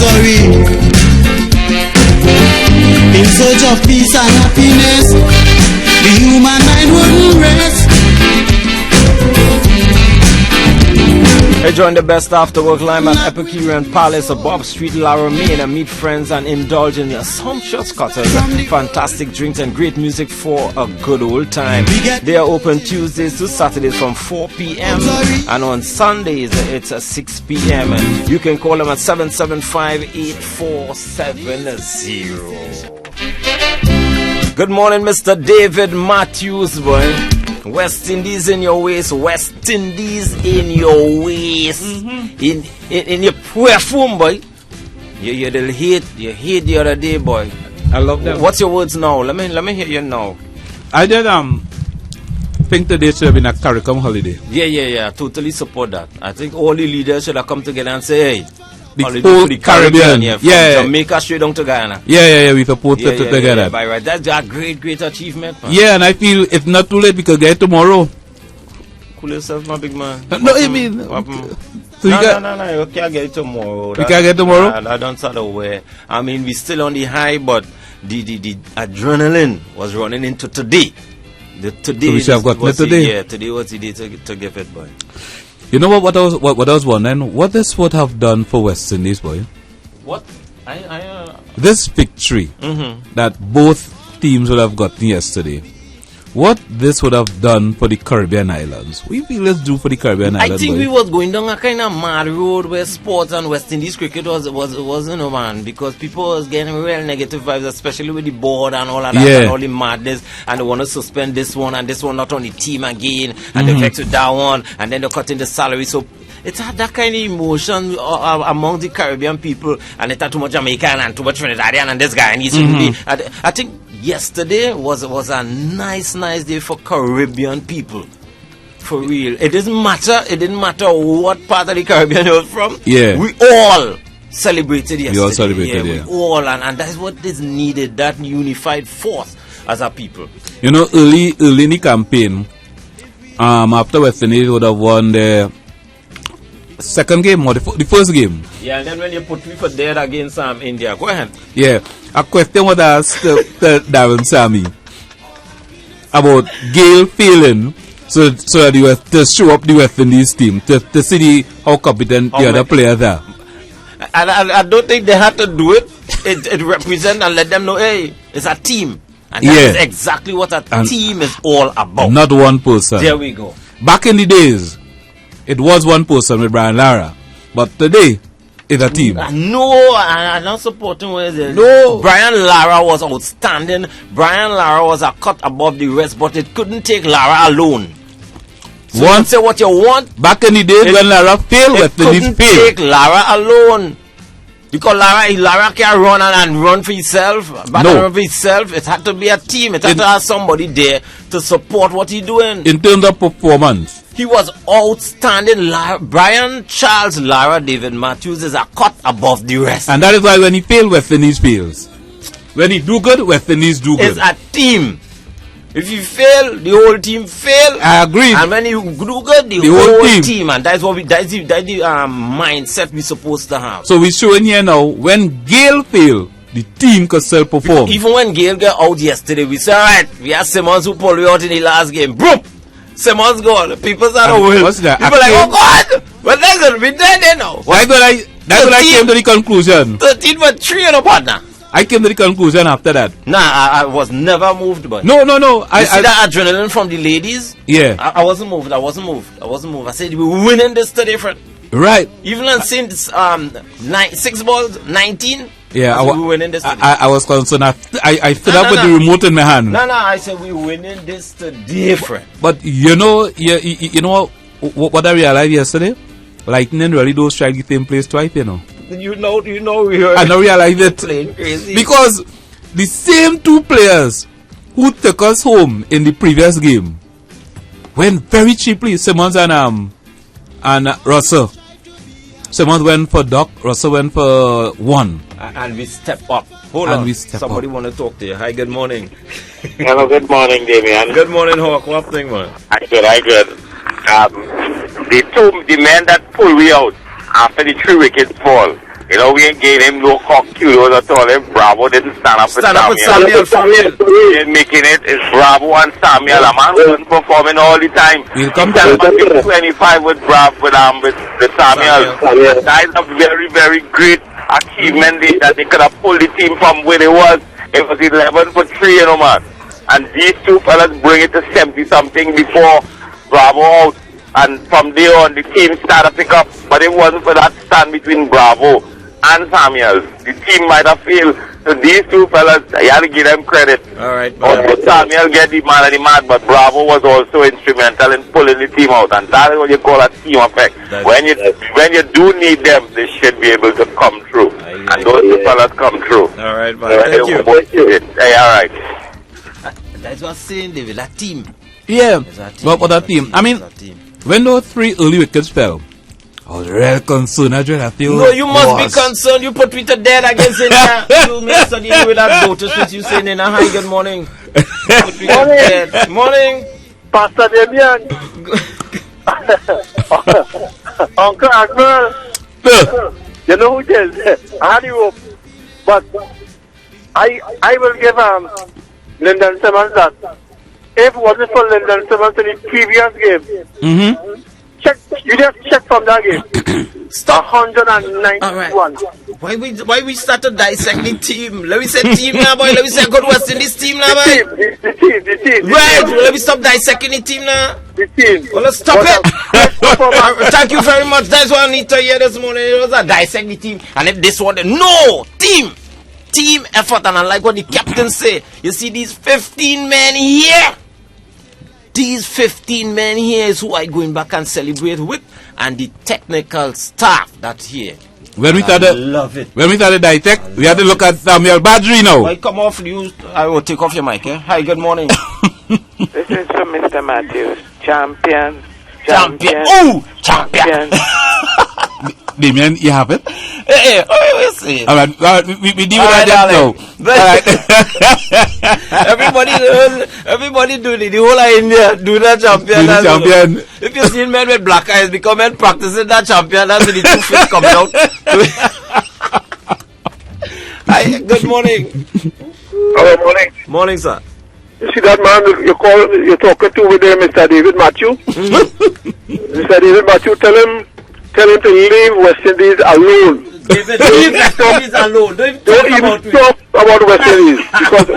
misery. In search of peace and happiness, the human mind wouldn't rest. Enjoying the best after work lime at Epicurean Palace above Street, Lara, Maine, and meet friends and indulge in a sumptuous cocktails, fantastic drinks, and great music for a good old time. They are open Tuesdays to Saturdays from 4 p.m. and on Sundays it's 6 p.m. And you can call them at 775-8470. Good morning, Mr. David Matthews, boy. West Indies in your waist, West Indies in your waist, in your perfume, boy. You hate the other day, boy. I love them. What's your words now? Let me hear you now. I did think today should have been a CARICOM holiday. Yeah. Totally support that. I think all the leaders should have come together and say, hey, the whole Caribbean, from Jamaica straight down to Guyana. Yeah, we support it together. Yeah, right. That's a great achievement, man. Yeah, and I feel it's not too late because get tomorrow. Cool yourself, my big man. No, I mean, so no, you can't get it tomorrow. You can't get tomorrow? I don't start aware. I mean, we still on the high, but the adrenaline was running into today. Today so we should have got it today. Yeah, today was the day to give it, boy. You know what I was wondering? What this would have done for West Indies, boy? What? This victory that both teams would have gotten yesterday. What this would have done for the Caribbean islands? What do you feel let's do for the Caribbean islands? I think we was going down a kind of mad road where sports and West Indies cricket was man, because people was getting real negative vibes, especially with the board and all of that and all the madness, and they want to suspend this one and this one not on the team again, and they vex with that one, and then they're cutting the salary. So it's had that kind of emotion among the Caribbean people, and it had too much Jamaican and too much Trinidadian and this guy and he shouldn't be. I think yesterday was a nice day for Caribbean people. For real. It didn't matter what part of the Caribbean you were from. Yeah. We all celebrated yesterday. We all celebrated, We all, and that's what is needed, that unified force as a people. You know, early in the campaign, after West Indies would have won the second game or the first game. Yeah, and then when you put me for dead against India, go ahead. Yeah, a question was asked to Darren Sammy about Gale failing so that they were to show up the West Indies team to see how competent the other players are. And I don't think they had to do it. It represent and let them know, hey, it's a team. And that is exactly what a team is all about. Not one person. There we go. Back in the days, it was one person with Brian Lara, but today it's a team. No, I'm not supporting what it is. No. Brian Lara was outstanding. Brian Lara was a cut above the rest, but it couldn't take Lara alone. So you say what you want. Back in the days when Lara failed, it couldn't take Lara alone. Because Lara can't run for himself. But run for himself, it had to be a team. It had to have somebody there to support what he's doing. In terms of performance, he was outstanding. Brian Charles Lara David Matthews is a cut above the rest. And that is why when he fails, West Indies fails. When he do good, West Indies do good. It's a team. If you fail, the whole team fail. I agree. And when you do good, the whole team. And that's what that's the mindset we're supposed to have. So we're showing here now, when Gale fail, the team can still perform. Even when Gale got out yesterday, we said, alright, we have Simmons who pulled you out in the last game. Boom! Simmons gone. People said, oh, what's that? People like, oh God! But that's going to be dead there now. That's when I came to the conclusion. 13 for 3 on a partner. I came to the conclusion after that. Nah, I was never moved by. No. You see that adrenaline from the ladies? Yeah. I wasn't moved. I said we're winning this today, friend. Right. Even since 6 balls, 19. Yeah, we're winning this today. I was concerned. I stood up with the remote in my hand. No, I said we're winning this today, friend. But you know what I realized yesterday? Lightning really don't strike the same place twice, you know. You know, we heard. I don't realize it. Playing crazy. Because the same two players who took us home in the previous game went very cheaply. Simmons and Russell. Simmons went for Doc, Russell went for 1. And we step up. Hold on. Somebody want to talk to you. Hi, good morning. Hello, good morning, Damien. Good morning, Hawk. What thing, man? I good. The men that pull we out after the 3 wickets fall, You know, we ain't gave him no cock kudos at all. Bravo didn't stand up for Samuel. He ain't making it. It's Bravo and Samuel. A man wasn't performing all the time. We'll come He to was 25 with Bravo, with Samuel. That is a very, very great achievement that they could have pulled the team from where they was. It was 11 for 3, you know, man. And these two fellas bring it to 70-something before Bravo out. And from there on, the team started to pick up. But it wasn't for that stand between Bravo and Samuel. The team might have failed. So these two fellas, you have to give them credit. All right. Also, Samuel get the man of the match, but Bravo was also instrumental in pulling the team out. And that is what you call a team effect. When you do need them, they should be able to come through. And those two fellas come through. All right, man. Thank you. Hey, all right. That's what I'm saying, David. That team. Yeah, but that team. I mean, when those 3 early wickets fell, I was real concerned. I feel no, you must be concerned. You put Twitter dead against it. You make study with that notice which you saying in a hi, good morning. Morning. Pastor Damian. Uncle Admiral. You know who it is? I had you up. But I will give Lyndon Simmons that. If it wasn't for Lyndon Simmons in the previous game, you just check from that game. Stop. 191. Right. Why we start to dissect the team? Let me say team now, boy. Let me say good West Indies team now, boy. The team. Right. Let me stop dissecting the team now. The team. Well, let's stop it. Thank you very much. That's what I need to hear this morning. It was a dissect the team. And if this one, no! Team effort. And I like what the captain say. You see these 15 men here? These 15 men here is who I going back and celebrate with, and the technical staff that's here. When we started, love it. When we started dissect, we had to look at Samuel Badri now. I come off you. I will take off your mic. Eh? Hi, good morning. This is from Mr. Matthews. Champion. Oh, champion. Damien, you have it? Hey, wait, see. All right, we deal with that now. Everybody do the whole of India do that champion. Champion. If you see men with black eyes become men practicing that champion, that's when the two fists come out. Hi, good morning. Hello, morning. Morning, sir. You see that man you're talking to with Mr. David Matthew? Mr. David Matthew, tell him to leave West Indies alone. David, leave West Indies alone. Don't even talk about West Indies. Because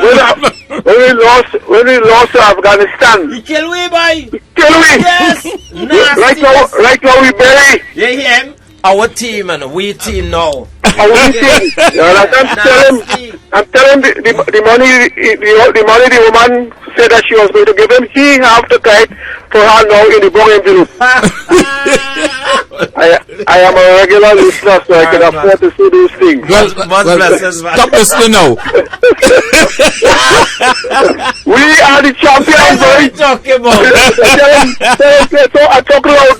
when we lost to Afghanistan, he killed we, boy. Yes. Nasty. Right now we bury. You hear him? Our team and we team now. Our team. I'm telling him the money the woman said that she was going to give him, he have to kite for her now in the brown envelope. I am a regular listener, so I can afford to see these things. Stop listening now. We are the champions, boy. What are you talking about? So I talk loud.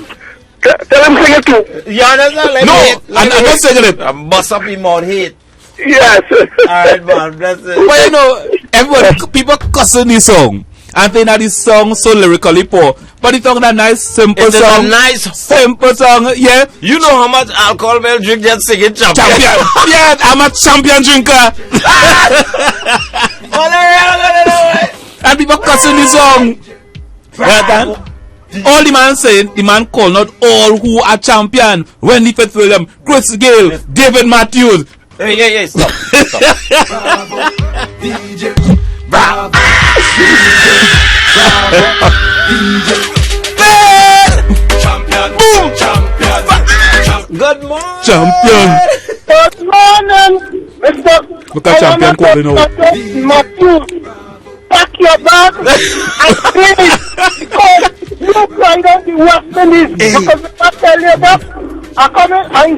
Tell him sing it too. You understand? I'm not singing it. I'm bust up in my head. Yes. Alright, man, bless it. But you know, people cussing this song and think that this song so lyrically poor. But it's a nice, simple song. A nice, simple song, yeah. You know how much alcohol we'll drink just singing champion. Yeah, I'm a champion drinker. And people cussing this song. Right, all the man saying, the man call not all who are champion. Wendy Fitzwilliam, Chris Gale, David Matthews. Hey, stop. Bravo, DJ. Bravo, DJ. Champion, boom, champion. Good morning. Champion. Good morning, Mr. Look at champion calling out. Matthews. Pack your bag and finish. Because you pride on the West Indies. Because if I tell you that, I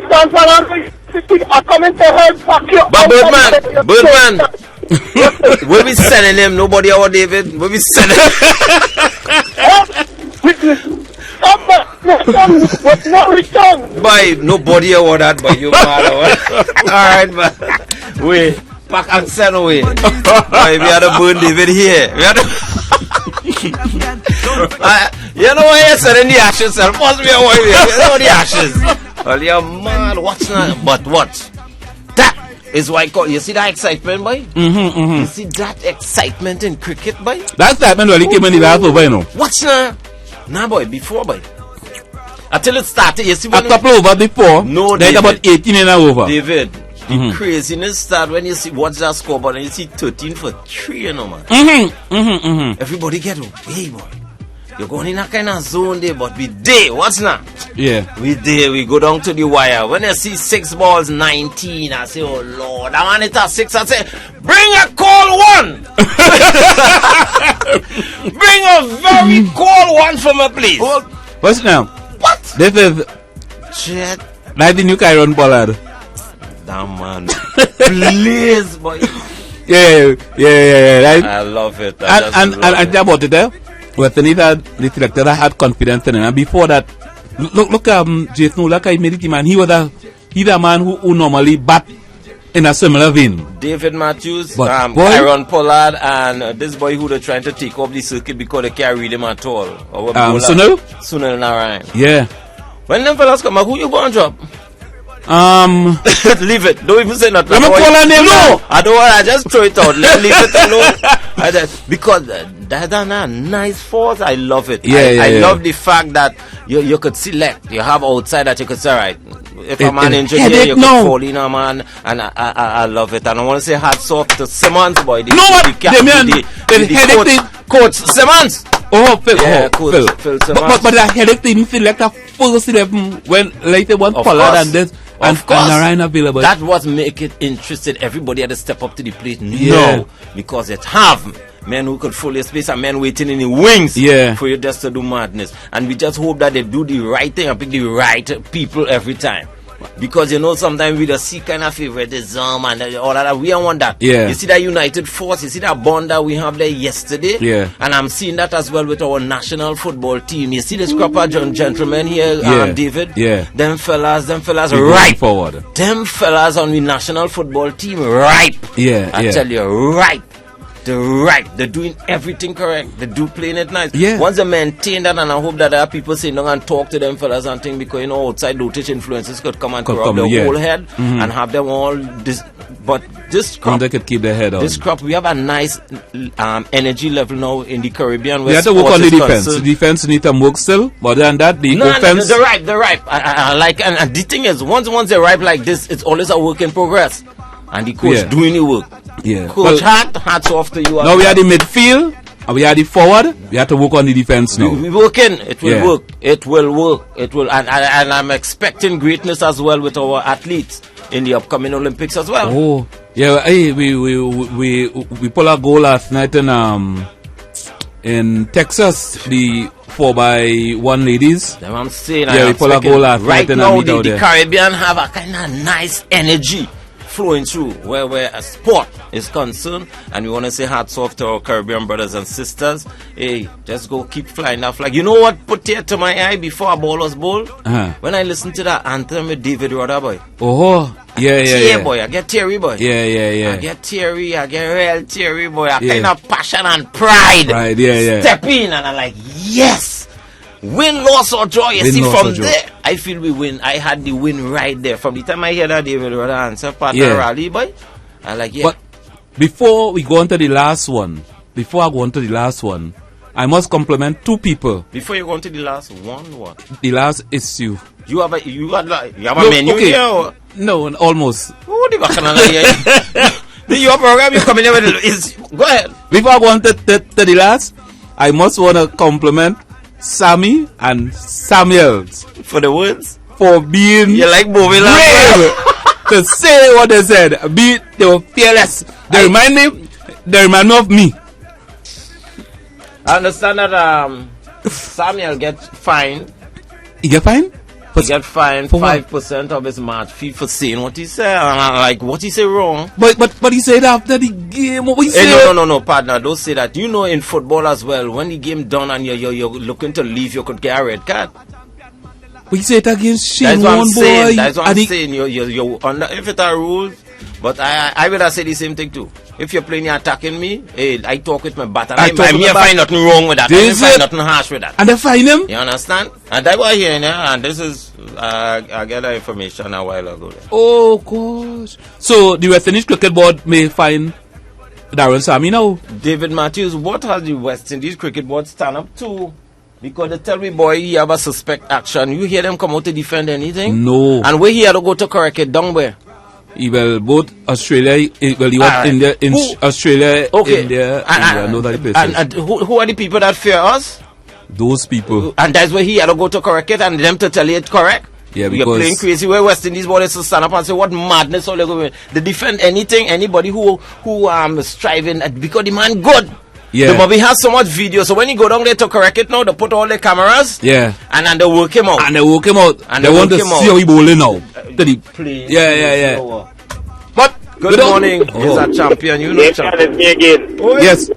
stand for I come in to help pack your But Birdman, we'll be sending him. Nobody our David. We'll be sending him. What's not returned? By nobody our that, but you mad. Alright, man. Wait. Pack and send away. Boy, we had to burn David here. We had to you know what you said in the ashes, sir. Must be a while here. You know the ashes. Well, you're mad. What's not? But what? Is why you see that excitement, boy? You see that excitement in cricket, boy? That excitement when he came in the last over, you know. What's now? Nah, boy, before, boy. Until it started, you see a couple over before. No, then about 18 and over. David, the craziness start when you see what's that scoreboard and you see 13 for 3, you know, man. Everybody get, hey, boy. You're going in a kind of zone there, but we there. What's now? Yeah. We there. We go down to the wire. When I see 6 balls, 19, I say, oh Lord, I want it at 6. I say, bring a cold one. Bring a very cold one for me, please. What's now? What? This is Shit. like the new Kyron Pollard. Damn, man. Please, boy. Yeah. Right? I love it. And about it there. Well, the selector had confidence in him. And before that, look, Jason Ulaka made it, man. He's a man who normally bat in a similar vein. David Matthews, Kyron Pollard, and this boy who they're trying to take off the circuit because they can't read him at all. Sunil Narayan. Yeah. When them fellas come, who you going to drop? Leave it. Don't even say nothing. No, I don't want. I just throw it out. Leave it alone. Because that's a nice force. I love it. I love the fact that you could select. You have outside that you could say, right, if a man injured here, you could fall in a man. And I love it. And I want to say hats off to Simmons, boy. The coach Simmons. Phil Simmons. But that headache didn't select a full 11 when later one Pollard and this. And Narayan available. That was make it interesting. Everybody had to step up to the plate. No, because it have men who could fill your space and men waiting in the wings for you just to do madness. And we just hope that they do the right thing and pick the right people every time. Because you know sometimes we just see kind of favoritism and all that. We don't want that. You see that united force, you see that bond that we have there yesterday. And I'm seeing that as well with our national football team. You see this crop of gentlemen here, David. Them fellas ripe forward. Them fellas on the national football team ripe. I tell you, ripe. They're right. They're doing everything correct. They do playing it nice. Once they maintain that, and I hope that there are people sitting down and talk to them fellas and things, because you know outside dotage influences could come and corrupt their whole head and have them all this. But this crop, they could keep their head on. This crop, we have a nice energy level now in the Caribbean. We have to work on the defense. The defense needs to work still, but then that the offense. They're ripe. I like, and the thing is, once they're ripe like this, it's always a work in progress, and the coach doing the work. Coach, hats off to you. Now we are the midfield and we are the forward. We have to work on the defense now. We working. It will work. It will work. It will. And I'm expecting greatness as well with our athletes in the upcoming Olympics as well. Oh, yeah. Hey, we pulled a goal last night in Texas, the 4x1 ladies. That's what I'm saying. We pulled a goal last night. Right now, the Caribbean have a kind of nice energy flowing through where a sport is concerned, and we want to say hats off to our Caribbean brothers and sisters. Hey, just go keep flying that flag. You know what put tear to my eye before a ball was bowled? When I listened to that anthem with David Rudder, boy. Yeah, boy. I get teary, boy. Yeah. I get teary. I get real teary, boy. I kind of passion and pride. Step in, and I'm like, yes. Win, loss or draw, you see from there, I feel we win. I had the win right there. From the time I hear that David Rudder answer partner rally, boy, I like, But before we go on to the last one, I must compliment two people. Before you go on to the last one, what? The last issue. You have a menu here? Or? No, almost. What the your program you coming here with go ahead. Before I go on to the last, I must want to compliment Sammy and Samuels for the words, for being brave to say what they said. They were fearless. They remind me of me. I understand that Samuel gets fined. He get fined? He get fined 5% of his match fee for saying what he said. Like what he said wrong. But he said after the game. What he said? No, partner. Don't say that. You know, in football as well, when the game done and you're looking to leave, you could get a red card. But he said it against Shane. That's what I'm saying. That's what I'm saying. You're under. If it's a rule, But I would have said the same thing too. If you're playing, you're attacking me, hey, I talk with my bat. And I find nothing wrong with that. I find nothing harsh with that. And they find him? You understand? And that was here, and this is, I get that information a while ago. Oh, gosh. So, the West Indies Cricket Board may find Darren Sammy now? David Matthews, what has the West Indies Cricket Board stand up to? Because they tell me, boy, he have a suspect action. You hear them come out to defend anything? No. And where he had to go to correct it down where? Well, both Australia, well, he was India, Australia, okay. India, no other places. And who are the people that fear us? Those people. And that's where he had to go to correct it and them to tell you it's correct? Yeah, because... You're playing crazy where West Indies bodies to stand up and say, what madness all they going. They defend anything, anybody who striving, because the man good. Yeah. The movie has so much video, so when you go down there to correct it now, they put all the cameras. Yeah. And then they work him out. And they want to see how he bowling now. Yeah. But good morning, he's a champion. You know, champion. It's me again. Oh, yes.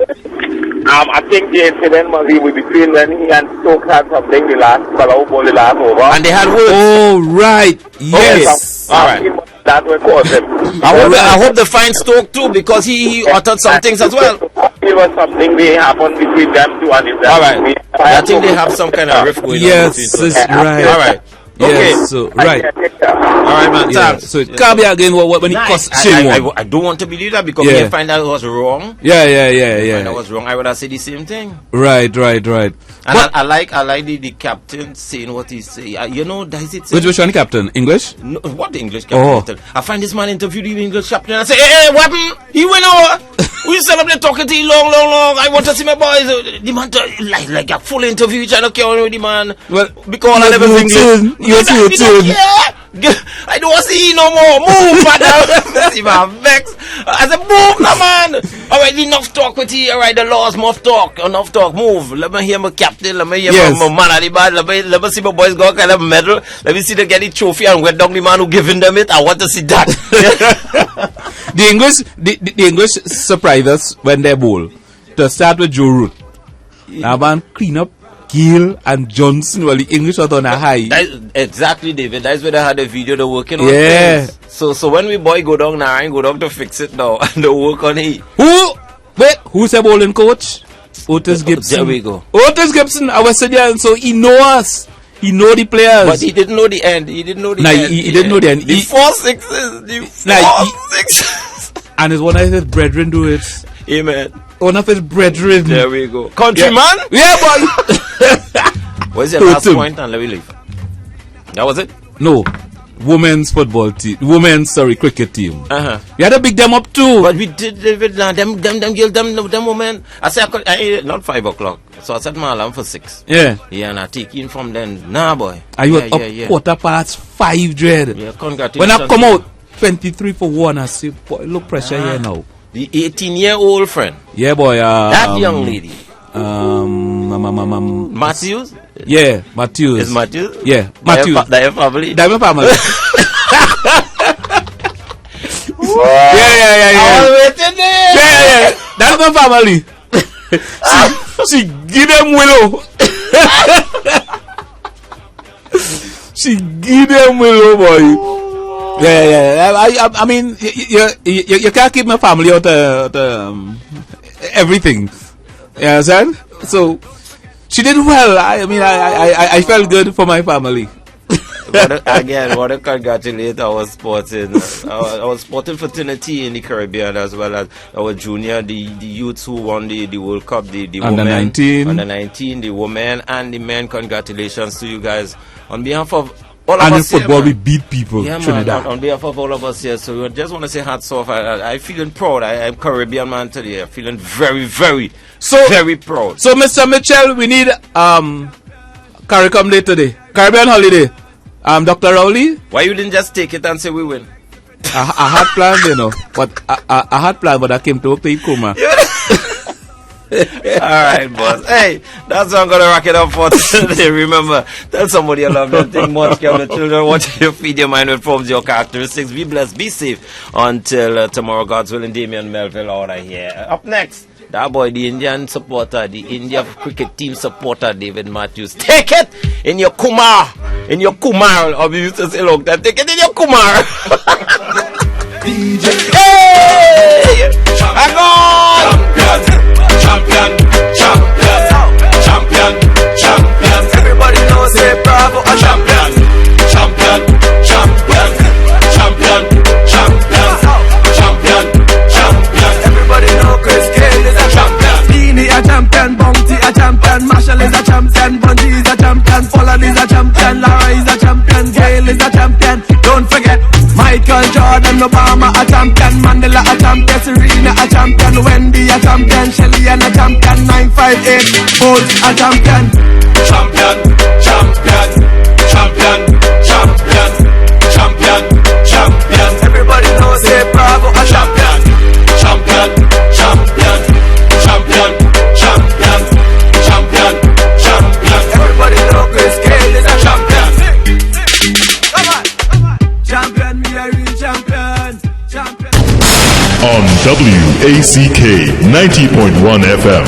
I think the incident must be between when he and Stoke had something the last over. And they had words. Oh, right. Yes. Okay. All right. That will cause him. I hope they find Stoke too, because he uttered some things as well. It was something they happened between them two and all right. I think they have some kind of rift going on. Yes, right. All right. Okay. Yes, so, right. All right, man. Yeah. Thanks. So it can't be again when it costs I don't want to believe that, because when you find out it was wrong. Yeah. When I was wrong, I would have said the same thing. Right. And I like the captain saying what he say. You know, does it say? Which one captain? English? No, what the English captain? I find this man interviewed the English captain and I say, hey, what happened? He went over. We set up there talking to you long. I want to see my boys. The man like a full interview, trying to carry on with the man. Well, because I never English. Yes, yeah. I don't want to see you no more. Move, man. See my vex. I said, move, no, man. All right, enough talk with you. All right, the laws, enough talk. Move. Let me hear my captain. Let me hear my man at the bar. Let me see my boys go kind of medal. Let me see them get the trophy and wet down the man who giving them it. I want to see that. the English surprise us when they bowl. To start with Joe Root. Now, man, clean up Gill and Johnson. Well, the English are on a high. Exactly, David. That's where they had the video they're working on. Yeah. Things. So when we boy go down now, I go down to fix it now and they work on it. Who's a bowling coach? Otis Gibson. There we go. Otis Gibson, our senior, so he know us. He know the players. But he didn't know the end. He didn't know the end. He didn't know the end. The 4-6s. And it's one of his brethren do it. Amen. One of his brethren. There we go. Countryman? Yeah, boy. What's your last point and let me leave? That was it? No. Women's football team. Cricket team. We had to big them up too. But we did them women. I said, not 5 o'clock. So I set my alarm for 6. Yeah. Yeah, and I take in from then. Nah, boy. I was up 5:15, dread. Yeah, congratulations. When I come out, 23 for 1, I say, boy, look pressure here now. The 18-year-old friend. Yeah, boy. That young lady. Matthews? Yeah, Matthews. Is Matthews? Yeah, Matthews. That family? That family. Yeah. I was waiting there. Yeah. That's my family. She give them willow. She give them willow, boy. Yeah. I mean, you can't keep my family out everything. You understand? So she did well. I mean, I felt good for my family. What a congratulate our sporting fraternity in the Caribbean, as well as our junior, the youths who won the World Cup, the under women, 19, under 19, the women and the men. Congratulations to you guys on behalf of all of and us. And in football, here, we beat people. Yeah, Trinidad. Man, on behalf of all of us here, so we just want to say hats off. I'm feeling proud. I'm Caribbean man today. I'm feeling very, very proud. So, Mr. Mitchell, we need CARICOM Day today, Caribbean holiday. Dr. Rowley? Why you didn't just take it and say we win? I had planned, you know, but I had planned, but I came to work to eat Kuma. Alright, boss. Hey, that's how I'm gonna rock it up for today. Remember, tell somebody you love them. Think much care of the children. Watch you feed your mind with forms your characteristics. Be blessed, be safe until tomorrow, God's willing. Damien Melville out of here. Up next, that boy, the Indian supporter, the India cricket team supporter, David Matthews. Take it in your Kumar. In your Kumar. Or we used to say, look, take it in your Kumar. DJ. Hey! Hang on! Champion, champion, champion, champion. Everybody knows say Bravo a champion, champion, champion, champion, champion, champion, champion. Everybody know Chris Gayle is a champion. Beanie a champion, Bounty a champion, Marshall is a champion, Bunty is a champion, Folland is a champion, Lara is a champion, Gayle is a champion. Don't forget Michael Jordan, Obama a champion, Mandela a champion, Serena a champion, Wendy a champion, Shelly and a champion, 958 Bolt a champion. Champion, champion, champion, champion, champion, champion. Everybody knows say Bravo a champion, champion, champion, champion, champion, champion, champion. Everybody knows Chris Gayle is a champion. Come on, champion, me a real champion, champion. On WACK 90.1 FM.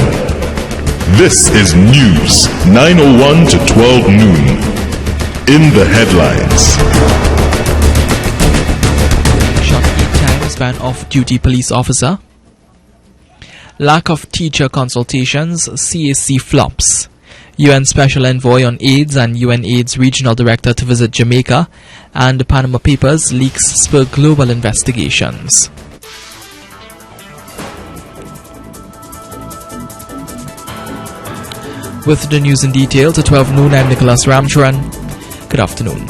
This is News 9:01 to 12 noon. In the headlines. Shot 8 times by an off-duty police officer. Lack of teacher consultations, CAC flops. UN Special Envoy on AIDS and UN AIDS Regional Director to visit Jamaica. And the Panama Papers leaks spur global investigations. With the news in detail to 12 noon, I'm Nicholas Ramcharan. Good afternoon.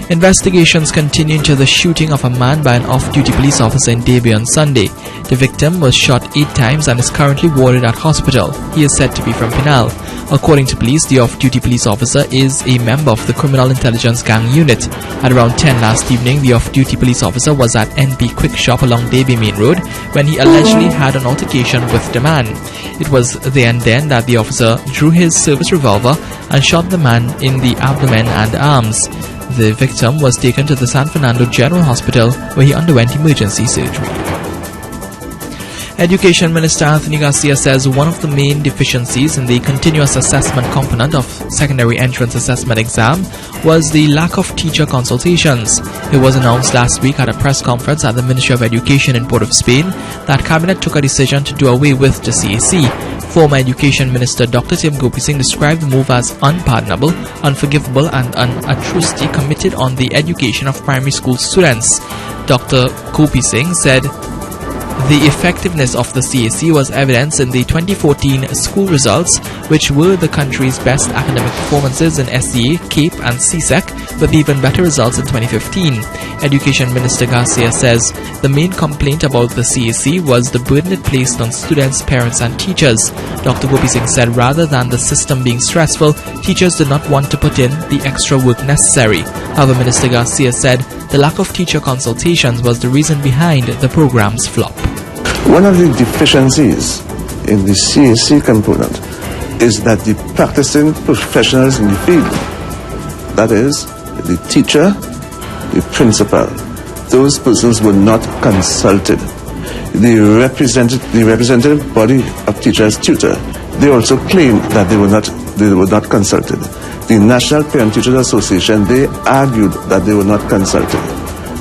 Investigations continue into the shooting of a man by an off-duty police officer in Derby on Sunday. The victim was shot 8 times and is currently warded at hospital. He is said to be from Pinal. According to police, the off-duty police officer is a member of the Criminal Intelligence Gang Unit. At around 10 last evening, the off-duty police officer was at NP Quick Shop along Derby Main Road when he allegedly had an altercation with the man. It was there and then that the officer drew his service revolver and shot the man in the abdomen and arms. The victim was taken to the San Fernando General Hospital where he underwent emergency surgery. Education Minister Anthony Garcia says one of the main deficiencies in the continuous assessment component of secondary entrance assessment exam was the lack of teacher consultations. It was announced last week at a press conference at the Ministry of Education in Port of Spain that Cabinet took a decision to do away with the CAC. Former Education Minister Dr. Tim Gopi Singh described the move as unpardonable, unforgivable and an atrocity committed on the education of primary school students. Dr. Gopi Singh said the effectiveness of the CAC was evidenced in the 2014 school results, which were the country's best academic performances in SCA, CAPE and CSEC, with even better results in 2015. Education Minister Garcia says the main complaint about the CAC was the burden it placed on students, parents and teachers. Dr. Gopi Singh said rather than the system being stressful, teachers did not want to put in the extra work necessary. However, Minister Garcia said the lack of teacher consultations was the reason behind the program's flop. One of the deficiencies in the CAC component is that the practicing professionals in the field, that is, the teacher, the principal, those persons were not consulted. The representative body of teachers tutor, they also claimed that they were not consulted. The National Parent Teachers Association, they argued that they were not consulted.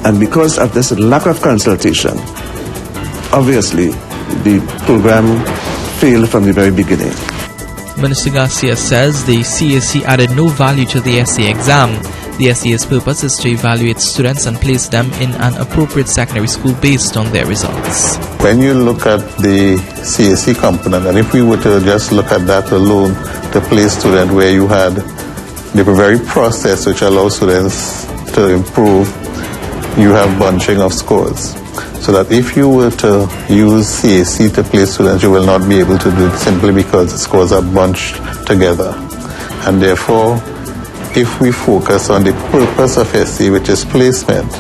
And because of this lack of consultation, obviously, the program failed from the very beginning. Minister Garcia says the CAC added no value to the SCA exam. The SCA's purpose is to evaluate students and place them in an appropriate secondary school based on their results. When you look at the CAC component, and if we were to just look at that alone to place student where you had the very process which allows students to improve, you have bunching of scores. So that if you were to use CAC to place students, you will not be able to do it simply because the scores are bunched together. And therefore, if we focus on the purpose of SC, which is placement,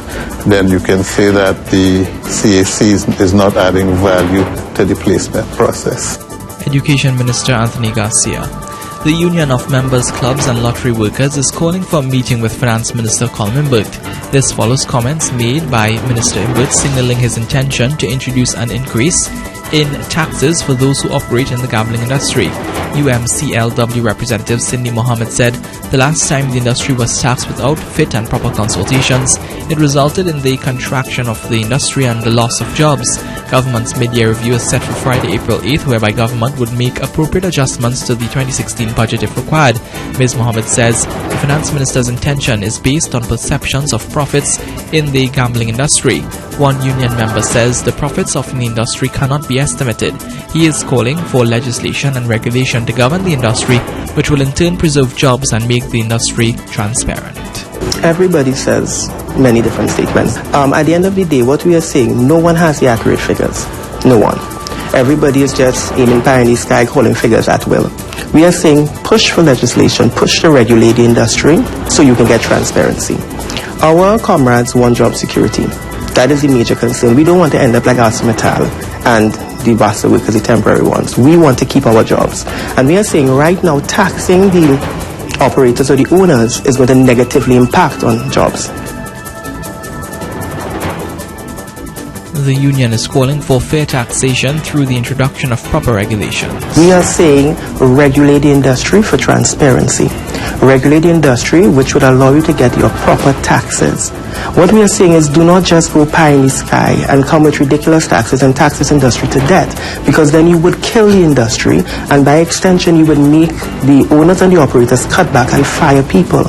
then you can say that the CAC is not adding value to the placement process. Education Minister Anthony Garcia. The Union of Members Clubs and Lottery Workers is calling for a meeting with Finance Minister Colin Imbert. This follows comments made by Minister Imbert signaling his intention to introduce an increase in taxes for those who operate in the gambling industry. UMCLW representative Cindy Mohammed said the last time the industry was taxed without fit and proper consultations, it resulted in the contraction of the industry and the loss of jobs. Government's mid-year review is set for Friday, April 8th, whereby government would make appropriate adjustments to the 2016 budget if required. Ms. Mohammed says the finance minister's intention is based on perceptions of profits in the gambling industry. One union member says the profits of the industry cannot be estimated. He is calling for legislation and regulation to govern the industry, which will in turn preserve jobs and make the industry transparent. Everybody says many different statements. At the end of the day, what we are saying, no one has the accurate figures. No one. Everybody is just aiming pie in the sky, calling figures at will. We are saying push for legislation, push to regulate the industry so you can get transparency. Our comrades want job security. That is the major concern. We don't want to end up like ArcelorMittal and the Vasa workers, the temporary ones. We want to keep our jobs. And we are saying right now taxing the operators or the owners is going to negatively impact on jobs. The union is calling for fair taxation through the introduction of proper regulations. We are saying regulate the industry for transparency. Regulate the industry which would allow you to get your proper taxes. What we are saying is do not just go pie in the sky and come with ridiculous taxes and tax this industry to death, because then you would kill the industry and by extension you would make the owners and the operators cut back and fire people.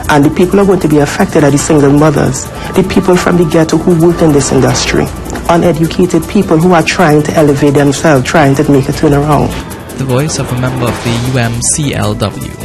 And the people who are going to be affected are the single mothers, the people from the ghetto who work in this industry, uneducated people who are trying to elevate themselves, trying to make a turnaround. The voice of a member of the UMCLW.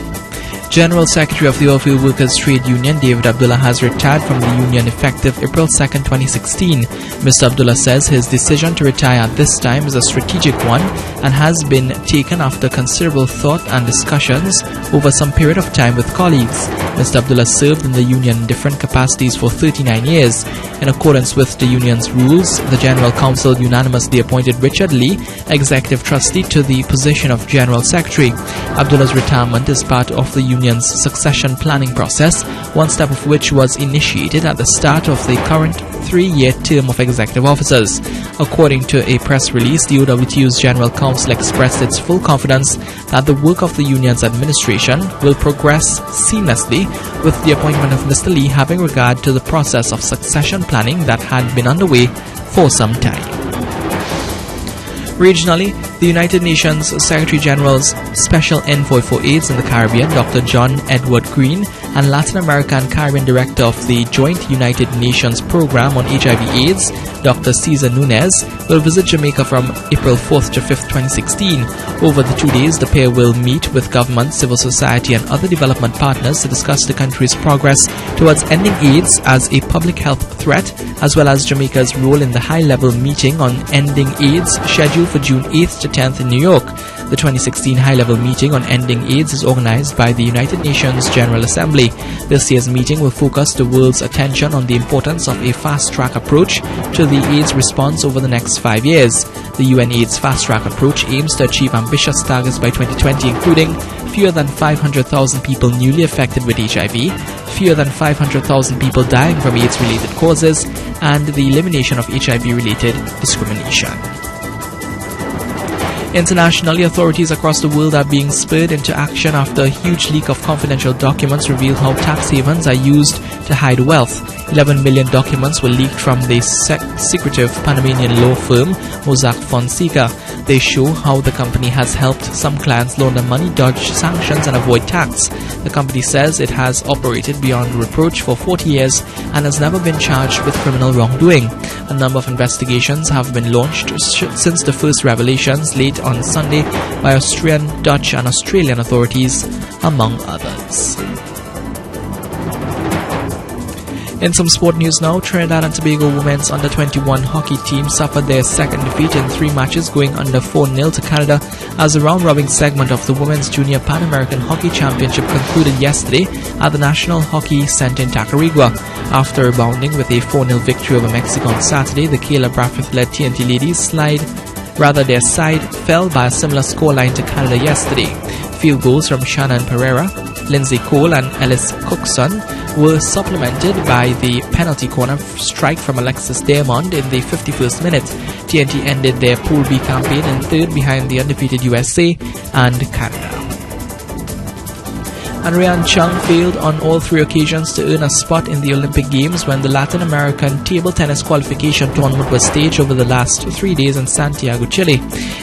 General Secretary of the Oilfield Workers Trade Union, David Abdullah, has retired from the union effective April 2nd, 2016. Mr. Abdullah says his decision to retire at this time is a strategic one and has been taken after considerable thought and discussions over some period of time with colleagues. Mr. Abdullah served in the union in different capacities for 39 years. In accordance with the union's rules, the General Council unanimously appointed Richard Lee, Executive Trustee, to the position of General Secretary. Abdullah's retirement is part of the union's succession planning process, one step of which was initiated at the start of the current 3-year term of executive officers. According to a press release, the OWTU's General Council expressed its full confidence that the work of the union's administration will progress seamlessly, with the appointment of Mr. Lee having regard to the process of succession planning that had been underway for some time. Regionally, the United Nations Secretary General's Special Envoy for AIDS in the Caribbean, Dr. John Edward Green, and Latin America and Caribbean Director of the Joint United Nations Program on HIV/AIDS, Dr. Cesar Nunez, will visit Jamaica from April 4th to 5th, 2016. Over the 2 days, the pair will meet with government, civil society, and other development partners to discuss the country's progress towards ending AIDS as a public health threat, as well as Jamaica's role in the high-level meeting on ending AIDS scheduled for June 8th to 10th in New York. The 2016 high-level meeting on ending AIDS is organized by the United Nations General Assembly. This year's meeting will focus the world's attention on the importance of a fast-track approach to the AIDS response over the next 5 years. The UN AIDS fast-track approach aims to achieve ambitious targets by 2020, including fewer than 500,000 people newly affected with HIV, fewer than 500,000 people dying from AIDS-related causes, and the elimination of HIV-related discrimination. Internationally, authorities across the world are being spurred into action after a huge leak of confidential documents revealed how tax havens are used to hide wealth. 11 million documents were leaked from the secretive Panamanian law firm Mossack Fonseca. They show how the company has helped some clients launder money, dodge sanctions, and avoid tax. The company says it has operated beyond reproach for 40 years and has never been charged with criminal wrongdoing. A number of investigations have been launched since the first revelations late on Sunday by Austrian, Dutch, and Australian authorities, among others. In some sport news now, Trinidad and Tobago women's under-21 hockey team suffered their second defeat in 3 matches, going under 4-0 to Canada as the round-robin segment of the Women's Junior Pan American Hockey Championship concluded yesterday at the National Hockey Center in Tacarigua. After rebounding with a 4-0 victory over Mexico on Saturday, the Kayla Brathwaite-led TNT ladies their side fell by a similar scoreline to Canada yesterday. Field goals from Shannon Pereira, Lindsay Cole, and Ellis Cookson were supplemented by the penalty corner strike from Alexis Diamond in the 51st minute. TNT ended their Pool B campaign in third behind the undefeated USA and Canada. And Ryan Chung failed on all three occasions to earn a spot in the Olympic Games when the Latin American table tennis qualification tournament was staged over the last 3 days in Santiago, Chile.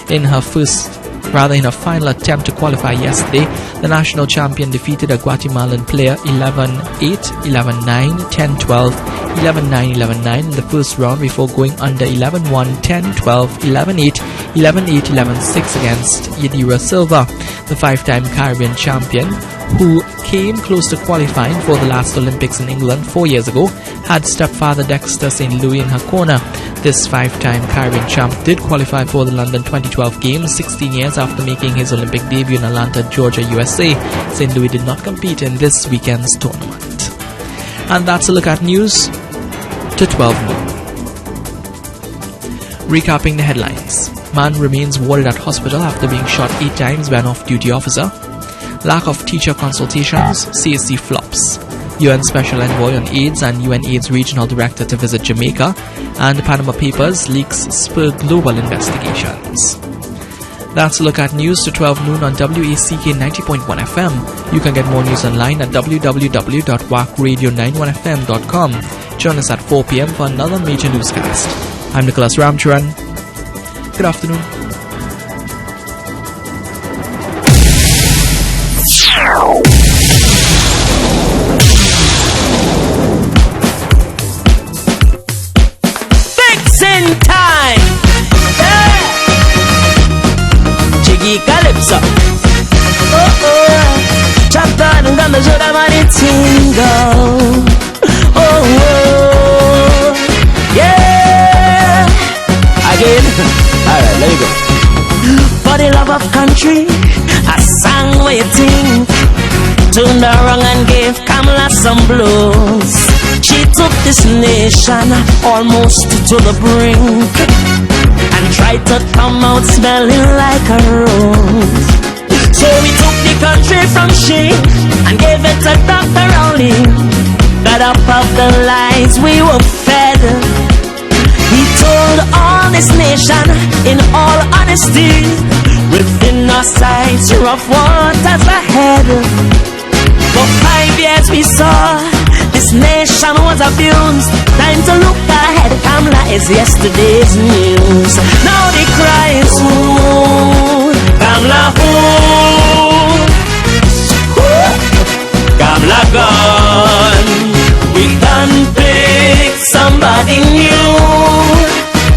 In her final attempt to qualify yesterday, the national champion defeated a Guatemalan player 11-8, 11-9, 10-12, 11-9, 11-9 in the first round before going under 11-1, 10-12, 11-8, 11-8, 11-6 against Yadira Silva. The five-time Caribbean champion, who came close to qualifying for the last Olympics in England 4 years ago, had stepfather Dexter St. Louis in her corner. This five-time Caribbean champ did qualify for the London 2012 Games 16 years after making his Olympic debut in Atlanta, Georgia, USA. St. Louis did not compete in this weekend's tournament. And that's a look at news to 12 noon. Recapping the headlines. Man remains warded at hospital after being shot 8 times by an off-duty officer. Lack of teacher consultations, CSC flops. UN Special Envoy on AIDS and UN AIDS Regional Director to visit Jamaica. And the Panama Papers leaks spur global investigations. That's a look at news to 12 noon on WACK 90.1 FM. You can get more news online at www.wackradio91fm.com. Join us at 4 p.m. for another major newscast. I'm Nicholas Ramcharan. Good afternoon. Fixing time. Jiggy calypso. Oh oh. Chop down and gonna show them how the thing go. Oh oh. Yeah. Again. Alright, let me go. For the love of country, I sang what you think. Turned around and gave Kamala some blues. She took this nation almost to the brink and tried to come out smelling like a rose. So we took the country from she and gave it to Dr. Rowley. Fed up of the lies we were fed. He told all this nation in all honesty, within our sights rough waters ahead. For 5 years we saw this nation was abused. Time to look ahead, Kamala is yesterday's news. Now the cry is who? Kamala who? Kamala gone. We done pick somebody new,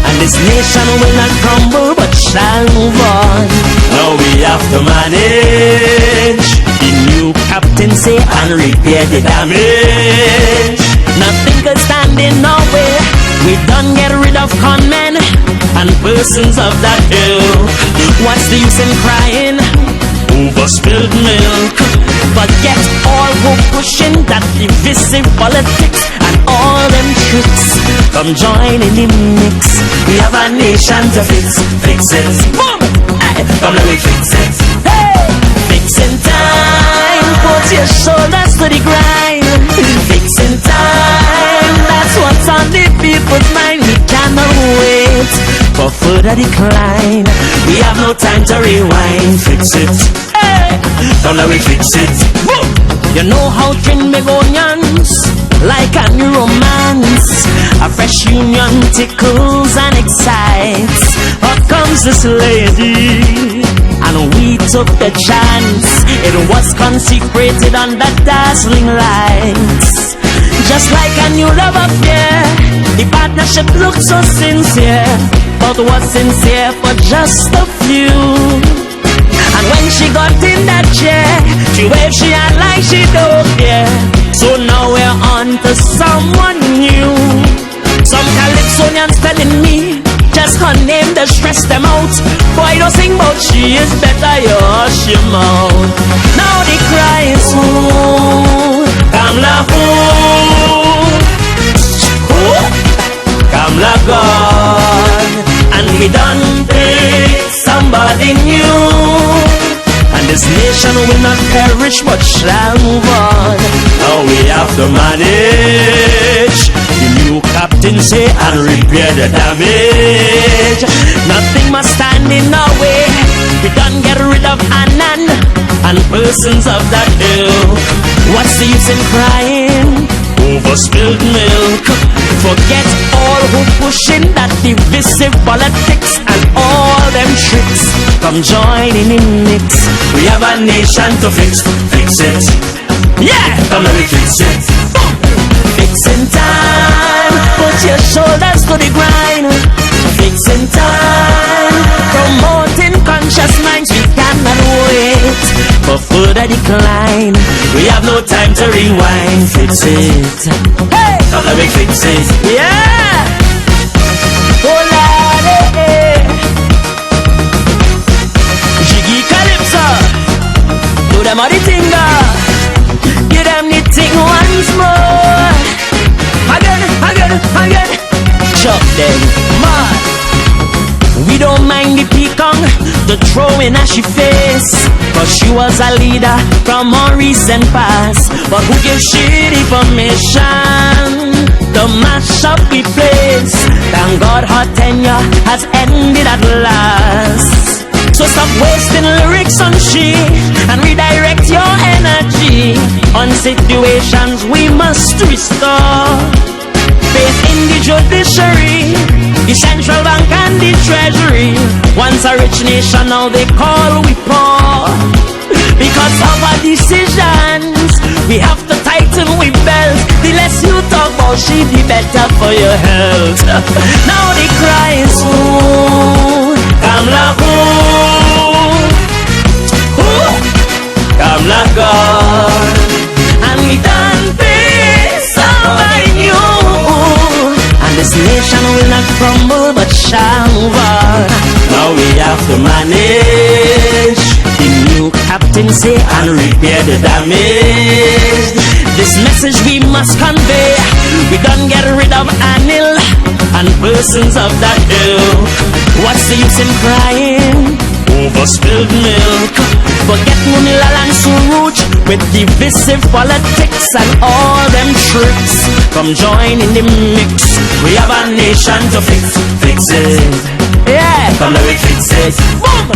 and this nation will not crumble but shall move on. Now we have to manage the new captaincy and repair the damage. Nothing can stand in our way. We done get rid of conmen and persons of that ilk. What's the use in crying over spilled milk? Forget all who pushing that divisive politics and all them tricks. Come join in the mix. We have a nation to fix. Fix it. Boom! Hey, come let me fix it. Hey! Fixing time. Put your shoulders to the grind. Fixing time. That's what's on the people's mind. We cannot wait for further decline. We have no time to rewind. Fix it. Hey! Don't let me fix it. Woo! You know how Trinbagonians like a new romance. A fresh union tickles and excites. Up comes this lady, and we took the chance. It was consecrated under dazzling lights. Just like a new love affair, the partnership looked so sincere, but was sincere for just a few. And when she got in that chair, she waved, she had like she don't care. So now we're on to someone new. Some Calypsonians telling me just her name to stress them out. Boy, don't sing about she is better, you hush your mouth. Now the cry is who? Kamala who? Who? Kamala gone, and we done pick somebody new. And this nation will not perish but shall move on. Now we have have to manage. The new captain say and repair the damage. Nothing must stand in our way. We done get rid of Anan and persons of that ill. What's the use in crying over spilled milk? Forget all who pushing that divisive politics and all them tricks. Come join in the mix. We have a nation to fix it. Yeah, come let me fix it. Fixing time, put your shoulders to the grind. Fixing time, promoting conscious minds. We cannot wait for further decline. We have no time to rewind. Fix it. Hey, come let me fix it. Yeah. Oh Lord, hey. Jiggy Calypso, do them all the finger. Give them the thing once more. Again. Chop them, man. We don't mind the peacock, the throwing at she face. Cause she was a leader from our recent past. But who gives shit information to mash up the place? Thank God her tenure has ended at last. So stop wasting lyrics on she and redirect your energy on situations we must restore. Faith in the judiciary, the central bank and the treasury. Once a rich nation, now they call we poor. Because of our decisions, we have to tighten we belt. The less you talk about she, the better for your health. Now the cry is ooh, Kamla Kamla God. And we done pay somebody new. This nation will not crumble but shall move on. Now we have to manage. The new captain say and repair the damage. This message we must convey. We done get rid of Anil and persons of that ill. What's the use in crying over spilled milk? Forget Munilal and Suruj with divisive politics and all them tricks. Come join in the mix. We have a nation to fix it. Yeah, come let me fix it. Boom!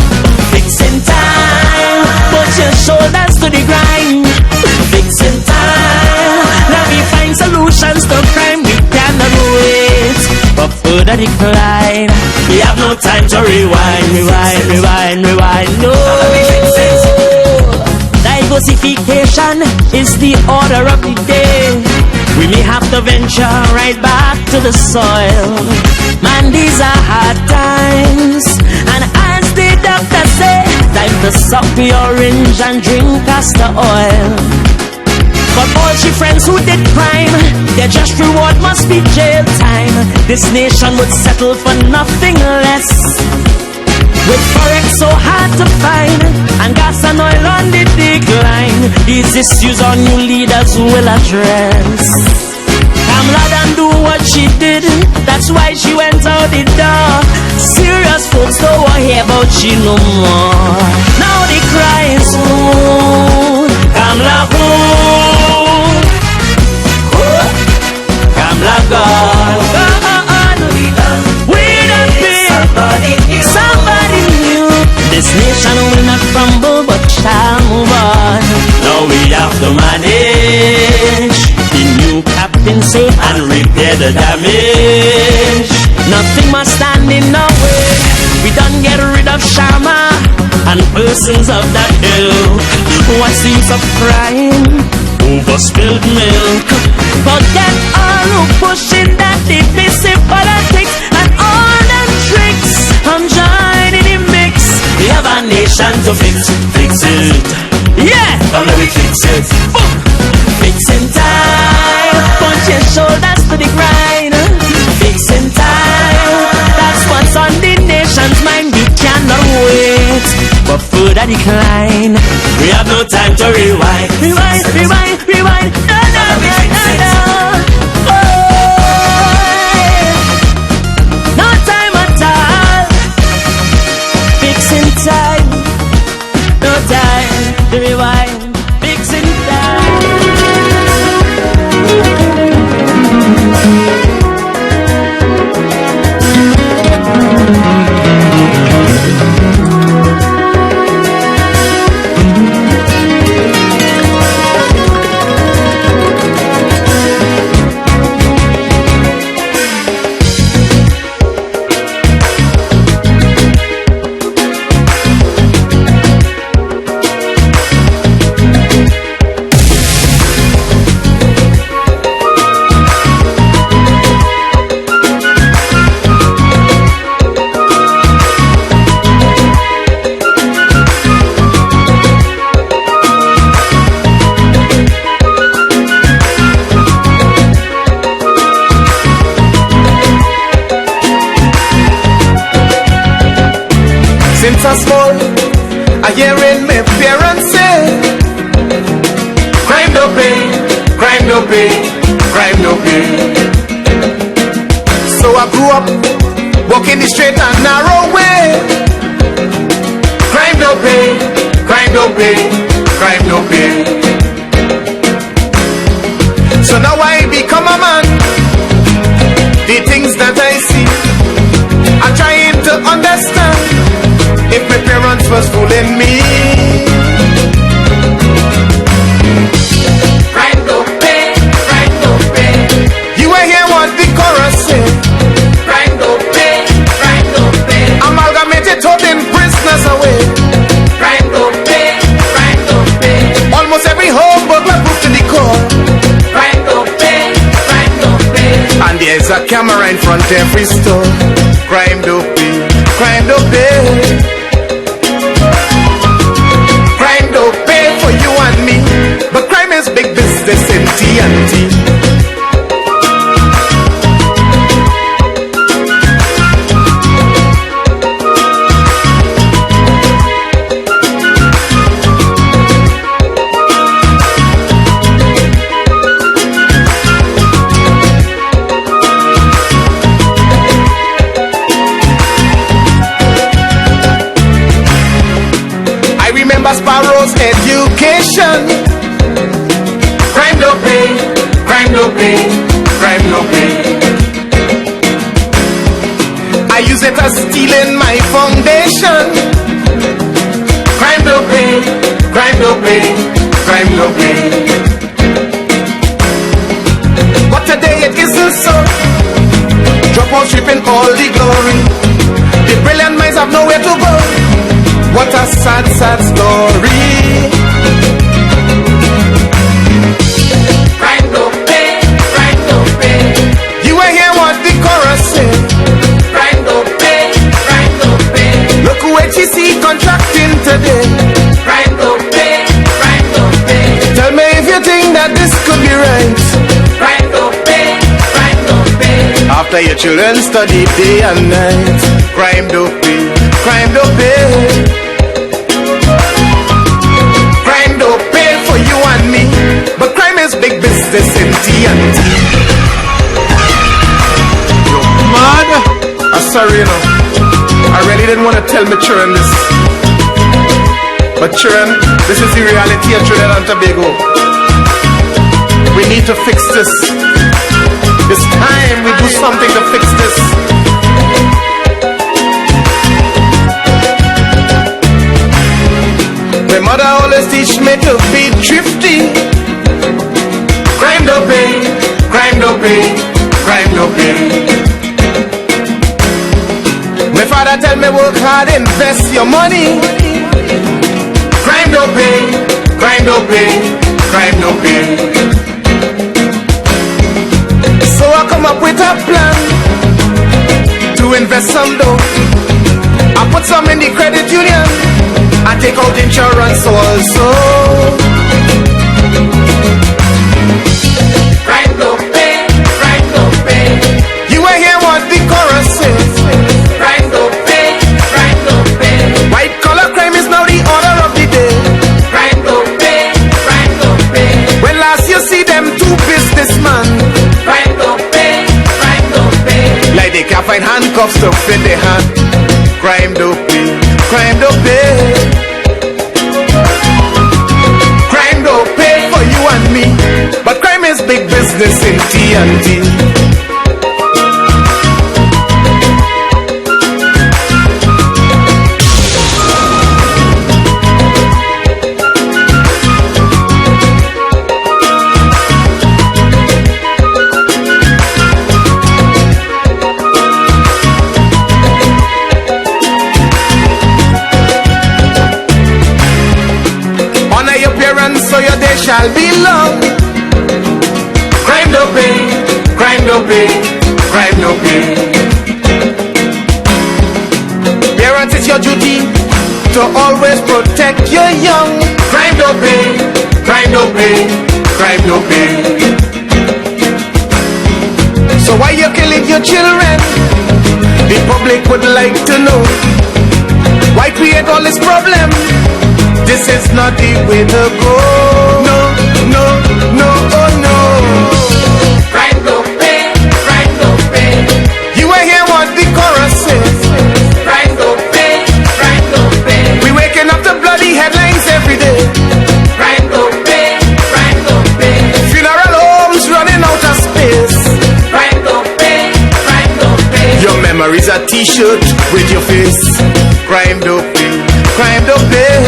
Fixing time, put your shoulders to the grind. Fixing time, let me find solutions to crime. We cannot wait for further decline. We have no time to rewind. No. Diversification is the order of the day. We may have to venture right back to the soil. Man, these are hard times. And as the doctor say, time to suck the orange and drink castor oil. But all she friends who did crime, their just reward must be jail time. This nation would settle for nothing less. With forex so hard to find and gas and oil on the decline, these issues our new leaders will address. Kamla done do what she did, that's why she went out the door. Serious folks don't want to hear about she no more. Now the cry is ooh, Kamla ooh, Kamla God. We done be somebody new. This nation will not crumble but shall move on. Now we have to manage. The new captain say and repair the damage. Nothing must stand in our way. We done get rid of Shama and persons of that ilk. What's the use of crying over spilled milk? Forget all who pushing that divisive politics and all them tricks. I'm joining the mix. We have a nation to fix it. Yeah, come let me fix it. Boom. Fixing time, put your shoulders to the grind. Fixing time, that's what's on the nation's mind. We cannot wait for further decline. We have no time to rewind. No time at all. Fixing time, no time to rewind. Fixing time. was a small, I hearing my parents say, crime no pay, crime no pay, crime no pay. So I grew up walking the straight and narrow way. Crime no pay, crime no pay, crime no pay. So now I become a man. The things that I see, I'm trying to understand if my parents was fooling me. Crime no pay, crime no pay. You will hear what the chorus say. Crime no pay, crime no pay. Amalgamated, holding prisoners away. Crime no pay, crime no pay. Almost every home burglar proved to the core. Crime no pay, crime no pay. And there's a camera in front of every store. Crime no pay, crime no pay. Crime no pay for you and me, but crime is big business in TNT. Sparrow's education. Crime no pay, crime no pay, crime no pay. I use it as stealing my foundation. Crime no pay, crime no pay, crime no pay. But today it isn't so. Dropouts reaping all the glory. The brilliant minds have nowhere to go. What a sad, sad story. Crime no pay, crime no pay. You will hear what the chorus say. Crime no pay, crime no pay. Look who HEC contracting today. Crime no pay, crime no pay. Tell me if you think that this could be right. Crime no pay, crime no pay. After your children study day and night. Crime no pay, crime no pay. But crime is big business in TNT. You're mad? I'm sorry, you know. I really didn't want to tell my children this. But children, this is the reality of Trinidad and Tobago. We need to fix this. It's time we do something to fix this. My mother always teach me to be thrifty. Crime no pay, crime no pay, crime no pay. My father tell me work hard, invest your money. Crime no pay, crime no pay, crime no pay. So I come up with a plan to invest some dough. I put some in the credit union. I take out insurance also. Crime no pay, crime no pay. You will hear what the chorus says. Crime no pay, crime no pay. White collar crime is now the order of the day. Crime no pay, crime no pay. When last you see them two businessmen. Crime no pay, crime no pay. Like they can't find handcuffs to fit their hand. Crime no pay, crime no pay. Crime no pay for you and me, but crime is big business in TNT. So your day shall be long. Crime no pay, crime no pay, crime no pay. Parents, it's your duty to always protect your young. Crime no pay, crime no pay, crime no pay. So why you killing your children? The public would like to know. Why create all this problem? This is not the way to go. No, no, no, oh no. Crime don't pay, crime don't pay. You will hear what the chorus says. Crime don't pay, crime don't pay. We waking up to bloody headlines every day. Crime don't pay, crime don't pay. Funeral homes running out of space. Crime don't pay, crime don't pay. Your memory's a t-shirt with your face. Crime don't pay, crime don't pay.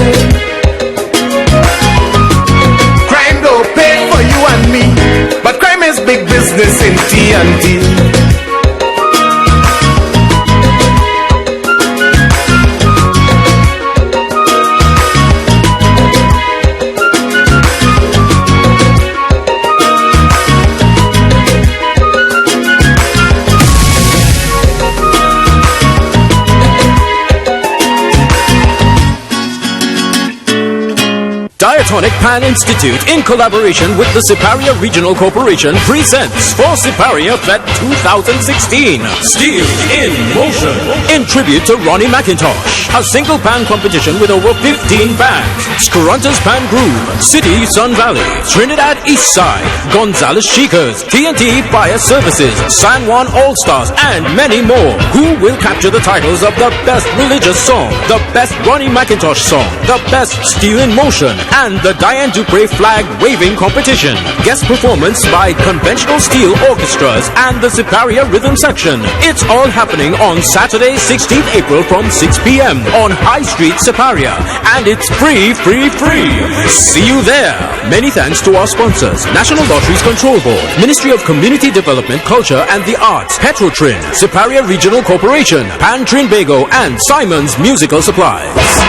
Crime don't pay for you and me, but crime is big business in TNT. Diatonic Pan Institute, in collaboration with the Siparia Regional Corporation, presents for Siparia Fest 2016, Steel in Motion, in tribute to Ronnie McIntosh. A single pan competition with over 15 pans. Scrunter's Pan Groove, City Sun Valley, Trinidad East Side, Gonzales Shakers, TNT Fire Services, San Juan All-Stars, and many more. Who will capture the titles of the best religious song, the best Ronnie McIntosh song, the best Steel in Motion, and the Diane Dupre flag waving competition. Guest performance by conventional steel orchestras and the Siparia rhythm section. It's all happening on Saturday, 16th April from 6 p.m. on High Street, Siparia. And it's free. See you there. Many thanks to our sponsors: National Lotteries Control Board, Ministry of Community Development, Culture and the Arts, Petrotrin, Siparia Regional Corporation, Pan Trinbago, and Simon's Musical Supplies.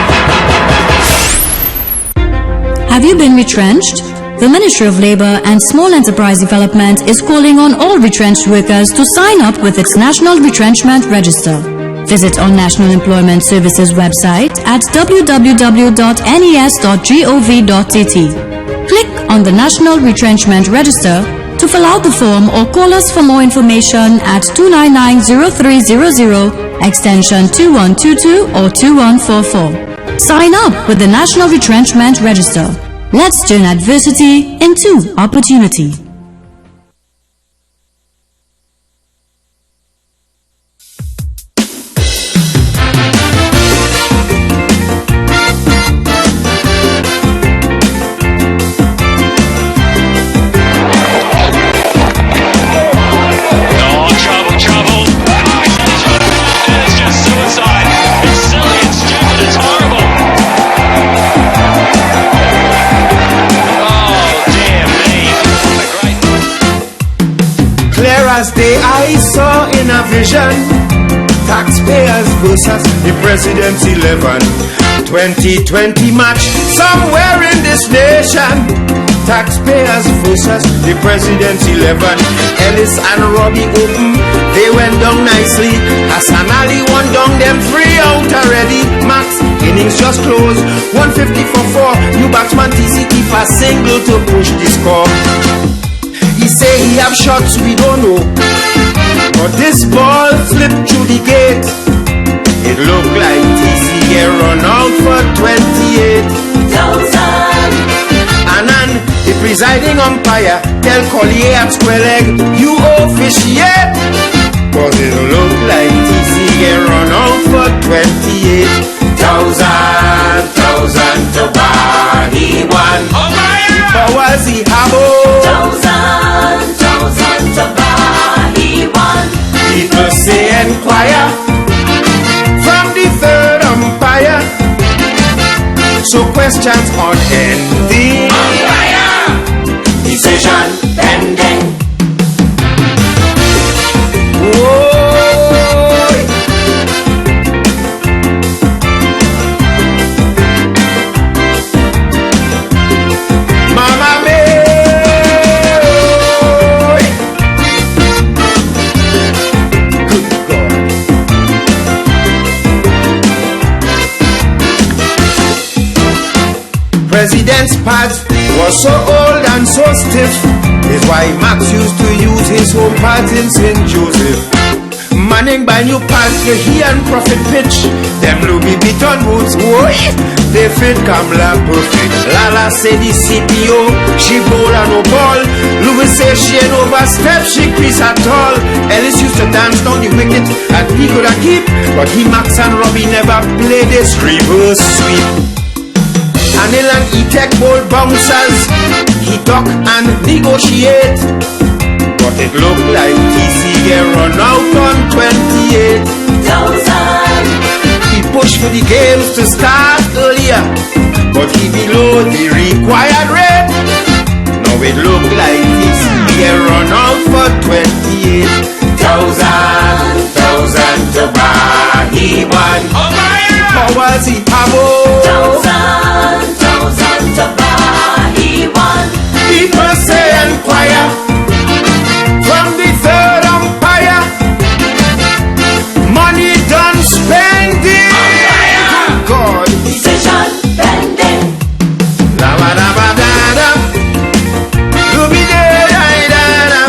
Have you been retrenched? The Ministry of Labour and Small Enterprise Development is calling on all retrenched workers to sign up with its National Retrenchment Register. Visit our National Employment Services website at www.nes.gov.tt. Click on the National Retrenchment Register to fill out the form or call us for more information at 299-0300, extension 2122 or 2144. Sign up with the National Retrenchment Register. Let's turn adversity into opportunity. As day I saw in a vision, taxpayers versus the president's 2020 match somewhere in this nation. Taxpayers versus the president's 11. Ellis and Robbie open, they went down nicely. Hassan Ali won down, them 3 out already. Max innings just closed, 150 for 4. New batsman TC keep a single to push the score. He say he have shots we don't know, but this ball flipped through the gate. It looked like TC get run out for 28,000. And then the presiding umpire tell Collier at square leg, you officiate, cause it looked like TC get run out for 28,000 to buy. He won. Keeper was he habo. 1,000 to buy. He won. People say enquire from the third umpire. So questions on ending umpire. Decision pending. Whoa. President's pads was so old and so stiff, is why Max used to use his home pads in St. Joseph. Man Standing by new pals, you hear and profit pitch. Them Louis Vuitton boots, boy, they fit Kamla perfect. Lala say the CPO, she bowl and no ball. Louis say she ain't overstep, she crease at all. Ellis used to dance down the wicket and he could have keep, but he Max and Robbie never played this reverse sweep. Anil and E-Tech ball bouncers, he talk and negotiate. But it looked like TC get run out on 28,000. He pushed for the games to start earlier, but he below the required rate. Now it looked like TC get run out for 28,000 to buy. He won. How was he? Thousand to buy. He won. People say inquire. From the third umpire, money done spending. God, decision pending. La ba da ba da da, looby da da da da.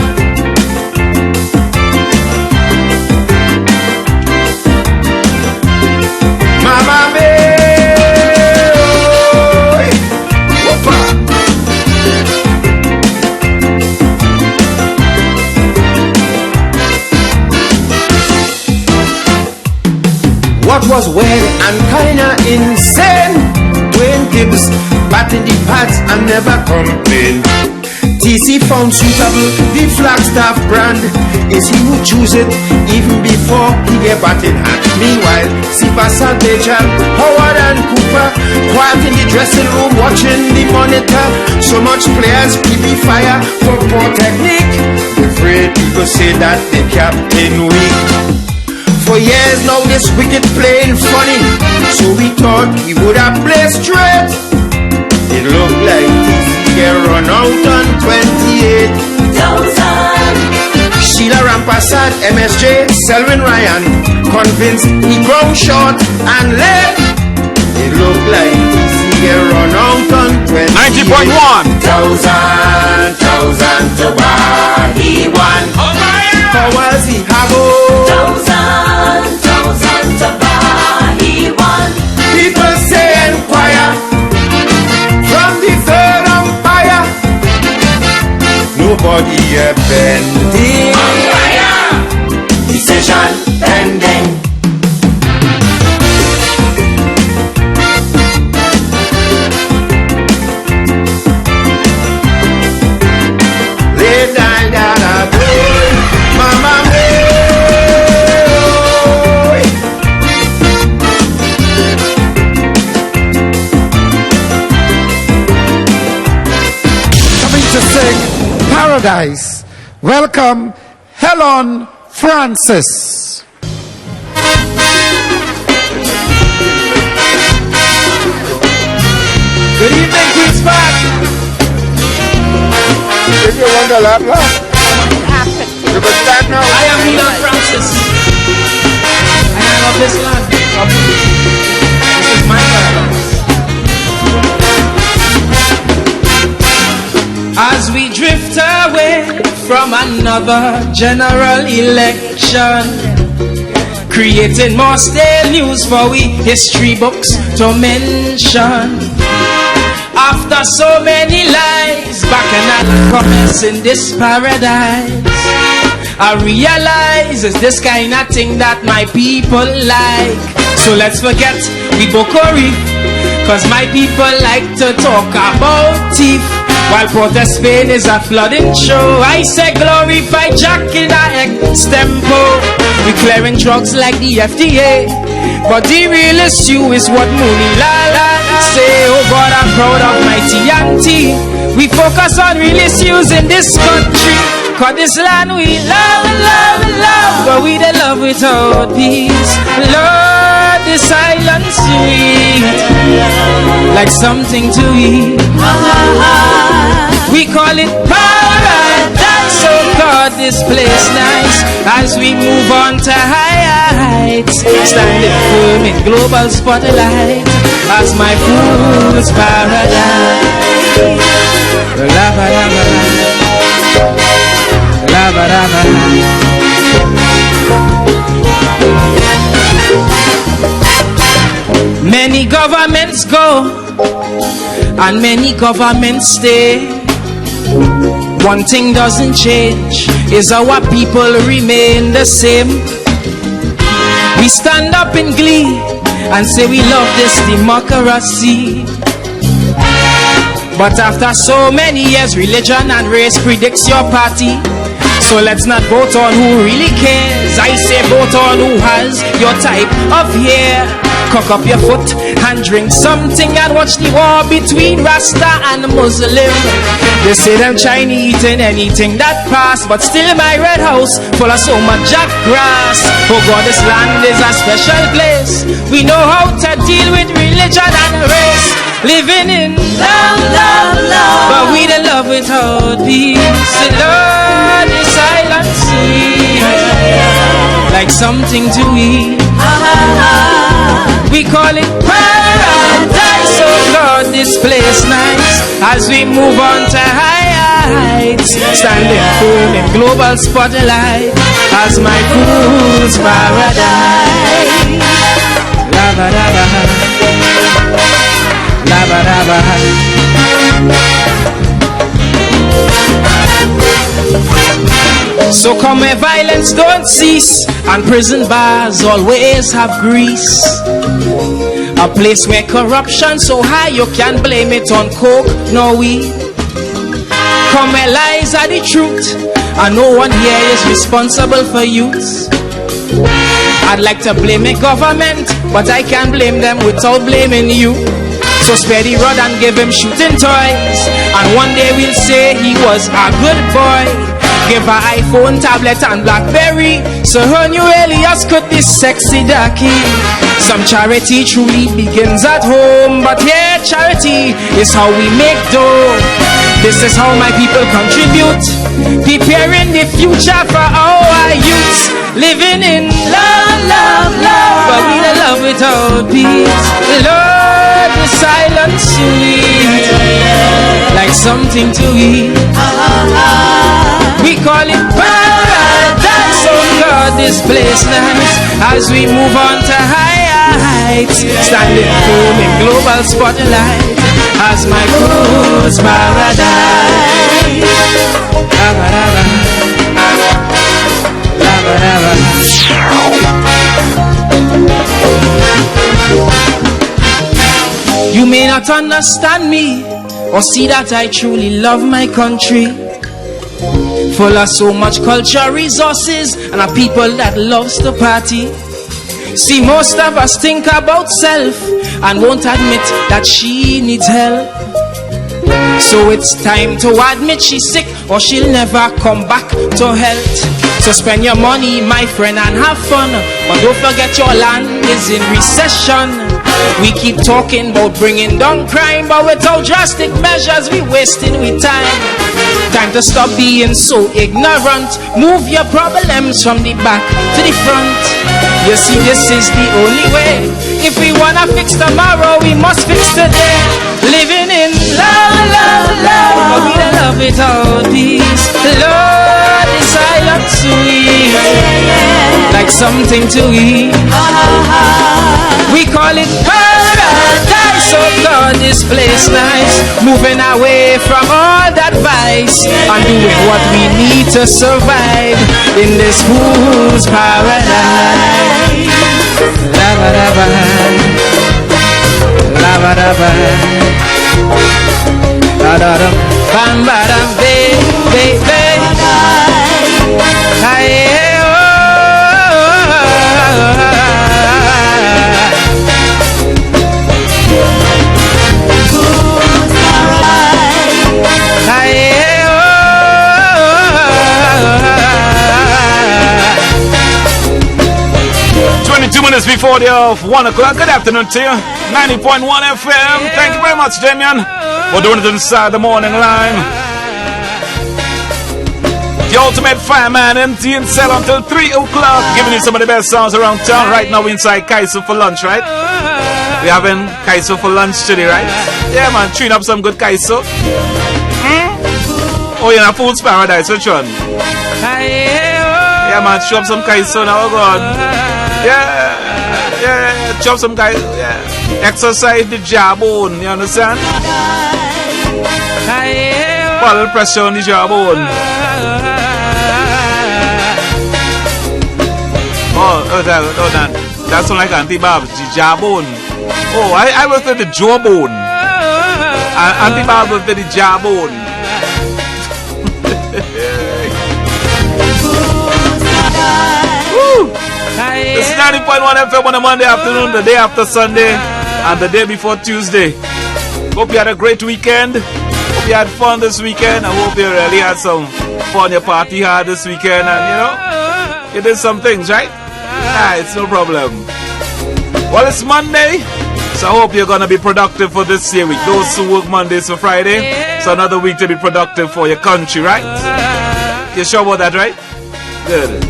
Mama me, whoopa. What was weird and kinda insane, Dwayne Gibbs batting the pads and never complained. TC found suitable the Flagstaff brand. Is he who choose it even before he get batting hand? Meanwhile, Sipa Salvation, Howard and Cooper quiet in the dressing room watching the monitor. So much players be fire for poor technique. Afraid people say that the captain weak. For years now this wicket playing funny, so we thought he would have played straight. It looked like he get run out on 28,000. Sheila Rampasad, MSJ, Selwyn Ryan, convinced he ground short and late. It looked like he get run out on 90.1,000 to buy. He won. How was he? Thousand to buy. He won. People say inquire. From the third umpire, nobody bending. Decision pending. Lay down, mama me. To sing Paradise. Welcome, Helen Francis. Good evening, Queen's Park. If you want the lap, you can stand now. I am Helen Francis, and I love this land. This is my paradise. As we drift away from another general election, creating more stale news for we history books to mention. After so many lies, back and I commence in this paradise, I realize it's this kind of thing that my people like. So let's forget we Bokori, cause my people like to talk about teeth, while Port of Spain is a flooding show. I say glorify Jack in a extempo. We clearing drugs like the FDA, but the real issue is what Mooney Lala say. Oh God, I'm proud of my TNT. We focus on real issues in this country, cause this land we love, but we the love without peace. Lord, this island sweet, like something to eat. We call it paradise, so God, this place nice. As we move on to higher heights, standing firm in global spotlight, as my food's paradise. Many governments go and many governments stay. One thing doesn't change, is our people remain the same. We stand up in glee and say we love this democracy. But after so many years, religion and race predicts your party. So let's not vote on who really cares. I say vote on who has your type of hair. Cock up your foot and drink something and watch the war between Rasta and Muslim. They say them Chinese eating anything that pass, but still my red house full of so much jack grass. Oh God, this land is a special place. We know how to deal with religion and race. Living in love, love, love, but we don't love without peace. The Lord is silent, sweet, like something to eat. We call it paradise. Oh Lord, this place nice. As we move on to higher heights, standing firm in global spotlight, as my cruise paradise. Lava, lava, lava, lava. So come where violence don't cease and prison bars always have grease. A place where corruption so high you can't blame it on coke nor weed. Come where lies are the truth and no one here is responsible for youth. I'd like to blame the government, but I can't blame them without blaming you. So spare the rod and give him shooting toys, and one day we'll say he was a good boy. Give her iPhone, tablet and Blackberry, so her new alias could be sexy darky. Some charity truly begins at home, but here charity is how we make dough. This is how my people contribute, preparing the future for our youths. Living in love, love, love, but we don't love without peace. Lord, the silent sweet, like something to eat. We call it paradise. Oh God, this place nice. As we move on to higher heights, standing firm in global spotlight, as my cruise paradise. Lava, lava, lava, lava. You may not understand me or see that I truly love my country, full of so much culture, resources, and a people that loves to party. See, most of us think about self and won't admit that she needs help. So it's time to admit she's sick or she'll never come back to health. So spend your money, my friend, and have fun, but don't forget your land is in recession. We keep talking about bringing down crime, but without drastic measures we wasting we time. Time to stop being so ignorant. Move your problems from the back to the front. You see, this is the only way. If we wanna fix tomorrow, we must fix today. Living in love, love, love, but we don't love without peace. Lord, the silent sweet, like something to eat. We call it paradise. Oh God, this place nice. Moving away from all that vice and doing what we need to survive in this fool's paradise. Lava, lava, lava, lava, da-da-dum, bam-ba-dum, baby. Minutes before the 1 o'clock. Good afternoon to you. 90.1 FM. Thank you very much, Damien, for doing it inside the morning line. The ultimate fireman, empty and sell until 3 o'clock. Giving you some of the best sounds around town. Right now, we're inside Kaiso for lunch, right? We're having Kaiso for lunch today, right? Yeah, man. Tune up some good Kaiso. Oh, you're in a food's paradise. Which one? Yeah, man. Show up some Kaiso now. Oh, God. Yeah. Chop some guys. Yeah. Exercise the jawbone, you understand? Put a little pressure on the jawbone. That's not like Auntie Babs, the jawbone. Oh, I was at the jawbone. Auntie Babs was at the jawbone. It's 90.1 FM on a Monday afternoon, the day after Sunday, and the day before Tuesday. Hope you had a great weekend. Hope you had fun this weekend. I hope you really had some fun. Your party hard this weekend, and you know, you did some things, right? It's no problem. Well, it's Monday, so I hope you're gonna be productive for this year week. Those who work Mondays to Friday, so another week to be productive for your country, right? You sure about that, right? Good.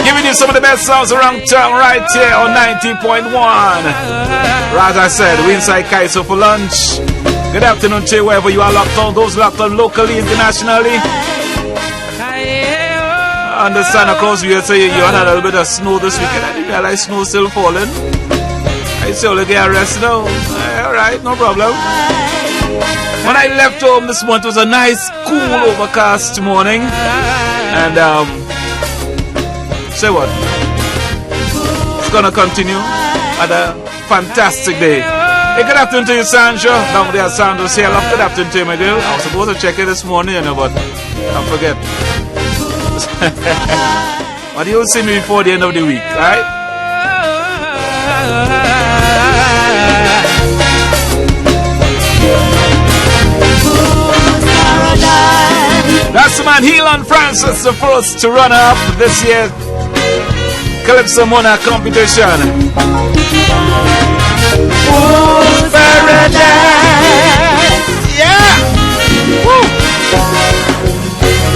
Giving you some of the best sounds around town right here on 90.1. As I said, we inside Kaiso for lunch. Good afternoon to you wherever you are locked on. Those locked on locally, internationally. I understand across the USA you had a little bit of snow this weekend. I didn't realize snow still falling. I still get a rest now. Alright, no problem. When I left home this morning, it was a nice, cool, overcast morning. And, say what? It's gonna continue. Had a fantastic day. Hey, good afternoon to you, Sandra. Down there, Sandra's here. Love, good afternoon to you, my girl. I was supposed to check it this morning, you know, but I forget. But you'll see me before the end of the week, alright? That's the man, Helan Francis, the first to run up this year Calypso Monarch competition. Food paradise. Yeah. Woo.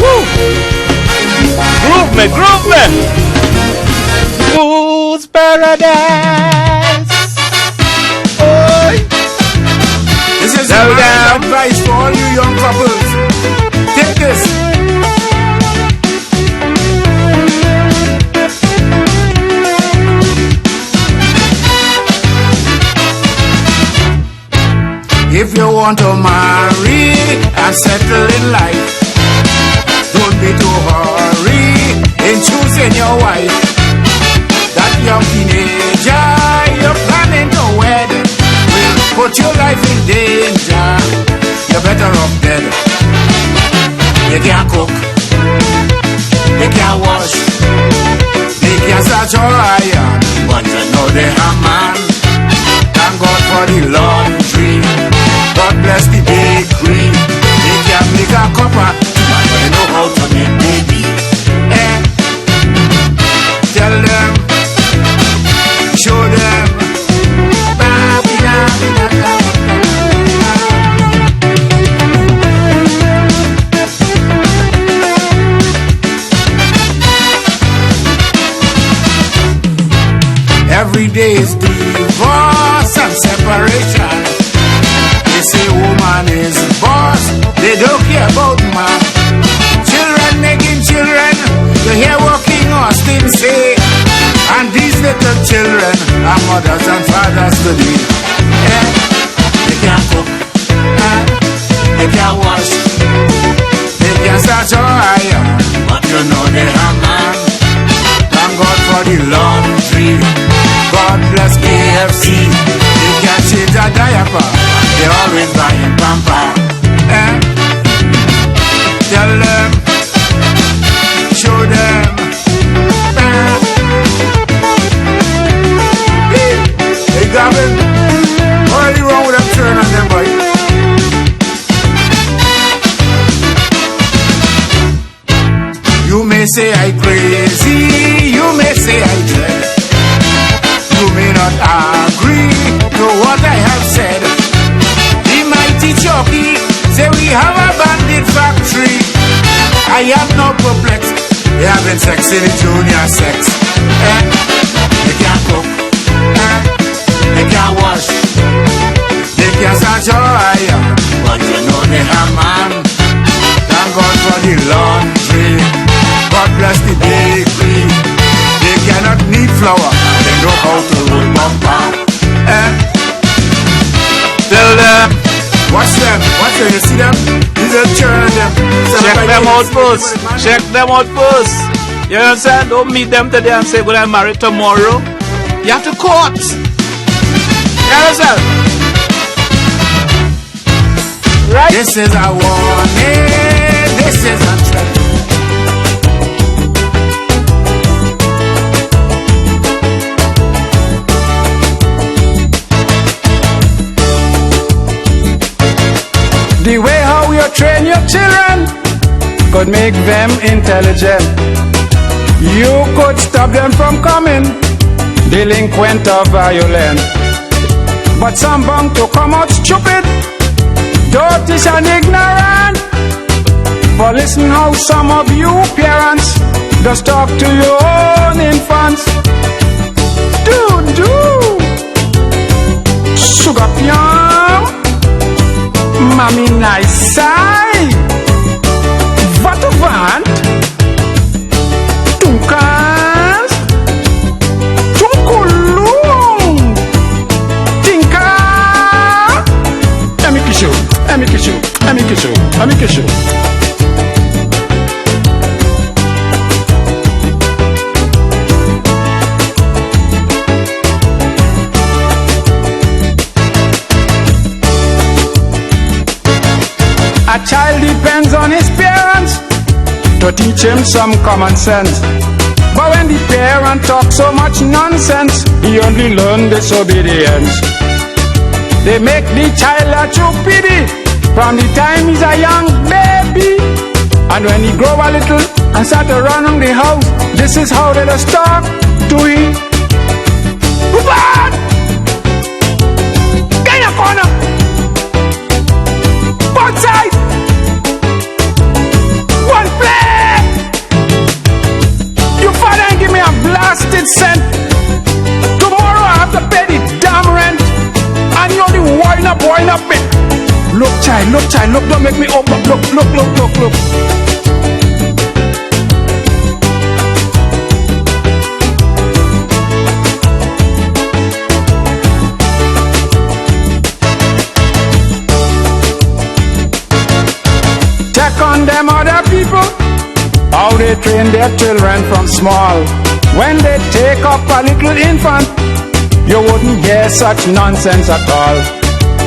Woo. Groove me. Food's paradise. Oh. This is my advice for all you young couples. Take this. If you want to marry and settle in life, don't be too hurry in choosing your wife. That young teenager you're planning to wed will put your life in danger. You're better off dead. They can't cook, they can't wash, they can't start your iron, but you know they have man. Thank God for the laundry. God bless the bakery. They can make a cuppa, but they know how to make baby. Tell them, show them. Every day is divorce and separation. They say woman is boss, they don't care about man. Children making children, you hear walking Austin say. And these little children are mothers and fathers today. They can't cook, they can't wash, they can't start your iron, but you know they have man. Thank God for the laundry. God bless KFC. They can't change a diaper, they're always buying pamper. Tell them, show them. Hey Gavin, what is wrong with them turn on them, boy? You may say I crazy, you may say I dread. You may not agree to what I have said. The mighty Chucky say we have a bandit factory. I am not perplexed. They having sex in the junior sex. They can't cook, they can't wash, they can't start your iron, but you know they have man. Thank God for the laundry. God bless the bakery. They cannot knead flour Tell them. Watch them. You see them? These are children them. Check them out first. Check them out first. You understand? Don't meet them today and say, well, I'm married tomorrow. You have to court. You understand? Right? This is a warning. This is a threat. The way how you train your children could make them intelligent. You could stop them from coming delinquent or violent. But some bound to come out stupid, dotish and ignorant. But listen how some of you parents just talk to your own infants. Do sugar piano. Mami nice side. Wat u want? Tunkas. Tunkulung. Tinka. Let me kiss you. A child depends on his parents to teach him some common sense. But when the parent talks so much nonsense, he only learns disobedience. They make the child a stupid from the time he's a young baby. And when he grow a little and start to run around the house, this is how they just talk to him. Rupert! Get in your corner! Outside! One play! Your father ain't give me a blasted cent. Tomorrow I have to pay the damn rent. And you only wind up me. Look child, don't make me open up. Look. Check on them other people, how they train their children from small. When they take up a little infant, you wouldn't hear such nonsense at all.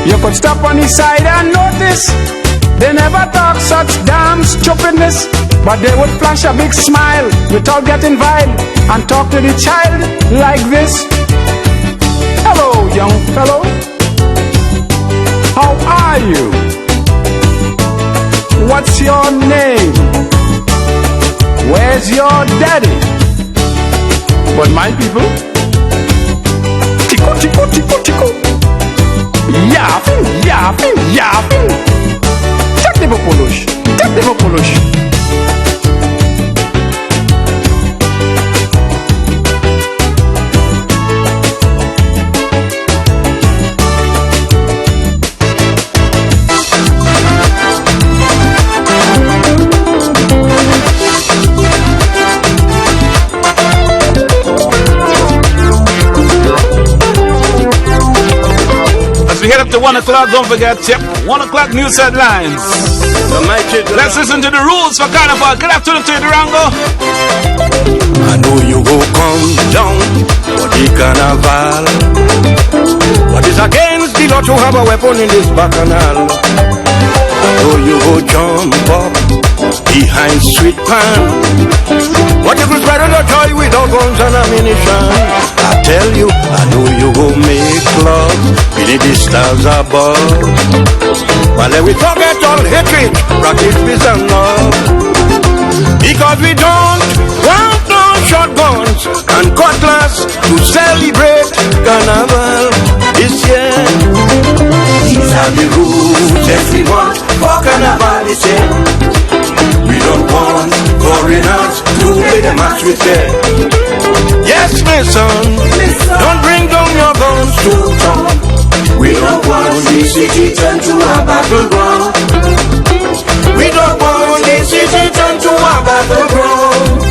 You could stop on the side and notice they never talk such damn stupidness, but they would flash a big smile without getting vile and talk to the child like this. Hello, young fellow. How are you? What's your name? Where's your daddy? But my people, tico. Yapping. Take the Polish. We head up to 1 o'clock, don't forget, 1 o'clock news headlines. Let's listen to the rules for Carnival. Good afternoon to you, Durango. I know you go come down for the Carnival, but it's against the law to have a weapon in this bacchanal. I know you go jump up behind street pan, but you could spread on the toy without guns and ammunition. I tell you, I know you go make love beneath the stars above, but let we forget all hatred, practice peace and love, because we don't want no shotguns and cutlass to celebrate Carnival this year. These are the rules everyone for Carnival this year. We don't want foreigners to play the match with them. Yes, listen, don't bring down your guns to town. We don't want this city turn to a battleground. We don't want this city turn to a battleground.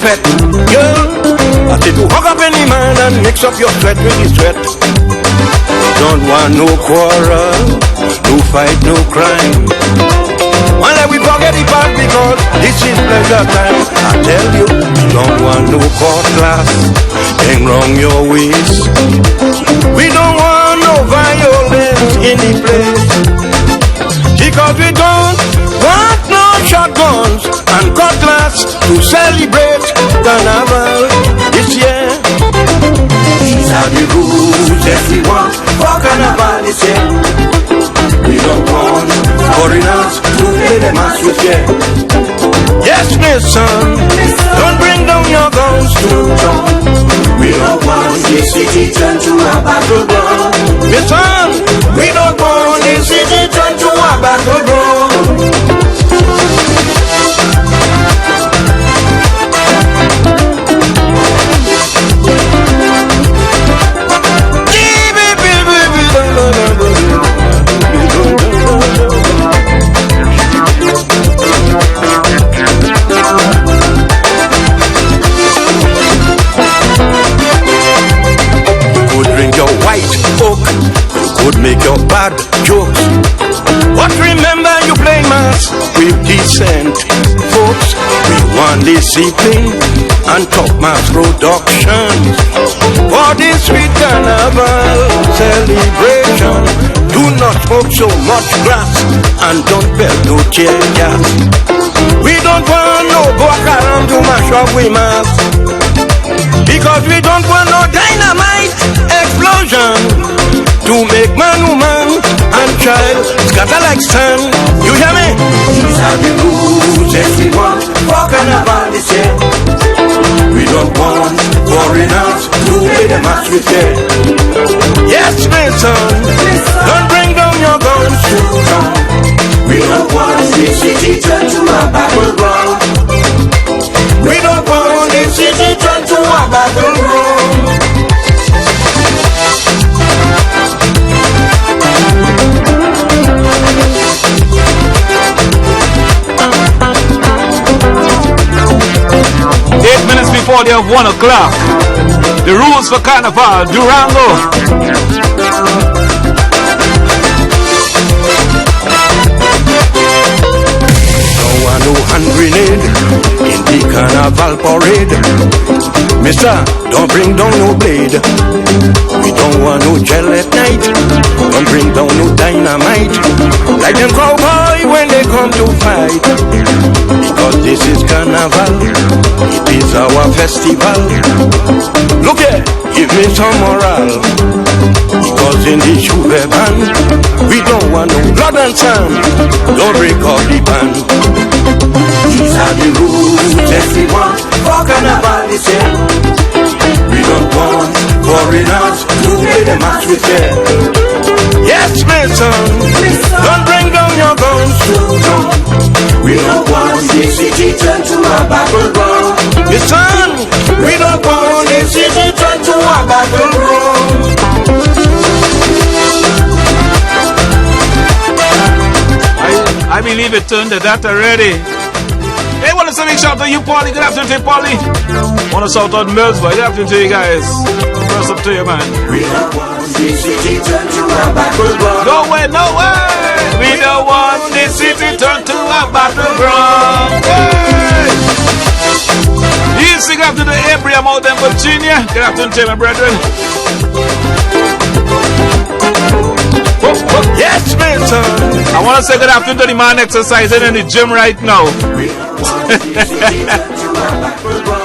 pet. Girl, I said to hug up any man and mix up your sweat with his sweat. Don't want no quarrel, no fight, no crime. One let we forget the past because this is pleasure time. I tell you, don't want no court class, hang wrong your waist. We don't want no violence in the place, because we don't want no shotguns and cutlass to celebrate Carnival this year. These are the rules everyone for Carnival this year. We don't want foreigners to play the match with you. Yes, listen, don't bring down your guns too strong. We don't want this city turn to a battleground. Listen, we don't want this city turn to a battleground. Would make your bad jokes, but remember you play mass with decent folks. We want discipline and top mass productions for this sweet Carnival celebration. Do not smoke so much grass and don't belt no tear gas. We don't want no Boko to mash up with mass, because we don't want no dynamite explosion to make man, woman, and child scatter like sand. You hear me? These are the rules everyone for Carnival this year. We don't want foreigners to play the match with you. Yes, listen, don't bring down your guns too strong. We don't want this city turn to a battleground. We don't want this city turn to a battleground. Before they have 1 o'clock. The rules for Carnival, Durango. Don't want no hand grenade in the Carnival parade. Mister, don't bring down no blade. We don't want no gel at night. Don't bring down no dynamite. Like them cowboy when they come to fight. Because this is Carnival, it is our festival. Look here, give me some morale. Because in the Juve band, we don't want no blood and sand. Don't break off the band. These are the rules everyone for Carnival this year. We don't want foreigners to play the match with you. Yes, listen, don't bring down your guns too strong. We don't want this city turn to a battleground. Listen, we don't want this city turn to a battleground. I believe it turned to that already. Hey, want to say big shout out to you, Paulie. Good afternoon to you, Paulie. Want to shout out Millsboy. Good afternoon to you guys. What's up to you, man? We don't want this city turn to a battleground. No way, no way. We don't want this city turn to a battleground. Hey! Easy, good afternoon to Abraham out in Virginia. Good afternoon to you, my brethren. Yes, Milton. I want to say good afternoon to the man exercising in the gym right now.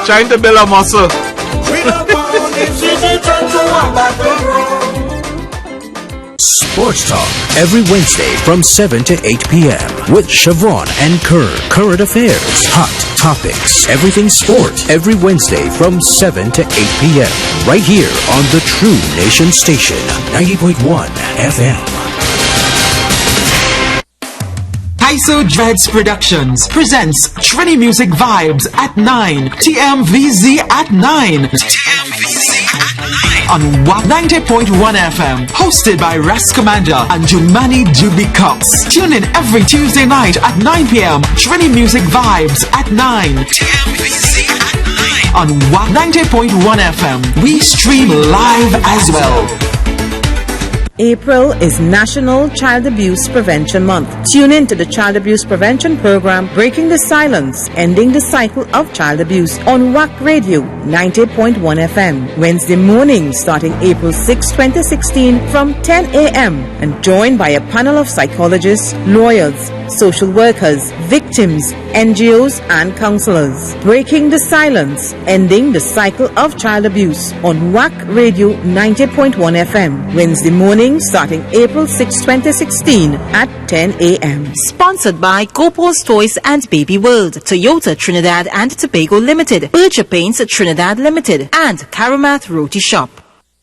Trying to build a muscle. Sports Talk every Wednesday from 7 to 8 p.m. with Siobhan and Kerr. Current affairs, hot topics, everything sport. Every Wednesday from 7 to 8 p.m. right here on the True Nation Station, 90.1 FM. ISO Dreads Productions presents Trini Music Vibes at 9. TMVZ at 9. TMVZ at 9. on Wack 90.1 FM, hosted by Ras Commander and Jumani Juby Cox. Tune in every Tuesday night at 9 p.m. Trini Music Vibes at 9. On Wack 90.1 FM, we stream live as well. April is National Child Abuse Prevention Month. Tune in to the Child Abuse Prevention Program, Breaking the Silence, Ending the Cycle of Child Abuse on Wack Radio 90.1 FM. Wednesday morning starting April 6, 2016 from 10 a.m. and joined by a panel of psychologists, lawyers, social workers, victims, NGOs and counselors. Breaking the Silence, Ending the Cycle of Child Abuse on Wack Radio 90.1 FM. Wednesday morning starting April 6, 2016 at 10 a.m. Sponsored by Copo's Toys and Baby World, Toyota Trinidad and Tobago Limited, Bircher Paints Trinidad Limited, and Karamat Roti Shop.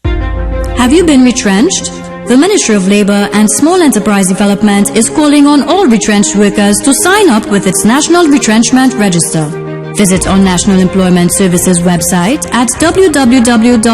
Have you been retrenched? The Ministry of Labour and Small Enterprise Development is calling on all retrenched workers to sign up with its National Retrenchment Register. Visit our National Employment Services website at www.nes.gov.tt.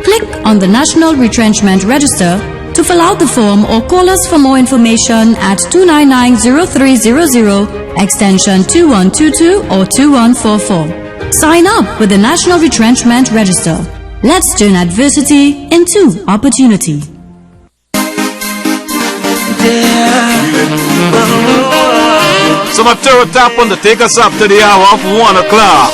Click on the National Retrenchment Register to fill out the form or call us for more information at 299-0300, extension 2122 or 2144. Sign up with the National Retrenchment Register. Let's turn adversity into opportunity. So my throw tap on to take us up to the hour of 1 o'clock.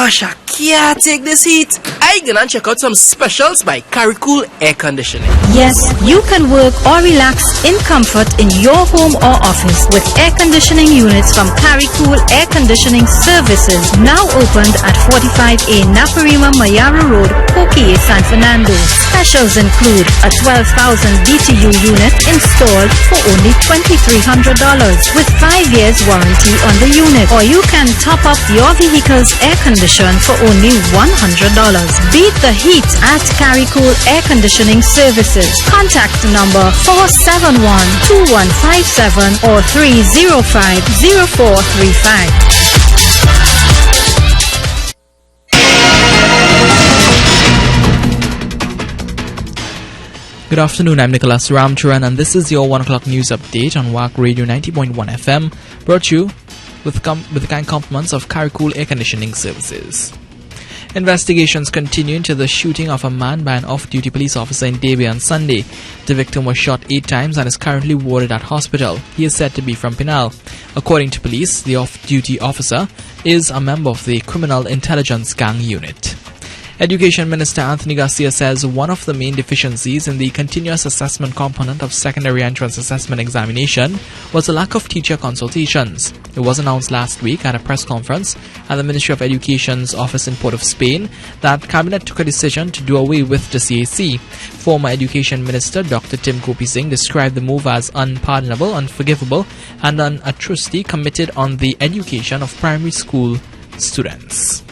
Gosh, I can't take this heat. I gonna check out some specials by Caricool Air Conditioning. Yes, you can work or relax in comfort in your home or office with air conditioning units from Caricool Air Conditioning Services, now opened at 45A Naparima Mayara Road, Pokie, San Fernando. Specials include a 12,000 BTU unit installed for only $2,300 with 5 years warranty on the unit, or you can top up your vehicle's air condition for only $100. Beat the heat at Caricool Air Conditioning Services. Contact number 471-2157 or 305-0435. Good afternoon, I'm Nicholas Ramcharan and this is your 1 o'clock news update on Wack Radio 90.1 FM, brought to you with the kind compliments of Caricool Air Conditioning Services. Investigations continue into the shooting of a man by an off-duty police officer in Davie on Sunday. The victim was shot 8 times and is currently warded at hospital. He is said to be from Pinal. According to police, the off-duty officer is a member of the Criminal Intelligence Gang Unit. Education Minister Anthony Garcia says one of the main deficiencies in the continuous assessment component of secondary entrance assessment examination was a lack of teacher consultations. It was announced last week at a press conference at the Ministry of Education's office in Port of Spain that Cabinet took a decision to do away with the CAC. Former Education Minister Dr. Tim Kopi Singh described the move as unpardonable, unforgivable, and an atrocity committed on the education of primary school students.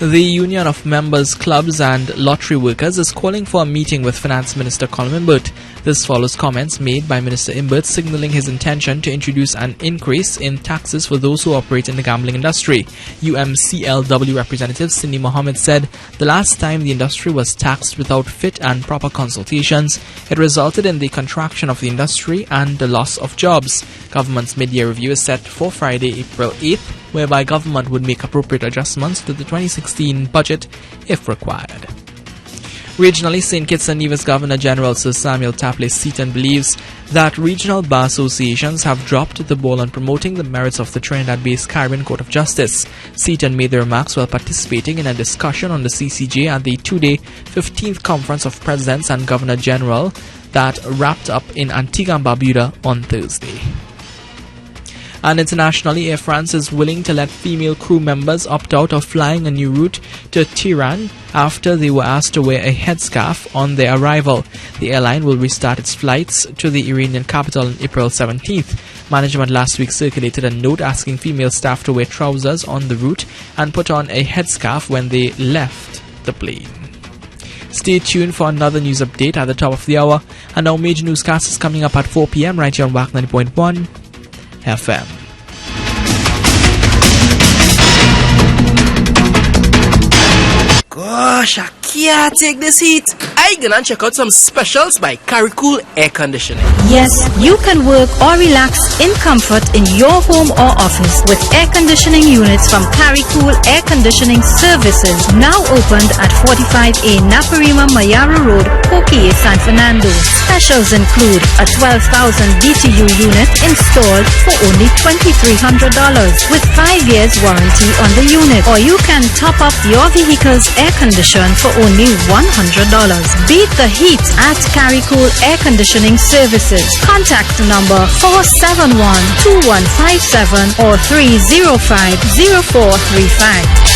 The Union of Members, Clubs and Lottery Workers is calling for a meeting with Finance Minister Colin Imbert. This follows comments made by Minister Imbert signaling his intention to introduce an increase in taxes for those who operate in the gambling industry. UMCLW representative Cindy Mohammed said the last time the industry was taxed without fit and proper consultations, it resulted in the contraction of the industry and the loss of jobs. Government's mid-year review is set for Friday, April 8th, whereby government would make appropriate adjustments to the 2016 budget if required. Regionally, St. Kitts and Nevis Governor-General Sir Samuel Tapley Seaton believes that regional bar associations have dropped the ball on promoting the merits of the Trinidad-based Caribbean Court of Justice. Seaton made the remarks while participating in a discussion on the CCJ at the 2-day 15th Conference of Presidents and Governor-General that wrapped up in Antigua and Barbuda on Thursday. And internationally, Air France is willing to let female crew members opt out of flying a new route to Tehran after they were asked to wear a headscarf on their arrival. The airline will restart its flights to the Iranian capital on April 17th. Management last week circulated a note asking female staff to wear trousers on the route and put on a headscarf when they left the plane. Stay tuned for another news update at the top of the hour. And now major newscast is coming up at 4 p.m. right here on Wack 90.1 FM. Gosh, I can't take this heat. I gonna check out some specials by Caricool Air Conditioning. Yes, you can work or relax in comfort in your home or office with air conditioning units from Caricool Air Conditioning Services, now opened at 45A Naparima Mayara Road, Pokie, San Fernando. Specials include a 12,000 BTU unit installed for only $2,300 with 5 years warranty on the unit, or you can top up your vehicle's air condition for only $100. Beat the heat at Caricool Air Conditioning Services. Contact number 471-2157 or 305-0435.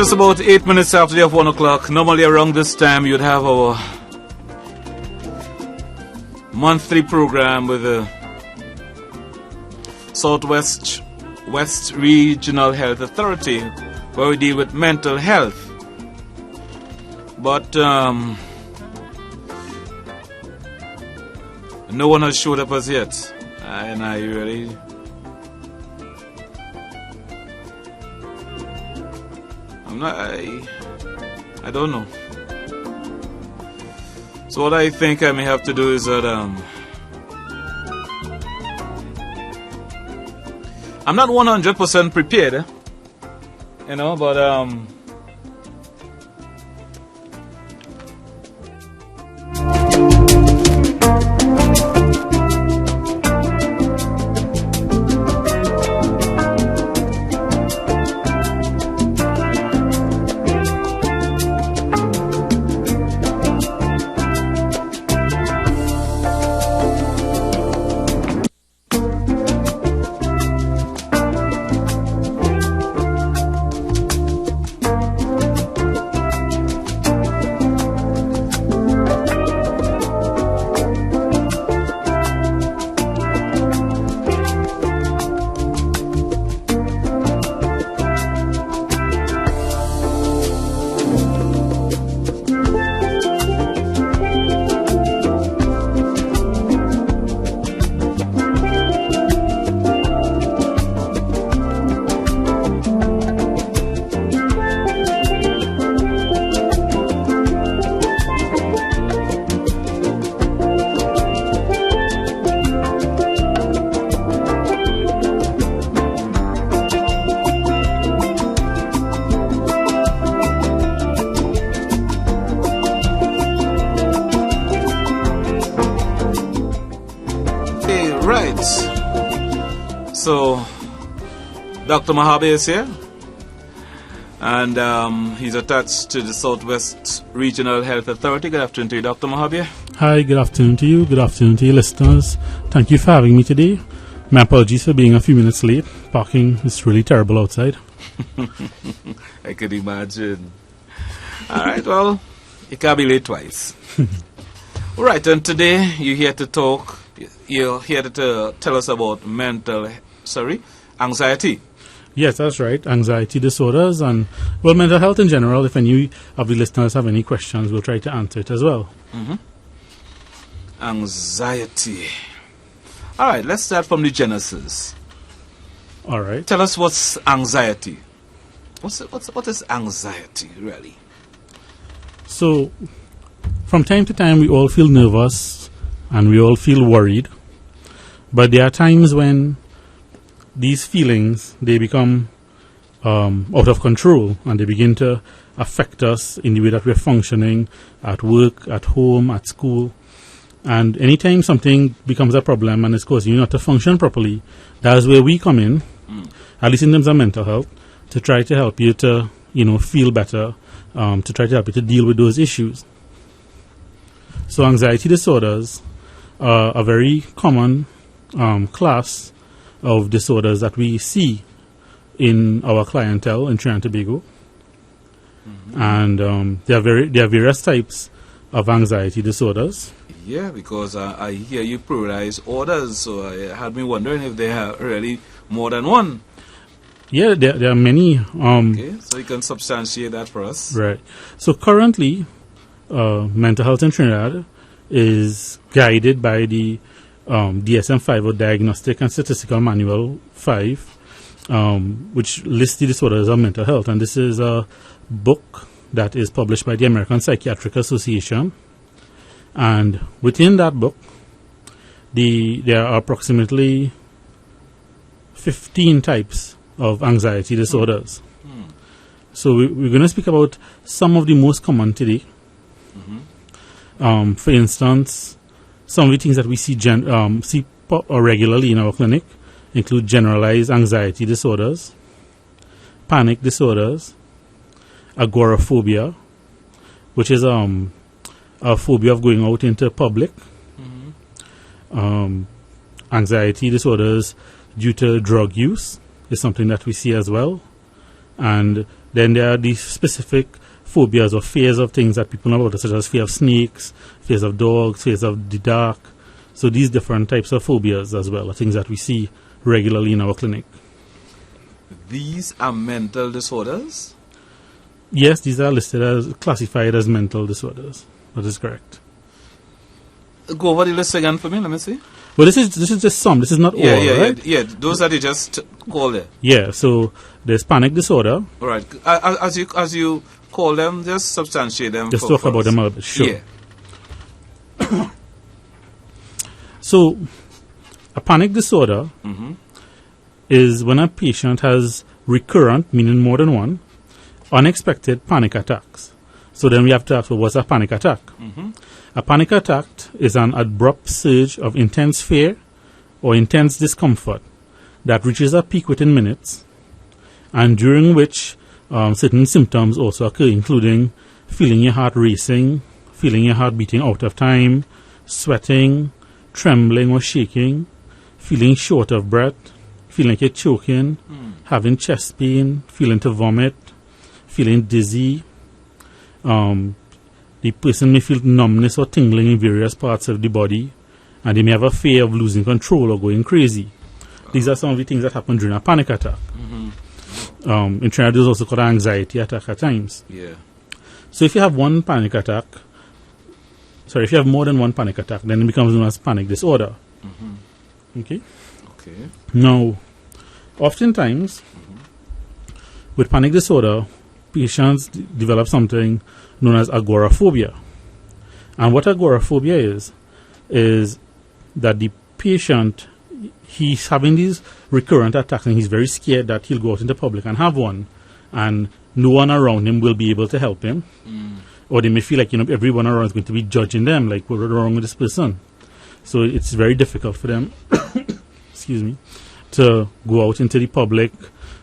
just about 8 minutes after the 1 o'clock. Normally around this time you'd have our monthly program with the Southwest West Regional Health Authority, where we deal with mental health. But no one has showed up as yet, and I really I don't know. So what I think I may have to do is that I'm not 100% prepared, you know, but so Dr. Mahabe is here, and he's attached to the Southwest Regional Health Authority. Good afternoon to you, Dr. Mahabe. Hi, good afternoon to you. Good afternoon to your listeners. Thank you for having me today. My apologies for being a few minutes late. Parking is really terrible outside. I could imagine. All right, well, you can't be late twice. All right, and today you're here to talk. You're here to tell us about anxiety. Yes, that's right. Anxiety disorders and, well, mental health in general. If any of the listeners have any questions, we'll try to answer it as well. Mm-hmm. Anxiety. All right, let's start from the genesis. All right. Tell us what's anxiety. What is anxiety, really? So, from time to time, we all feel nervous and we all feel worried. But there are times when these feelings, they become out of control and they begin to affect us in the way that we're functioning at work, at home, at school. And anytime something becomes a problem and it's causing you not to function properly, that's where we come in, at least in terms of mental health, to try to help you to, feel better, to try to help you to deal with those issues. So anxiety disorders are a very common class of disorders that we see in our clientele in Trinidad and Tobago. Mm-hmm. And there are various types of anxiety disorders. Yeah, because I hear you pluralize orders, so I had me wondering if there are really more than one. Yeah, there are many. Okay, so you can substantiate that for us. Right. So currently, mental health in Trinidad is guided by the DSM-5 or Diagnostic and Statistical Manual 5, which lists the disorders of mental health. And this is a book that is published by the American Psychiatric Association. And within that book, there are approximately 15 types of anxiety disorders. So we're going to speak about some of the most common today. Mm-hmm. For instance, some of the things that we see regularly in our clinic include generalized anxiety disorders, panic disorders, agoraphobia, which is a phobia of going out into public, anxiety disorders due to drug use is something that we see as well, and Then there are these specific phobias or fears of things that people know about, such as fear of snakes, fears of dogs, fears of the dark. So these different types of phobias as well are things that we see regularly in our clinic. These are mental disorders? Yes, these are listed as classified as mental disorders. That is correct. Go over the list again for me, let me see. Well, this is just some. This is not all, right? Yeah. Those are the just call there. Yeah, so there's panic disorder. All right. As you call them, just substantiate them. Just talk about them a little bit, sure. Yeah. So, a panic disorder is when a patient has recurrent, meaning more than one, unexpected panic attacks. So then we have to ask, well, what's a panic attack? A panic attack is an abrupt surge of intense fear or intense discomfort that reaches a peak within minutes, and during which certain symptoms also occur, including feeling your heart racing, feeling your heart beating out of time, sweating, trembling or shaking, feeling short of breath, feeling like you're choking, having chest pain, feeling to vomit, feeling dizzy. The person may feel numbness or tingling in various parts of the body, and they may have a fear of losing control or going crazy. These are some of the things that happen during a panic attack. In Trinidad, there's also called an anxiety attack at times. Yeah. So if you have one panic attack, if you have more than one panic attack, then it becomes known as panic disorder. Okay? Okay. Now, oftentimes, with panic disorder, patients develop something known as agoraphobia. And what agoraphobia is that the patient, he's having these recurrent attacks and he's very scared that he'll go out into public and have one, and no one around him will be able to help him. Or they may feel like, everyone around is going to be judging them, like, what's wrong with this person? So it's very difficult for them, excuse me, to go out into the public,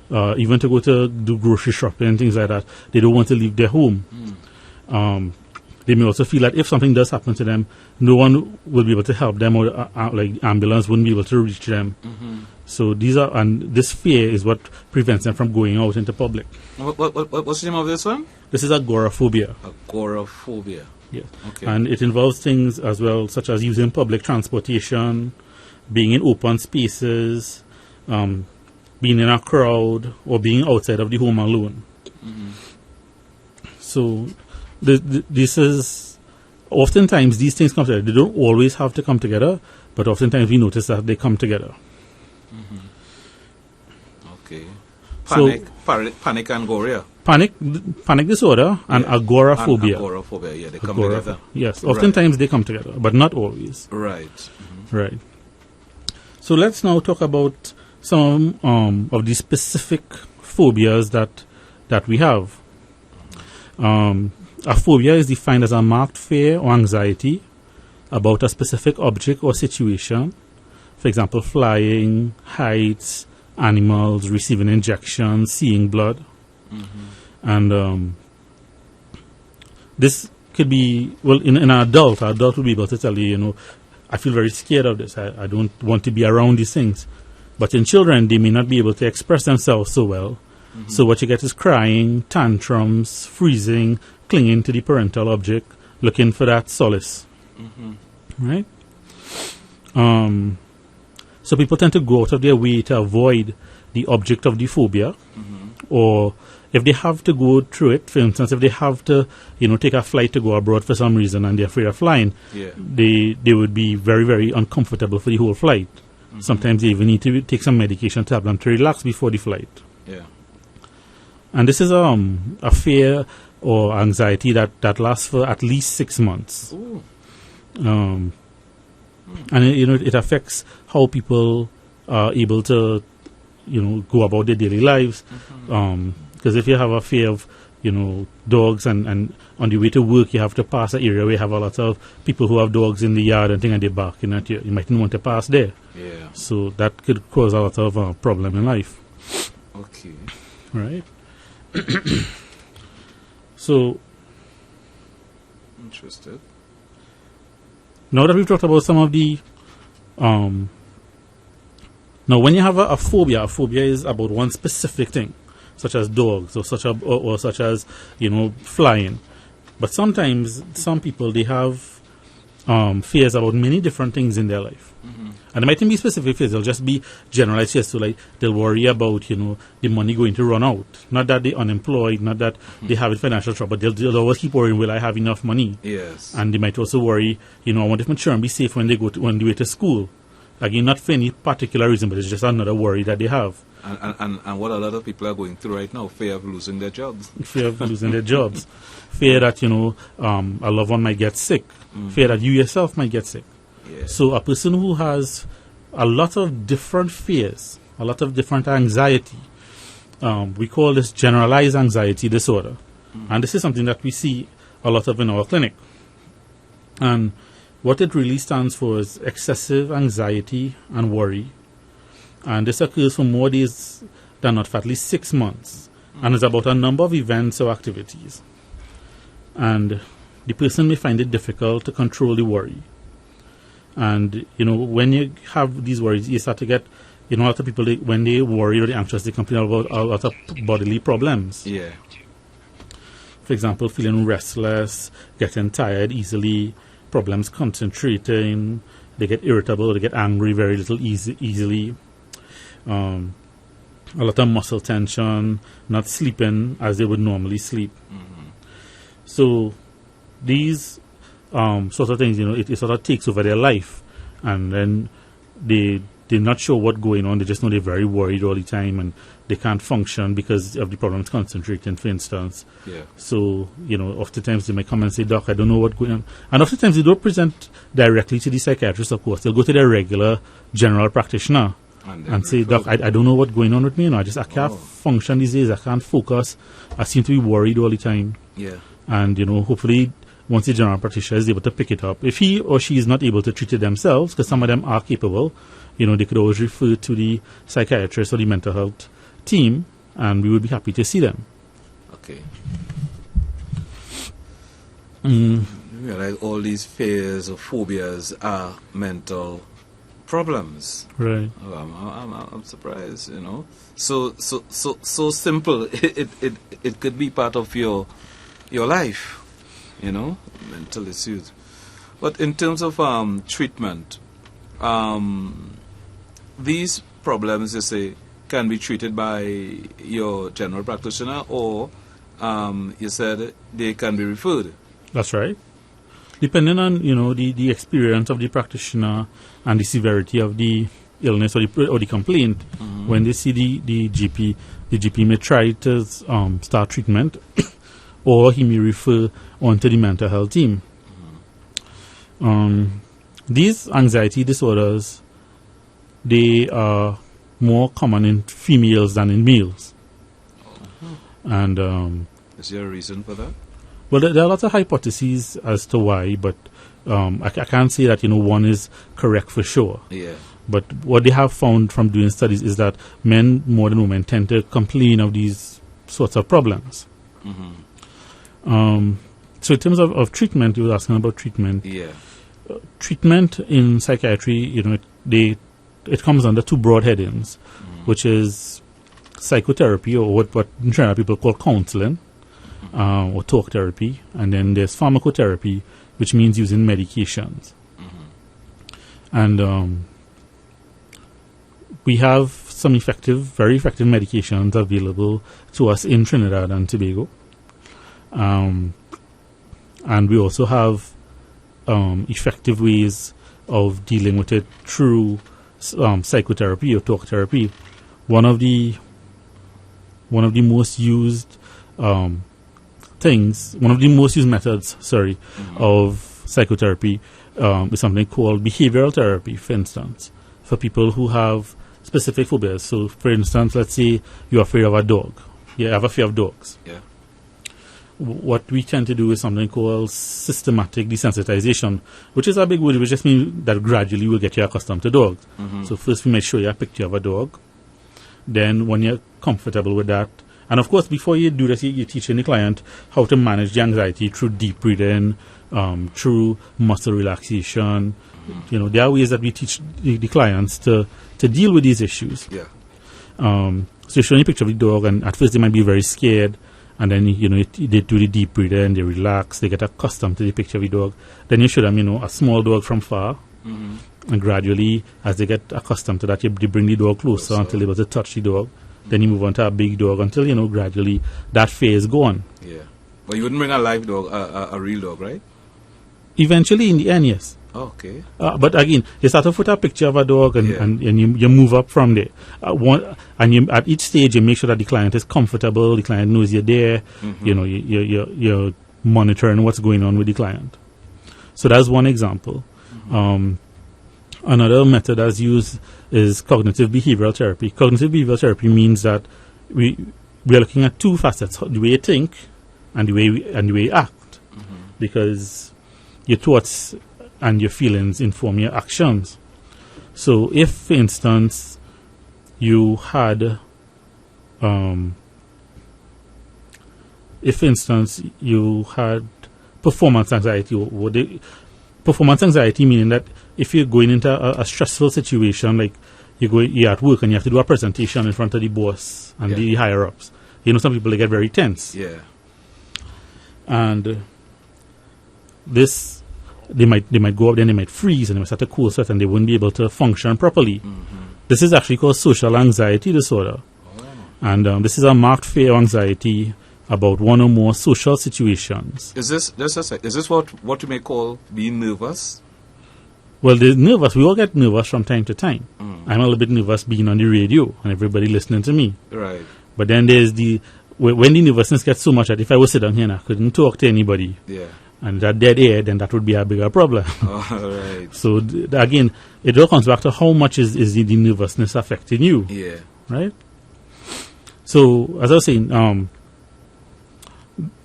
even to go to do grocery shopping and things like that. They don't want to leave their home. They may also feel that if something does happen to them, no one will be able to help them, or like ambulance wouldn't be able to reach them. So this fear is what prevents them from going out into public. What's the name of this one? This is agoraphobia. Agoraphobia. Yes. Okay. And it involves things as well, such as using public transportation, being in open spaces, being in a crowd, or being outside of the home alone. So this is, oftentimes these things come together. They don't always have to come together, but oftentimes we notice that they come together. Okay. Panic and goria. Panic disorder and agoraphobia. And agoraphobia, yeah, they come together. Yes, oftentimes they come together, but not always. Right. Right. So let's now talk about some of the specific phobias that we have. A phobia is defined as a marked fear or anxiety about a specific object or situation. For example, flying, heights, animals, receiving injections, seeing blood. And this could be, in an adult will be able to tell you, I feel very scared of this. I don't want to be around these things. But in children, they may not be able to express themselves so well. So what you get is crying, tantrums, freezing, clinging to the parental object, looking for that solace. Right? So people tend to go out of their way to avoid the object of the phobia. Or if they have to go through it, for instance, if they have to, take a flight to go abroad for some reason and they're afraid of flying, they would be very, very uncomfortable for the whole flight. Sometimes they even need to take some medication to help them to relax before the flight. Yeah. And this is a fear or anxiety that lasts for at least 6 months. And it affects how people are able to go about their daily lives. Because if you have a fear of dogs and on the way to work you have to pass an area where you have a lot of people who have dogs in the yard and things, and they're barking at you, you might not want to pass there. So that could cause a lot of problem in life. Okay. Right. So, interested. Now that we've talked about some of the now when you have a phobia is about one specific thing. such as dogs or such as flying. But sometimes some people, they have fears about many different things in their life. And it mightn't be specific fears, they'll just be generalized fears. So like they'll worry about, the money going to run out. Not that they're unemployed, not that they have financial trouble, but they'll always keep worrying, will I have enough money? Yes. And they might also worry, I want to make sure and be safe when they go to school. Again, not for any particular reason, but it's just another worry that they have. And what a lot of people are going through right now, fear of losing their jobs. Fear of losing their jobs. Fear that, a loved one might get sick. Fear that you yourself might get sick. Yeah. So a person who has a lot of different fears, a lot of different anxiety, we call this generalized anxiety disorder. And this is something that we see a lot of in our clinic. And what it really stands for is excessive anxiety and worry. And this occurs for more days than not, for at least 6 months. And it's about a number of events or activities. And the person may find it difficult to control the worry. And, when you have these worries, you start to get, a lot of people, when they worry or they're anxious, they complain about a lot of bodily problems. Yeah. For example, feeling restless, getting tired easily, problems concentrating, they get irritable, they get angry very easily. A lot of muscle tension, not sleeping as they would normally sleep. So these sort of things, it sort of takes over their life, and then they're not sure what's going on. They just know they're very worried all the time, and they can't function because of the problems concentrating, for instance. Yeah. So, oftentimes they might come and say, Doc, I don't know what's going on. And oftentimes they don't present directly to the psychiatrist, of course. They'll go to their regular general practitioner and say, Doc, I don't know what's going on with me. I can't function these days. I can't focus. I seem to be worried all the time. Yeah. And, hopefully, once the general practitioner is able to pick it up, if he or she is not able to treat it themselves, because some of them are capable, they could always refer to the psychiatrist or the mental health team, and we would be happy to see them. Okay. Like all these fears or phobias are mental problems. Right. Oh, I'm surprised, So simple. It could be part of your life, mental issues. But in terms of treatment, these problems, you say, can be treated by your general practitioner, or you said they can be referred. That's right. Depending on the experience of the practitioner and the severity of the illness or the complaint, when they see the GP may try to start treatment, or he may refer on to the mental health team. These anxiety disorders, they are more common in females than in males. And is there a reason for that? Well, there are lots of hypotheses as to why, but I can't say that one is correct for sure. Yeah. But what they have found from doing studies is that men more than women tend to complain of these sorts of problems. So in terms of treatment, you were asking about treatment. Yeah. Treatment in psychiatry, it comes under two broad headings, which is psychotherapy, or what in Trinidad people call counseling, or talk therapy, and then there's pharmacotherapy, which means using medications. And we have some very effective medications available to us in Trinidad and Tobago. And we also have effective ways of dealing with it through psychotherapy or talk therapy. One of the most used methods, of psychotherapy is something called behavioral therapy, for instance, for people who have specific phobias. So, for instance, let's say you're afraid of a dog. You have a fear of dogs. Yeah. What we tend to do is something called systematic desensitization, which is a big word, which just means that gradually we'll get you accustomed to dogs. So first we make sure you have a picture of a dog. Then when you're comfortable with that, and of course before you do this, you're teaching the client how to manage the anxiety through deep breathing, through muscle relaxation. There are ways that we teach the clients to deal with these issues. Yeah. So you're showing a picture of the dog, and at first they might be very scared, and then, they do the deep breather and they relax, they get accustomed to the picture of the dog. Then you show them, a small dog from far, and gradually, as they get accustomed to that, they bring the dog closer until they able to touch the dog. Then you move on to a big dog until, gradually that phase is gone. Yeah. But you wouldn't bring a live dog, a real dog, right? Eventually, in the end, yes. Okay. But again, you start off with a picture of a dog, and you move up from there. At each stage, you make sure that the client is comfortable, the client knows you're there, you're monitoring what's going on with the client. So that's one example. Another method that's used is cognitive behavioral therapy. Cognitive behavioral therapy means that we are looking at two facets: the way you think and the way you act, because your thoughts and your feelings inform your actions. So, if, for instance, you had, performance anxiety, performance anxiety meaning that if you're going into a stressful situation, like you're at work and you have to do a presentation in front of the boss and the higher ups, some people, they get very tense. Yeah. And this, they might go up there and they might freeze and they might start to cool sweat and they wouldn't be able to function properly. This is actually called social anxiety disorder. And this is a marked fear or anxiety about one or more social situations. Is this what you may call being nervous? Well, there's nervous. We all get nervous from time to time. I'm a little bit nervous being on the radio and everybody listening to me. Right. But then there's when the nervousness gets so much that if I was sitting here and I couldn't talk to anybody, and that dead air, then that would be a bigger problem. Right. So again, it all comes back to how much is the nervousness affecting you. Yeah. Right. So as I was saying,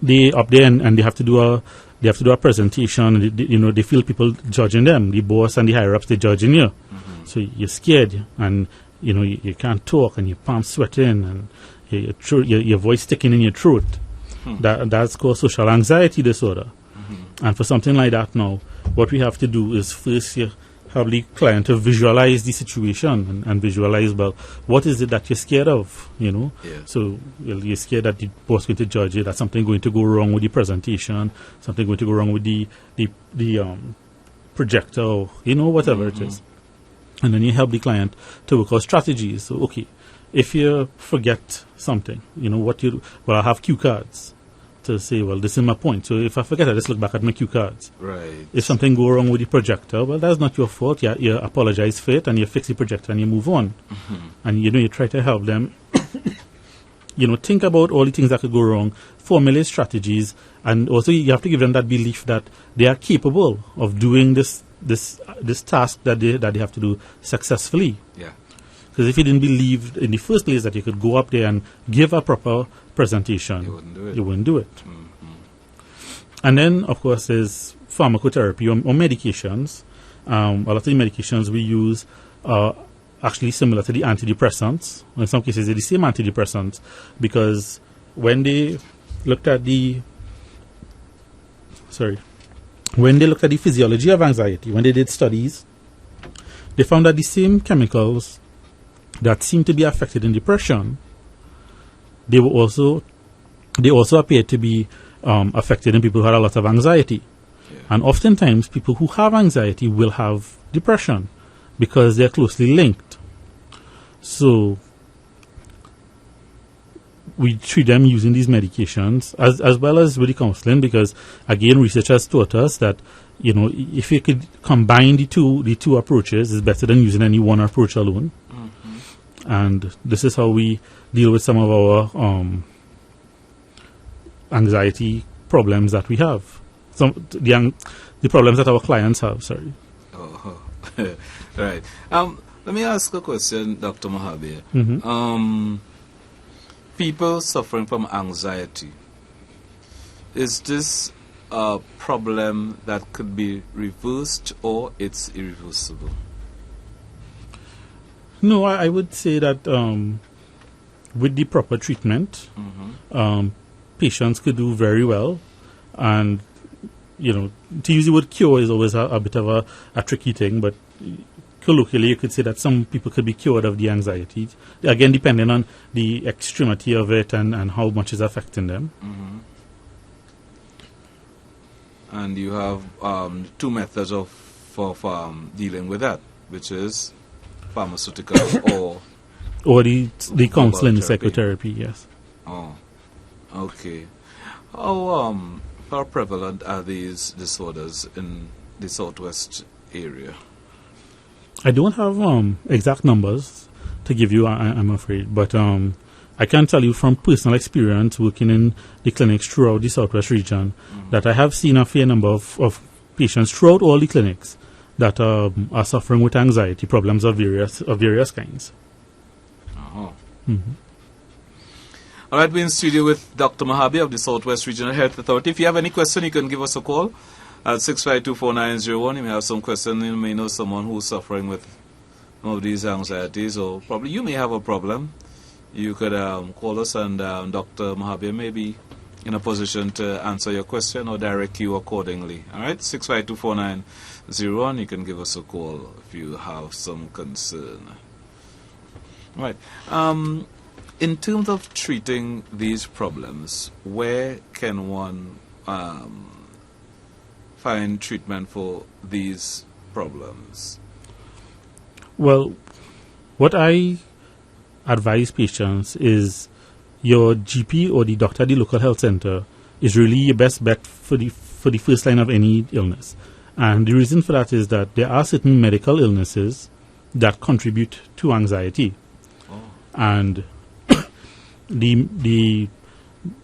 they up there and they have to do a presentation. And they feel people judging them. The boss and the higher ups, they judging you. So you're scared, and you can't talk, and your palms sweating, and your voice sticking in your throat. That's called social anxiety disorder. And for something like that now, what we have to do is first have the client to visualize the situation and visualize, well, what is it that you're scared of, So you're scared that the boss is going to judge you, that something going to go wrong with the presentation, something going to go wrong with the projector, or, whatever it is. And then you help the client to work out strategies. So, okay, if you forget something, I have cue cards to say, well, this is my point. So if I forget, I just look back at my cue cards. Right. If something go wrong with the projector, well, that's not your fault. You apologize for it, and you fix the projector, and you move on. And, you try to help them, think about all the things that could go wrong, formulate strategies, and also you have to give them that belief that they are capable of doing this task that they have to do successfully. Yeah. Because if you didn't believe in the first place that you could go up there and give a proper presentation, you wouldn't do it. And then, of course, there's pharmacotherapy or medications. A lot of the medications we use are actually similar to the antidepressants. In some cases, they're the same antidepressants, because when they looked at the physiology of anxiety, when they did studies, they found that the same chemicals that seem to be affected in depression, they also appear to be affected in people who had a lot of anxiety. And oftentimes, people who have anxiety will have depression because they're closely linked. So we treat them using these medications as well as with the counseling, because again, research has taught us that if you could combine the two approaches, it's better than using any one approach alone. And this is how we deal with some of our anxiety problems that we have. The problems that our clients have. Sorry. Oh, right. Let me ask a question, Dr. Mohabe. People suffering from anxiety, is this a problem that could be reversed, or it's irreversible? No, I would say that with the proper treatment, patients could do very well. And, to use the word cure is always a bit of a tricky thing, but colloquially, you could say that some people could be cured of the anxiety. Again, depending on the extremity of it and how much is affecting them. Mm-hmm. And you have two methods of dealing with that, which is pharmaceutical or the counseling, psychotherapy. psychotherapy. Yes. Oh, okay. How prevalent are these disorders in the southwest area? I don't have exact numbers to give you, I'm afraid, but I can tell you from personal experience working in the clinics throughout the southwest region that I have seen a fair number of patients throughout all the clinics that are suffering with anxiety problems of various kinds. Uh-huh. Mm-hmm. All right, we're in studio with Dr. Mahabi of the Southwest Regional Health Authority. If you have any question, you can give us a call at 6524901. You may have some question. You may know someone who's suffering with some of these anxieties, or probably you may have a problem. You could call us, and Dr. Mahabi may be in a position to answer your question or direct you accordingly. All right, 6524901. You can give us a call if you have some concern. All right. In terms of treating these problems, where can one find treatment for these problems? Well, what I advise patients is your GP or the doctor at the local health center is really your best bet for the first line of any illness. And the reason for that is that there are certain medical illnesses that contribute to anxiety. And the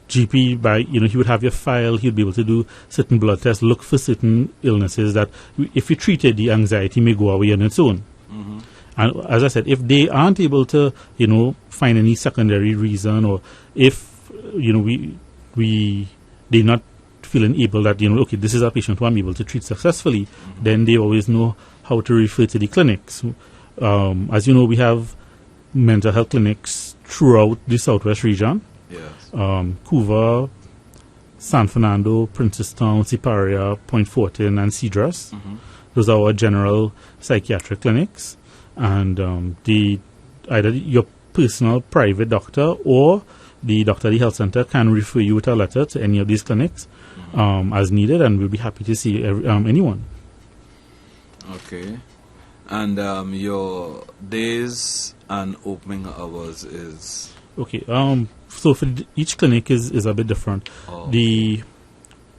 GP, he would have your file, he'd be able to do certain blood tests, look for certain illnesses that if you treated, the anxiety may go away on its own. Mm-hmm. And as I said, if they aren't able to, find any secondary reason, or if, they're not feeling able that, okay, this is a patient who I'm able to treat successfully, then they always know how to refer to the clinics. As you know, we have mental health clinics throughout the southwest region. Yes. Couva, San Fernando, Princeton, Siparia, Point Fortin, and Cedros. Mm-hmm. Those are our general psychiatric clinics. And either your personal private doctor or the doctor at the health center can refer you with a letter to any of these clinics as needed, and we'll be happy to see anyone. Okay. And your days and opening hours is? Okay. So for each clinic is a bit different. Oh. The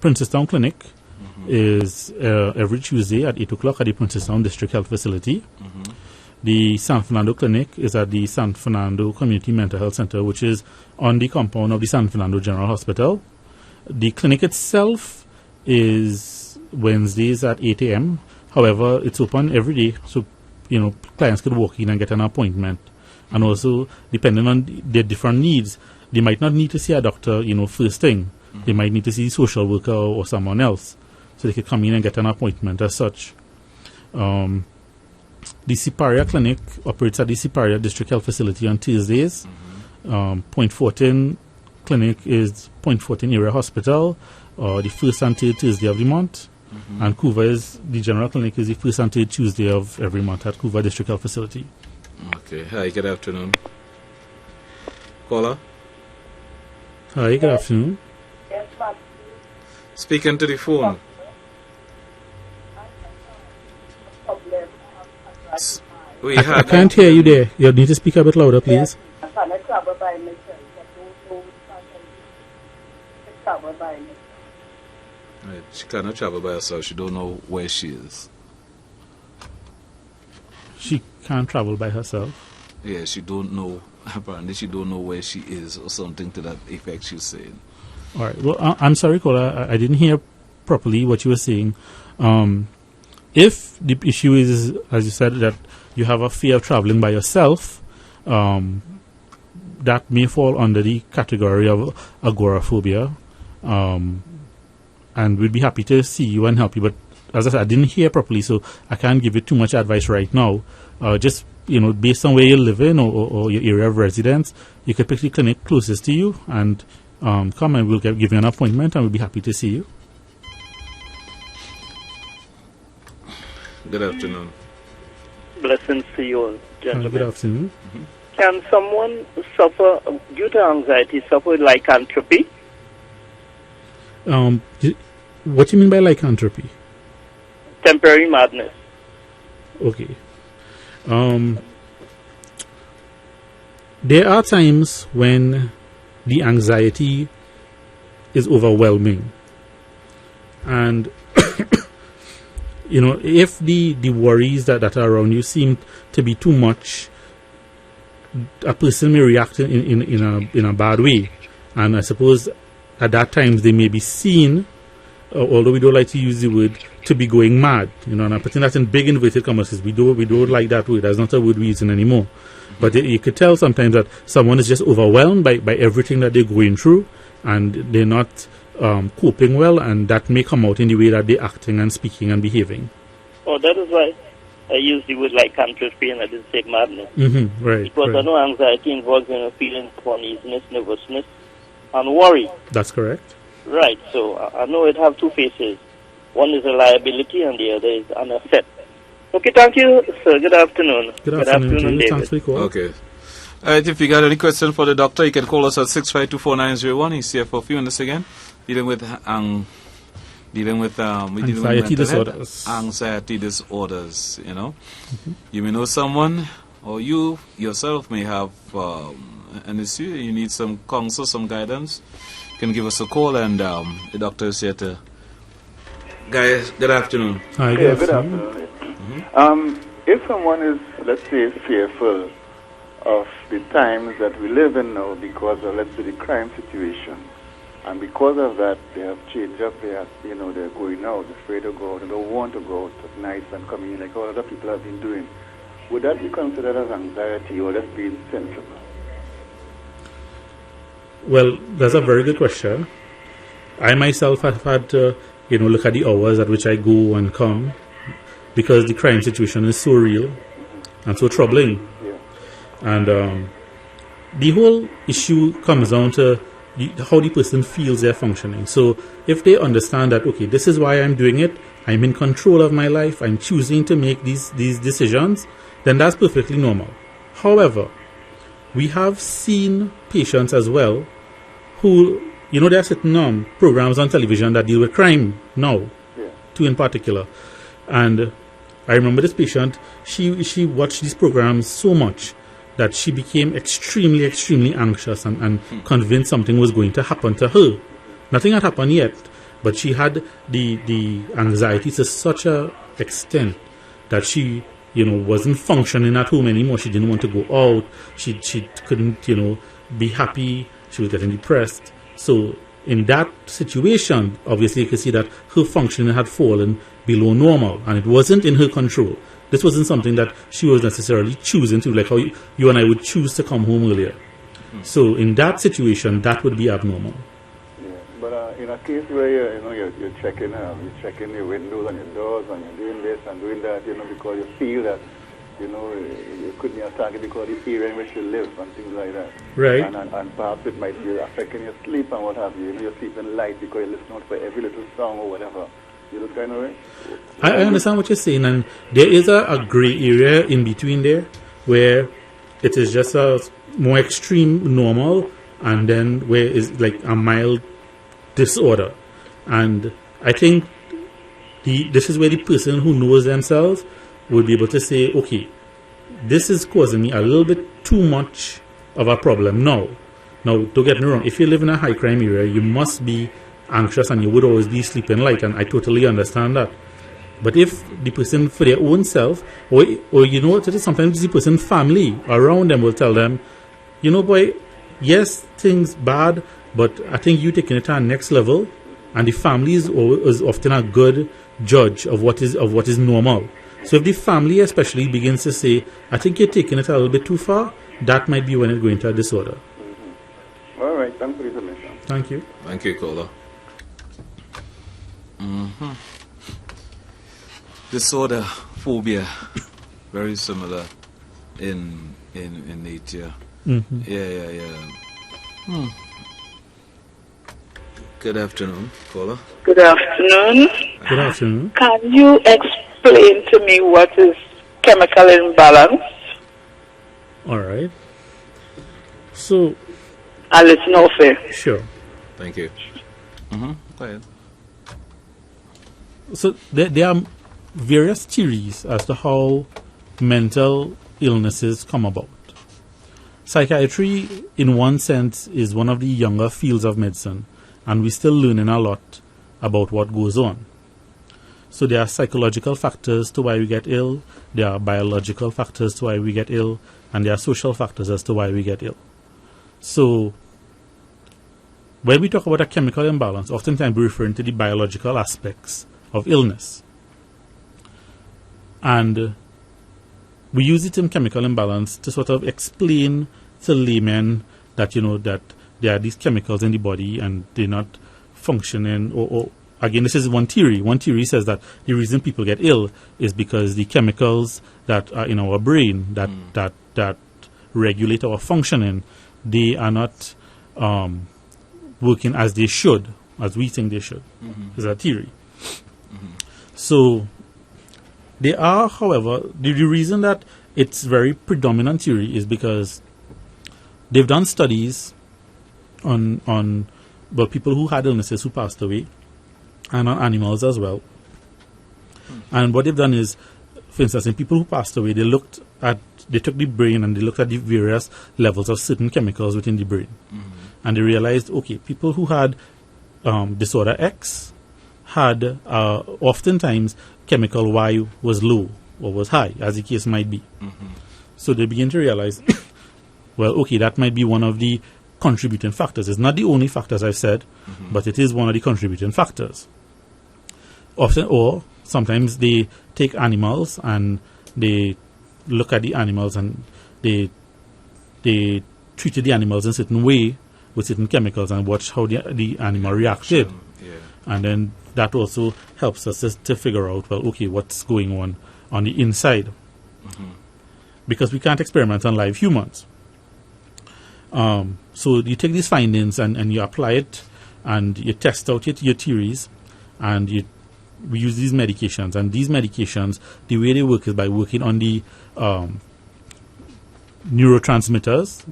Princeton Clinic is every Tuesday at 8 o'clock at the Princeton District Health Facility. Mm-hmm. The San Fernando Clinic is at the San Fernando Community Mental Health Center, which is on the compound of the San Fernando General Hospital. The clinic itself is Wednesdays at 8 a.m. However, it's open every day, so clients could walk in and get an appointment. And also, depending on their different needs, they might not need to see a doctor, first thing. Mm-hmm. They might need to see a social worker or someone else, so they could come in and get an appointment as such. The Siparia Clinic operates at the Siparia District Health Facility on Tuesdays. Mm-hmm. Point Fortin Clinic is Point Fortin Area Hospital, the first and third Tuesday of the month. Mm-hmm. And the general clinic is the first and third Tuesday of every month at Couva District Health Facility. Okay. Hi, good afternoon. Caller? Hi, good afternoon. Speaking to the phone. I can't hear you there. You need to speak a bit louder, please. Right. She cannot travel by herself. She don't know where she is. She can't travel by herself? Yeah, she don't know. Apparently, she don't know where she is, or something to that effect. She's saying. All right. Well, I'm sorry, caller. I didn't hear properly what you were saying. If the issue is, as you said, that you have a fear of traveling by yourself, that may fall under the category of agoraphobia. And we'd be happy to see you and help you. But as I said, I didn't hear properly, so I can't give you too much advice right now. Just, based on where you're living or your area of residence, you could pick the clinic closest to you and come, and we'll give you an appointment, and we'll be happy to see you. Good afternoon. Blessings to you all, gentlemen. Good afternoon. Can someone suffer, due to anxiety, suffer with lycanthropy? What do you mean by lycanthropy? Temporary madness. Okay. There are times when the anxiety is overwhelming. And, if the worries that are around you seem to be too much, a person may react in a bad way. And I suppose at that time they may be seen, although we don't like to use the word, to be going mad. And I'm putting that in big inverted commas. We don't like that word. That's not a word we're using anymore. But you could tell sometimes that someone is just overwhelmed by everything that they're going through, and they're not coping well, and that may come out in the way that they're acting and speaking and behaving. Oh, that is why I used the word lycanthropy and I didn't say madness. Right. Because right. I know anxiety involves feelings of uneasiness, nervousness, and worry. That's correct. Right. So I know it have two faces. One is a liability and the other is an asset. Okay, thank you, sir. Good afternoon. Good afternoon, David. Thanks for the call. Okay. If you got any question for the doctor, you can call us at 6524901. He's here for a few minutes again. Dealing with anxiety disorders. Anxiety disorders, You may know someone, or you yourself may have an issue. You need some counsel, some guidance. You can give us a call, and the doctor is here to... Guys, good afternoon. Hi, good afternoon. If someone is, let's say, fearful of the times that we live in now because of, let's say, the crime situation, and because of that, they have changed up they're going out, afraid to go out, and don't want to go out at night and coming in like all other people have been doing, would that be considered as anxiety or just being sensible? Well, that's a very good question. I myself have had to, look at the hours at which I go and come, because the crime situation is so real and so troubling. And the whole issue comes down to how the person feels they're functioning. So if they understand that, okay, this is why I'm doing it, I'm in control of my life, I'm choosing to make these decisions, then that's perfectly normal. However, we have seen patients as well who, there are certain programs on television that deal with crime now, two in particular. And I remember this patient, she watched these programs so much that she became extremely, extremely anxious and convinced something was going to happen to her. Nothing had happened yet, but she had the anxiety to such a extent that she, wasn't functioning at home anymore. She didn't want to go out. She couldn't, be happy. She was getting depressed. So in that situation, obviously you can see that her functioning had fallen below normal, and it wasn't in her control. This wasn't something that she was necessarily choosing to, like how you and I would choose to come home earlier. So in that situation, that would be abnormal. Yeah, but in a case where you're checking your windows and your doors and you're doing this and doing that, because you feel that you couldn't be attacked because of the area in which you live and things like that. Right. And perhaps it might be affecting your sleep and what have you. You're sleeping light because you listen out for every little song or whatever. You look kind of way. I understand what you're saying, and there is a gray area in between there where it is just a more extreme normal, and then where it's like a mild disorder. And I think this is where the person who knows themselves would be able to say, okay, this is causing me a little bit too much of a problem now. Now, don't get me wrong, if you live in a high crime area, you must be anxious and you would always be sleeping light, and I totally understand that. But if the person for their own self, or sometimes the person's family around them will tell them, boy, yes, things bad, but I think you taking it to the next level, and the family is often a good judge of what is normal. So if the family especially begins to say, I think you're taking it a little bit too far, that might be when it's going to a disorder. Mm-hmm. All right, thanks for the information. Thank you. Thank you, caller. Disorder, phobia, very similar in nature. Mm-hmm. Yeah. Good afternoon, caller. Good afternoon. Good afternoon. Can you explain to me what is chemical imbalance. All right. So, I'll listen off here. Sure. Thank you. Go ahead. So there are various theories as to how mental illnesses come about. Psychiatry, in one sense, is one of the younger fields of medicine, and we're still learning a lot about what goes on. So there are psychological factors to why we get ill, there are biological factors to why we get ill, and there are social factors as to why we get ill. So when we talk about a chemical imbalance, oftentimes we're referring to the biological aspects of illness. And we use the term chemical imbalance to sort of explain to laymen that, that there are these chemicals in the body and they're not functioning. Or again, this is one theory. One theory says that the reason people get ill is because the chemicals that are in our brain that regulate our functioning, they are not working as they should, as we think they should. Is a theory. So there are, however, the reason that it's very predominant theory is because they've done studies on people who had illnesses who passed away, and on animals as well. And what they've done is, for instance, in people who passed away, they took the brain and they looked at the various levels of certain chemicals within the brain. And they realized, okay, people who had disorder X had oftentimes chemical Y was low or was high, as the case might be. So they begin to realize, well, okay, that might be one of the contributing factors. It's not the only factor, as I've said, but it is one of the contributing factors. Often, or sometimes they take animals and they look at the animals and they treated the animals in a certain way with certain chemicals and watch how the animal reacted. And then that also helps us to figure out, well, okay, what's going on the inside. Because we can't experiment on live humans. So you take these findings and you apply it and you test out your theories, and we use these medications. And these medications, the way they work is by working on the neurotransmitters.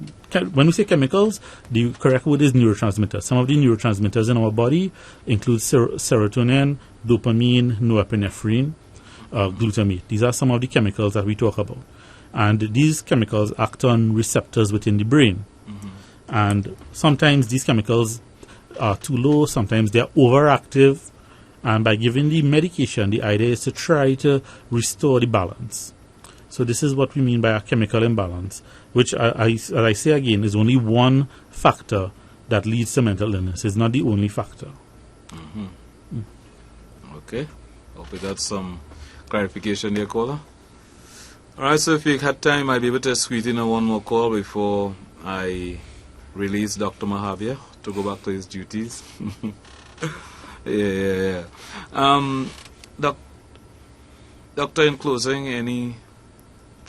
When we say chemicals, the correct word is neurotransmitters. Some of the neurotransmitters in our body include serotonin, dopamine, norepinephrine, glutamate. These are some of the chemicals that we talk about. And these chemicals act on receptors within the brain. And sometimes these chemicals are too low, sometimes they're overactive. And by giving the medication, the idea is to try to restore the balance. So this is what we mean by a chemical imbalance, which, as I say again, is only one factor that leads to mental illness. It's not the only factor. Okay. Hope we got some clarification there, caller. All right, so if we had time, I'd be able to squeeze in one more call before I release Dr. Mahavir to go back to his duties. Yeah. Doctor, in closing, anything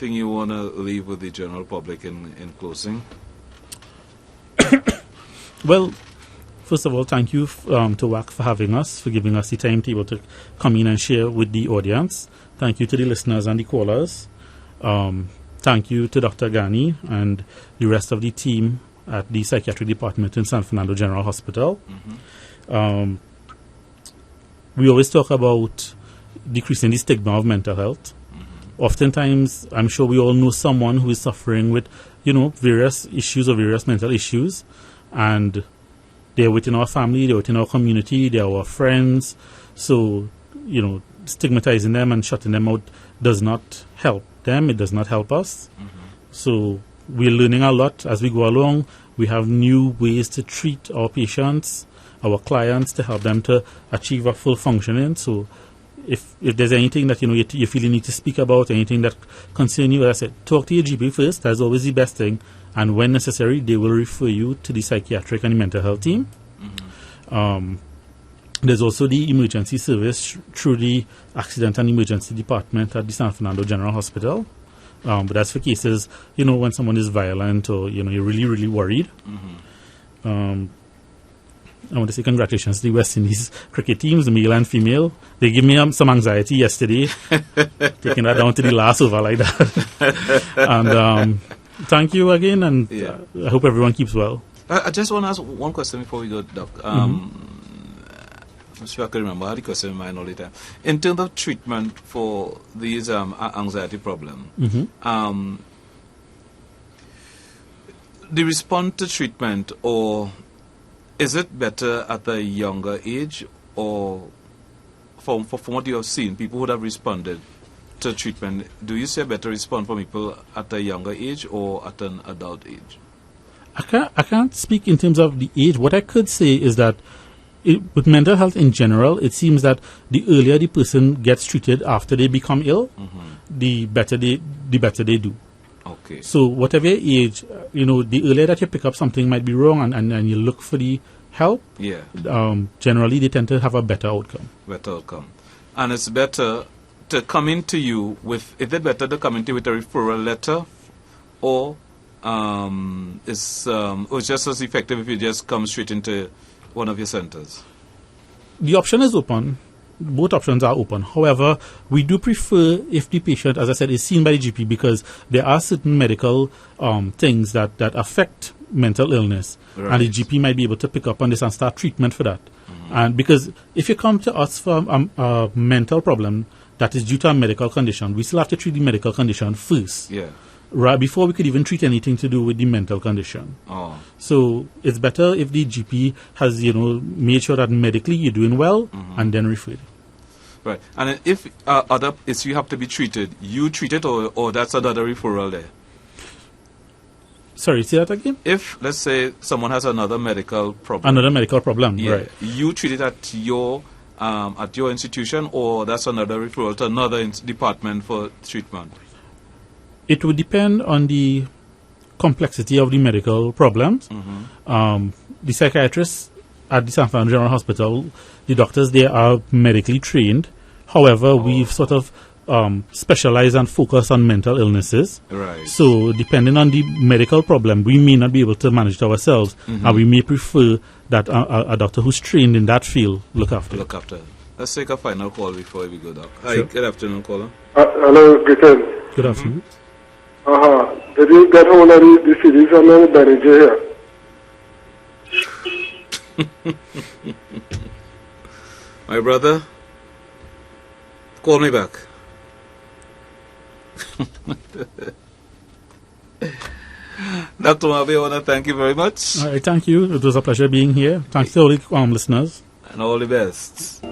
you want to leave with the general public in closing? Well, first of all, thank you to Wack for having us, for giving us the time to be able to come in and share with the audience. Thank you to the listeners and the callers. Thank you to Dr. Ghani and the rest of the team at the Psychiatric Department in San Fernando General Hospital. We always talk about decreasing the stigma of mental health. Oftentimes, I'm sure we all know someone who is suffering with, various issues or various mental issues, and they're within our family, they're within our community, they're our friends. So, stigmatizing them and shutting them out does not help them. It does not help us. So we're learning a lot as we go along. We have new ways to treat our patients, our clients, to help them to achieve a full functioning. So if there's anything that you feel you need to speak about, anything that concerns you, as I said, talk to your GP first. That's always the best thing. And when necessary, they will refer you to the psychiatric and mental health team. There's also the emergency service through the accident and emergency department at the San Fernando General Hospital. But that's for cases, when someone is violent or, you're really, really worried. I want to say congratulations to the West Indies cricket teams, the male and female. They gave me some anxiety yesterday, taking that down to the last over like that. And thank you again, and I hope everyone keeps well. I just want to ask one question before we go, Doc. I'm sure I can remember. I had the question in mind all the time. In terms of treatment for these anxiety problem, the response to treatment, or is it better at a younger age, or from what you have seen, people who have responded to treatment, do you see a better response for people at a younger age or at an adult age? I can't speak in terms of the age. What I could say is that with mental health in general, it seems that the earlier the person gets treated after they become ill, the better they do. Okay. So whatever age, the earlier that you pick up something might be wrong and you look for the help, generally they tend to have a better outcome. Better outcome. And it's better to come into you with, is it better to come into you with a referral letter, or it's just as effective if you just come straight into one of your centers? The option is open. Both options are open. However, we do prefer if the patient, as I said, is seen by the GP, because there are certain medical things that affect mental illness, and the GP might be able to pick up on this and start treatment for that. And because if you come to us for a mental problem that is due to a medical condition, we still have to treat the medical condition first. Yeah. Right before we could even treat anything to do with the mental condition. Oh. So it's better if the GP has, made sure that medically you're doing well, and then referred. Right. And if you have to be treated, you treat it, or that's another referral there? Sorry, say that again? If, let's say, someone has another medical problem. Another medical problem, right. You treat it at your institution, or that's another referral to another department for treatment? It would depend on the complexity of the medical problems. The psychiatrists at the San Fernando General Hospital, the doctors there are medically trained. However, we've sort of specialized and focused on mental illnesses. Right. So depending on the medical problem, we may not be able to manage it ourselves, and we may prefer that a doctor who's trained in that field look after. Let's take a final call before we go, Doc. Hi, Sure. good afternoon, caller. Hello, Britain. Good afternoon. Did you get hold of the series on the manager here? My brother, call me back. Dr. Mabe, I want to thank you very much. All right, thank you. It was a pleasure being here. Thanks to all the listeners. And all the best.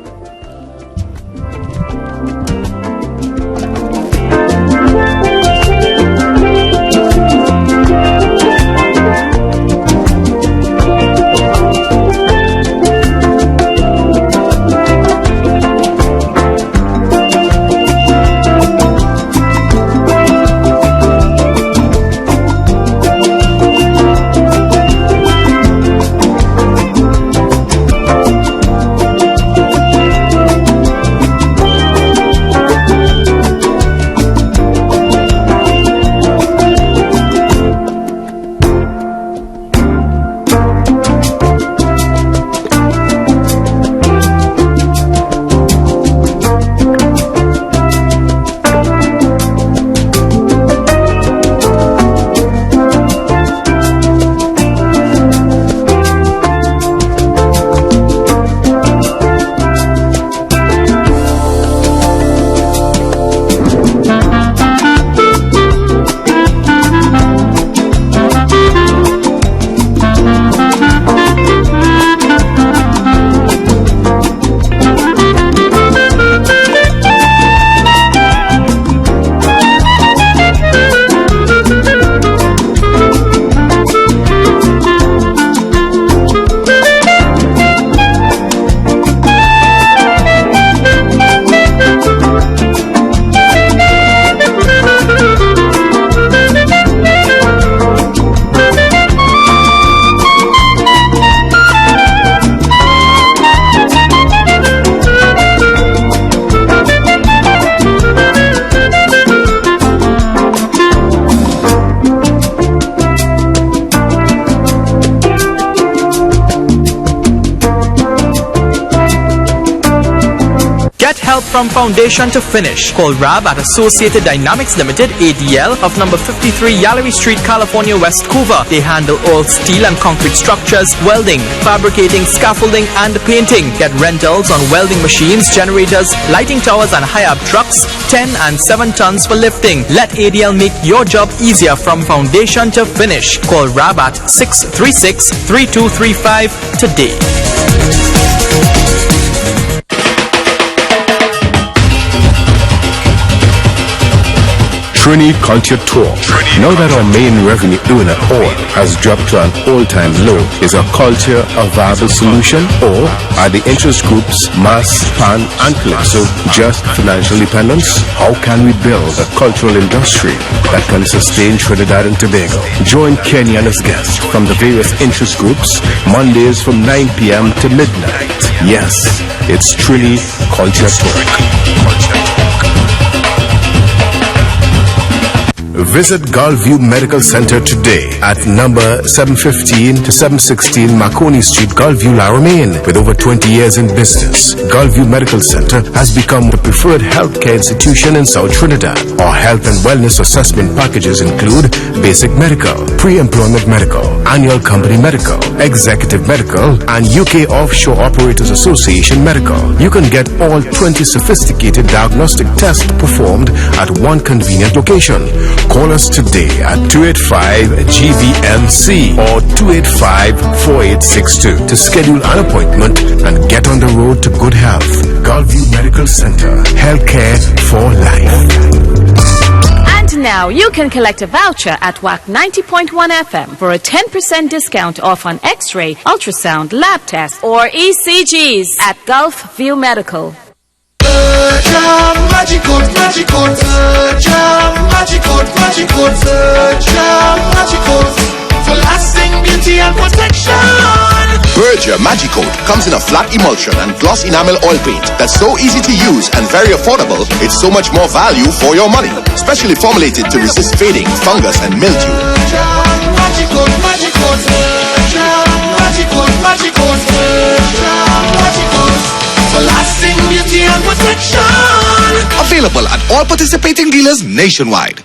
help from foundation to finish. Call Rab at Associated Dynamics Limited, ADL, of number 53 Yallery Street, California, West Vancouver. They handle all steel and concrete structures, welding, fabricating, scaffolding, and painting. Get rentals on welding machines, generators, lighting towers, and high-up trucks, 10 and 7 tons for lifting. Let ADL make your job easier from foundation to finish. Call Rab at 636-3235 today. Trini Culture Tour. Now that our main revenue earner oil has dropped to an all-time low, is our culture a viable solution, or are the interest groups Mass, Pan, and Calypso just financial dependence? How can we build a cultural industry that can sustain Trinidad and Tobago? Join Kenny and his guests from the various interest groups Mondays from 9 p.m. to midnight. Yes, it's Trini Culture Tour. Visit Gulfview Medical Center today at number 715 to 716 Marconi Street, Gulfview, Laramie. With over 20 years in business, Gulfview Medical Center has become the preferred healthcare institution in South Trinidad. Our health and wellness assessment packages include basic medical, pre-employment medical, annual company medical, executive medical, and UK Offshore Operators Association medical. You can get all 20 sophisticated diagnostic tests performed at one convenient location. Call us today at 285-GVMC or 285-4862 to schedule an appointment and get on the road to good health. Gulfview Medical Center. Healthcare for life. And now you can collect a voucher at Wack 90.1 FM for a 10% discount off on X-ray, ultrasound, lab tests, or ECGs at Gulfview Medical. Magical, magical, for lasting beauty and protection. Berger Magicoat comes in a flat emulsion and gloss enamel oil paint that's so easy to use and very affordable, it's so much more value for your money. Specially formulated to resist fading, fungus, and mildew. Magical, magical, magical, magical, magical, for lasting beauty and protection. Available at all participating dealers nationwide.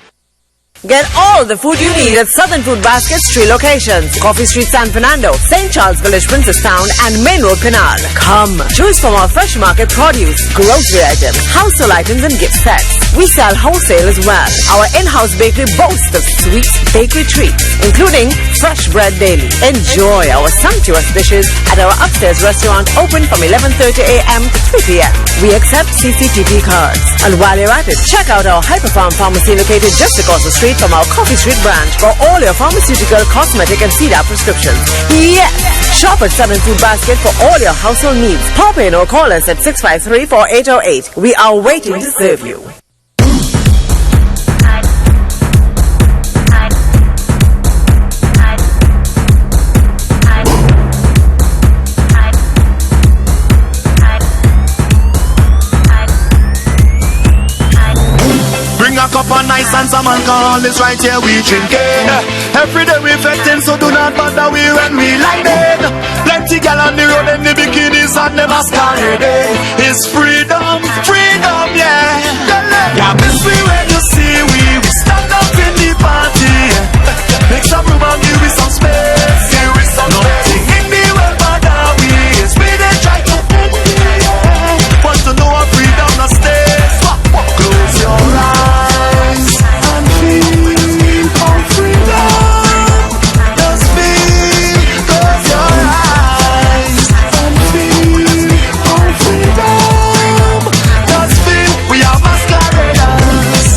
Get all the food you need at Southern Food Basket's 3 locations: Coffee Street, San Fernando, St. Charles Village, Princestown, and Main Road, Pinal. Come, choose from our fresh market produce, grocery items, household items, and gift sets. We sell wholesale as well. Our in-house bakery boasts of sweet bakery treats, including fresh bread daily. Enjoy our sumptuous dishes at our upstairs restaurant, open from 11:30 a.m. to 3 p.m. We accept CCTV cards. And while you're at it, check out our Hyperfarm Pharmacy located just across the street from our Coffee Street branch for all your pharmaceutical, cosmetic, and CEDAR prescriptions. Yes! Shop at Southern Food Basket for all your household needs. Pop in or call us at 653-4808. We are waiting to serve you. Bring a cup of nice and some alcohol is right here we drinking. Every day we fetting, so do not bother we when we lighting. Plenty gal on the road in the bikinis and the masquerading. It's freedom, freedom, yeah. Yeah, miss we when you see we stand up in the party. Make some room and give me some space. Give me some nothing in the world but that we is we they try to end me, yeah. Want to know our freedom no stays. Close your eyes and feel our freedom. Just feel. Close your eyes and feel our freedom. Just feel. We are masqueraders.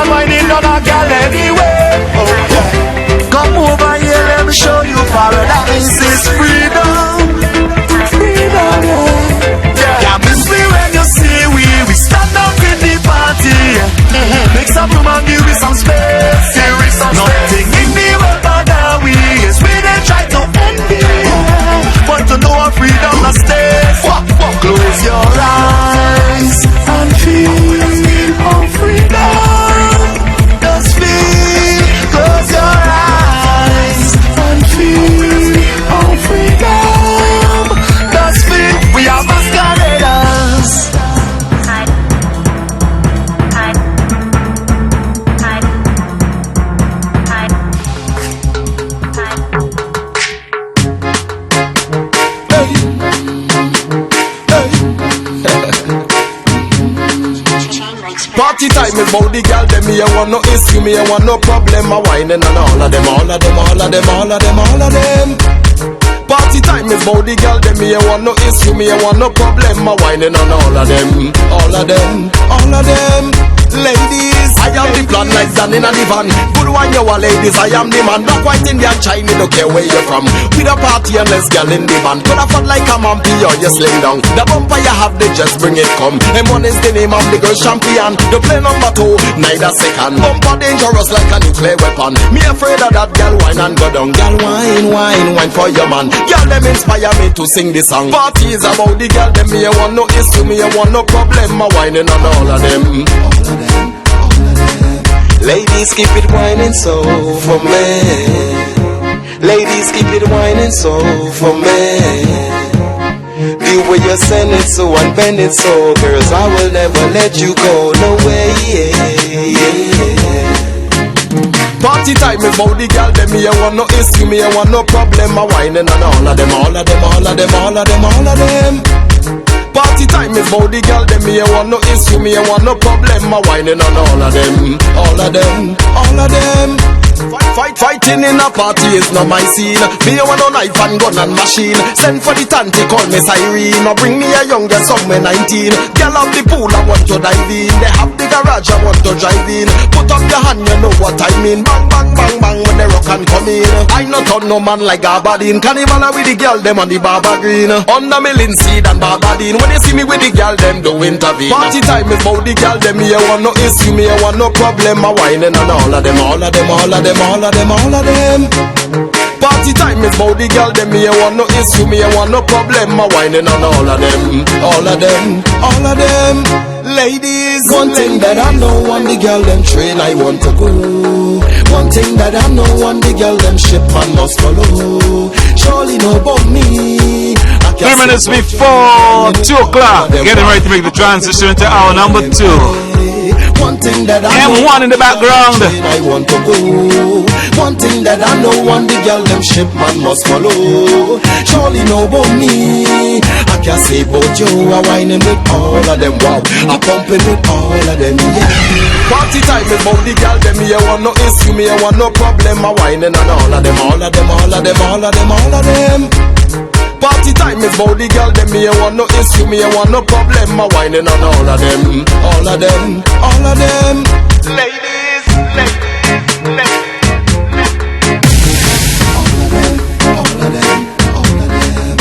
and whining on a girl anyway. Okay. Come over here, let me show you paradise is freedom. Freedom, yeah. Yeah, miss me when you see we stand up in the party. Make some room and give me some space. Nothing in the world but we is we they try to end it. But to know our freedom not stays. Close your eyes and feel our freedom. Just feel. Close your eyes and feel our freedom. Just feel. We are masqueraders. Party time is about the girl, them me, I want no issue, me, I want no problem, I whining and all of them, all of them, all of them, all of them, all of them. Party time is about the girl, them me, I want no issue, me, I want no problem, I whining and all of them, all of them, all of them. Ladies, I am the plan like Dan in a divan. Good one, you are ladies, I am the man. Black, white, Indian, Chinese, don't care where you're from. With a party and let's girl in the band. Could have fun like a mampy or you sling down. The bumper you have, they just bring it come. M1 is the name of the girl champion. The play number 2, neither second. Bumper dangerous like a nuclear weapon. Me afraid of that girl wine and go down. Girl wine, wine, wine for your man. Girl them inspire me to sing this song. Party is about the girl, them me I want no issue, me I want no problem. I whining on all of them. Ladies, keep it whining so for me. Ladies, keep it whining so for me. The way you send it so and bend it so, girls, I will never let you go. No way, Party time is about the girl, them me I want no issue, me I want no problem. I whining on all of them, all of them, all of them, all of them, all of them. Party time is about the girl, them me I want no issue, me I want no problem. I whining on all of them, all of them, all of them. Fighting in a party is not my scene. Me I want no knife and gun and machine. Send for the tanty, call me Cyrene. Or bring me a young girl somewhere 19. Girl of the pool, I want to dive in. They have the garage, I want to drive in. Put up your hand, you know what I mean. Bang, bang, bang, bang when the rock and come in. I not on no man like Aberdeen. Carnival with the girl, them on the Barber Green. Under me linseed and Barbadine. When you see me with the girl, them do intervene. Party time is about the girl, them me I want no issue, me I want no problem. I whining on all of them, all of them, all of them, all of them, all of them. Party time is about the girl, them me I want no issue, me I want no problem. I whining on all of them, all of them, all of them. Ladies, one thing that I know on the girl them train, I want to go. One thing that I know on the girl them ship, man must follow. Surely know about me. 3 minutes before 2 o'clock, getting ready to make the transition into hour number 2. One thing that I M1 in the background. I want to go. One thing that I know on the girl them ship, man must follow. Surely know about me. I can say about you, I whining with all of them. Wow, I pumping with all of them. Yeah. Party time is about the girl them. Me I want no issue, me I want no problem. I whining on all of them, all of them, all of them, all of them, all of them. Party time is about the girl, them me I want no issue, me I want no problem. I whining on all of them, all of them, all of them. Ladies, ladies, ladies. All of them, all of them.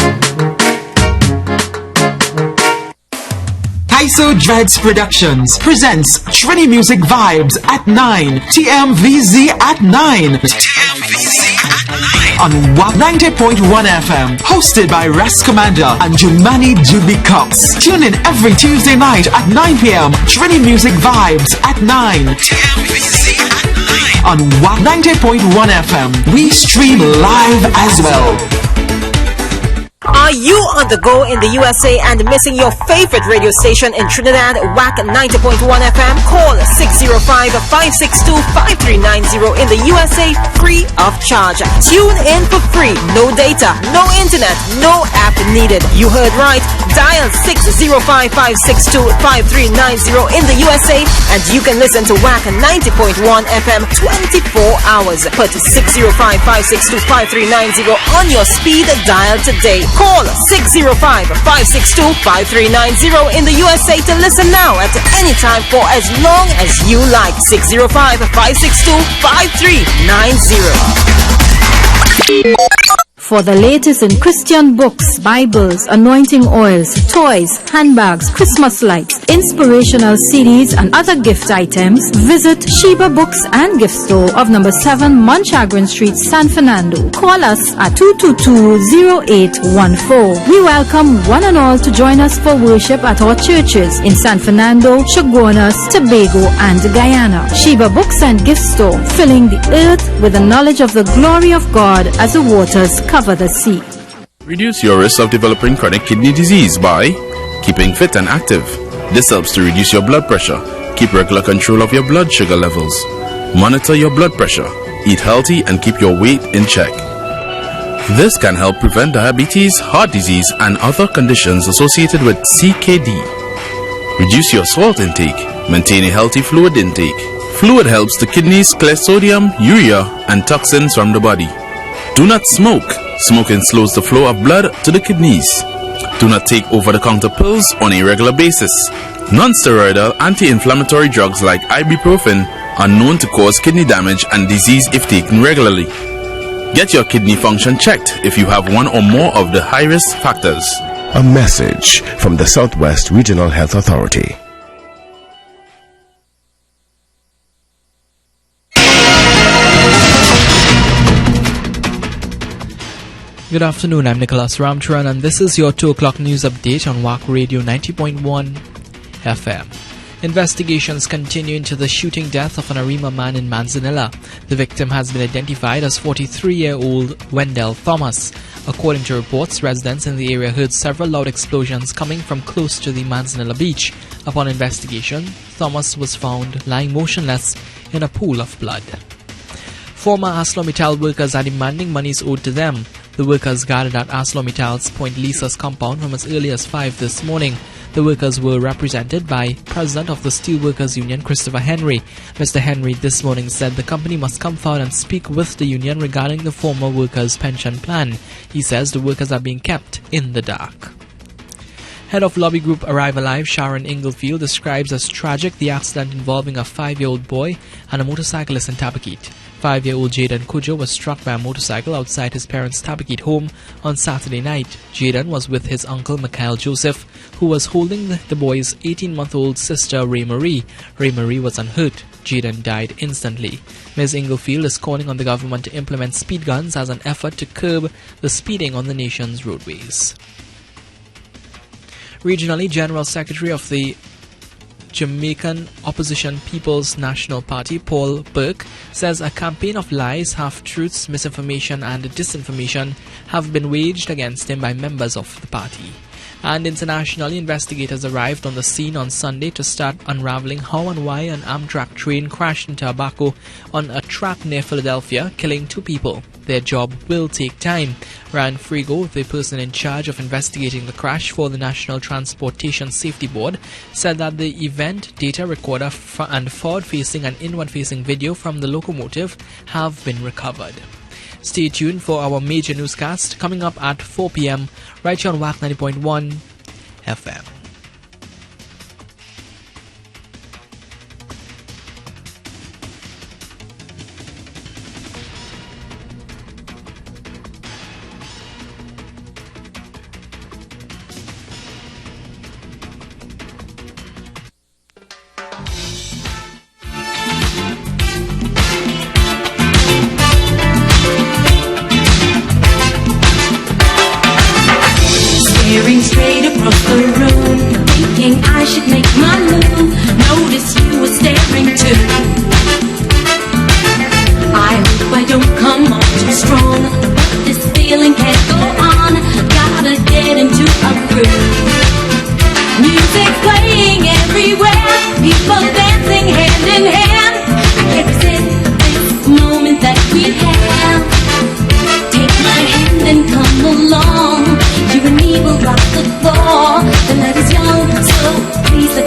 Kaiso Dreads Productions presents Trini Music Vibes at 9, TMVZ at 9. On Wack 90.1 FM, hosted by Ras Commander and Jumani Juby Cox. Tune in every Tuesday night at 9 p.m. Trini Music Vibes at 9. On Wack 90.1 FM, we stream live as well. Are you on the go in the USA and missing your favorite radio station in Trinidad, Wack 90.1 FM? Call 605-562-5390 in the USA, free of charge. Tune in for free. No data, no internet, no app needed. You heard right. Dial 605-562-5390 in the USA and you can listen to Wack 90.1 FM 24 hours. Put 605-562-5390 on your speed dial today. Call Call 605-562-5390 in the USA to listen now at any time for as long as you like. 605-562-5390. For the latest in Christian books, Bibles, anointing oils, toys, handbags, Christmas lights, inspirational CDs, and other gift items, visit Sheba Books and Gift Store of number 7 Monchagrin Street, San Fernando. Call us at 222-0814. We welcome one and all to join us for worship at our churches in San Fernando, Chaguanas, Tobago, and Guyana. Sheba Books and Gift Store, filling the earth with the knowledge of the glory of God as the waters cover the sea. Reduce your risk of developing chronic kidney disease by keeping fit and active. This helps to reduce your blood pressure, keep regular control of your blood sugar levels, monitor your blood pressure, eat healthy, and keep your weight in check. This can help prevent diabetes, heart disease, and other conditions associated with CKD. Reduce your salt intake. Maintain a healthy fluid intake. Fluid helps the kidneys clear sodium, urea, and toxins from the body. Do not smoke. Smoking slows the flow of blood to the kidneys. Do not take over-the-counter pills on a regular basis. Non-steroidal anti-inflammatory drugs like ibuprofen are known to cause kidney damage and disease if taken regularly. Get your kidney function checked if you have one or more of the high-risk factors. A message from the Southwest Regional Health Authority. Good afternoon, I'm Nicholas Ramcharan and this is your 2 o'clock news update on Wack Radio 90.1 FM. Investigations continue into the shooting death of an Arima man in Manzanilla. The victim has been identified as 43-year-old Wendell Thomas. According to reports, residents in the area heard several loud explosions coming from close to the Manzanilla beach. Upon investigation, Thomas was found lying motionless in a pool of blood. Former ArcelorMittal workers are demanding monies owed to them. The workers gathered at ArcelorMittal's Point Lisa's compound from as early as 5 this morning. The workers were represented by President of the Steelworkers Union, Christopher Henry. Mr. Henry this morning said the company must come forward and speak with the union regarding the former workers' pension plan. He says the workers are being kept in the dark. Head of lobby group Arrive Alive, Sharon Inglefield, describes as tragic the accident involving a 5-year-old boy and a motorcyclist in Tabakit. 5-year-old Jaden Kujo was struck by a motorcycle outside his parents' Tabakit home on Saturday night. Jaden was with his uncle Mikhail Joseph, who was holding the boy's 18-month-old sister Ray Marie. Ray Marie was unhurt. Jaden died instantly. Ms. Inglefield is calling on the government to implement speed guns as an effort to curb the speeding on the nation's roadways. Regionally, General Secretary of the Jamaican Opposition People's National Party, Paul Burke, says a campaign of lies, half-truths, misinformation and disinformation have been waged against him by members of the party. And internationally, investigators arrived on the scene on Sunday to start unraveling how and why an Amtrak train crashed into a backhoe on a track near Philadelphia, killing 2 people. Their job will take time. Ryan Frigo, the person in charge of investigating the crash for the National Transportation Safety Board, said that the event data recorder and forward-facing and inward-facing video from the locomotive have been recovered. Stay tuned for our major newscast coming up at 4 p.m. right here on Wack 90.1 FM. Staring straight across the room, thinking I should make my move. Notice you were staring too. I hope I don't come on too strong, but this feeling can't go on. Gotta get into a groove. Music playing everywhere, people dancing hand in hand. I can't resist this moment that we have. Take my hand and come along. You and me will rock the floor. The night is young, so please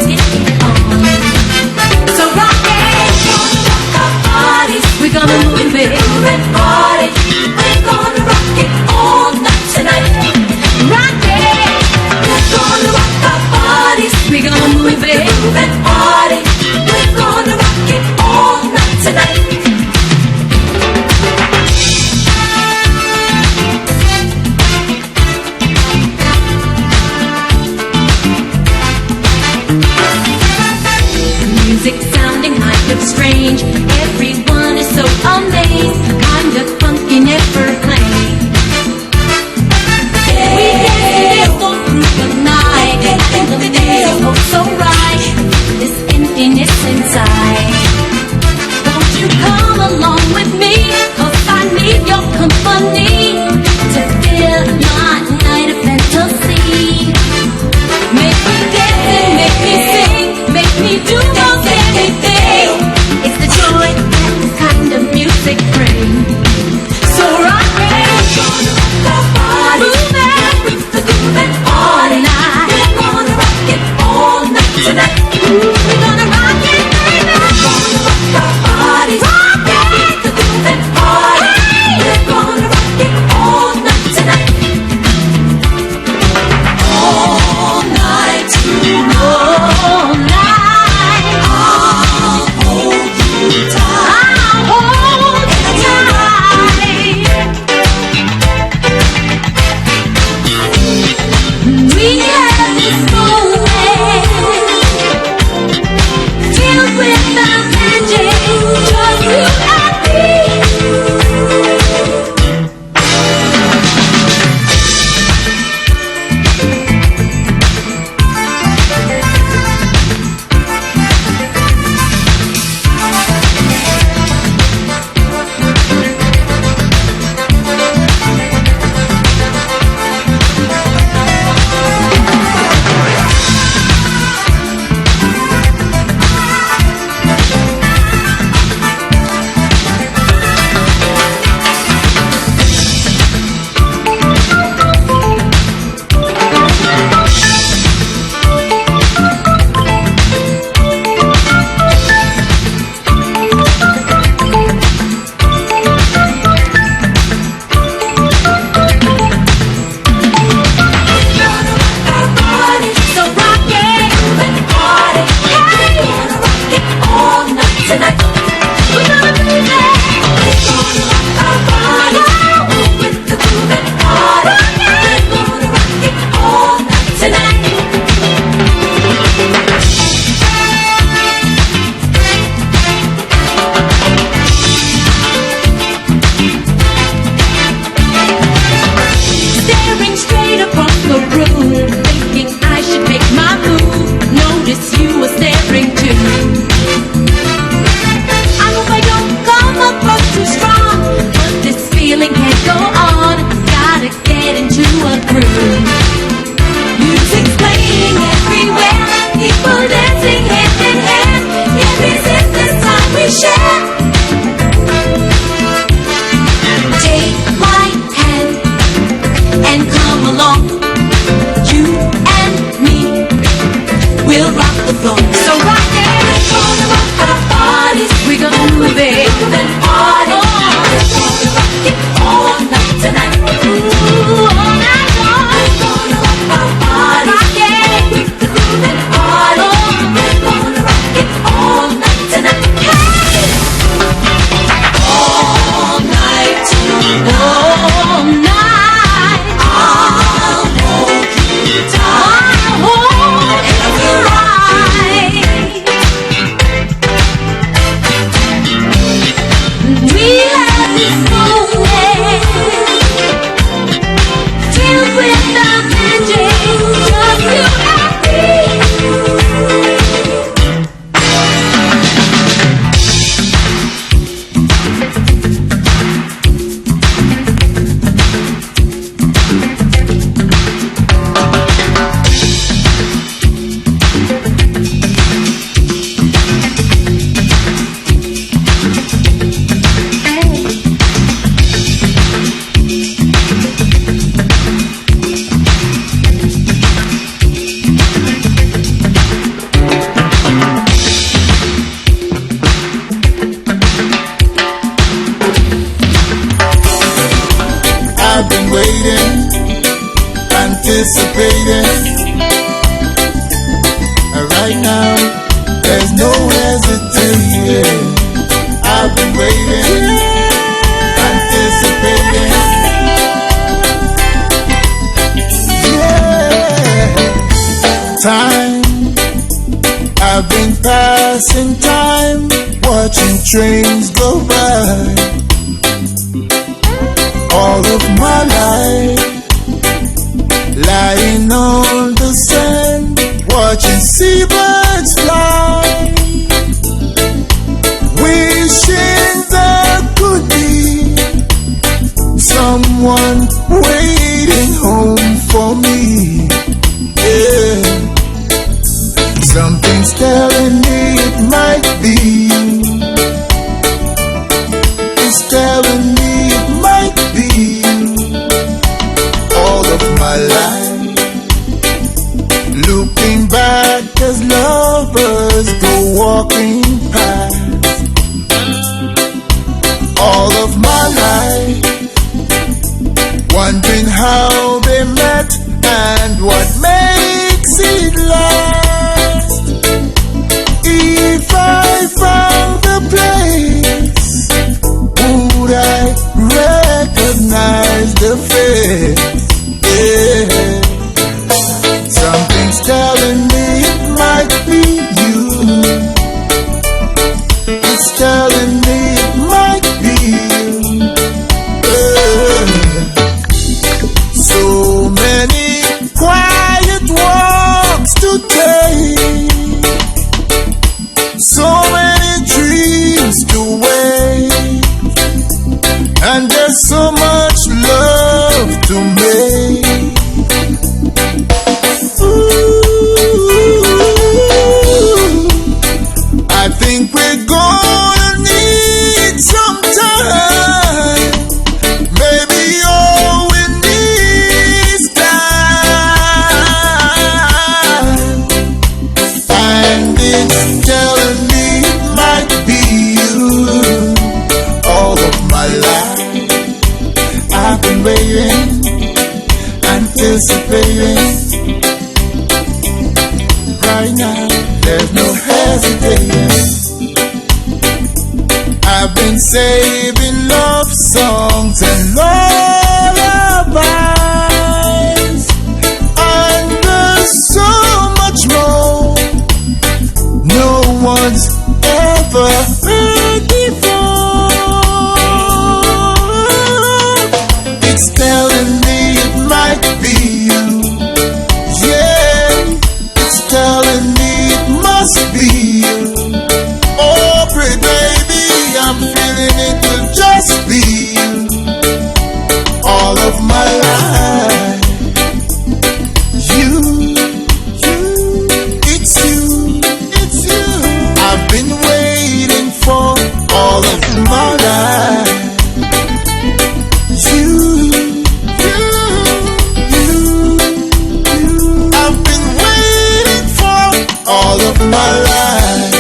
Music sounding kind of strange. Everyone is so amazed. Kind of funky, never plain. We dance all through the night, and the day oh so right. This emptiness inside. Won't you come along with me? 'Cause I need your company to fill my night of fantasy. Make me dance and make me sing, make me do most anything. It's the joy that this kind of music brings. So rock it, move it all night. We're gonna rock it all night tonight. We're gonna rock it, baby. We're gonna rock our bodies, rock it, move it all night. We're gonna rock it all night tonight. All night tonight. All night. I'll hold you tight. I'll hold you tight. We have this moment filled with the magic, just you and me. Staring straight across the room, thinking I should make my move. Notice you were staring too. I hope I don't come across too strong, but this feeling can't go on. Gotta get into a groove. Music's playing everywhere, people dancing hand in hand. Can't resist this time we share. Take my hand and come along. You and me, we'll rock the floor. So rock it, we're gonna rock our bodies. We're gonna move it, then party. We're gonna rock it all night tonight. Ooh, all night long. We're gonna rock our bodies. Rock it, move it, party. We're gonna rock it all night tonight. Hey! All night tonight. All night. I'll hold you tight. I'll hold you right. We have this moment filled with the magic, just you and me. I've been waiting, anticipating. Right now, there's no hesitating. I've been waiting, anticipating. Yeah. Time, I've been passing spend time watching trains go by. All of my life lying on the sand, watching seabirds fly, wishing there could be someone waiting home for me. Yeah. Something's telling me it might be you. It's telling me it might be you. All of my life, looking back as lovers go walking past. All of my life, wondering how they met and what makes it last. If I found the place, would I recognize the face? Yeah. Something's telling me it might be you. It's telling me it might be you. So many quiet walks to take, so many dreams to wait, and there's so much love to make. Ooh, I think we're gonna need some time. Maybe all we need is time. And it's telling me it might be you. All of my life I've been waiting, anticipating. Right now there's no hesitating. I've been saving love songs and lullabies, and there's so much more no one's ever heard before. It's telling me it might be you. Yeah, it's telling me it must be you. Oh, pretty baby, I'm feeling it will just be you. All of my life, you, it's you, it's you. I've been waiting for all of my life. You. I've been waiting for all of my life.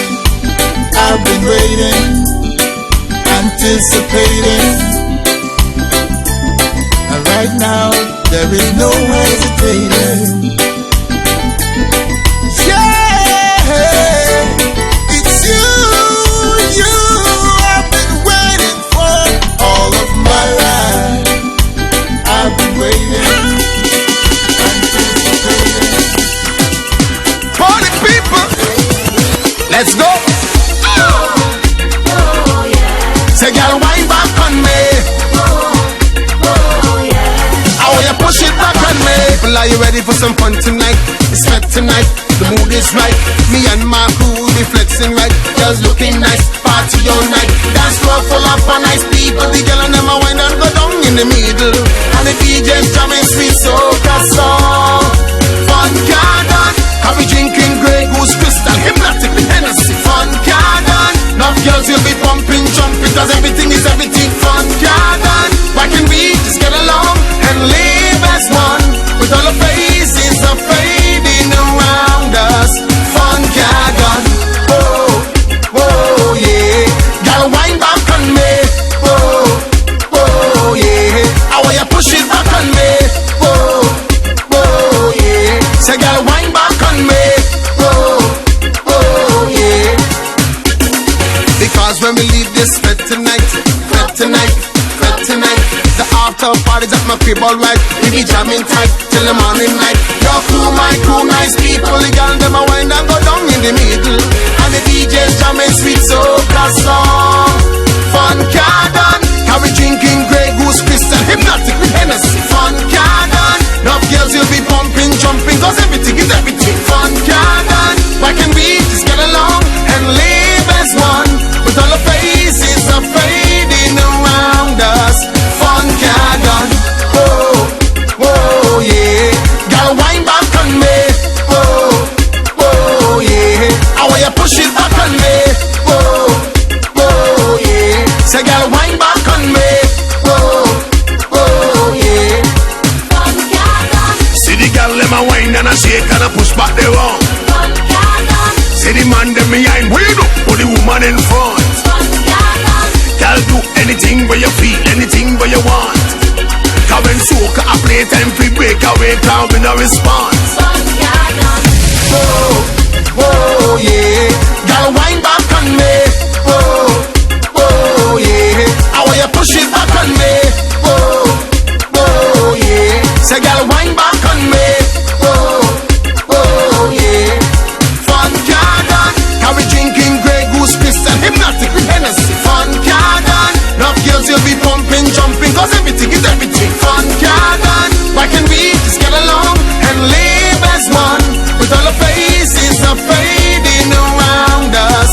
I've been waiting, anticipating, and right now there is no hesitating. Yeah, it's you, you. I've been waiting for all of my life. I've been waiting, anticipating. Party people, let's go. Say, girl, wind back on me. I want you push it back on me. Well, are you ready for some fun tonight? It's fed tonight, the mood is right. Me and my crew be flexing right. Girls looking nice, party all night. Dance floor full of fun, nice people. The girl and them a wind and go down in the middle. And the DJ's jamming sweet soca song. Fun garden, have we drinking Grey Goose, Crystal, Hypnotic, Hennessy. Fun garden, enough girls will be pumping, jumping, cause everything is everything. Fun garden, why can we just get along and live as one? With all the faces are fading around us. Fun garden, whoa, whoa, yeah. Gotta wind back on me, whoa, whoa, yeah. I want you push it back on me, whoa, whoa, yeah. Say, gotta wind back on me, whoa, whoa, yeah. Because when we leave this fed tonight, fed tonight, fed tonight, the after party's at my crib alright. We be jamming tight till the morning night. Your crew, my crew, nice people. The girl them a wind and go down in the middle. And the DJ's jamming sweet soca song. Fun can't done. Carry drinking Grey Goose, Crystal, hypnotic with Hennessy. Fun can't done. Enough girls you'll be pumping, jumping, cause everything is everything. Fun can't done. Why can we just get along and live as one? With all the faces are fading around us. Fun can't done. Whoa, whoa, yeah. Gotta wind back on me. Whoa, whoa, yeah. I want you push it back on me. Whoa, whoa, yeah. Say gotta wind back on me. Whoa, whoa, yeah. Fun can't done. See the girl them a wine and a shake and a push back the wrong. Fun can't done. See the man them behind, what you do? Put the woman in front. Fun can't done. Girl do anything where you feel, anything where you want. Come and soak a play time fi break away, come in a response. Fun can't done. Whoa, whoa, yeah. Gotta wind back on me. Whoa, whoa, yeah. I want you push it back on me. Whoa, whoa, yeah. Say gotta wind back on me. Whoa, whoa, yeah. Fun can't done. Carry drinking Grey Goose, Crystal, hypnotic with Hennessy. Fun can't done. Enough girls you'll be pumping, jumping, cause everything is everything. Fun can't done. Why can we just get along and live as one? With all the faces are fading around us.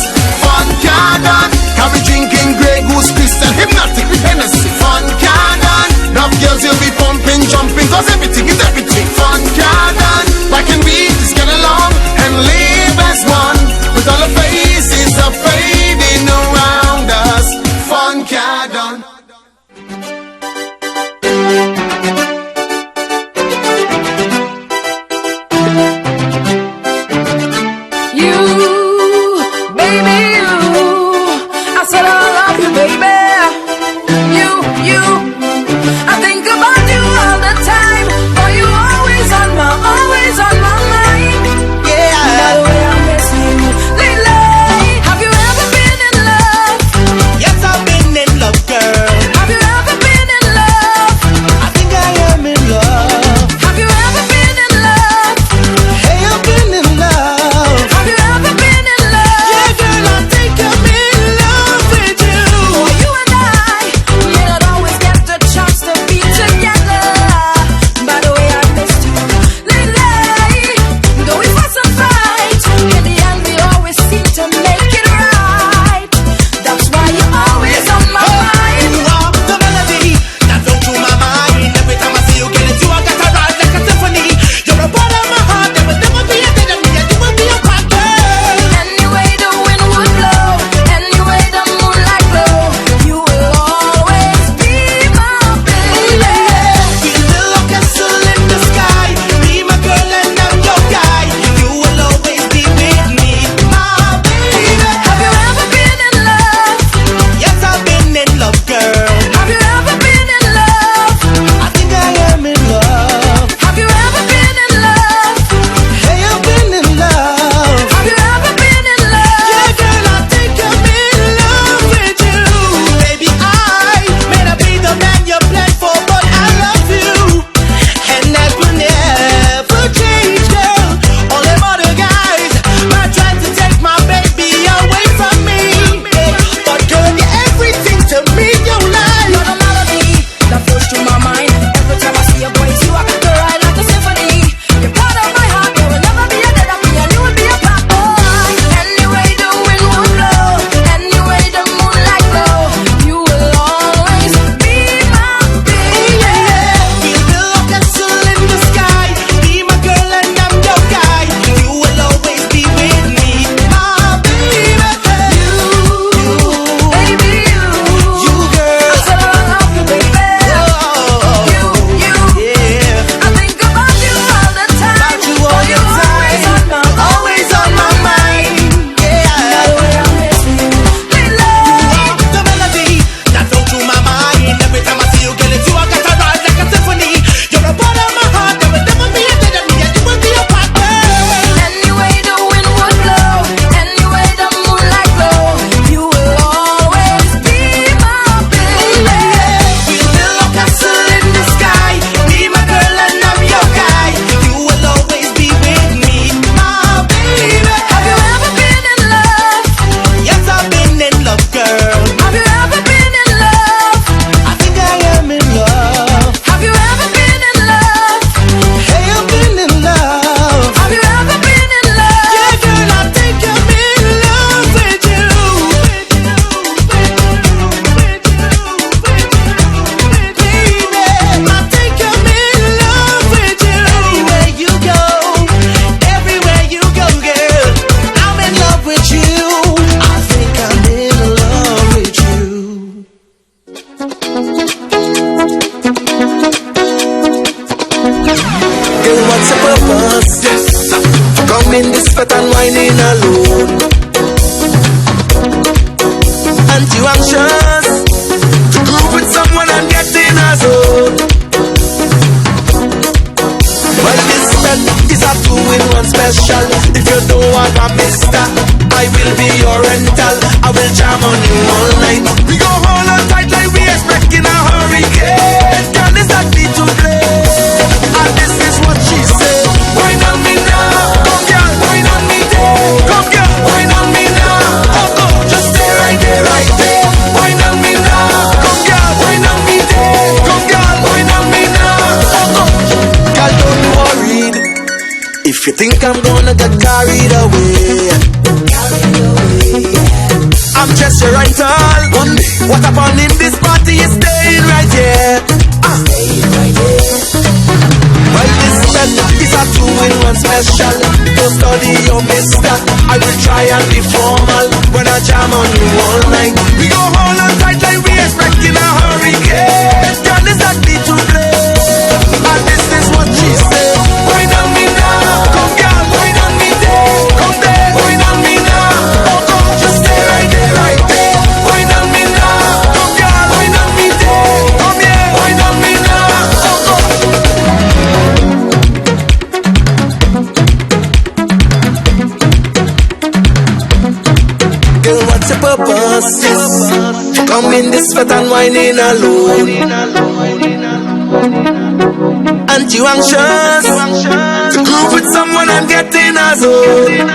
Aren't you anxious to groove with someone and get in a zone? Well, this step is a two-in-one special. If you don't want a mister, I will be your rental. I will jam on you all night. We go hold on tight like we expecting a hurricane. Girl, is that me to play? And this is what she said. Wine on me now, come girl, wine on me there. Come girl, wine on me now. Oh, oh, just stay right there, right there. Wine on me now, come girl, wine on me there. Come girl, wine on me now. Oh, oh. Girl, don't be worried if you think I'm gonna get carried away. I'm just your rental. What upon in this party is staying right here. Well, this set is a two-in-one special. Don't study your mister. I will try and be formal when I jam on you all night. We go hold on tight like we expecting a hurricane. Girl, is that me to play? And this is what she said. Wine on me now. Come girl, wine on me there. Come there, wine on me now. Oh, oh, just stay right there, right there. Wine on me now. Come girl, wine on me there. Come here, wine on me now. Oh, oh. Girl, what's your purpose? Come in this fat and whining alone. Aren't you anxious to groove with someone and get in a zone?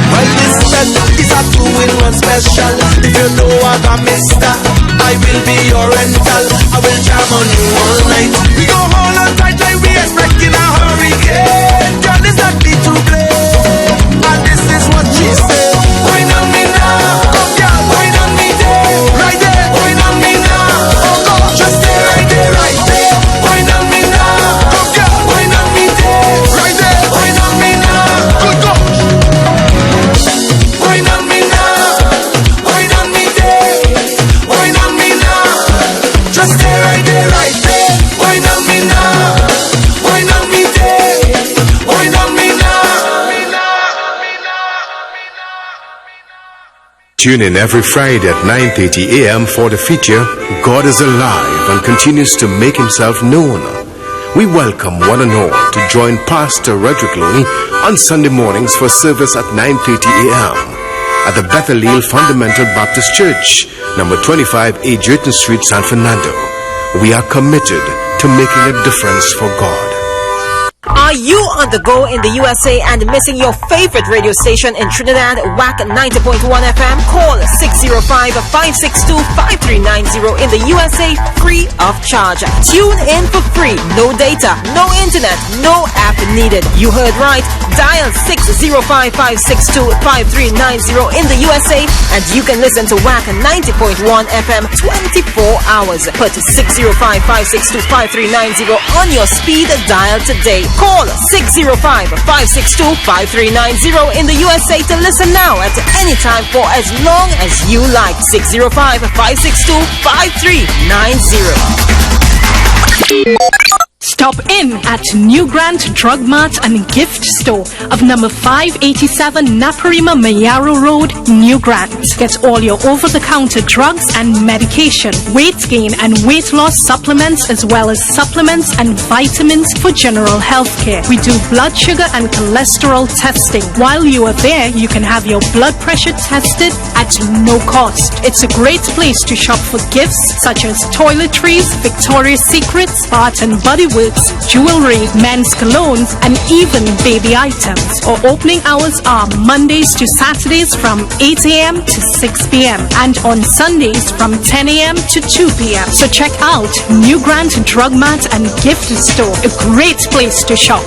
Well, this set is a two-in-one special. If you don't want a mister, I will be your rental. I will jam on you all night. We go hold on tight like we expecting a hurricane. Girl, is that me to play? And this is what she said. Wine on me now. Come girl, wine on me there. Right there, wine on me now. Oh, oh, just stay right there, right there. Wine on me now. Come girl, wine on me there. Right there, wine on me now. Good God. Wine on me now. Wine on me there. Wine on me now. Just stay right there, right there. Wine on me now. Wine on me there. Wine on me now. Tune in every Friday at 9:30 a.m. for the feature God is Alive and continues to make himself known. We welcome one and all to join Pastor Roderick Loney on Sunday mornings for service at 9:30 a.m. at the Bethel Fundamental Baptist Church, number 25 A. Drayton Street, San Fernando. We are committed to making a difference for God. Are you on the go in the USA and missing your favorite radio station in Trinidad, Wack 90.1 FM? Call 605-562-5390 in the USA, free of charge. Tune in for free. No data, no internet, no app needed. You heard right. Dial 605-562-5390 in the USA and you can listen to Wack 90.1 FM 24 hours. Put 605-562-5390 on your speed dial today. Call 605-562-5390 in the USA to listen now at any time for as long as you like. 605-562-5390. Stop in at New Grant Drug Mart and Gift Store of number 587 Naparima Mayaro Road, New Grant. Get all your over-the-counter drugs and medication, weight gain and weight loss supplements, as well as supplements and vitamins for general health care. We do blood sugar and cholesterol testing. While you are there, you can have your blood pressure tested at no cost. It's a great place to shop for gifts such as toiletries, Victoria's Secrets, Bath and Body Works, jewelry, men's colognes, and even baby items. Our opening hours are Mondays to Saturdays from 8 a.m. to 6 p.m. and on Sundays from 10 a.m. to 2 p.m. So check out New Grant Drug Mart and Gift Store, a great place to shop.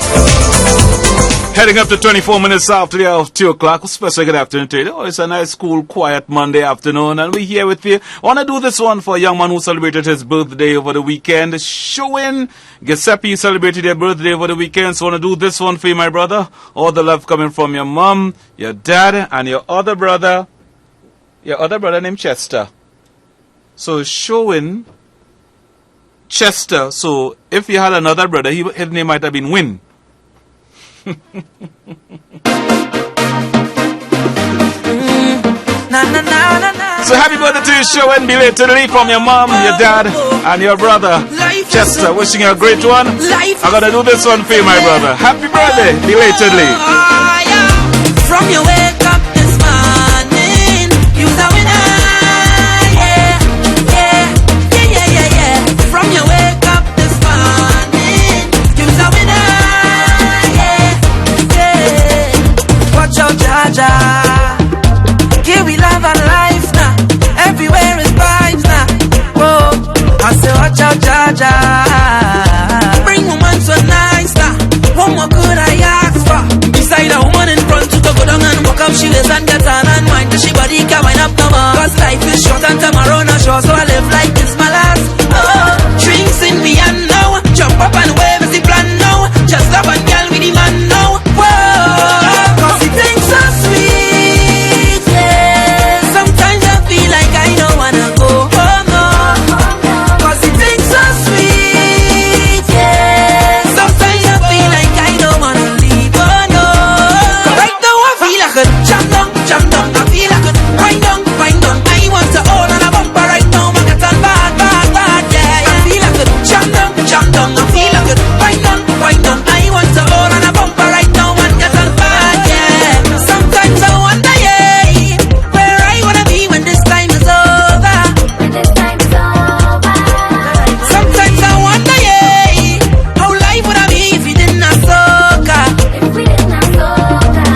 Heading up to 24 minutes after the hour of 2 o'clock. Special good afternoon to you. Oh, it's a nice, cool, quiet Monday afternoon, and we're here with you. I want to do this one for a young man who celebrated his birthday over the weekend. Showing Giuseppe celebrated their birthday over the weekend, so I want to do this one for you, my brother. All the love coming from your mom, your dad, and your other brother named Chester. So showing Chester. So if you had another brother, his name might have been Win. Na So happy birthday to you, show and belatedly from your mom, your dad, and your brother, Chester. Wishing you a great one. I'm gonna do this one for you, my brother. Happy birthday, belatedly. From your wake up this morning, you're the winner. Yeah, yeah, yeah, yeah, yeah, yeah. From your wake up this morning, you're the winner. Yeah, yeah. Watch out, Jaja. Here we love and life now. Everywhere is vibes now. Whoa, I say watch out, Jaja. Bring woman so nice now. What more could I ask for? Beside a woman in front to go down and walk up, she lays and get on and wind till she body can wind up no more. Cause life is short and tomorrow not sure, so I live like it's my last. Oh, drinks in me and now, jump up and wave as the plan now. Just love and girl with the man now. Whoa, cause he thinks so sweet, yeah. Sometimes I feel like I don't wanna go home, no. Cause he thinks so sweet, yeah. Sometimes I feel like I don't wanna leave, oh no. Cause right now I feel like a jump down, I feel like a wind down. I want to hold on a bumper right now, my cat on bad, yeah. I feel like a jump down, I feel like a wind down. I want to hold on a bumper right now, my cat on bad, yeah. Sometimes I wonder, yeah, where I wanna be when this time is over. Sometimes I wonder, yeah, how life would I be if we didn't have soccer.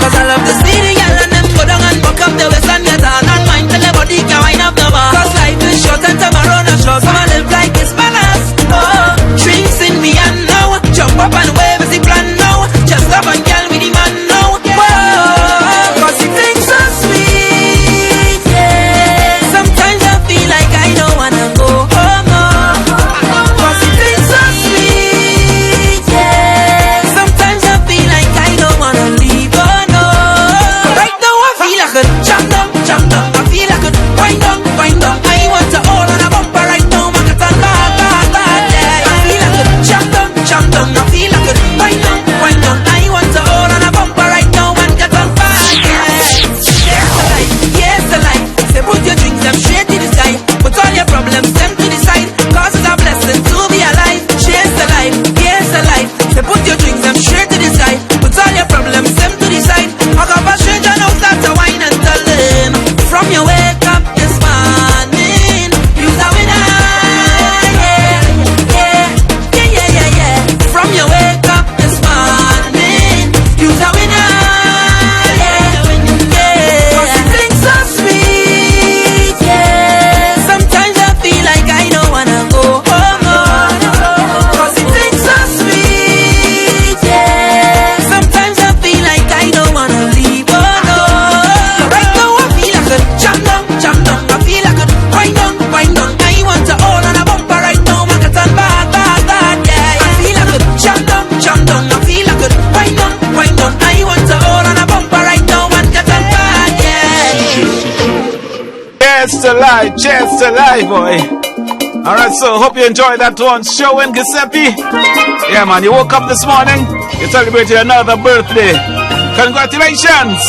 Cause I love to see the girl and them go down and buck up the waist and get on and mind till the body can wind up no more. Cause life is short and tomorrow not sure, so I live like it's my last. Oh, drinks in me and now, jump up and wave as the plan now. Just love and girl with the man now. Whoa, cause he thinks so sweet, yeah. Sometimes I feel like I don't wanna go home, no. Cause he thinks so sweet, yeah. Sometimes I feel like I don't wanna leave, oh no. Right now I feel like a jump down. I feel like a wind down. I want to hold on a bumper right now, my cat on bad, yeah. I feel like a jump down. I feel like a wind down. I want to hold on a bumper right now, my cat on bad, yeah. Yes the life. Say put your drinks them straight to the sky. Put all your problems them to the side. Cause it's a blessing to be alive. Chase the life, yes the life. Say put your drinks them straight to the sky. Put all your problems them to the side. Hug up a stranger now, start to wine and tell them. From your wake up this morning, you're the winner. Yeah. From your wake up this morning, you're the winner. Yeah. Cause you think so sweet, yeah. Sometimes I feel like I don't wanna go home, no. Cause you think so sweet, yeah. Sometimes I feel like I don't wanna leave, oh no. Right now I feel like a jump down. I feel like a wind down. I want to hold on a bumper right now, my cat on bad, yeah. I feel like a jump down. I feel like a wind down. I want to hold on a bumper right now, my cat on bad, yeah. Cheers to life, boy. Alright, so hope you enjoyed that one. Show and Giuseppe. Yeah, man, you woke up this morning, you celebrated another birthday. Congratulations!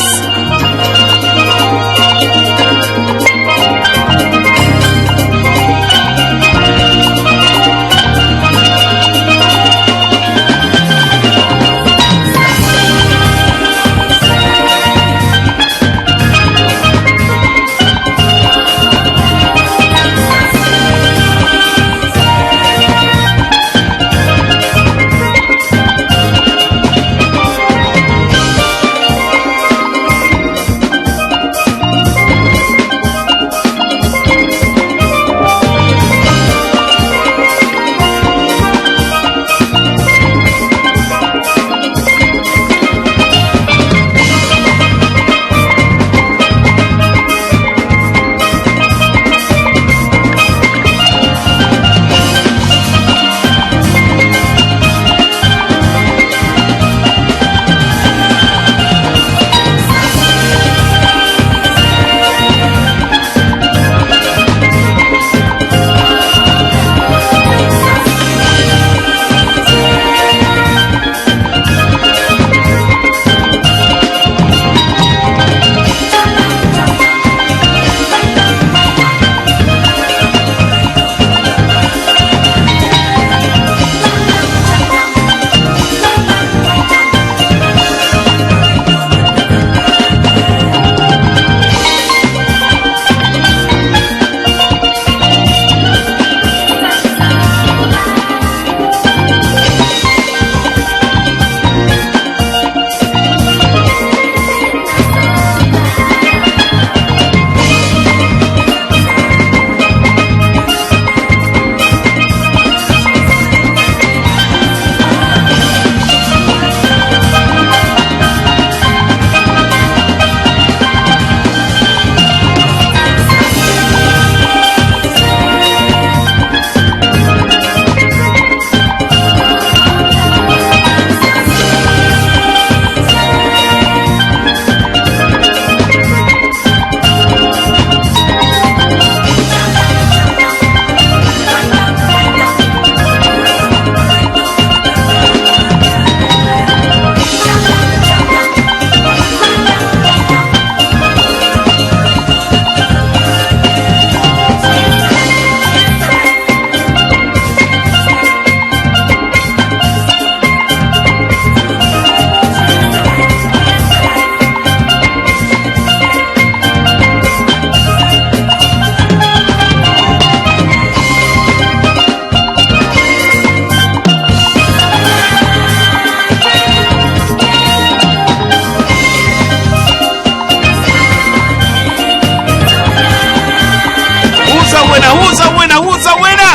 a winner? Who's a winner? Who's a winner?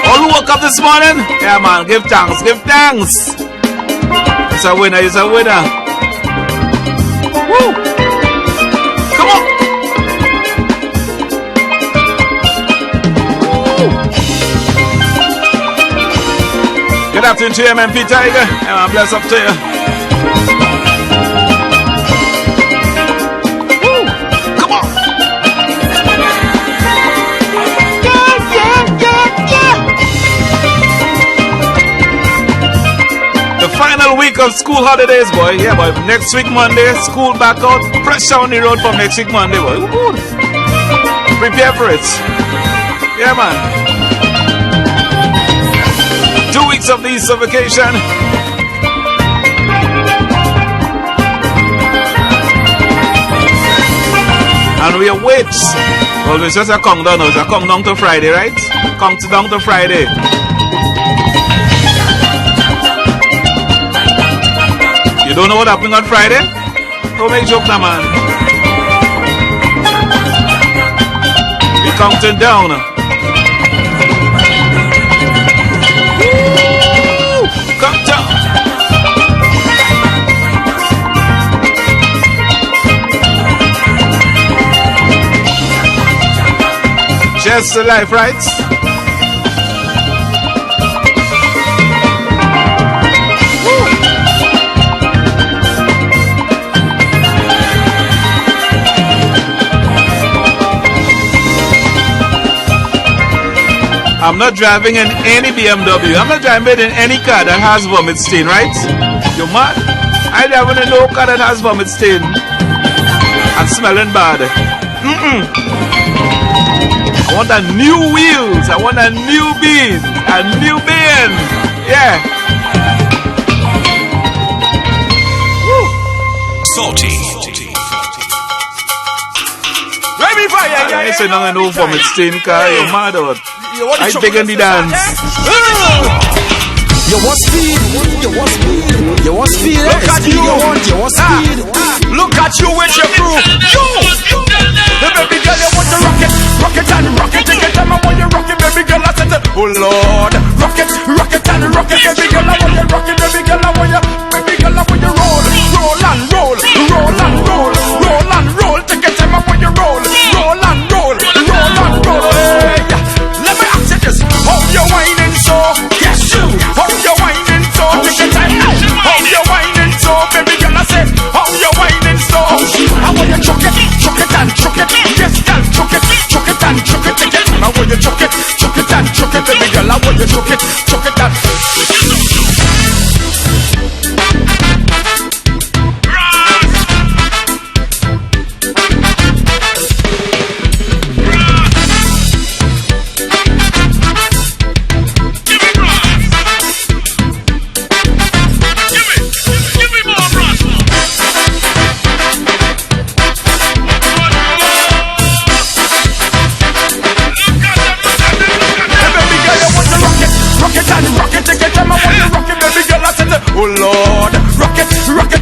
All who woke up this morning? Yeah, man, give thanks, give thanks. He's a winner, he's a winner. Woo! Come on! Woo! Good afternoon to you, MMP Tiger. Yeah, man, bless up to you. Woo! Come on! The final week of school holidays, boy. Yeah, boy. Next week, Monday, school back out. Pressure on the road from next week, Monday, boy. Woo. Prepare for it. Yeah, man. 2 weeks of the Easter vacation. And we await. Well, it's just a countdown. It's a countdown to Friday, right? Countdown to Friday. You don't know what happened on Friday? Don't make joke now, man. We're counting down. Woo! Count down. Just the life, right? I'm not driving in any BMW. I'm not driving in any car that has vomit stain, right? You mad? I driving in no car that has vomit stain and smelling bad. I want a new wheels. I want a new bean. A new bin. Yeah. Woo. Salty. Let me fire. I say no, no vomit stain car. You're mad or what? I taking the dance. You want speed, you want speed, you want speed. Look at you, you want speed. Look at you with your crew. The baby girl, you want to rock it, rock it and rock it. Take your time, I want you rock it, baby girl. I said, oh Lord, rock it and rock it, baby girl. I want you rock it, baby girl. I want you, baby girl. I want you roll, roll and roll, roll and roll, roll and roll. Take your time, I want you roll, roll and roll, roll and roll. Hey, let me ask you this: how you whining so? Yes, you. How you whining so? Take your time. How you whining so, baby girl? I said, how you whining so? I want you chuck it and chuck it. Yes, girl, chuck it and chuck it. Take your time. I want you chuck it and chuck it, baby girl. I want you chuck it and. Oh Lord, rock it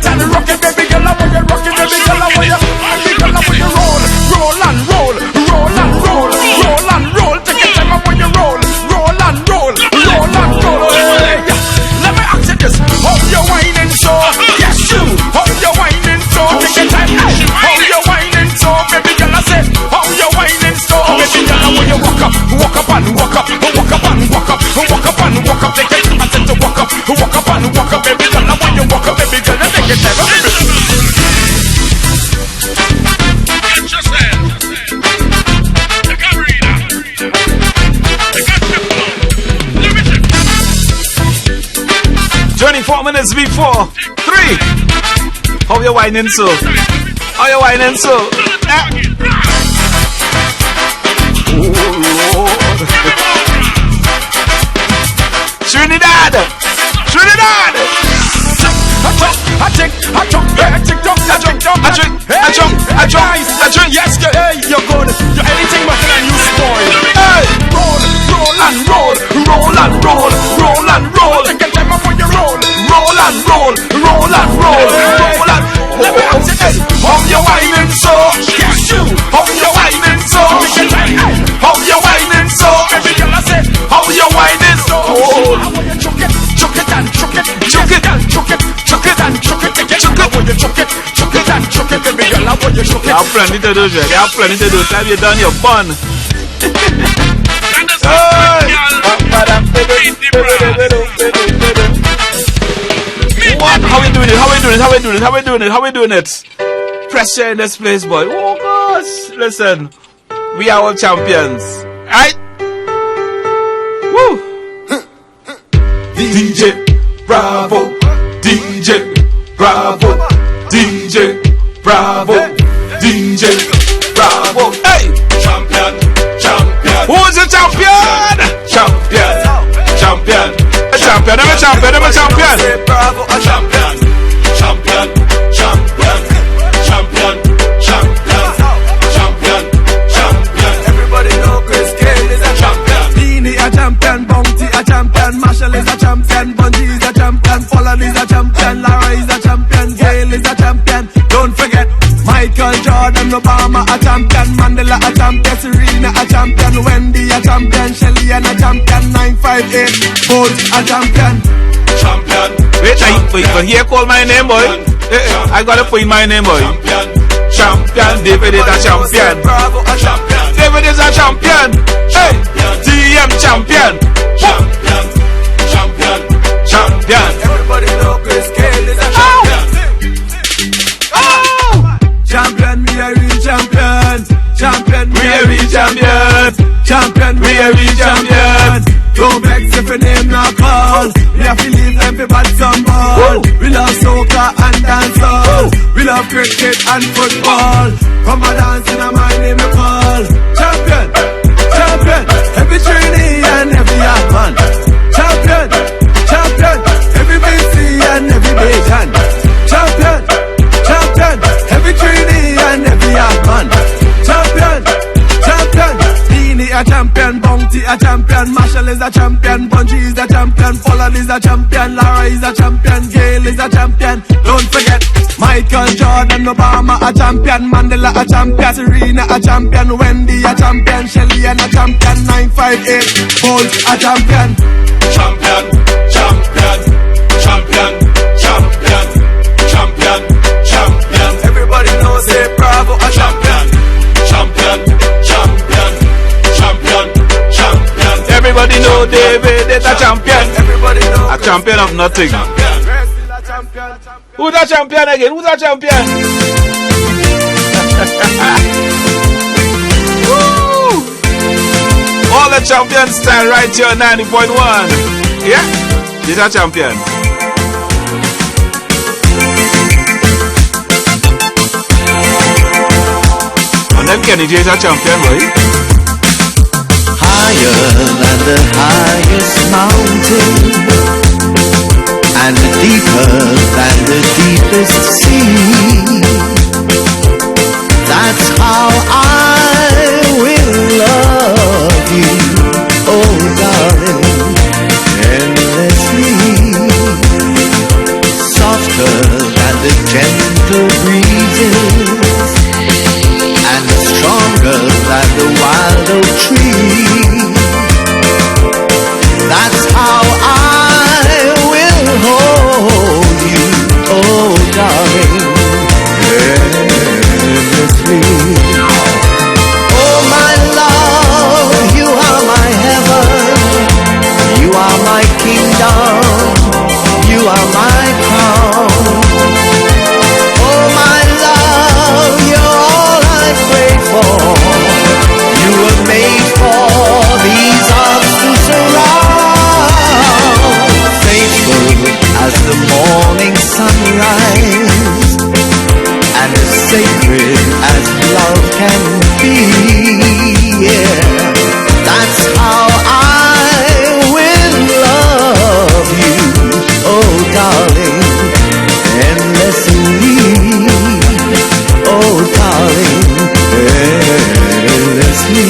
and rock it, baby girl. I want you rock it, baby girl. I want you, baby girl. I want you roll, roll and roll, roll and roll, roll and roll. Take your time, I want you roll, roll and roll, roll and roll. Hey, let me ask you this: how you whining so? Yes, you. How you whining so? Take your time. How you whining so, baby girl? I said, how you whining so, baby girl? I want you walk up and walk up, walk up and walk up and walk up. Take your time, I said to walk up and walk up, baby girl. I want you walk up, baby girl. Take your time, baby. Get yourself. Take a breather. Take a step along. 24 minutes before 3. How you whining so? How you whining so? Oh Lord. Trinidad. I drink. Yes, hey, you're good. You're anything but a new spoil. Hey, roll and roll, roll and roll, roll and roll. Take a time for your roll, roll and roll, roll and roll, roll and. Let me ask you this: how you whining so? Yes, you. How you whining so? you shook it. You have plenty to do, Jack. You have plenty to do. Time you done your fun. What? How we doing it? How we doing it? How we doing it? How we doing it? How we doing it? Pressure in this place, boy. Oh gosh. Listen, we are all champions. Right? Woo! DJ Bravo, DJ Bravo, DJ Bravo, DJ Bravo. Hey! Champion, champion. Who's the champion? Champion, champion. A champion, I'm a champion, I'm a champion. Bravo, a champion, champion, champion, champion, champion, champion, champion. Everybody know Chris Cale is a champion. Beanie a champion, Bounty a champion, Marshall is a champion, Bungie is a champion, Folland is a champion, Lara is a champion, Gale is a champion. Don't forget Michael Jordan, Obama a champion, Mandela a champion, Serena a champion, Wendy a champion, Shelly and a champion, 958 Bolt a champion. Champion. Wait, but here call my name, boy. I gotta put in my name, boy. Champion. David is a champion. Bravo, a champion. David is a champion. Hey, TM champion. Champion, champion, champion. Everybody know Chris Cale is a champion. Oh, champion, we are real champion. Champion, we are real champion. Champion, we are real champion. Don't vex if your name not call. We have to leave them for bad some ball. We love soccer and dancehall. We love cricket and football. Come and dance in a my name we call. Champion, champion. Every trainee and every young man. Champion, champion. Every BC and every Bajan. Champion, champion. Every trainee and every young man. Champion, champion. Beanie a champion, Bounty a champion, Marshall is a champion, Bungie is a champion, Folland is a champion, Lara is a champion, Gale is a champion. Don't forget Michael Jordan, Obama a champion, Mandela a champion, Serena a champion, Wendy a champion, Shelly and a champion, 958 Bolt a champion. Champion, champion, champion, champion, champion, champion. Everybody knows it, Bravo a champion. Champion, champion, champion, champion. Everybody know David is a champion. Everybody know a champion of nothing. Who's a champion again? Who's a champion? Woo! All the champions stand right here on 90.1. Yeah, he's a champion. And Kenny J is a champion, right? Higher than the highest mountain, and deeper than the deepest sea. That's how I will love you, oh darling, endlessly. Softer than the gentle breezes, and stronger than the wild oak tree. That's how I will hold you, oh darling, endlessly. Oh my love, you are my heaven, you are my kingdom, you are my crown. Oh my love, you're all I pray for. You were made for these arms to surround. Faithful as the morning sunrise, and as sacred as love can be. Yeah, that's how I will love you, oh darling, endlessly. Oh darling, endlessly.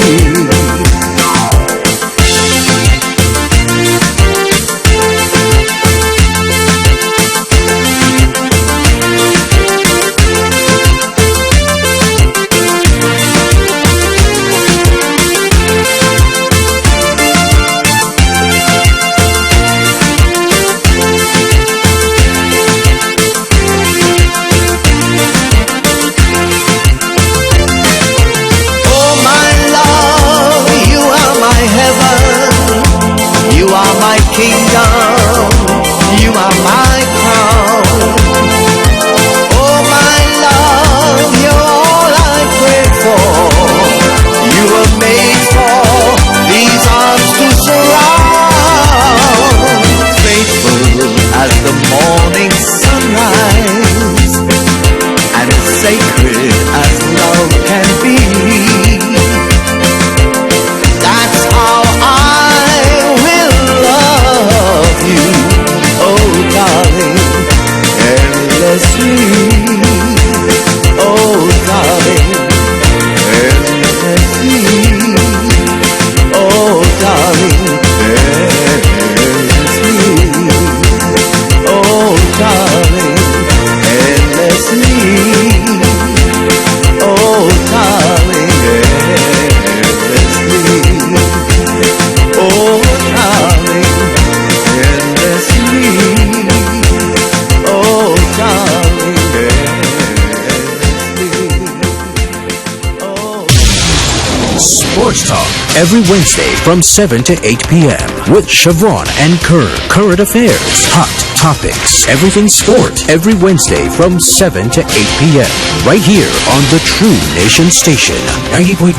Sports Talk every Wednesday from 7 to 8 p.m. with Siobhan and Kerr. Current affairs, hot topics, everything sport every Wednesday from 7 to 8 p.m. right here on the True Nation Station, 90.1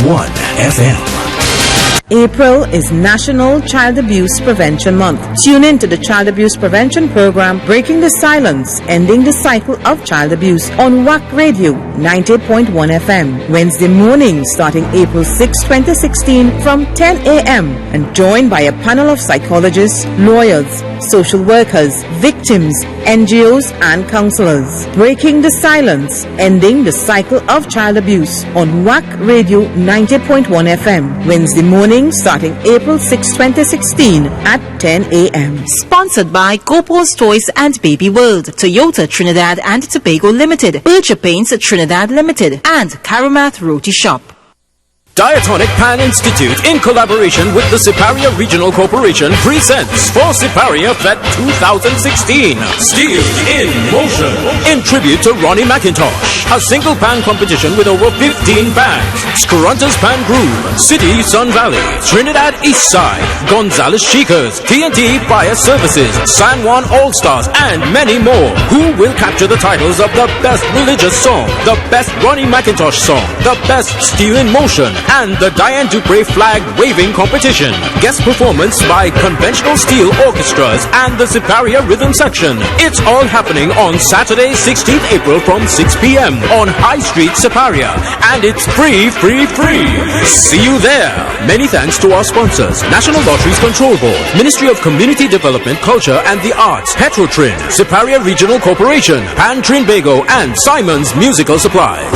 FM. April is National Child Abuse Prevention Month. Tune in to the Child Abuse Prevention Program, Breaking the Silence, Ending the Cycle of Child Abuse on Wack Radio 90.1 FM. Wednesday morning starting April 6, 2016 from 10 a.m. and joined by a panel of psychologists, lawyers, social workers, victims, NGOs and counselors. Breaking the Silence, Ending the Cycle of Child Abuse on Wack Radio 90.1 FM. Wednesday morning starting April 6, 2016 at 10 a.m. Sponsored by Gopo's Toys and Baby World, Toyota Trinidad and Tobago Limited, Bircher Paints Trinidad Limited, and Karamath Roti Shop. Diatonic Pan Institute, in collaboration with the Siparia Regional Corporation, presents for Siparia Fest 2016, Steel in Motion, in tribute to Ronnie McIntosh. A single pan competition with over 15 pans. Scrunter's Pan Groove, City Sun Valley, Trinidad East Side, Gonzales Chicas, TNT Fire Services, San Juan All-Stars, and many more. Who will capture the titles of the best religious song, the best Ronnie McIntosh song, the best Steel in Motion, and the Diane Dupre flag waving competition. Guest performance by Conventional Steel Orchestras and the Siparia Rhythm Section. It's all happening on Saturday, 16th April from 6 p.m. on High Street, Siparia. And it's free. See you there. Many thanks to our sponsors: National Lotteries Control Board, Ministry of Community Development, Culture and the Arts, Petrotrin, Siparia Regional Corporation, Pan Trinbago, and Simon's Musical Supplies.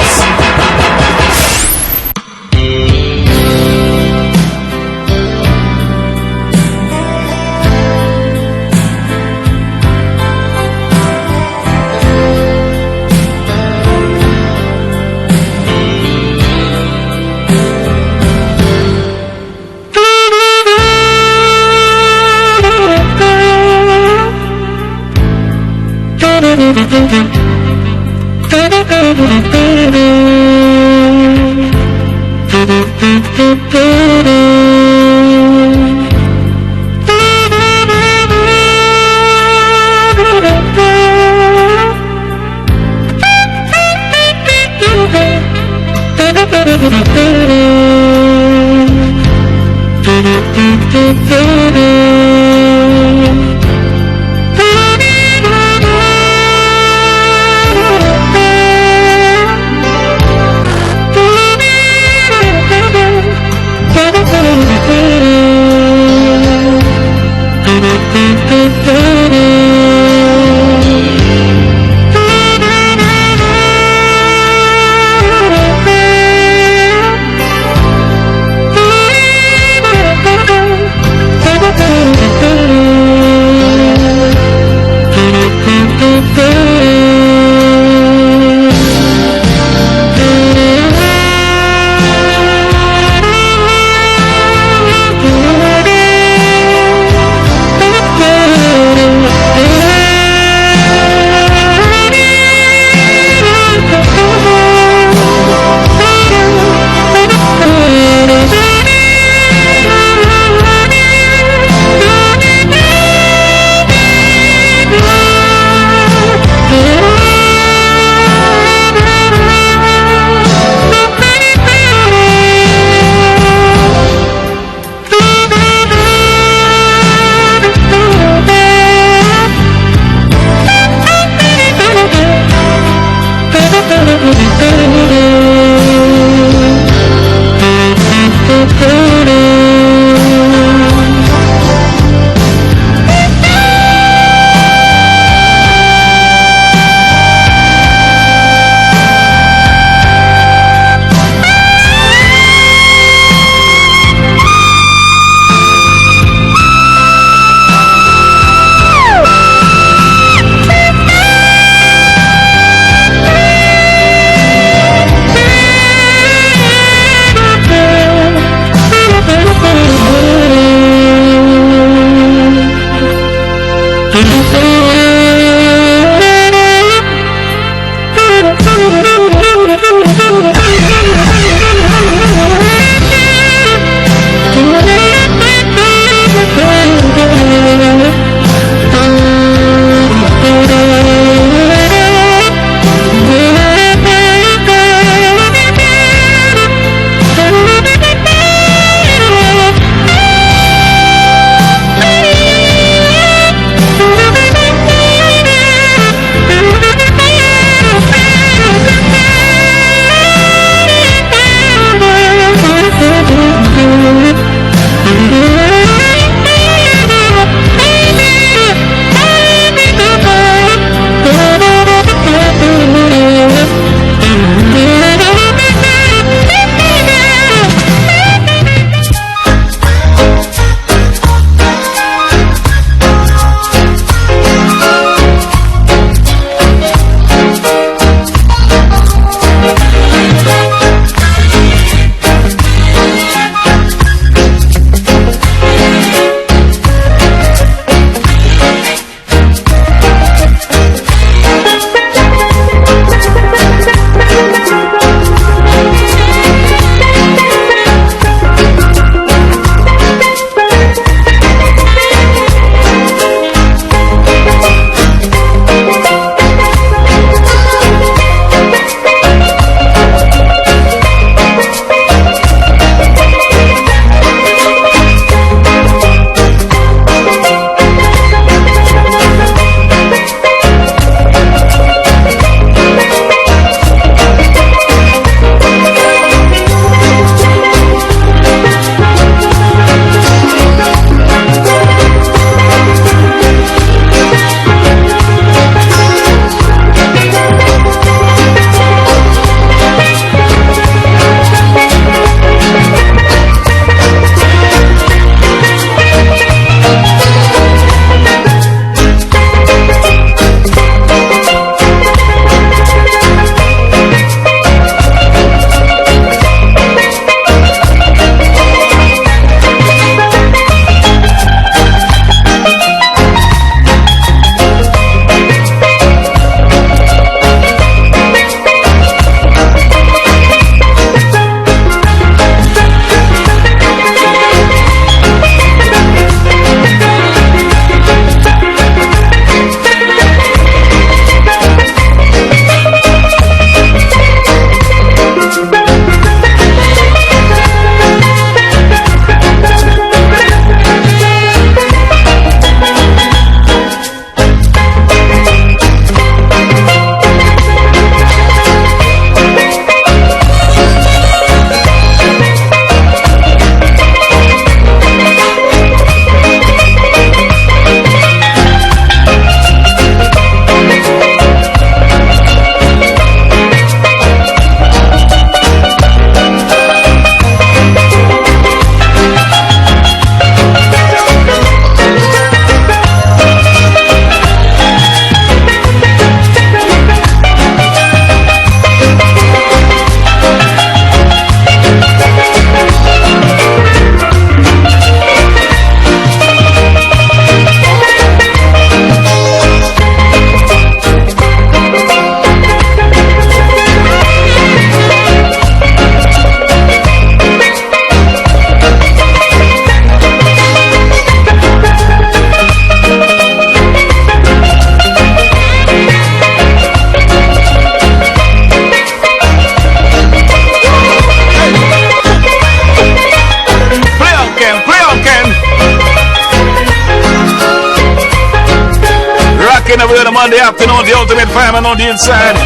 Monday afternoon, the ultimate fireman on the inside,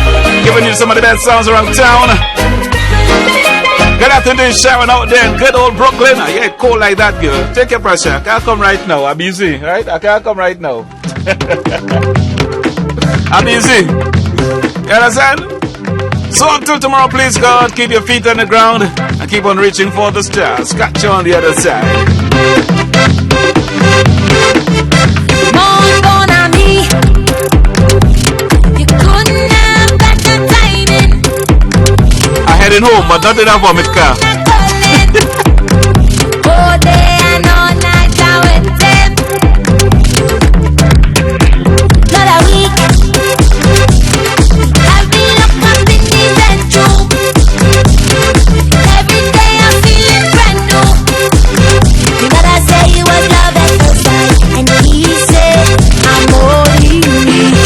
giving you some of the best sounds around town. Good afternoon, Sharon out there in good old Brooklyn. Yeah, cold like that, girl. Take your pressure. I can't come right now. I'm busy, right? I can't come right now. I'm busy. You understand? So until tomorrow, please God, keep your feet on the ground and keep on reaching for the stars. Catch you on the other side. Mon ami, you couldn't have better timing. I'm heading home, but not in a vomit car. All day and all night I with them. Not a week. I've been locked up in the bedroom. Every day I'm feeling brand new. You gotta say it was love at first sight, and he said I'm all he needs.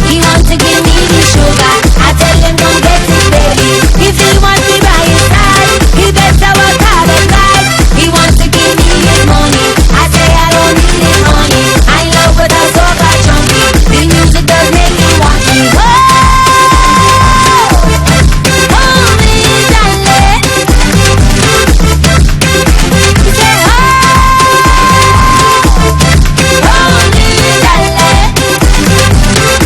He wants to give me the sugar. I tell him don't get it, baby. If he wants me by his side, he better work hard at night. He wants to give me his money. I say I don't need his money. I love with a soca chunky. The music does make me want me. Oh, me darling. He say oh, me darling.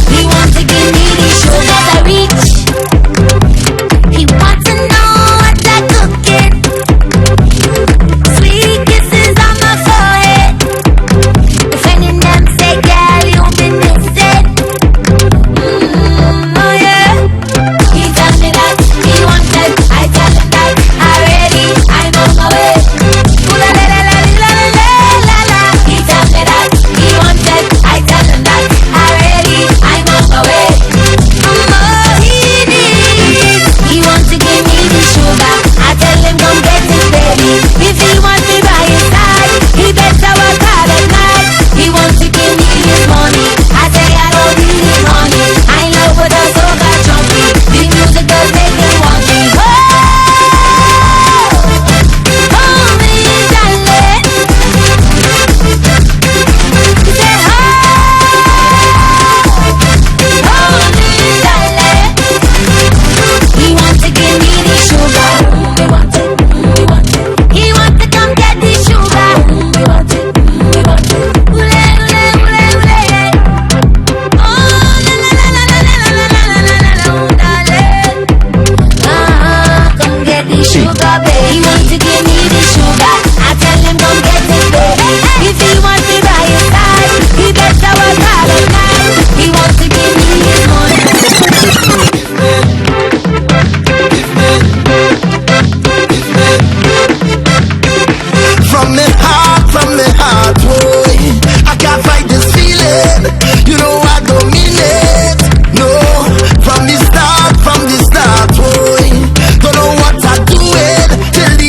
He wants to give me the sugar I reach. He wants to know what I cooking. Sweet kisses on my forehead. If any of them say, girl, you've been missing. Oh yeah. He tell me that he wanted. I tell him that already. I'm on my way. Ooh la la la la la la la la. He tell me that he wanted. I tell him that already. I'm on my way. He needs. He wants to give me the sugar. I tell him come get it, baby. If he wants me by his side, he better work hard at night. He wants to give me his money. I say I don't need his money. I love with a soca chunky. The music does make me want me. Oh, me darling. He say oh, me darling. He wants to give me the sugar. We want it, we want it. He wants to come get the sugar. We want it, we want it. Ule, ule, ule, ule. Oh, la la la la la la la la la la la, oh, darling. Come get the sugar, baby. He wants to give me the sugar. I tell him come get it, baby. If he wants me by his side, he better work hard at night. He wants to give me his money. From the heart, boy, I can't fight this feeling. You know I don't mean it. No, from the start, boy, don't know what I'm doing till the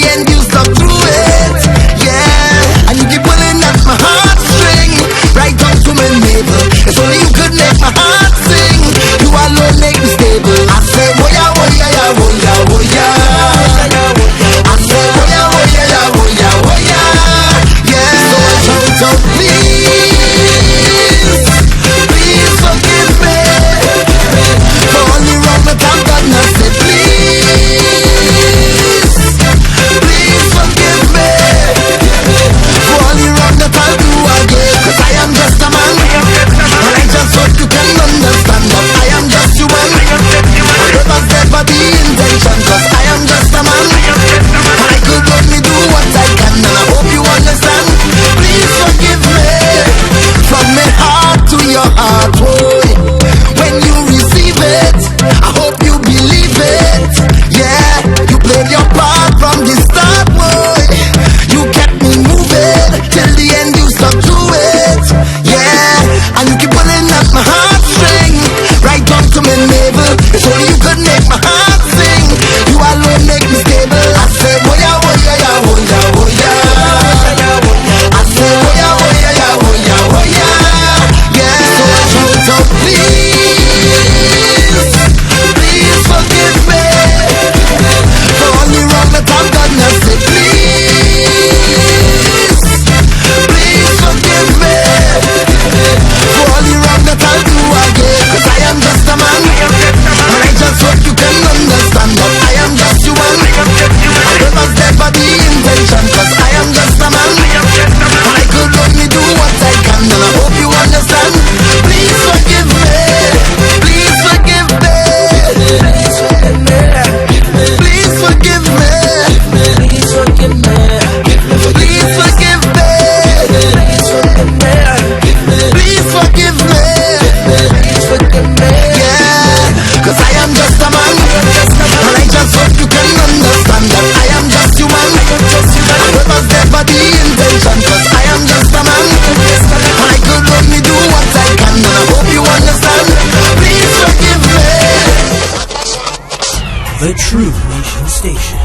The True Nation Station.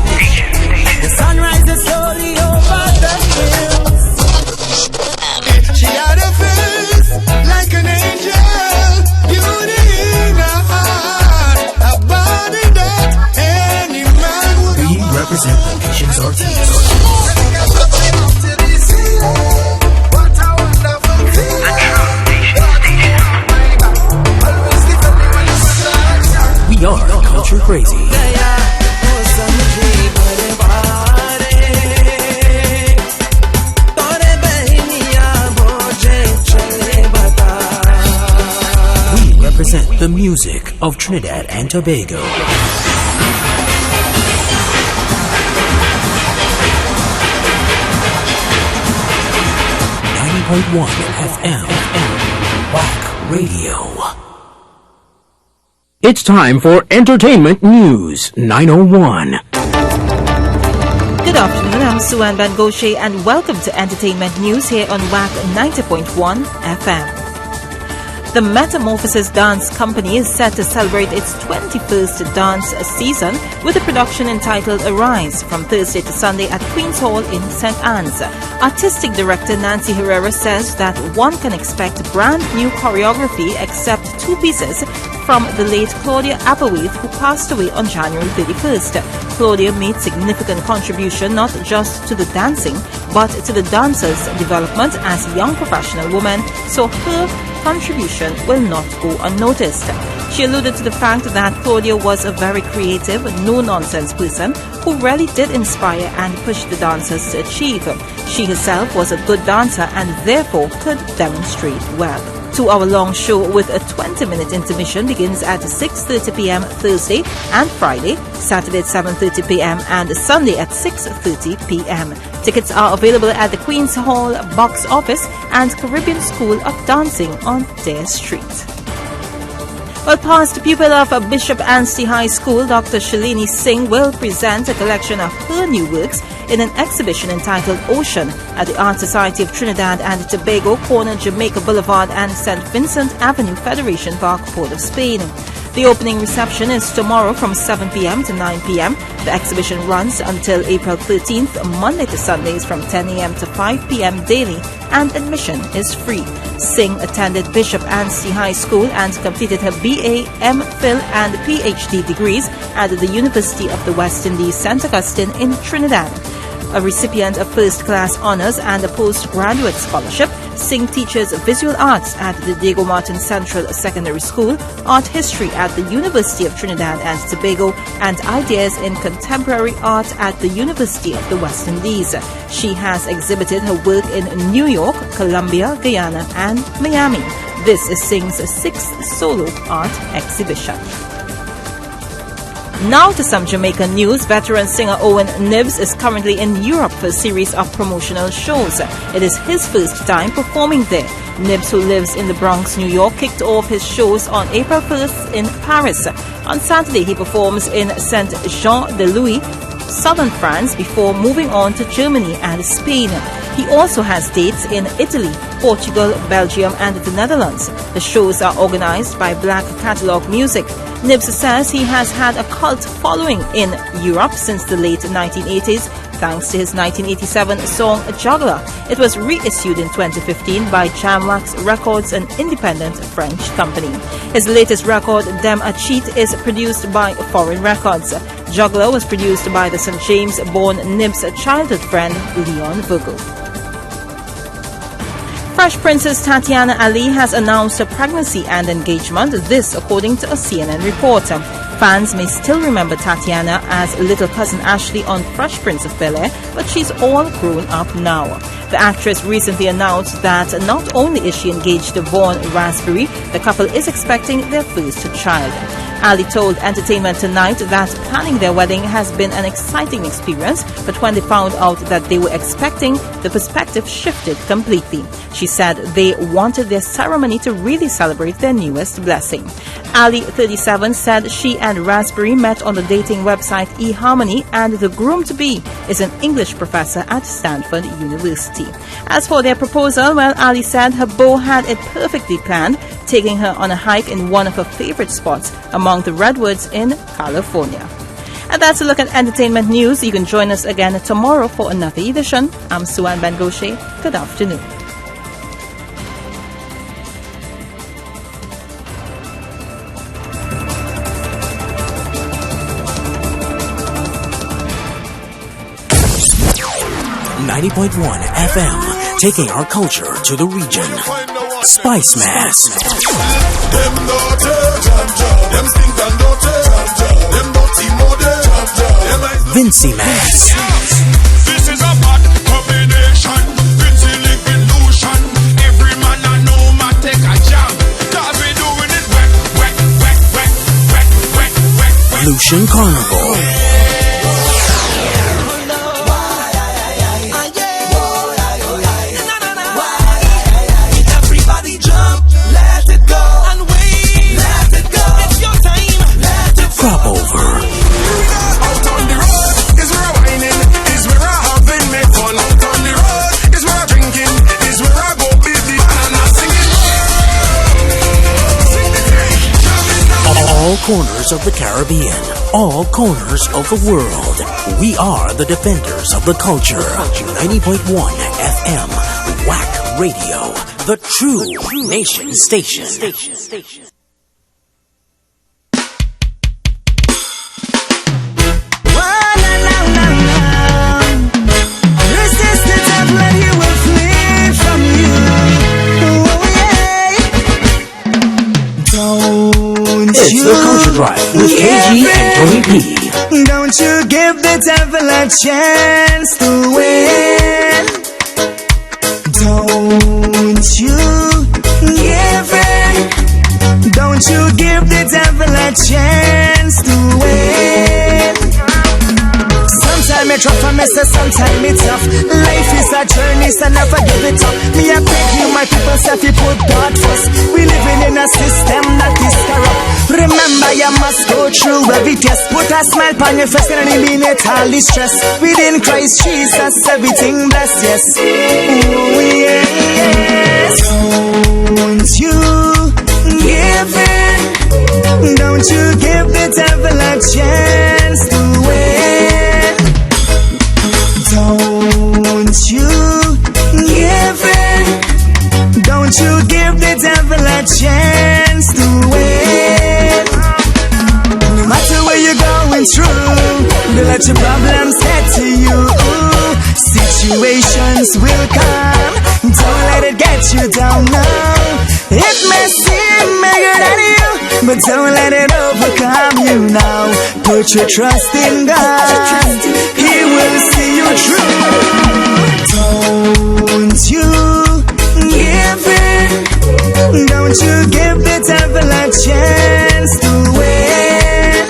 The sun rises slowly over the hills. She had a face like an angel, beauty in her heart, a body that any man would We represent the nation's artists. We are culture crazy. We represent the music of Trinidad and Tobago. FM, Wack Radio. It's time for Entertainment News 901. Good afternoon, I'm Suan Van Goshe and welcome to Entertainment News here on Wack 90.1 FM. The Metamorphosis Dance Company is set to celebrate its 21st dance season with a production entitled Arise from Thursday to Sunday at Queen's Hall in St. Anne's. Artistic director Nancy Herrera says that one can expect brand new choreography except two pieces from the late Claudia Aberwaith, who passed away on January 31st. Claudia made significant contribution not just to the dancing, but to the dancers' development as a young professional woman, so her contribution will not go unnoticed. She alluded to the fact that Claudia was a very creative, no-nonsense person who really did inspire and push the dancers to achieve. She herself was a good dancer and therefore could demonstrate well. 2-hour-long show with a 20-minute intermission begins at 6:30 p.m. Thursday and Friday, Saturday at 7:30 p.m. and Sunday at 6:30 p.m. Tickets are available at the Queen's Hall box office and Caribbean School of Dancing on Dare Street. Well, past pupil of Bishop Anstey High School, Dr. Shalini Singh will present a collection of her new works in an exhibition entitled Ocean at the Art Society of Trinidad and Tobago, corner Jamaica Boulevard and St. Vincent Avenue, Federation Park, Port of Spain. The opening reception is tomorrow from 7 p.m. to 9 p.m. The exhibition runs until April 13th, Monday to Sundays from 10 a.m. to 5 p.m. daily, and admission is free. Singh attended Bishop Anstey High School and completed her BA, MPhil and PhD degrees at the University of the West Indies, St. Augustine in Trinidad. A recipient of first-class honors and a postgraduate scholarship, Singh teaches visual arts at the Diego Martin Central Secondary School, art history at the University of Trinidad and Tobago, and ideas in contemporary art at the University of the West Indies. She has exhibited her work in New York, Colombia, Guyana, and Miami. This is Singh's 6th solo art exhibition. Now to some Jamaican news. Veteran singer Owen Nibbs is currently in Europe for a series of promotional shows. It is his first time performing there. Nibbs, who lives in the Bronx, New York, kicked off his shows on April 1st in Paris. On Saturday, he performs in Saint-Jean-de-Louis, southern France, before moving on to Germany and Spain. He also has dates in Italy, Portugal, Belgium, and the Netherlands. The shows are organized by Black Catalog Music. Nibbs says he has had a cult following in Europe since the late 1980s, thanks to his 1987 song Juggler. It was reissued in 2015 by Jamwax Records, an independent French company. His latest record, Dem a Cheat, is produced by Foreign Records. Juggler was produced by the St. James-born Nibbs' childhood friend, Leon Virgo. Fresh Princess Tatiana Ali has announced her pregnancy and engagement, this according to a CNN report. Fans may still remember Tatiana as little cousin Ashley on Fresh Prince of Bel-Air, but she's all grown up now. The actress recently announced that not only is she engaged to Vaughn Raspberry, the couple is expecting their first child. Ali told Entertainment Tonight that planning their wedding has been an exciting experience, but when they found out that they were expecting, the perspective shifted completely. She said they wanted their ceremony to really celebrate their newest blessing. Ali, 37, said she and Raspberry met on the dating website eHarmony, and the groom-to-be is an English professor at Stanford University. As for their proposal, well, Ali said her beau had it perfectly planned, taking her on a hike in one of her favorite spots among the redwoods in California. And that's a look at entertainment news. You can join us again tomorrow for another edition. I'm Suan Ben-Goshe. Good afternoon. .1 FM, taking our culture to the region. Spice Mass. Vincy Mass. This is a bad combination. Vincy liquid lotion. Every man I know ma take a jam. Cause we doing it wet, wet, wet, wet, wet, wet, wet, wet. Lucian Carnival. Crop over. Out on the road is where I'm whining, is where I'm having me fun. Out on the road is where I'm drinking, is where I go busy and I'm singing. All corners of the Caribbean, all corners of the world. We are the defenders of the culture. 90.1 FM, Wack Radio, the true nation station. It's the Culture Drive with KG and Tony P. Don't you give the devil a chance to win. Don't you give it. Don't you give the devil a chance to win. Sometimes me tough and me say sometimes me tough. Life is a journey, so never give it up. Me a beg you, my people, say you put God first. We living in a system that is corrupt. Remember you must go through every test. Put a smile on your face and eliminate all the stress. Within Christ Jesus, everything blessed, yes. Oh yes. Don't you give in. Don't you give the devil a chance to win. Don't you give in. Don't you give the devil a chance to win. No matter where you're going through, don't let your problems get to you. Situations will come, don't let it get you down now. It may seem bigger than you, but don't let it overcome you now. Put your trust in God, He will see you through. Don't you give in. Don't you give the devil a chance to win.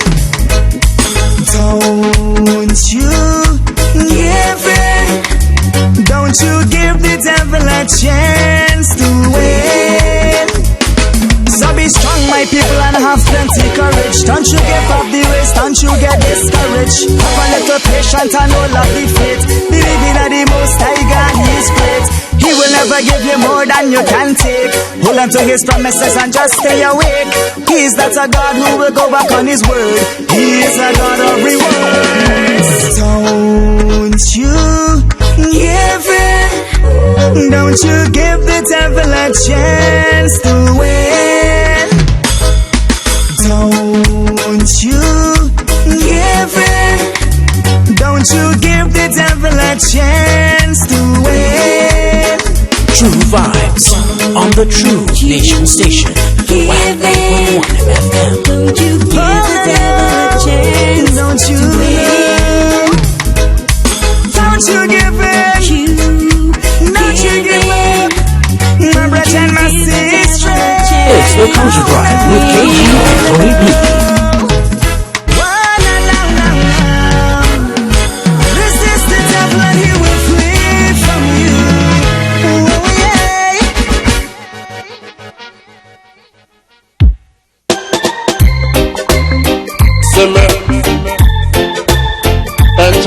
Don't you give in. Don't you give the devil a chance to win. So be strong, my people, and have plenty courage. Don't you give up the race, don't you get discouraged. Have a little patience and all of the faith. Believing that the Most High God is great. He will never give you more than you can take. Hold on to His promises and just stay awake. He is not a God who will go back on His word. He is a God of rewards. Don't you give in. Don't you give the devil a chance to win. Don't you give in. Don't you give the devil a chance to win. True vibes on the True Nation Station. Wack 90.1 FM. Don't you give the devil a chance. Don't you win. Don't you give it. Don't you give up. My brother and my sister. It's the Culture Drive with KG and Tony P.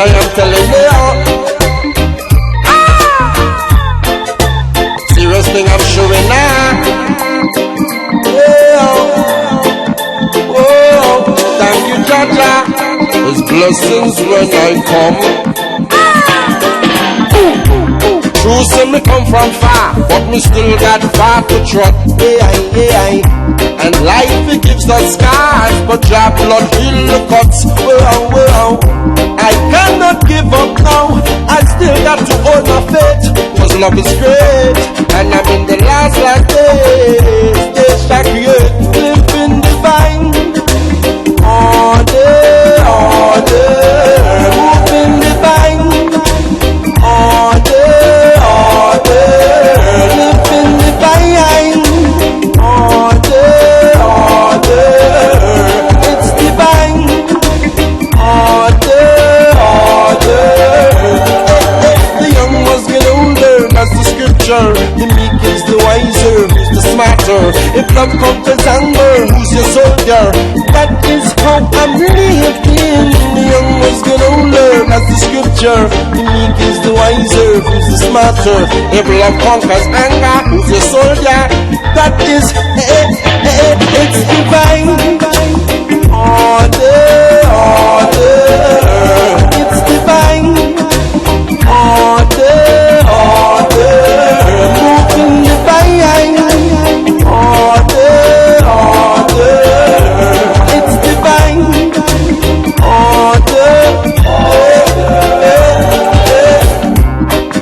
I am telling you, serious thing I'm showing now. Oh, thank you, Jaja. His blood blessings when I come. True, say me come from far, but me still got far to trot. And life it gives us scars, but your blood heal the cuts. Well, I cannot give up now. I still got to hold my faith, 'cause love is great, and I'm in the last days. Days I create, living divine. All day, moving divine. All day, living divine. All day, it's divine. All day. The young must get older, that's the scripture. The meek is the wiser, who's the smarter. If love conquers anger, who's your soldier? That is how I'm living. The young must get older, that's the scripture. The meek is the wiser, who's the smarter. If love conquers anger, who's your soldier? That is, it's divine. All day, it's divine. All day, moving divine. All day, it's divine. All day,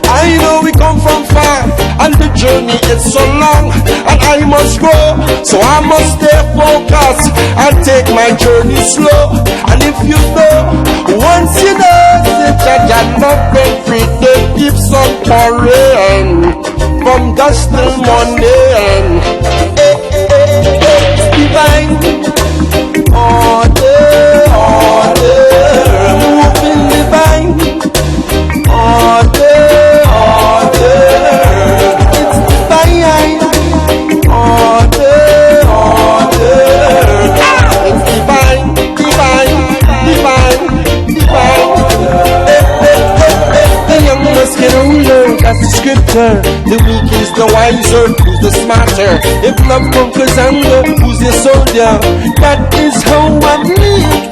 I know we come from far, and the journey is so long, and I must go, so I must stay focused and take my journey slow. And if you know, once you know, that I love every day keeps on pouring from dusk till morning. It's divine. All day, moving divine. All day, it's divine. All day, it's divine. The young must get older, that's the scripture. The weak is the wiser, who's the smarter. If love conquers anger, who's the soldier? That is how I'm living.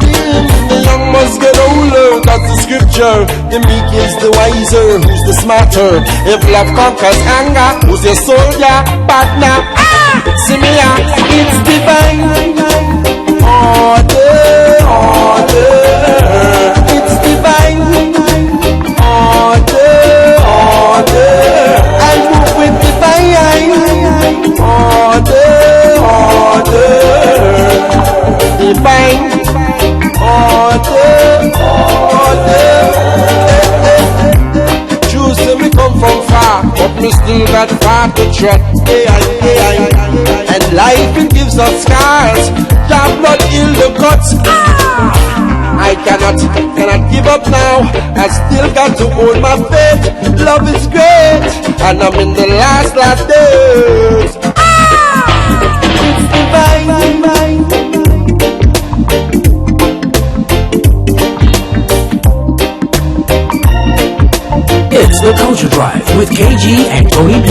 The young must get older, that's the scripture. The meek is the wiser, who's the smarter. If love conquers anger, who's your soldier? Partner, see me out, it's divine. All day, it's divine. All day, I move with divine. All day, divine. All day. Choose me come from far, but me still got far to trot. And life it gives us scars. Your blood heal the cuts. I cannot give up now. I still got to hold my faith. Love is great, and I'm in the last days. It's divine. It's the Culture Drive with KG and Tony B.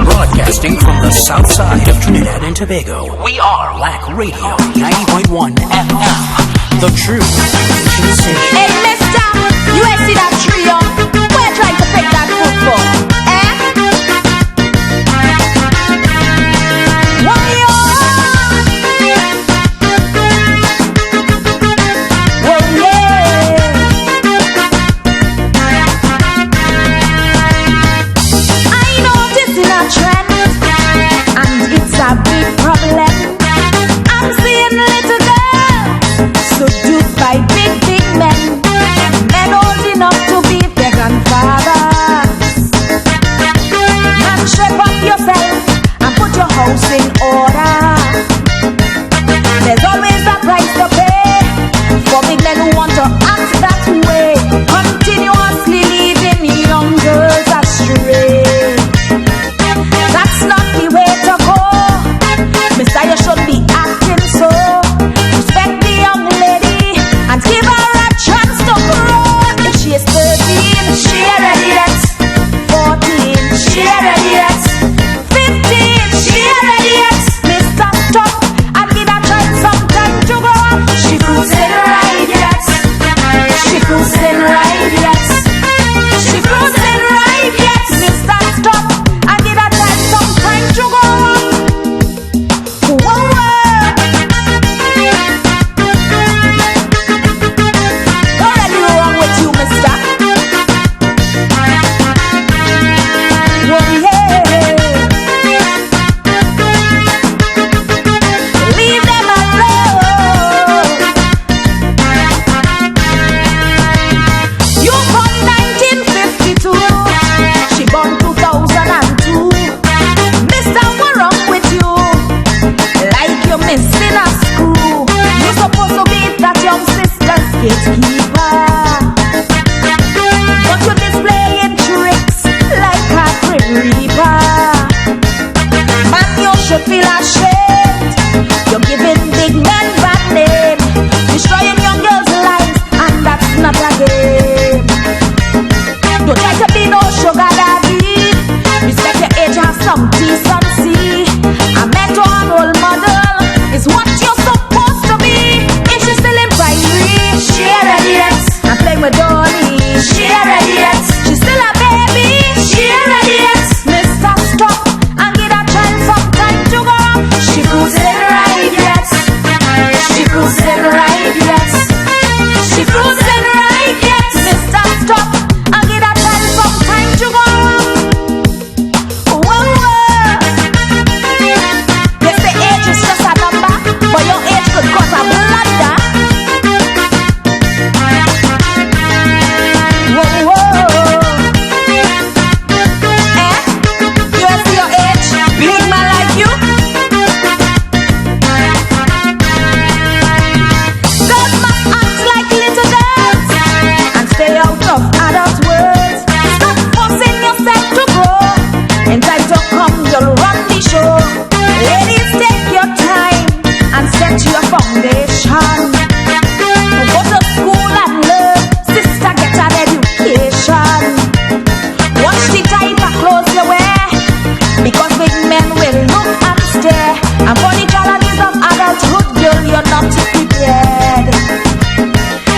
Broadcasting from the south side of Trinidad and Tobago, we are Wack Radio 90.1 FM, the true station. Hey, mister, you ain't see that trio? We're trying to pick that football. She ready yet? unashamed. You're giving big men bad name, destroying young girls' lives, and that's not a game. Don't try to be no sugar daddy. Respect your age, have some decency. A mentor and role model is what you're supposed to be. If she's still in primary, she ain't ready yet. I'm playing with Dolly, she ain't ready yet. She's still a baby, she ain't ready yet. Mr. Stop and give that child some time to go. She cruising right yet. She cruising right yet. She cruising right yet. Mr. Stop and give that child some time to go. Whoa, whoa. They say age is just a number, but your age could cause a blunder. Whoa, whoa. Eh? You see your age? Big man like you? Girls must act like little girls and stay out of adult words. Stop forcing yourself to grow. In time to come, you'll run the show. Ladies, take your time and set your foundation. Go to school and learn. Sister, get an education. Watch the type of clothes you wear, because big men will look and stare. And for the challenges of adulthood, girl, you're not prepared.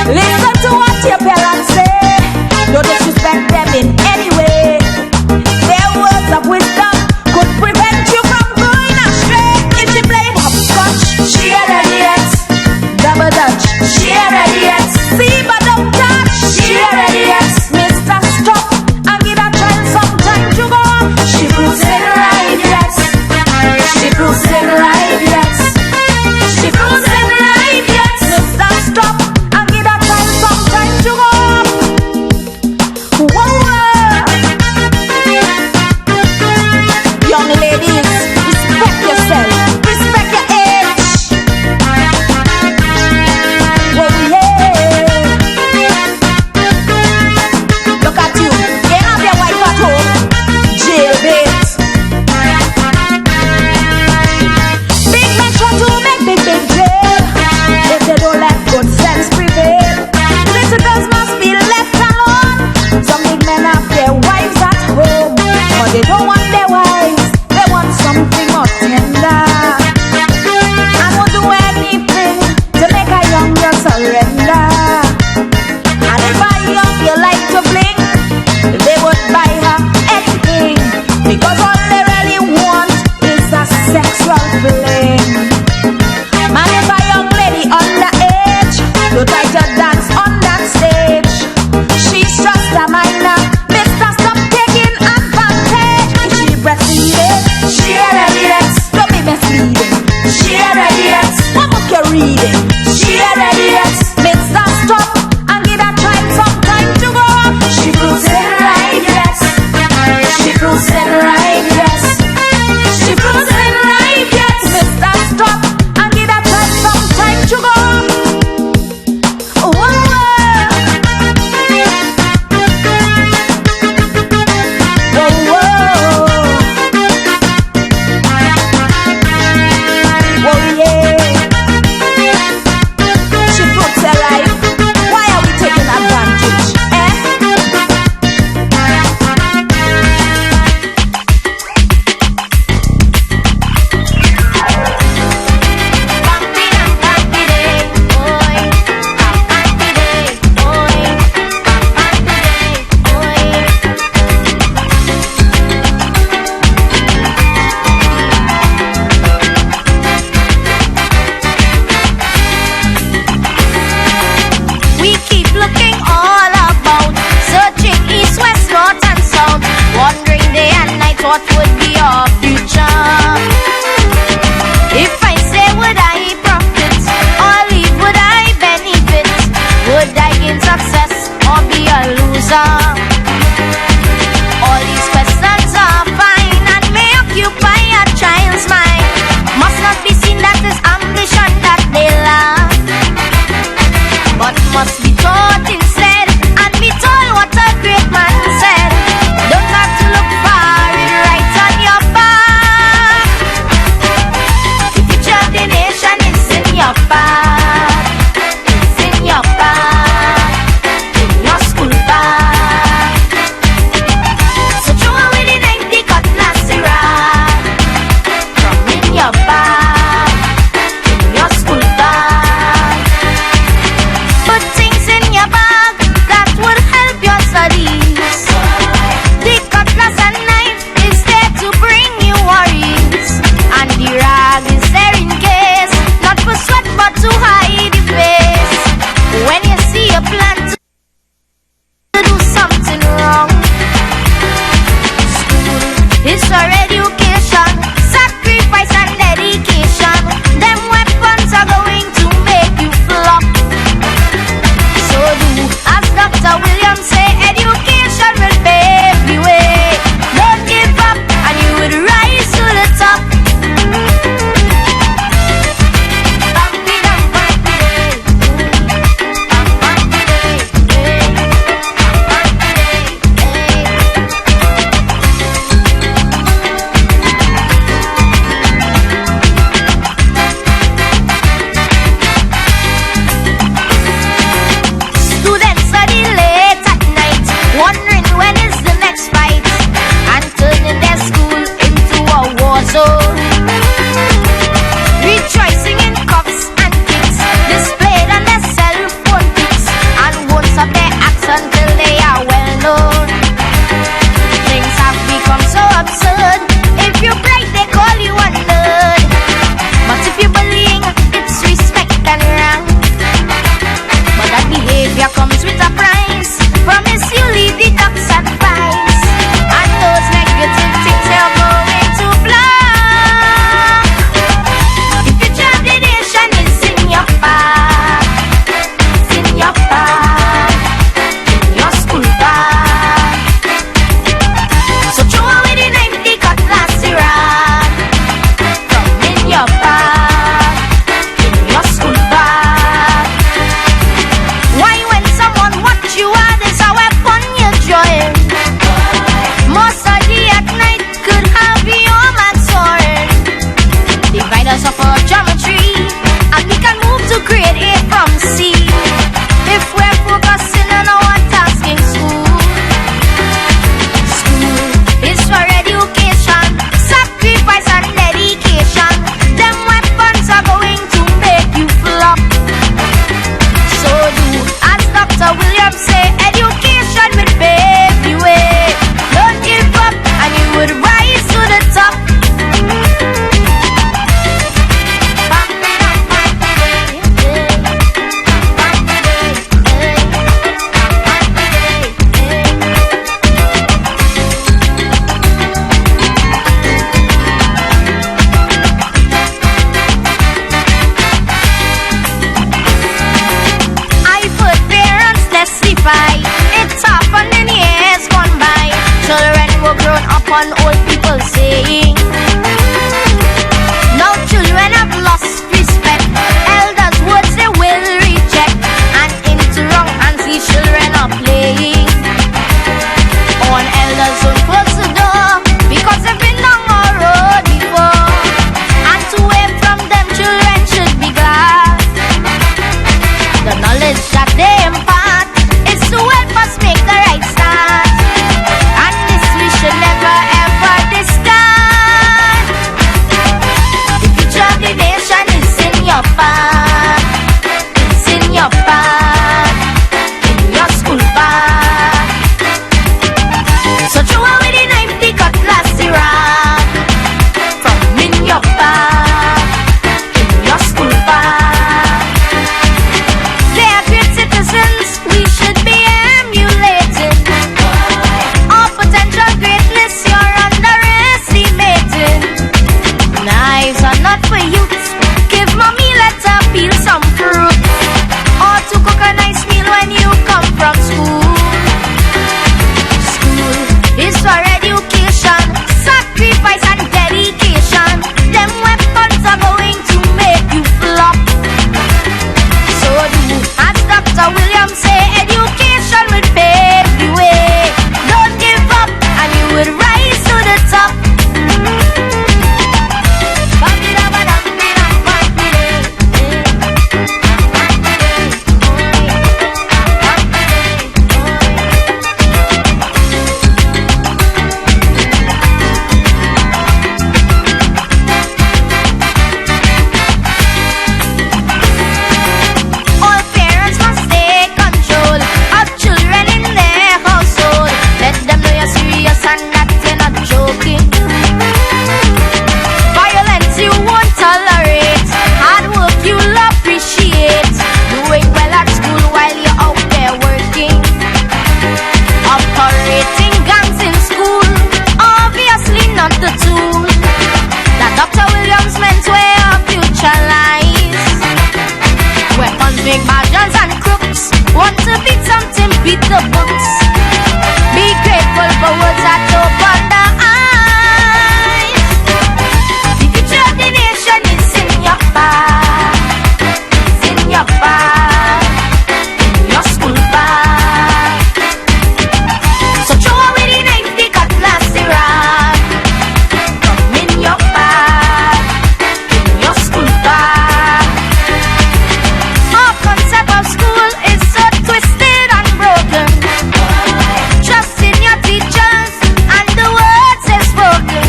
Listen to what your parents say. Don't disrespect them in any way. Their words of wisdom could prevent you from going astray. If she played hopscotch, she ain't ready yet. Double dutch, she ain't ready yet. See but don't touch, she ain't ready yet. Mr. Stop and give that child some time to go. She cruising right yet. She cruising right yet. She cruising right yet. Mr. Stop and give that child some time to go. Whoa, whoa. Young ladies, respect yourself. Respect your age. Whoa, yeah. Look at you. You have your wife at home. Jailbait. Big men try to make big jail. If they don't let good sense prevail, little girls must be left alone. Some big men have their wives at home, but they don't want their wives. They want something more tender. I won't do anything to make a young girl surrender. And if a young girl like to fling, they would buy her anything, because all they really want is a sexual fling. Man, if a young lady underage don't try to dance on that stage, she's just a minor. Mr. Stop taking advantage. If she breastfeeding, she ain't ready yet. Don't be misleading, she ain't ready yet. What book you reading? She ain't ready yet. Mr. Stop and give that child some time to go. She cruising right yet. She cruising right yet. She cruising right yet. your bag, in your school bag. Why when someone watch you are this a weapon you join? Most of the at night could have your man soaring. Divide us up for geometry, and we can move to grade A from C. If we're focusing on our task in school. School is for education, sacrifice and dedication. Them weapons are going to make you flop. So do as Dr. Williams say, education will pave the way. Don't give up and you would rise to the top. It's happened in years gone by. Children were grown up on old people saying. Now children have lost respect. Elders' words they will reject, and into wrong hands these children are playing. On elders don't close the door, because they've been down our road before. And to wait from them children should be glad. The knowledge that they impart is to help us make the right start, and this we should never ever discard. The future of the nation is in your bag, it's in your bag, in your school bag. So throw away the knife, the cutlass, the rag, from in your bag, in your school bag. They are great citizens, we should be emulating. Our potential greatness you're underestimating. Knives are not for youth. Give mommy, let her peel some fruit, or to cook a nice meal when you come from school. School is for education, sacrifice and dedication. Them weapons are going to make you flop. So do as Dr. Williams say, education will pave the way. Don't give up and you will rise to the top. All parents must take control of children in their household. Let them know you're serious and that you're not joking. Violence you won't tolerate, hard work you'll appreciate. Doing well at school while you're out there working. Operating gangs in school, obviously not the tool that Dr. Williams meant where our future lies. Weapons make margins and crooks. Want to beat something, beat the books. Be grateful for words that open the eyes. The future of the nation is in your bag, it's in your bag, in your school bag. So throw away the knife, the cutlass, the rag, come in your bag, in your school bag. Our concept of school is so twisted and broken. Trust in your teachers and the words they've spoken.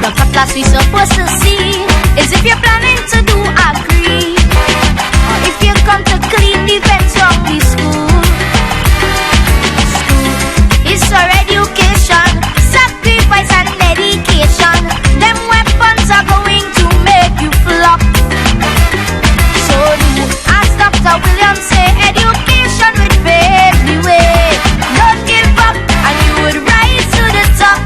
The cutlass we supposed to see is if you're planning to do agree, or if you come to clean the fence from the school. School is for education, sacrifice and dedication. Them weapons are going to make you flop. So do as Dr. Williams say, education will pave the way. Don't give up and you would rise to the top.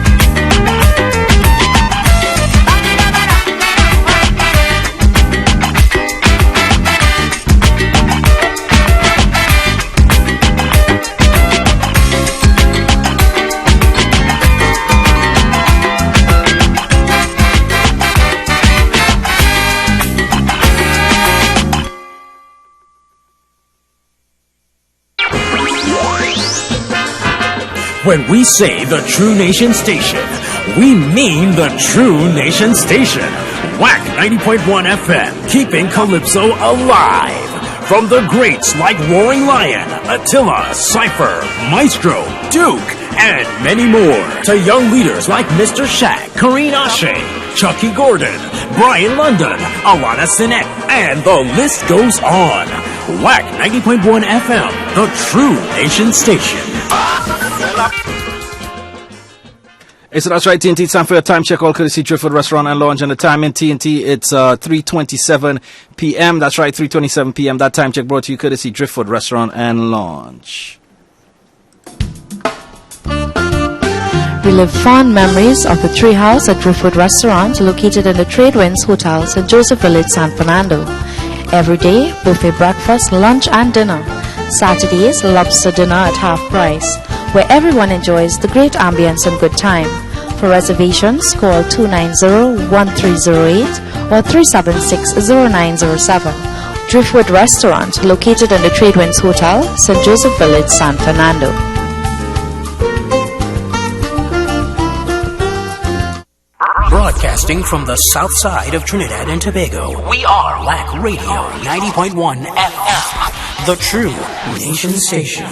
When we say the True Nation Station, we mean the True Nation Station. Wack 90.1 FM, keeping Calypso alive. From the greats like Roaring Lion, Attila, Cypher, Maestro, Duke, and many more. To young leaders like Mr. Shaq, Kareen Ashe, Chucky Gordon, Brian London, Alana Sinet, and the list goes on. Wack 90.1 FM, the True Nation Station. So that's right, TNT. It's time for your time check. All courtesy Driftwood Restaurant and Lounge. And the time in TNT, it's 3:27 p.m. That's right, 3:27 p.m. That time check brought to you courtesy Driftwood Restaurant and Lounge. Relive fond memories of the Treehouse at Driftwood Restaurant, located in the Tradewinds Hotel, St. Joseph Village, San Fernando. Every day, buffet breakfast, lunch, and dinner. Saturdays, lobster dinner at half price, where everyone enjoys the great ambience and good time. For reservations, call 290-1308 or 376-0907. Driftwood Restaurant, located in the Tradewinds Hotel, St. Joseph Village, San Fernando. Broadcasting from the south side of Trinidad and Tobago, we are Wack Radio 90.1 FM, the True Nation Station.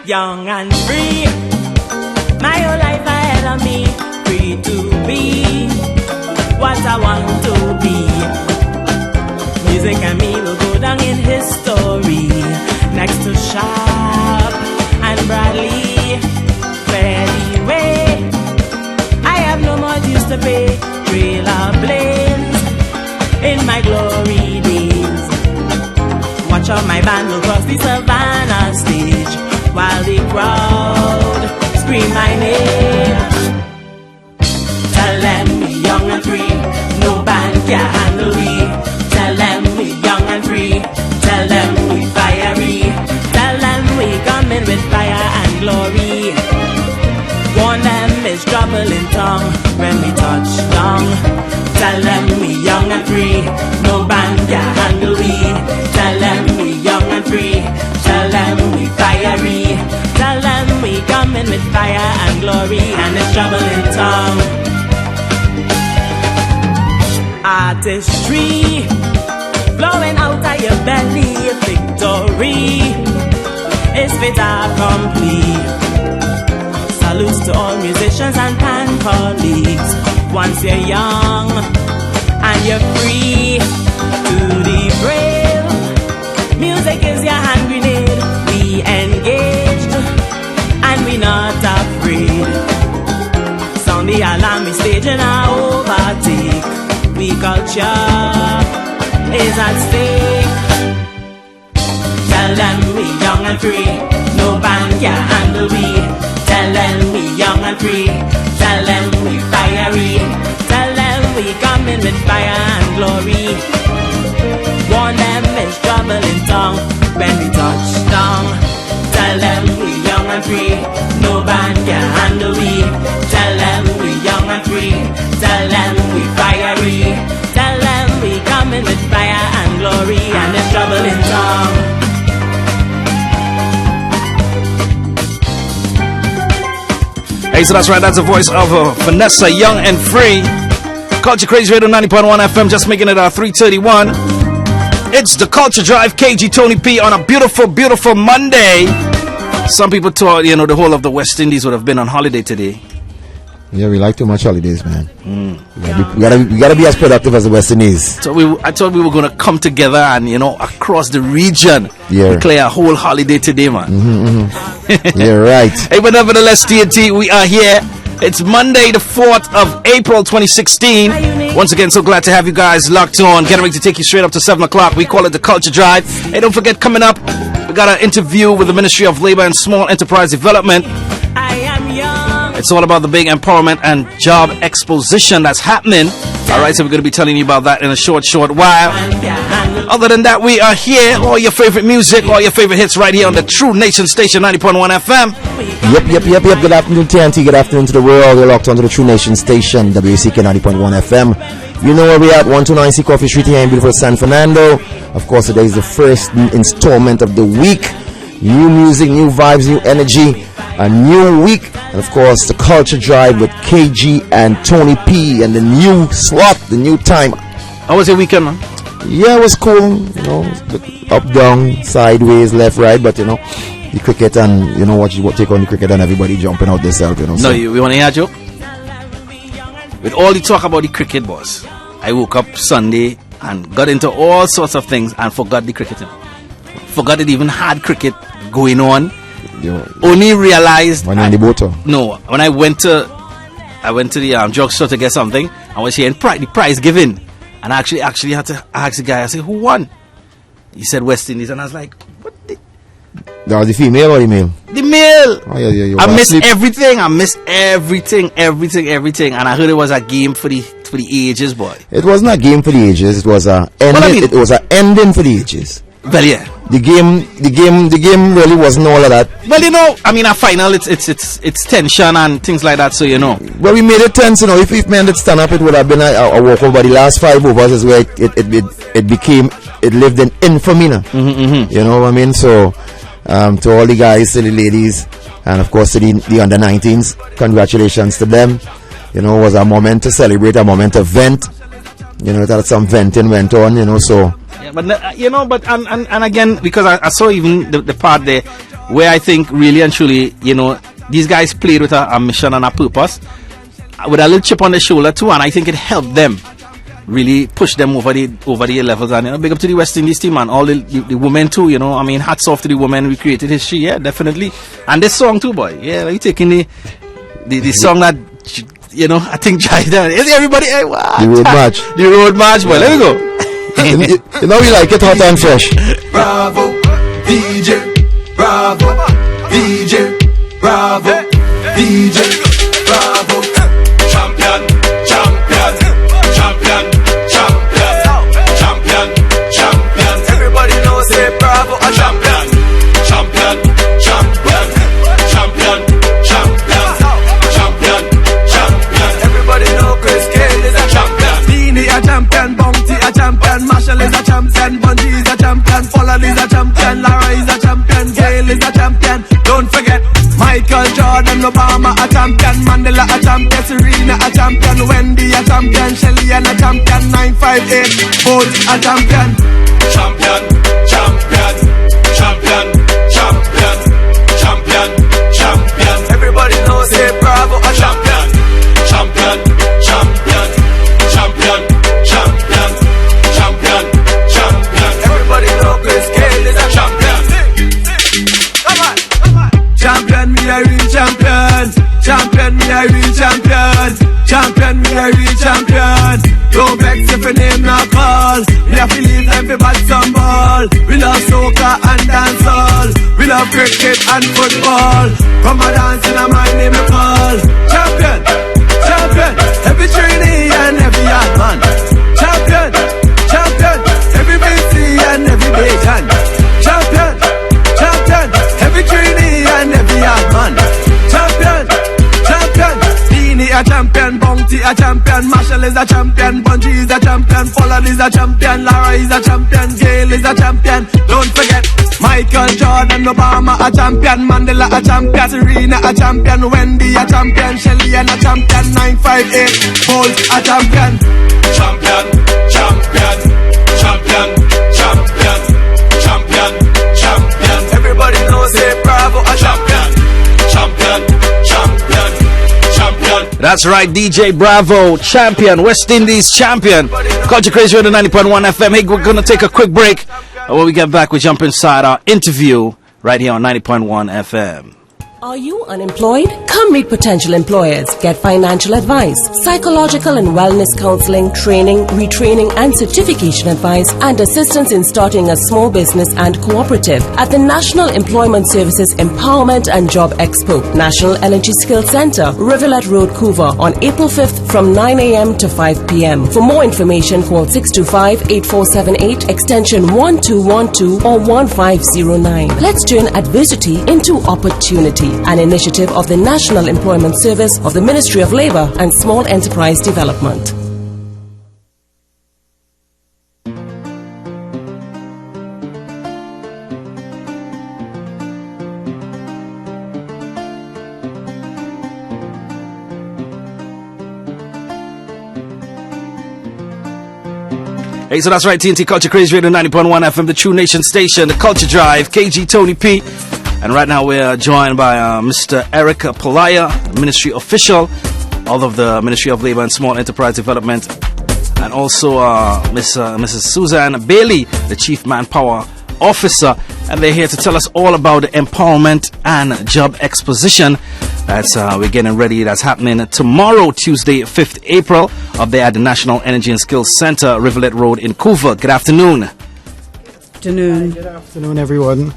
Young and free, my whole life ahead of me, free to be what I want to be. Music and me will go down in history, next to Sharp and Bradley. Fairly way, I have no more dues to pay. Trailer blaze in my glory days. Watch out, my band will cross the Savannah stage, while the crowd scream my name. Tell them we young and free, no band can handle we. Tell them we young and free, tell them we fiery. Tell them we coming with fire and glory. Warn them it's trouble in tongue when we touch down. Tell them we young and free, no band can handle we. Tell them we young and free, tell them we fiery. Tell them we coming with fire and glory, and it's trouble in town. Artistry flowing out of your belly. Victory is fit complete. Salutes to all musicians and band colleagues. Once you're young and you're free, to the brave, music is your hand grenade. We engaged and we not afraid. Sound the alarm, we stage in our overtake. We culture is at stake. Tell them we young and free, no band can handle we. Tell them we young and free, tell them we fiery. Tell them we coming with fire and glory. Warn them it's trouble in tongue when we touch down. Tell them we young and free, no band can handle we. Tell them we young and free, tell them we fiery. Tell them we coming with fire and glory, and there's trouble in tongue. Hey, so that's right, that's the voice of Vanessa, Young and Free. Culture Crazy Radio 90.1 FM, just making it 3:31. It's the Culture Drive, KG Tony P on a beautiful, beautiful Monday. Some people thought, the whole of the West Indies would have been on holiday today. Yeah, we like too much holidays, man. We gotta be as productive as the West Indies. So I thought we were gonna come together and across the region declare a whole holiday today, man. Yeah, right. Hey, but nevertheless, TNT, we are here. It's Monday, the 4th of April, 2016. Once again, so glad to have you guys locked on. Getting ready to take you straight up to 7 o'clock. We call it the Culture Drive. Hey, don't forget, coming up, we got an interview with the Ministry of Labor and Small Enterprise Development. It's all about the big empowerment and job exposition that's happening Alright, so we're going to be telling you about that in a short while. Other than that, we are here. All your favorite music, all your favorite hits right here on the True Nation Station 90.1 FM. Yep. Good afternoon, TNT. Good afternoon to the world. You're locked onto the True Nation Station, WCK 90.1 FM. You know where we at, 129C Coffee Street here in beautiful San Fernando. Of course, today is the first installment of the week. New music, new vibes, new energy, a new week. And of course, the Culture Drive with KG and Tony P and the new slot, the new time. How was your weekend, man? Yeah, it was cool. You know, up, down, sideways, left, right. But you know, the cricket and you know what take on the cricket and everybody jumping out themselves. You know. No, we want to hear a joke. With all the talk about the cricket, boss, I woke up Sunday and got into all sorts of things and forgot the cricketing. Forgot it even had cricket going on. Only realized when in the boat. No, when I went to the drugstore to get something, I was hearing the prize given, and I actually had to ask the guy. I said, "Who won?" He said West Indies, and I was like, "What?" That was the female or the male? The male. Oh, yeah. I missed everything. I missed everything, and I heard it was a game for the ages, boy. It wasn't a game for the ages. It was a ending. Well, it was an ending for the ages. Well, yeah. The game really wasn't all of that. Well, you know, I mean, a final, it's tension and things like that, so you know. Well, we made it tense, you know. If men did stand up, it would have been a walkover. But the last 5 overs is where it lived in infamy. You know what I mean? So, to all the guys, to the ladies, and of course to the under 19s, congratulations to them. You know, it was a moment to celebrate, a moment to vent. You know, that some venting went on, you know, so. Yeah, but you know, but and again, because I saw even the part there where I think really and truly, you know, these guys played with a mission and a purpose, with a little chip on the shoulder too, and I think it helped them really push them over the levels. And you know, big up to the West Indies team and all the women too. You know, I mean, hats off to the women. We created history, yeah, definitely. And this song too, boy, yeah, you taking the song that. You know, I think is everybody the road march. The road march, boy. Let me go. You know we like it hot and fresh. Bravo, DJ, bravo, DJ, bravo, DJ, bravo. Champion, champion, champion, champion, champion, champion. Everybody knows say bravo, a champion, champion, champion, champion, champion, champion, champion. Everybody know Chris Cale is a champion. Beanie a champion, Bounty a champion, Marshall is a champion, Bungie is a champion, Pollard is a champion, Lara is a champion, Gale is a champion. Don't forget Michael Jordan, Obama a champion, Mandela a champion, Serena a champion, Wendy a champion, Shelly and a champion, 958 Bolt a champion. Champion, champion, champion, champion, champion, champion. Everybody knows say bravo a champion, champion, champion, champion, champion, champion, champion. Everybody know Chris Cale is a champion. Come on. Champion, me a real champion. Champion, me a real champion. Champion, me a real champion. Don't vex if your name not call. Me a feel it every bad some ball. We love soccer and dancehall. We love cricket and football. Come a dance in a my name a call. Champion, champion. Every trainee and every yard man. Champion, champion. Every BC and every Bajan. Champion, champion. Every trainee and every yard man. Champion, champion. Beanie a champion, Bounty a champion, Marshall is a champion, Bungie is a champion, Pollard is a champion, Lara is a champion, Gale is a champion. Don't forget Michael Jordan, Obama a champion, Mandela a champion, Serena a champion, Wendy a champion, Shelly and a champion, 958 Bolt a champion. Champion, champion, champion, champion, champion, champion. Everybody knows say bravo a champion, champion, champion, champion. That's right, DJ Bravo, champion, West Indies champion. Culture Crazy Radio 90.1 FM. Hey, we're going to take a quick break. And when we get back, we jump inside our interview right here on 90.1 FM. Are you unemployed? Come meet potential employers. Get financial advice, psychological and wellness counseling, training, retraining and certification advice, and assistance in starting a small business and cooperative at the National Employment Services Empowerment and Job Expo, National Energy Skills Center, Rivulet Road, Couva, on April 5th from 9 a.m. to 5 p.m. For more information, call 625-8478, extension 1212 or 1509. Let's turn adversity into opportunity. An initiative of the National Employment Service of the Ministry of Labour and Small Enterprise Development. Hey, so that's right, TNT Culture Crazy Radio 90.1 FM, the True Nation station, the Culture Drive, KG Tony P. And right now we're joined by Mr. Eric Palaya, Ministry official, all of the Ministry of Labour and Small Enterprise Development, and also Mrs. Suzanne Bailey, the Chief Manpower Officer. And they're here to tell us all about the Empowerment and Job Exposition that's we're getting ready. That's happening tomorrow, Tuesday, 5th April, up there at the National Energy and Skills Center, Rivulet Road in Couva. Good afternoon. Afternoon. Good afternoon, everyone.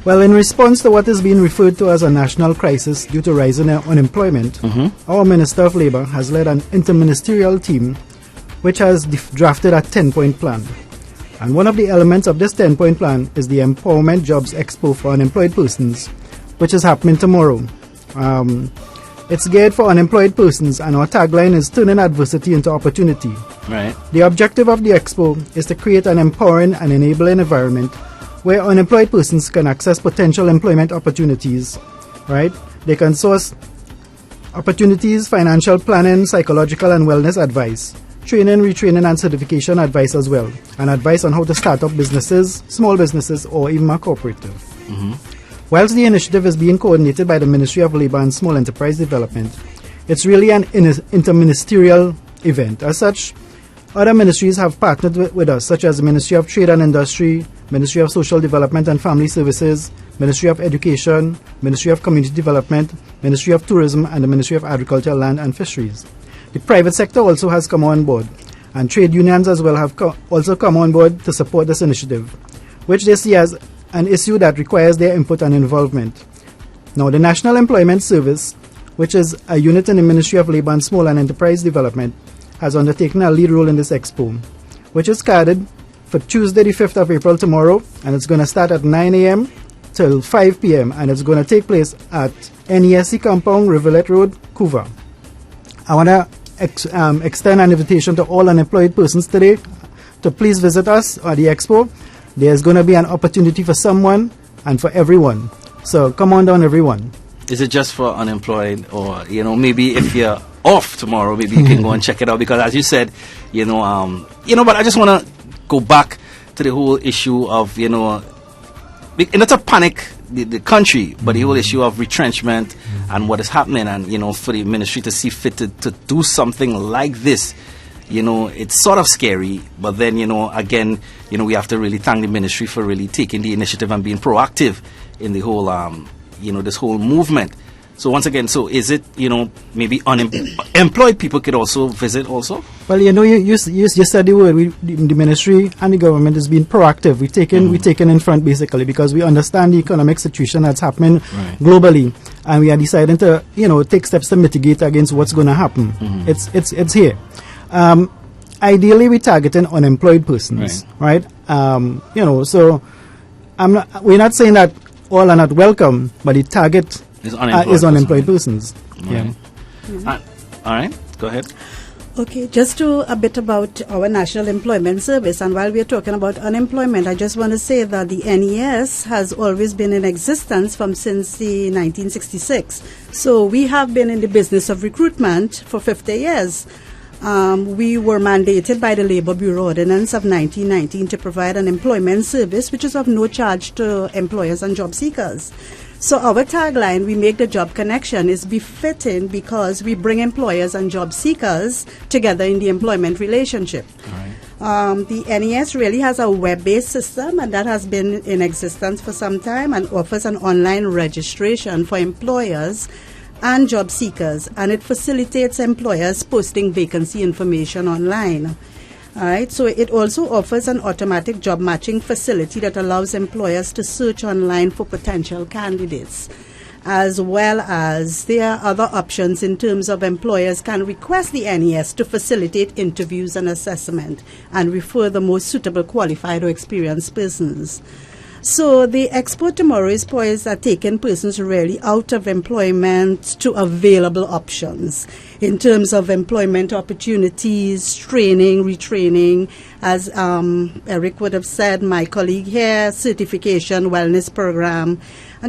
Well, in response to what is being referred to as a national crisis due to rising unemployment, our Minister of Labour has led an interministerial team which has drafted a 10-point plan. And one of the elements of this 10-point plan is the Empowerment Jobs Expo for unemployed persons, which is happening tomorrow. It's geared for unemployed persons, and our tagline is turning adversity into opportunity. Right. The objective of the expo is to create an empowering and enabling environment where unemployed persons can access potential employment opportunities, right? They can source opportunities, financial planning, psychological and wellness advice, training, retraining and certification advice as well, and advice on how to start up businesses, small businesses or even a cooperative. Whilst the initiative is being coordinated by the Ministry of Labour and Small Enterprise Development, it's really an interministerial event. As such, other ministries have partnered with us, such as the Ministry of Trade and Industry, Ministry of Social Development and Family Services, Ministry of Education, Ministry of Community Development, Ministry of Tourism, and the Ministry of Agriculture, Land and Fisheries. The private sector also has come on board, and trade unions as well have also come on board to support this initiative, which they see as an issue that requires their input and involvement. Now, the National Employment Service, which is a unit in the Ministry of Labour and Small and Enterprise Development, has undertaken a lead role in this expo, which is scheduled for Tuesday the 5th of April tomorrow, and it's going to start at 9 a.m. till 5 p.m. and it's going to take place at NESC Compound, Rivulet Road, Couva. I want to extend an invitation to all unemployed persons today to please visit us at the expo. There's going to be an opportunity for someone and for everyone. So come on down, everyone. Is it just for unemployed, or maybe if you're off tomorrow, maybe you can go and check it out? Because as you said, but I just want to go back to the whole issue of not to panic the country, but the whole issue of retrenchment and what is happening, and for the ministry to see fit to do something like this. It's sort of scary, but then, again, we have to really thank the ministry for really taking the initiative and being proactive in the whole, this whole movement. So once again, so is it, maybe unemployed people could also visit also? Well, you said the word, the ministry and the government has been proactive. We taken in front basically because we understand the economic situation that's happening globally, and we are deciding to, take steps to mitigate against what's going to happen. It's here. Ideally, we're targeting unemployed persons, right? So we're not saying that all are not welcome, but the target is unemployed persons. Right. Yeah. All right, go ahead. Okay, just a bit about our National Employment Service. And while we are talking about unemployment, I just want to say that the NES has always been in existence since the 1966. So we have been in the business of recruitment for 50 years. We were mandated by the Labour Bureau Ordinance of 1919 to provide an employment service which is of no charge to employers and job seekers. So our tagline, "We make the job connection," is befitting because we bring employers and job seekers together in the employment relationship. The NES really has a web-based system, and that has been in existence for some time, and offers an online registration for employers and job seekers, and it facilitates employers posting vacancy information online. All right, so it also offers an automatic job matching facility that allows employers to search online for potential candidates, as well as there are other options in terms of employers can request the NES to facilitate interviews and assessment and refer the most suitable, qualified or experienced persons. So the Expo tomorrow is poised at taking persons really out of employment to available options in terms of employment opportunities, training, retraining, as Eric would have said, my colleague here, certification, wellness program,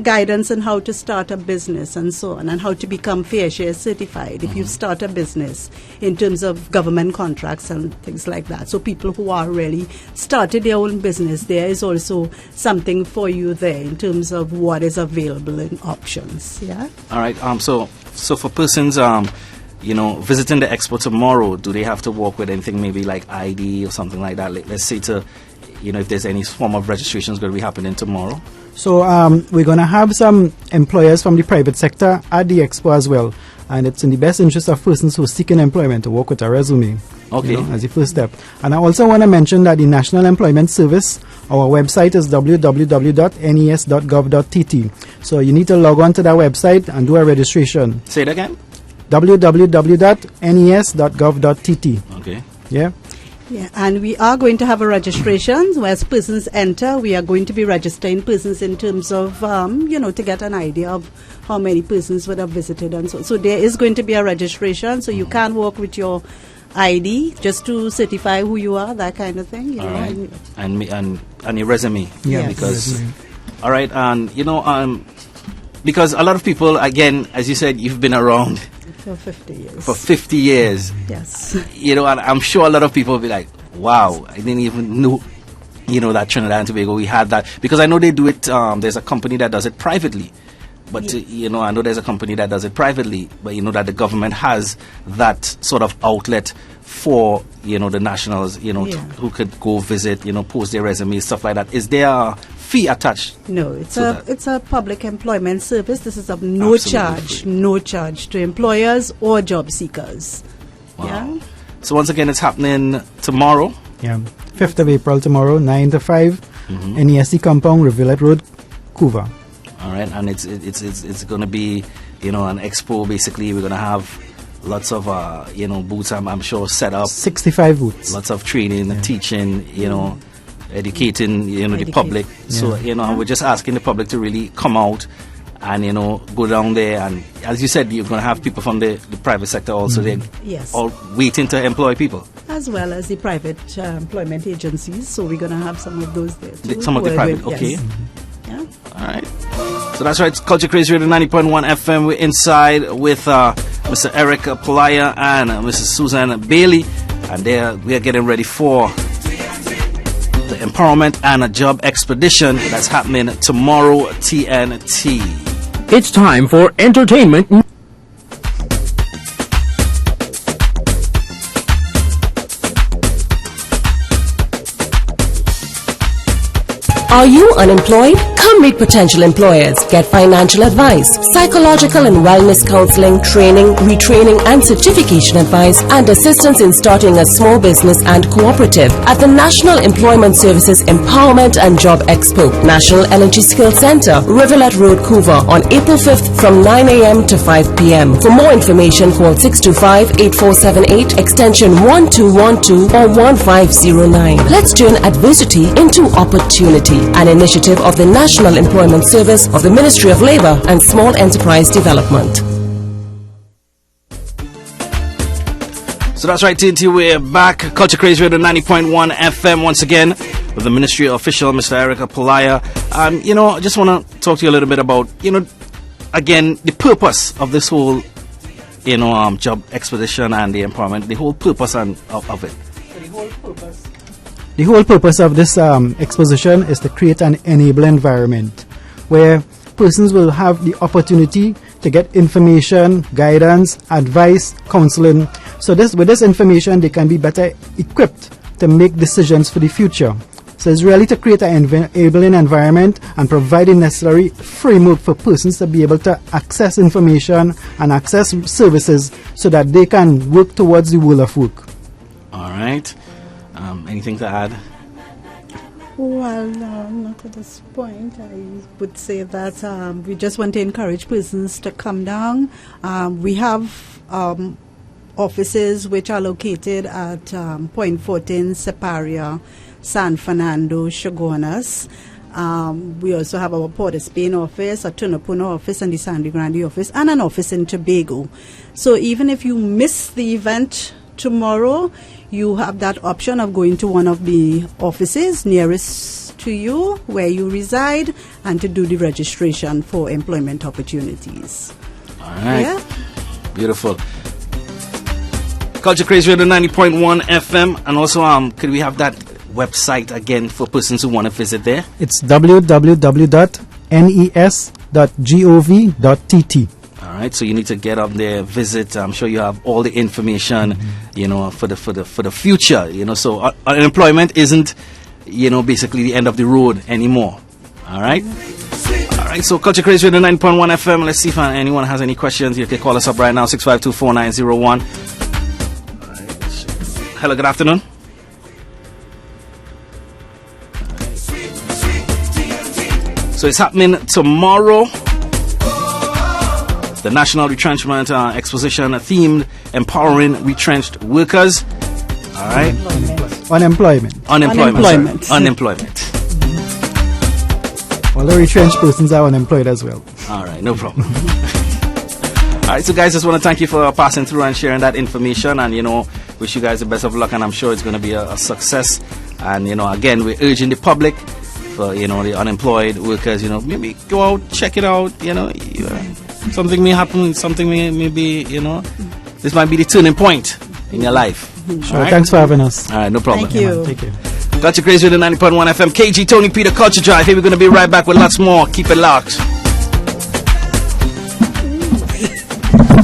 guidance on how to start a business and so on, and how to become fair share certified if you start a business in terms of government contracts and things like that. So people who are really started their own business, there is also something for you there in terms of what is available in options. Yeah. All right. So for persons visiting the expo tomorrow, do they have to walk with anything, maybe like ID or something like that? Like, let's say if there's any form of registrations going to be happening tomorrow. So we're going to have some employers from the private sector at the expo as well, and it's in the best interest of persons who are seeking employment to work with a resume. Okay. As the first step. And I also want to mention that the National Employment Service, our website is www.nes.gov.tt. So you need to log on to that website and do a registration. Say it again. www.nes.gov.tt. Okay. Yeah. Yeah, and we are going to have a registration. As persons enter, we are going to be registering persons in terms of, to get an idea of how many persons would have visited and so. So there is going to be a registration, so you can walk with your ID just to certify who you are, that kind of thing. All right. And your resume. Yeah. Because, all right, and because a lot of people, again, as you said, you've been around. For 50 years. For 50 years. Yes. And I'm sure a lot of people will be like, wow, I didn't even know, that Trinidad and Tobago, we had that. Because I know they do it, there's a company that does it privately. But, I know there's a company that does it privately. But, that the government has that sort of outlet for, the nationals, who could go visit, post their resumes, stuff like that. Is there a fee attached? No, it's a public employment service. This is of no charge to employers or job seekers. Wow. Yeah. So once again, it's happening tomorrow. Yeah, 5th of April tomorrow, 9 to 5, NESC Compound, Rivulet Road, Couva. All right, and it's going to be, an expo. Basically, we're going to have lots of, booths. I'm sure set up. 65 booths. Lots of training, teaching, educating, the public. So, we're just asking the public to really come out and, go down there. And as you said, you're going to have people from the private sector also there. Yes. All waiting to employ people. As well as the private employment agencies. So we're going to have some of those there too. Some of the private, okay. Yes. Yeah. All right. So that's right. It's Culture Crazy Radio 90.1 FM. We're inside with Mr. Eric Polaya and Mrs. Susan Bailey. And we are getting ready for the Empowerment and a Job Expedition that's happening tomorrow, TNT. It's time for entertainment. Are you unemployed? Come meet potential employers. Get financial advice, psychological and wellness counseling, training, retraining and certification advice, and assistance in starting a small business and cooperative at the National Employment Services Empowerment and Job Expo, National Energy Skills Center, Rivulet Road, Couva, on April 5th from 9 a.m. to 5 p.m. For more information, call 625-8478, extension 1212 or 1509. Let's turn adversity into opportunity. An initiative of the National Employment Service of the Ministry of Labor and Small Enterprise Development. So that's right, TNT, we're back. Culture Crazy Radio 90.1 FM once again with the Ministry official, Mr. Eric Polaya. I just want to talk to you a little bit about, again, the purpose of this whole, job expedition and the empowerment, the whole purpose of it. The whole purpose of this exposition is to create an enable environment where persons will have the opportunity to get information, guidance, advice, counseling. So with this information, they can be better equipped to make decisions for the future. So it's really to create an enabling environment and provide the necessary framework for persons to be able to access information and access services so that they can work towards the world of work. All right. Anything to add? Well, not at this point. I would say that we just want to encourage persons to come down. We have offices which are located at Point 14, Separia, San Fernando, Chaguanas. We also have our Port of Spain office, a Tunapuna office, and the Sangre Grande office, and an office in Tobago. So even if you miss the event tomorrow, you have that option of going to one of the offices nearest to you where you reside and to do the registration for employment opportunities. All right. Yeah? Beautiful. Culture Craze Radio 90.1 FM. And also, could we have that website again for persons who want to visit there? It's www.nes.gov.tt. All right, so you need to get up there, visit. I'm sure you have all the information, for the future. So unemployment isn't, basically the end of the road anymore. All right. All right. So Culture Craze Radio 9.1 FM. Let's see if anyone has any questions. You can call us up right now, 652-4901. Hello. Good afternoon. So it's happening tomorrow. The National Retrenchment Exposition themed Empowering Retrenched Workers. All right. Unemployment. All the retrenched persons are unemployed as well. All right, no problem. All right, so guys, just want to thank you for passing through and sharing that information, and wish you guys the best of luck, and I'm sure it's going to be a success. And again, we're urging the public, for the unemployed workers, maybe go out, check it out. Something may happen, something may be, this might be the turning point in your life. Sure, right? Thanks for having us. All right, no problem. Thank you. Take care. Culture Craze Radio 90.1 FM. KG, Tony Peter, Culture Drive. Here we're going to be right back with lots more. Keep it locked.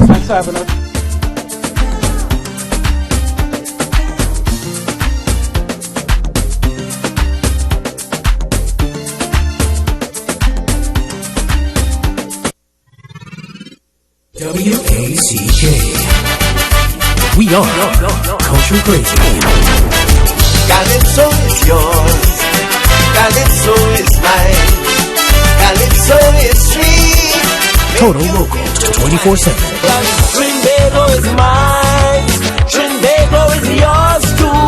Thanks for having us. WACK. We are Culture Crazy. Calypso is yours, Calypso is mine, Calypso is sweet. Total local 24/7. Trinidad is mine, Trinidad is yours too.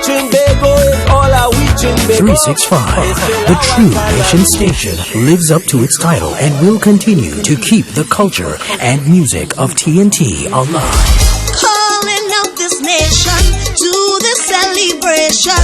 Trinidad is all our we Trinidad. 365, the true nation station, lives up to its title and will continue to keep the culture and music of TNT alive. Calling out this nation to the celebration.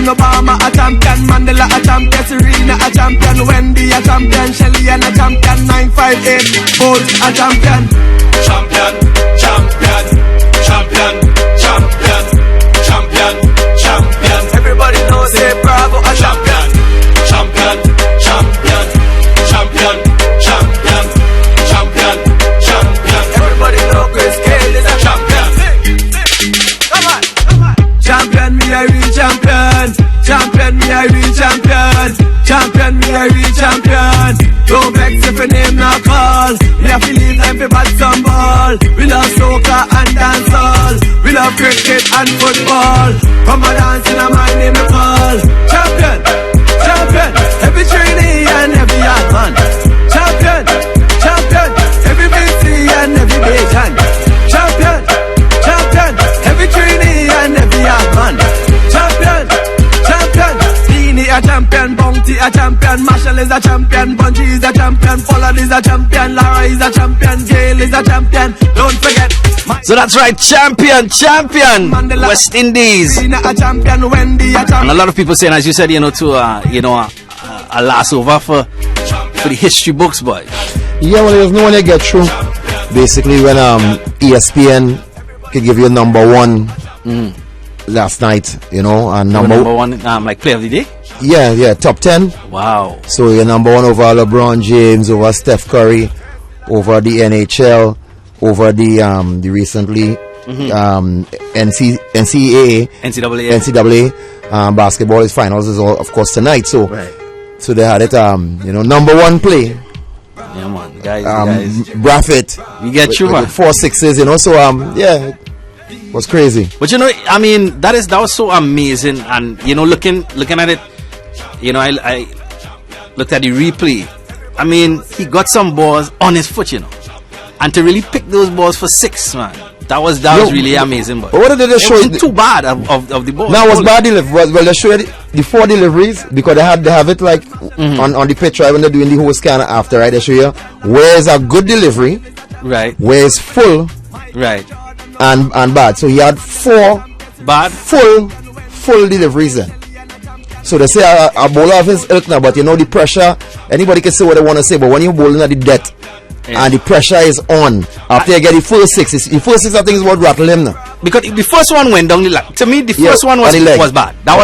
Obama a champion, Mandela a champion, Serena a champion, Wendy a champion, Shelly and a champion, 958 Bolt a champion. Champion, champion, champion, champion, champion, champion. Everybody knows say Bravo a champion. Champion, champion, champion, champion, champion, champion. Everybody knows Chris Cale is a champion. Come on, come on. Champion, me a real champion. Champion, me a real champion. Champion, me a real champion. Don't vex if your name not call. We have to leave every bad some ball. We love soccer and dancehall. We love cricket and football. Come and dance in a my name to call. Champion, champion. Every trainee and every young man. Champion, champion. Every BC and every big hand. Bounty a champion, Marshall is a champion, Bunchy is a champion, Pollard is a champion, Lara is a champion, Gale is a champion. Don't forget. So that's right, champion, West Indies. And a lot of people saying, as you said, a last over for the history books, boy. Yeah, well, there's no one that get through. Basically, when ESPN could give you number one last night, and number one, like player of the day. Yeah, top 10. Wow. So you're number one over LeBron James, over Steph Curry, over the NHL, over the recently NCAA basketball is finals is all, of course, tonight. So so they had it number one play. Yeah, man, guys. Braffett. You get you, man. 4 6s, so yeah, it was crazy. But I mean, that was so amazing, and looking at it, I looked at the replay. I mean, he got some balls on his foot, and to really pick those balls for 6, man. That was really amazing. But what did they show? It wasn't too bad of the ball. No, it was bad delivery. Well, they showed the 4 deliveries because they have it like on the pitch, right, when they're doing the whole scanner after, right? They show you where's a good delivery, right? Where's full, right? And bad. So he had 4 bad, full deliveries then. So they say a bowler of his ilk now, but the pressure. Anybody can say what they want to say, but when you're bowling at the death. Yeah. And the pressure is on after you get the first 6. The first 6 I think is what rattled him now. Because the first one went down the leg. To me, the first one was bad. That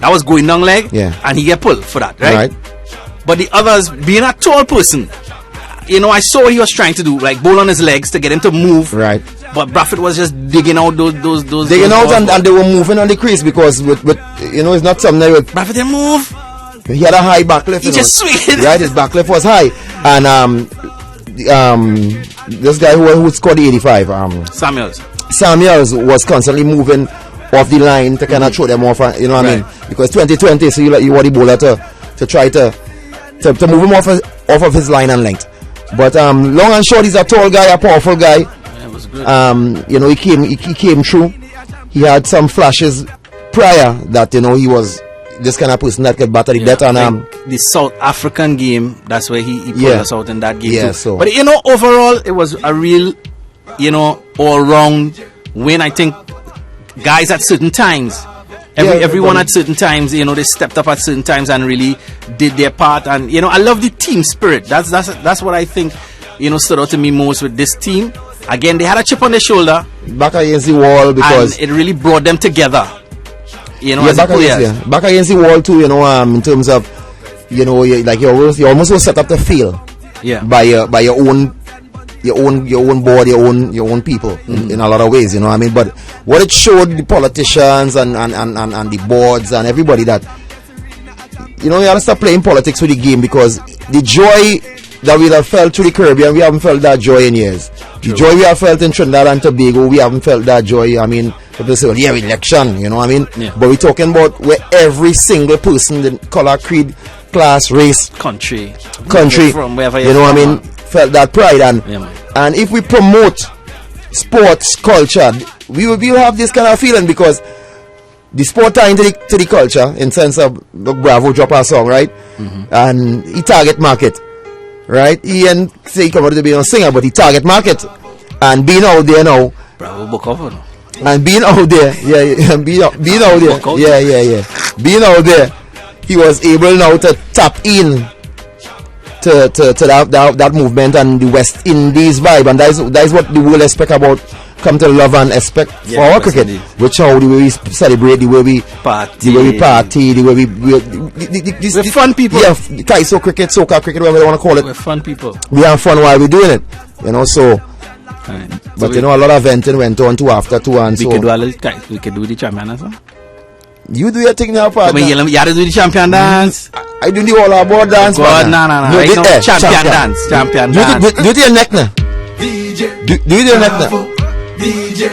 was going down leg, and he get pulled for that, right? But the others, being a tall person, I saw what he was trying to do, like bowl on his legs to get him to move. Right. But Braffett was just digging out those digging out, and they were moving on the crease because with it's not something that Braffett didn't move. He had a high back lift. He just swinged. Right, his back lift was high, and this guy who scored the 85, Samuels was constantly moving off the line to kind of throw them off, what I mean, because 2020, so you want the bowler to try to move him off of his line and length. But long and short, he's a tall guy, a powerful guy. Yeah, it was good. He came through. He had some flashes prior that he was this kind of person that could batter the death. And the South African game, that's where he pulled us out in that game too. So. But overall, it was a real all round win. I think guys at certain times, everyone at certain times, they stepped up at certain times and really did their part. And I love the team spirit. That's what I think stood out to me most with this team. Again, they had a chip on their shoulder, back against the wall, because and it really brought them together. Back against the wall too. In terms of you almost will set up the field. By your own board, your own people in a lot of ways. I mean, but what it showed the politicians and the boards and everybody that you have to stop playing politics with the game, because the joy that we have felt through the Caribbean, we haven't felt that joy in years. The joy we have felt in Trinidad and Tobago, we haven't felt that joy. I mean, people say, well, election, I mean? Yeah. But we're talking about where every single person, the color, creed, class, race, country, from wherever felt that pride. And if we promote sports culture, we will have this kind of feeling, because the sport tie into the culture in sense of Bravo drop our song, right? And he target market. Right, he and say he come out to be a singer, but he target market, and being out there now. Bravo book over. And being out there, being out there, being out there, he was able now to tap in to that movement and the West Indies vibe, and that is what the world expect about. Come to love and expect for our cricket, which how the way we celebrate, the way we party, the way we're fun people. Yeah, Kaiso cricket, soccer cricket, whatever you want to call it. We're fun people. We have fun while we're doing it, So, but a lot of venting went on after 2 and we so. We could do the champion dance. You do your thing now, partner. You have to do the champion dance. I do the all about dance. No. Champion dance. Champion dance. Do it your neck now. Do it your neck now. DJ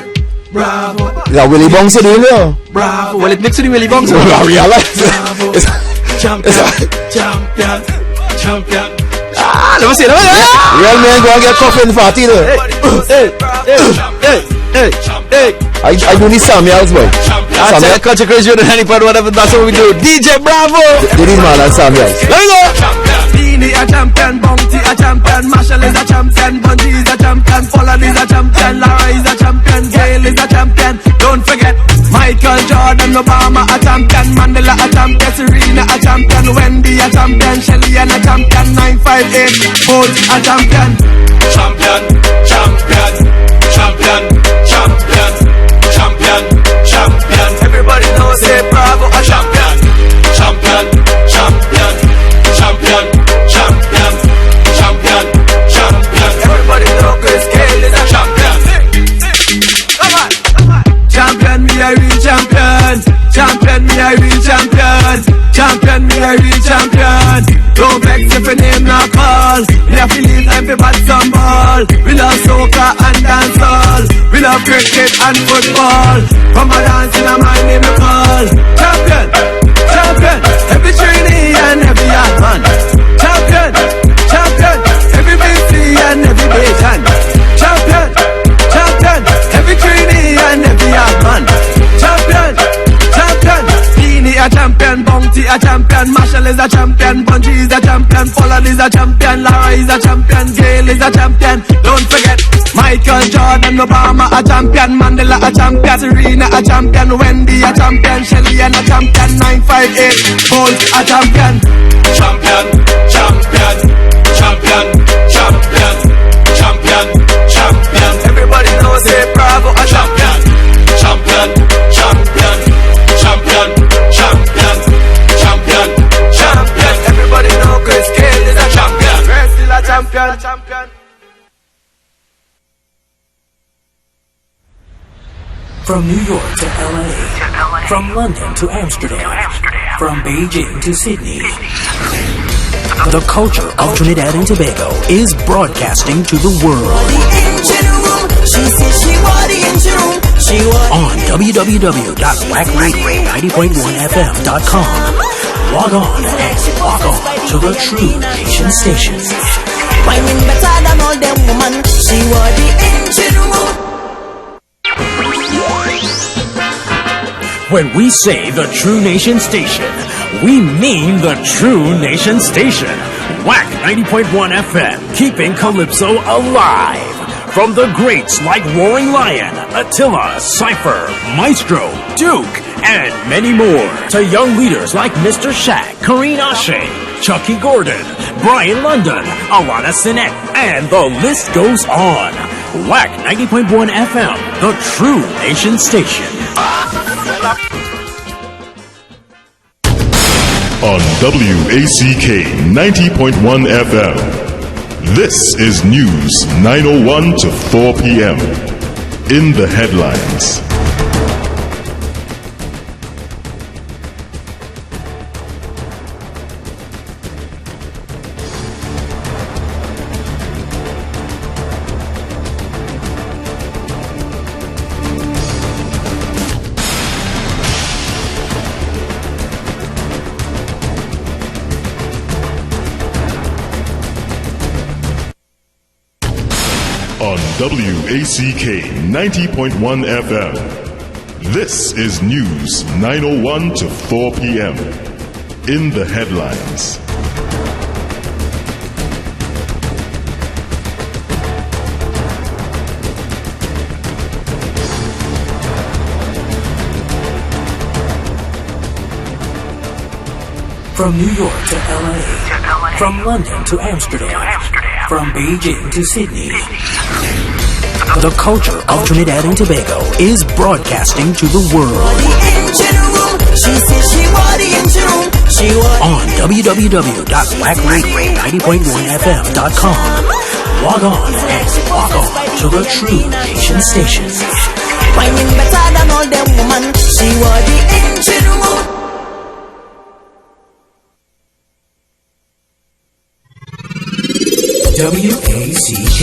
Bravo. Yeah, Willie Bongs doing it. Bravo. Well, it next to the Willie Bongs. I realize. Champion. Let me see. Real man go and get coffee in the party though. Hey. I do the Samuels boy. That's it. Culture Crazy Radio 90.1 FM. That's what we do. DJ Bravo. Diddy's man and Samuel. Let me go. Beanie a champion, Bounty a champion, Marshall is a champion, Bungie is a champion, Pollard is a champion, Lara is a champion, Gail is a champion. Don't forget Michael Jordan, Obama a champion, Mandela a champion, Serena a champion, Wendy a champion, Shelly and a champion, 958 Bolt a champion. Champion, champion, champion, champion, champion, champion. Everybody knows say Bravo a champion. Champion, champion, champion, champion, champion, champion. Everybody knows Chris Gayle is a champion. Come on, come on. Champion, me a real champion. Champion, me a real champion. Champion, me a real champion. Don't vex if your name not call. Me a feeling time for bat some ball. We love soccer and dancehall. We love cricket and football. From a dance in a my name we call. Champion, champion. Every trainee and every young man. Champion, champion. Every BC and every Bajan. Champion, champion. Every trainee and every young man. Champion, champion. Beanie a champion, Bounty a champion, Marshall is a champion, Bungie is a champion, Pollard is a champion, Lara is a champion, Gail is a champion. Don't forget Michael Jordan, Obama a champion, Mandela a champion, Serena a champion, Wendy a champion, Shelly and a champion, 958 Bolt a champion. Champion, champion, champion, champion, champion, champion. Everybody knows say Bravo a champion. Champion, champion, champion, champion, champion, champion. Everybody knows Chris Gayle is a champion. Chris still a champion, champion. From New York to LA, from London to Amsterdam, from Beijing to Sydney. The culture of Trinidad and Tobago is broadcasting to the world. On www.wackradio90.1fm.com. Log on and log on to the True Nation Station. Whining better than all them woman. She was the engine room. When we say the True Nation Station, we mean the True Nation Station. Wack 90.1 FM, keeping Calypso alive. From the greats like Roaring Lion, Attila, Cypher, Maestro, Duke, and many more. To young leaders like Mr. Shaq, Kareen Ashe, Chucky Gordon, Brian London, Alana Sinet, and the list goes on. Wack 90.1 FM, the True Nation Station. On WACK 90.1 FM, this is News 9:01 to 4 p.m. In the headlines. On WACK 90.1 FM, this is News 9:01 to 4 p.m. In the headlines. From New York to LA, from London to Amsterdam, from Beijing to Sydney. The culture of Trinidad and Tobago is broadcasting to the world. On www.wackradio90.1fm.com. Log on and log on to the True Nation Station. Whining better than all them woman. She was the engine room. WACK.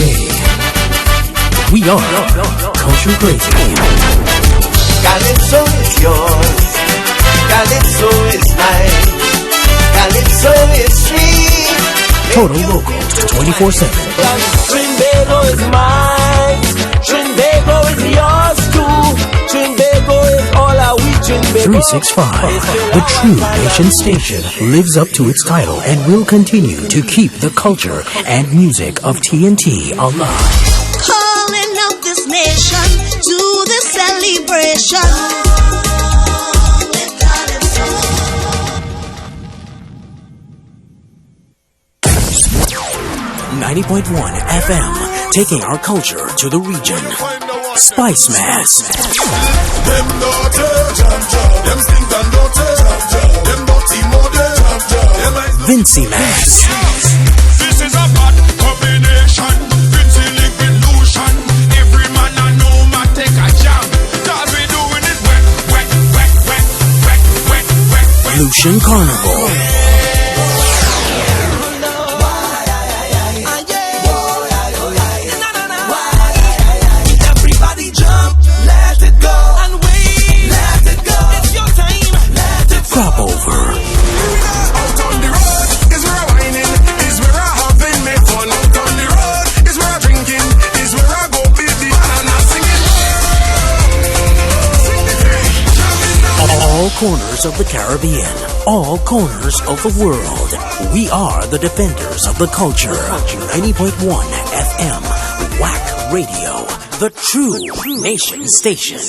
We are Culture Crazy. Calypso is yours. Calypso is mine. Calypso is free. Total Locals 24/7. Trinbago is mine. Trinbago is yours too. Trinbago is all our we 365, the True Nation Station, lives up to its title and will continue to keep the culture and music of TNT alive. Calling out this nation to the celebration. 90.1 FM, taking our culture to the region. Spice Mass. Them daughter, them stink and daughter, them dirty mother, Vincy Mass. This is a bad combination. Vincy liquid lotion. Every man I know ma take a jam. Cause we doing it wet, wet, wet, wet, wet, wet, wet, wet. Lucian Carnival. Crop over. Out on the road is where I whining, is where I having me fun. Out on the road is where I drinking, is where I go beat the banana singing. All corners of the Caribbean, all corners of the world. We are the defenders of the culture. 90.1 FM, Wack Radio, the True Nation Station.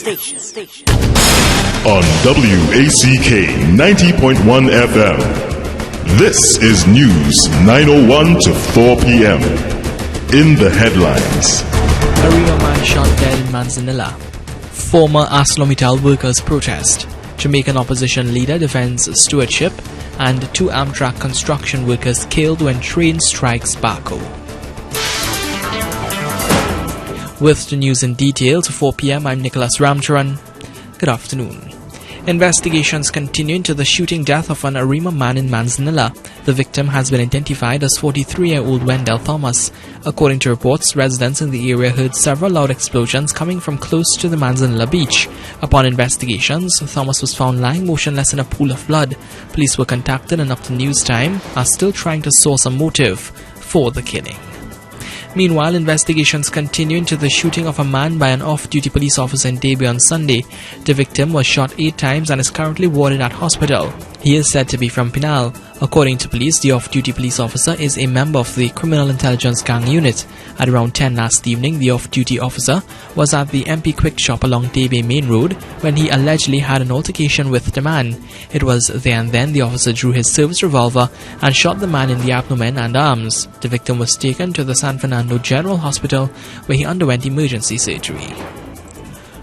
On WACK 90.1 FM. This is News 9:01 to 4 p.m. In the headlines. Arena man shot dead in Manzanilla. Former ArcelorMittal workers protest. Jamaican opposition leader defends stewardship. And 2 Amtrak construction workers killed when train strikes Baco. With the news in detail to 4 p.m., I'm Nicholas Ramcharan. Good afternoon. Investigations continue into the shooting death of an Arima man in Manzanilla. The victim has been identified as 43-year-old Wendell Thomas. According to reports, residents in the area heard several loud explosions coming from close to the Manzanilla beach. Upon investigations, Thomas was found lying motionless in a pool of blood. Police were contacted and up to news time are still trying to source a motive for the killing. Meanwhile, investigations continue into the shooting of a man by an off-duty police officer in Derby on Sunday. The victim was shot 8 times and is currently warded at hospital. He is said to be from Pinal. According to police, the off-duty police officer is a member of the Criminal Intelligence Gang Unit. At around 10 last evening, the off-duty officer was at the MP Quick Shop along Derby Main Road when he allegedly had an altercation with the man. It was there and then the officer drew his service revolver and shot the man in the abdomen and arms. The victim was taken to the San Fernando General Hospital where he underwent emergency surgery.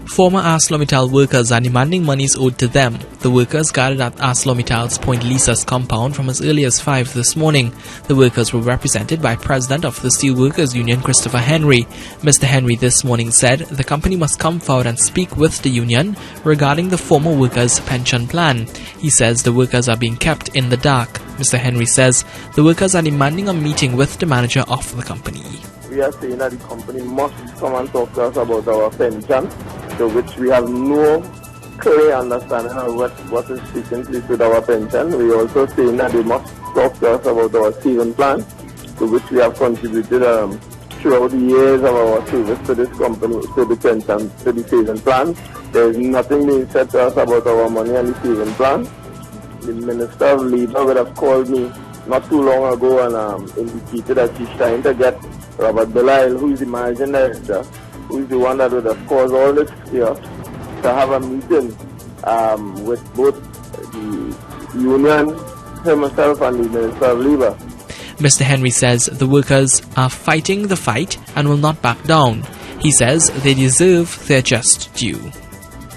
Former ArcelorMittal workers are demanding monies owed to them. The workers gathered at ArcelorMittal's Point Lisas compound from as early as 5 this morning. The workers were represented by President of the Steelworkers Union, Christopher Henry. Mr. Henry this morning said the company must come forward and speak with the union regarding the former workers' pension plan. He says the workers are being kept in the dark. Mr. Henry says the workers are demanding a meeting with the manager of the company. We are saying that the company must come and talk to us about our pension, to which we have no clear understanding of what is taking place with our pension. We are also saying that they must talk to us about our saving plan, to which we have contributed throughout the years of our service to this company, to the pension, to the saving plan. There is nothing being said to us about our money and the saving plan. The Minister of Labour would have called me not too long ago and indicated that she's trying to get Robert Belial, who is the managing director, who is the one that would have caused all this chaos, to have a meeting with both the union, himself, and the Minister of Labour. Mr. Henry says the workers are fighting the fight and will not back down. He says they deserve their just due.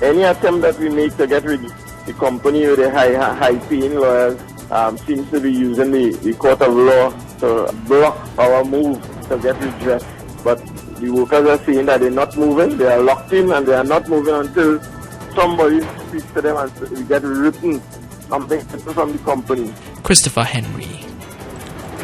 Any attempt that we make to get rid of the company with the high-paying lawyers seems to be using the court of law to block our move to get redress. But the workers are saying that they're not moving, they are locked in and they are not moving until somebody speaks to them and we get written something from the company. Christopher Henry.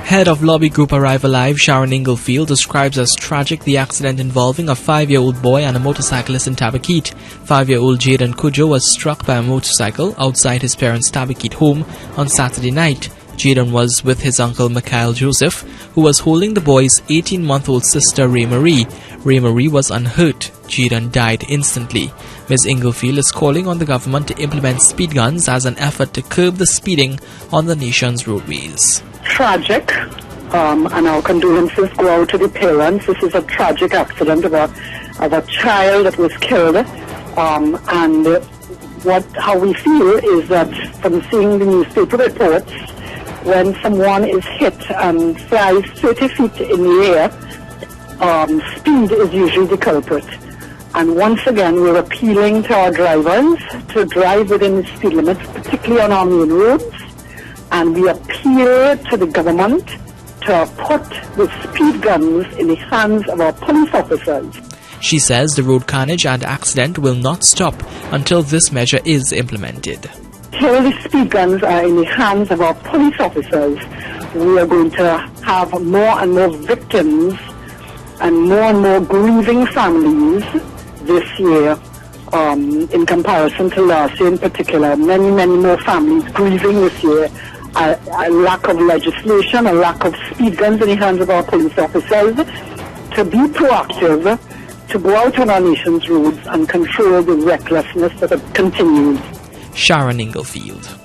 Head of lobby group Arrive Alive, Sharon Inglefield, describes as tragic the accident involving a 5-year-old boy and a motorcyclist in Tabaquite. 5-year-old Jaden Cujo was struck by a motorcycle outside his parents' Tabaquite home on Saturday night. Jaden was with his uncle Mikhail Joseph, who was holding the boy's 18-month-old sister Ray Marie. Ray Marie was unhurt. Jaden died instantly. Ms. Inglefield is calling on the government to implement speed guns as an effort to curb the speeding on the nation's roadways. Tragic, and our condolences go out to the parents. This is a tragic accident of a child that was killed, and how we feel is that from seeing the newspaper reports, when someone is hit and flies 30 feet in the air, speed is usually the culprit. And once again, we're appealing to our drivers to drive within the speed limits, particularly on our main roads. And we appeal to the government to put the speed guns in the hands of our police officers. She says the road carnage and accident will not stop until this measure is implemented. Till the speed guns are in the hands of our police officers, we are going to have more and more victims and more grieving families this year, in comparison to last year in particular. Many more families grieving this year. A lack of legislation, a lack of speed guns in the hands of our police officers to be proactive, to go out on our nation's roads and control the recklessness that continues. Sharon Inglefield.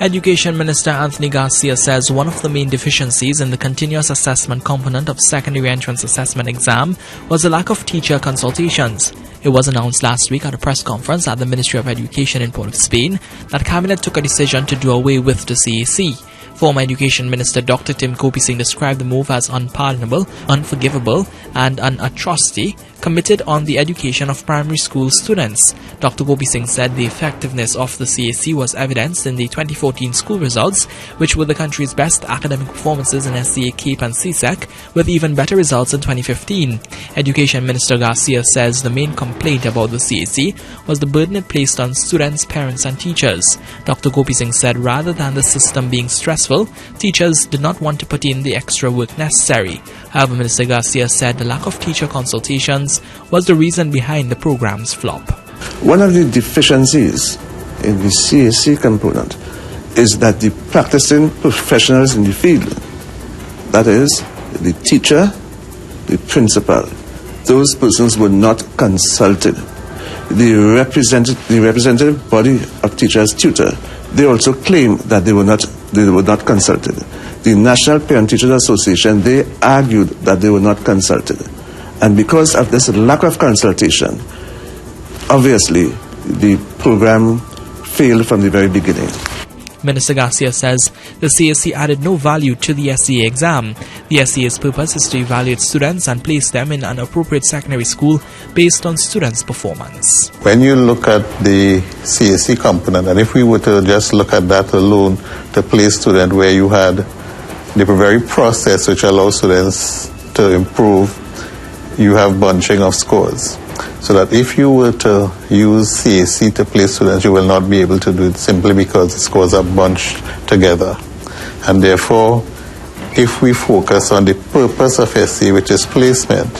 Education Minister Anthony Garcia says one of the main deficiencies in the continuous assessment component of secondary entrance assessment exam was the lack of teacher consultations. It was announced last week at a press conference at the Ministry of Education in Port of Spain that Cabinet took a decision to do away with the CAC. Former Education Minister Dr. Tim Kopi-Singh described the move as unpardonable, unforgivable, and an atrocity committed on the education of primary school students. Dr. Kopi-Singh said the effectiveness of the CAC was evidenced in the 2014 school results, which were the country's best academic performances in SCA, CAPE and CSEC, with even better results in 2015. Education Minister Garcia says the main complaint about the CAC was the burden it placed on students, parents and teachers. Dr. Kopi-Singh said rather than the system being stressful, teachers did not want to put in the extra work necessary. However, Minister Garcia said the lack of teacher consultations was the reason behind the program's flop. One of the deficiencies in the CAC component is that the practicing professionals in the field, that is, the teacher, the principal, those persons were not consulted. The representative body of teachers, tutor, they also claim that they were not consulted. The National Parent-Teachers Association, they argued that they were not consulted. And because of this lack of consultation, obviously, the program failed from the very beginning. Minister Garcia says the CAC added no value to the SCA exam. The SCA's purpose is to evaluate students and place them in an appropriate secondary school based on students' performance. When you look at the CAC component, and if we were to just look at that alone to place student where you had the very process which allows students to improve, you have bunching of scores. So that if you were to use CAC to place students, you will not be able to do it simply because the scores are bunched together. And therefore, if we focus on the purpose of SCA, which is placement,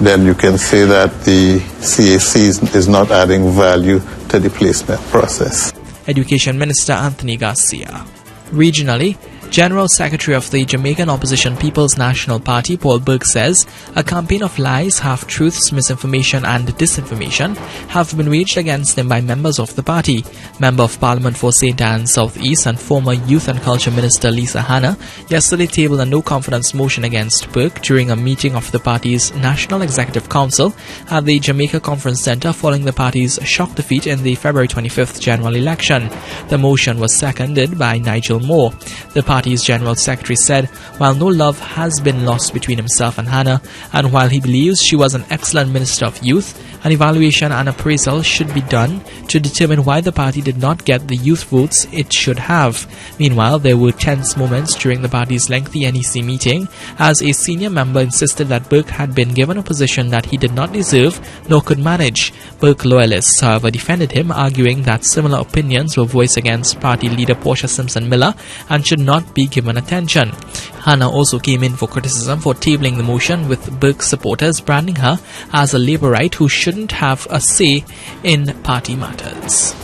then you can say that the CAC is not adding value to the placement process. Education Minister Anthony Garcia. Regionally, General Secretary of the Jamaican Opposition People's National Party, Paul Burke, says a campaign of lies, half-truths, misinformation and disinformation have been waged against him by members of the party. Member of Parliament for St. Anne's South East and former Youth and Culture Minister Lisa Hanna yesterday tabled a no-confidence motion against Burke during a meeting of the party's National Executive Council at the Jamaica Conference Centre following the party's shock defeat in the February 25th general election. The motion was seconded by Nigel Moore. The party's General Secretary said while no love has been lost between himself and Hannah, and while he believes she was an excellent Minister of Youth, an evaluation and appraisal should be done to determine why the party did not get the youth votes it should have. Meanwhile, there were tense moments during the party's lengthy NEC meeting as a senior member insisted that Burke had been given a position that he did not deserve nor could manage. Burke loyalists, however, defended him, arguing that similar opinions were voiced against party leader Portia Simpson-Miller and should not be given attention. Hannah also came in for criticism for tabling the motion, with Burke's supporters branding her as a Labourite who shouldn't have a say in party matters.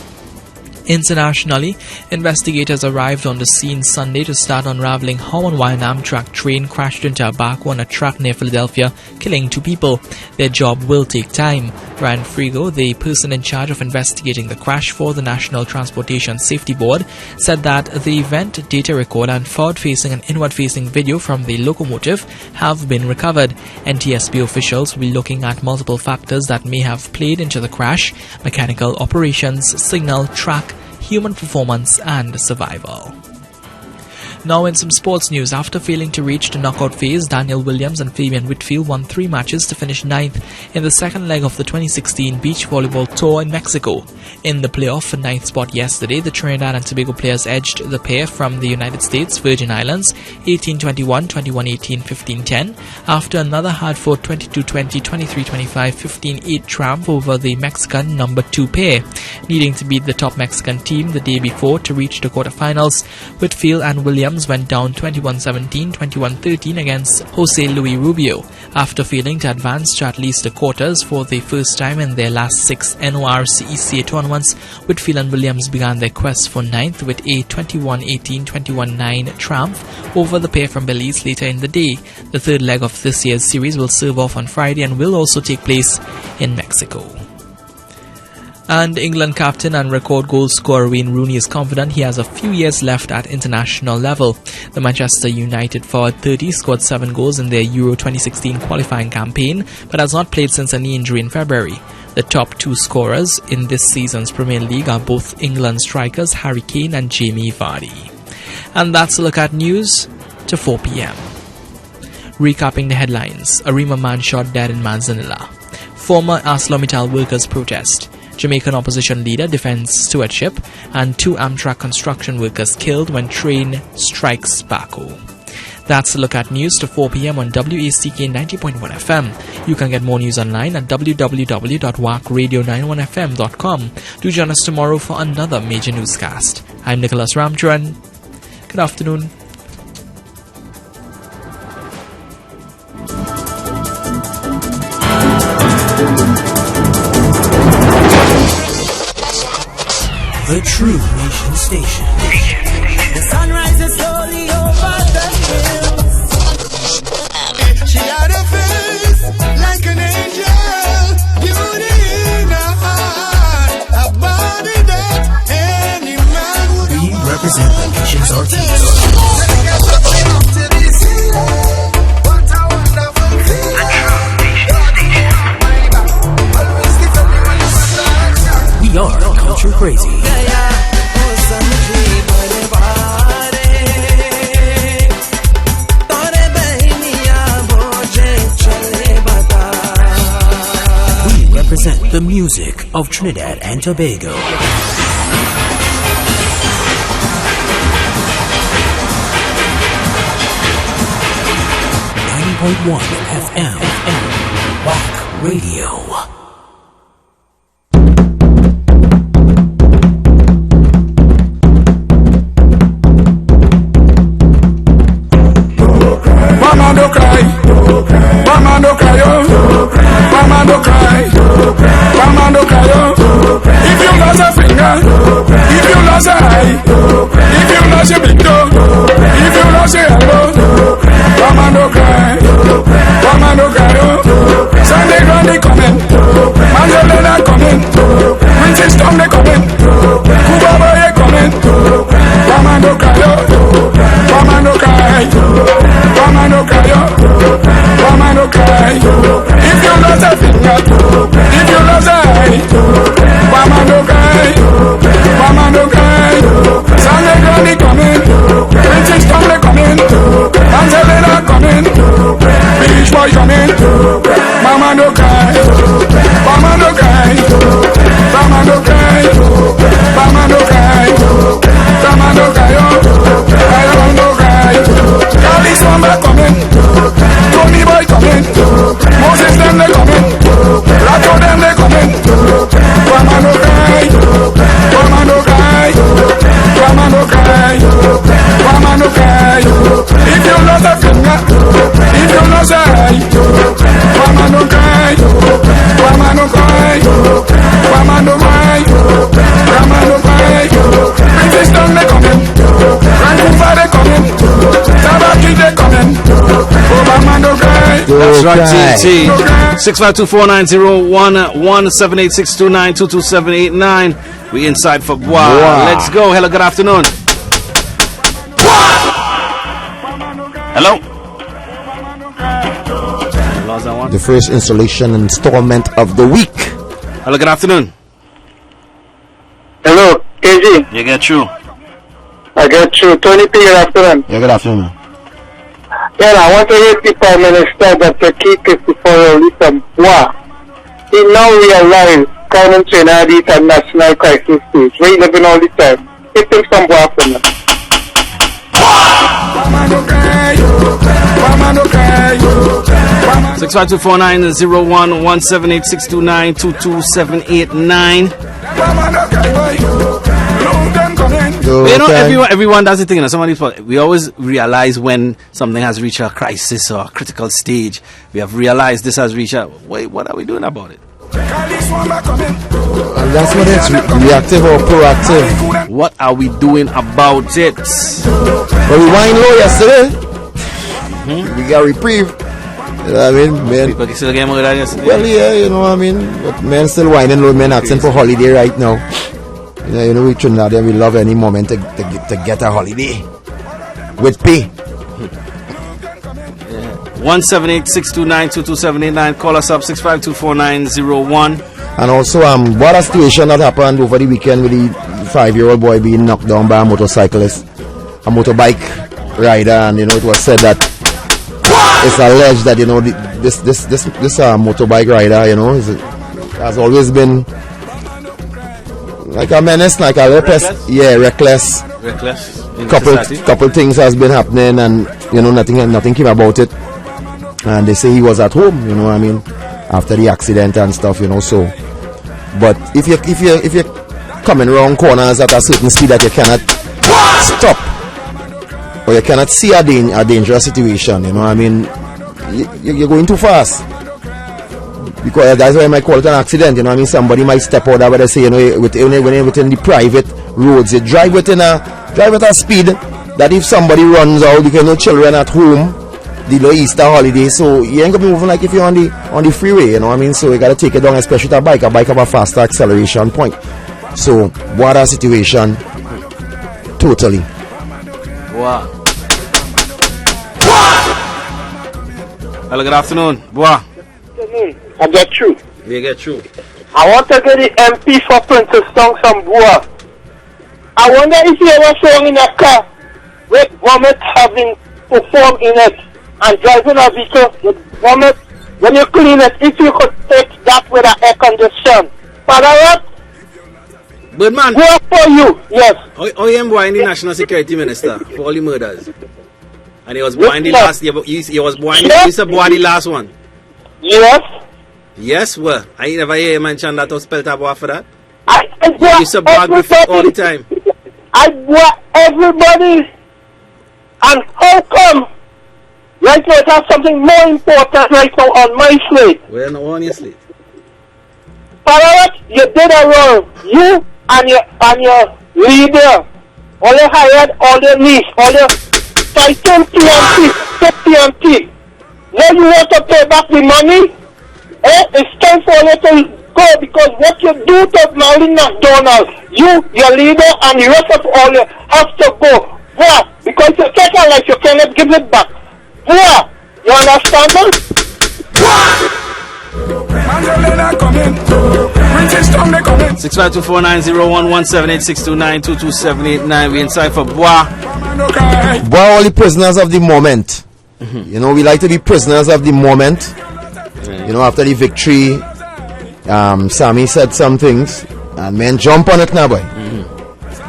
Internationally, investigators arrived on the scene Sunday to start unraveling how and why an Amtrak train crashed into a backhoe on a track near Philadelphia, killing 2 people. Their job will take time. Ryan Frigo, the person in charge of investigating the crash for the National Transportation Safety Board, said that the event data recorder and forward-facing and inward-facing video from the locomotive have been recovered. NTSB officials will be looking at multiple factors that may have played into the crash: mechanical operations, signal, track, human performance and survival. Now in some sports news, after failing to reach the knockout phase, Daniel Williams and Fabian Whitfield won 3 matches to finish 9th in the second leg of the 2016 Beach Volleyball Tour in Mexico. In the playoff for 9th spot yesterday, the Trinidad and Tobago players edged the pair from the United States Virgin Islands 18-21, 21-18, 15-10 after another hard-fought 22-20, 23-25, 15-8 triumph over the Mexican number 2 pair. Needing to beat the top Mexican team the day before to reach the quarterfinals, Whitfield and Williams went down 21-17, 21-13 against Jose Luis Rubio. After failing to advance to at least the quarters for the first time in their last 6 NORCECA tournaments, Whitfield and Williams began their quest for 9th with a 21-18, 21-9 triumph over the pair from Belize later in the day. The third leg of this year's series will serve off on Friday and will also take place in Mexico. And England captain and record goal scorer Wayne Rooney is confident he has a few years left at international level. The Manchester United forward 30 scored 7 goals in their Euro 2016 qualifying campaign, but has not played since a knee injury in February. The top 2 scorers in this season's Premier League are both England strikers Harry Kane and Jamie Vardy. And that's a look at news to 4 p.m. Recapping the headlines: Arima man shot dead in Manzanilla. Former ArcelorMittal workers protest. Jamaican opposition leader defends stewardship, and 2 Amtrak construction workers killed when train strikes backhoe. That's a look at news to 4 p.m. on WACK 90.1 FM. You can get more news online at www.wackradio91fm.com. Do join us tomorrow for another major newscast. I'm Nicholas Ramcharan. Good afternoon. The True Nation Station. The sun rises slowly over the hills. She had a face like an angel, beauty in her heart, a body that any man would We represent the nation's artists. What a wonderful feeling. We are culture crazy. Represent the music of Trinidad and Tobago. 90.1 FM. Wack Radio. Mama don't cry, mama don't cry, oh. Mama don't cry, mama don't cry, oh. If you lost a finger, if you lost a eye, if you lost your big toe, if you lost your elbow, mama don't cry, mama don't cry, oh. Sunday Grande coming, Manzolena coming, Princess Tom they coming, Cuba Boy coming, mama don't cry, oh. Mama don't cry, mama don't cry, oh. Mama don't cry. If you lost a finger, if you lost a eye, mama don't cry, mama don't cry. Sunday Grande coming, Princess Tom they coming. keep it coming. Obama no cry. That's right, TNT. 652-490-178629-22789. We inside for Bois. Let's go. Hello, good afternoon. Hello. The first installment of the week. Hello, good afternoon. Hello, KG. You get through. I get through. Tony P, good afternoon. Yeah, good afternoon. Yeah, I want to hear people minister that the key is before Lisa Bois. He now realized current Trinidad and national crisis stage. We living all the time. It takes some Bois from them. Obama no cry. Obama no cry. 652-490-178-629-22789. Obama no cry, boy. Long them coming. You know, everyone does the thing. You know, we always realize when something has reached a crisis or a critical stage. We have realized this has reached a. Wait, what are we doing about it? And that's what it's reactive or proactive. What are we doing about it? Well, we wine low yesterday. We got reprieve. You know what I mean, man? People still getting more than yesterday. Well, yeah, you know what I mean. But men still whining low, men asking for holiday right now. You know, we Trinidad, we love any moment to get a holiday with pay. 178-629-22789. Call us up 652-4901. And also, what a situation that happened over the weekend with the 5-year-old boy being knocked down by a motorcyclist, a motorbike rider, and you know it was said that it's alleged that you know this motorbike rider, you know, has always been like a menace, like a reckless. Couple things has been happening, and you know nothing came about it. And they say he was at home, you know what I mean, after the accident and stuff, you know. So, but if you're coming around corners at a certain speed that you cannot stop, or you cannot see a dangerous situation, you know what I mean, you're going too fast. Because that's why I might call it an accident, you know what I mean. Somebody might step out there, but they say, you know, within the private roads, you drive at a speed that if somebody runs out, you can know children at home, the Easter holiday, so you ain't gonna be moving like if you're on the freeway, you know what I mean. So you gotta take it down, especially with a bike have a faster acceleration point. So what a situation, totally. Wow. Hello, good afternoon. Bois. I get through. You get through. I want to get the MP for Princess Song some Bois. I wonder if you ever saw in a car with vomit having performed in it and driving a vehicle with vomit. When you clean it, if you could take that with an air condition. Father, but man, work for you, yes. I am Bois, the National Security Minister for all the murders. And he was Bois the last, he was Bois, he said Bois the last one. Yes. Yes, well, I never hear you mention that or spelled out Bois for that. I used to brag with it all the time. I want everybody, and how come right now it has something more important right now on my slate? We're not on your slate. Parrot, you did a wrong. You and your leader, all you hired, all your niece, all your fighting TNT. Now you want to pay back the money? It's time for you to go, because what you do to Marlin McDonald, you, your leader, and the rest of all you have to go. Why? Because you take a life, you cannot give it back. Why? You understand me? 652-490-178-629-22789. We inside for Bois. Bois, all the prisoners of the moment. You know, we like to be prisoners of the moment. You know, after the victory, Sammy said some things, and men jump on it now, boy.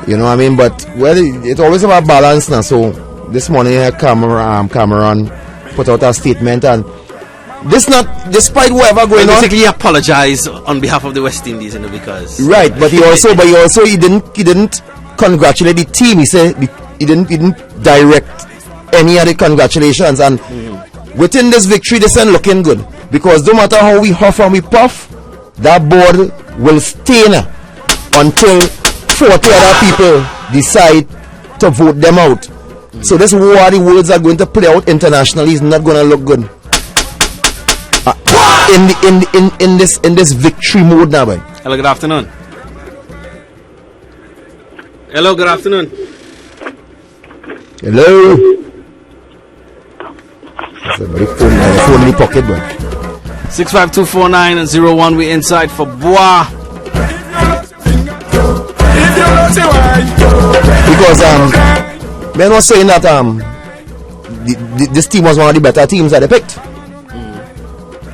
You know what I mean? But well, it's always about balance now. So this morning, Cameron put out a statement, and this not despite whatever going on. Basically, he apologized on behalf of the West Indies, you know, because right. But he didn't congratulate the team. He said he didn't direct any of the congratulations, and within this victory, this ain't looking good, because no matter how we huff and we puff, that board will stay now until 40 other people decide to vote them out. So this war the worlds are going to play out internationally is not going to look good. In this victory mode now, boy. Hello, good afternoon. Hello, good afternoon. Hello. Somebody phone in the pocket, boy. 6524901. We inside for Bois. Because men was saying that this team was one of the better teams that they picked.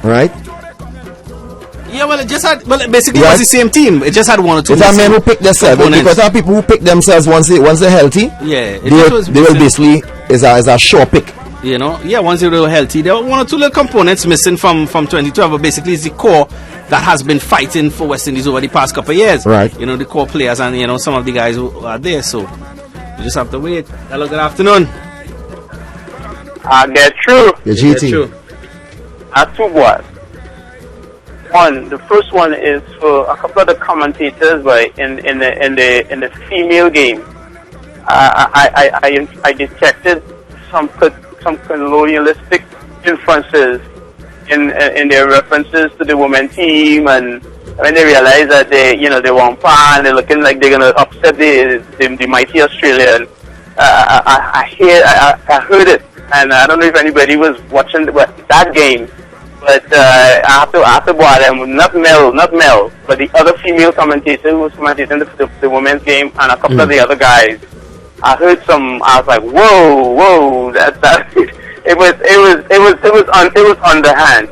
Right? Yeah, well, it just had. Well, it basically was the same team. It just had one or two. It's a men who pick themselves because there are people who pick themselves once they're healthy. Yeah, they will basically is a sure pick. You know, yeah, once they were healthy, there were one or two little components missing from 2012, but basically it's the core that has been fighting for West Indies over the past couple of years. Right. You know, the core players and some of the guys who are there. So you just have to wait. Hello, good afternoon. Get true. You're GT. Two boys. The first one is for a couple of the commentators, but in the female game, I detected some colonialistic influences in their references to the women team, and when they realize that they won't pan, they're looking like they're gonna upset the mighty Australian. I heard it, and I don't know if anybody was watching that game. But after them, not Mel, but the other female commentator who was commentating the women's game, and a couple of the other guys, I heard some. I was like, whoa, that it was underhand,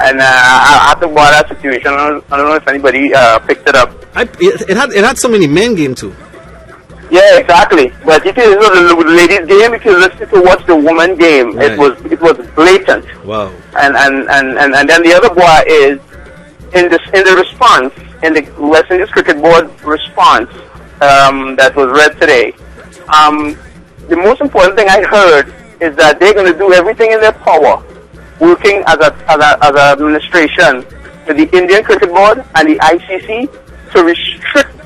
and after that situation, I don't know if anybody picked it up. It had so many men game too. Yeah, exactly. But if you know the ladies' game, if you listen to watch the woman game, right. it was blatant. Wow. And then the other boy is in the response, in the West Indies Cricket Board response that was read today. The most important thing I heard is that they're going to do everything in their power, working as an administration with the Indian Cricket Board and the ICC to restrict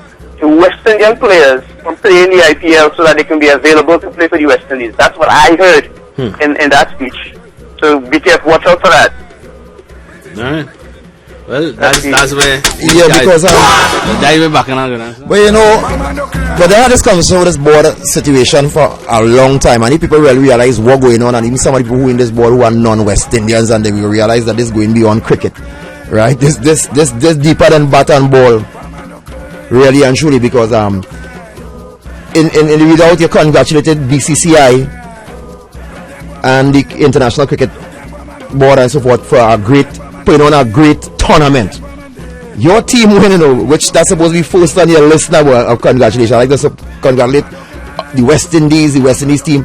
the West Indian players from playing the IPL so that they can be available to play for the West Indies. That's what I heard in that speech. So be careful, watch out for that. Alright. Well, that's where. Yeah, because back in but they had this conversation with this board situation for a long time, and if people really realize what's going on, and even some of the people who in this board who are non-West Indians, and they will realize that this is going beyond cricket, right? This deeper than bat and ball. Really and truly, because in the without you congratulated BCCI and the International Cricket Board and so forth for putting on a great tournament. Your team winning, which that's supposed to be first on your list now of congratulations. I like to congratulate the West Indies team.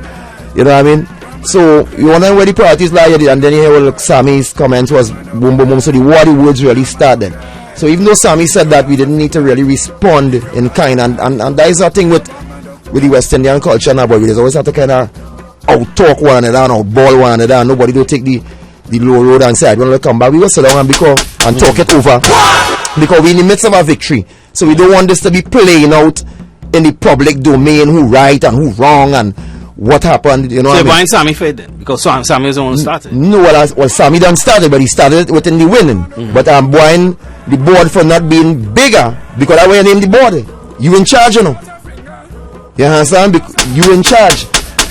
You know what I mean? So you wonder where the priorities lie, and then you hear Sammy's comments was boom boom boom. So the words really started. So even though Sammy said that, we didn't need to really respond in kind, and that is a thing with the West Indian culture now, but we always have to kind of out-talk one another and out-ball one another, and nobody do take the low road and say, I want to come back. We will sit down and talk it over, because we're in the midst of a victory. So we don't want this to be playing out in the public domain, who right and who wrong, and what happened, you know. So why Sammy fed then? Because Sammy is the one who started. No, well, Sammy done started, but he started within the winning. But I'm buying the board for not being bigger, because that's why you name the board. You in charge, you know. You understand? You in charge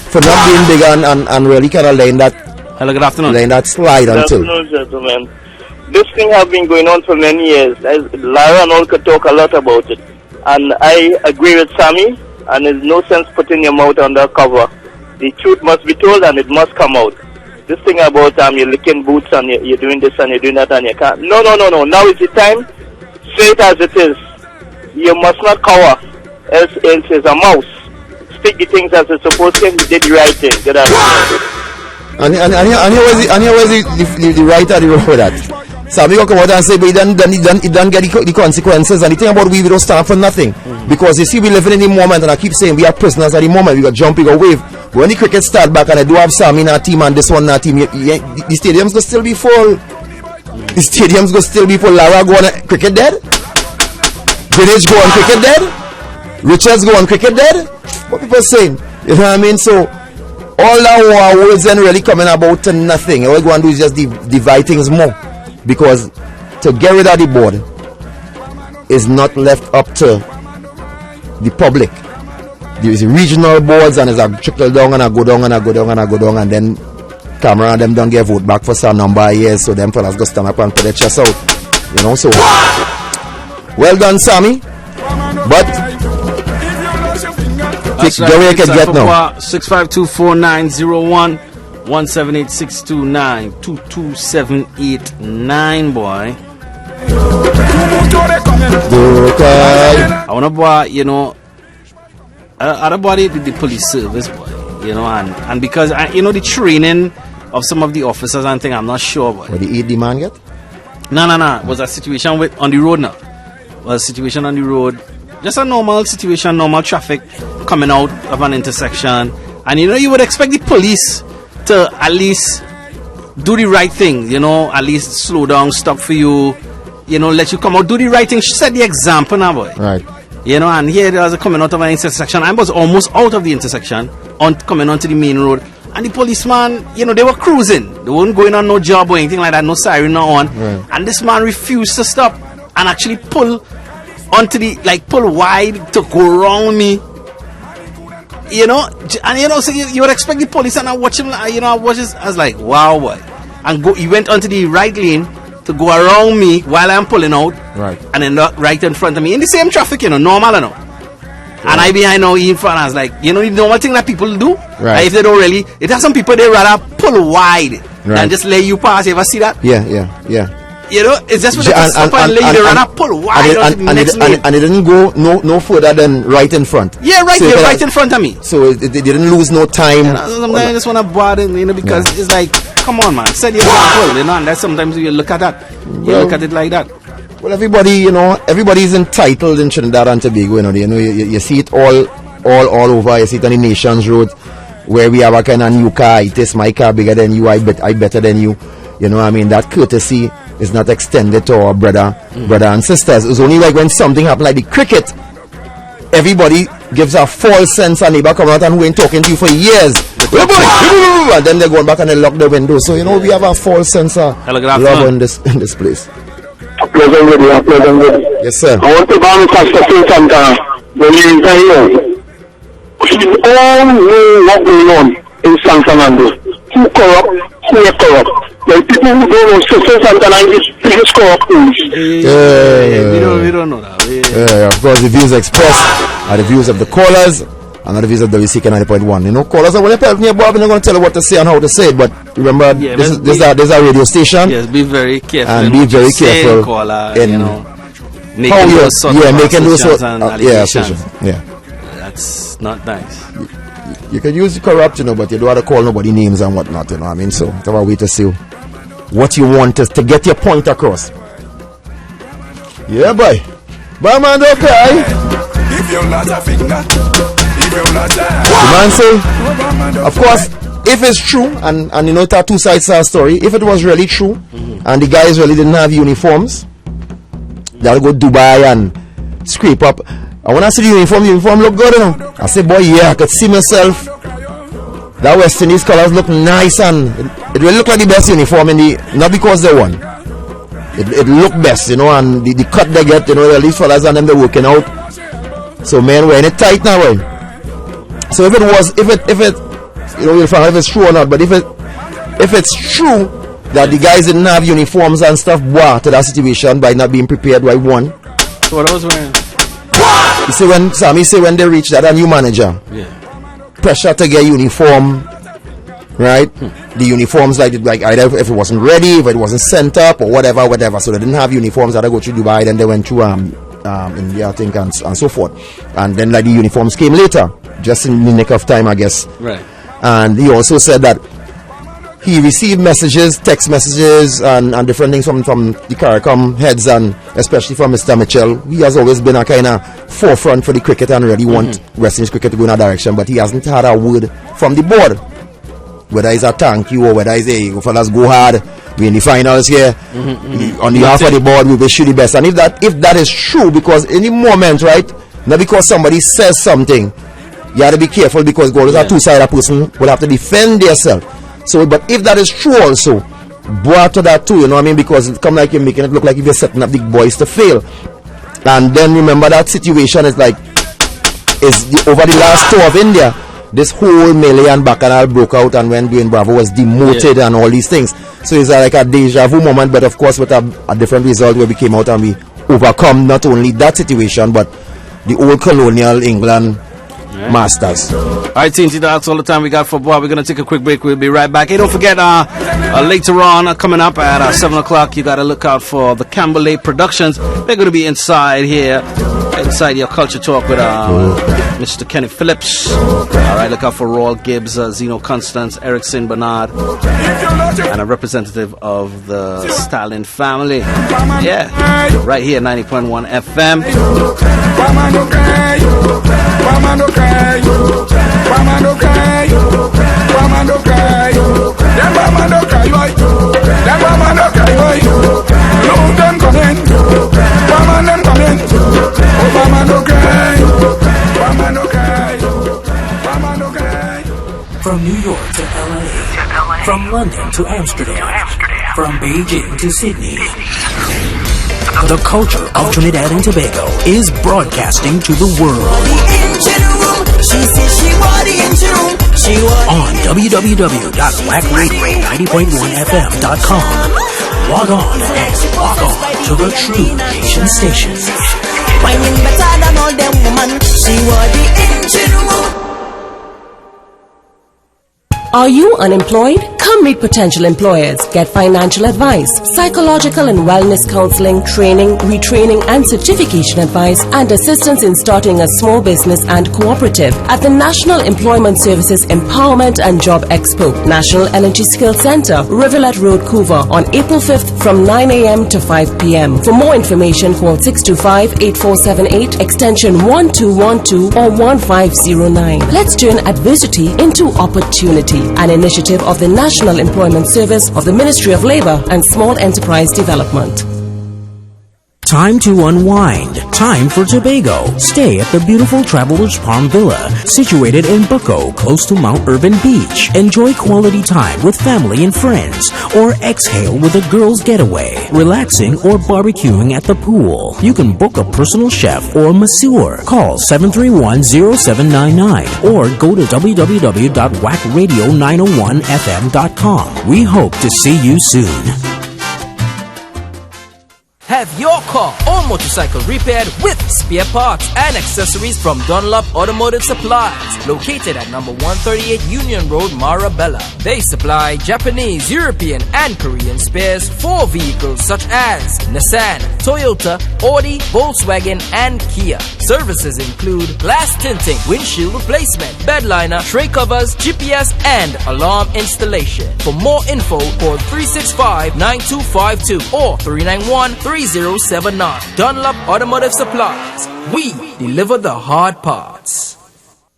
for not being bigger and really kind of laying that. Hello, good afternoon. Laying that slide until. Good afternoon, gentlemen. This thing has been going on for many years. Lara and all could talk a lot about it, and I agree with Sammy. And there's no sense putting your mouth under cover. The truth must be told, and it must come out. This thing about you're licking boots and you're doing this and you're doing that and you can't. No. Now is the time. Say it as it is. You must not cover. Else it's a mouse. Stick the things as it's supposed to. You did the right thing. Good afternoon. And here was the right or the wrong with that. Sammy will come out and say, but he don't get the consequences. And the thing about we don't stand for nothing. Because you see, we living in the moment, and I keep saying we are prisoners at the moment. We got jump, we got wave. But when the cricket start back, and I do have Sammy in our team and this one in our team, the stadiums go still be full. The stadiums go still be full. Lara go on cricket dead. Village go on cricket dead. Richards go on cricket dead. What people saying? You know what I mean? So all our words ain't really coming about to nothing. All we go and do is just divide things more. Because to get rid of the board is not left up to the public. There is regional boards and there's a trickle down and a go down and a go down and a go down, and then Cameron and them don't get vote back for some number of years, so them fellas go stand up and put their chest out. You know, so well done, Sammy. But that's right. Get where you can get now. 6524901 178-629-22789, boy. I wanna boy, you know, other body the police service, boy, you know, and because you know the training of some of the officers and thing, I'm not sure, boy. What the 8 demand yet? No. Was a situation on the road now. Was a situation on the road. Just a normal situation, normal traffic coming out of an intersection. And you know, you would expect the police to at least do the right thing, you know, at least slow down, stop for you, you know, let you come out, do the right thing. Set the example now, boy. Right. You know, and here there was a coming out of an intersection. I was almost out of the intersection, coming onto the main road. And the policeman, you know, they were cruising. They weren't going on no job or anything like that, no siren or on. Right. And this man refused to stop and actually pull onto the, like, pull wide to go around me. You know, and you know, so you would expect the police, and I watch him, you know, I was like, wow, boy. And he went onto the right lane to go around me while I'm pulling out. Right. And then right in front of me in the same traffic, you know, normal, you know. And I behind now in front, I was like, you know, the normal thing that people do. Right. If they don't really, it has some people they rather pull wide than just let you pass. You ever see that? Yeah. You know, it's just when they stop and let you, they rather pull wide on the next lane. And it didn't go no further than right in front. Yeah, right, so right in front of me. So they didn't lose no time. Sometimes I just want to bother, you know, because it's like, come on, man, set your example, you know, and that's sometimes you look at that. You look at it like that. Well, everybody is entitled in Trinidad and Tobago, you see it all over. You see it on the Nations Road, where we have a kind of new car. It is my car bigger than you, I better than you. You know what I mean? That courtesy is not extended to our brother and sisters. It's only like when something happens like the cricket, everybody gives a false sense, and neighbor come out and who ain't talking to you for years. And then they're going back and they lock the window. So, you know, we have a false sense of love in this place. Pleasant ready. Yes, sir. I want to go and catch the thing sometimes. When you enter here, we all know what's going on in San Fernando. Who corrupt, who is corrupt. When people who go on San Fernando is biggest corrupt things. We don't know that. Yeah, of course, the views expressed are the views of the callers and not the views of WCK 90.1. You know, callers are going to tell me about, they're going to tell you what to say and how to say it, but remember, there's a radio station. Yes, be very careful. And be very careful caller, in, you know, making those sort of allegations. Yeah. That's not nice. You can use the corrupt, you know, but you don't have to call nobody names and whatnot, you know what I mean? So, have a way to see what you want to get your point across. Yeah, boy. But man, don't cry. If you're not a finger, if you're not a... The man say, of course, if it's true, and you know, it's two sides to our story, if it was really true, and the guys really didn't have uniforms, they'll go to Dubai and scrape up. And when I see the uniform look good, you know. I say, boy, yeah, I could see myself. That West Indies colors look nice, and it really look like the best uniform not because they won. It look best, you know, and the cut they get, you know, these fellas and them, they're working out. So, man, we're in it tight now, boy. So if it, you know, we'll find out if it's true or not, but if it's true that the guys didn't have uniforms and stuff, to that situation by not being prepared by one. So what I was wearing? You see when Sammy say when they reach that a new manager, pressure to get uniform, right? The uniforms like either if it wasn't ready, if it wasn't sent up or whatever. So they didn't have uniforms that they go through Dubai, then they went through India, I think, and so forth. And then like the uniforms came later, just in the nick of time, I guess. Right. And he also said that he received messages, text messages, and different things from the CARICOM heads, and especially from Mr. Mitchell. He has always been a kind of forefront for the cricket and really want West Indies cricket to go in that direction, but he hasn't had a word from the board. Whether it's a thank you or whether it's a fellas go hard, we in the finals here. On the half of the board, we wish you the best. And if that is true, because any moment, right, not because somebody says something, you have to be careful because goal is a two-sided person will have to defend themselves. So, but if that is true also, brought to that too, you know what I mean? Because it come like you're making it look like if you're setting up big boys to fail. And then remember that situation is like, over the last tour of India, this whole melee and bacchanal broke out, and when Dwayne Bravo was demoted and all these things. So it's like a deja vu moment, but of course with a different result where we came out and we overcome not only that situation, but the old colonial England masters. Alright, TNT, that's all the time we got for football. We're going to take a quick break. We'll be right back. Hey, don't forget, later on, coming up at 7 o'clock, you got to look out for the Campbell Productions. They're going to be inside here, inside your Culture Talk with Mr. Kenny Phillips. Alright, look out for Royal Gibbs, Zeno Constance, Erickson Bernard, and a representative of the Stalin family. Yeah, right here, 90.1 FM. From New York to LA, from London to Amsterdam, from Beijing to Sydney. The culture of Trinidad and Tobago is broadcasting to the world. On www.wackradio90.1fm.com. Log on and log on to the True Nation Station. Whining better than all them woman. She was the engine room. Are you unemployed? Come meet potential employers. Get financial advice, psychological and wellness counseling, training, retraining and certification advice, and assistance in starting a small business and cooperative at the National Employment Services Empowerment and Job Expo, National Energy Skills Center, Rivulet Road, Couva, on April 5th from 9 a.m. to 5 p.m. For more information, call 625-8478, extension 1212 or 1509. Let's turn adversity into opportunity. An initiative of the National Employment Service of the Ministry of Labor and Small Enterprise Development. Time to unwind. Time for Tobago. Stay at the beautiful Travelers Palm Villa, situated in Bucko, close to Mount Urban Beach. Enjoy quality time with family and friends, or exhale with a girls' getaway, relaxing or barbecuing at the pool. You can book a personal chef or masseur. Call 731-0799 or go to www.wackradio901fm.com. We hope to see you soon. Have your car or motorcycle repaired with spare parts and accessories from Dunlop Automotive Supplies, located at number 138 Union Road, Marabella. They supply Japanese, European, and Korean spares for vehicles such as Nissan, Toyota, Audi, Volkswagen, and Kia. Services include glass tinting, windshield replacement, bed liner, tray covers, GPS, and alarm installation. For more info, call 365-9252 or 391-3079. Dunlop Automotive Supplies. We deliver the hard parts.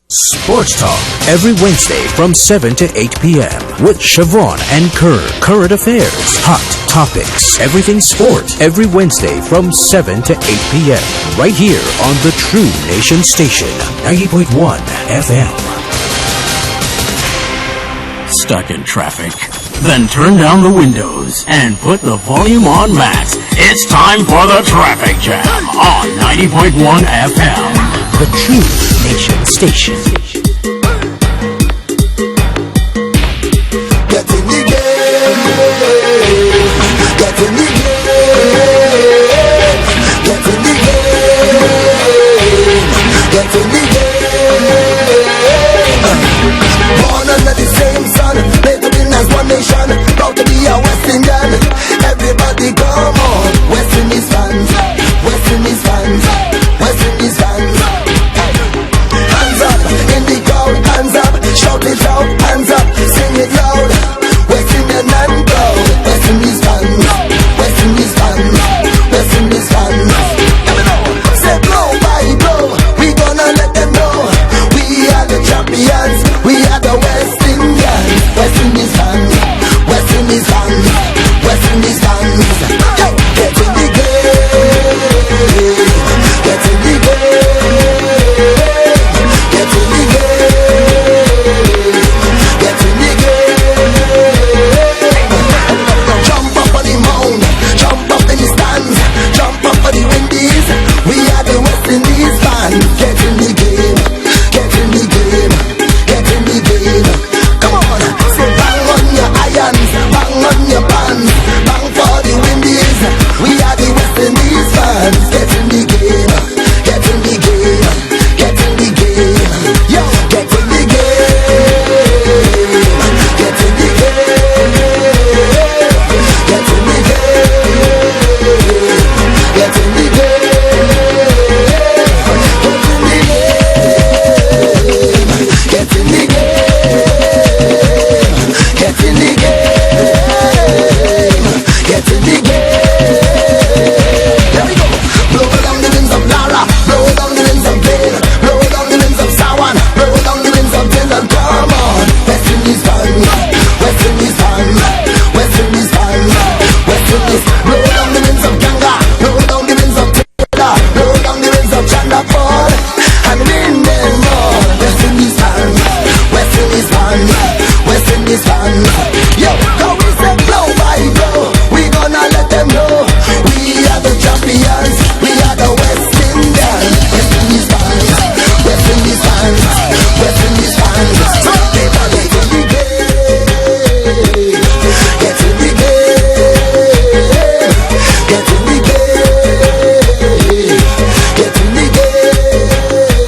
Sports Talk every Wednesday from 7 to 8 p.m. with Siobhan and Kerr. Current affairs, hot topics, everything sport. Every Wednesday from 7 to 8 p.m. right here on the True Nation Station, 90.1 FM. Stuck in traffic? Then turn down the windows and put the volume on max. It's time for the Traffic Jam on 90.1 FM. The True Nation Station. Get in the game. Get in the game. Get in the game. Get in the game. Born under the same sun, made to be as one nation, proud to be a West Indian. Everybody come on, West Indies fans, West Indies fans, West Indies fans. Hands up in the crowd, hands up, shout it out, hands up, sing it loud. West Indian and proud, West Indies fans, West Indies fans, West Indies fans. Say blow by blow, we gonna let them know we are the champions, we are the West Indians, West Indies fans, West Indies fans, West Indies fans. Yo, get in the game, get in the game, get in the game. Get in the game. There we go. Blow down the winds of Lara, blow down the winds of Blaine, blow down the winds of Sawan, blow down the winds of Dylan. Come on, West Indies time, West Indies time, West Indies time, West Indies. Blow down the winds of Ganga, blow down the winds of Taylor, blow down the winds of Chandapur, and win them all. West Indies time, West Indies time, West Indies time. Yo, how we say blow by blow, we gonna let them know we are the champions, we are the West Indians. West Indies time, West Indies time, West Indies time. People get in the game, get in the game, get in the game, get in the game, get in the game, get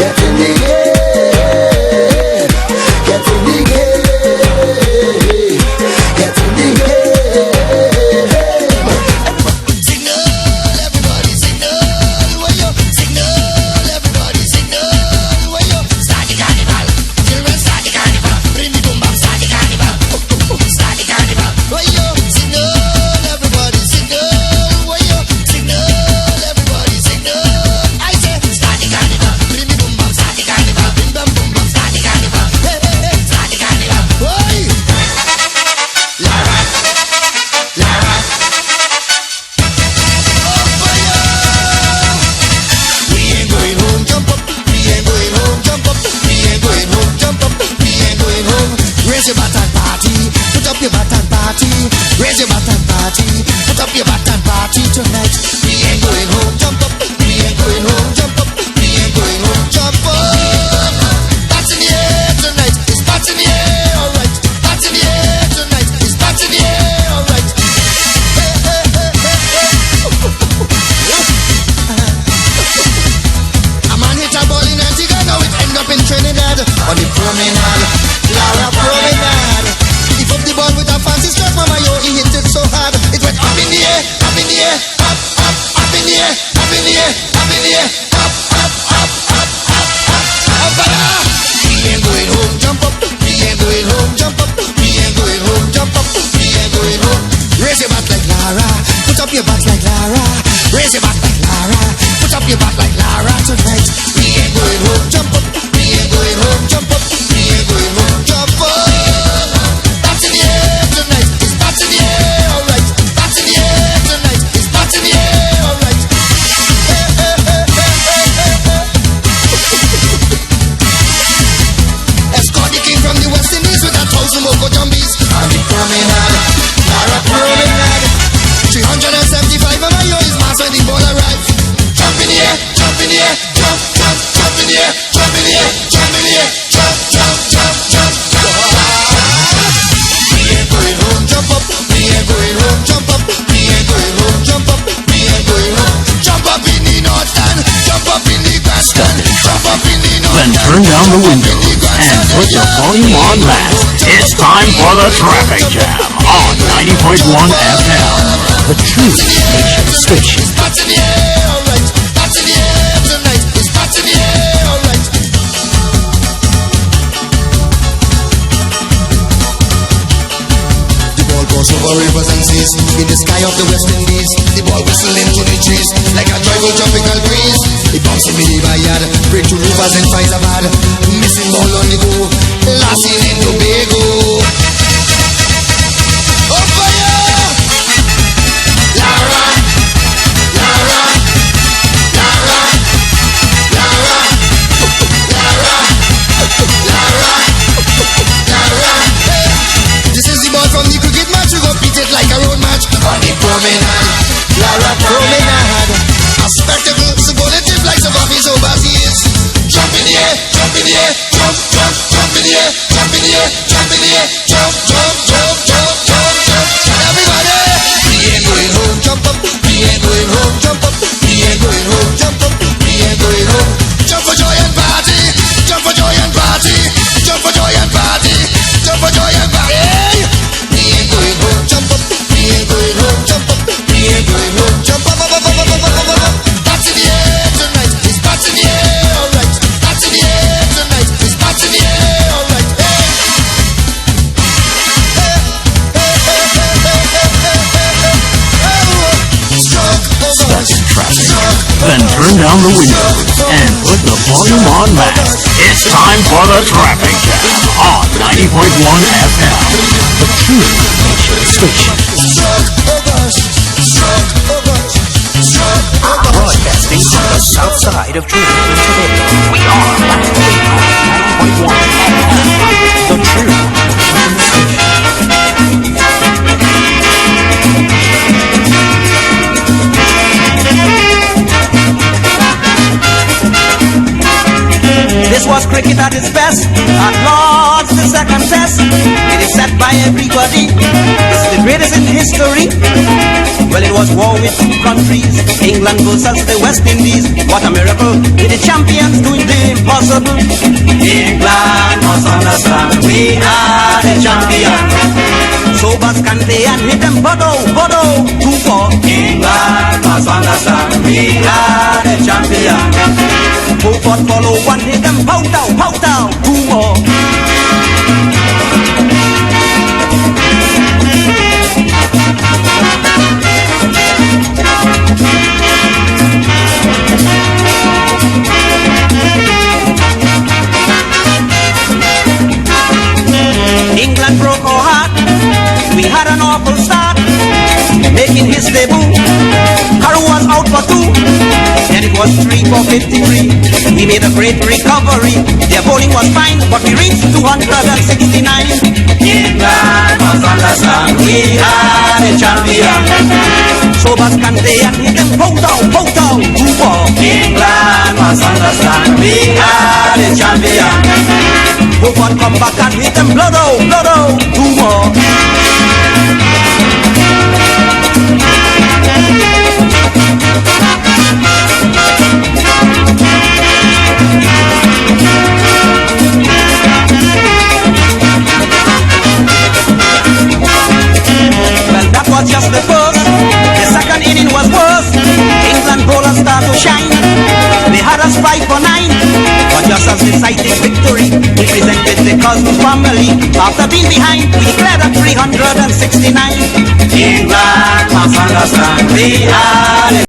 in the game, get in the game, get in the game. Signal, everybody, signal, when you signal, everybody, signal, when you start the carnival, children start the carnival, bring the boom bap, start the carnival, start the carnival, when you signal, everybody, signal, when you signal, everybody, signal, I say start the carnival, bring the boom bap, start the carnival, bring them boom bap, start the carnival, hey, hey, hey, start the carnival, oi! Lara, Lara. We ain't going home, jump up. We ain't going home, jump up. We ain't going home, jump up. We ain't going home. Raise your bat and party. Put up your bat and party. Raise your bat and party. Put up your bat and party tonight. We ain't going home, jump up. We ain't going home, jump up. We ain't going home, jump up. Bats in the air tonight. It's bats in the air, alright. Bats in the air tonight. It's bats in the air, alright. Hey, hey, hey, hey, hey. A man hit a ball in Antigua, now it end up in Trinidad. On the promenade, Lara promenade. He put the ball with a fancy stroke, mama, yo, he hit it so hard. It went up in the air, up in the air, up, up, up in the air, up in the air, up in the air, up, up, up, up, up, up, up, up. We ain't going home, jump up. We ain't going home, jump up. We ain't going home, jump up. We ain't going home. Raise your back like Lara, put up your back like Lara. Raise your back like Lara, put up your back like Lara tonight. We ain't going home, jump up. We ain't going home, jump up. We ain't going home, jump up. Bats in the air tonight, it's bats in the air, alright. Bats in the air tonight, it's bats in the air, alright. Hey, hey, hey, hey, hey, hey, hey. Escort the king from the West Indies with 1,000 moco jumbies. On the promenade, Lara promenade. 375 of my yo is mass when the ball arrives. Jump in the air, jump in the air, jump, jump, jump in the air, jump in the air, jump in the air, jump, jump, jump, jump, jump. We ain't going home, jump up. We ain't going home, jump up. We ain't going home, jump up. We ain't going home. Jump up in the north stand, jump up in the grandstand, jump up in the north Then stand. turn down the windows and put your volume on max. It's time for the Traffic Jam on 90.1 FM. The True Nation Station. Bats in the air, alright. Bats in the air tonight. It's bats in the air, alright. The ball goes over rivers and seas in the sky of the West Indies. The ball whistling to the trees like a joyful tropical breeze. It bouncing me the bayard, break to rivers and finds a bad. Missing ball on the go, last in Tobago. Oh fire! Lara, Lara, Lara, Lara, Lara, Lara, Lara. This is the ball from the cricket match. We go beat it like a road match. On the promenade, Lara promenade. A spectacle, superlative like some office overseas. Jump in the air, jump in the air, jump, jump, jump in the air, jump in the air, jump in the air, jump, jump, jump, jump, jump, jump. Everybody, we ain't going home, jump up. We ain't going home, jump up. We ain't going home, jump up. We ain't going home. Jump for joy and party, jump for joy and party, jump for joy and party, jump for joy and party. We ain't going home, jump up. We ain't going home, jump up. We ain't going home, jump up, up, up, up, up, up, up, up. Bats in the air tonight, it's bats in the air, alright. Bats in the air tonight, it's bats in the air, down the windows and put the volume on max. It's time for the Traffic Jam on 90.1 FM. The true nation station. Broadcasting from the south side of Trinidad and Tobago. We are 90.1 FM. The true nation station. This was cricket at its best, at Lord's the second test. It is said by everybody, it's the greatest in history. Well, it was war with two countries, England versus the West Indies. What a miracle, with the champions doing the impossible. England must understand, we are the champions. So Bas Kante and hit them Bodo, 2-4. England must understand, we are the champions. Beaufort follow one, hit them pout out, 2 more. England broke our heart, we had an awful start, making his debut. Haru was out for 2, and it was 3 for 53. We made a great recovery. Their bowling was fine, but we reached 269. England must understand, we are the champions. So Bas Kante and hit them pout out, 2-4. England must understand, we are the champions. Beaufort come back and hit them blood out, 2 more. Well, that was just the first. The second inning was worse. England bowlers start to shine. They had us 5 for 9. But just as decided victory, we presented the Cosmo family. After being behind, we declared at 369. England must understand, we are the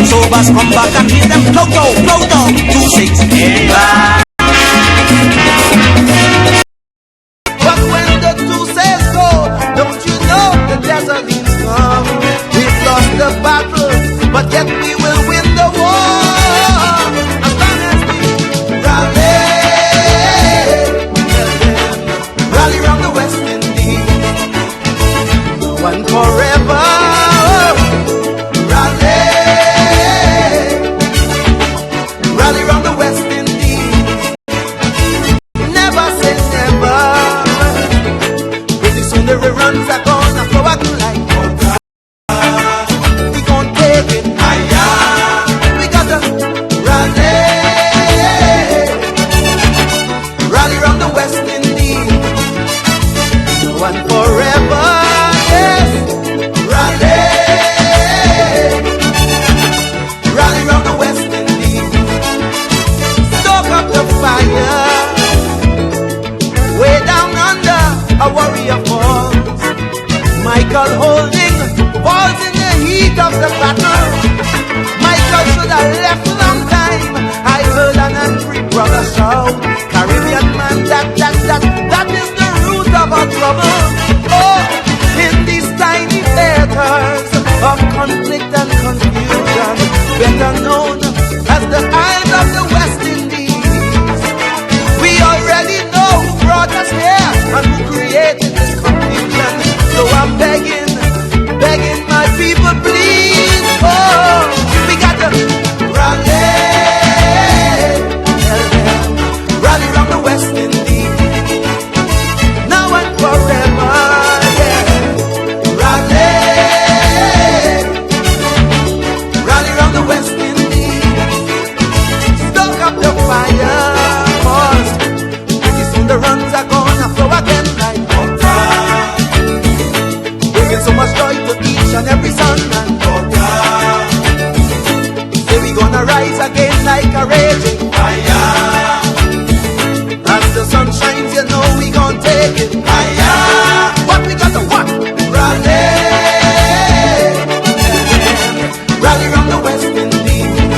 so Bas come back and hit them Ploto, 2-6. England. But when the 2 says go, don't you know the desert is come? We've lost the battle, but yet we will win the war. As long as we rally round the West Indies, one forever. Rally round the West Indies. Never say never. Pretty soon the reruns are gonna flow out like water. We gon' take it higher. We gotta rally round the West Indies. One forever, yes. Rally round the West Indies. Stoke up the fire. Way down under, a warrior falls. Michael holding falls in the heat of the battle. Michael should have left long time. I heard an angry brother shout, Caribbean man, that is the root of our trouble. Oh, in these tiny theaters of conflict and confusion, better known as the Isles of the West Indies. We already know who brought us here and who created this confusion. So I'm begging my people, please. Oh, we got to rally round the West Indies. Now and forever, yeah. Rally round the West Indies. Stoke up the fire, 'cause pretty soon the runs are gonna flow again like water, bringing so much joy to each and every son and daughter. Say we gonna rise again like a raging fire. As the sun shines, you know we gon' take it higher. What we got to what? Rally round the West Indies.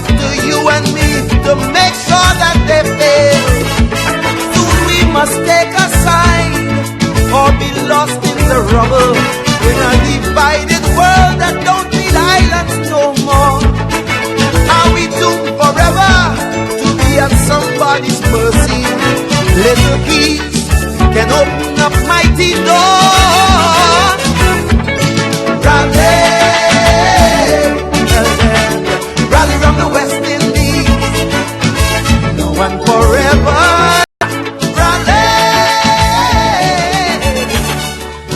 up to you and me to make sure that they pay. Soon we must take a sign or be lost in the rubble in a divided world that don't need islands no more. Are we doomed forever to be at somebody's mercy? Little keys can open up mighty doors. Rally, rally from the West Indies, now and forever. Rally,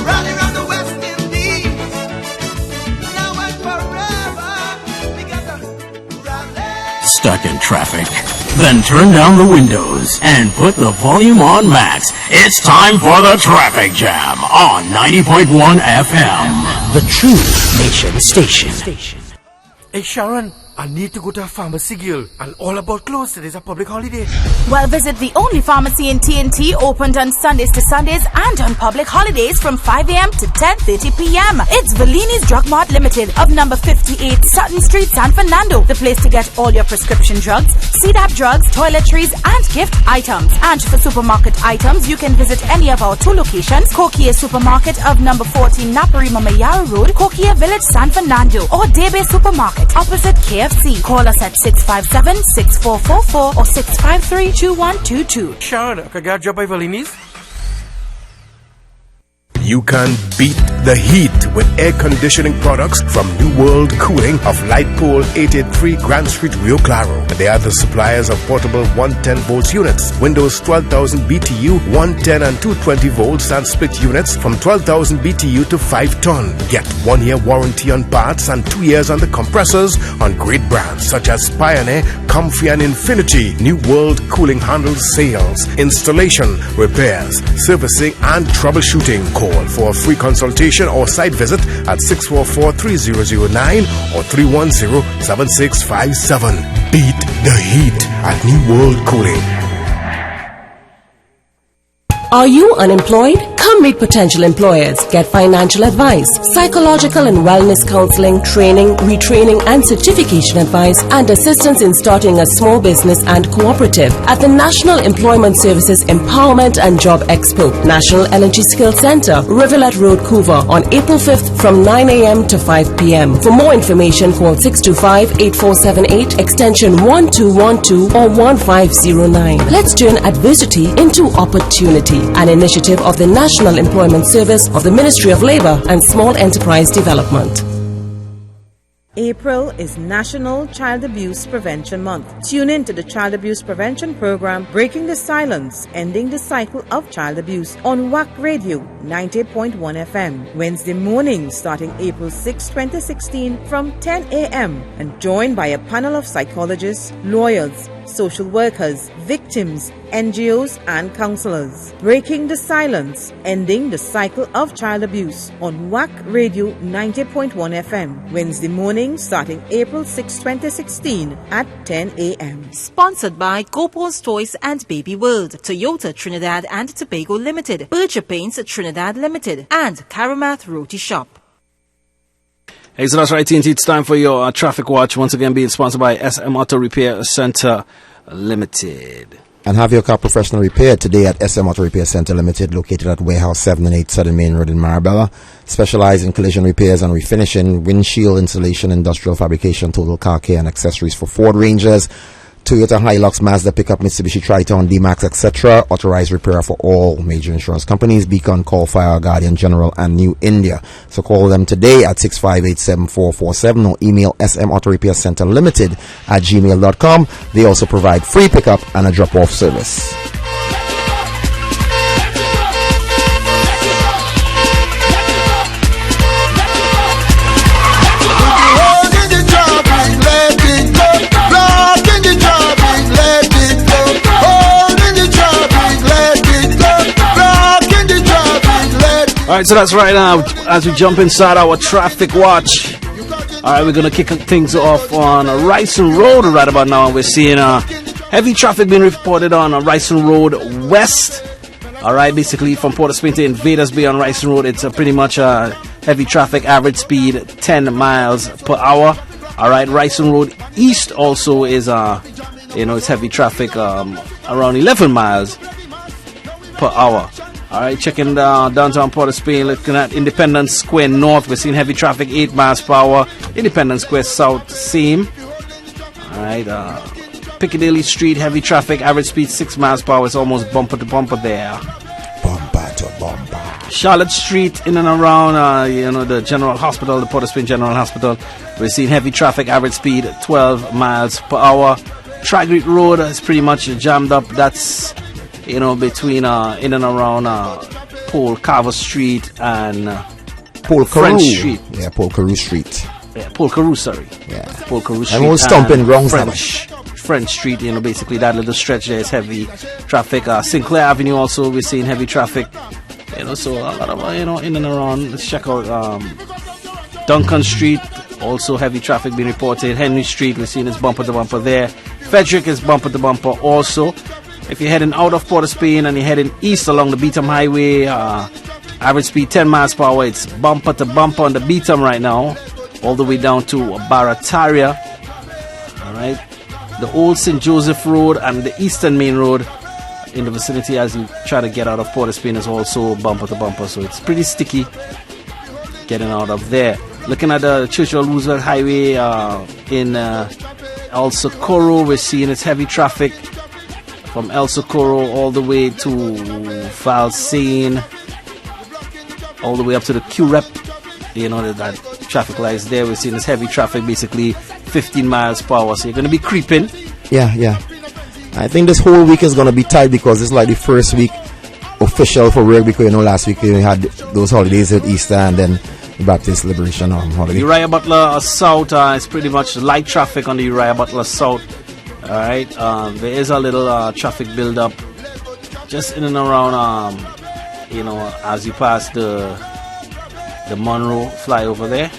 rally from the West Indies, now and forever. We got to rally. Stuck in traffic? Then turn down the windows and put the volume on max. It's time for the Traffic Jam on 90.1 FM. The True Nation Station. Hey Sharon, I need to go to a pharmacy, girl, and all about closed. Today's a public holiday. Well, visit the only pharmacy in TNT opened on Sundays to Sundays and on public holidays from 5 a.m. to 10:30 p.m. It's Bellini's Drug Mart Limited of number 58 Sutton Street, San Fernando. The place to get all your prescription drugs, CDAP drugs, toiletries, and gift items. And for supermarket items, you can visit any of our 2 locations: Kokia Supermarket of number 14 Naparima Mayara Road, Kokia Village, San Fernando, or Debe Supermarket opposite KFC. Call us at 657-6444 or 653-2122. Sharon, can I get a job by Valini's? You can beat the heat with air conditioning products from New World Cooling of Light Pole 883 Grand Street, Rio Claro. They are the suppliers of portable 110 volts units, Windows 12,000 BTU, 110 and 220 volts and split units from 12,000 BTU to 5 ton. Get 1 year warranty on parts and 2 years on the compressors on great brands such as Pioneer, Comfy and Infinity. New World Cooling handles sales, installation, repairs, servicing and troubleshooting. Call for a free consultation or site visit at 644-3009 or 310-7657. Beat the heat at New World Cooling. Are you unemployed? Come meet potential employers. Get financial advice, psychological and wellness counseling, training, retraining and certification advice, and assistance in starting a small business and cooperative at the National Employment Services Empowerment and Job Expo, National Energy Skills Center, Rivulet Road, Couva, on April 5th from 9 a.m. to 5 p.m. For more information, call 625-8478, extension 1212 or 1509. Let's turn adversity into opportunity. An initiative of the National Employment Service of the Ministry of Labor and Small Enterprise Development. April is National Child Abuse Prevention Month. Tune in to the Child Abuse Prevention Program, Breaking the Silence, Ending the Cycle of Child Abuse on Wack Radio 90.1 FM. Wednesday morning starting April 6, 2016 from 10 a.m. and joined by a panel of psychologists, lawyers, social workers, victims, NGOs and counselors. Breaking the Silence, Ending the Cycle of Child Abuse on Wack Radio 90.1 FM. Wednesday morning starting April 6, 2016 at 10 a.m. Sponsored by Copo's Toys and Baby World, Toyota Trinidad and Tobago Limited, Bircher Paints Trinidad Limited, and Karamath Roti Shop. Hey, so that's right, TNT. It's time for your traffic watch. Once again, being sponsored by SM Auto Repair Center Limited. And have your car professional repaired today at SM Auto Repair Center Limited, located at Warehouse 7 and 8 Southern Main Road in Marabella. Specialize in collision repairs and refinishing, windshield installation, industrial fabrication, total car care and accessories for Ford Rangers, Toyota Hilux, Mazda pickup, Mitsubishi Triton, D-Max, etc. Authorized repairer for all major insurance companies: Beacon, Call, Fire, Guardian, General, and New India. So call them today at 658-7447 or email smautorepaircenterlimited@gmail.com. They also provide free pickup and a drop-off service. Alright, so that's right now. As we jump inside our traffic watch, alright, we're gonna kick things off on Ryson Road right about now. We're seeing heavy traffic being reported on Ryson Road West. Alright, basically from Port of Spain to Invaders Bay on Ryson Road, it's pretty much heavy traffic, average speed 10 miles per hour. All right, Ryson Road East also is it's heavy traffic, around 11 miles per hour. All right, checking downtown Port of Spain, looking at Independence Square North, we're seeing heavy traffic 8 miles per hour. Independence Square South, same. All right, Piccadilly Street, heavy traffic, average speed 6 miles per hour. It's almost bumper to bumper there. Bumper to bumper. Charlotte Street, in and around, the General Hospital, the Port of Spain General Hospital, we're seeing heavy traffic, average speed 12 miles per hour. Tragrit Road is pretty much jammed up. That's, between, in and around Paul Carver Street and Paul French Carew. Street. Yeah, Paul Carew Street. Yeah, Paul Carew, sorry. Yeah. Paul Carew Street. I'm all stomping grounds. French Street, basically that little stretch there is heavy traffic. Sinclair Avenue also, we're seeing heavy traffic. So a lot of, in and around. Let's check out Duncan Street, also heavy traffic being reported. Henry Street, we're seeing it's bumper to bumper there. Frederick is bumper to bumper also. If you're heading out of Port of Spain and you're heading east along the Beetham Highway, average speed 10 miles per hour, it's bumper to bumper on the Beetham right now, all the way down to Barataria. All right. The old St. Joseph Road and the Eastern Main Road in the vicinity as you try to get out of Port of Spain is also bumper to bumper, so it's pretty sticky getting out of there. Looking at the Churchill Roosevelt Highway in El Socorro, we're seeing it's heavy traffic from El Socorro all the way to Valsane, all the way up to the QREP. That traffic lights there. We're seeing this heavy traffic, basically 15 miles per hour. So you're going to be creeping. Yeah. I think this whole week is going to be tight because it's like the first week official for work, because last week we had those holidays at Easter and then the Baptist Liberation holiday. Uriah Butler South, it's pretty much light traffic on the Uriah Butler South. All right, there is a little traffic build up just in and around, as you pass the Monroe flyover there.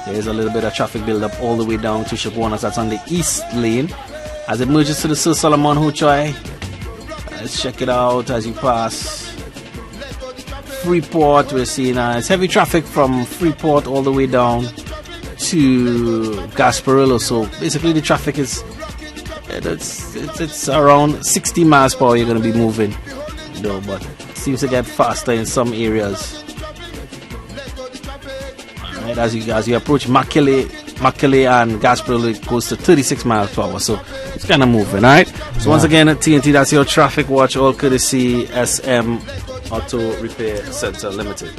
There's a little bit of traffic build up all the way down to Chaguanas. That's on the east lane. As it merges to the Sir Solomon Hochoi, let's check it out as you pass Freeport. We're seeing it's heavy traffic from Freeport all the way down to Gasparillo. So basically the traffic is it's around 60 miles per hour you're going to be moving, but it seems to get faster in some areas. Right, as you approach Makele and Gasparillo, it goes to 36 miles per hour, so it's kind of moving. All right, so once again at TNT, that's your traffic watch, all courtesy SM Auto Repair Center Limited.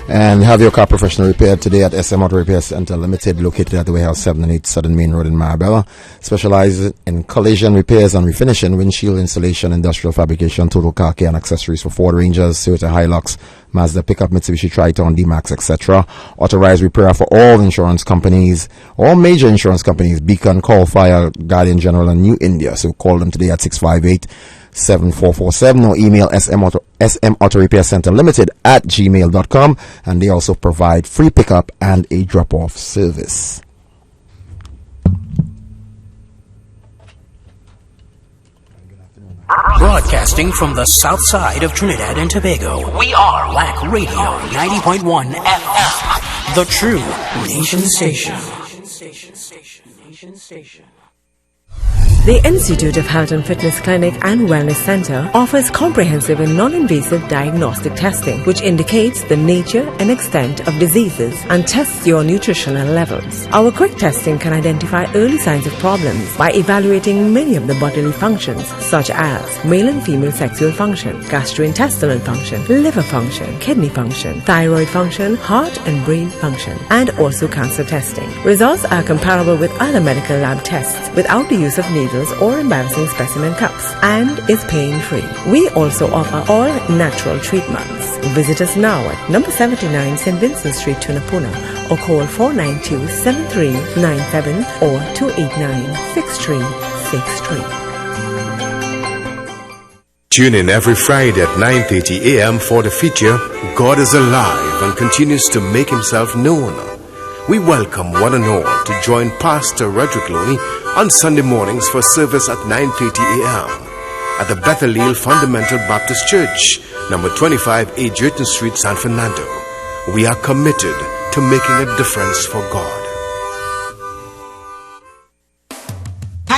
And have your car professionally repaired today at SM Auto Repair Center Limited, located at the Warehouse 7 and 8 Southern Main Road in Marabella. Specializes in collision repairs and refinishing, windshield installation, industrial fabrication, total car care and accessories for Ford Rangers, Toyota Hilux, Mazda pickup, Mitsubishi Triton, D-Max, etc. Authorized repair for all insurance companies, all major insurance companies, Beacon, Call Fire, Guardian General, and New India. So call them today at 658-7447 or email SM Auto Repair Center Limited at gmail.com, and they also provide free pickup and a drop-off service. Broadcasting from the south side of Trinidad and Tobago, we are Wack Radio 90.1 FM, the true nation station. The Institute of Health and Fitness Clinic and Wellness Center offers comprehensive and non-invasive diagnostic testing, which indicates the nature and extent of diseases and tests your nutritional levels. Our quick testing can identify early signs of problems by evaluating many of the bodily functions, such as male and female sexual function, gastrointestinal function, liver function, kidney function, thyroid function, heart and brain function, and also cancer testing. Results are comparable with other medical lab tests without the use of needles or embarrassing specimen cups, and is pain-free. We also offer all natural treatments. Visit us now at number 79 St. Vincent Street, Tunapuna, or call 492-7397 or 289-6363. Tune in every Friday at 9:30 a.m. for the feature God is Alive and Continues to Make Himself Known. We welcome one and all to join Pastor Roderick Looney on Sunday mornings for service at 9:30 a.m. at the Bethel Fundamental Baptist Church, number 25 A. Drayton Street, San Fernando. We are committed to making a difference for God.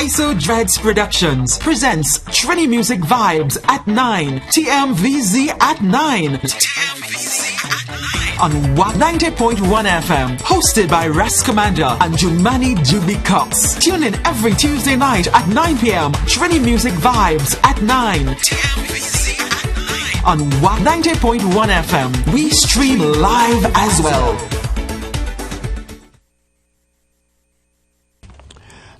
Iso Dreads Productions presents Trini Music Vibes at 9, TMVZ at 9. On Wack 90.1 FM, hosted by Ras Commander and Jumani Juby Cox. Tune in every Tuesday night at 9 p.m. Trini Music Vibes at 9. On Wack 90.1 FM, we stream live as well.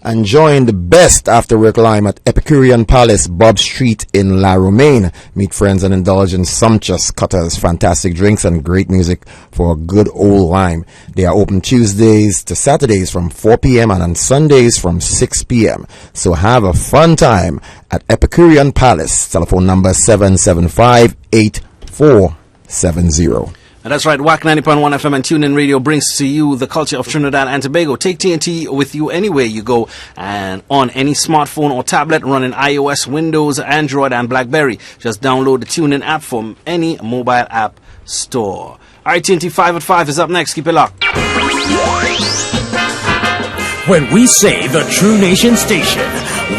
And join the best after work lime at Epicurean Palace, Bob Street in La Romaine. Meet friends and indulge in sumptuous cutters, fantastic drinks, and great music for a good old lime. They are open Tuesdays to Saturdays from 4 p.m. and on Sundays from 6 p.m. So have a fun time at Epicurean Palace. Telephone number 775-8470. And that's right, Wack 90.1 FM and TuneIn Radio brings to you the culture of Trinidad and Tobago. Take TNT with you anywhere you go and on any smartphone or tablet running iOS, Windows, Android, and BlackBerry. Just download the TuneIn app from any mobile app store. Alright, TNT 5 at 5 is up next. Keep it locked. When we say the True Nation Station,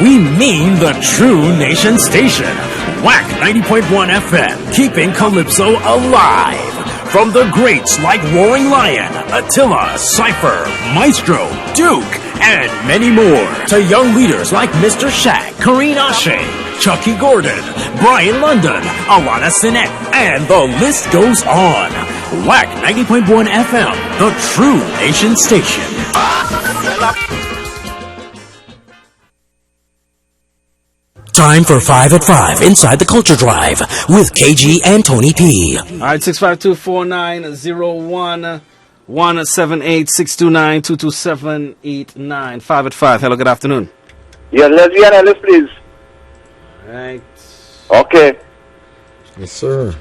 we mean the True Nation Station. Wack 90.1 FM, keeping Calypso alive. From the greats like Roaring Lion, Attila, Cypher, Maestro, Duke, and many more, to young leaders like Mr. Shaq, Kareen Ashe, Chucky Gordon, Brian London, Alana Sinet, and the list goes on. Wack 90.1 FM, the True Nation Station. Time for 5 at 5 inside the Culture Drive with KG and Tony P. Alright, 652-4901 178-629-22789. 5 at 5. Hello, good afternoon. Yeah, lesbian Ellis, please. Right. Okay. Yes, sir.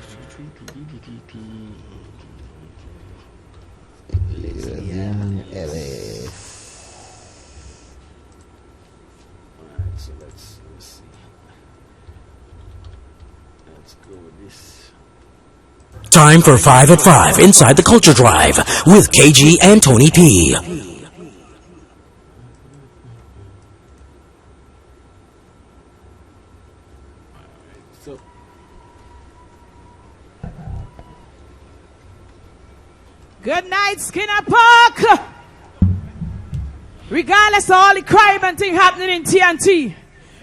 Lesbian Ellis. Time for 5 at 5 inside the Culture Drive with KG and Tony P. Good night, Skinner Park. Regardless of all the crime and thing happening in TNT,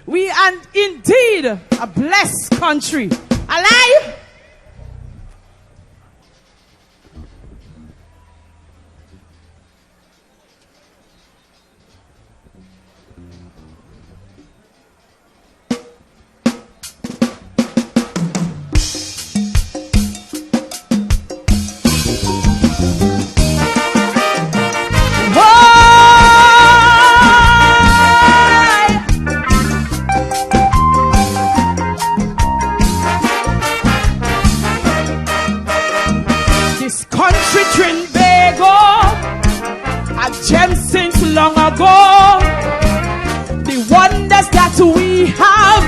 we are indeed a blessed country. Alive? Long ago, the wonders that we have,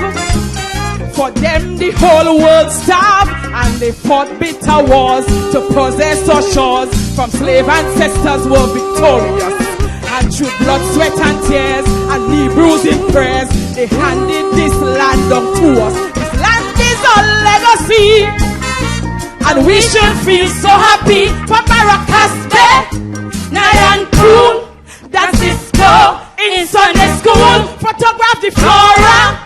for them the whole world starved, and they fought bitter wars to possess our shores. From slave ancestors were victorious, and through blood, sweat and tears, and knee bruising prayers, they handed this land down to us. This land is our legacy, and we should feel so happy for Barakaste, Nayan Crew. That's Cisco in Sunday school. Photograph the flora,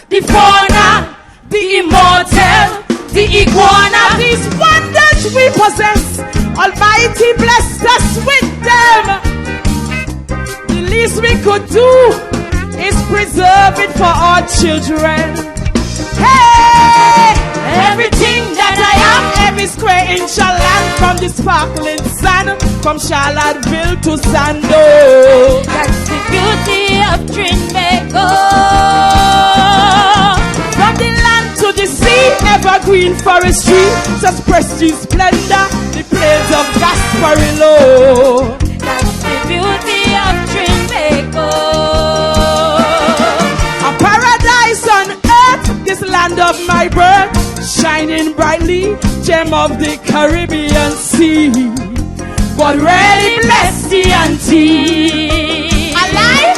the fauna, the immortal, the iguana. These wonders we possess, Almighty blessed us with them. The least we could do is preserve it for our children. Hey, everything that I am, every square inch of land, from the sparkling sand, from Charlottesville to Sando. That's the beauty of Trinidad. From the land to the sea, evergreen forestry, such prestige splendor, the plains of Gasparillo. That's the beauty of Trinidad. A paradise on earth, this land of my birth, shining brightly, gem of the Caribbean Sea. But really bless the auntie. Alive?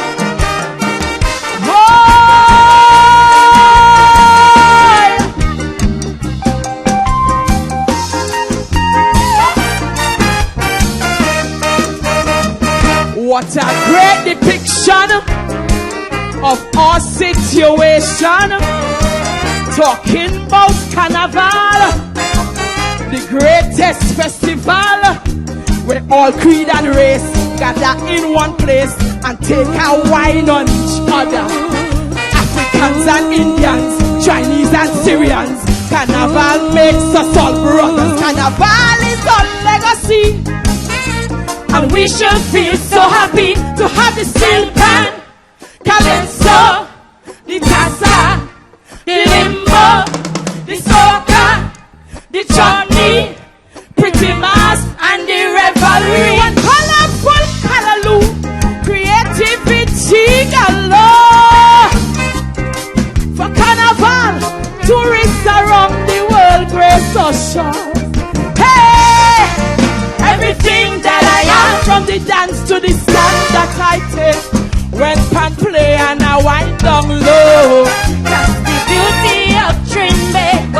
What a great depiction of our situation. Talking about Carnival, the greatest festival, where all creed and race gather in one place and take a wine on each other. Africans and Indians, Chinese and Syrians, Carnival makes us all brothers. Carnival is our legacy, and we should feel so happy to have the steel pan, calypso, the tassa, the limbo, the soca, the chutney, pretty mass, and the revelry. And colorful callaloo, creativity galore. For Carnival, tourists around the world grace us shores. Hey, everything that I am, from the dance to the stand that I take, when pan play and I wind down low. That's the beauty of Trinidad.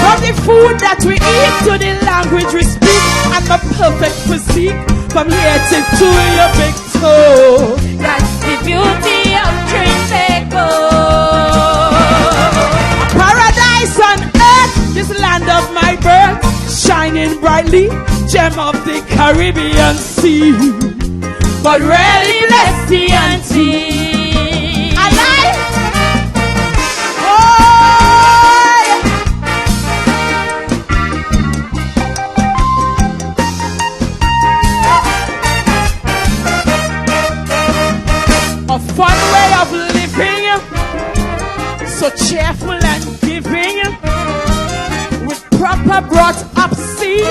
From the food that we eat to the language we speak, and the perfect physique from here to your big toe. That's the beauty of Trinidad. Paradise on earth, this land of my birth, shining brightly, gem of the Caribbean Sea. But really bless the auntie. Alive! A fun way of living, so cheerful and giving, with proper brought up seed.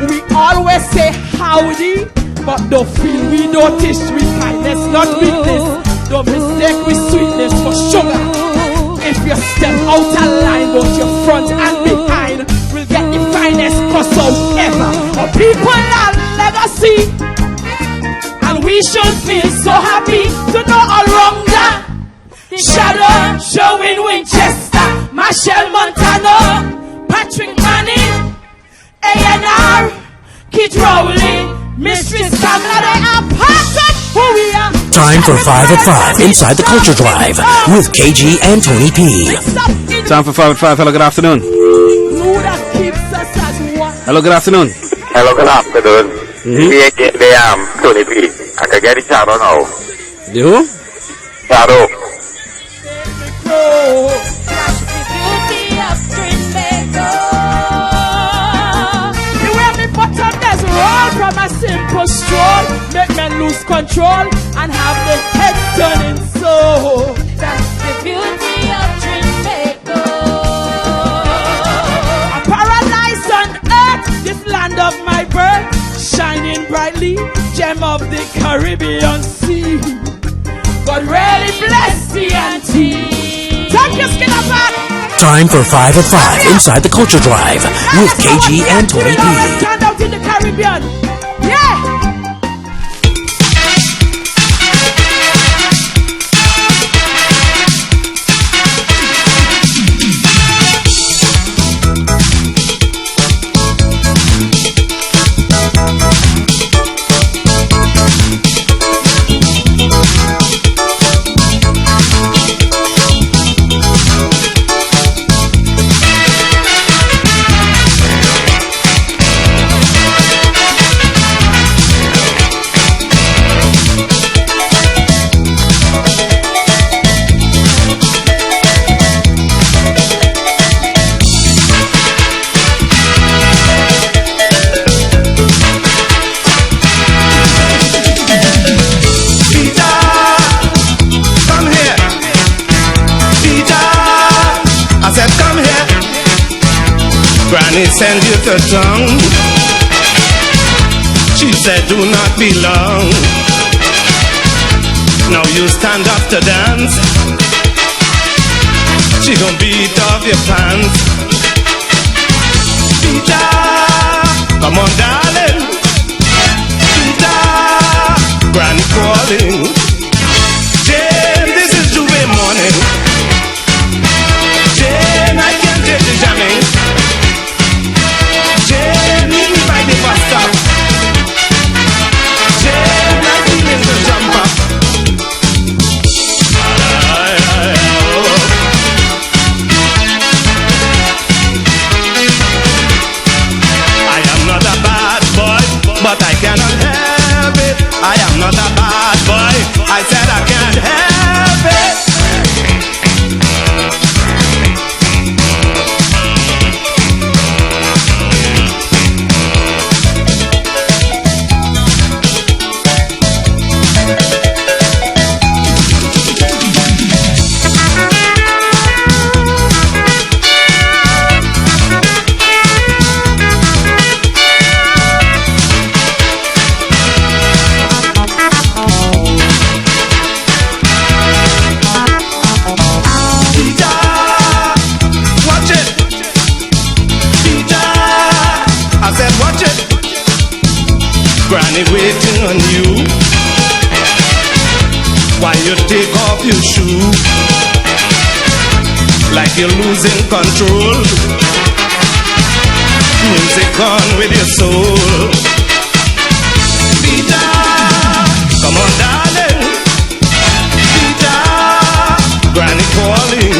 We always say howdy, but don't feel we notice with kindness, not weakness. Don't mistake with sweetness for sugar. If you step out of line, both your front and behind will get the finest cross out ever. Our people are legacy, and we should feel so happy to know all wrong that. Shadow showing Winchester, Marshall Montano, Patrick Manning, A&R, Keith Rowley, Mistress Kamala, they are part of who we are. Time for 5 at 5 inside the Culture Drive with KG and Tony P. Time for 5 at 5. Hello, good afternoon. Hello, good afternoon. Hello, good afternoon. Tony P. I can get it shadow now. You? Shadow. From a simple stroll, make men lose control and have the head turning so. That's the beauty of Trinidad. A paradise on earth, this land of my birth, shining brightly, gem of the Caribbean Sea. God really bless the auntie. Take your skin apart. Time for 5 at 5 inside the Culture Drive with KG and Tony P. Stand out in the Caribbean. Yeah. Granny send you to town. She said do not be long. Now you stand up to dance. She gon' beat off your pants. Peter, come on darling. Peter, Granny calling. Jane, this is Juve morning. Jane, I can't take the jamming. Jane, meet me by the bus stop. watch it. Granny waiting on you while you take off your shoe, like you're losing control. Music on with your soul. Peter, come on darling. Peter, Granny calling.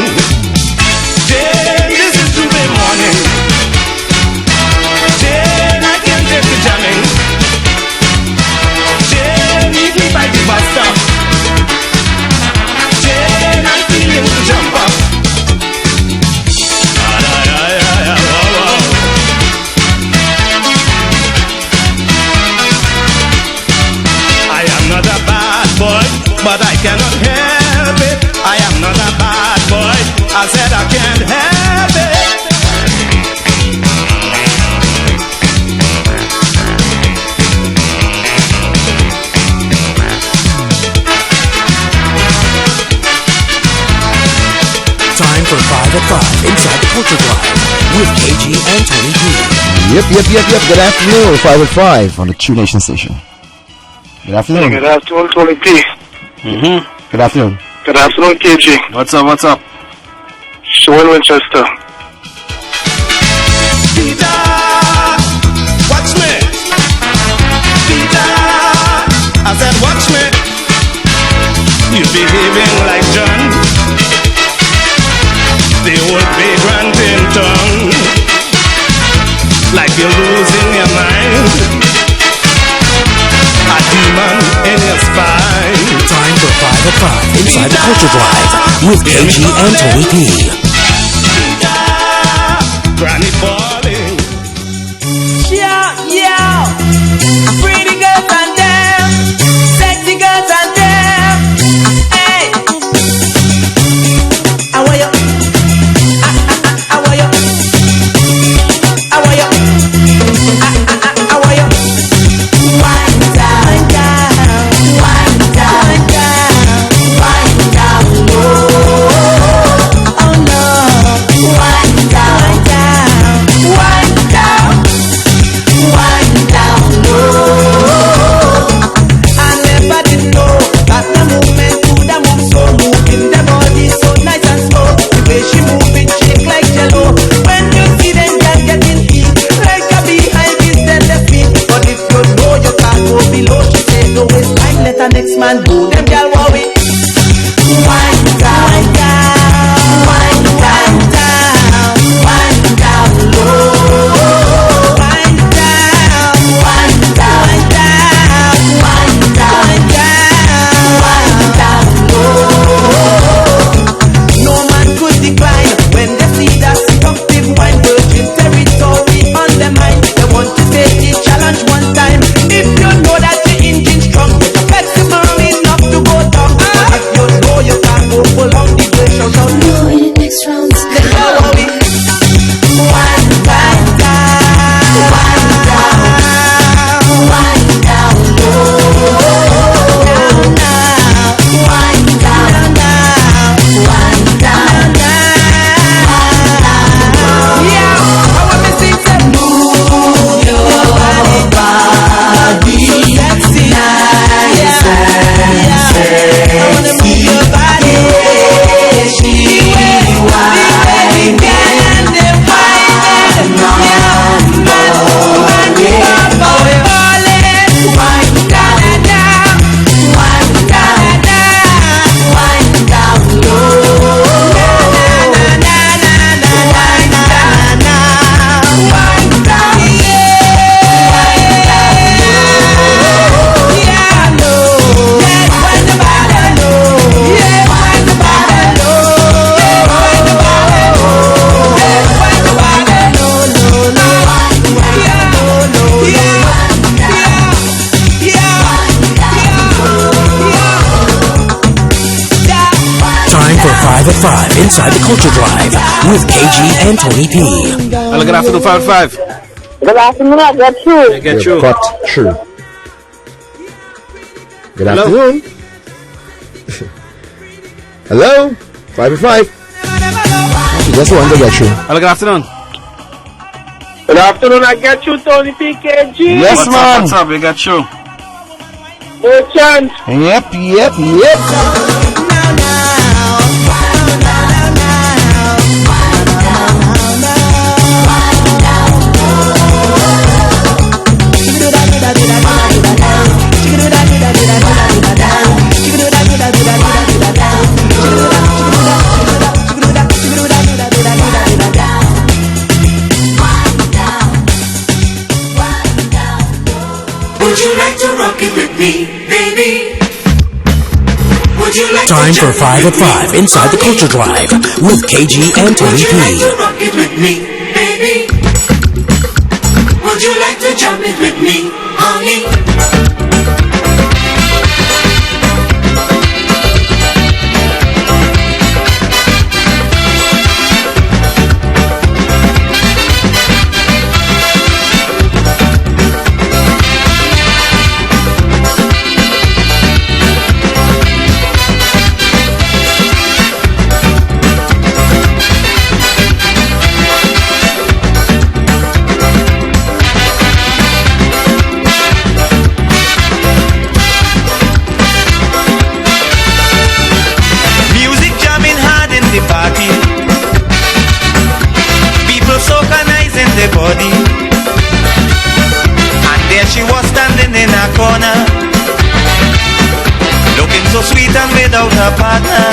Jane, this is Tuesday morning. Jane, I can't take the jamming. Jane, meet me by the bus stop. Jane, I'm feeling to jump up. I am not a bad boy, but I cannot help it. I am not a bad boy, I said I can't help it. Time for 5 at 5 inside the Culture Drive with KG and Tony P. Yep. Good afternoon. 5 at 5 on the True Nation station. Good afternoon. Good afternoon, Tony P. Good afternoon. Good afternoon, KG. What's up? Sean Winchester. Peter, watch me. Peter, I said watch me. You're behaving like John, the old vagrant in tongue, like you're losing your mind. A demon in your spine. Time for 5 at 5 inside the Culture Drive with KG and Tony P. Granny falling. Yeah. Pretty girls and them, sexy girls and them. Hey, I want you. I want you. I want you. I want you. Wind down, wind down low. Oh no, wind down low. I never did know that the movement could have moved so moving. The body so nice and slow. The way she move it shake like jello. When you see them getting heat, like a beehive is then the feet. But if you know you can't go below, she said no waistline, let the next man go. Them gal worry. Wind down, wind down low. No man could decline when they see that seductive wine, virgin territory on their mind. They want to take the challenge one time. If you know that your engine strong, you're flexible enough to go down. But if you know you can't go full on the way, shout out no in the next round. Let's go, Bobby. Wind down low. For 5 at 5 inside the Culture Drive with KG and Tony P. Hello, good afternoon, 5 at 5. Good afternoon, I get you. Get you. Got true. Good afternoon. Hello? 5 at 5. That's the one to get you. Hello, good afternoon. Good afternoon, I get you, Tony PKG. Yes, what's man. What's up? We got you. Merchant. Yep. Would you like to rock it with me, baby? Would you like Time to for 5 at 5 inside the Culture Drive with KG and Tony Would you like P. to rock it with me, baby? Would you like to jump it with me, honey? Body. And there she was standing in a corner, looking so sweet and without her partner.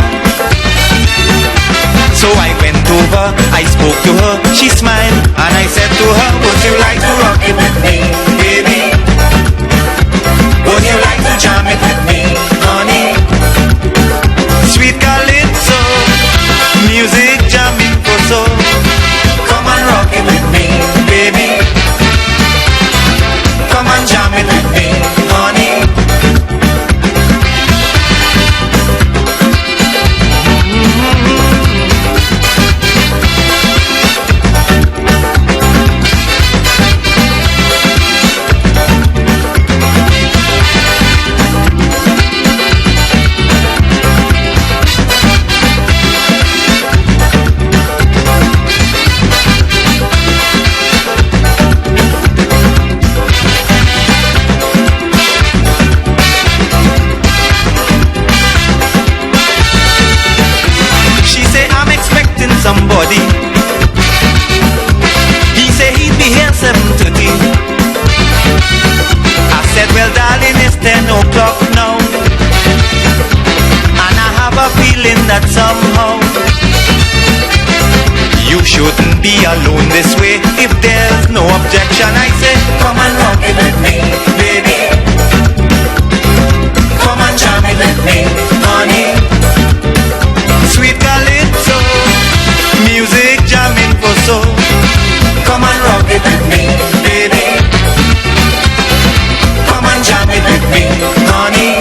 So I went over, I spoke to her, she smiled, and I said to her, would you like to rock it with me, baby? Would you like to jam it with me, honey? Sweet calypso, music jamming for so. Come and rock it with me, baby. Come and jam it with me, honey. Somebody, he said he'd be here 7:30. I said, well darling, it's 10 o'clock now, and I have a feeling that somehow you shouldn't be alone this way. If there's no objection, I say, come and rock it with me, baby. Come and jam it with me, honey. Sweet calypso, music jamming for so. Come and rock it with me, baby. Come and jam it with me, honey.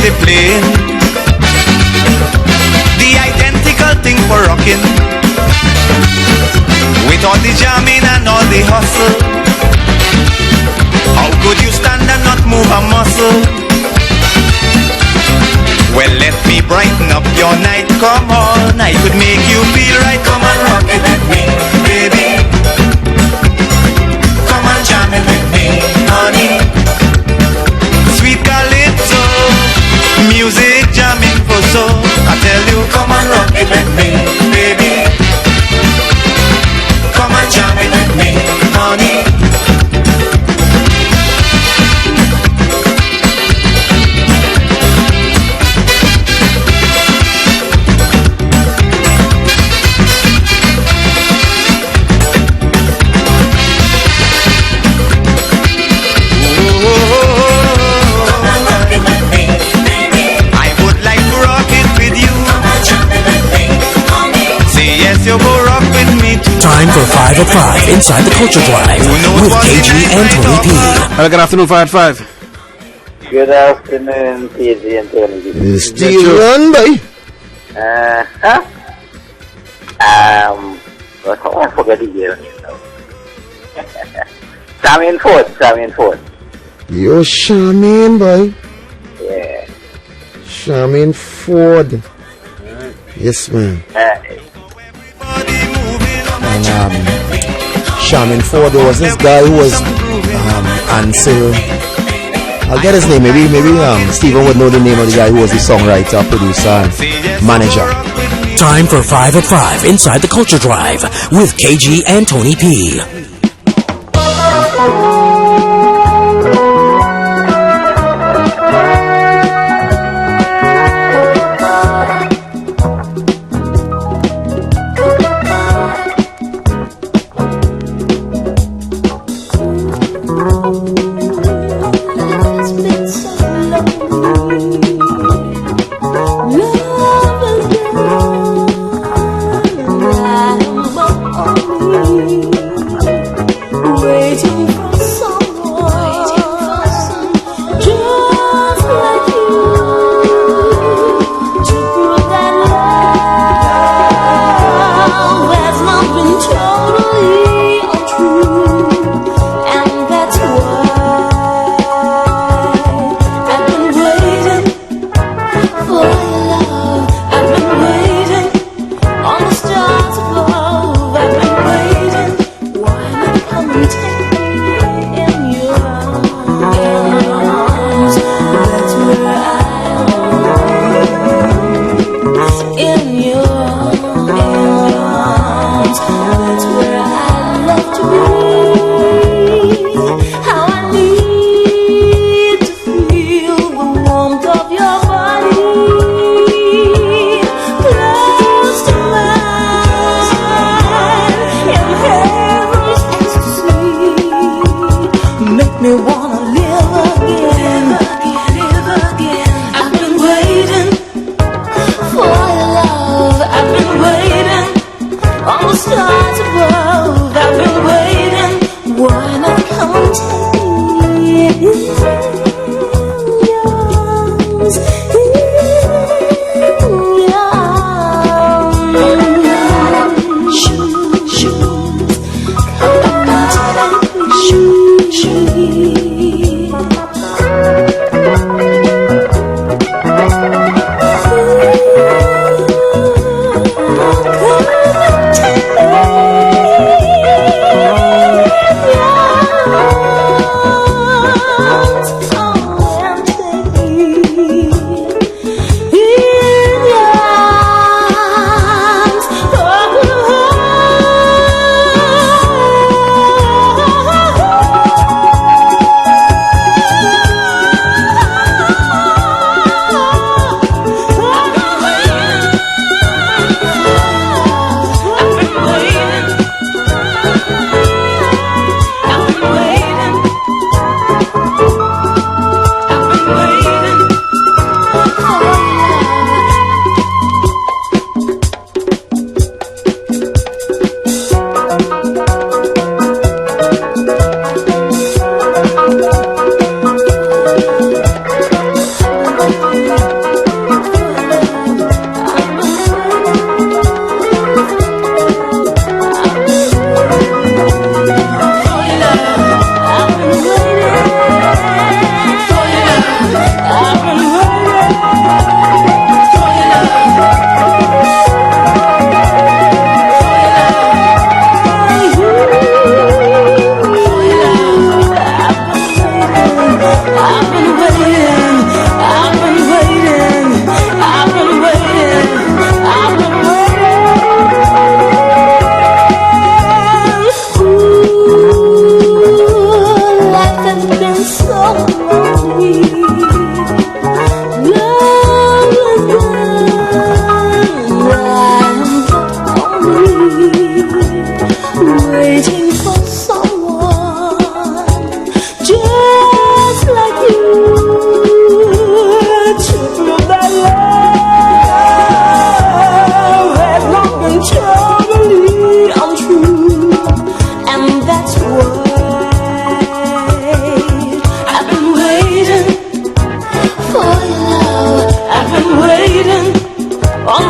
They play the identical thing for rocking, with all the jamming and all the hustle. How could you stand and not move a muscle? Well, let me brighten up your night. Come on, I could make you feel right. Come and rock it with me, baby. Come and jam it with me, honey. Sweet calypso, music jamming for so. I tell you, come and rock it with me, baby. Come and jam it with me, honey. for 5 at 5 inside the Culture Drive with KG and Tony P. Hello, good afternoon, 5 at 5. Good afternoon, KG and Tony P. Still run, boy. I forgot the year. Charmaine Ford. Yo, Charmaine, boy. Yeah. Charmaine Ford. Yes, man. And Charmaine Ford, there was this guy who was Ansel. I'll get his name. Maybe Stephen would know the name of the guy who was the songwriter, producer, and manager. Time for 5 at 5 inside the Culture Drive with KG and Tony P.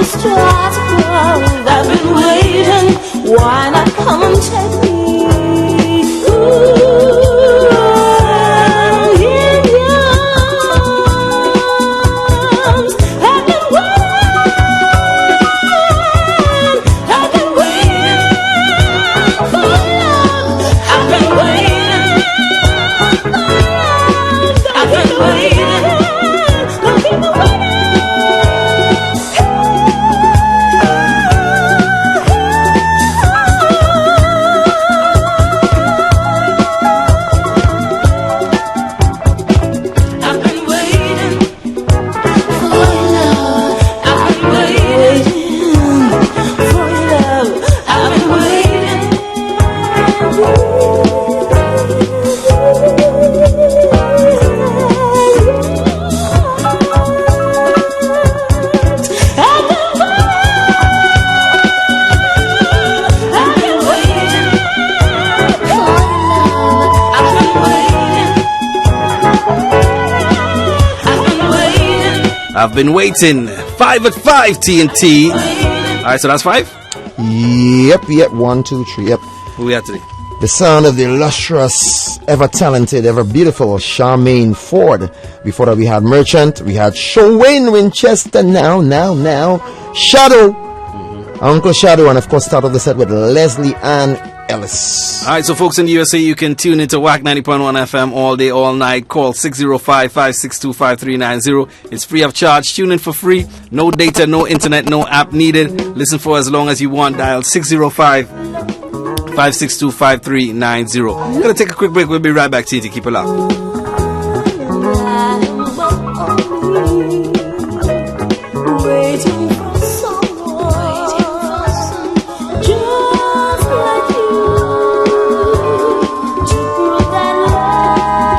don't start to grow. I've been waiting. Why not come and take me? Ooh, in your arms. I've been waiting. I've been waiting for love. I've been waiting. I've been waiting. I've been waiting. I've been waiting. 5 at 5 TNT. Alright, so that's 5? Yep. 1, 2, 3. Yep. Who we had today? The sound of the illustrious, ever talented, ever beautiful Charmaine Ford. Before that, we had Merchant. We had Showayne Winchester. Now. Shadow. Uncle Shadow. And of course, start of the set with Leslie Ann Ellis. Alright, so folks in the USA, you can tune into Wack 90.1 FM all day, all night. Call 605-562-5390. It's free of charge. Tune in for free. No data, no internet, no app needed. Listen for as long as you want. Dial 605-562-5390. Gonna take a quick break. We'll be right back to you to keep it locked. Waiting for someone just like you to prove that love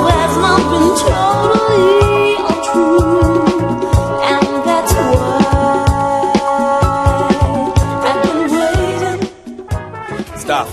has not been totally untrue, and that's why I've been waiting. Staff,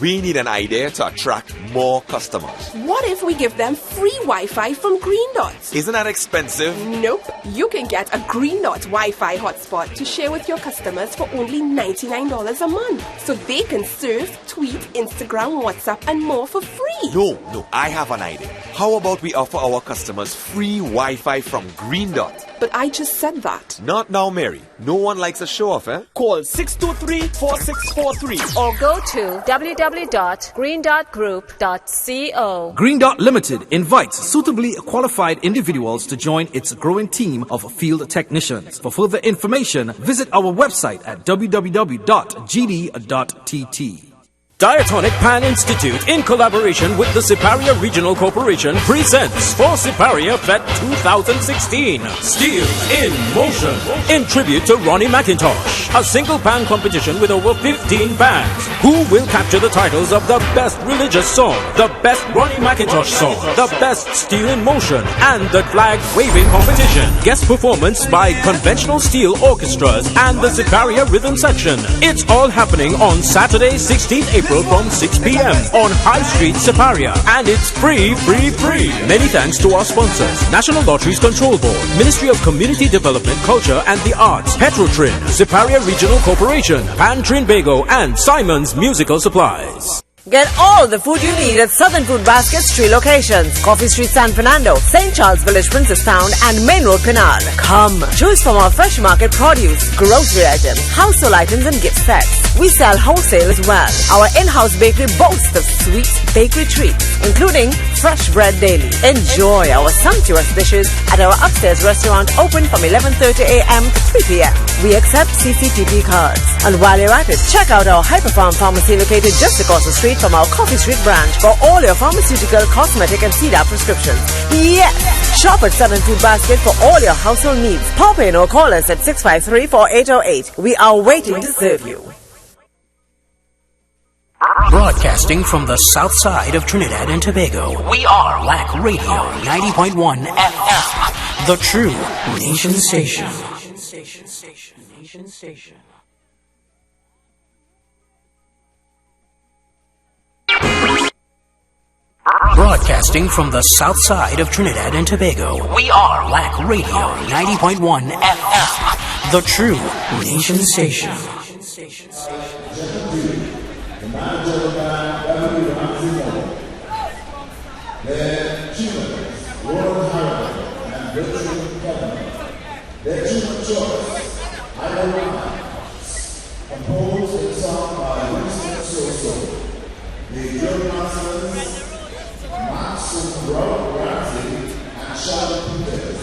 we need an idea to attract more customers. What if we give them free Wi-Fi from Green Dots? Isn't that expensive? Nope. You can get a Green Dot Wi-Fi hotspot to share with your customers for only $99 a month. So they can surf, tweet, Instagram, WhatsApp, and more for free. No, I have an idea. How about we offer our customers free Wi-Fi from Green Dot? But I just said that. Not now, Mary. No one likes a show off, eh? Call 623-4643 or go to www.greendotgroup.co. Green Dot Limited invites suitably qualified individuals to join its growing team of field technicians. For further information, visit our website at www.gd.tt. Diatonic Pan Institute, in collaboration with the Siparia Regional Corporation, presents for Siparia Fest 2016 Steel in Motion, in tribute to Ronnie McIntosh. A single pan competition with over 15 bands. Who will capture the titles of the best religious song, the best Ronnie McIntosh song, the best Steel in Motion, and the flag waving competition. Guest performance by conventional steel orchestras and the Siparia Rhythm Section. It's all happening on Saturday, 16th April from 6 p.m. on High Street, Siparia. And it's free. Many thanks to our sponsors: National Lotteries Control Board, Ministry of Community Development, Culture and the Arts, Petrotrin, Siparia Regional Corporation, Pan Trinbago, and Simon's Musical Supplies. Get all the food you need at Southern Food Basket's 3 locations: Coffee Street, San Fernando, St. Charles Village, Princestown, and Main Road, Canal. Come, choose from our fresh market produce, grocery items, household items, and gift sets. We sell wholesale as well. Our in-house bakery boasts of sweet bakery treats, including fresh bread daily. Enjoy our sumptuous dishes at our upstairs restaurant, open from 11:30 a.m. to 3 p.m. We accept CCTV cards. And while you're at it, check out our Hyperfarm Pharmacy located just across the street from our Coffee Street branch for all your pharmaceutical, cosmetic, and CDAP prescriptions. Yes! Shop at Southern Food Basket for all your household needs. Pop in or call us at 653-4808. We are waiting to serve you. Broadcasting from the south side of Trinidad and Tobago, we are Wack Radio 90.1 FM, the true nation station. Nation station. Broadcasting from the south side of Trinidad and Tobago, we are Wack Radio 90.1 FM, the true nation station. Their tune of choice, I Don't Mind, composed and sung by Winston So-So. The Joe Masters, Maxim Ramsey, and Charlotte Peters.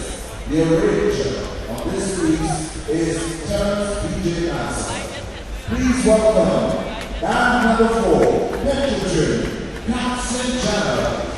The arranger on this piece is Terrence P.J. Nansen. Please welcome band number 4, Neptune, Captain Channel.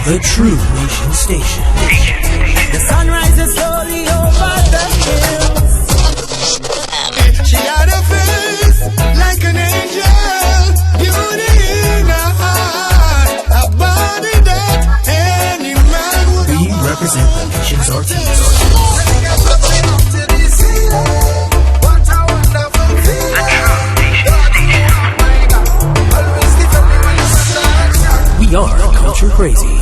The True Nation Station. The sun rises slowly over the hills. She got a face like an angel, beauty in her heart, a body that any man would. We represent the nation's artists. What a wonderful feeling. We are culture crazy.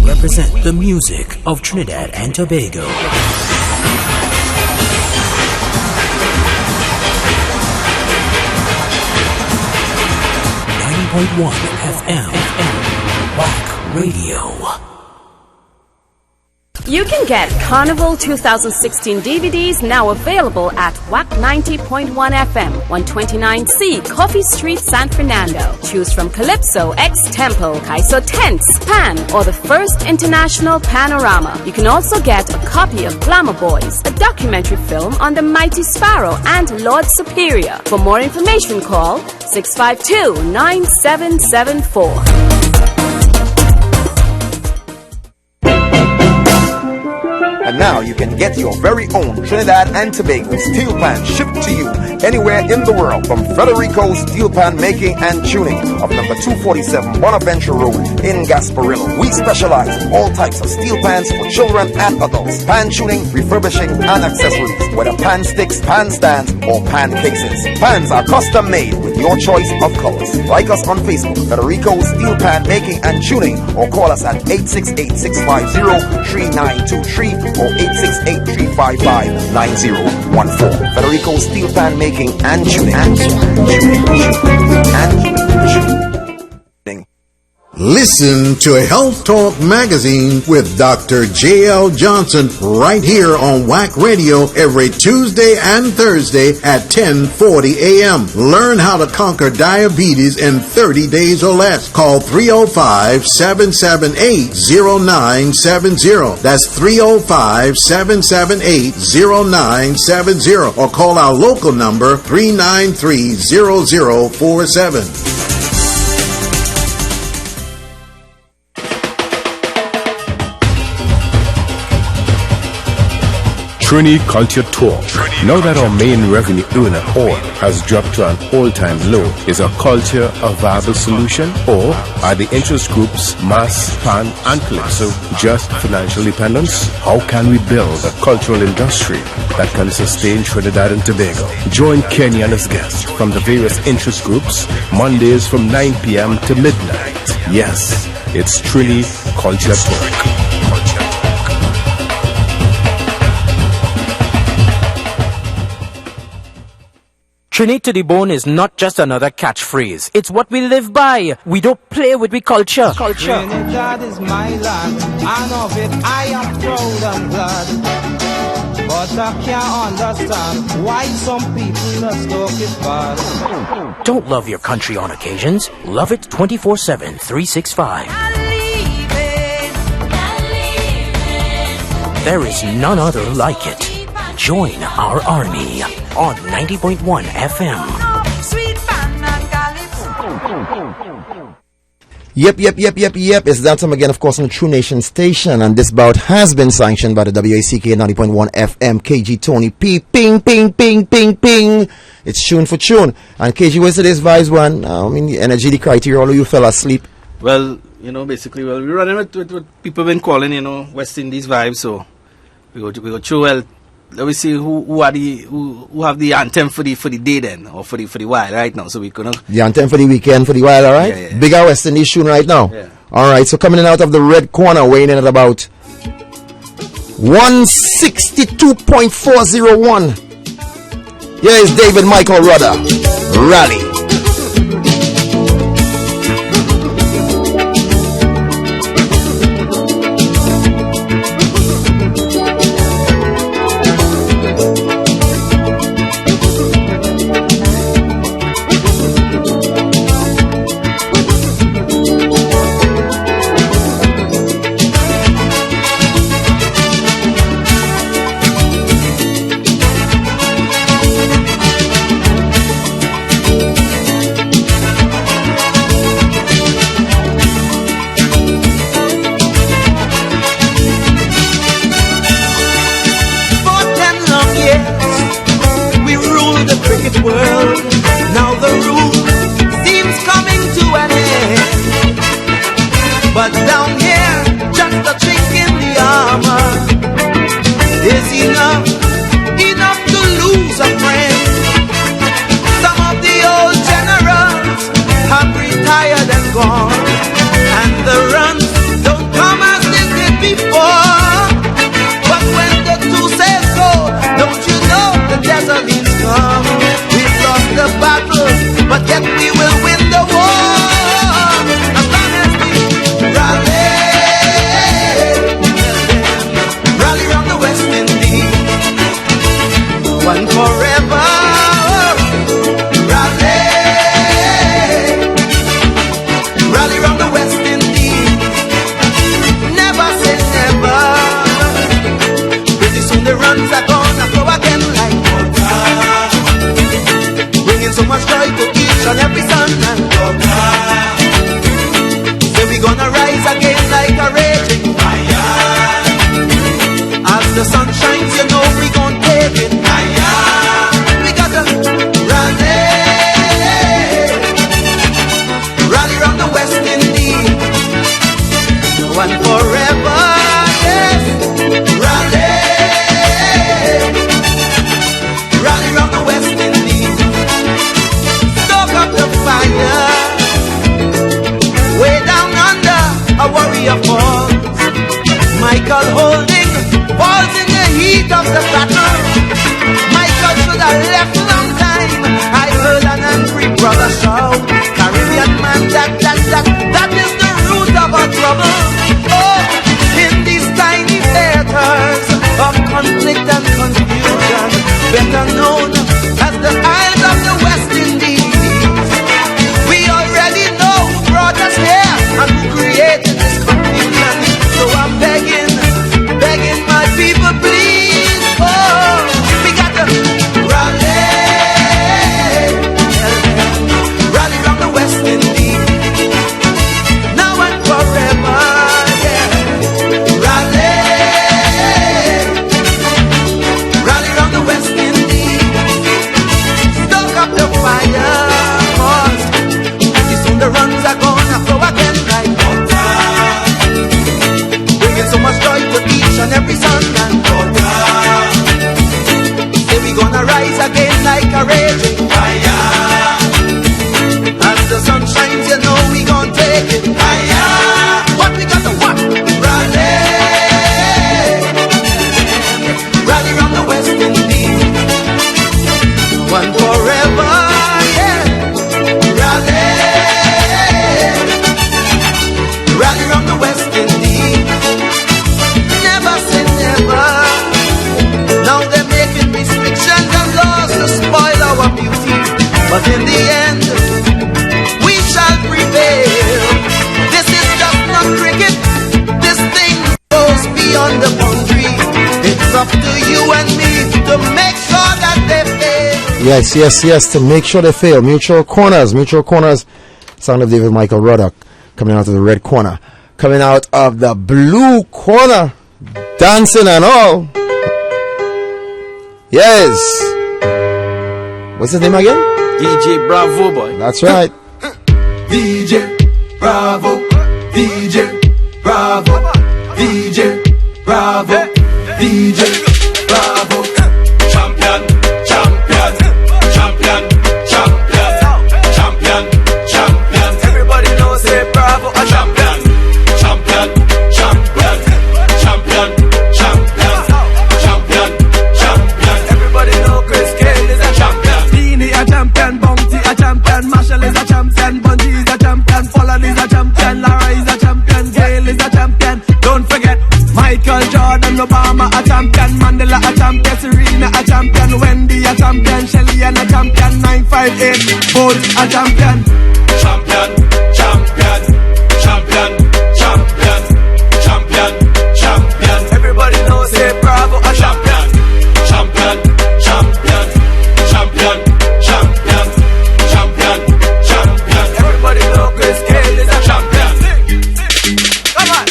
Represent the music of Trinidad and Tobago. 90.1 FM. Wack Radio. You can get Carnival 2016 DVDs now available at Wack 90.1 FM, 129C, Coffee Street, San Fernando. Choose from Calypso, X-Tempo, Kaiso Tents, Pan, or the first international panorama. You can also get a copy of Glamour Boys, a documentary film on the Mighty Sparrow and Lord Superior. For more information, call 652-9774. And now you can get your very own Trinidad and Tobago steel pan shipped to you anywhere in the world from Federico's Steel Pan Making and Tuning of number 247 Bonaventure Road in Gasparillo. We specialize in all types of steel pans for children and adults. Pan tuning, refurbishing, and accessories, whether pan sticks, pan stands, or pan cases. Pans are custom made with your choice of colors. Like us on Facebook, Federico's Steel Pan Making and Tuning, or call us at 868-650-3923 or 868-355-9014. Federico Steel Pan Making and Tuning. Listen to Health Talk Magazine with Dr. J.L. Johnson right here on Wack Radio every Tuesday and Thursday at 10:40 a.m. Learn how to conquer diabetes in 30 days or less. Call 305-778-0970. That's 305-778-0970. Or call our local number 393-0047. Trini Culture Talk. Now that our main revenue earner, oil, has dropped to an all-time low, is our culture a viable solution, or are the interest groups Mass, Pan, and Calypso just financial dependence? How can we build a cultural industry that can sustain Trinidad and Tobago? Join Kenny and his guests from the various interest groups Mondays from 9 p.m. to midnight. Yes, it's Trini Culture Talk. Trinity to the bone is not just another catchphrase. It's what we live by. We don't play with we culture. Trinidad is my land, and of it I am proud and glad. But I can't understand why some people just talk it bad. Don't love your country on occasions. Love it 24/7, 365. There is none other like it. Join our army on 90.1 FM. Yep. It's that time again, of course, on the True Nation Station. And this bout has been sanctioned by the WACK 90.1 FM, KG Tony P. Ping, ping, ping, ping, ping. It's tune for tune. And KG, what's today's vibes, one? I mean, the energy, the criteria, all of you fell asleep. Well, basically, we're running with what people been calling, West Indies vibes. So we go through, well, let me see who have the anthem for the day then, or for the while right now. So we gonna the anthem for the weekend for the while, all right? Yeah. Bigger West Indies tune right now. Yeah. All right. So coming in out of the red corner, weighing in at about 162.401. Here is David Michael Rudder. Rally. the sun shines, you know we gon' take it higher. We gotta rally, rally round the West Indies, one forever, yes. Rally, rally round the West Indies, stoke up the fire, way down under a warrior falls. Michael holding falls in the heat of the battle. Michael should have left long time. I heard an angry brother shout, Caribbean man, that is the root of our trouble. Oh, in these tiny theaters of conflict and confusion, better known as the Isles of the West Indies, we already know who brought us here and who created this confusion. So I'm begging my people, please, oh, we got to rally, rally round the West Indies, now and forever, yeah. Rally, rally round the West Indies, stoke up the fire, cause pretty soon the runs are gonna flow again like water, bringing so much joy to each and every son and daughter. Say we gonna rise again like a raging fire. As the sun shines, you know we gonna take it higher. What we got to what? Rally, rally round the West Indies, one forever, yeah. Rally, rally round the West Indies, never say never. Now they're making restrictions and laws to spoil our beauty, but in the end we shall prevail. This is just not cricket, this thing goes beyond the boundary. It's up to you and me to make sure that they fail. Yes, to make sure they fail. Mutual Corners, sound of David Michael Ruddock, coming out of the red corner, coming out of the blue corner, dancing and all. Yes. What's his name again? DJ Bravo, boy. That's right. DJ Bravo, DJ Bravo, DJ Bravo, DJ Bravo. Champion, champion, champion, champion, champion, champion. Everybody knows say Bravo, a champion. Champion, champion, champion, champion, champion, champion. Everybody know Chris Kane is a champion. Beanie a champion, Bounty a champion, Marshall is a champion, Bungie is a champion, Folland is a champion, Lara is a champion, Gale is a champion. Don't forget Michael Jordan, Obama a champion, Mandela a champion, Serena a champion, Wendy a champion, Shelly and a champion, 958 Bolt a champion. Champion, champion, champion, champion, champion, champion. Everybody knows say Bravo a champion. Champion, champion, champion, champion, champion, champion. Everybody know Chris Kane is a champion. Come on.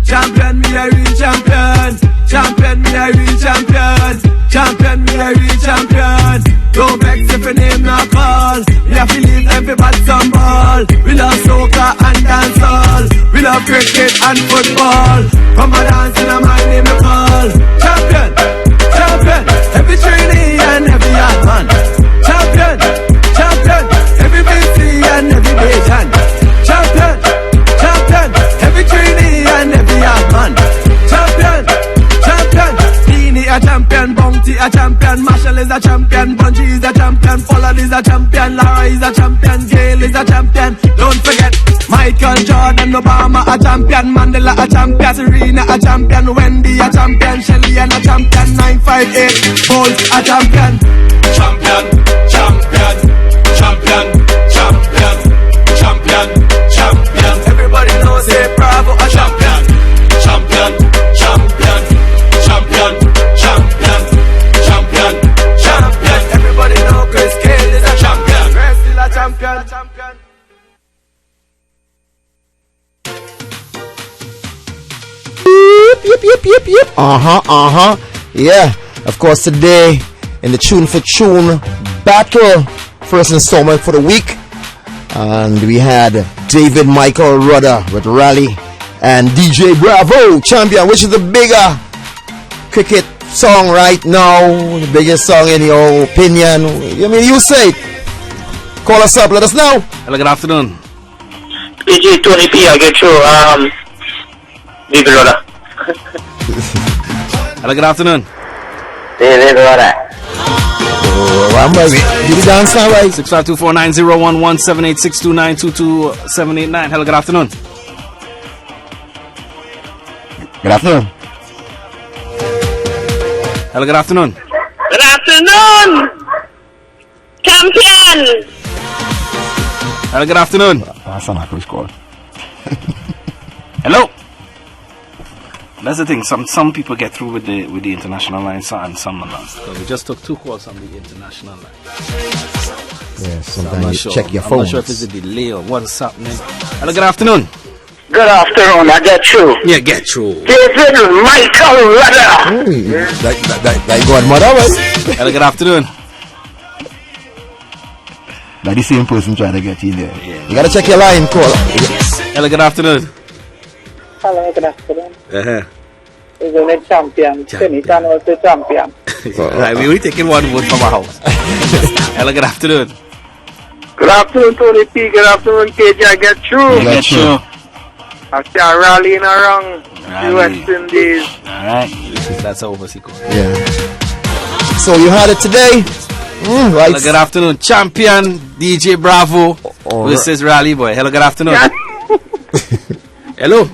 Champion, me a real champion. Champion, me a real champion. Champion, me a real champion. Don't vex if your name not call. We have to leave everybody some ball. We love soca and dancehall. We love cricket and football. Come and dance in a man name we call. Champion, champion. Every trainee and every young man. Champion, champion. Every BC and every Bajan. Champion, champion. Every trainee and every young man. Champion, champion. Beanie a champion, Bounty a champion, Marshall is a champion, Bungie is a champion, Folland is a champion, Lara is a champion, Gale is a champion. Don't forget Michael Jordan, Obama a champion, Mandela a champion, Serena a champion, Wendy a champion, Shelly and a champion, 958 Bolt a champion. Champion, champion, champion, champion, champion, champion. Everybody knows say Bravo a champion. Champion, champion, champion, champion, champion, champion. Everybody know Chris Kane is a champion. Chris still a champion. Yeah, of course, today in the Tune for Tune battle, first installment for the week, and we had David Michael Rudder with Rally and DJ Bravo Champion, which is the bigger cricket song right now, the biggest song in your opinion. I mean, you say it. Call us up, let us know. Hello, good afternoon. PG, Tony P, I get you, David Rudder. Hello, good afternoon. David Rudder. Did you dance now, right? 65249011786292278. Hello, good afternoon. Good afternoon. Hello, good afternoon. Good afternoon, champion. Hello, good afternoon. That's not who's called. Hello. That's the thing. Some people get through with the international line, and some not. So we just took 2 calls on the international line. Yeah, So sometimes you check your phone. I'm not sure if it's a delay or what's happening. Hello, good afternoon. Good afternoon, I get you. Yeah, get through. David Michael Rudder. That godmother, right? Hello, good afternoon. That the same person trying to get you there. Yeah. You gotta check your line, call. Hello, good afternoon. Hello, good afternoon. Is only champion. Trinidad was the champion. Right, we taking one vote from our house. Hello, good afternoon. Good afternoon, Tony P. Good afternoon, KJ. I get you. Get you. I start rallying around the West Indies. Alright. That's overseas. Yeah. So you had it today. Right. Hello, good afternoon. Champion DJ Bravo versus Rally Boy. Hello, good afternoon. Hello.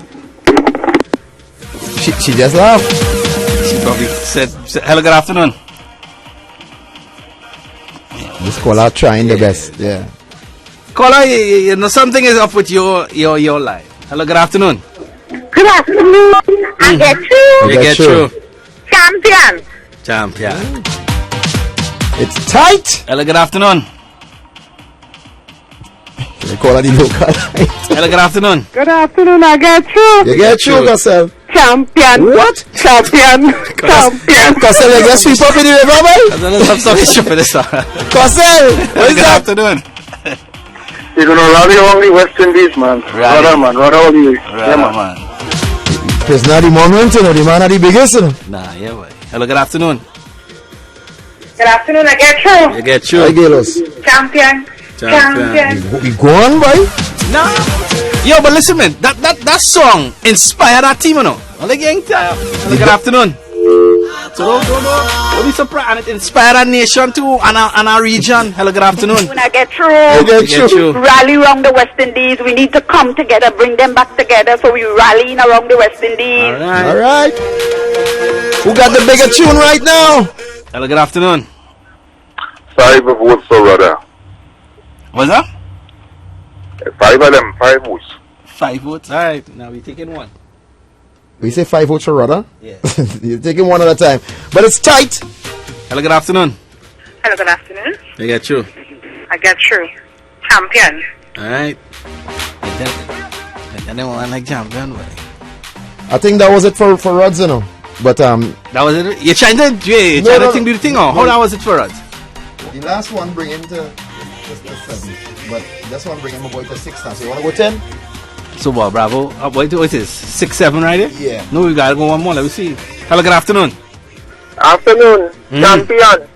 She just laughed. She probably said hello, good afternoon. This caller trying the best. Yeah. Caller, you know something is up with your line. Hello, good afternoon. Good afternoon. I get you. You get you. Champion. It's tight. Hello, good afternoon. They call her the local. Hello, good afternoon. Good afternoon, I get you. You get you, yourself. Champion. What? Champion. Champion. Cosell, you get sweep up in the river, boy? I'm talking shit for this. Cosell, what is good that? Afternoon. You're gonna rally around the West Indies, man. Rudder, man. Rudder all the way. Yeah, man. It's not the moment, you know. The man are the biggest, you know. Nah, yeah, boy. Hello, good afternoon. Good afternoon, I get you. You get you. I get us. Champion. We go on, boy. Nah. Yo, but listen, man. That song inspired that team, you know. Hello, good afternoon. So don't be surprised. And it inspired our nation too, and our region. Hello, good afternoon. When I get through, Get you. rally around the West Indies. We need to come together, bring them back together. So we rallying around the West Indies. All right. Who got the bigger tune right now? Hello, good afternoon. 5 votes for Rudder. What's that? 5 of them, 5 votes. 5 votes. All right. Now we taking one. We say 5 votes for Rudder? Yeah. You're taking one at a time. But it's tight. Hello, good afternoon. Hello, good afternoon. You get you. I get through. Champion. All right. I don't want like champion, boy. I think that was it for Ruds, you know. But that was it. You're trying to do the thing, or how that was it for Ruds? The last one bring him to just 7, but this one bring him about to 6 now. So you wanna go 10? So what, Bravo? What is this? 6, 7 right here? Yeah. No, we gotta go one more. Let me see. Hello, good afternoon. Afternoon, champion.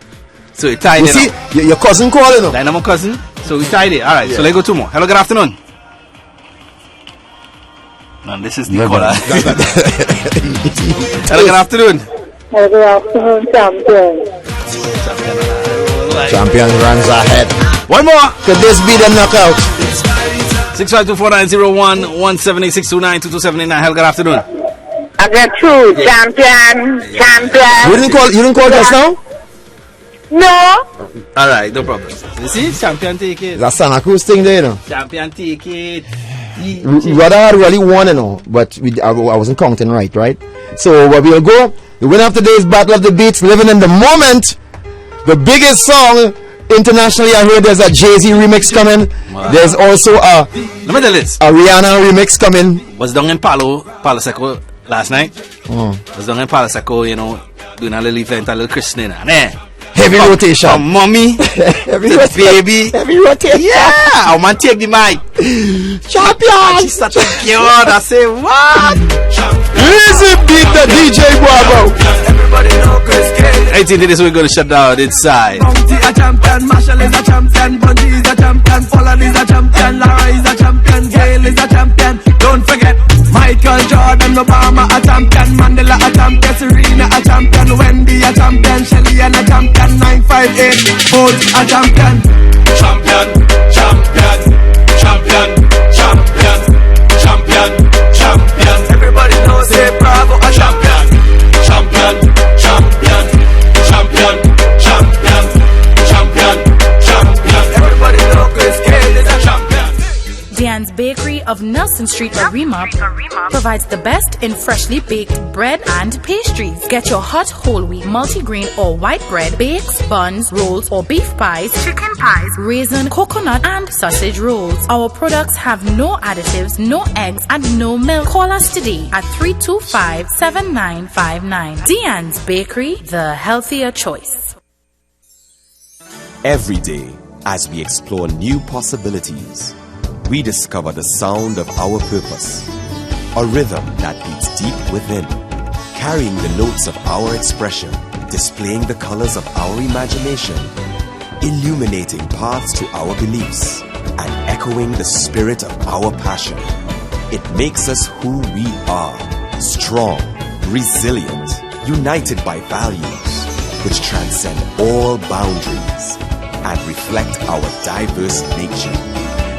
So you tied You it. see, your cousin calling, you know. Like my cousin. So we tied it. All right. So let's go 2 more. Hello, good afternoon. Man, this is the caller. Hello, good afternoon. Hello, good afternoon, champion. Champion runs ahead. One more. Could this be the knockout? 65249017862922789. Hello, good afternoon. I get through. Champion. You didn't call just now? No. All right, no problem. You see, champion take it. That's Santa Cruz thing there, you know. Champion take it. Rudder really won, you know, but I wasn't counting right? So what we'll go, the winner of today's Battle of the Beats, living in the moment, the biggest song internationally. I heard there's a Jay-Z remix coming. Wow. There's also let me tell this. a Rihanna remix coming. Was down in Palo Seco last night. As long as Palace Echo, you know, doing a little event, a little christening. Heavy rotation. From mommy heavy to baby. Heavy rotation. Yeah, I'm gonna take the mic. Champion. She started to I say, what? Easy beat the DJ Bravo. Everybody know Chris K. 18 days we're gonna shut down inside. Bounty a champion, Marshall is a champion, Bungie is a champion, Pollard is a champion, Lara is a champion, Gale is a champion. Don't forget Michael Jordan, Obama a champion, Mandela a champion, Serena a champion, Wendy a champion, Shelly and a champion, 958 Bolt a champion. Champion, champion, champion, champion, champion, champion. Everybody knows say Bravo a champion. Champion, champion, champion, champion, champion, champion. Everybody knows Chris Cale is a champion. Diane's Bakery of Nelson Street, Arima, provides the best in freshly baked bread and pastries. Get your hot whole wheat, multigrain or white bread, bakes, buns, rolls or beef pies, chicken pies, raisin, coconut and sausage rolls. Our products have no additives, no eggs and no milk. Call us today at 325-7959. Diane's Bakery, the healthier choice. Every day, as we explore new possibilities, we discover the sound of our purpose, a rhythm that beats deep within, carrying the notes of our expression, displaying the colors of our imagination, illuminating paths to our beliefs, and echoing the spirit of our passion. It makes us who we are, strong, resilient, united by values which transcend all boundaries and reflect our diverse nature.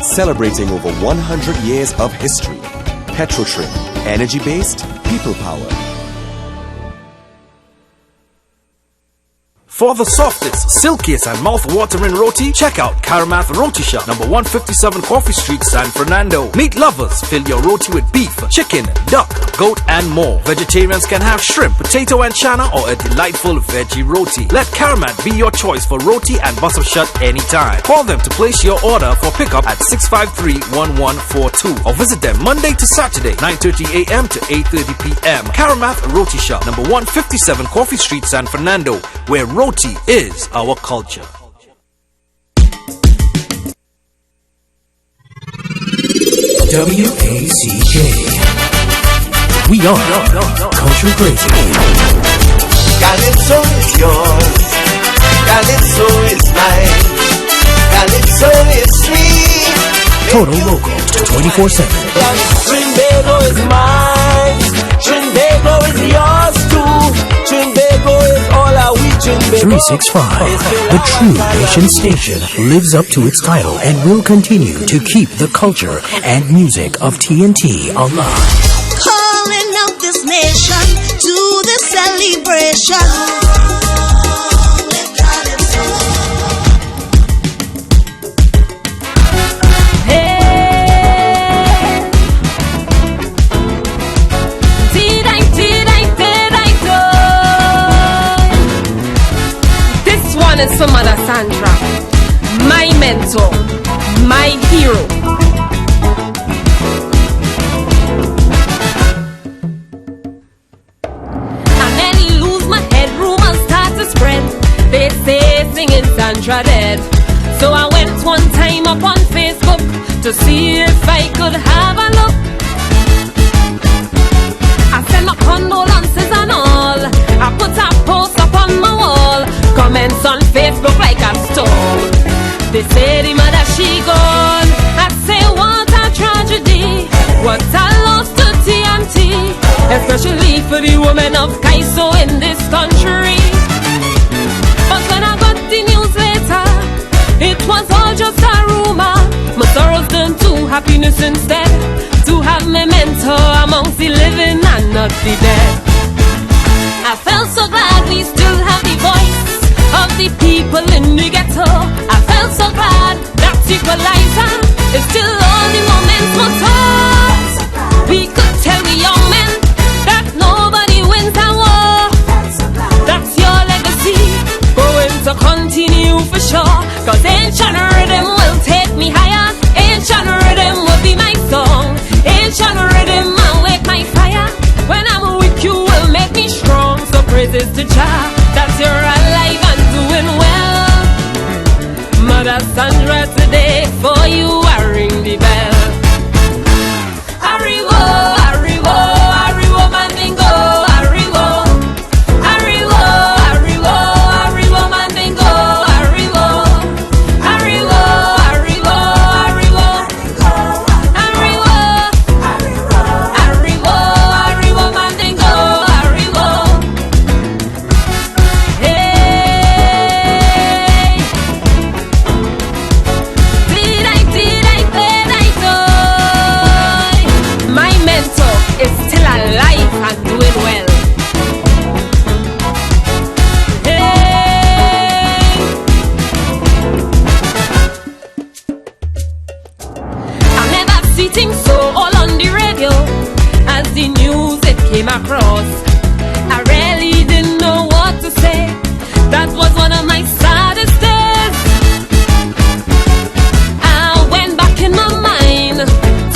Celebrating over 100 years of history. Petrotrim, energy-based, people power. For the softest, silkiest, and mouth-watering roti, check out Karamath Roti Shop, number 157 Coffee Street, San Fernando. Meat lovers, fill your roti with beef, chicken, duck, goat, and more. Vegetarians can have shrimp, potato, and chana, or a delightful veggie roti. Let Karamath be your choice for roti and bus of shut anytime. Call them to place your order for pickup at 653-1142, or visit them Monday to Saturday, 9:30 a.m. to 8:30 p.m. Karamath Roti Shop, number 157 Coffee Street, San Fernando, where roti is our culture. WACK. We are Culture Crazy. Calypso is yours, Calypso is mine, Calypso is sweet. Total local 24/7. Trinidad is mine, Trinidad is yours too. Trinidad is all our we Trinidad. 365, the true nation station, lives up to its title and will continue to keep the culture and music of TNT alive. Calling out this nation to the celebration. Is for Mother Sandra, my mentor, my hero. I nearly lose my head, rumors start to spread. They say singing Sandra dead. So I went one time up on Facebook to see if I could have a look. I sent my condolences and all. I put a post up on my wall. Comments on Facebook like a storm. They say the mother she gone. I say what a tragedy, what a loss to TNT, especially for the women of Kaiso in this country. But when I got the news later, it was all just a rumor. My sorrows turned to happiness instead, to have my mentor amongst the living and not the dead. I felt so glad we still have the voice of the people in the ghetto. I felt so glad that equalizer is still all the moment's motors. We could tell the young men that nobody wins a war. That's your legacy, going to continue for sure. Cause ancient rhythm will take me higher. Ancient rhythm will be my song. Ancient rhythm will wake my fire. When I'm with you me strong. So praises to Jah that you're alive and doing well. Mother Sandra, today for you I ring the bell. Arrivo, arrivo, arrivo, mandingo, arrivo. Arrivo, arrivo, arrivo, mandingo, arrivo. Arrivo, arrivo, arrivo. Arrivo, arrivo, arrivo, mandingo, arrivo. Hey. Did I do? My mentor is still alive and doing well. Hey. I've never seen things so all on the radio as the news it came across. I really didn't know what to say. That was one of my saddest days. I went back in my mind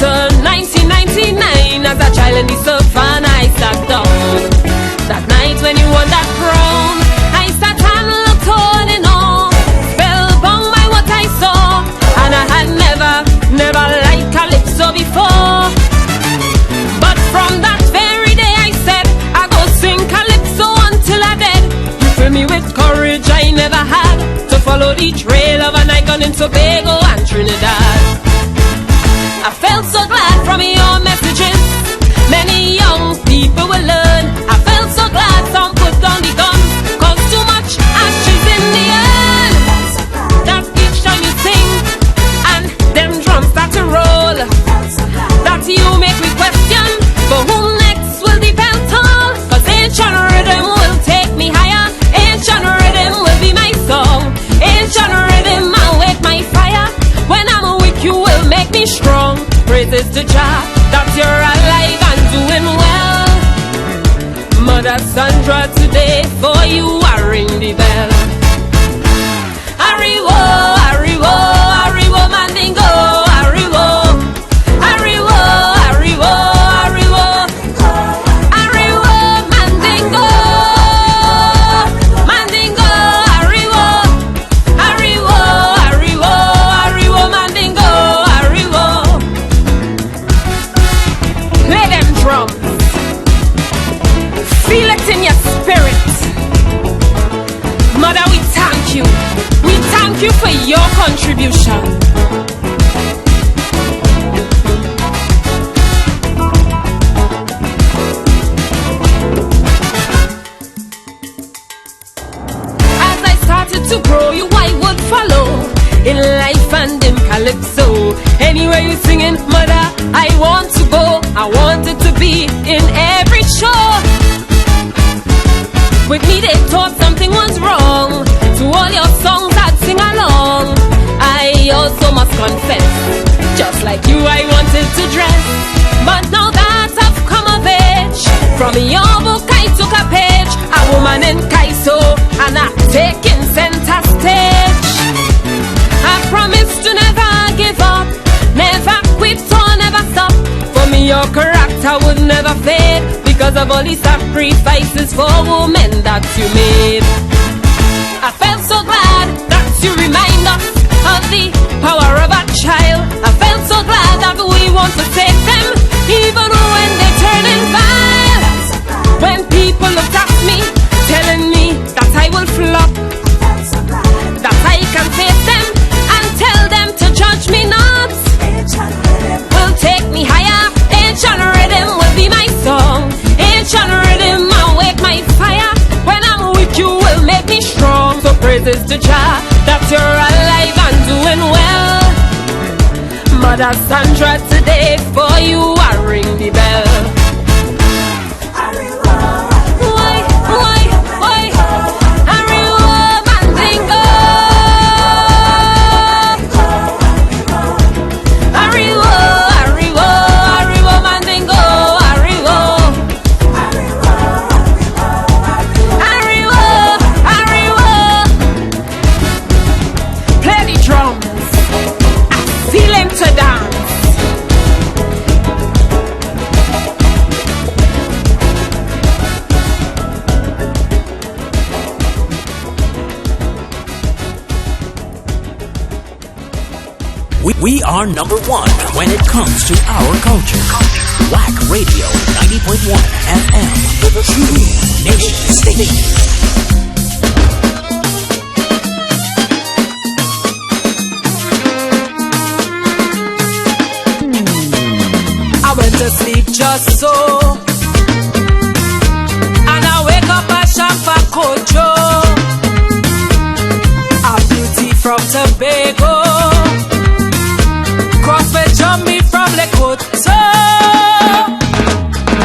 to 1999 as a child in the savannah. I sat down that night when you won that crown. I sat and looked on and on, spellbound by what I saw, and I had never liked calypso before. But from that very day I said I go sing calypso until I dead. You fill me with courage I never had to follow the trail of an icon in Tobago and Trinidad. I felt so glad from your messages. Many young people will learn. I felt so glad some put down the gun, cause too much ashes in the urn. That each time you sing and them drums start to roll, that you make me question, for whom next will the bell toll? Cause ancient rhythm will take me higher. Ancient rhythm will be my song. Ancient rhythm I'll wake my fire. When I'm weak you will make me strong. Praises to Jah that you're alive and doing well. Mother Sandra, today for you I ring the bell. Arrivo, arrivo, arrivo, mandingo, arrivo. Arrivo, arrivo, arrivo. Arrivo, mandingo. Mandingo, arrivo. Arrivo, arrivo, arrivo, mandingo, arrivo. Play them drums. Feel it in your spirit. Mother, we thank you. We thank you for your contribution. As I started to grow, you I would follow in life and in calypso. Anywhere you singing, mother, I want to go. I wanted to be in every show. With me they thought something was wrong. To all your songs I'd sing along. I also must confess, just like you I wanted to dress. But now that I've come of age, from your book I took a page. A woman in Kaiso and I'm taking center stage. I promise to never give up, never quit or never stop. For me your character would never fade, because of all the sacrifices for women that you made. I felt so glad that you remind us of the power of a child. I felt so glad that we want to take them, even when they turn in vile. When people look at me, telling me that I will flop, that I can face them and tell them to judge me not, will take me higher. Ancient rhythm will be my song. Ancient rhythm I'll wake my fire. When I'm weak you will make me strong. So praises to Jah that you're alive and doing well. Mother Sandra, today for you I ring the bell. Why, Arrivo, mandingo. Arrivo, arrivo, arrivo, mandingo, arrivo. Arrivo, arrivo. Play the drums. I feel him to dance. We are number one when it comes to our culture. Wack Radio 90.1 FM, the true nation station. I went to sleep just so, and I wake up a Shamfa Kojo, a beauty from Tobago, crossfit jump me from Lekoto.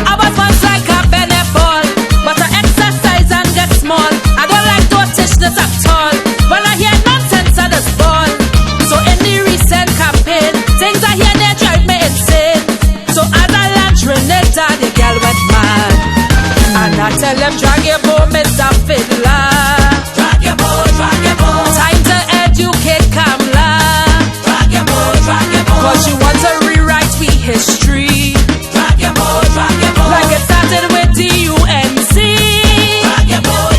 I was once like a Beneball, but I exercise and get small. I don't like dotishness at all. When I hear nonsense I just ball. So in the recent campaign, things I hear they drive me insane. So as I land Trinidad, the girl went mad, and I tell them drag your bow, Mr. Fiddler. Drag your bow, time to educate Kamla. Drag your bow, cause she wants to rewrite we history. Drag your bow, like it started with the UNC. Drag your bow,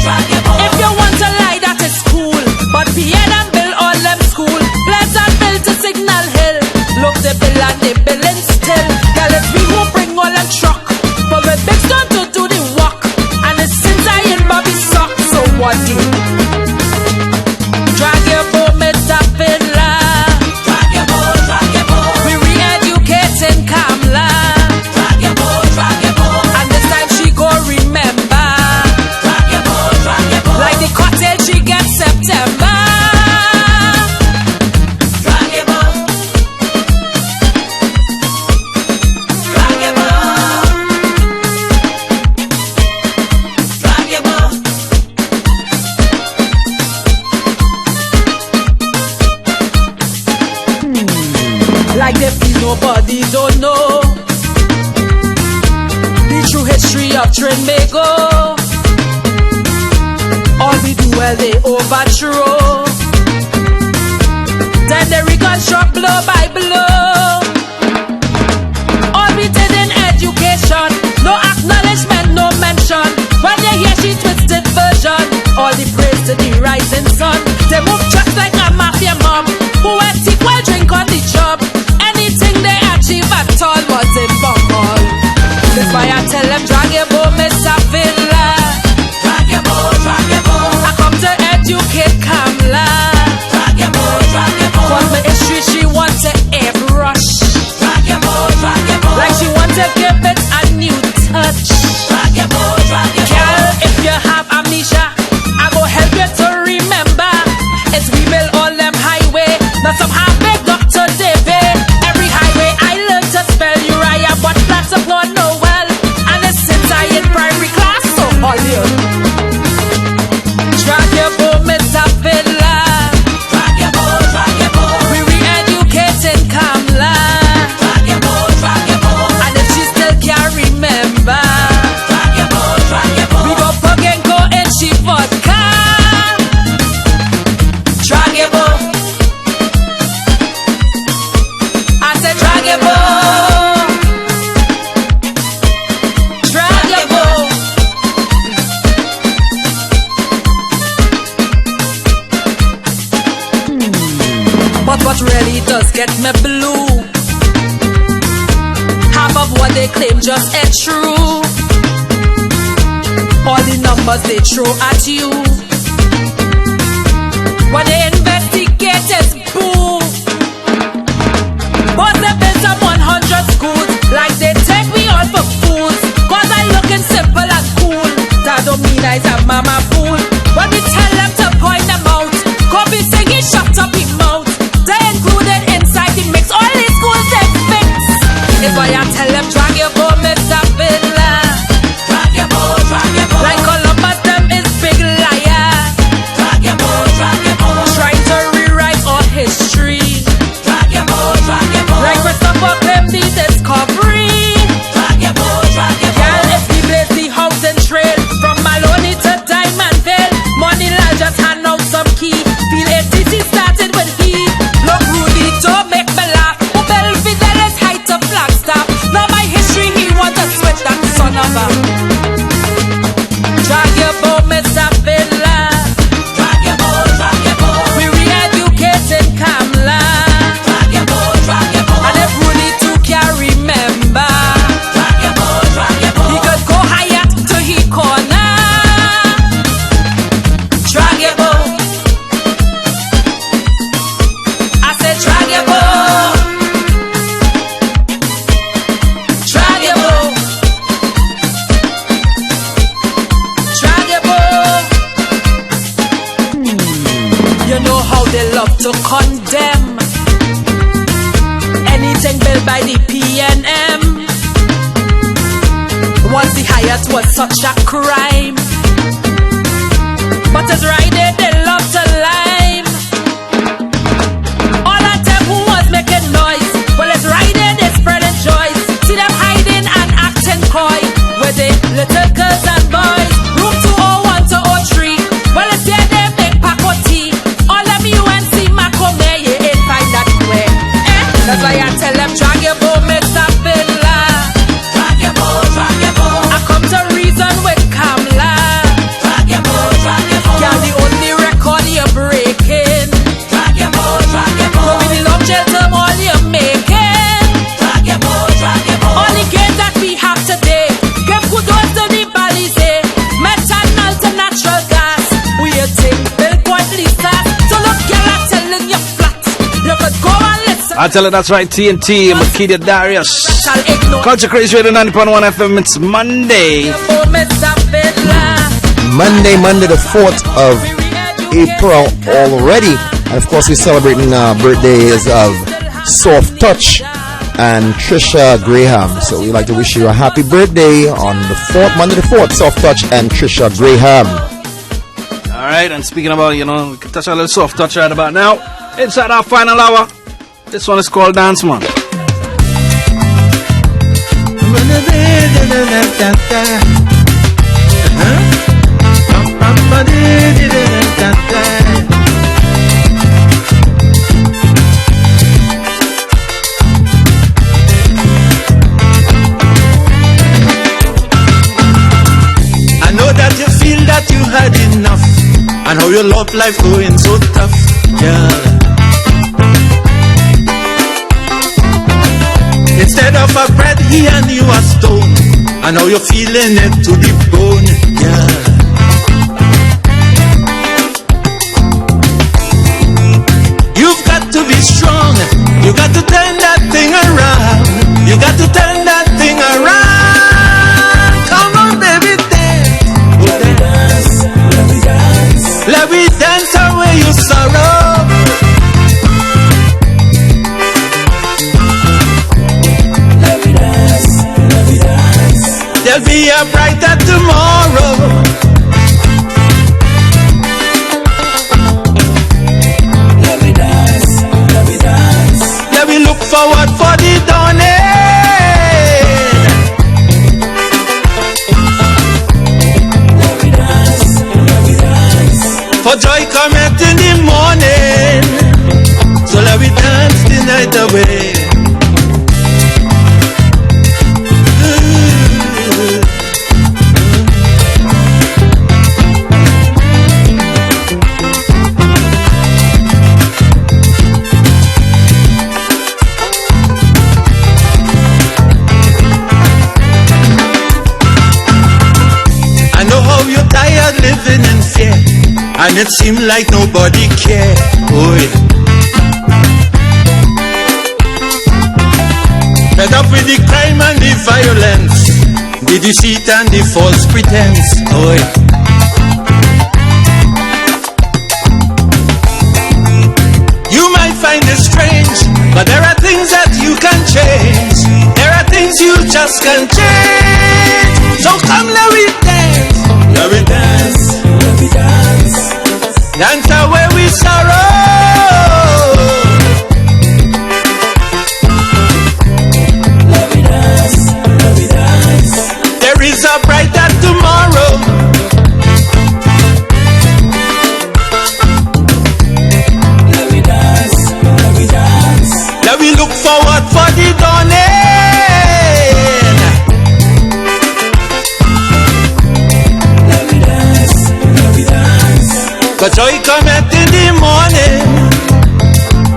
if you want to lie that is cool, but Pierre and Bill all them school. Pleasantville to Signal Hill, look the bill and the billing still. Girl, it's we who bring all them truck, but with big stone to do the walk, and it's since I in Bobby sock. So what do? Drag your bow, Mr. Fiddler. Drag your bow, we re-educating Kamla. Drag your bow, and this time she go remember. Drag your bow, like the cottage she gets September. Drag your bow, drag your bow, drag your bow. Like the feel nobody don't know the true history of Trinidad. All we do well they overthrow, then they reconstruct blow by blow. All we did in education, no acknowledgement, no mention. When they hear she twisted version, all the praise to the rising sun. They move just like a mafia mob, who had tea while drink on the job. Anything they achieve at all was in bumble. That's why I tell them drag your bow, Mr. Fiddler. Drag your bow, I come to educate Kamla. Drag your bow, cause my history she want to airbrush. Drag your bow, like she want to give it a new touch. Drag your bow, girl, if you have amnesia, I go help you to remember. It's we build all them highway, not some half-baked Dr. David. Every highway I learned to spell Uriah, but that's a one no well. And it's since I in primary class, so all you drag your bow, Mr. Fiddler. Drag your bow, we re-educating Kamla. Drag your bow, and if she still can't remember, drag your bow, we go pug and go in she vodka. Drag your bow, I said drag your bow, drag your bow. But what really does get me blue, half of what they claim just ain't true. All the numbers they throw at you, when they investigate it's boo. But they built some 100 schools, like they take me all for fools. Cause I looking simple and cool, that don't mean I's a mama fool. When we tell them to point them out, come be singing shut up your mouth. They included inside the mix, all these schools they fix. If I tell them drag your bow, Mr. Fiddler. Drag your bow, like Columbus them is big liar. Drag your bow, trying to rewrite all history. Drag your bow, like Christopher claimed the discovery. Drag your bow, girl, if we blaze the housing trail from Maloney to Diamond Vale, they love to condemn anything built by the PNM. Once the Hyatt was such a crime, but it's right there they love to lime. All of them who was making noise, well it's right there they spreading joy. See them hiding and acting coy with the little girls and boys. Room 201 to 03, well it's there they make Paco tea. All them UNC Macomb, you ain't find that way. That's why I tell them drag your bow, Mr. Fiddler. Drag your bow, drag your bow. I come to reason with Kamla. Drag your bow, drag your bow. You're the only record you're breaking. Drag your bow, drag your bow. Go with the love jail term all you're making. Drag your bow, drag your bow. All the games that we have today, give kudos to the Balize. Metal and natural gas. We a thing, Bill Point Lisa. So look, girl, I'm telling you flat. You could go and listen. I tell her that's right, TNT, Makita Darius. Culture Crazy Radio 90.1 FM, it's Monday. Monday, the 4th of April already. And of course, we're celebrating birthdays of Soft Touch and Trisha Graham. So we'd like to wish you a happy birthday on the 4th, Monday the 4th, Soft Touch and Trisha Graham. All right, and speaking about, we can touch a little soft touch right about now. Inside our final hour. This one is called Dance Man. I know that you feel that you had enough, and how your love life going so tough, girl. Instead of a bread, he and you a stone, and now you're feeling it to the bone, yeah. You've got to be strong, you got to turn that thing around, you got to turn that thing around. Come on, baby, dance. Let me dance, let me dance. Let me dance away your sorrow. There'll be a brighter tomorrow. Let me dance, let me dance. Let me look forward for the dawning. Let me dance, let me dance. For joy cometh in the morning. So let me dance the night away. Living in fear, and it seemed like nobody cared. Oh, yeah. Fed up with the crime and the violence, the deceit and the false pretense. Oh, yeah. You might find it strange, but there are things that you can change. There are things you just can't change. So come, let me dance. Let me dance, let me dance. Dance away with sorrow. Let me dance, let me dance. There is a brighter tomorrow. Let me dance, let me dance. Let me look forward for the dawning. But joy cometh in the morning,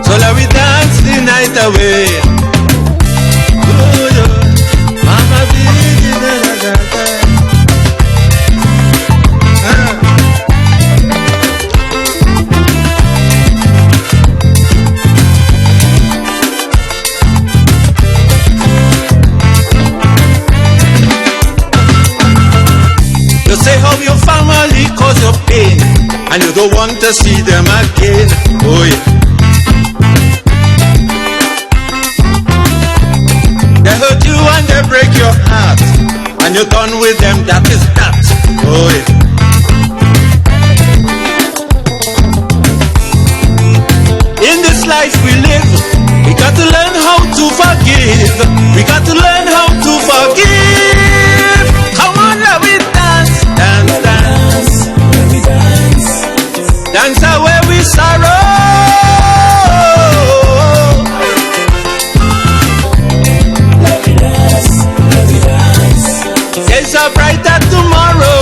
so let we dance the night away. Oh, yeah. Mama, you say how your family cause your pain, and you don't want to see them again. Oh yeah. They hurt you and they break your heart, and you're done with them, that is that. Oh yeah. In this life we live, we got to learn how to forgive. We got to learn how to forgive. Come on, let me dance, dance, dance. Let me dance. Dance away we sorrow. Let me dance, let me dance. There's a brighter tomorrow.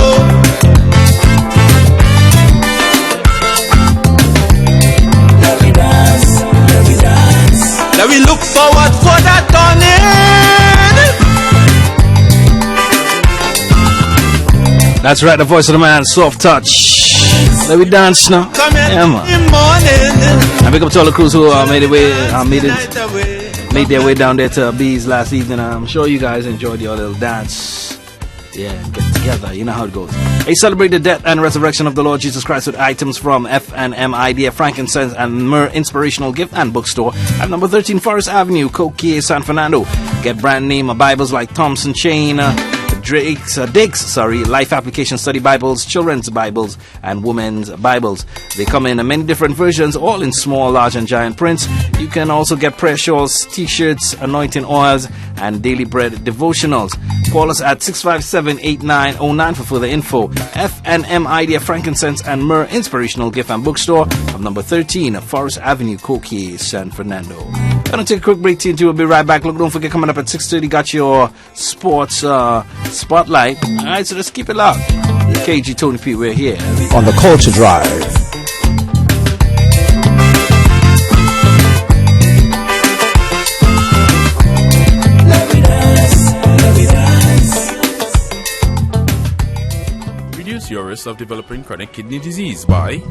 Let me look forward for that dawning. That's right, the voice of the man, Soft Touch. Let me dance now. Yeah, man. And big up to all the crews who made their way down there to B's last evening. I'm sure you guys enjoyed your little dance. Yeah, get together, you know how it goes. They celebrate the death and resurrection of the Lord Jesus Christ with items from F&M Idea, Frankincense and Myrrh Inspirational Gift and Bookstore at number 13 Forest Avenue, Coquille, San Fernando. Get brand name Bibles like Thompson Chain, Diggs, Life Application Study Bibles, Children's Bibles, and Women's Bibles. They come in many different versions, all in small, large, and giant prints. You can also get prayer shawls, t-shirts, anointing oils, and daily bread devotionals. Call us at 657-8909 for further info. F&M Idea, Frankincense, and Myrrh Inspirational Gift and Bookstore of number 13 Forest Avenue, Coquille, San Fernando. Gonna take a quick break, TNT. We'll be right back. Look, don't forget, coming up at 6:30, got your sports spotlight. Alright, so let's keep it loud. KG Tony P, we're here on the Culture Drive. Reduce your risk of developing chronic kidney disease by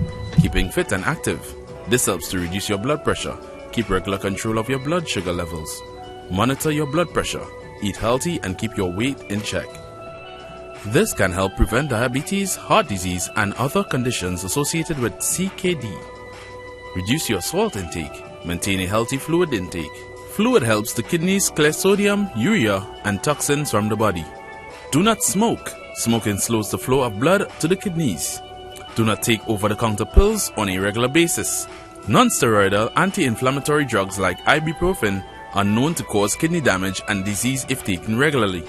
keeping fit and active. This helps to reduce your blood pressure. Keep regular control of your blood sugar levels. Monitor your blood pressure. Eat healthy and keep your weight in check. This can help prevent diabetes, heart disease, and other conditions associated with CKD. Reduce your salt intake. Maintain a healthy fluid intake. Fluid helps the kidneys clear sodium, urea, and toxins from the body. Do not smoke. Smoking slows the flow of blood to the kidneys. Do not take over-the-counter pills on a regular basis. Non-steroidal anti-inflammatory drugs like ibuprofen are known to cause kidney damage and disease if taken regularly.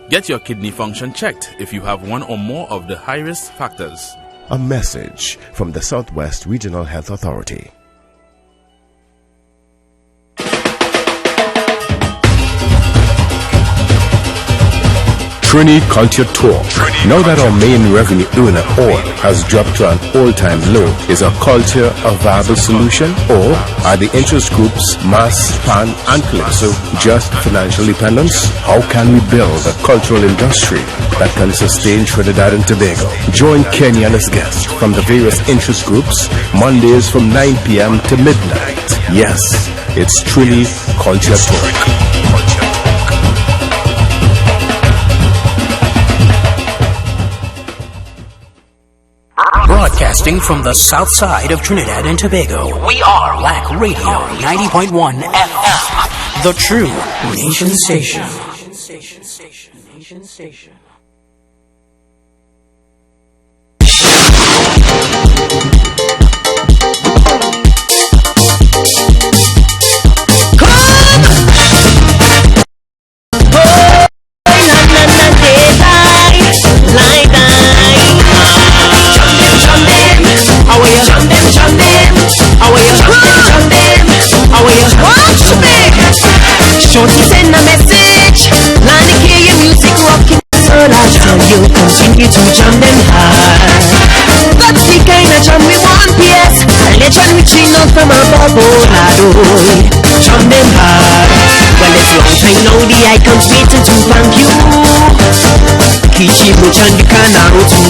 Get your kidney function checked if you have one or more of the high-risk factors. A message from the Southwest Regional Health Authority. Trini Culture Tour. Now that our main revenue earner, oil, has dropped to an all-time low, is our culture a viable solution? Or are the interest groups, Mass, Pan, and Calypso just financial dependence? How can we build a cultural industry that can sustain Trinidad and Tobago? Join Kenny and his guests from the various interest groups, Mondays from 9 p.m. to midnight. Yes, it's Trini Culture Tour. Broadcasting from the south side of Trinidad and Tobago, we are Wack Radio 90.1 FM, the true nation station. Shorty send a message, Lani hear your music rocking, so I tell you continue to jam them hard. That's the kind of jam we want, yes. A legend reaching out from above, oh lad, jam them hard. Well, it's long time now, the icons waiting to thank you. Kichi Muchandika Naruto,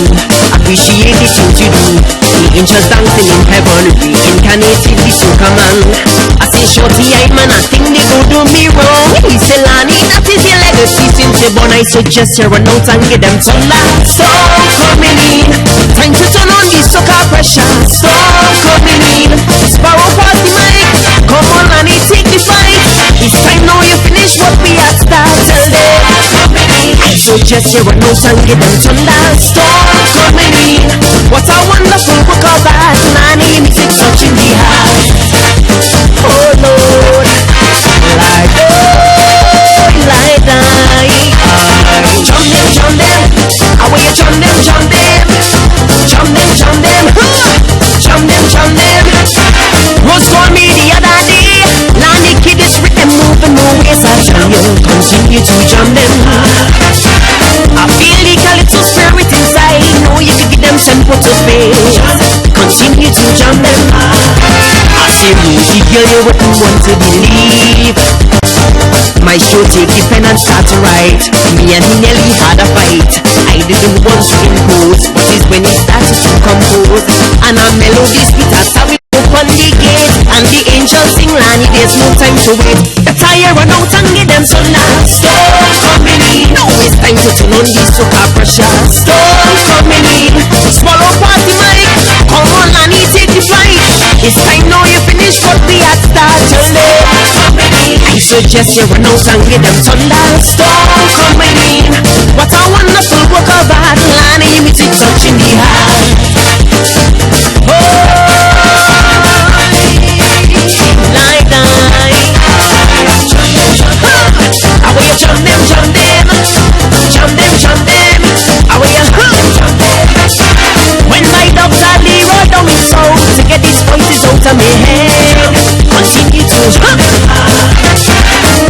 appreciate the things you do. The angels dancing in heaven, reincarnated the Superman. I say shorty, I man, I think they go do me wrong. He say Lani, that is your legacy since you're born. I suggest you run out and get them some last song coming in. Time to turn on the sucker pressure. suggest you run out and get them thunderstorm coming in. What a wonderful work of art, Nani music touching the heart. Oh Lord, like jump them, away you jump them, jump them, jump them, jump them, jump them, jump them. Rose called me the other day, Lani kid is rhythm moving no ways. I tell you, continue to jump them. I feel the calypso spirit inside. Know you could give them simple to pay. Continue to jump them. I say, Rudy girl, you wouldn't want to believe. My show take the pen and start to write. Me and he nearly had a fight. I didn't want to impose, but it's when he started to compose. And a melody sweet as how we open the gate. And the angels sing, Lani, there's no time to wait. The tire run out and get them sun now. Storm coming in. Now it's time to turn on the soca pressure. Storm coming in. Swallow party mic. Come on, Lani, take the flight. It's time now you finish what we had started. I suggest you run out and get them thunderstorm coming in. What a wonderful work of art, Lani music touching the heart. Oh, like that. Away you jump them, jump them, jump them, jump them. Away you jump them. When my dogs are Leroy down in soul to get these voices out of my head. Continue to jump them.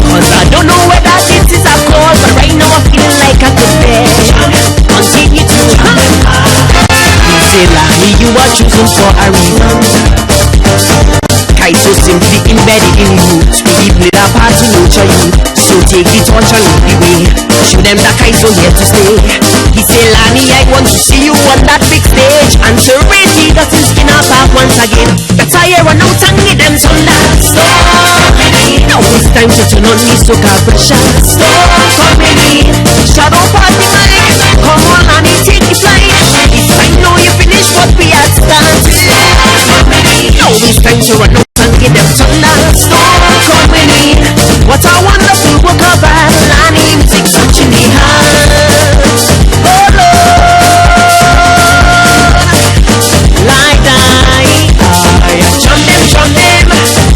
Cause I don't know whether this is a call, but right now I'm feeling like I could bear. Continue to jump them. You say, Lani, you are chosen for a reason. Kite so simply embedded in you. We played a part to nurture you. So take the torch and lead the way. Show them that Kite so here to stay. He say, Lani, I want to see you on that big stage. And to Reggie doesn't skin up back once again. The tire run out and get them thunderstorm. Now it's time to turn on the soca pressure. Storm coming in. Shadow party mic. Come on, Lani, take the flight. It's time now you finish what we had started. Now it's time to run out and get them thunderstorm coming in. What a wonderful work of art, Lani music touching the heart. Oh Lord, like that. Jump them, jump them.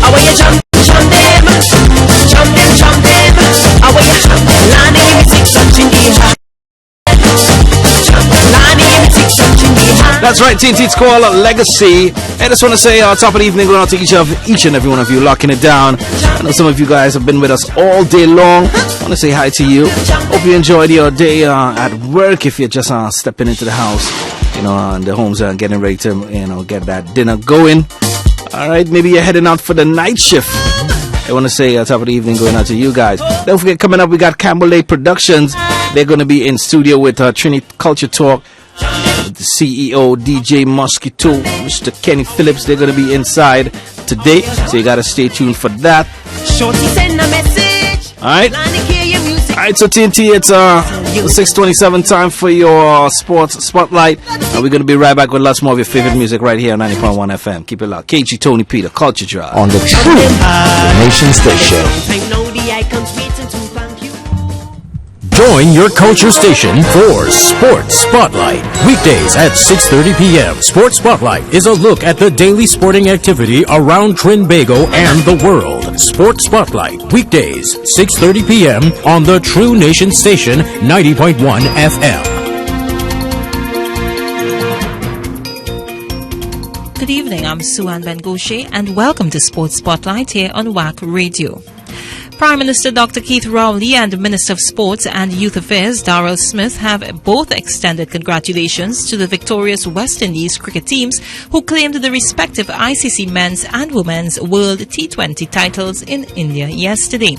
Away you jump, jump them, jump them, jump them. Away you jump. Lani music touching the heart. Lani music touching the heart. That's right, TNT, it's called Legacy. I just want to say, top of the evening, going out to each and every one of you, locking it down. I know some of you guys have been with us all day long. I want to say hi to you. Hope you enjoyed your day at work. If you're just stepping into the house, and the homes are getting ready to, get that dinner going. All right, maybe you're heading out for the night shift. I want to say, top of the evening, going out to you guys. Don't forget, coming up, we got Campbell Lake Productions. They're going to be in studio with Trinity Culture Talk. The CEO, DJ Mosquito, Mr. Kenny Phillips, they're going to be inside today, so you got to stay tuned for that. Alright, so TNT, it's 6:27 time for your sports spotlight, and we're going to be right back with lots more of your favorite music right here on 90.1 FM. Keep it locked. KG Tony P, the Culture Drive on the True Nation Station. Join your culture station for Sports Spotlight. Weekdays at 6:30 p.m. Sports Spotlight is a look at the daily sporting activity around Trinidad and the world. Sports Spotlight, weekdays, 6:30 p.m. on the True Nation Station, 90.1 FM. Good evening, I'm Suan Ben-Goshe, and welcome to Sports Spotlight here on Wack Radio. Prime Minister Dr. Keith Rowley and Minister of Sports and Youth Affairs Darrell Smith have both extended congratulations to the victorious West Indies cricket teams who claimed the respective ICC men's and women's World T20 titles in India yesterday.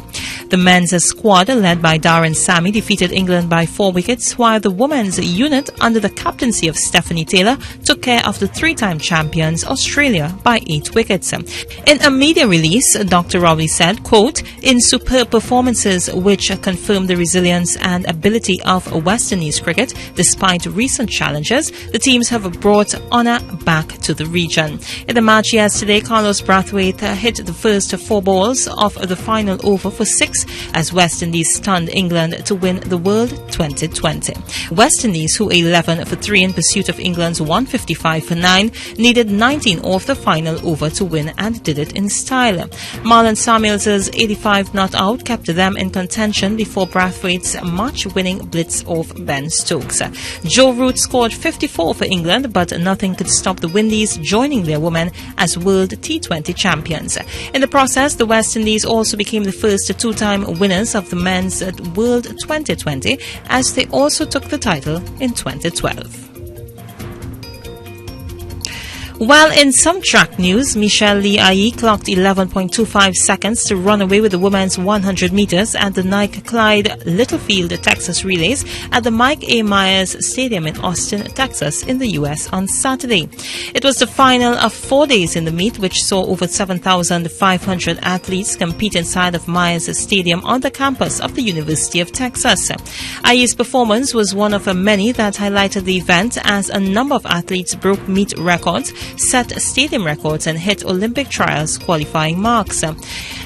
The men's squad, led by Darren Sammy, defeated England by 4 wickets, while the women's unit, under the captaincy of Stephanie Taylor, took care of the three-time champions Australia by 8 wickets. In a media release, Dr. Rowley said, quote, "In superb performances which confirm the resilience and ability of West Indies cricket despite recent challenges, the teams have brought honour back to the region. In the match yesterday, Carlos Brathwaite hit the first 4 balls of the final over for 6 as West Indies stunned England to win the World 2020. West Indies, who 11 for 3 in pursuit of England's 155 for 9, needed 19 off the final over to win and did it in style. Marlon Samuels' 85 not out kept them in contention before Brathwaite's match-winning blitz off Ben Stokes. Joe Root scored 54 for England, but nothing could stop the Windies joining their women as World T20 champions. In the process, the West Indies also became the first 2-time winners of the Men's World 2020 as they also took the title in 2012. While in some track news, Michelle Lee Ayi clocked 11.25 seconds to run away with the women's 100 meters at the Nike Clyde Littlefield Texas Relays at the Mike A. Myers Stadium in Austin, Texas in the U.S. on Saturday. It was the final of 4 days in the meet, which saw over 7,500 athletes compete inside of Myers Stadium on the campus of the University of Texas. Ayi's performance was one of many that highlighted the event as a number of athletes broke meet records, set stadium records and hit Olympic trials qualifying marks.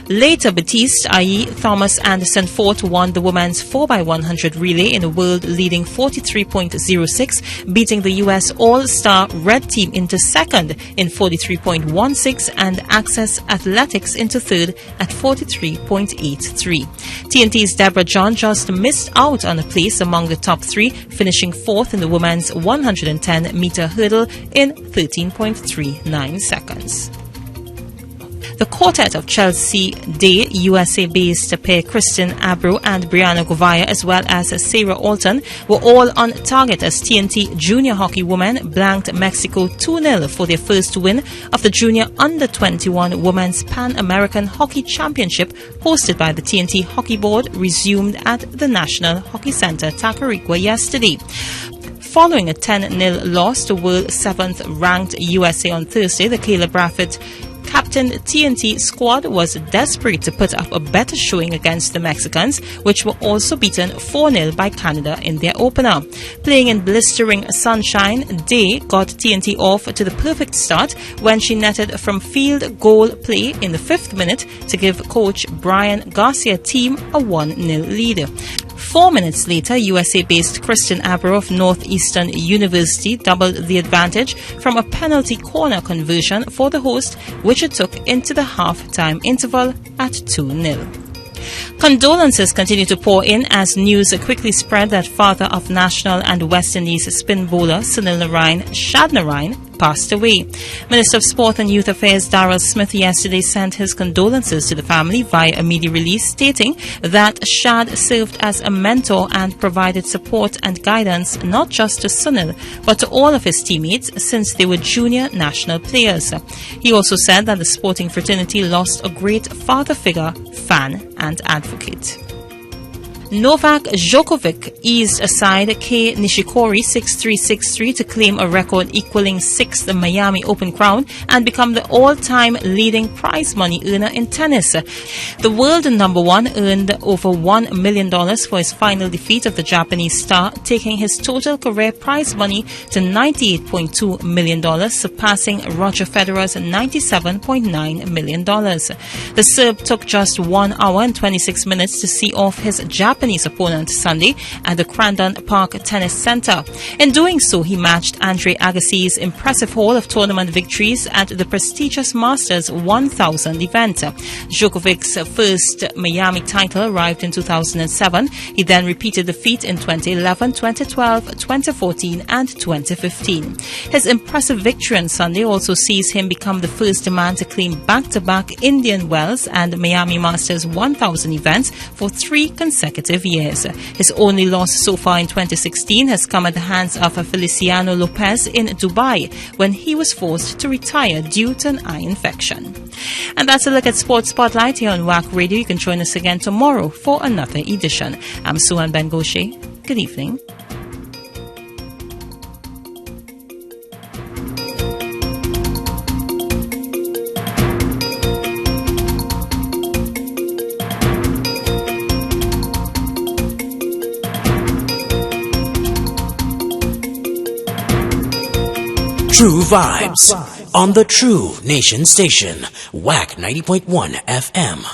Later, Batiste, Ayi, Thomas Anderson Fort won the women's 4x100 relay in a world-leading 43.06, beating the U.S. All-Star Red Team into second in 43.16 and Access Athletics into third at 43.83. TNT's Deborah John just missed out on a place among the top 3, finishing 4th in the women's 110-meter hurdle in 13.39 seconds. The quartet of Chelsea Day, USA-based pair Kristen Abro and Brianna Govaya, as well as Sarah Alton, were all on target as TNT junior hockey women blanked Mexico 2-0 for their first win of the Junior Under-21 Women's Pan-American Hockey Championship hosted by the TNT Hockey Board, resumed at the National Hockey Center, Tacarigua yesterday. Following a 10-0 loss to world 7th-ranked USA on Thursday, the Kayla Braffett captain TNT squad was desperate to put up a better showing against the Mexicans, which were also beaten 4-0 by Canada in their opener. Playing in blistering sunshine, Day got TNT off to the perfect start when she netted from field goal play in the 5th minute to give coach Brian Garcia team a 1-0 lead. 4 minutes later, USA-based Kristen Abro of Northeastern University doubled the advantage from a penalty corner conversion for the host, which it took into the half-time interval at 2-0. Condolences continue to pour in as news quickly spread that father of national and West Indies spin bowler Sunil Narayan, Shad Narayan, passed away. Minister of Sport and Youth Affairs Darrell Smith yesterday sent his condolences to the family via a media release stating that Shad served as a mentor and provided support and guidance not just to Sunil but to all of his teammates since they were junior national players. He also said that the sporting fraternity lost a great father figure, fan and advocate. Novak Djokovic eased aside Kei Nishikori 6-3, 6-3 to claim a record equaling 6th Miami Open crown and become the all-time leading prize money earner in tennis. The world number 1 earned over $1 million for his final defeat of the Japanese star, taking his total career prize money to $98.2 million, surpassing Roger Federer's $97.9 million. The Serb took just 1 hour and 26 minutes to see off his Japanese opponent Sunday at the Crandon Park Tennis Center. In doing so, he matched Andre Agassi's impressive haul of tournament victories at the prestigious Masters 1000 event. Djokovic's first Miami title arrived in 2007. He then repeated the feat in 2011, 2012, 2014 and 2015. His impressive victory on Sunday also sees him become the first man to claim back-to-back Indian Wells and Miami Masters 1000 events for 3 consecutive years. His only loss so far in 2016 has come at the hands of Feliciano Lopez in Dubai when he was forced to retire due to an eye infection. And that's a look at Sports Spotlight here on Wack Radio. You can join us again tomorrow for another edition. I'm Suhan Ben-Goshe. Good evening. True vibes on the True Nation Station, Wack 90.1 FM.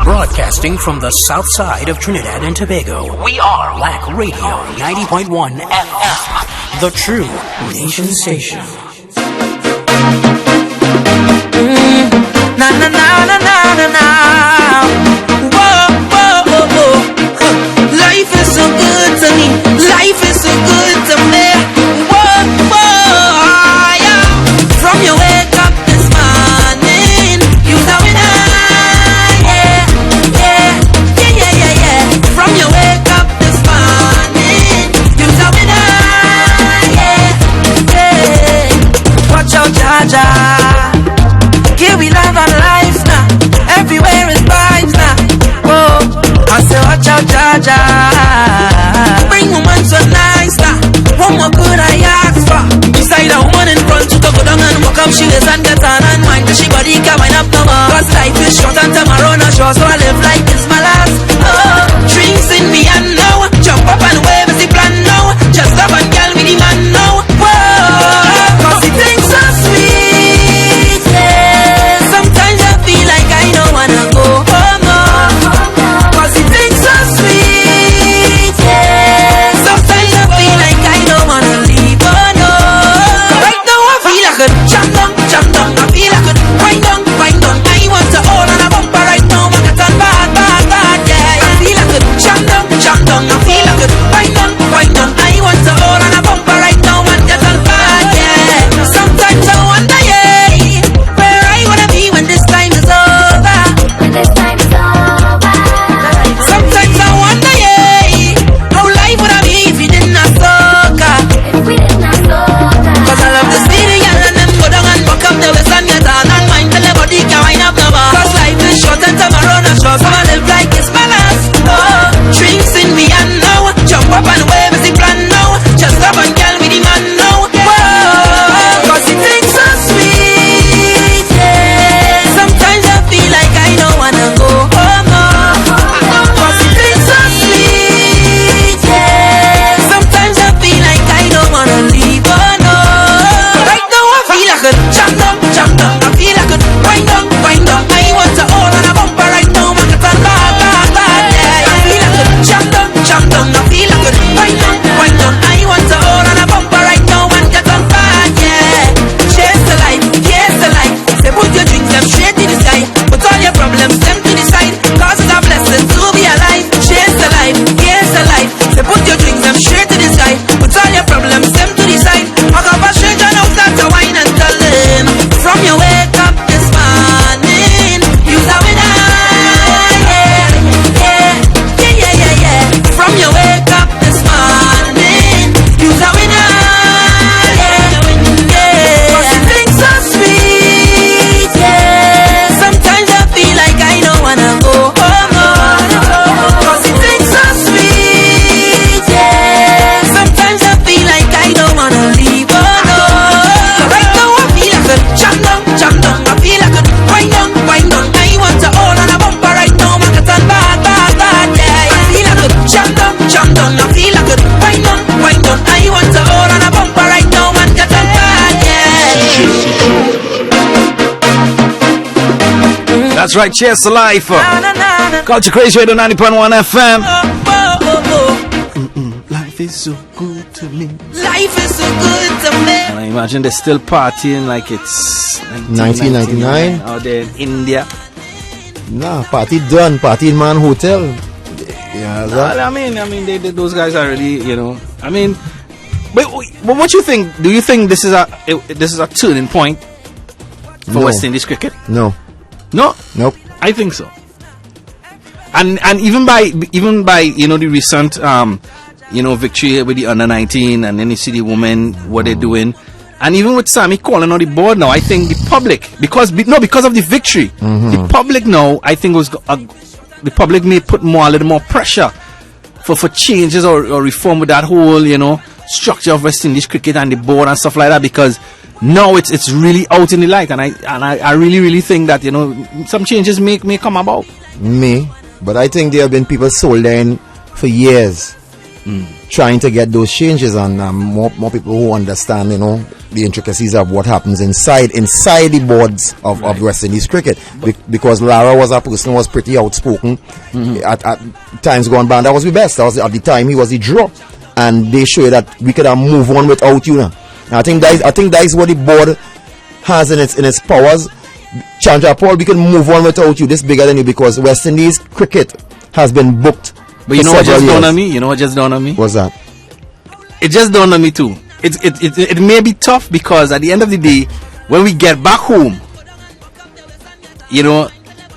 Broadcasting from the south side of Trinidad and Tobago, we are Wack Radio 90.1 FM, the True Nation Station. Na na na na na na na. Whoa, whoa, whoa, whoa. Huh. Life is so good to me. Life is so good to me. Whoa, whoa, yeah. From your wake up this morning, you know it, yeah, yeah, yeah, yeah, yeah, yeah. From your wake up this morning, you know it, yeah, yeah. Watch out, Jaja. Here we live our lives now. Everywhere is vibes now. Whoa, I say watch out, Jaja. Bring woman so nice now. What more could I ask for? Beside a woman in front, you go down and walk up shoes and get on and wind. She body can wind up no more. Cause life is short and tomorrow not sure, so I live like it's my last. Oh, drinks in me and now. Jump up and wave as the plan now. Just love and girl me the man now. Whoa, cause he thinks so sweet, yeah. Sometimes I feel like I don't wanna go home more. Cause it tastes so sweet, yeah. Sometimes I feel like I don't wanna leave, oh no. Right now I feel like a jump down. I feel like a wind down. I want to hold on a bumper right now. I can turn bad, yeah. I feel like a jump down. I feel like a wind down. I want to hold on a bumper right now and get on bad, yeah. Sometimes I wonder, yeah, where I wanna be when this time is over. Sometimes I wonder, yeah, how life would have been if we didn't have soccer. Cause I love to see the young and them go down and buck up the west and get on and mind till the body can wind up no more. Cause life is short and tomorrow not sure, so I live like it's my last. Oh, drinks in me and now. Jump up and wave as the plan now. Just love and girl with the man now. Whoa, cause it tastes so sweet, yeah. Sometimes I feel like I don't wanna go home more. Cause it tastes so sweet, yeah. Sometimes I feel like I don't wanna leave, oh no. Right now I feel like a jump down. I feel like a wind down. I want to hold on a bumper right now. I can turn bad, yeah. I feel like a jump down. I feel like a wind down. I want to hold on a bumper right now and get on bad, yeah. Chase the light, yes the light. Say put your dreams them straight to the sky. Put all your problems them to the side. Cause it's a blessing to be alive. Chase the light, yes the light. Say put your dreams them straight to the sky. Put all your problems them to the side. Walk up a stranger now start to whine and tell him. From your wake up this morning, you's a winner, yeah, yeah, yeah, yeah, yeah, yeah. From your wake up this morning, you's a winner, yeah, yeah. Cause you think so sweet, yeah. Sometimes I feel like I don't wanna go home more. Cause you think so sweet, yeah. Sometimes I feel like I don't wanna leave, oh no. Right now I feel like a jump down. I feel like a wind down. I want to hold on a bumper right now. I can turn bad, yeah. I feel like a jump down. I feel like a wind down. I want to hold on a bumper right now and get on bad, yeah. That's right, cheers to life. Culture Crazy Radio 90.1 FM. Life is so good to me. Life is so good to me. And I imagine they're still partying like it's 1999 out there in India. Nah, party done. Party in Man Hotel. Yeah, that. I mean, those guys are really, you know. I mean, but what you think? Do you think this is a turning point for No. West Indies cricket? No. Nope. I think so. And even by you know the recent victory with the under-19, and then you see the women what they're doing, and even with Sammy calling on the board now, I think the public because of the victory, the public now I think the public may put a little more pressure for changes or reform with that whole structure of West Indies cricket and the board and stuff like that, because now it's really out in the light, and I really think that some changes may come about. But I think there have been people sold in for years trying to get those changes, and more people who understand, the intricacies of what happens inside the boards of West Indies cricket. Because Lara was a person who was pretty outspoken at times gone by, and that was the best. That was at the time he was the draw, and they showed that we could have moved on without you now. And I think that is what the board has in its powers. Chandra Paul, we can move on without you. This is bigger than you, because West Indies cricket has been booked. But you know what just dawned on me? What's that? It just dawned on me too. It may be tough, because at the end of the day, when we get back home, the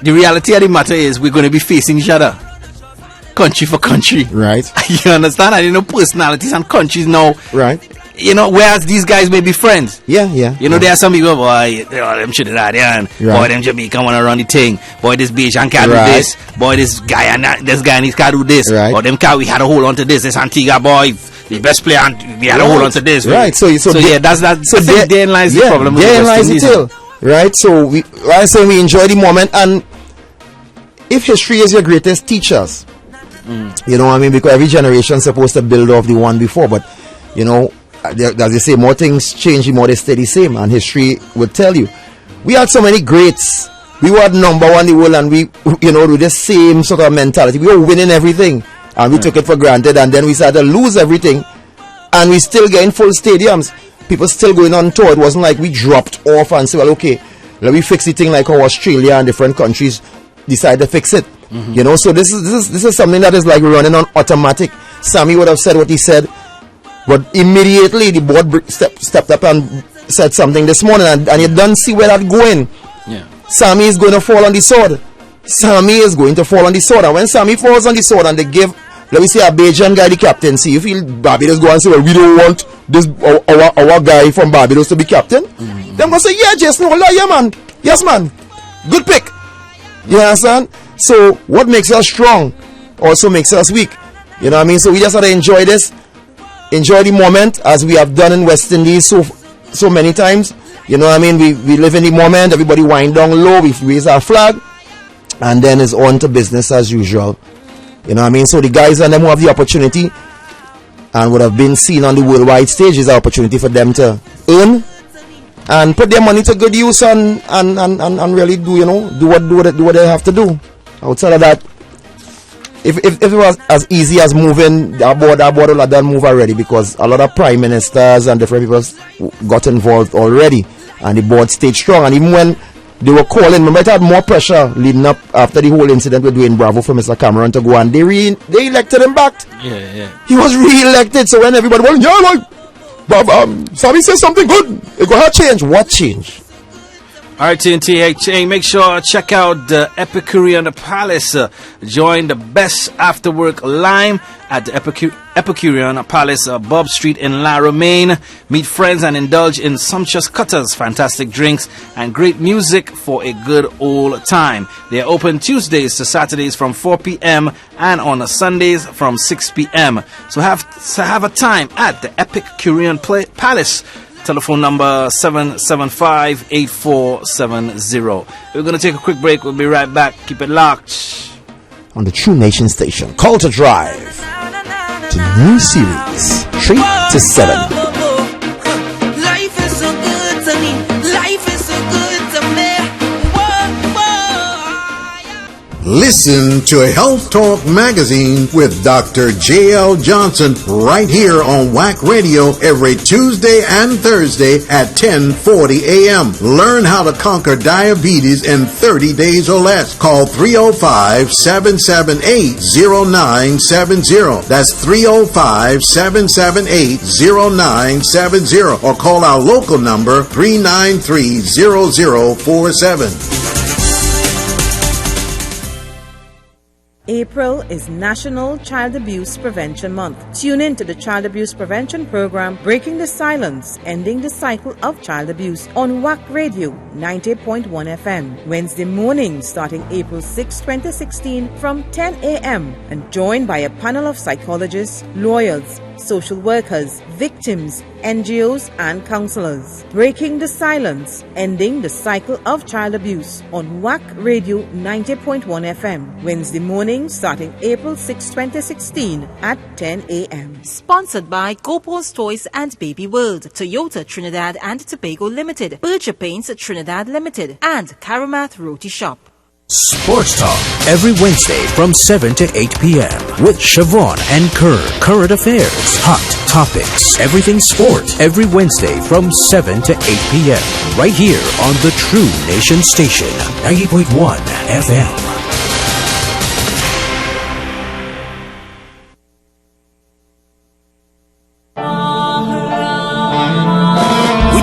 reality of the matter is we're going to be facing each other, country for country. Right. You understand? And personalities and countries now. Right. Whereas these guys may be friends. Yeah. There are some people, boy, them Trinidadian, boy, them Jamaican want to run the thing, boy, this Bajan can't do this, boy, this Guyanese can't do this, or them we had to hold on to this Antigua boy, the best player, and we had to hold on to this. Right. So that's that. So therein lies the problem. Therein lies the tale. Right. So I say we enjoy the moment, and if history is your greatest teachers, you know what I mean, because every generation is supposed to build off the one before, but as they say, more things change, the more they stay the same, and history will tell you. We had so many greats. We were number one in the world, and we, with the same sort of mentality. We were winning everything, and we took it for granted, and then we started to lose everything, and we still getting full stadiums. People still going on tour. It wasn't like we dropped off and said, well, okay, let me fix the thing like how Australia and different countries decide to fix it. So this is something that is like running on automatic. Sammy would have said what he said, but immediately the board stepped up and said something this morning, and you don't see where that's going. Sammy is going to fall on the sword. And when Sammy falls on the sword and they give, let me say, a Bajan guy the captaincy, you feel Barbados go and say, well, we don't want this our guy from Barbados to be captain. Them going to say, yeah, Jason, yeah, man. Yes, man. Good pick. You understand? So what makes us strong also makes us weak. You know what I mean? So we just have to enjoy this. Enjoy the moment, as we have done in West Indies so many times. You know what I mean? We live in the moment. Everybody wind down low. We raise our flag, and then it's on to business as usual. You know what I mean? So the guys and them who have the opportunity and would have been seen on the worldwide stage is an opportunity for them to earn and put their money to good use and really do what they have to do. Outside of that, if it was as easy as moving, our board will have done move already, because a lot of prime ministers and different people got involved already, and the board stayed strong. And even when they were calling, remember, it had more pressure leading up after the whole incident with Dwayne Bravo for Mr. Cameron to go, and they elected him back. Yeah. He was re-elected. So when everybody Sammy says something good, it go have change. What change? Alright, TNT, make sure check out the Epicurean Palace. Join the best after work lime at the Epicurean Palace, Bob Street in Lara, Maine. Meet friends and indulge in sumptuous cutters, fantastic drinks, and great music for a good old time. They are open Tuesdays to Saturdays from 4 p.m. and on Sundays from 6 p.m. So have a time at the Epicurean Palace. Telephone number 775-8470. We're going to take a quick break. We'll be right back. Keep it locked on the True Nation station. Culture Drive to new series 3 to 7. Life is so good to me. Life is so good to me. Listen to Health Talk Magazine with Dr. J.L. Johnson right here on Wack Radio every Tuesday and Thursday at 10:40 a.m. Learn how to conquer diabetes in 30 days or less. Call 305-778-0970. That's 305-778-0970. Or call our local number 393-0047. April is National Child Abuse Prevention Month. Tune in to the Child Abuse Prevention Program, Breaking the Silence, Ending the Cycle of Child Abuse on Wack Radio 90.1 FM. Wednesday morning starting April 6, 2016 from 10 a.m. and joined by a panel of psychologists, lawyers, social workers, victims, NGOs and counselors. Breaking the Silence, Ending the Cycle of Child Abuse on Wack Radio 90.1 FM. Wednesday morning Voting starting April 6, 2016 at 10 a.m. Sponsored by GoPost Toys and Baby World, Toyota Trinidad and Tobago Limited, Berger Paints Trinidad Limited, and Karamath Roti Shop. Sports Talk every Wednesday from 7 to 8 p.m. with Siobhan and Kerr. Current affairs, hot topics, everything sport. Every Wednesday from 7 to 8 p.m. right here on the True Nation Station, 90.1 FM.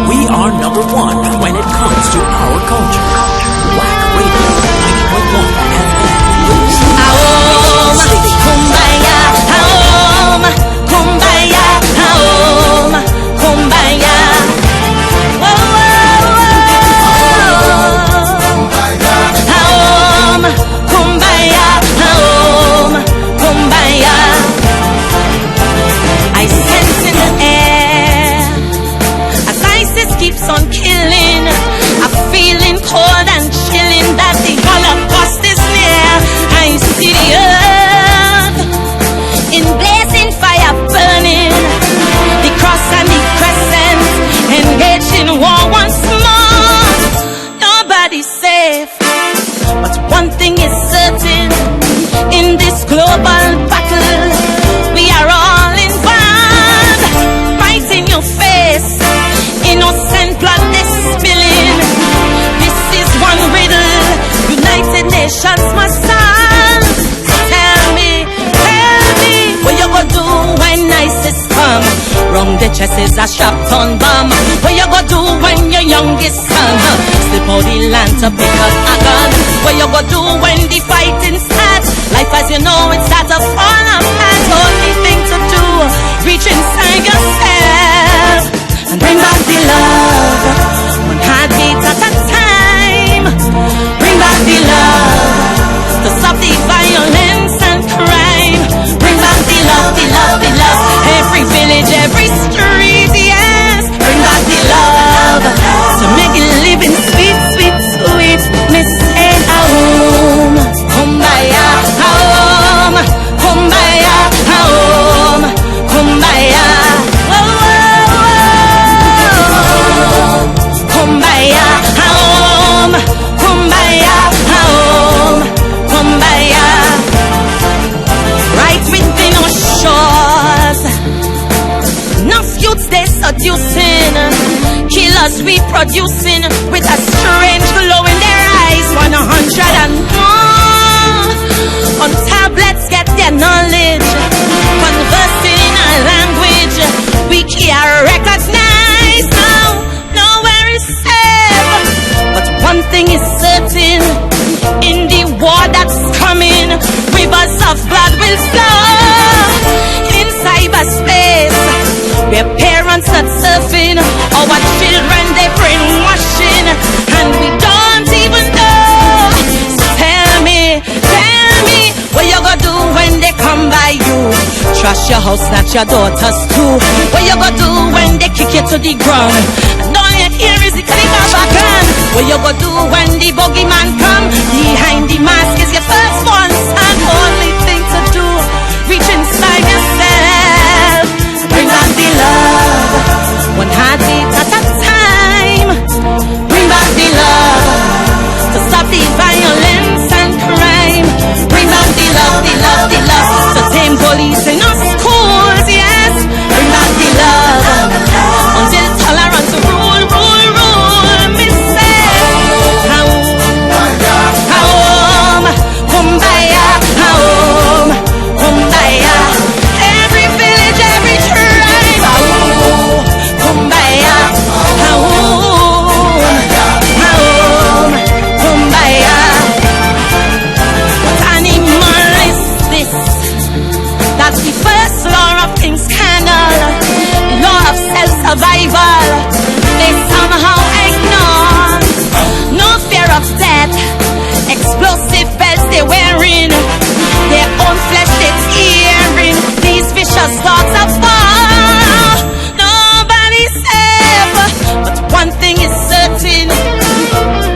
We are number one when it comes to our culture. Wack Radio 90.1 FM. Kumbaya, home, kumbaya, home, kumbaya. Home, kumbaya, home, kumbaya. I sense in the air as ISIS keeps on killing. I'm feeling cold and chilling that the Holocaust is near. I see the earth in blazing fire burning, the cross and the crescent engaged in war once more. Nobody's safe, but one thing is certain: in this global battle, we are all involved. Right in your face, innocent blood is spilling. This is one riddle United Nations must solve. So tell me, what you gonna do when ISIS come? Round the chest is a strap-on bomb. What you gonna do when your youngest son slip out the land to pick up a gun? What you gonna do when the fighting starts? Life as you know it starts to fall apart. Only thing to do, reach inside yourself and bring back the love. One heartbeat at a time. Bring back the love to stop the violence and crime. Bring back the love, the love, the love. Every village, every street, yes. Bring back the love to make it living sweet, sweet, sweet. Miss and home, kumbaya, home, kumbaya, home, kumbaya. Kumbaya, home, kumbaya, home, kumbaya. Right within our shores, enough youths they seducing, killers reproducing with a strange glow in their eyes. 101 on tablets get their knowledge, conversing in a language we can't recognize. Nowhere is safe, but one thing is certain: in the war that's coming, rivers of blood will flow. In cyberspace, where parents not surfing, our children they brainwashing, and we don't even know. So tell me, what you gonna do when they come by you? Trash your house, snatch your daughters too. What you gonna do when they kick you to the ground? And all you hear is the caliber gun. What you gonna do when the bogeyman come? Behind the mask is your first one, and only thing to do, reach inside yourself, bring back the love, one heartbeat at a time. Bring back the love to stop the violence and crime. Bring back the love, the love, the love to tame police in our schools, yes. Bring back the love until tolerance rule, rule, rule. Me say, home, kumbaya, home, kumbaya. Every village, every tribe, kumbaya, home, kumbaya. What animal is this? That's the first law of King's Canal, law of self-survival. They somehow ignore no fear of death, explosive belts they wearing, their own flesh they tearing. These vicious dogs of war. Nobody's safe, but one thing is certain: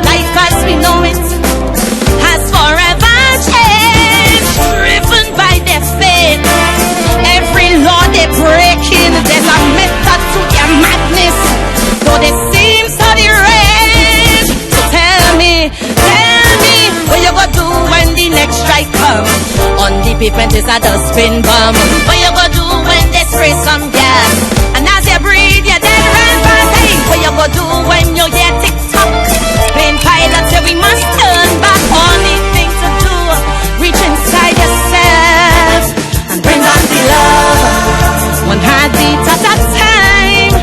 life as we know it has forever changed. is a dustbin bomb. What you gonna do when they spray some gas? And as you breathe, you dead run fast. Hey, what you gonna do when you hear tick-tock? Plane pilots say we must turn back. Only thing to do, reach inside yourself and bring back the love. One heartbeat at a time.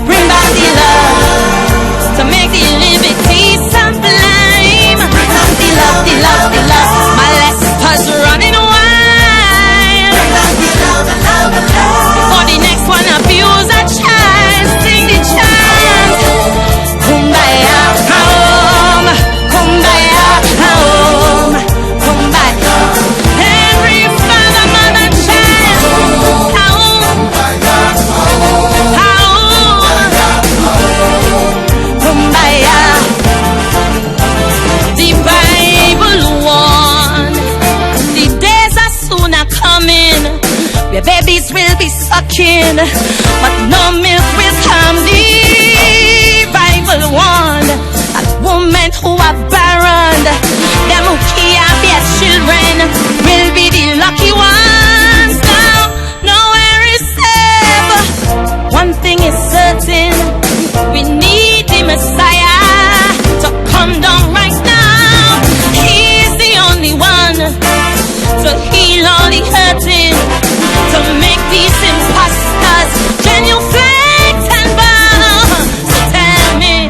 Bring back the love to make the liberty sublime. Bring back the love, the love, the love. My Lester's running wild. Bring back the love, the love, the love. For the next one abuse a child, sing the chant. Kumbaya, home. Kumbaya, home. Kumbaya. Every father, mother, child. Home. Kumbaya. The Bible warned the days are soon are coming where babies will be sucking, but no milk will come. The Bible warned that women who are barren, them who can't bear children, will be the lucky ones. Now, nowhere is safe. One thing is certain, we need the Messiah to come down right now. He's the only one to heal all the hurting, to make these imposters genuflect and bow. So tell me,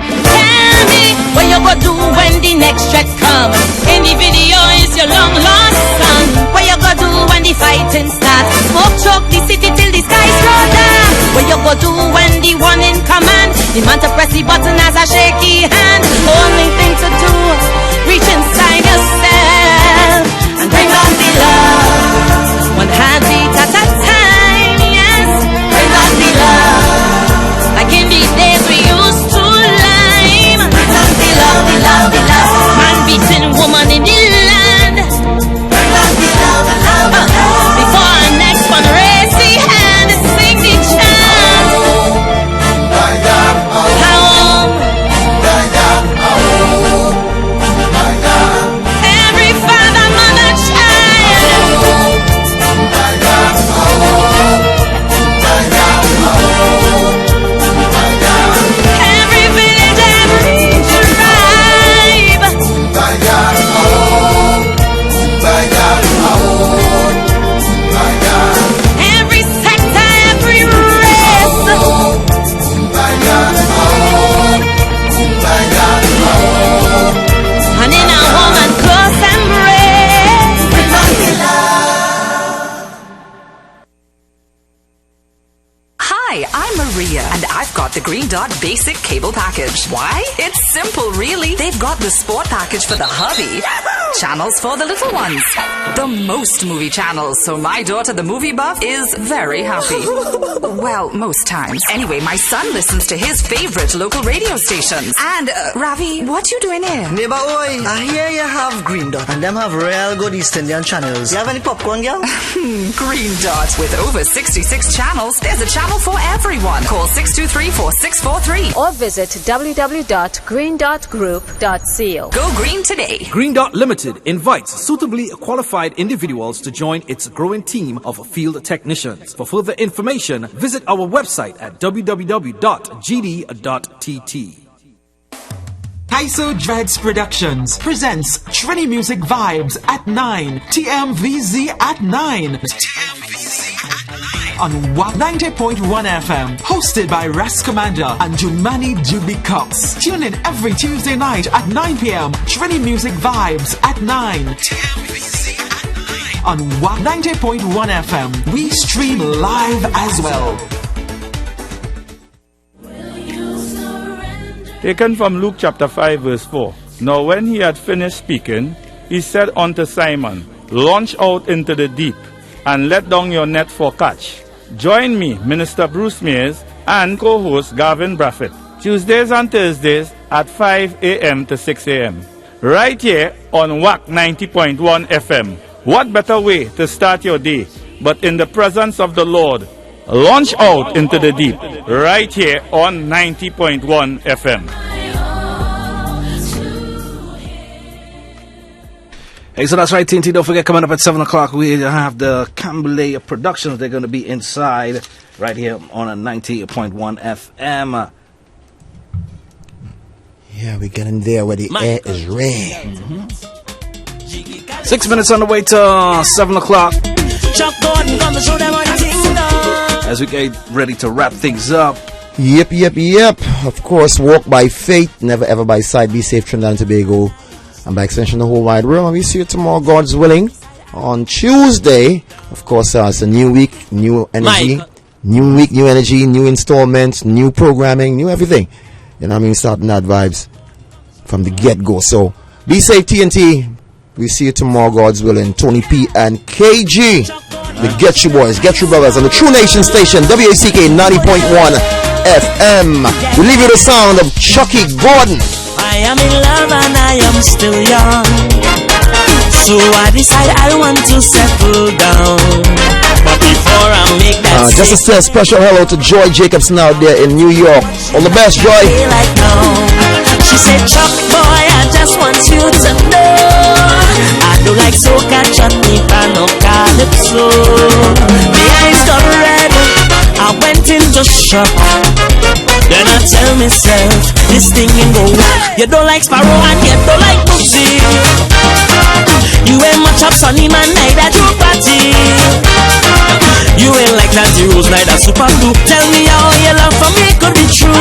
what you gonna do when the next threat comes? In the video is your long lost son. What you gonna do when the fighting starts? Smoke choke the city till the skies roll down. What you gonna do when the one in command demand to press the button as a shaky hand? Only thing to do, reach inside yourself and bring on the love. One heartbeat at a time, yes. Bring on the love. Like in the days we used to lime. Bring on the love, the love, the love. Man beating woman in the land. Bring on the love, the love, the love. Before our next one raise the hand and sing the chant. Home. Every father, mother, child. Every village, every tribe. Every sector, every race. And in a woman close embrace. Hi, I'm Maria, and I've got the Green Dot Basic Cable Package. Why? It's simple, really. They've got the Sport Package for the hubby, channels for the little ones, the most movie channels, so my daughter, the movie buff, is very happy. Well, most times. Anyway, my son listens to his favorite local radio stations. And, Ravi, what you doing here? Neighbor, oi, I hear you have Green Dot, and them have real good East Indian channels. You have any popcorn, girl? Green Dot. With over 66 channels, there's a channel for everyone. Call 623-4643. Or visit www.greendotgroup.co. Go green today. Green Dot Limited invites suitably qualified individuals to join its growing team of field technicians. For further information, visit our website at www.gd.tt. Kaiso Dreads Productions presents Trini Music Vibes at 9, TMVZ at 9. On Wack 90.1 FM, hosted by Ras Commander and Jumani Juby Cox. Tune in every Tuesday night at 9 p.m. Trini Music Vibes at 9. On Wack 90.1 FM, we stream live as well. Taken from Luke chapter 5 verse 4. Now when he had finished speaking, he said unto Simon, Launch out into the deep, and let down your net for catch. Join me, Minister Bruce Mears, and co-host Gavin Braffett, Tuesdays and Thursdays at 5 a.m. to 6 a.m. Right here on Wack 90.1 FM. What better way to start your day but in the presence of the Lord? Launch out into the deep, right here on 90.1 FM. Hey, so that's right, TNT. Don't forget, coming up at 7 o'clock, we have the Camberley Productions. They're going to be inside right here on a 90.1 FM. Yeah, we're getting there where the air is red. 6 minutes on the way to 7 o'clock. As we get ready to wrap things up. Yep. Of course, walk by faith, never ever by sight. Be safe, Trinidad and Tobago, and by extension, the whole wide world. And we see you tomorrow, God's willing, on Tuesday. Of course, it's a new week, new energy. New week, new energy, new installments, new programming, new everything. You know what I mean? Starting that vibes from the get-go. So, be safe, TNT. We see you tomorrow, God's willing. Tony P and KG. The Get You Boys, Get You Brothers on the True Nation Station, WACK 90.1 FM. We leave you the sound of Chucky Gordon. I am in love and I am still young, so I decide I want to settle down. But before I make that just to say a special hello to Joy Jacobson out there in New York. All the best, Joy. Like now, she said, Chuck boy, I just want you to know I do like soca, chutney, pan or calypso. My eyes got red, I went into shock. Then I tell myself, this thing ain't go. You don't like Sparrow and you don't like Bootsy. You ain't much up Sunny Man, neither do party. You ain't like Nancy Rose, neither Super Blue. Tell me how your love for me could be true.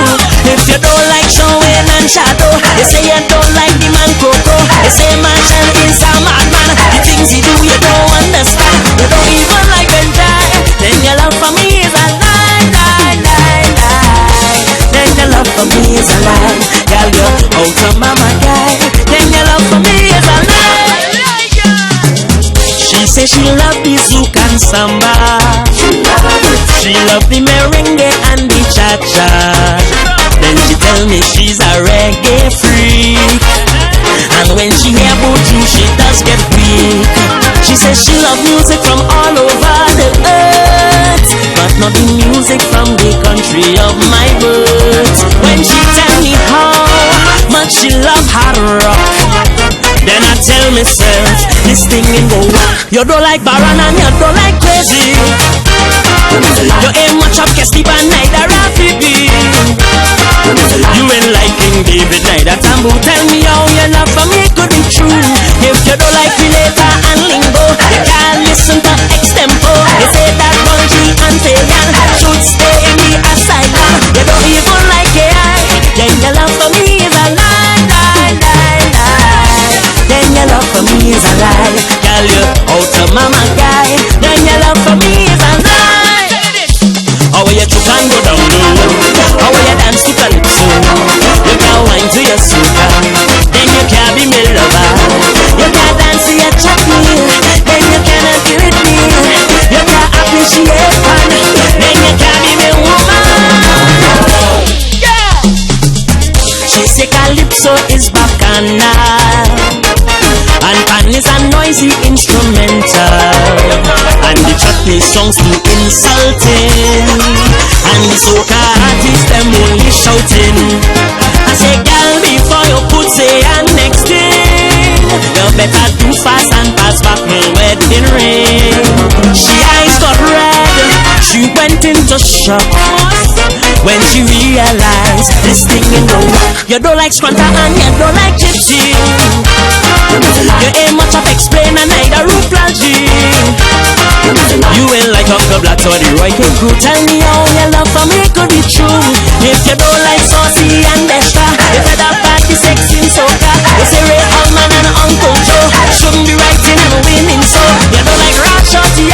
If you don't like Sean Wayne and Shadow, you say you don't like the man Coco. You say Marshall is a madman. The things he do you don't understand. You don't even like Benjai. Then your love for me is a lie, lie, lie, lie. Then your love for me is a lie. Girl, you're out of mama guy. Then your love for me is a lie. She say she love the zouk and samba. She love the merengue and the cha-cha. Then she tell me she's a reggae freak, and when she hear about you, she does get weak. She says she love music from all over the earth, but not the music from the country of my birth. When she tell me how much she love hard rock, then I tell myself, this thing ain't go. You don't like Baran and you don't like Crazy. You ain't much up Kesty and neither Rafibi. You ain't like King David, neither Tambu. Tell me how your love for me could be true. If you don't like Relata and Lingo, you can't listen to Extempo. You say that Bungie and Payan should stay in the asylum. You don't even like AI. Then your love for me is a lie, lie, lie, lie. Then your love for me is a lie. Girl, you out of mama guy. Then your love for me is a lie. How you choke and go down low? How you dance to calypso? You can't wine to your soca. Then you can't be my lover. You can't dance to your chutney. Then you cannot be with me. You can't appreciate fun. Then you can't be my woman. Yeah. She say calypso is bacchanal, and pan is a noisy instrumental, and the chutney songs too insulting, and the soca artists them only shouting. I say, girl, before you put say and next thing, you better do fast and pass back my wedding ring. She eyes got red, she went into shock when she realized this thing ain't go. You don't like Squanta and you don't like Gypsy. You ain't much of explain and neither Ruplalgy. You ain't like Uncle Black or the Roy K. Crew. Tell me how your love for me could be true. If you don't like Saucy and Destra, if you don't party sexy in soca, you say Ray Allman and Uncle Joe shouldn't be writing and winning. So you don't like Rock Shorty,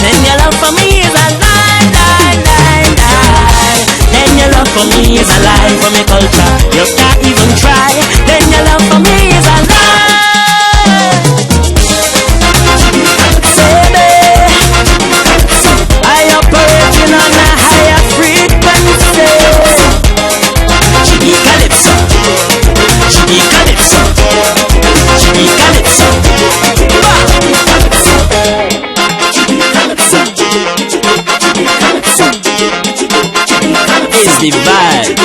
then your love for me is a lie, lie, lie, lie. Then your love for me is a lie. From your culture you can't even try. Then your love for me is a lie. I operating on a higher frequency. She calypso, she calypso, she calypso. It's the vibe.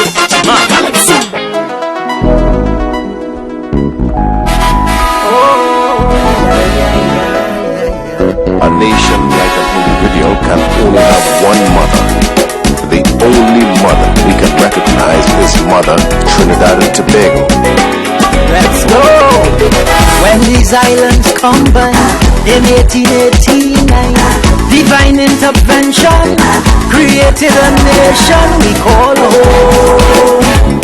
Oh, Trinidad and Tobago. Let's go. When these islands combined in 1889, divine intervention created a nation we call home.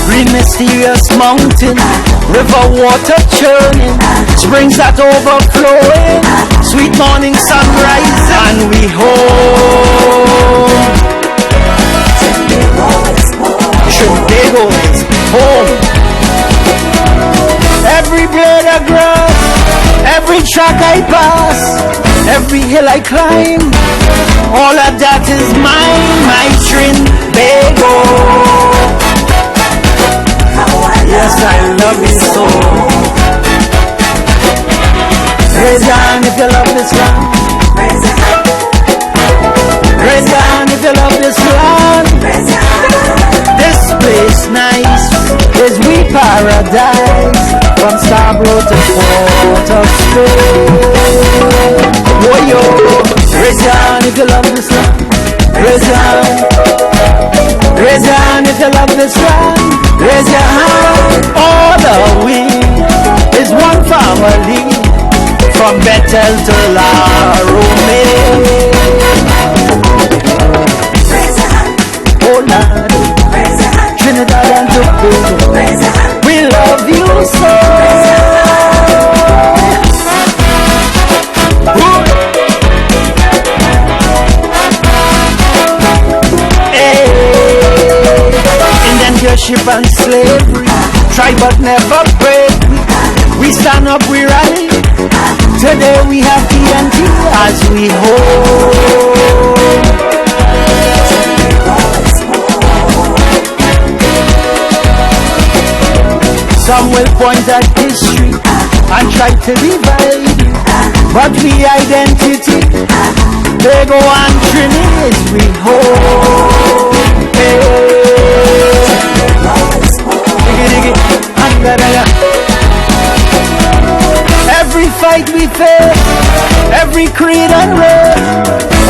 Green mysterious mountain, river water churning, springs that overflowing, sweet morning sunrise, and we home. Tobago is home. Every blade of grass, every track I pass, every hill I climb, all of that is mine, my Trinidad. Yes, I love it so. Raise your hand if you love this land. Raise your hand if you love this land. This place nice is we paradise, from Scarborough to Port of Spain. Oh yo, raise your hand if you love this land. Raise your hand. Raise your hand if you love this land. Raise your hand. All the we is one family, from Bethel to La Rome. Oh Lord, Trinidad and Tobago, we love you so. Ship and slavery, try but never break. We stand up, we rally. Today we have TNT as we hold. Some will point at history and try to divide, but we identity, they go on Trinidad, we hold. Every fight we face, every creed and race,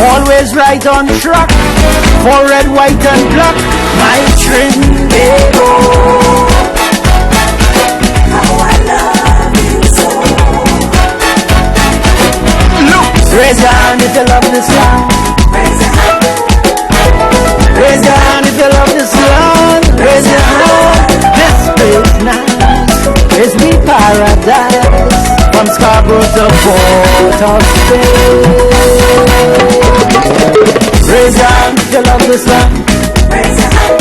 always right on track, for red, white and black, my Trinidad. How I love you so. Look, raise your hand if you love this land. Raise your hand. Raise your hand if you love this land. Raise your hand. This place nice is me paradise, from Scarborough to Port of Spain. Raise your hand if you love this land. Raise your hand.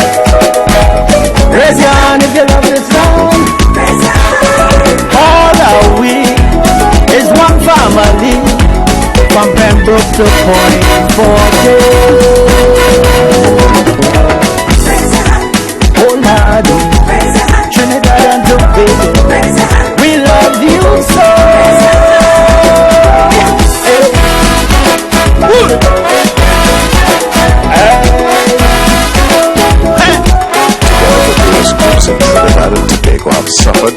Raise your hand if you love this land. Raise your hand. All are we is one family, from Pembroke to Point Fortin. Oh Lord, Trinidad and Tobago, we love you so. Those groups in Trinidad and Tobago have suffered.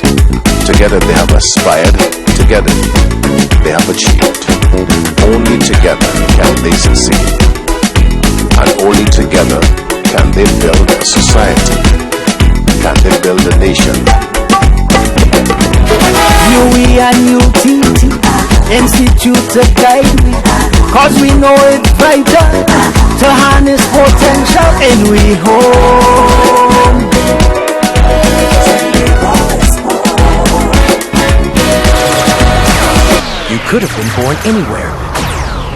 Together they have aspired. Together they have achieved. Only together can they succeed, and only together can they build a society, can they build a nation. UE and UTT Institute to guide me, cause we know it's vital to harness potential and we home. You could have been born anywhere,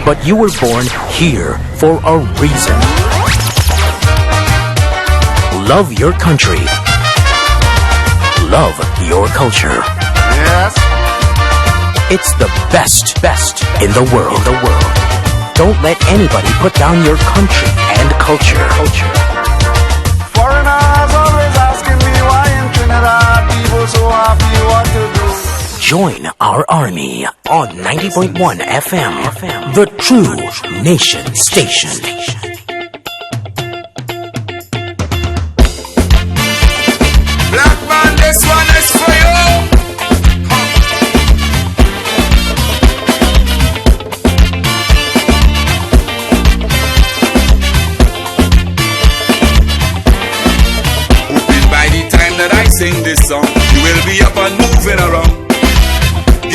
but you were born here for a reason. Love your country. Love your culture. Yes. It's the best in the world. Don't let anybody put down your country and culture. Foreigners always asking me why in Trinidad people so happy what to do. Join our army on 90.1 FM, the true nation station. Black man, this one is for you.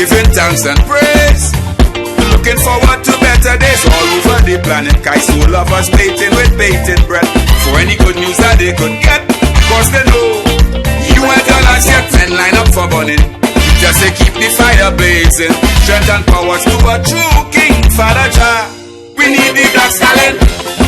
giving thanks and praise. Looking forward to better days all over the planet. Kai soul lovers waiting with bated breath for any good news that they could get. Cause they know you ain't done as yet. Men line up for burning, just to keep the fire blazing. Strength and powers to a true king, Father Jah. We need the black stallion.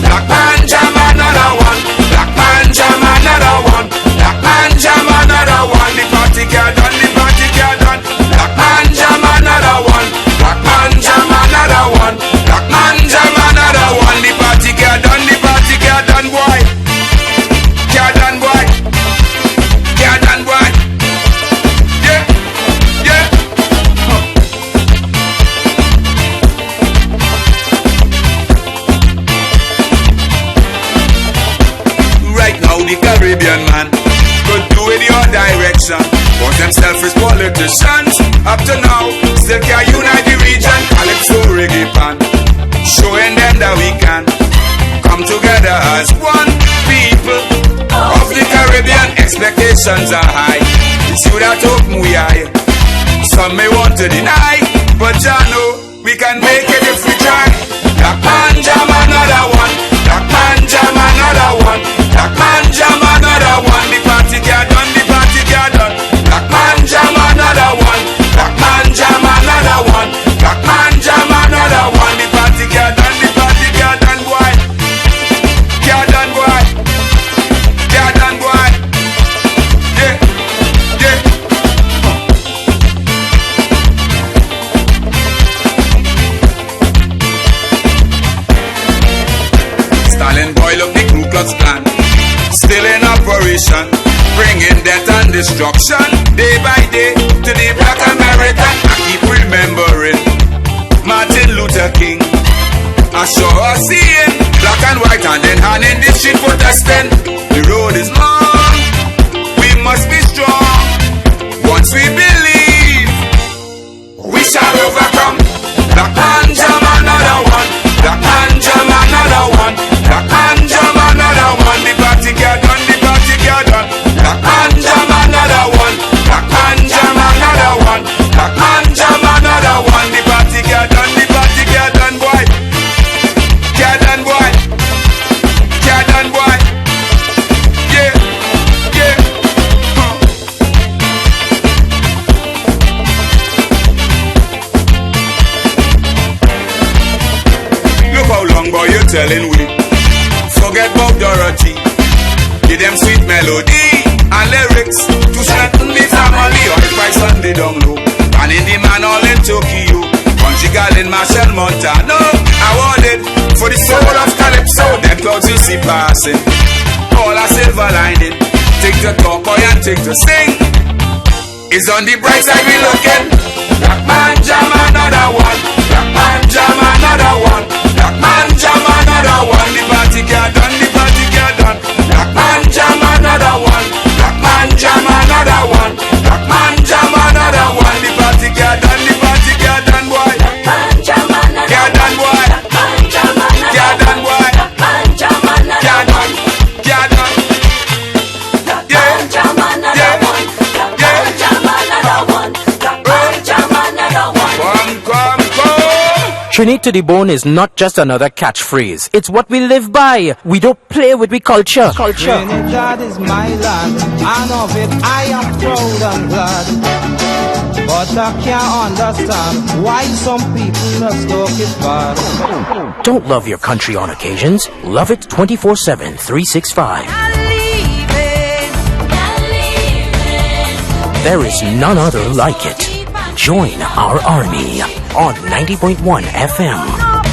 Black man jam another one. Black man jam another one. Black man jam another one. The party get done, the party get done. Black man jam another one. Black man jam another one. Black man jam another one. The party get done, the party get done, boy. Get done, boy. Get done, boy. Yeah, yeah. Right now the Caribbean man could do in your direction, but them selfish politicians up to now still can't unite the region. Calypso reggae pan, showing them that we can come together as one people of the Caribbean. Expectations are high. It's you that hope we high. Some may want to deny, but Jah know we can make it if we try. Black man jam another one. Black man jam another one. Black man jam another one. The party get done, the party get done. Black man jam another one. Black man jam another one. Black man jam another one. The party get done, the party get done, boy. Get done, boy. Get done, boy. Yeah, yeah. Stalin boil up the Ku Klux Klan, still in operation, bringing death and destruction day by day to the black American. I keep remembering Martin Luther King. I sure seeing black and white hand in hand in the street protesting. The road is long, we must be strong. Once we believe, we shall overcome. Black man jam another one. Black man jam another one. Black man jam another one. The party get done, the party get done. Black man jam another one. Black man jam another one. Black man jam another one. The party get done, the party get done, boy. Get done, boy. Get done, boy. Yeah, yeah. Look how long, boy, you're telling we. Forget about Dorothy. Give them sweet melody and lyrics to strengthen the family. On the price on the down low, and in the man all in Tokyo. Conjugal in Marshall Montano, awarded for the soul of Calypso. Them clouds you see passing, all a silver lining. Take the talk, boy, and take the sing. Is on the bright side we looking. Black man jam another one. Black man jam another one. Black man jam another one. The party get done, the party get done. Black man jam another one. Black man jam another one. Black man jam another one. The party get done, the party get done, boy. Black man jam another. Get done, boy. Black man jam another. Get done, boy. Black man jam another. Get done. Get done. Black man jam another one. Black man jam another one. Black man jam another one. Come. Trinidad to the bone is not just another catchphrase. It's what we live by. We don't play with we culture. Trinidad is my land, and of it I am proud and glad. But I can't understand why some people just talk it bad. Don't love your country on occasions. Love it 24/7, 365. There is none other like it. Join our army on 90.1 FM.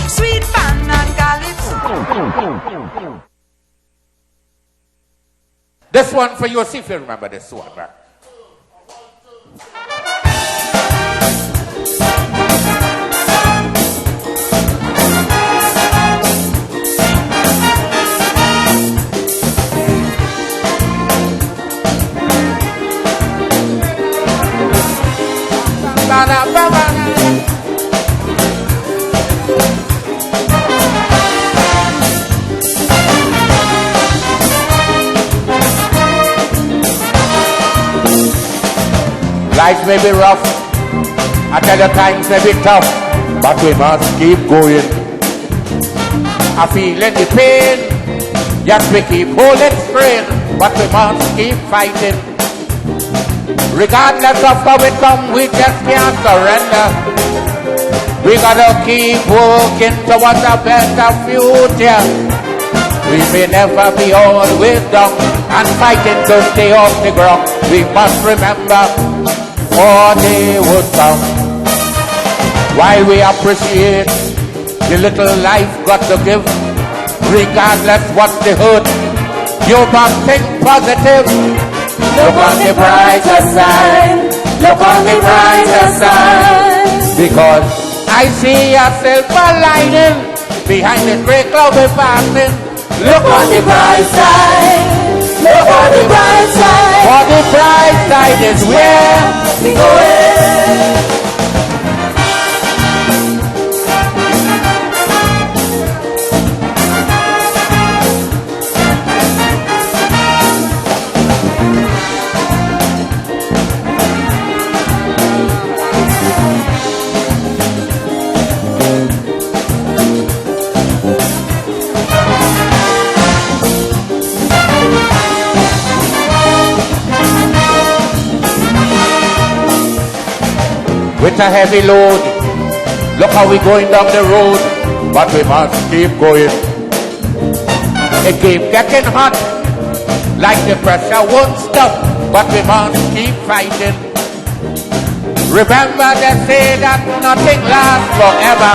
Sweet man and calypso. This one for you, see if you remember this one, man. Life may be rough, I tell you times may be tough, but we must keep going. I feel the pain, yes we keep holding strain, but we must keep fighting. Regardless of how it come, we just can't surrender. We gotta keep working towards a better future. We may never be always down and fighting to stay off the ground. We must remember all day would come. While we appreciate the little life got to give, regardless what's the hurt, you must think positive. Look on the brighter side, look on the brighter side, because I see a silver lining behind the gray cloud we're passing. Look on the bright side, look on the bright side, for the bright side is where we going. With a heavy load, look how we going down the road, but we must keep going. It keep getting hot, like the pressure won't stop, but we must keep fighting. Remember they say that nothing lasts forever.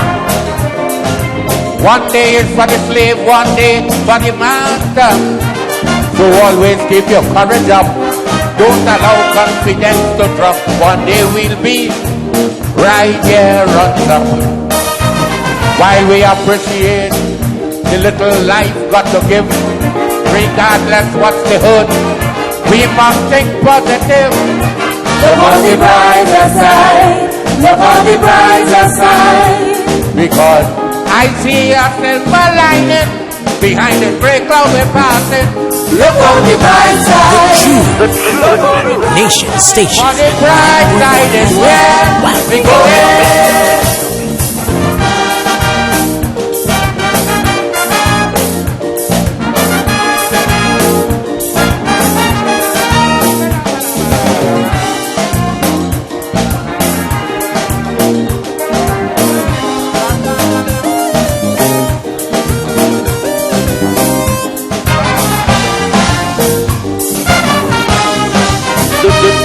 One day is for the slave, one day for the master. So always keep your courage up, don't allow confidence to drop. One day we'll be right here on top. While we appreciate the little life got to give, regardless what's the hurt, we must think positive. Look on the brighter side, look on the brighter side, because I see a silver lining behind the gray cloud we're passing. Look on the bright side, The Nation Station. on the bright side is where we going.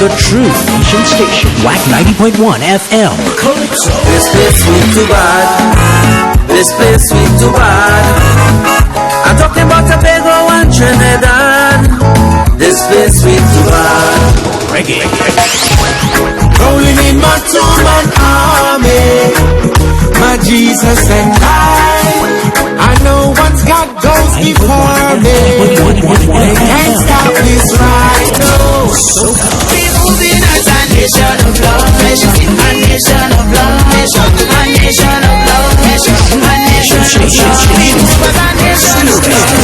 The True Nation Station. Wack 90.1 FM. This place sweet too bad. This place sweet too bad. I'm talking about Tobago and Trinidad. This place sweet too bad. Reggae. Rolling in my two-man army, my Jesus and I know what's God goes before me. They can't stop this right now. We moving as a nation of love, a nation of love, a nation of love, a nation of love. We move as a nation of love.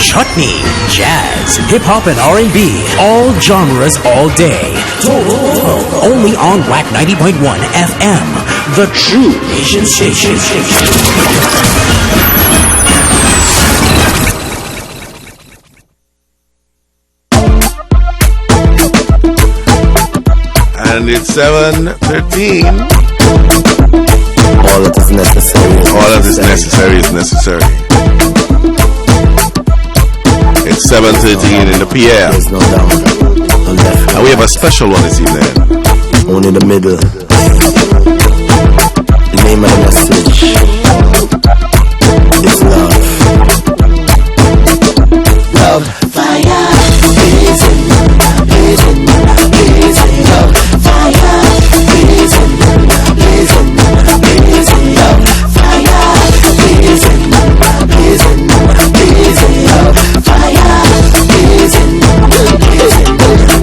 Chutney, jazz, hip-hop and R&B. All genres all day. Only on Wack 90.1 FM. The True Nation Station. And it's 7:13. All that is necessary. All that is necessary is necessary. It's 7:13 in the PM. There's no doubt. And we have a special one this evening. Only the middle. The name of the message is love. Love. Fire. Blazing. Blazing. Blazing. Love. Fire. Blazing. Blazing. Blazing. Love. Fire. Blazing. Blazing. Blazing. Love. Fire. Blazing. Blazing.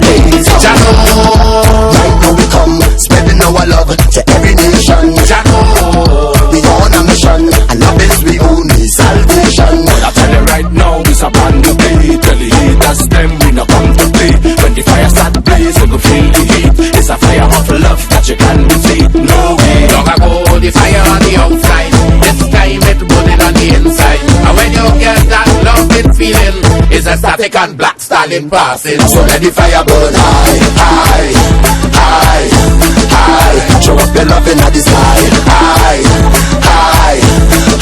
Blazing. Right now we come, spreading our love to every automatic and black stallion passing. So let the fire burn high, high, high, high. Show up your love in the sky, high, high,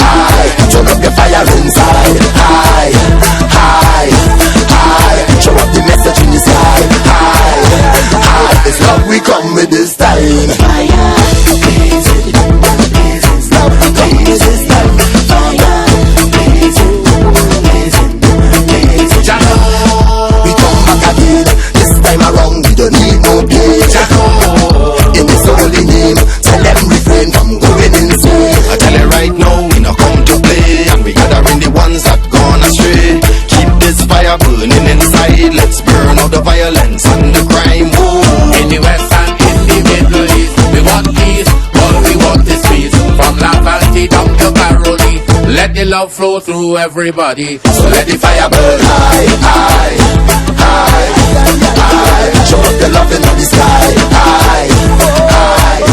high. Turn up your fire inside, high, high, high. Show up the message in the sky, high, high. It's love we come with this time. Fire, blazing, blazing. Love we come with this time. Fire, blazing, blazing, blazing. Jano, we come back again. This time around we don't need no play. Jano, in His holy name, tell them refrain from going insane. I tell you right now, we not come to play, and we gathering the ones that gone astray. Keep this fire burning inside. Let's burn out the violence and the crime. Whoa. In the West and in the Middle East, we want peace, all we want is peace. From Lavalti down to Caroli, let the love flow through everybody. So let the fire burn high, high, high, high. Show up your love in the sky, high, high,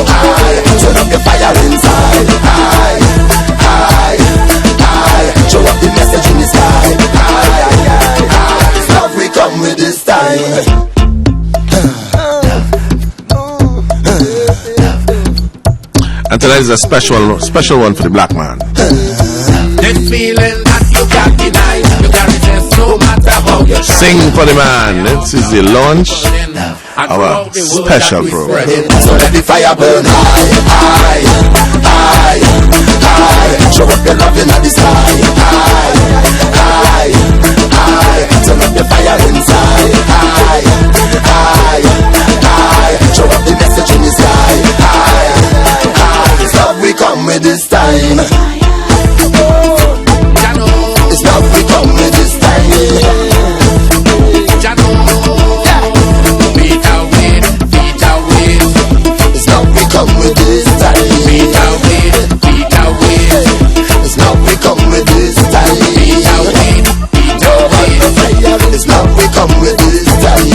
high. Turn up your fire inside, high, high, high. Show up the message in the sky, high, high, high. It's love we come with this time. And tonight is a special one for the black man. This feeling that you can't deny, you can't resist no matter how you try. Sing for the man. This is the launch of a special program. So let the fire burn high, high, high, high. Show up your love in the sky, high, high, high. Turn up your fire inside, high, high, high. Show up the message in the sky, high, high. It's love we come with this time. It's love we come with this time. Beat away. It's love we come with this time. Beat away. It's love we come with this time. Beat away. It's love we come with this time.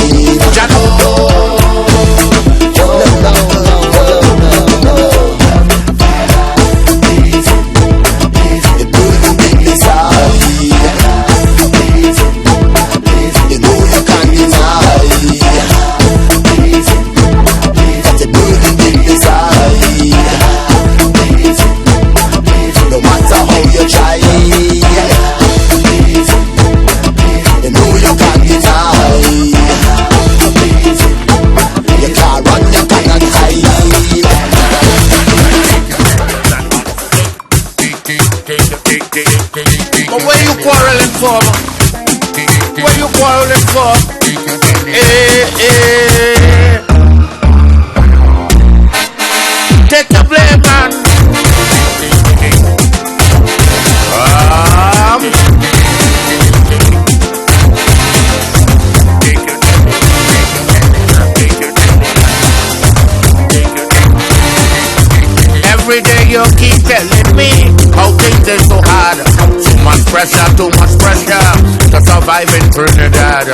What you quarreling for? Take the blame, man. Every day you keep telling me how things are so hard. Too much pressure to survive in Trinidad.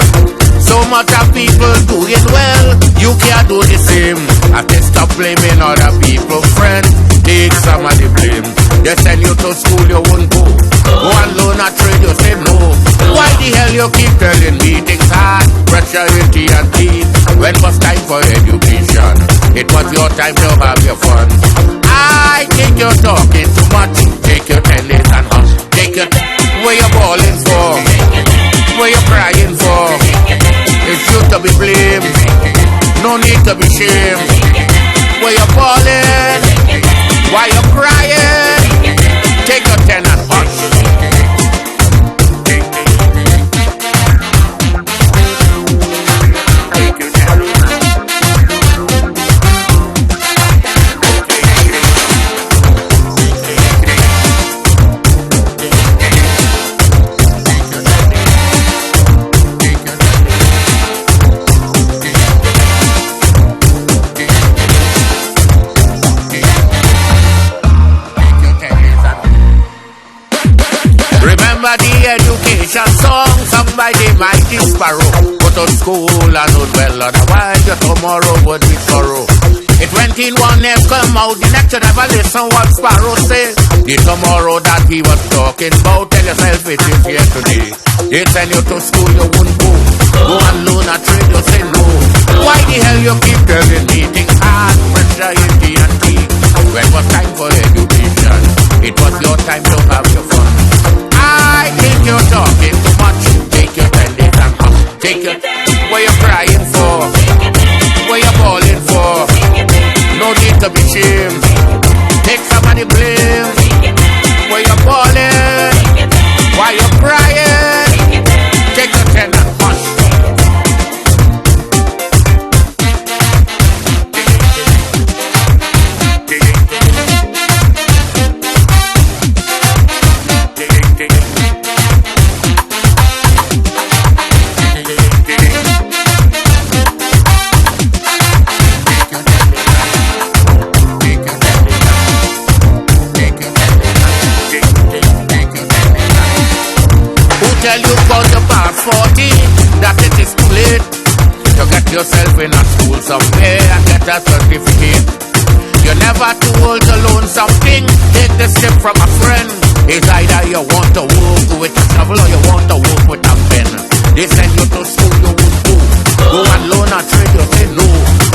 So much of people doing well, you can't do the same. I can stop blaming other people, friend. Take some of the blame. They send you to school, you won't go. Go and learn a trade, you say no. Why the hell you keep telling me things hard? Pressure in T&T. When was time for education? It was your time to have your fun. I think you're talking too much. Take your 10 days and hush. Take your where you balling for? Where you crying for? It's you to be blamed. No need to be shamed. Where you balling? Why you crying? Take your 10 and hush. The education song sung by the mighty sparrow. Go to school and do well, otherwise your tomorrow would be sorrow. It 21 years come out, the next you never listen what Sparrow says. The tomorrow that he was talking about, tell yourself it is here today. They send you to school, you wouldn't go. Go and learn a trade, you say no. Why the hell you keep telling me things hard, pressure, and tea? When was time for education? It was your time to have your fun. I think you're talking too much. Take your 10 days and come. Take your what you're crying for, what you're bawling for. No need to be ashamed. Take some of the blame. What you're bawling, why you're crying. Take your 10 and hush. Tell you for the past 40 that it is too late to get yourself in a school somewhere and get a certificate. You're never too old to learn something. Take the tip from a friend. It's either you want to work with a shovel or you want to work with a pen. They send you to school, you won't go. Go and learn a trade, you say no.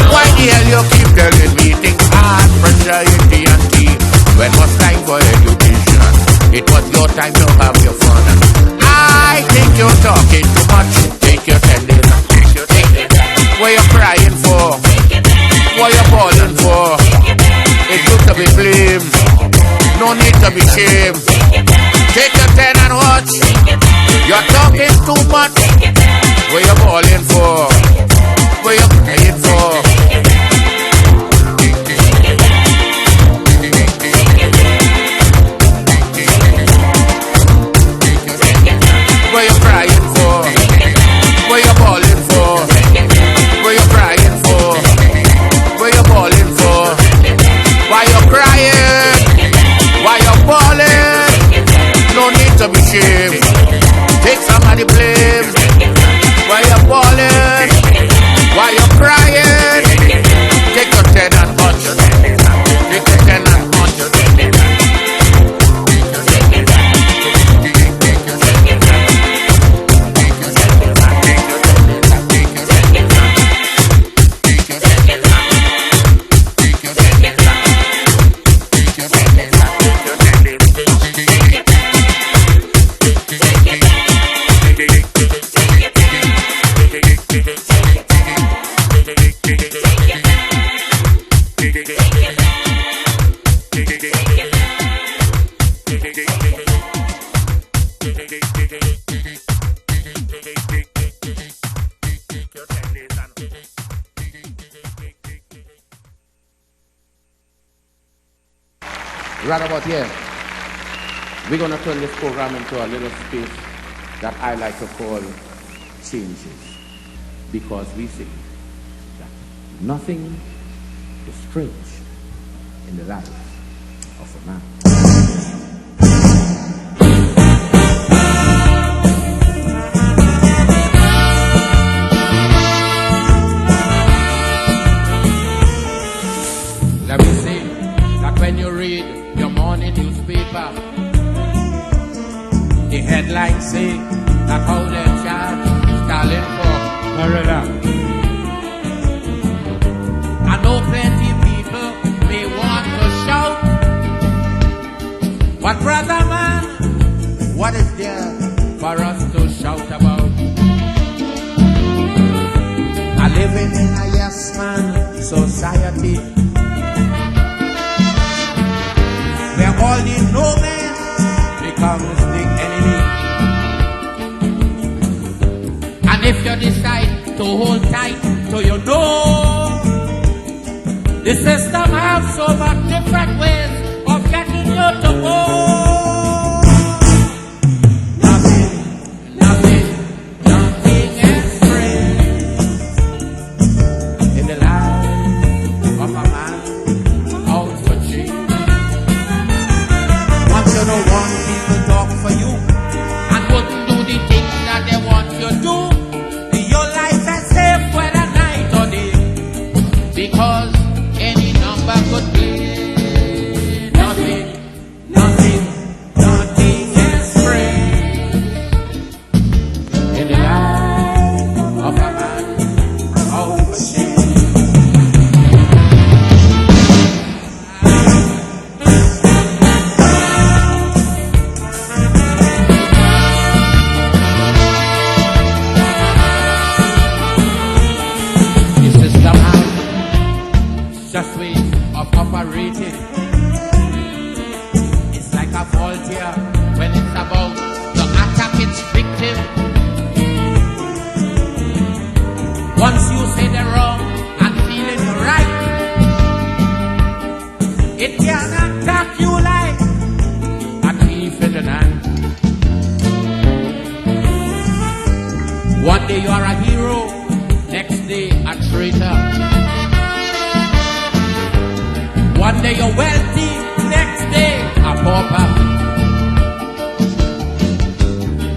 Why the hell you keep telling me things hard, pressure, and tea? When was time for education? It was your time to have your fun. I think you're talking too much. Take your 10 days. What you're crying for? What you're bawling for? It used to be blamed. No need to be shamed. Take your 10 and watch. You're talking too much. What you're bawling for? What you're crying for? What you crying for? What you bawling for? What you crying for? What you bawling for? Why you crying? Why you bawling? No need to be ashamed. Take somebody blame. Why you bawling? Why you crying? Take your 10 and punch. Take your 10 and punch. Right about here, we're going to turn this program into a little space that I like to call changes. Because we see that nothing is strange in the life of a man. Let me say that when you read your morning newspaper, the headlines say that how they charge Stalin for murder. I know plenty people may want to shout, but brother man, what is there for us to shout about? I live in a yes man society, where all the no man becomes the enemy. And if you decide to hold tight to your door, the system has so much different ways of getting you to go. Nothing is free in the life of a man out for cheap. Once you don't want people talk for you and wouldn't do the things that they want you to do, your life is safe whether night or day. Because any fault here when it's about to attack its victim. Once you say they're wrong and feeling you're right, it can attack you like a thief in the night. One day you are a hero, next day a traitor. One day you're wealthy, next day a pauper.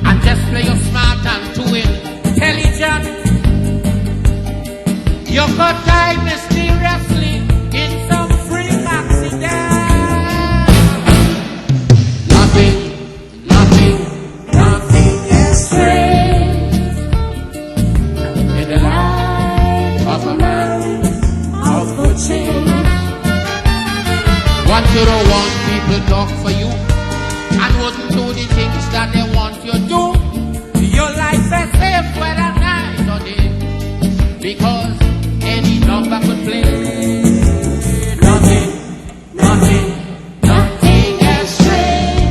And just play you smart and too intelligent, you could die mysteriously in some freak accident. Nothing is strange in the life of a man of good change. What you don't want people talk for you and wouldn't do the things that they want you to do. Your life is safe whether night or day, because any number could play. Nothing is strange.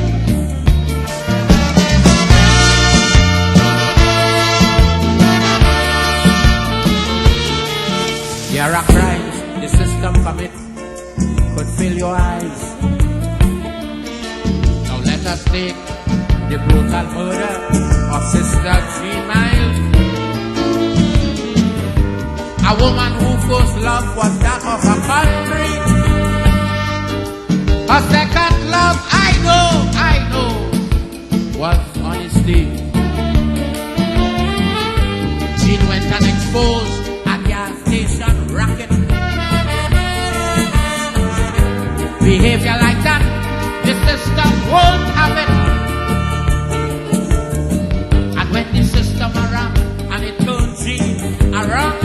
There are crimes the system commits could fill your eyes. Now let us take the brutal murder of Sister 3 Miles. A woman whose first love was that of her country. Her second love, I know, was honesty. She went and exposed a gas station racket. Behavior like that, the system won't have it. And when the system around and it turned Jean around,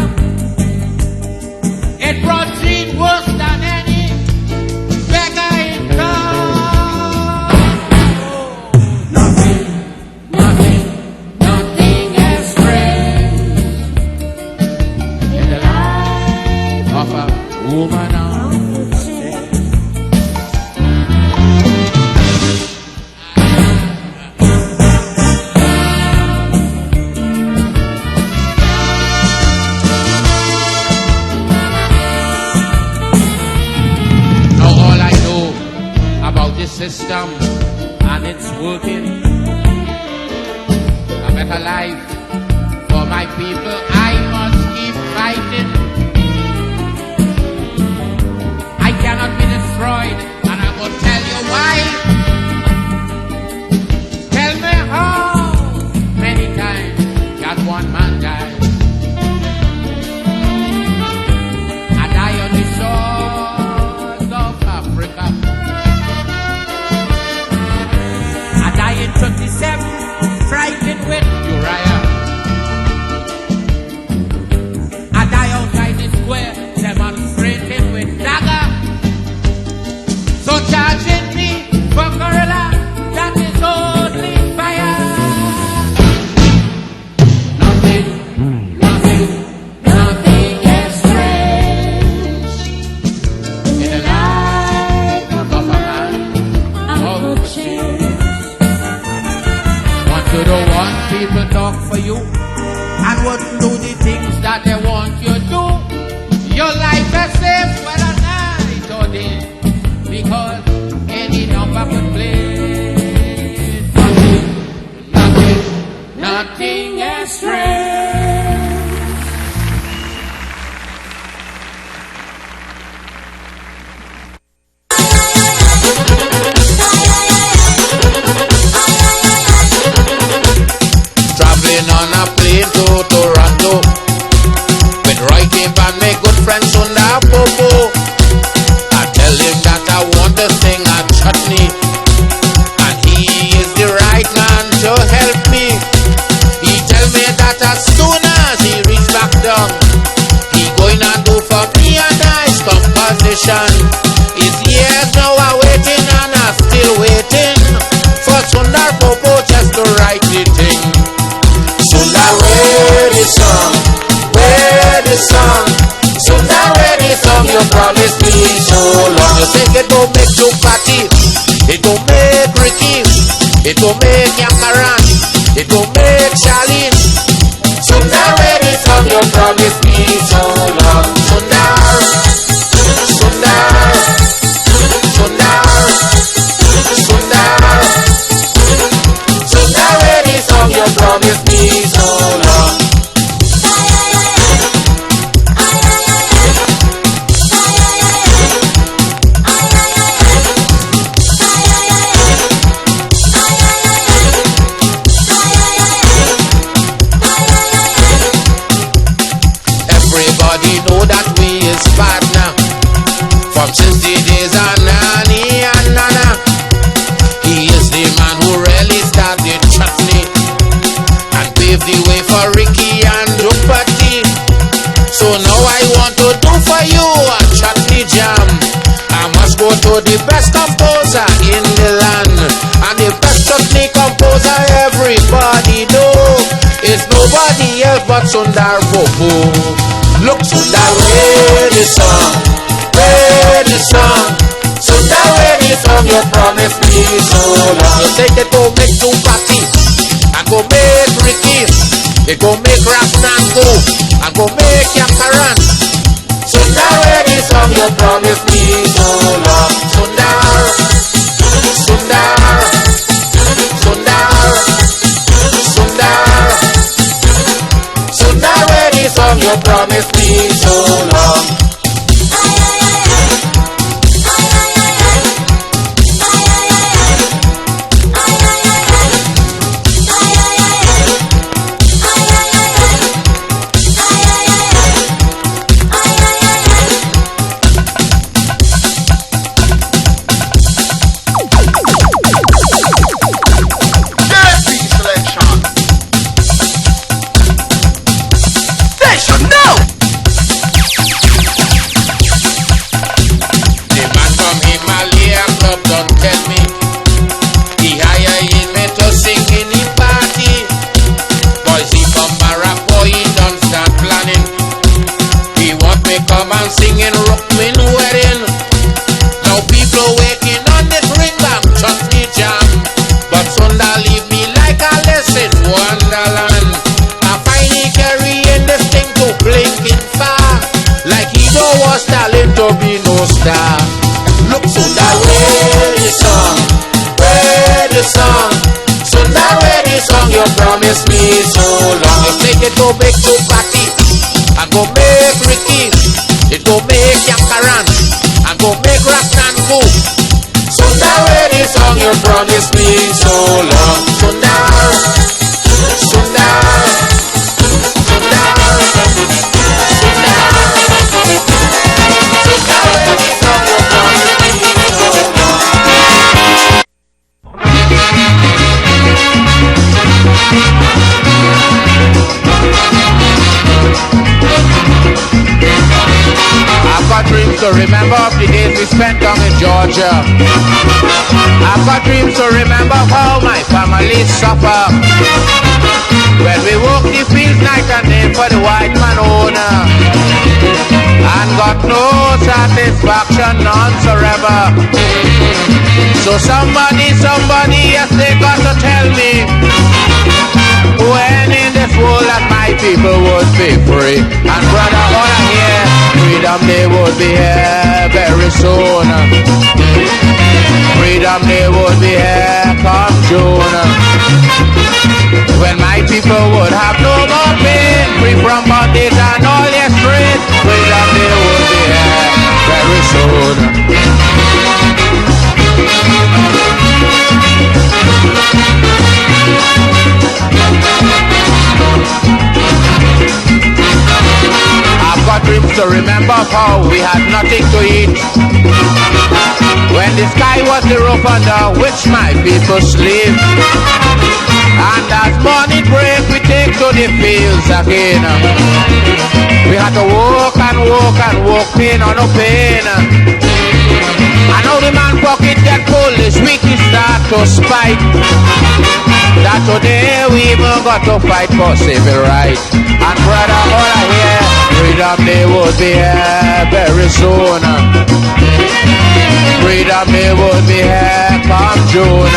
it brought Jean worse than any beggar in town. Nothing is strange in the life of a woman. System and it's working. A better life for my people. I must keep fighting. I cannot be destroyed, and I will tell you why. Tell me how many times that one man died. I die on the shores of Africa. 27, frightened with Uriah. I die outside the square, demonstrating with dagger. So charging me for gorilla, that is only fire. Nothing is strange in the life of a man of change. You don't want people talk for you and wouldn't do the things that they want you to do. Your life is safe whether night or day, because any number could play. Nothing is strange. On a plane to Toronto with Roy Cape and my good friend Sunda Popo. I tell him that I want to sing a chutney, and he is the right man to help me. He tell me that I best composer in the land, and the best chutney composer everybody know is nobody else but Sundar Popo. Look, Sundar, where the song, Sundar, where the song you promised me so long. You say they go make two party, and go make Ricky, they go make Rastan go, and go make Yakaran. Sundar, where the song you promised me so long. Sundar, Sundar, Sundar, Sundar, Sundar, where the song you promised me so long. Promise me so long. You take it go make to party, and go make Ricky, it go make Yakaran, and go make Rastan go. Sundar, where the song you promised me so long. Sundar, Sundar, Sundar, Sundar, Sundar, where the song you promised me so long. I've got dreams to remember of the days we spent down in Georgia. I've got dreams to remember how my family suffer when we walk the fields night and day for the white man owner, and got no satisfaction whatsoever. So somebody, yes, they got to tell me when in this world that my people would be free. And brother, all I hear, freedom they would be here very soon. Freedom they would be here come June, when my people would have no more pain, free from bondage and all their strain. Freedom they would be here very soon. I've got dreams to remember how we had nothing to eat, when the sky was the roof under which my people sleep. And as morning break we take to the fields again. We had to walk and walk and walk, pain on no pain. I know the man pocket get full, this week he start to spite, that today we even got to fight for civil rights. And brother, all I hear, freedom they would be here very soon. Freedom they would be here come June,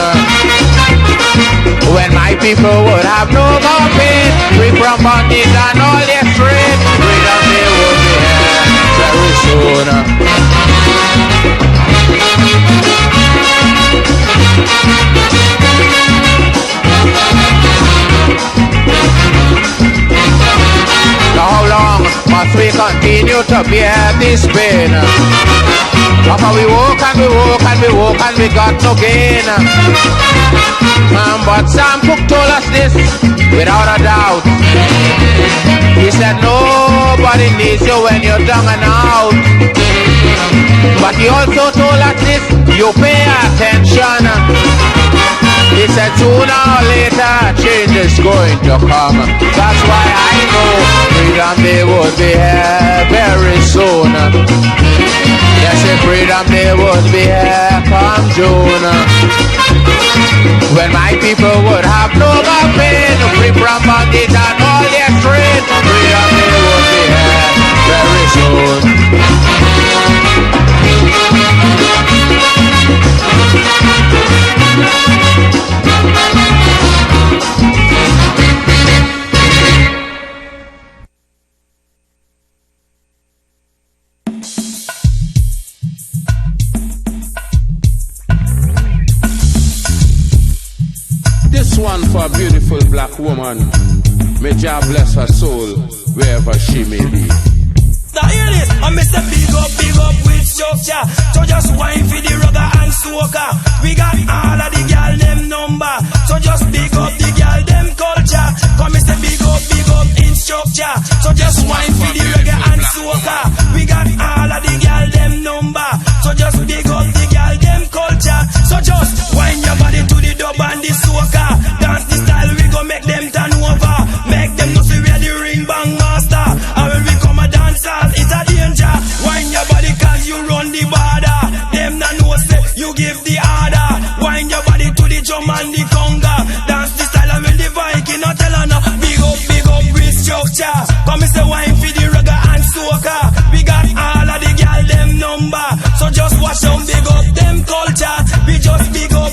when my people would have no more pain, free from bondage and all their strain. Freedom they would be here very soon. Now how long must we continue to bear this pain? After we walk and we walk and we walk and we got no gain. But Sam Cooke told us this without a doubt. He said nobody needs you when you're down and out. But he also told us this, you pay attention. He said sooner or later change is going to come. That's why I know freedom they would be here very soon. They say freedom day would be here come June, when my people would have no more pain, free from bondage and all their strain. Freedom day would be here very soon. This one for a beautiful black woman. May Jah bless her soul wherever she may be. Now hear this, I miss a big up with structure. So just wine for the rugger and soaker. We got all of the girl them number. So just big up the girl them culture. Come miss a big up in structure. So just wine for the rugger and soaker. We got all of the girl them number. So just big up the girl them culture. So just wine your body to the dub and the soaker. Dance the style we go make them turn over. Make them know see where the ring bang master. And when we come a dance it's a danger. Wine your body cause you run the border. Them na know say you give the order. Wine your body to the drum and the conga. Dance the style and when the Viking not tell her no. Big up with structure. Come me say wine for the rugger and soaker. We got all of the girl them number. So just watch them big up them culture. We just big up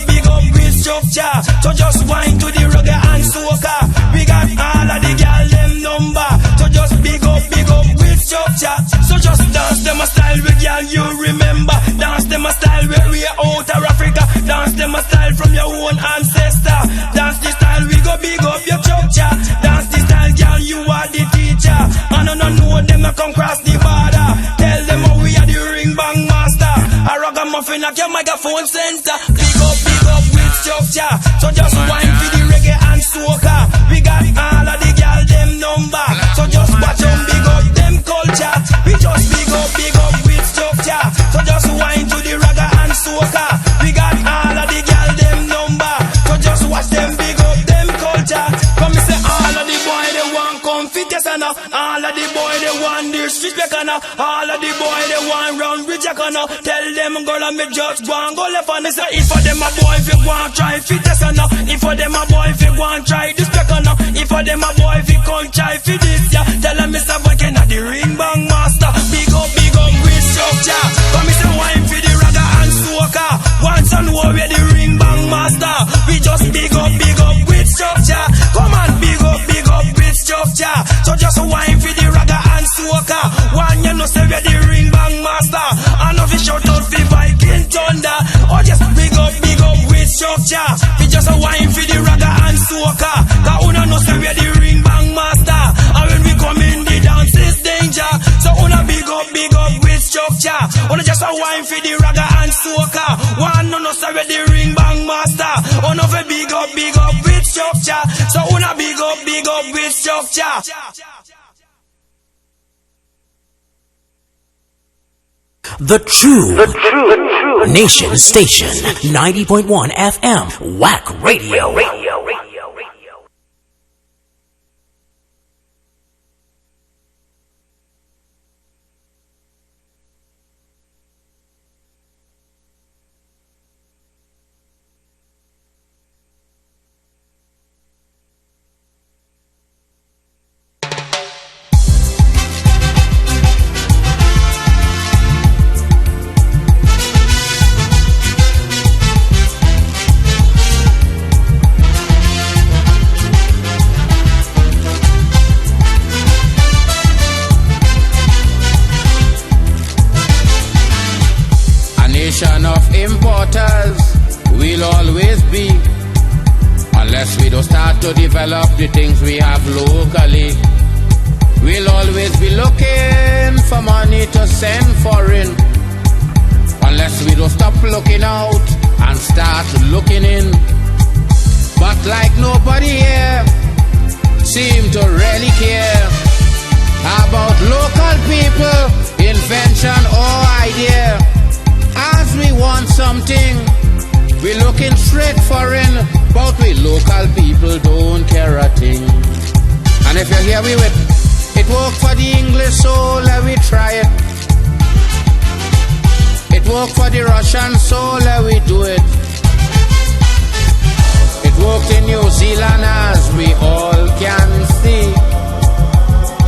with structure. So just wine to the rugger and soaker. We got all of the girl them number. So just big up with structure. So just dance them a style with girl you remember. Dance them a style where we are out of Africa. Dance them a style from your own ancestor. Dance the style we go big up your structure. Dance the style girl you are the teacher. And I don't know them a come cross the border. Tell them how we are the ring bang master. A ragamuffin like your microphone center. Big up with structure. So just wine for the reggae and soca. We got all of the girl them number. So just watch them big up them culture. We just big up with structure. So just wine to the ragga and soca. We got all of the girl them number. So just watch them big up them culture. Come me say all of the boy they want comfy tesana. All of the boy they want their street becana. All of the boy they want round bridge acana. Tell them girl and me just go and go left and say if for them a boy if you want try fit tesana. If for them a boy if you want try this becana. If for them a boy if you can't try fit this yeah. Tell them Mr. Boy can the ring bang master. Big up with structure. Come me say wine for the ragga and soca. Once and war where the ring bang master. We just big up with structure. Come on big up with structure. So just wine for the ragga and soca. One you know say where the ring bang master. And if you shout out for Viking thunder. Or just big up with structure. We just wine for the ragga and soca. Cause una know say where the ring bang master. And when we come in the dance is danger. So una big up with structure. Una just a wine for the ragga and soca. One no say where the ring bang master. Una for big up with structure. So una big up with structure. The True Nation Station 90.1 FM Wack Radio. Of importers we'll always be, unless we don't start to develop the things we have locally. We'll always be looking for money to send foreign, unless we don't stop looking out and start looking in. But like nobody here seem to really care about local people, invention or idea. As we want something, we looking straight foreign, but we local people don't care a thing. And if you're here we with it work for the English, so let we try it. It worked for the Russian soul, we do it. It worked in New Zealand as we all can see.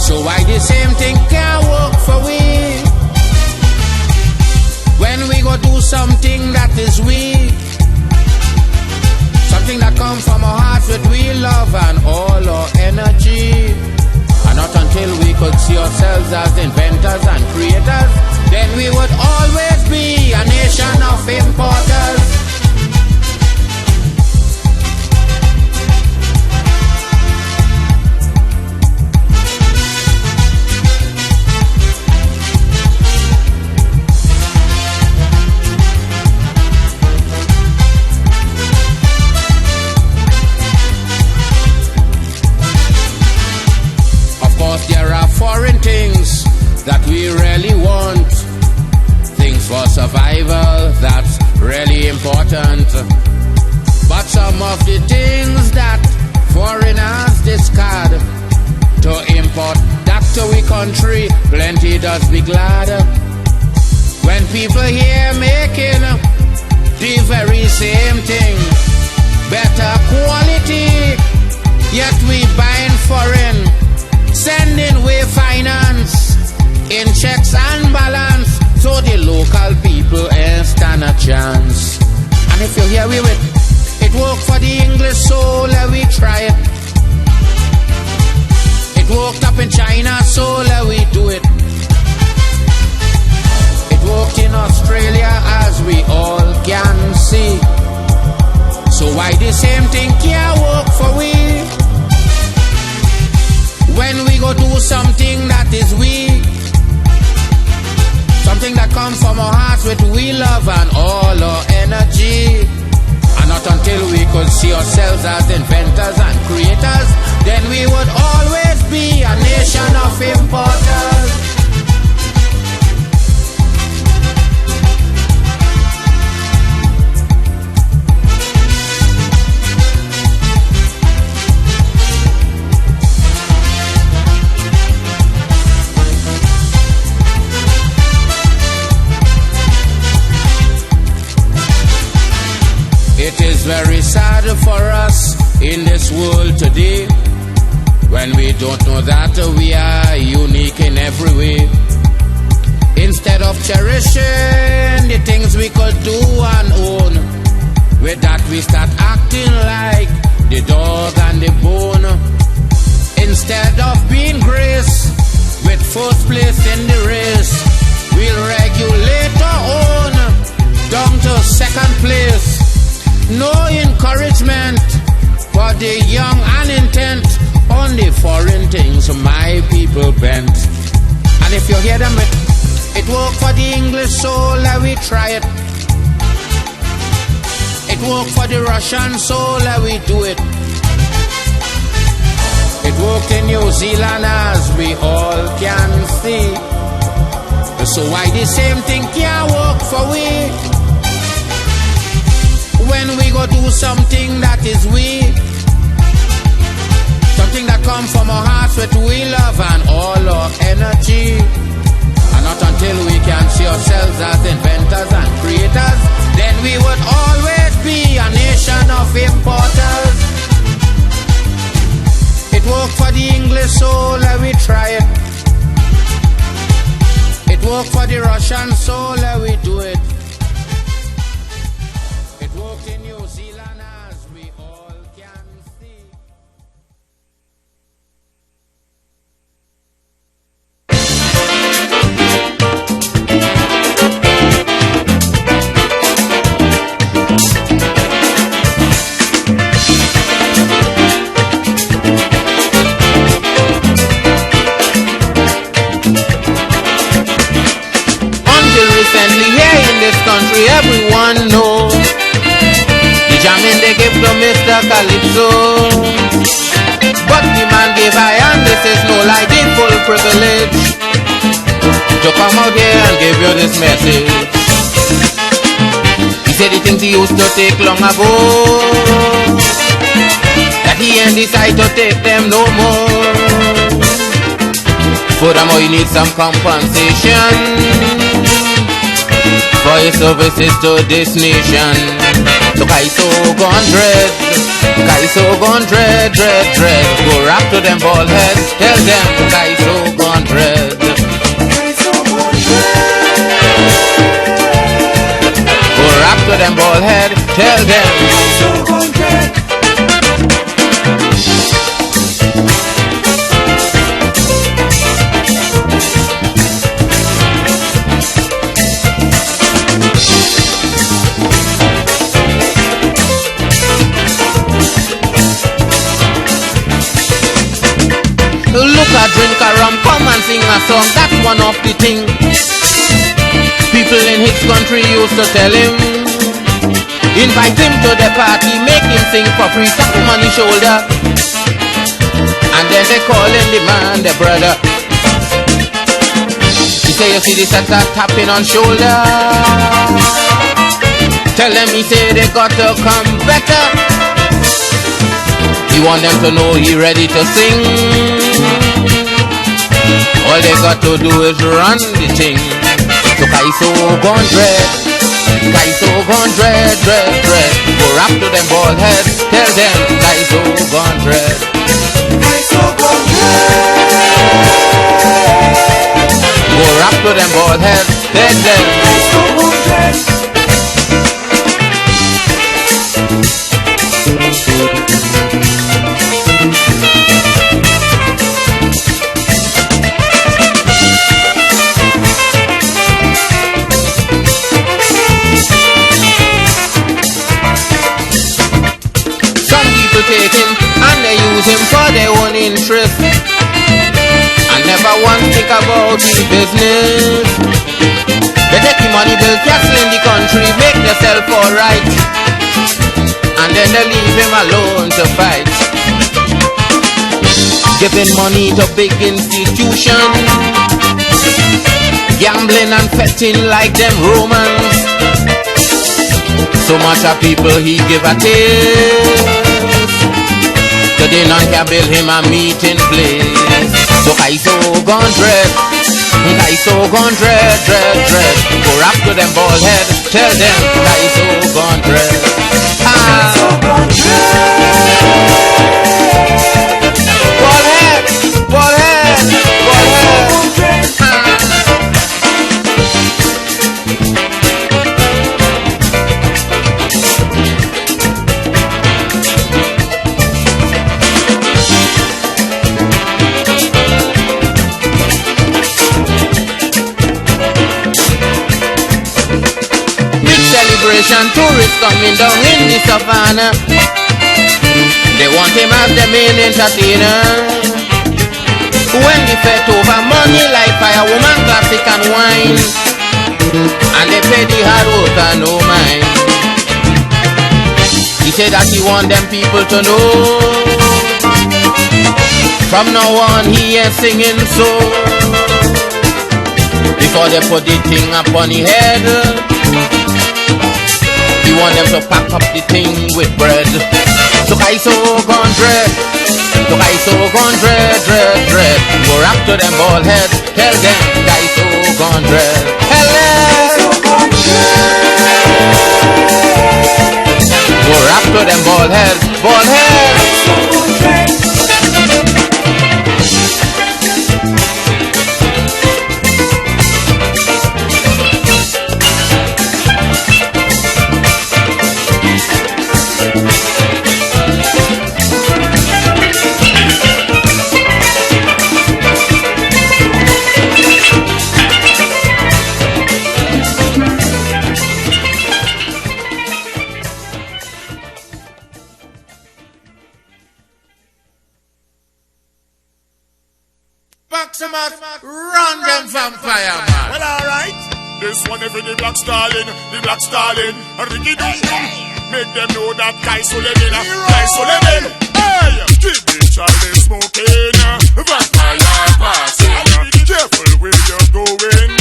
So why the same thing can't work for we? When we go do something that is weak, something that comes from our hearts with we love and all our energy. And not until we could see ourselves as inventors and creators, then we would always be a nation of importers. There are foreign things that we really want, things for survival that's really important. But some of the things that foreigners discard to import back to we country, plenty does be glad. When people here making the very same thing, better quality, yet we buying foreign, sending way finance in checks and balance, so the local people ain't stand a chance. And if you hear we with it worked for the English soul, we try it. It worked up in China, so we do it. It worked in Australia, as we all can see. So why the same thing can't work for we? When we go do something that is weak, something that comes from our hearts with we love and all our energy. And not until we could see ourselves as inventors and creators, then we would always be a nation of importers. It is very sad for us in this world today, when we don't know that we are unique in every way. Instead of cherishing the things we could do and own, with that we start acting like the dog and the bone. Instead of being grace with first place in the race, we'll regulate our own down to second place. No encouragement for the young and intent on the foreign things my people bent. And if you hear them, it worked for the English soul, we try it. It worked for the Russian soul, we do it. It worked in New Zealand, as we all can see. So why the same thing can't work for we? When we go do something that is weak, something that comes from our hearts with we love and all our energy. And not until we can see ourselves as inventors and creators, then we would always be a nation of importers. It worked for the English soul, we try it. It worked for the Russian soul, we do it. In New Zealand, as we all can see. Until recently, here in this country, everyone knows jamming they give to Mr. Calypso, but the man gave I, and this is no lie, the full privilege to come out here and give you this message. He said the things he used to take long ago, that he ain't decide to take them no more. Furthermore, you need some compensation for his services to this nation. So Kaiso gone dread, Kaiso gone dread, dread, dread. Go rap to them bald heads, tell them Kaiso gone dread. Go rap to them bald head, tell them Kaiso gone dread. Look a drink a rum, come and sing a song, that's one of the things people in his country used to tell him. Invite him to the party, make him sing for free, tap him on the shoulder, and then they call him the man, the brother. He say, you see this at that tapping on shoulder, tell them he say they got to come better. You want them to know he ready to sing. All they got to do is run the thing. So Kaiso gone dread, Kaiso gone dread, dread, dread. Go rap to them bald heads, tell them Kaiso gone dread. Kaiso gone dread. Go rap to them bald heads, tell them Kaiso gone dread. Take him and they use him for their own interest and never once think about his business. They take him money, build castle in the country, make themselves alright, and then they leave him alone to fight. Giving money to big institutions, gambling and petting like them Romans. So much of people he give a taste. Today none can build him a meeting place. So Kaiso gone dread, Kaiso gone dread, dread, dread. Go rap to them bald head, tell them Kaiso gone dread. Kaiso gone dread. Bald head, bald head, bald head. Tourists coming down in the savannah, they want him as the main entertainer. When he fed over money like fire, woman, classic and wine, and they pay the hard worker no mind. He said that he want them people to know, from now on he is singing so. Before they put the thing upon his head, we want them to pack up the thing with bread. So Kaiso gone dread, so Kaiso gone dread, dread, dread. Go rap to them bald heads, tell them Kaiso gone dread. Hello, gone dread. Go rap to them bald heads, bald heads. Run them vampire man. Well, alright. This one every the Black Stalin, the Black Stalin. Ricky Dum Dum. Make them know that Kaiso living, Kaiso living. Hey, keep the child smoking, vampire passing. Careful where you're going,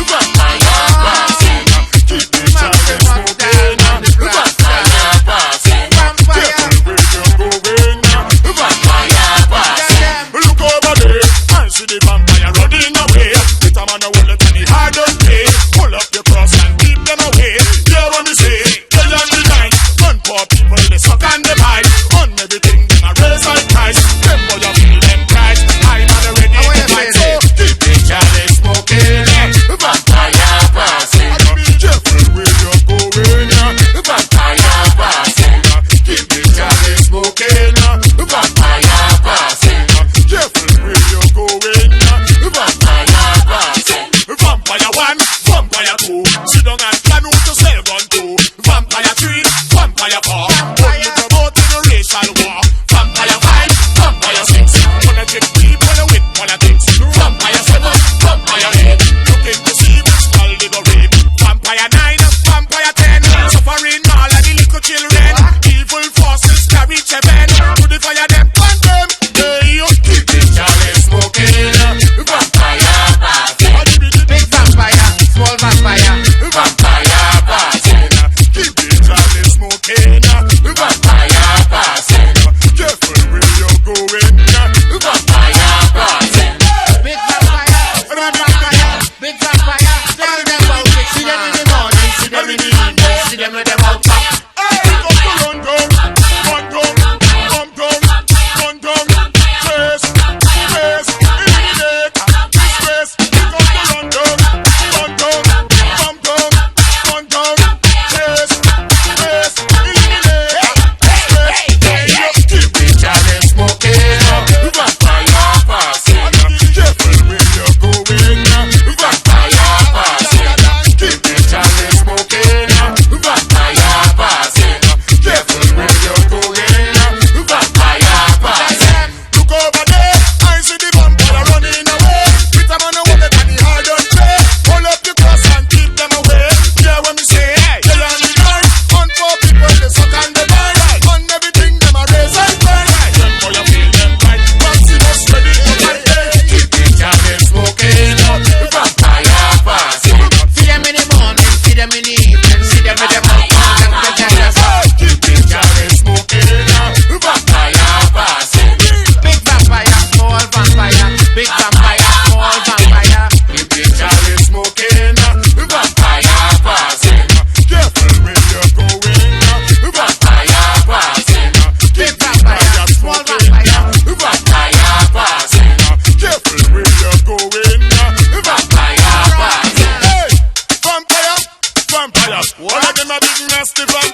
vampire passing. Keep the child smoking, vampire passing. Careful where you're going, vampire passing. Look over there, I see the vampire running away. Get a man a wallet and he hard on pay. Pull up your cross and keep them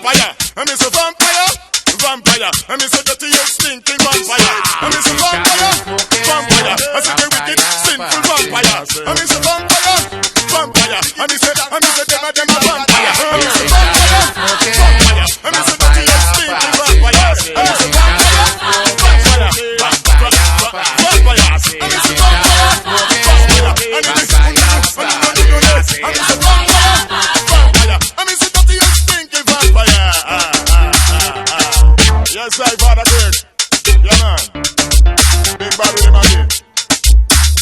vampire. And me say vampire, vampire. And me say dirty and stinking vampire. And me say vampire, vampire. I say the wicked, sinful vampire. And me say vampire, vampire. And me say them a vampire. And me say vampire, vampire. And me say dirty and stinking vampire. And me say vampire, vampire. And me say vampire, vampire. And me say vampire, vampire. And me say yes, I father great. Yeah, man. Big bad with him again.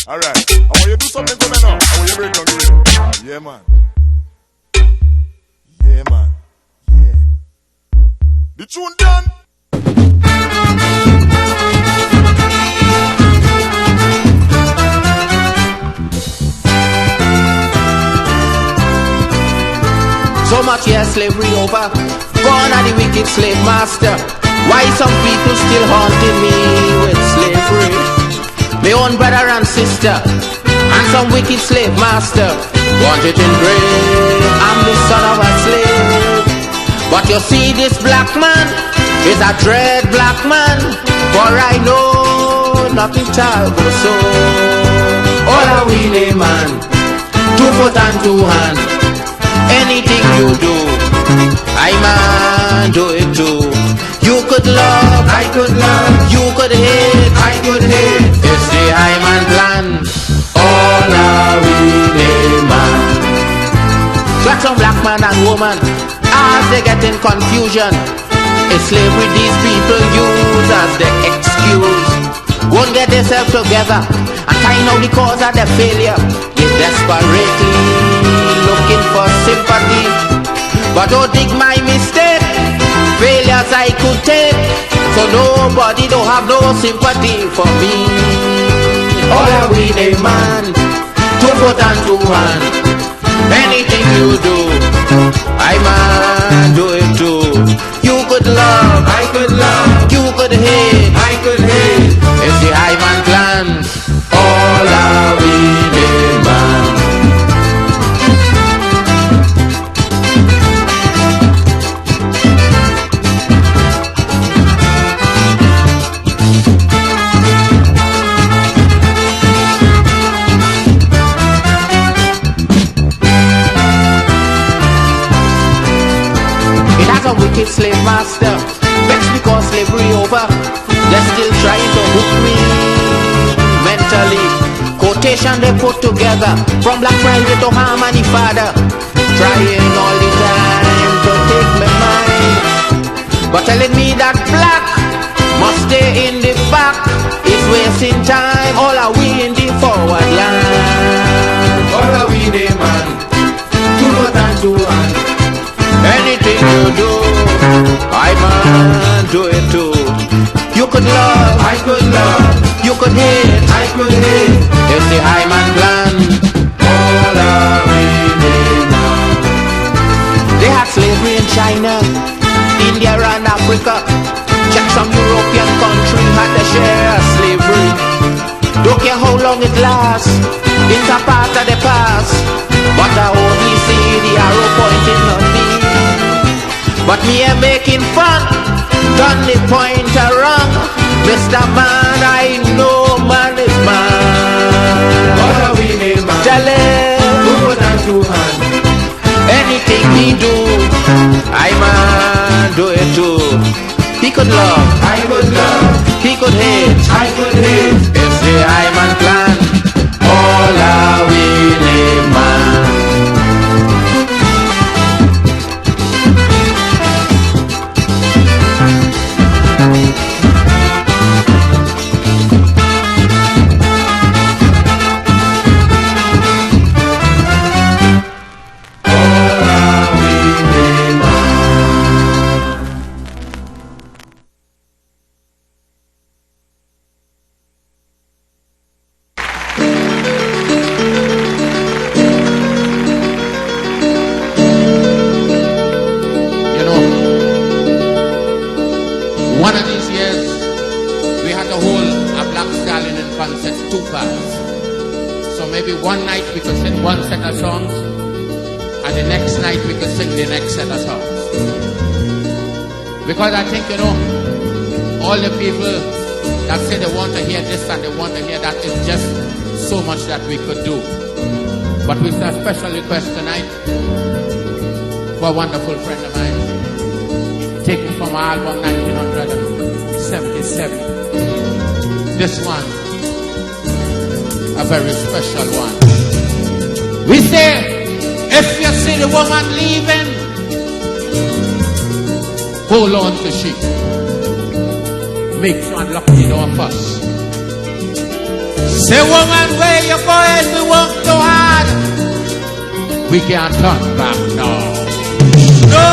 Alright. I want you to do something for me now. I want you to break down the rhythm. Yeah, man. Yeah, man. Yeah. The tune done. So much years slavery over, gone are the wicked slave master. Why some people still haunting me with slavery? My own brother and sister, and some wicked slave master want it in grave. I'm the son of a slave. But you see this black man is a dread black man. For I know nothing shall go so. All are we man, 2 foot and 2 hand. Anything you do, I man do it too. You could love, I could love. You could hate, I could hate. It's the high man plan. All are we man. Got some black man and woman as they get in confusion. It's slavery these people use as the excuse. Won't get themselves together and find out the cause of their failure. They desperately looking for sympathy, but don't dig my mistake. Failures I could take, so nobody don't have no sympathy for me. All are we man, 2 foot and 2 hand. Anything you do, I man do it too. You could love, I could love. You could hate, I could hate. It's the high man plan. All are we man. Wicked slave master, vexed because slavery over. They're still trying to hook me mentally. Quotation they put together from Black Friday to Harmony Father, trying all the time to take my mind, but telling me that black must stay in the back is wasting time. All are we in the forward line. All are we the man, 2 foot and 2 hand. Anything you do, I man do it too. You could love, I could love. You could hate, I could hate. It's the high man plan. All are we man. They had slavery in China, India and Africa. Check some European country had their share of slavery. Don't care how long it lasts, it's a part of the past. But I only see the arrow pointing on me. But me am making fun, turn the pointer wrong. Mr. Man, I know man is man. What are we name man? Tell him, 2 foot and 2 hand. Anything he do, I man do it too. He could love, I could love. He could hate, I could hate. It's the high man plan. All are we name man. One night we could sing one set of songs, and the next night we could sing the next set of songs. Because I think, you know, all the people that say they want to hear this and they want to hear that is just so much that we could do. But with a special request tonight for a wonderful friend of mine, taken from our album 1977. This one, a very special one. We say, if you see the woman leaving, hold on to she. Make sure and lock the door first. Say, woman, where you going? We work too hard. We can't turn back now. No.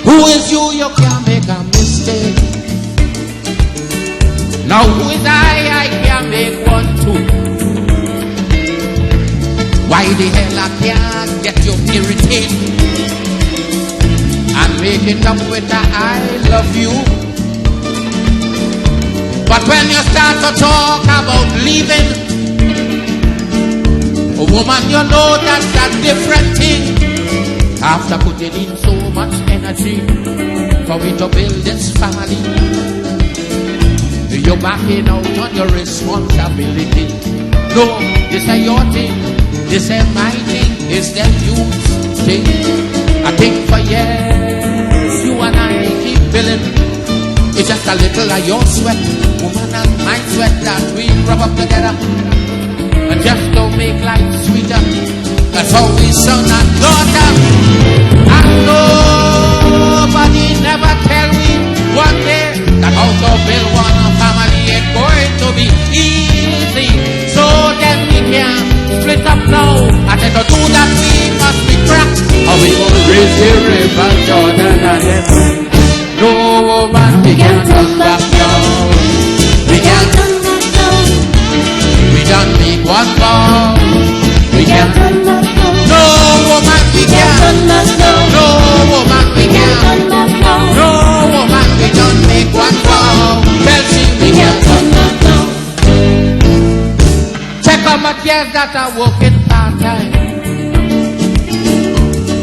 Who is you? You can't make a mistake. Now who is I can't make one too. Why the hell I can't get you irritated and make it up with a I love you? But when you start to talk about leaving, a woman, you know that's a different thing. After putting in so much energy for me to build this family, you're backing out on your responsibility. No, this ain't your thing, this ain't my thing, it's them youth's thing. I think for years you and I keep building. It's just a little of your sweat, woman, and my sweat that we rub up together, and just to make life sweeter. That's how we son and daughter. And nobody never tell me one day that how to build one family ain't going to be easy. So then we can split up now. I said to do that we must be cracked, or we will raise the river Jordan again. No woman, we can't turn back now. We can't turn back now. We don't make one vow. We can't turn back now. No woman, we can't. No woman, we can't. No woman, we don't make one vow. Tell she we can't turn back now. Check out my tears that are working part-time.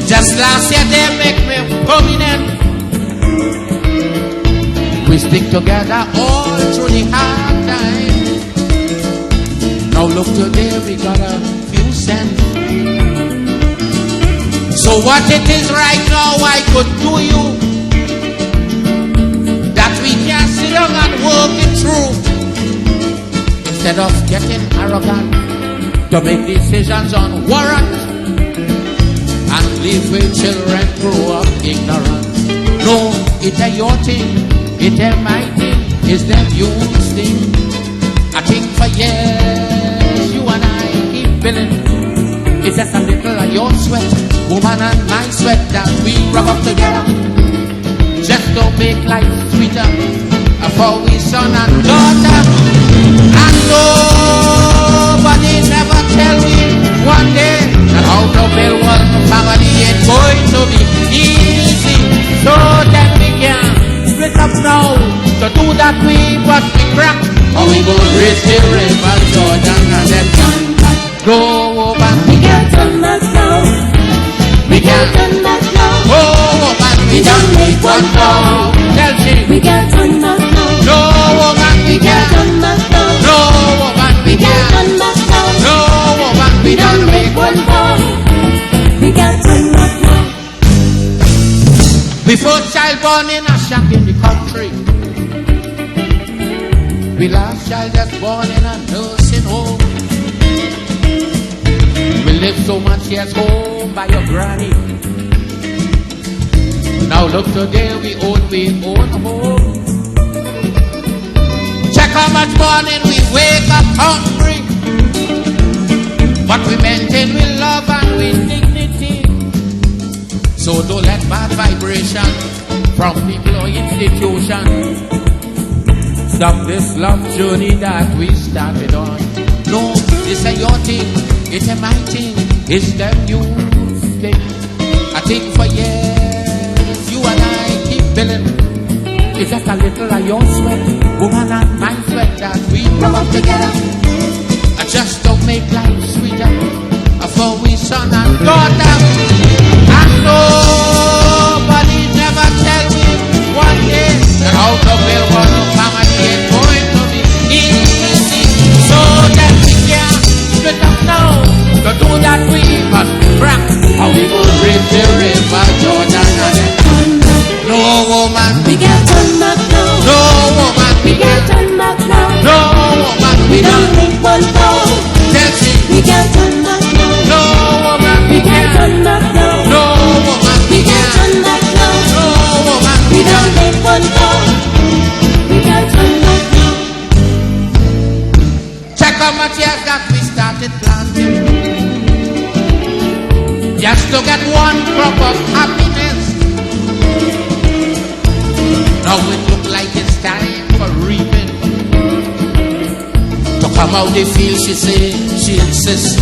Just last year they make me permanent. We stick together all through the hard time. Now look today, we got a few cents. So what it is right now I could do you, that we can sit down and work it through, instead of getting arrogant to make decisions on warrant and leave with children grow up ignorant. No, it ain't your thing, it ain't my thing, it's them youth's thing. I think for years you and I keep building. It's just a little of your sweat, woman, and my sweat that we rub up together, just to make life sweeter for we son and daughter. And nobody never tell me one day that how to build one family ain't going to be easy. So that we can split up now. To do that we must be cracked, or we go raise the river Jordan and then go over. We can't turn back now. We can't turn back now. Go over. We don't make one now. Tell me we can't turn back now. No woman, we can't turn back now. No woman, we can't turn back now. No woman, we don't make one now. We can't turn back now. Before child born in a shack in the country, we last child just born in a nursing home. We live so much years home by your granny. Now look today we own home. Check how much morning we wake up hungry, but we maintain with love and with dignity. So don't let bad vibration from people or institution stop this love journey that we started on. No, this ain't your thing, it ain't my thing, it's them youth's thing. I think for years you and I keep building. It's just a little of your sweat, woman, and my so much years that we started planting, just to get one crop of happiness. Now it look like it's time for reaping. To come out the field, she say, she insists.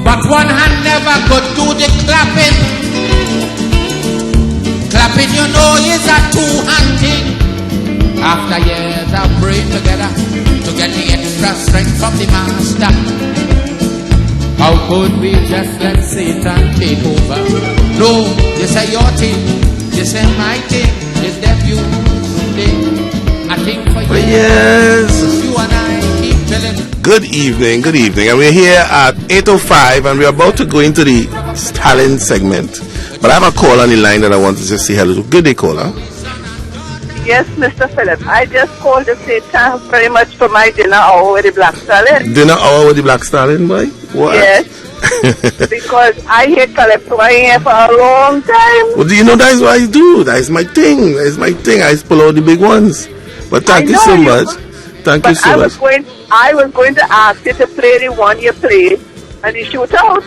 But one hand never could do the clapping. Clapping, you know, is a two-hand thing. After years of praying together to get the extra strength from the master, how could we just let Satan take over? No, this is your thing, this is my thing, this is that you thing. I think for you, yes. You and I keep telling. Good evening, and we're here at 8:05, and we're about to go into the talent segment. But I have a call on the line that I want to just say hello to. Good day, caller. Yes, Mr. Philip. I just called to say thanks very much for my dinner hour with the Black Stallion. Dinner hour with the Black Stallion, boy? What? Yes. Because I hate Calypso. I ain't here for a long time. Well, do you know that's what I do? That is my thing. That is my thing. I just pull out the big ones. But thank you so much. Thank you so much. I was going to ask you to play the one you played and the shootout.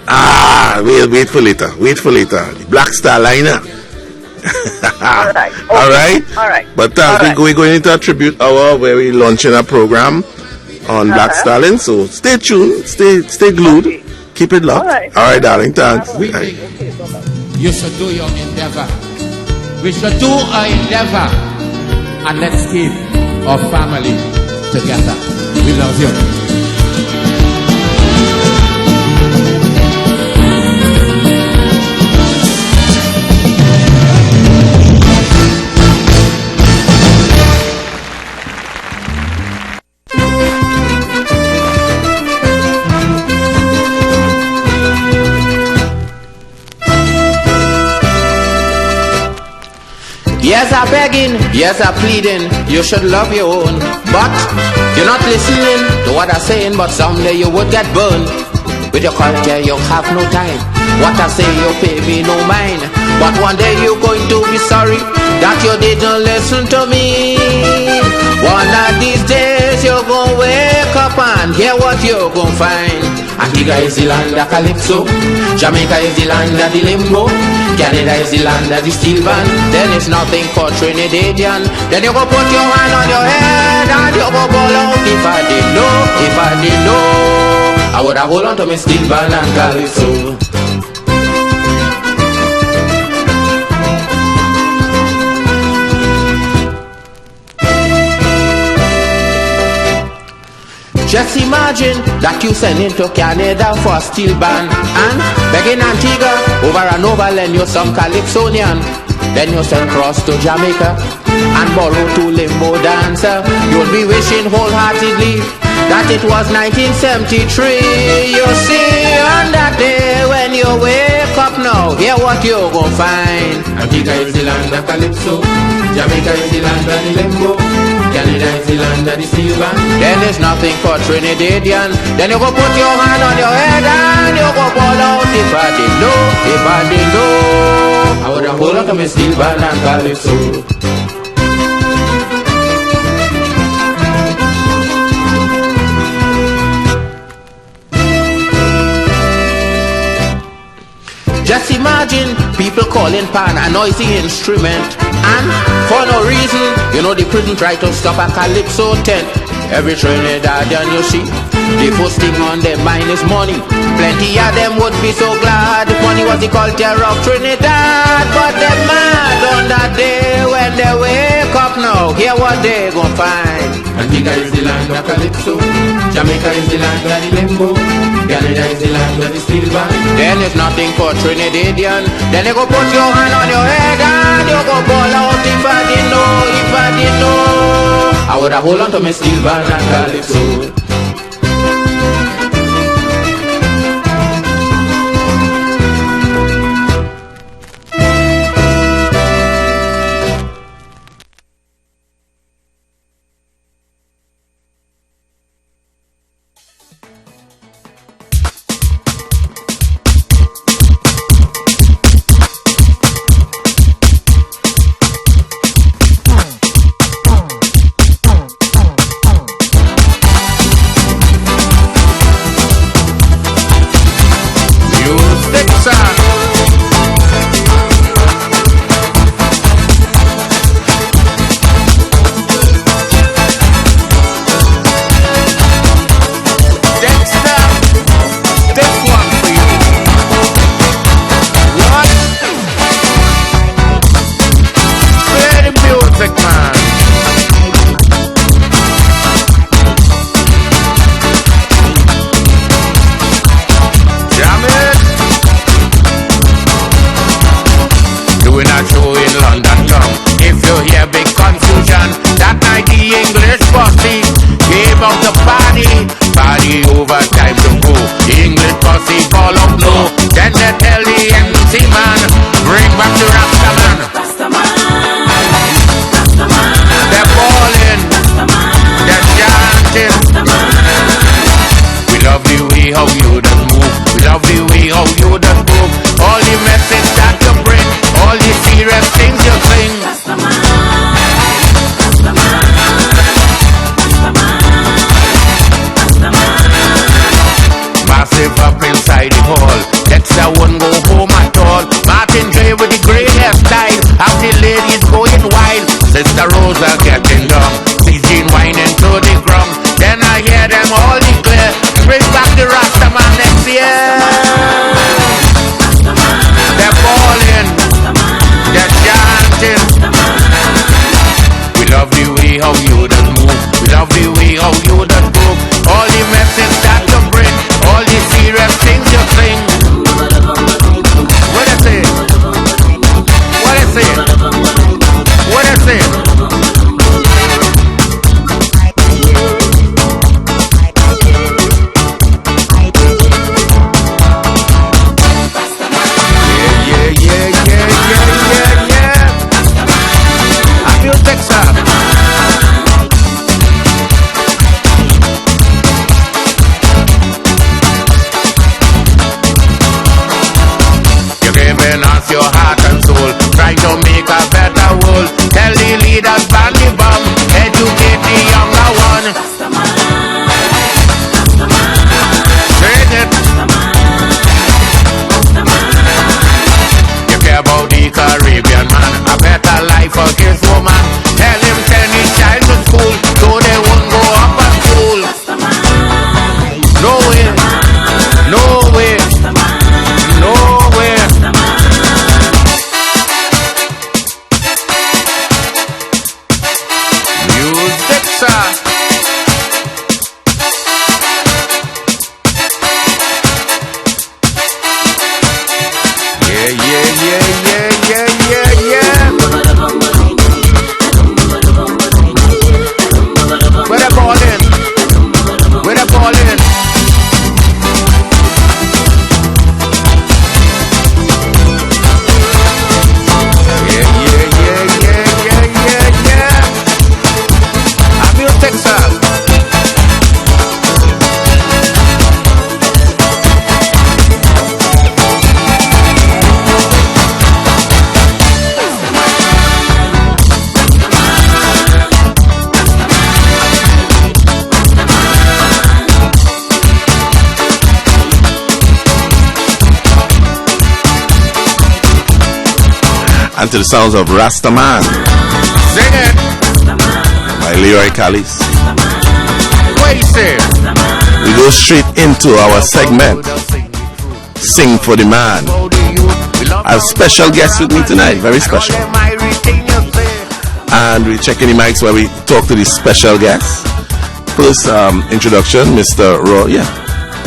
Ah, wait for later. The Black Starliner. All right. Okay. All right. All right. But All right. we're going into a tribute hour where we're launching a program on Black Stallion. So stay tuned. Stay glued. Okay. Keep it locked. All right, darling. Thanks. Okay, you should do your endeavor. We should do our endeavor. And let's keep our family together. We love you. Yes, I'm begging, yes, I'm pleading, you should love your own. But you're not listening to what I'm saying, but someday you would get burned. With your culture, you have no time. What I say, you pay me no mind. But one day you're going to be sorry that you didn't listen to me. One of these days, you're gonna wake up and hear what you're gonna find. Antigua is the land of Calypso, Jamaica is the land of the limbo, Canada is the land of the steel band. Then it's nothing for Trinidadian. Then you go put your hand on your head and you go ball out. If I didn't know, I would have hold on to my steel band and Calypso. Just imagine that you send into Canada for a steel band and begging Antigua over and over lend you some Calypsonian. Then you send cross to Jamaica and borrow to limbo dancer. You'll be wishing wholeheartedly that it was 1973. You see, on that day when you wake up now, hear what you're gonna find. Antigua is the land of Calypso, Jamaica is the land of the limbo, Canada is the land of the steel band. Then there's nothing for Trinidadian. Then you go put your hand on your head and you go ball out. If I didn't know, I would have hold on to my steel band and Calypso. Just imagine people calling pan a noisy instrument, and for no reason, you know the prison try to stop a Calypso tent. Every Trinidadian you see, the first thing on their mind is money. Plenty of them would be so glad if money was the culture of Trinidad. But they're mad on that day when they wake up now. Hear what they gon' find. Antigua is the land of Calypso, Jamaica is the land of the limbo, Canada is the land of the steel band. Then there's nothing for Trinidadian. Then you go put your hand on your head and you go ball out. If I didn't know, I would have hold on to my steel band and Calypso. getting down. See Jean whining to the ground. Then I hear them all declare, bring back the Rastaman next year. They're falling, they're chanting. We love the way how you done move. We love the way how you done move. All the message that you bring, all the serious things you sing. What I say? What I say? What I say? Your heart and soul, try to make a better world. Tell the leaders ban the bomb, educate the younger one. Sing it. You care about the Caribbean man, a better life for his woman. Tell him send his child to school, so they won't go up at school. No way, no way, no way. And to the sounds of Rastaman. Sing it. By Leroy Callis. What you say? We go straight into our segment, Sing for the Man. I have special guests with me tonight, very special. And we're checking the mics where we talk to the special guests. First introduction, Mr. Raw. Yeah,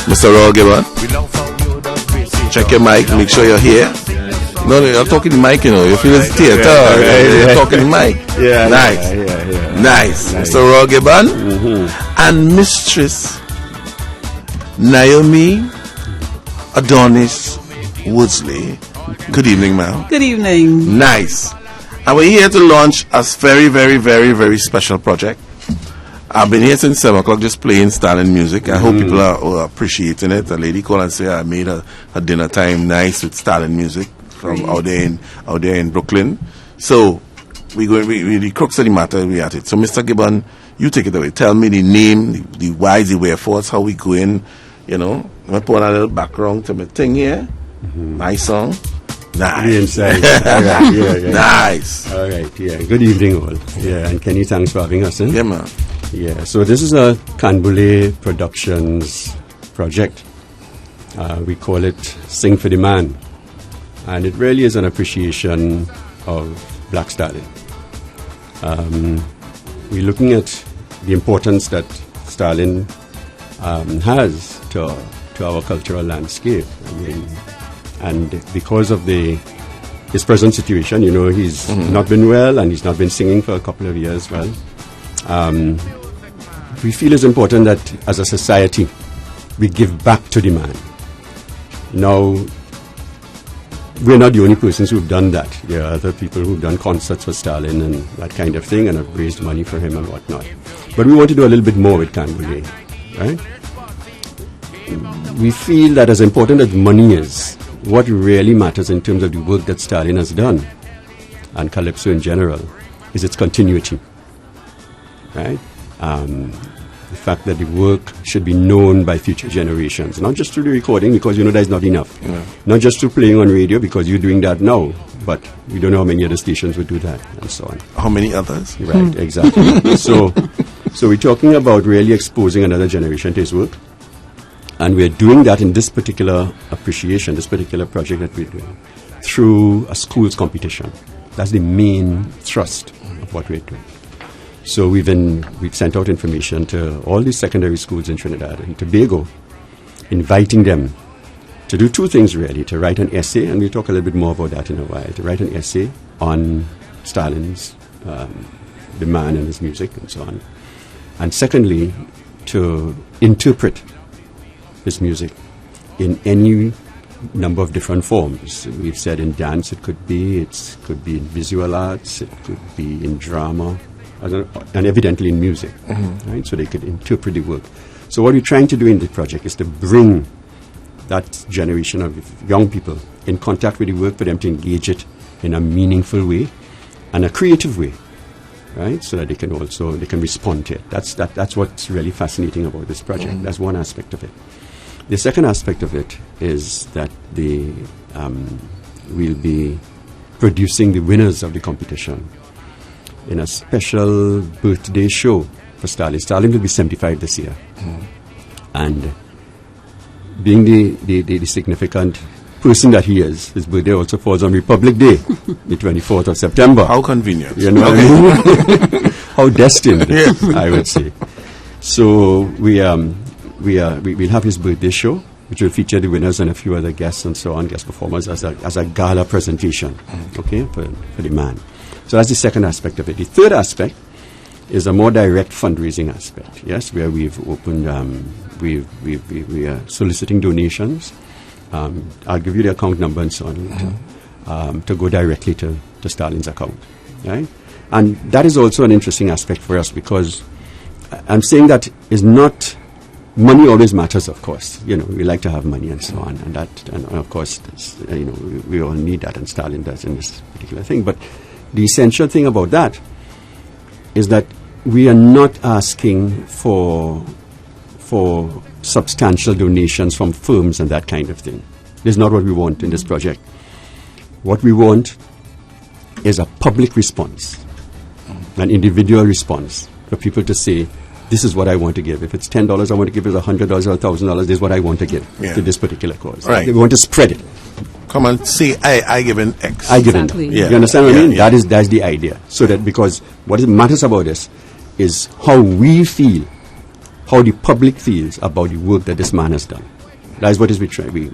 Mr. Raw Gibbon. Check your mic, make sure you're here. No, you're talking the mic, you know. You feel it's theater. You're talking the mic. Yeah. Nice. Nice. Mr. Raw Gibbon. And Mistress Naomi Adonis Woodsley. Good evening, ma'am. Good evening. Nice. And we're here to launch a very, very, very, very special project. I've been here since 7 o'clock just playing styling music. I hope people are appreciating it. A lady called and said I made her dinner time nice with styling music from out there in Brooklyn. So we the crux of the matter, we at it. So Mr. Gibbon, you take it away. Tell me the name, the whys, the wherefores, how we going, you know. I'm going to put a little background to my thing here. My song. Nice. Inside. All right, yeah. Nice. All right, yeah. Good evening, all. Yeah, and Kenny, thanks for having us. Yeah, man. Yeah, so this is a Canbule Productions project. We call it Sing for the Man. And it really is an appreciation of Black Stalin. We're looking at the importance that Stalin has to our cultural landscape. I mean, and because of his present situation, you know, he's not been well and he's not been singing for a couple of years. Well, we feel it's important that as a society we give back to the man. Now, we're not the only persons who've done that. There are other people who've done concerts for Stalin and that kind of thing and have raised money for him and whatnot. But we want to do a little bit more with Canbule, right? We feel that as important as money is, what really matters in terms of the work that Stalin has done, and Calypso in general, is its continuity, right? the fact that the work should be known by future generations, not just through the recording, because that's not enough. Not just through playing on radio, because you're doing that now, but we don't know how many other stations would do that, and so on. How many others? Right, exactly. So we're talking about really exposing another generation to his work, and we're doing that in this particular appreciation, this particular project that we're doing, through a schools competition. That's the main thrust of what we're doing. So we've sent out information to all the secondary schools in Trinidad and Tobago, inviting them to do two things really: to write an essay, and we'll talk a little bit more about that in a while, to write an essay on Stalin's the man and his music and so on. And secondly, to interpret his music in any number of different forms. We've said in dance it could be in visual arts, it could be in drama, and evidently in music, right? So they could interpret the work. So what we're trying to do in the project is to bring that generation of young people in contact with the work, for them to engage it in a meaningful way and a creative way, right? So that they can respond to it. That's what's really fascinating about this project. That's one aspect of it. The second aspect of it is that we'll be producing the winners of the competition in a special birthday show for Stalin. Stalin will be 75 this year. And being the significant person that he is, his birthday also falls on Republic Day, the 24th of September. How convenient. You know what I mean? How destined, I would say. So we'll have his birthday show, which will feature the winners and a few other guests and so on, guest performers, as a gala presentation, okay, for the man. So that's the second aspect of it. The third aspect is a more direct fundraising aspect, yes, where we've opened, we are soliciting donations. I'll give you the account number and so on later, to go directly to Stalin's account, right? And that is also an interesting aspect for us, because I'm saying that is not... Money always matters, of course. We like to have money and so on, and of course, we all need that, and Stalin does in this particular thing. But the essential thing about that is that we are not asking for substantial donations from firms and that kind of thing. This is not what we want in this project. What we want is a public response, an individual response, for people to say, this is what I want to give. If it's $10, I want to give it $100 or $1,000. This is what I want to give to this particular cause. Right. We want to spread it. Come and say, I give an X. I give an X. Yeah. You understand what I mean? That's the idea. So that, because what matters about this is how we feel, how the public feels about the work that this man has done. That is what is we try. We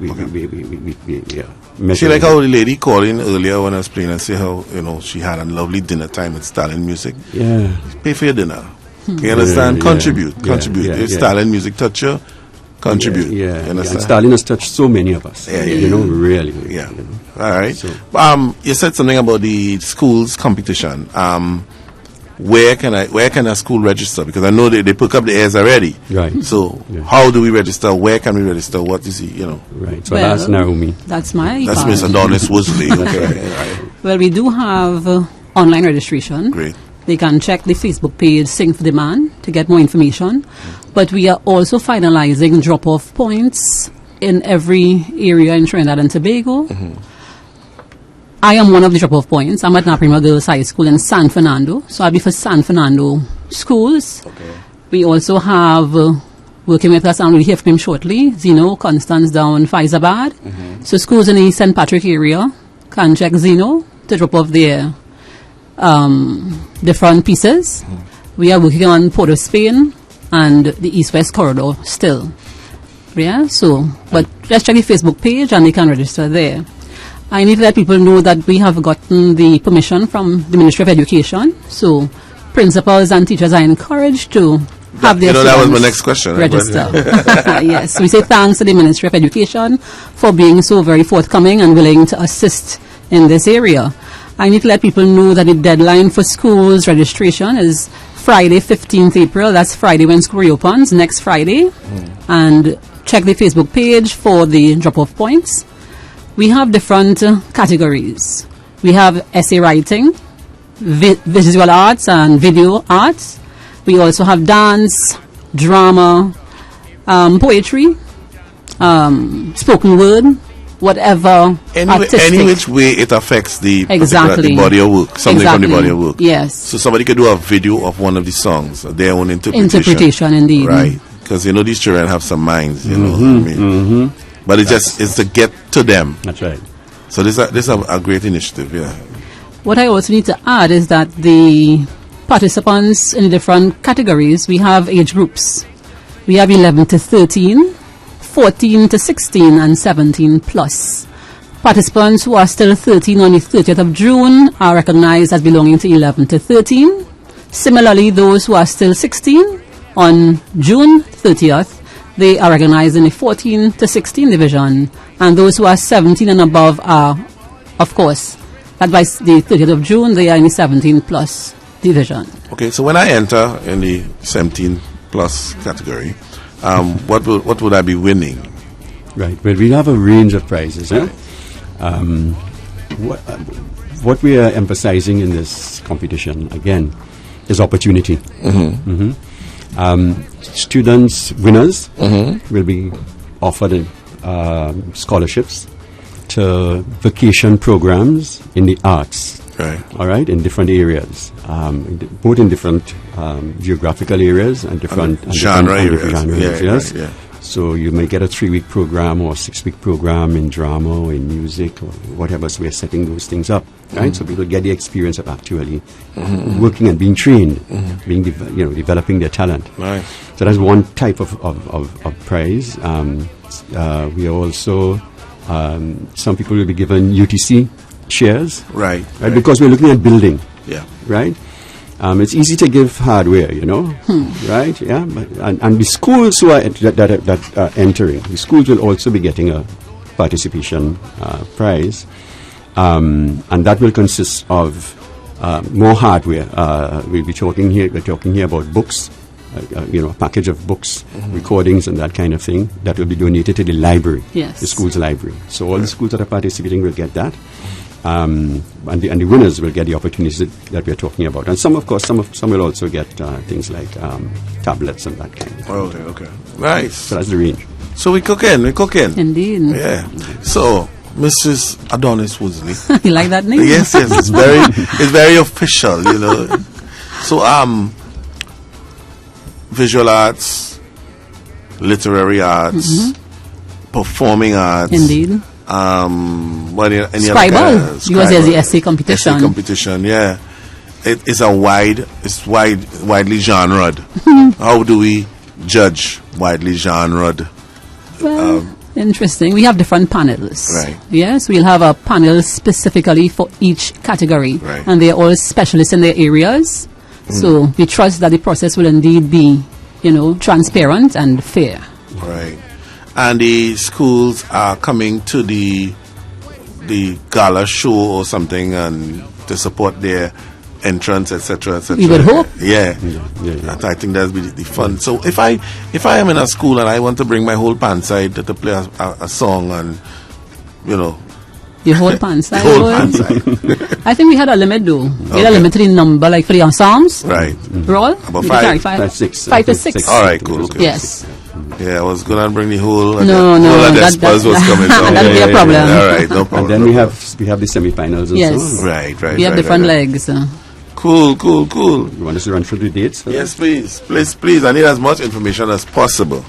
See, like how the lady called in earlier when I was playing and say how she had a lovely dinner time with Stalin music. Yeah. Pay for your dinner. You understand? Contribute. If Stalin music touch you, contribute. You understand? And Stalin has touched so many of us. Really. Yeah. All right. So, you said something about the schools competition. Where can a school register? Because I know they pick up the airs already. Right. So how do we register? Where can we register? What is it? Right. So that's Naomi. That's my. That's Miss Adonis Worsley. Okay. Right. Well, we do have online registration. Great. They can check the Facebook page Sing for the Man to get more information. But we are also finalizing drop-off points in every area in Trinidad and Tobago. I am one of the drop-off points. I'm at Na Prima Girls High School in San Fernando. So I'll be for San Fernando schools. We also have, working with us, and we'll hear from him shortly, Zeno, Constance down Faizabad. So schools in the St. Patrick area can check Zeno to drop off their different pieces. We are working on Port of Spain and the East-West corridor still. Yeah, so, but let's check the Facebook page and they can register there. I need to let people know that we have gotten the permission from the Ministry of Education. So principals and teachers are encouraged to have their that was my next question. Register. Yes, we say thanks to the Ministry of Education for being so very forthcoming and willing to assist in this area. I need to let people know that the deadline for schools registration is Friday, 15th April. That's Friday when school reopens, next Friday. And check the Facebook page for the drop-off points. We have different categories. We have essay writing, visual arts and video arts. We also have dance, drama, poetry, spoken word, whatever artistic. Any which way it affects the Exactly. the body of work, something from the Exactly. body of work. Yes. So somebody could do a video of one of the songs, their own Interpretation, indeed. Right. Because these children have some minds, you know. I mean. But it's to get to them. That's right. So this is a great initiative, yeah. What I also need to add is that the participants in different categories, we have age groups. We have 11 to 13, 14 to 16, and 17 plus. Participants who are still 13 on the 30th of June are recognized as belonging to 11 to 13. Similarly, those who are still 16 on June 30th, they are recognized in the 14 to 16 division. And those who are 17 and above are, of course, that by the 30th of June, they are in the 17 plus division. Okay, so when I enter in the 17 plus category, what would I be winning? Right. Well, we have a range of prizes. Eh? What we are emphasizing in this competition, again, is opportunity. Students, winners, will be offered scholarships to vacation programs in the arts. Right. All right, in different areas, both in different geographical areas and different genre different areas. genres. Yeah, Yes. right, yeah. So you may get a 3-week program or a 6-week program in drama or in music or whatever. So we are setting those things up, right? So people get the experience of actually working and being trained, being developing their talent. Right. So that's one type of prize. We are also some people will be given UTC shares, right? Because we're looking at building, yeah, right. It's easy to give hardware, right? Yeah, and the schools who are that are entering, the schools will also be getting a participation prize, and that will consist of more hardware. We're talking here about books, a package of books, recordings, and that kind of thing that will be donated to the library, yes, the school's library. So all the schools that are participating will get that. And the winners will get the opportunities that we're talking about, and some will also get things like tablets and that kind of thing. Okay, nice. So that's the range. So we cooking. Indeed. Yeah. So Mrs. Adonis Woodsley. You like that name? Yes, it's very official, So visual arts, literary arts, performing arts. Indeed. Scribble. Because there's the essay competition. Essay competition, yeah. It's widely genred. How do we judge widely genred? Well, interesting. We have different panels. Right. Yes, we'll have a panel specifically for each category. Right. And they're all specialists in their areas. So we trust that the process will indeed be, transparent and fair. Right. And the schools are coming to the gala show or something and to support their entrance, etc., etc. We would hope. Yeah. I think that'll be the fun. So if I am in a school and I want to bring my whole band side to play a song and the whole band side. I think we had a limit though. We had a limited number, like for the ensembles. Right. Roll? About 5 to 6. All right, cool. Okay. Yes. Yeah, I was gonna bring the whole. No, that was coming. That'll be a problem. All right, no problem. And then we have the semi-finals and yes. so on. Right. We have different legs. Cool. You want us to run through the dates? Yes, please. I need as much information as possible.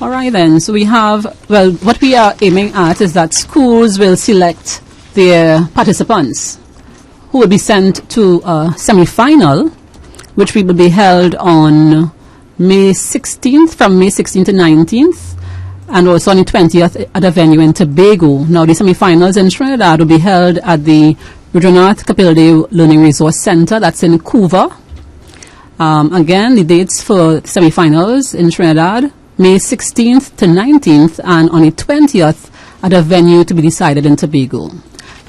All right then. So we have, what we are aiming at is that schools will select their participants who will be sent to a semi-final, which will be held on May 16th, from May 16th to 19th, and also on the 20th at a venue in Tobago. Now, the semi-finals in Trinidad will be held at the Rudranath Kapilde Learning Resource Center, that's in Couva. Again, the dates for semi-finals in Trinidad, May 16th to 19th, and on the 20th at a venue to be decided in Tobago.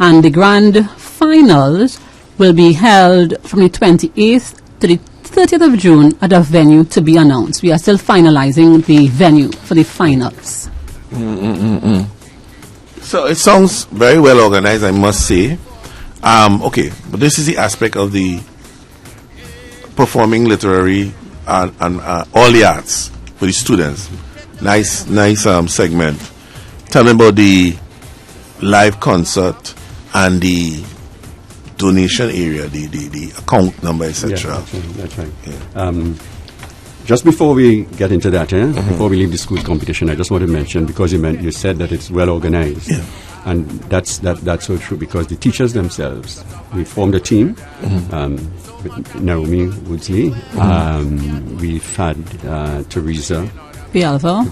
And the grand finals will be held from the 28th to the 30th of June at a venue to be announced. We are still finalizing the venue for the finals. So it sounds very well organized, I must say. Okay, but this is the aspect of the performing literary and all the arts for the students. Nice segment. Tell me about the live concert and the donation area, the account number, etc. Yeah, that's right. Yeah. Just before we get into that, before we leave the school competition, I just want to mention, because you said that it's well organized, and that's so true, because the teachers themselves, we formed a team with Naomi Woodsley. We've had Teresa Vialva,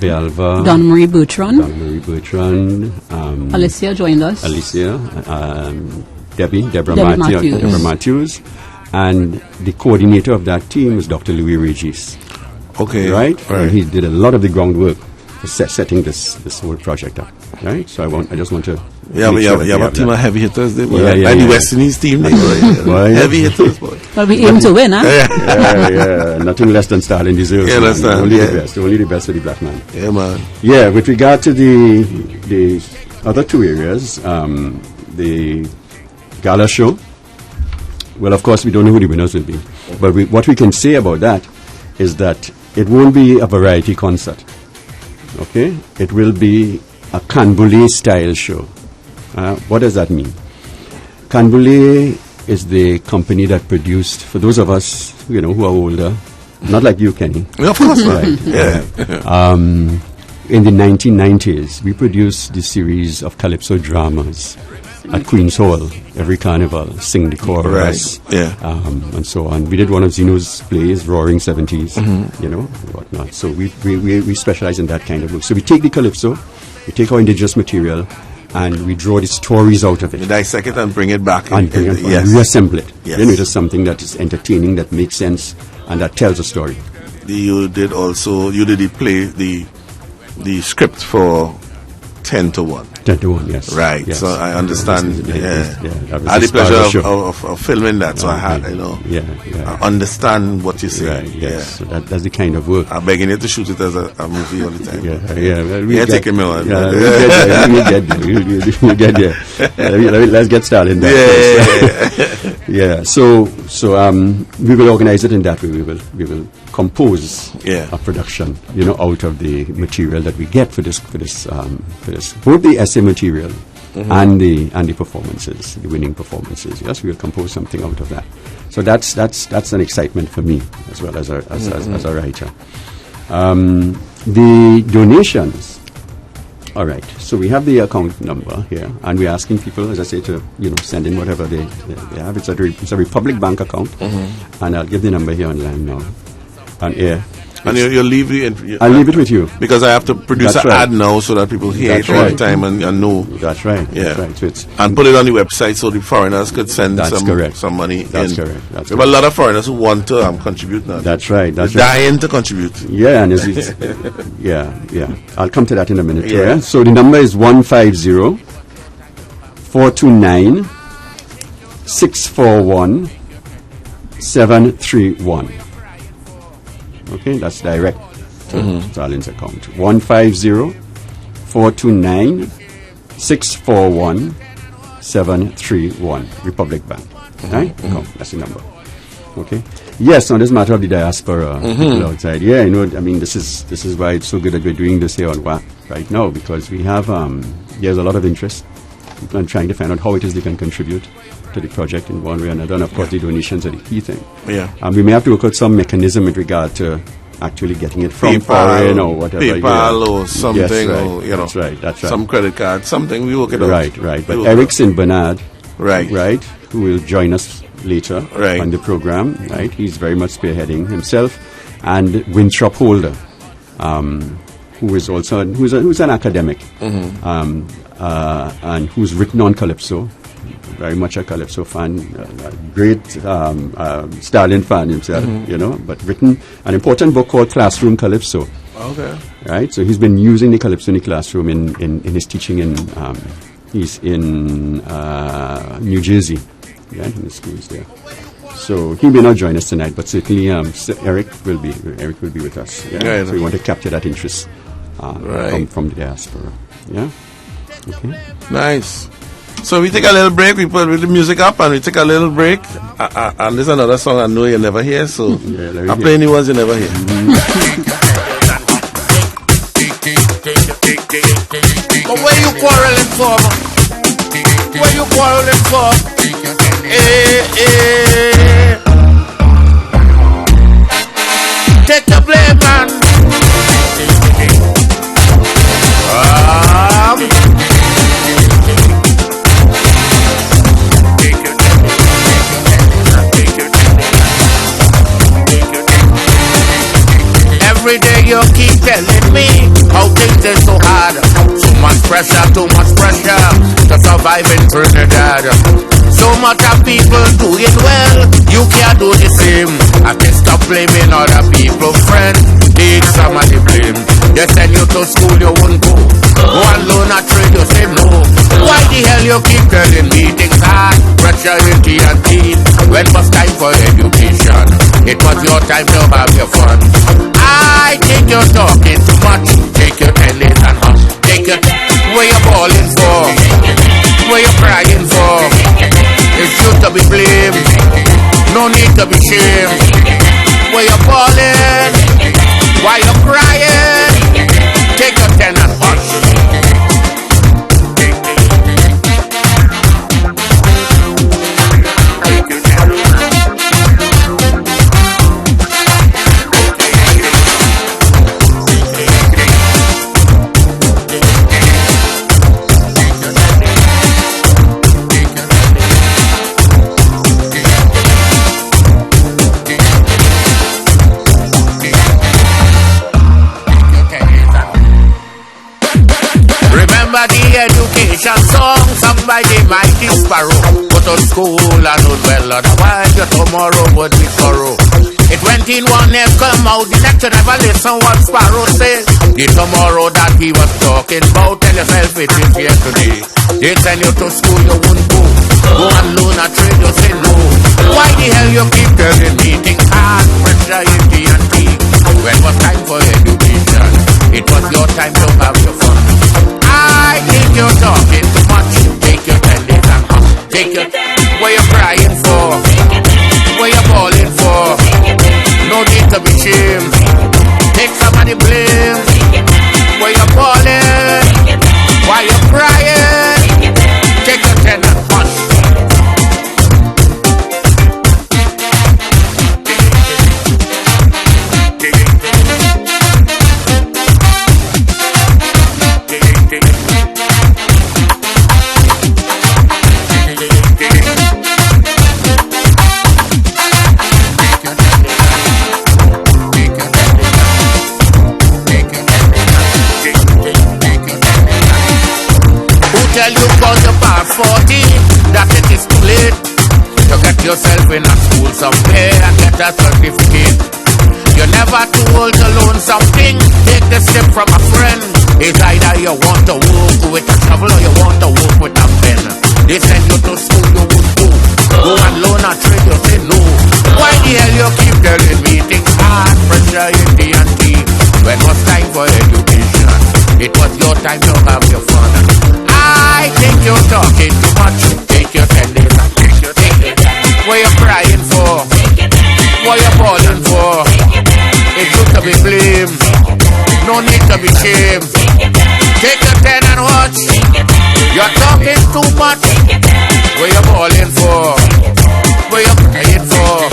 Don Marie Bertrand, Alicia joined us. Deborah Matthews, and the coordinator of that team is Dr. Louis Regis. Okay, right. And he did a lot of the groundwork for setting this whole project up. Right. So I just want to. Yeah, we have a team of heavy hitters. They were the West Indies team. They were heavy hitters. Well, we aim to win, huh? Yeah. Nothing less than Stalin deserves. Yeah, understand. Only the best for the black man. Yeah, man. Yeah. With regard to the other two areas, the gala show. Well, of course, we don't know who the winners will be, but what we can say about that is that it won't be a variety concert. Okay, it will be a Canboulay style show. What does that mean? Canboulay is the company that produced, for those of us who are older, not like you, Kenny. Of course, right? Yeah. In the 1990s, we produced the series of calypso dramas at Queen's Hall every carnival, sing the chorus, and so on. We did one of Zeno's plays, Roaring 70s, whatnot. So we specialize in that kind of work. So we take the calypso, we take our indigenous material, and we draw the stories out of it. You dissect it and bring it back. And reassemble it. Yes. It is something that is entertaining, that makes sense, and that tells a story. You did the play, the script for 10 to 1. 10 to 1, yes. Right, yes. so I understand. I had the pleasure of filming that, so I had, I understand what you're saying. Right, yes. So that's the kind of work. I'm begging you to shoot it as a movie all the time. Well, taking me on. We'll get there. Let's get started. So we will organize it in that way. We will compose a production, out of the material that we get for this both the essay material and the performances, the winning performances. Yes, we will compose something out of that. So that's an excitement for me as well as a writer. The donations. All right. So we have the account number here, and we're asking people, as I say, to send in whatever they have. It's a Republic Bank account, and I'll give the number here online now. On air. And you'll leave I'll leave it with you. Because I have to produce an ad now so that people hear it all the time and know. That's right. Yeah. That's right. So and put it on the website so the foreigners could send some money That's in. Correct. That's correct. A lot of foreigners who want to contribute now. That's right. That's dying to contribute. Yeah, and it's I'll come to that in a minute. Yeah. So the number is 150-429-641-731. Okay, that's direct to Stalin's account. 150-429-641-731. Republic Bank. Right? That's the number. Okay. Yes, on this matter of the diaspora, people outside. Yeah, this is why it's so good that we're doing this here on Wack right now, because we have there's a lot of interest. People are trying to find out how it is they can contribute to the project in one way or another, and of course the donations are the key thing. We may have to work out some mechanism with regard to actually getting it from foreign or whatever. PayPal or something, That's right. Some credit card, something, we work it out. Right. But Eric St. Bernard, right, who will join us later on the program, right? He's very much spearheading himself, and Winthrop Holder, who is also who's an academic, and who's written on calypso. Very much a calypso fan, a great Stalin fan himself, but written an important book called Classroom Calypso. Okay. Right, so he's been using the calypso in the classroom in his teaching he's in New Jersey, in the schools there. So he may not join us tonight, but certainly Eric will be with us. So we want to capture that interest from the diaspora. Yeah. Okay. Nice. So we take a little break, we put the music up and we take a little break. And there's another song I know you never hear, so I play any ones you never hear. But where you quarreling for? Where you quarreling for? Take the blame, man. Every day you keep telling me how things are so hard. Too much pressure to survive in Trinidad. So much of people doing well, you can't do the same. I can stop blaming other people, friend. Take some of the blame. They send you to school, you won't go. Go and learn a trade, you say no. Why the hell you keep telling me things hard? Pressure in T&T. When was time for education? It was your time to have your fun. I think you're talking too much. Take your 10 days and hush. Take it. Where you balling for? Where you crying for? It's you to be blamed. No need to be shamed. Where you balling? Why you crying? Take your 10 and hush. Education song sung by the mighty sparrow. Go to school and know well, otherwise your tomorrow would be sorrow. It went in one ear, come out the next, you never listen what sparrow says. The tomorrow that he was talking about, tell yourself it is here today. They send you to school, you won't go. Go and learn a trade, you say no. Why the hell you keep telling me things hard? Pressure in T&T. When was time for education? It was your time to have your fun. I think you're talking too much. Take your 10 days and hush. Take your what you crying for? What you balling for? No need to be shamed. Take some of the blame. What you balling? Why you crying? Take your 10 and hush. Tell you cause you past 40 that it is too late to get yourself in a school somewhere and get a certificate. You're never too old to learn something. Take the step from a friend. It's either you want to work with a shovel or you want to work with a pen. They send you to school, you won't go. Go and learn a trade, you say no. Why the hell you keep telling me things hard? Pressure in T&T. When was time for education? It was your time to have your fun. I think you're talking too much. Take your 10 days and take your what you crying for? What you falling for? It's good to be blamed. No need to be shamed. Take your 10 and watch. You're talking too much. What you falling for? What you crying for?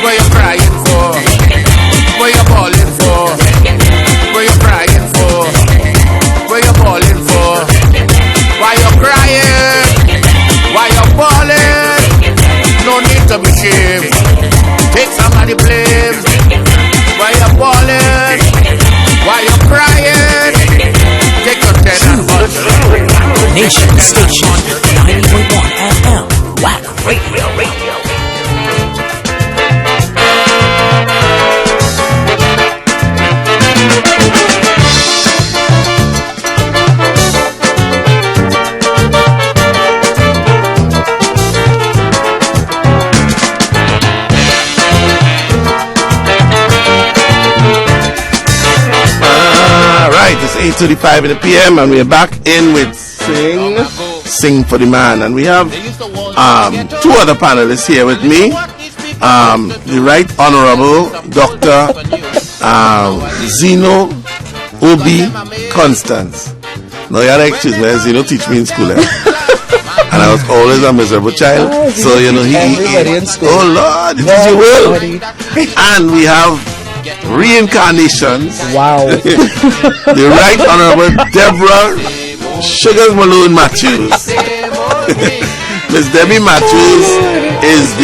What you crying for? What you balling for? What you crying for? What you balling for? Why you crying? Why you balling? No need to be shamed. Take some of the blame. Why you balling? Why you crying? Take your 10 and watch. Nation Station 90.1 FM. Wack Radio. 6:35 in the PM, and we're back in with Sing for the Man. And we have two other panelists here with me. The Right Honorable Dr. Zeno Obi Constance. Now you gotta excuse me, Zeno teach me in school. And I was always a miserable child. So, you know, everybody in school. Oh Lord, it is your will. And we have reincarnations. Wow. The Right Honorable Deborah Sugars Malone Matthews. Miss Debbie Matthews is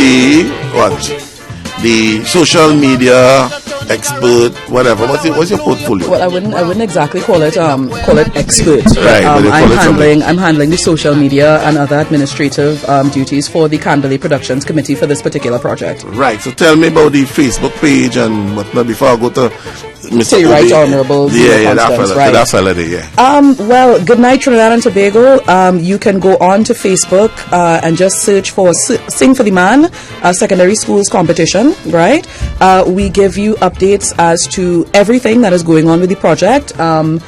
the social media expert, whatever. What's your portfolio? Well, I wouldn't exactly call it expert. Right, I'm handling the social media and other administrative duties for the Canberley Productions Committee for this particular project. Right. So tell me about the Facebook page and whatnot before I go to Mr. Right Honorable. That fella there, yeah. Well, good night, Trinidad and Tobago. You can go on to Facebook and just search for Sing for the Man, secondary schools competition, right? We give you updates as to everything that is going on with the project. All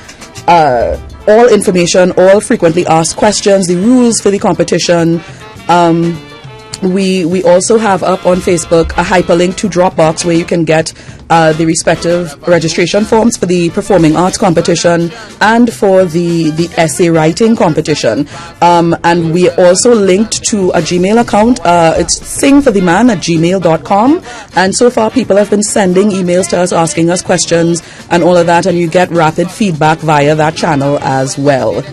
information, all frequently asked questions, the rules for the competition. We also have up on Facebook a hyperlink to Dropbox where you can get the respective registration forms for the performing arts competition and for the essay writing competition. And we also linked to a Gmail account. It's singfortheman@gmail.com. And so far people have been sending emails to us asking us questions and all of that, and you get rapid feedback via that channel as well.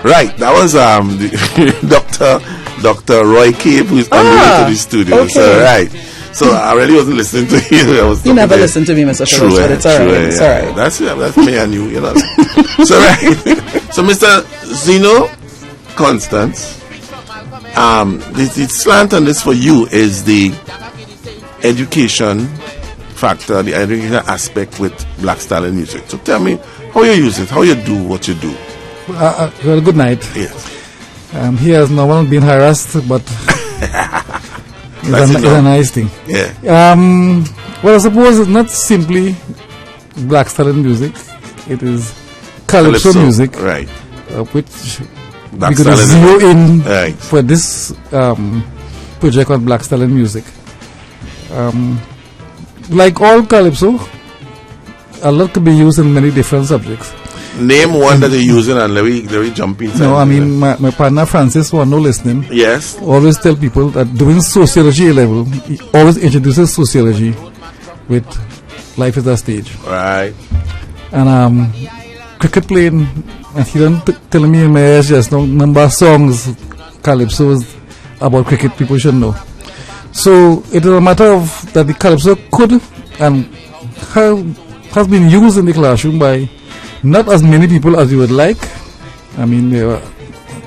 Right, that was Dr. Roy Cape, who's on the way to the studio. Okay. So, right. So I really wasn't listening to you. You never listen to me, Mr. Phillips, but it's all right. It's all right. That's me and you, you know. So, right. So, Mr. Zeno Constance, the slant on this for you is the education factor, the education aspect with black style and music. So tell me how you use it, how you do what you do. Well, good night. Yes. He has no one been harassed, but it's a nice thing. Yeah. Well, I suppose it's not simply black style and music. It is calypso music, right? Which black we could zero in right. for this project on black style and music. Like all calypso, a lot could be used in many different subjects. Name one that you're using and let me jump in. No, I mean, my partner Francis, who are no listening, yes, always tell people that doing sociology A level, he always introduces sociology with life is a stage. Right. And cricket playing, and he done telling me in my ears just no number of songs, calypsos about cricket people should know. So it is a matter of that the calypso could and has been used in the classroom by not as many people as you would like. I mean, there were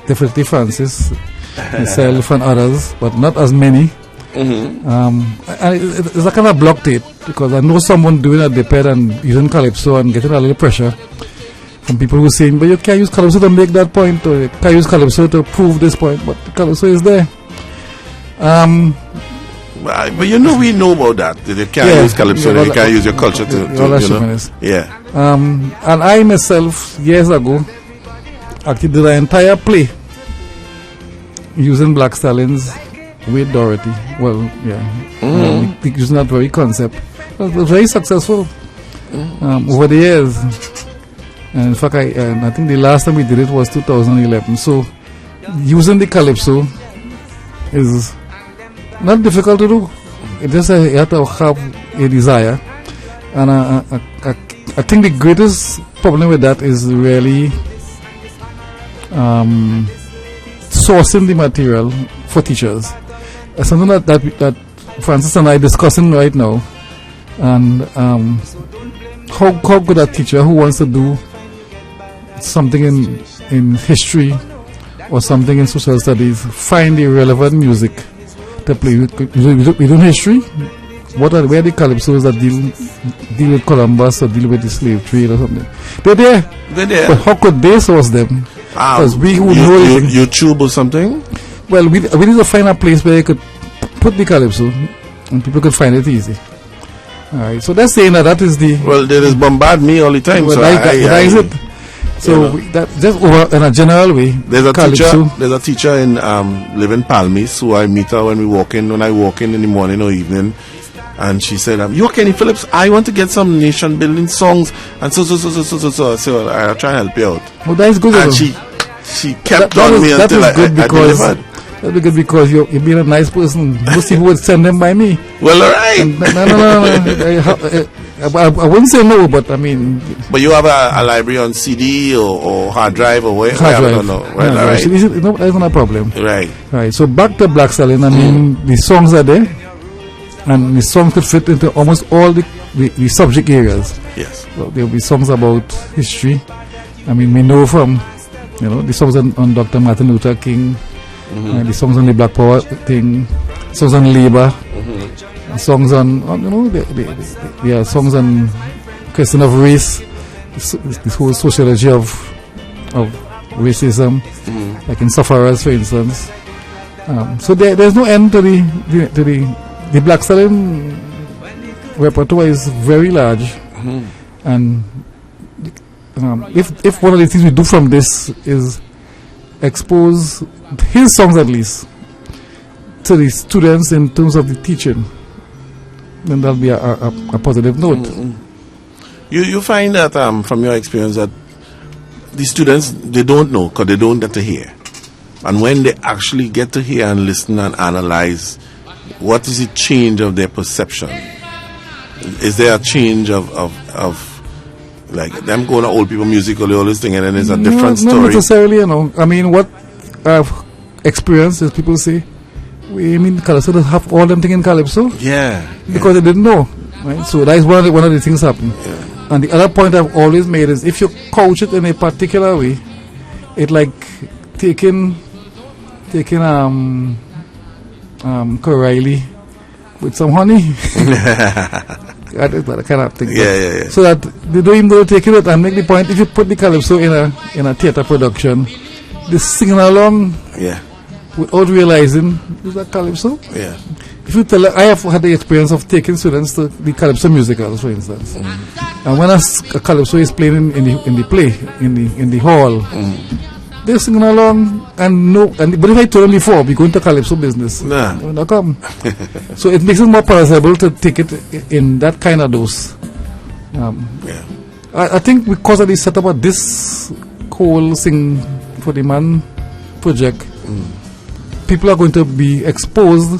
definitely Francis, myself and others, but not as many. Mm-hmm. And it's a kind of block tape, because I know someone doing a deped and using calypso and getting a little pressure from people who are saying, but you can't use calypso to make that point, or you can't use calypso to prove this point, but the calypso is there. But you know, we know about that. You can't use calypso, you can't use your culture to you know. Yeah. And I myself, years ago, actually did an entire play using Black Stallions with Dorothy. Well, yeah. Using that very concept. It was very successful over the years. And in fact, I think the last time we did it was 2011. So, using the calypso is not difficult to do. It just you have to have a desire. And I think the greatest problem with that is really sourcing the material for teachers. It's something that Francis and I are discussing right now. And how could a teacher who wants to do something in history or something in social studies find the relevant music to play within history? Where are the calypsos that deal with Columbus or deal with the slave trade or something? They're there. But how could they source them? Because we who know YouTube or something? Well, we need to find a place where you could put the calypso and people could find it easy. All right. So they're saying that is the. Well, they just bombard me all the time. Well, so that is it. So you know. that just over in a general way. There's a teacher in live in Palmis who I meet her when I walk in in the morning or evening, and she said, "You are Kenny Phillips. I want to get some nation building songs." And so. So I'll try and help you out. Well, that is good. And she kept on me until I delivered. That is good because you're being a nice person. Most people would send them by me. Well, all right. No. I wouldn't say no, but I mean. But you have a library on CD or hard drive or where? Hard drive. I don't know. Well, no, right. That's not a problem. Right. Right. So back to Black Stallion. I mean, the songs are there, and the songs could fit into almost all the subject areas. Yes. Well, there'll be songs about history. I mean, we know from, the songs on Dr. Martin Luther King, the songs on the Black Power thing, songs on labor. Songs on there are songs on question of race, this whole sociology of racism, like in Sufferers, for instance. So there's no end to the Black Stallion repertoire is very large, and if one of the things we do from this is expose his songs at least to the students in terms of the teaching, then that'll be a positive note. You find that from your experience that the students, they don't know because they don't get to hear, and when they actually get to hear and listen and analyze, what is the change of their perception? Is there a change of like them going to old people music or all this thing, and then there's a different story? Not necessarily, I mean, what I've experienced is people say, we mean Calypso does have all them things in Calypso? Yeah. Because they didn't know. Right? So that is one of the things happen. Yeah. And the other point I've always made is if you couch it in a particular way, it like taking Riley with some honey. That is that kind of thing. Yeah. So that they don't even go to take it out and make the point. If you put the Calypso in a theatre production, they singing along. Yeah. Without realizing, is that Calypso? Yeah. If you tell, I have had the experience of taking students to the Calypso musicals, for instance. And when a Calypso is playing in the play, in the hall, they're singing along but if I told them before, we're going to Calypso business, they'll not come. So it makes it more palatable to take it in that kind of dose. I think because of the setup of this whole Sing for the Man project, people are going to be exposed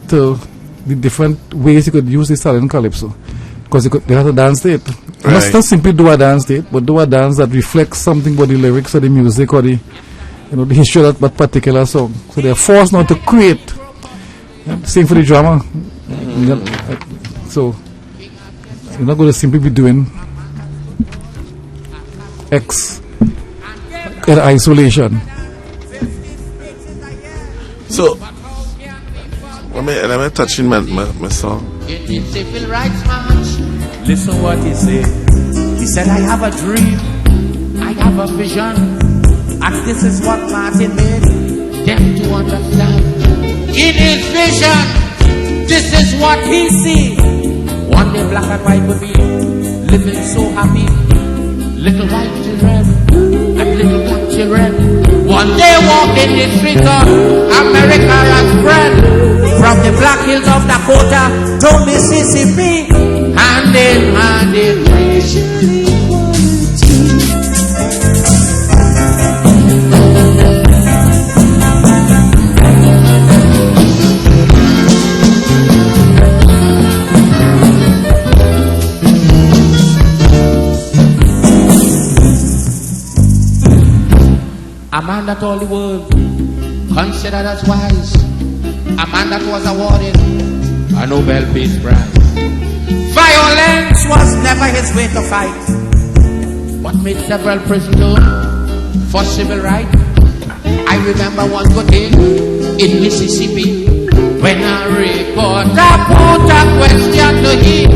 to the different ways you could use the silent Calypso, because they have to dance to it. Right. Not simply do a dance to it, but do a dance that reflects something about the lyrics or the music or the history of that particular song. So they're forced now to create. Same for the drama. So you're not going to simply be doing X in isolation. So let me touching my song. In civil rights march, listen what he said. He said, I have a dream, I have a vision, and this is what Martin made them to understand. In his vision, this is what he sees. One day black and white would be living so happy. Little white children and little black children. One day walk in the street of America as friend. From the black hills of Dakota to Mississippi, hand in hand in racial a man that all the world considered as wise, a man that was awarded a Nobel Peace Prize. Violence was never his way to fight, but made several prisoners for civil rights. I remember one good day in Mississippi when a reporter put a question to him: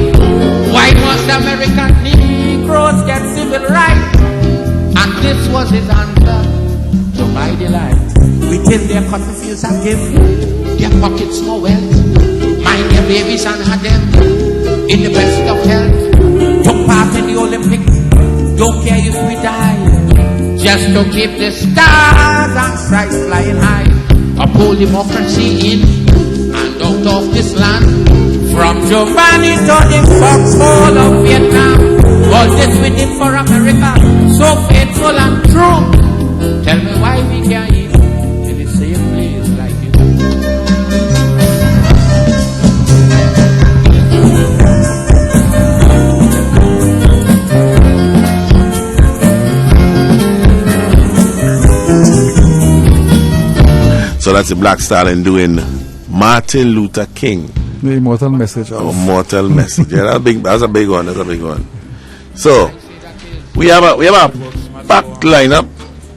why must American Negroes get civil rights? And this was his answer to my delight: we till their cotton fields and give their pockets more wealth, mind their babies and have them in the best of health, took part in the Olympics, don't care if we die, just to keep the stars and stripes flying high, uphold democracy in and out of this land, from Giovanni to the foxhole of Vietnam, all this we did for America, so faithful and true. Tell me why we can't eat in the same place like you. So that's the Black Stallion doing Martin Luther King. The immortal message. Immortal message. Yeah, that's a big one. That's a big one. So we have a packed lineup.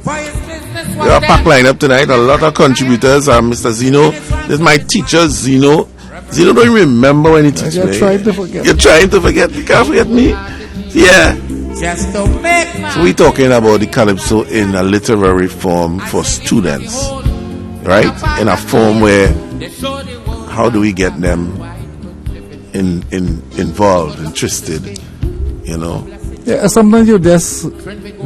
We have a packed lineup tonight. A lot of contributors. Mr. Zeno. This is my teacher, Zeno. Zeno don't even remember when he teaches me. You're trying to forget. You're trying to forget. You can't forget me. Yeah. Just to make So we're talking about the calypso in a literary form for students, right? In a form where how do we get them involved, interested, you know? Yeah, sometimes you just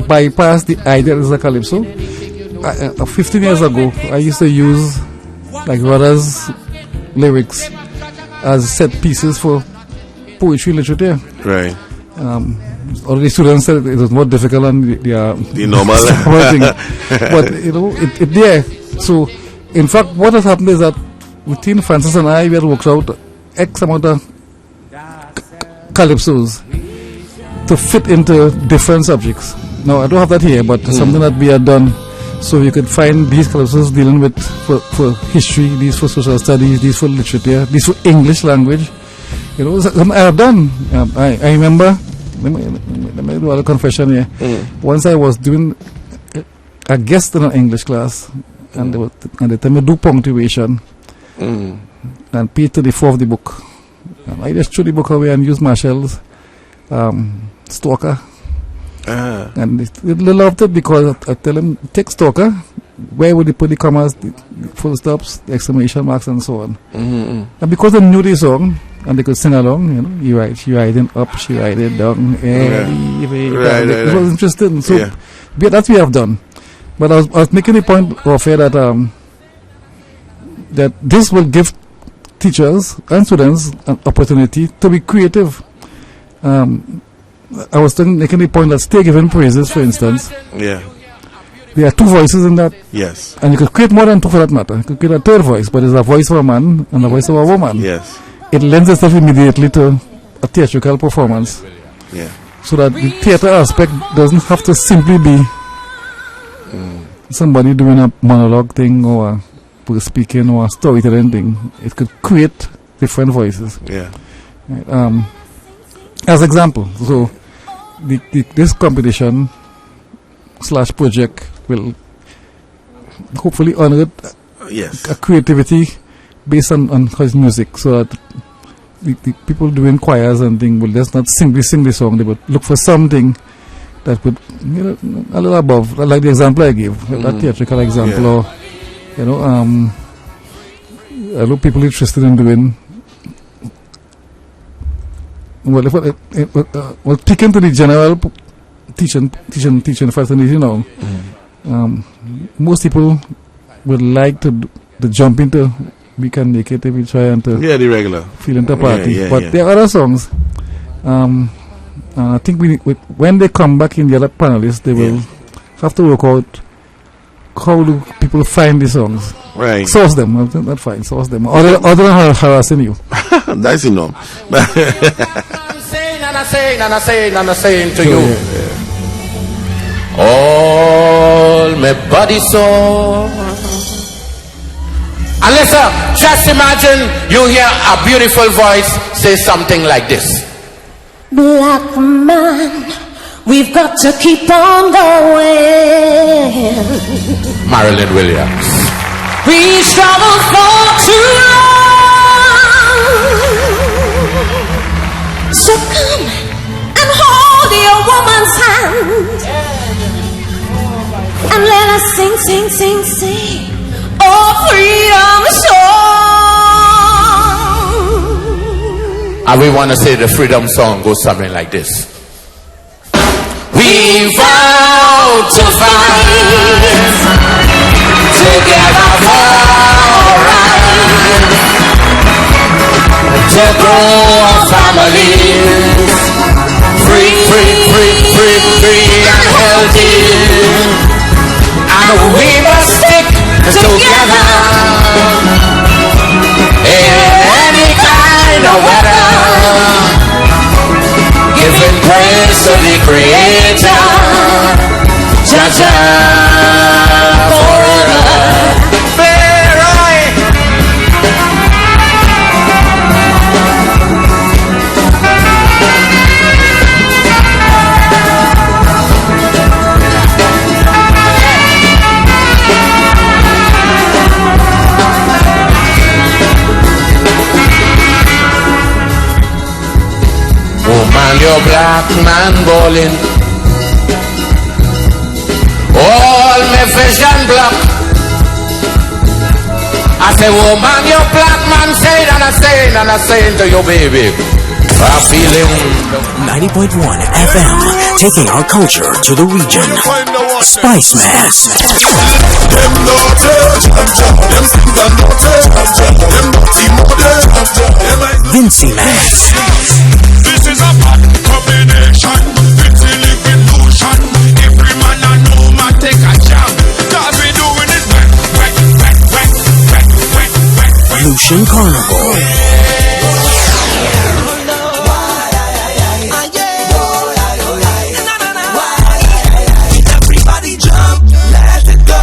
bypass the idea as a calypso. 15 years ago, I used to use like Rudder's lyrics as set pieces for poetry literature. Right. All the students said it was more difficult than the normal thing. But you know, it there. So in fact, what has happened is that between Francis and I, we had worked out X amount of calypsos to fit into different subjects. Now I don't have that here, but something that we had done, so you could find these calypsos dealing with for history, these for social studies, these for literature, these for English language. You know, something I have done. I remember. Let me do a confession here. Once I was doing a guest in an English class, and they tell me do punctuation and page 34 of the book. And I just threw the book away and used Marshall's Stalker. And they loved it because I tell them, take Stalker, where would they put the commas, the full stops, the exclamation marks, and so on. And because they knew the song, and they could sing along, you know, she riding up, she riding down. It was interesting. So that's what we have done. But I was making the point of here that that this will give teachers and students an opportunity to be creative. I was making the point that Stay Giving Praises, for instance. Yeah. There are two voices in that. Yes. And you could create more than two for that matter. You could create a third voice, but it's a voice of a man and a voice of a woman. Yes. It lends itself immediately to a theatrical performance. Yeah. So that the theater aspect doesn't have to simply be somebody doing a monologue thing or a speaking or a storytelling thing. It could create different voices. Yeah. Right. As example, so this competition / project will hopefully honor a creativity based on his music, so that the people doing choirs and things will just not simply sing the song. They would look for something that would, you know, a little above, like the example I gave, that theatrical example, or you know, I know people interested in doing. Well, taken to the general teaching fraternity, you know, most people would like to jump into We Can Make It if we try and to the regular feel into party. But yeah. there are other songs. I think when they come back in the other panelists, they will have to work out how do people find the songs. Right. Source them. Not find, source them. Other than harassing you. That's enough. I'm saying to you. All my body sore. And listen, just imagine you hear a beautiful voice say something like this. Black man, we've got to keep on going. Marilyn Williams. We struggled for too long. So come and hold your woman's hand, and let us sing, sing, sing, sing. Oh, freedom song. And we want to say the freedom song goes something like this. We vow to fight together for right, to grow our families free, free, free, free, free and healthy. And we must stick together in any kind of weather, giving praise to the Creator, Jaja forever. Man, your black man bowling. All me fish and black. I say, woman, your black man saying and I saying to you, baby. I'm feeling 90.1 FM, taking our culture to the region. Spice Man. Them naughty, them sing the naughty, them naughty mother, Vincy Max. This is a bad combination. It's a living potion. Every man and woman take a jam. Cause we doing it wet. Lucian Carnival. Everybody jump, let it go.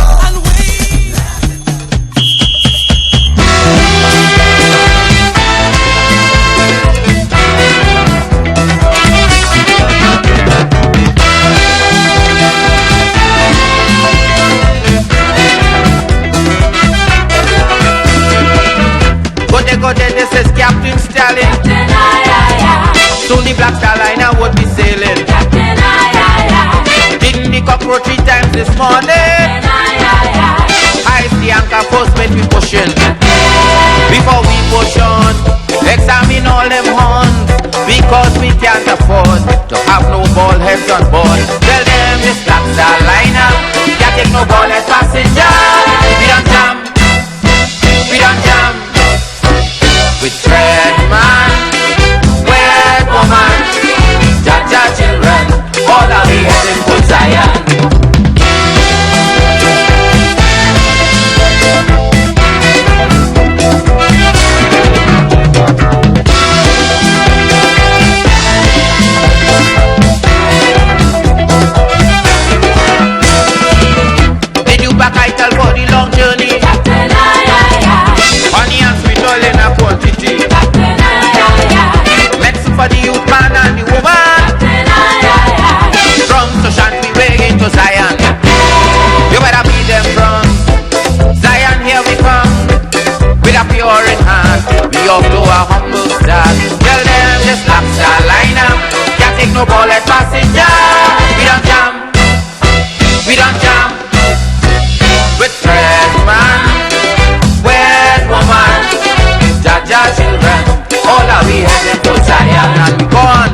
This is Captain Stalin. Soon the Black Star Liner would be sailing. Didn't the cockroach 3 times this morning. I see anchor post when we pushing. Before we push on, examine all them horns, because we can't afford to have no bald heads on board. Tell them this Black Star Liner can't take no bald head passenger. We don't jam, we don't jam. With red man, wet woman, Jaja children, all are we heading for Zion. The new back I tell for the long journey. Honey and sweet oil in a quantity. Medicine for the youth man and the woman. From Soshan we way into Zion. You better be them from Zion, here we come. With a pure in hand, we off to a humble start. Tell them this Black Star Liner can't take no bullet passenger. We don't jam, we don't jam. With red man, wet woman, Jaja children, all are we heading to Zion and we go on.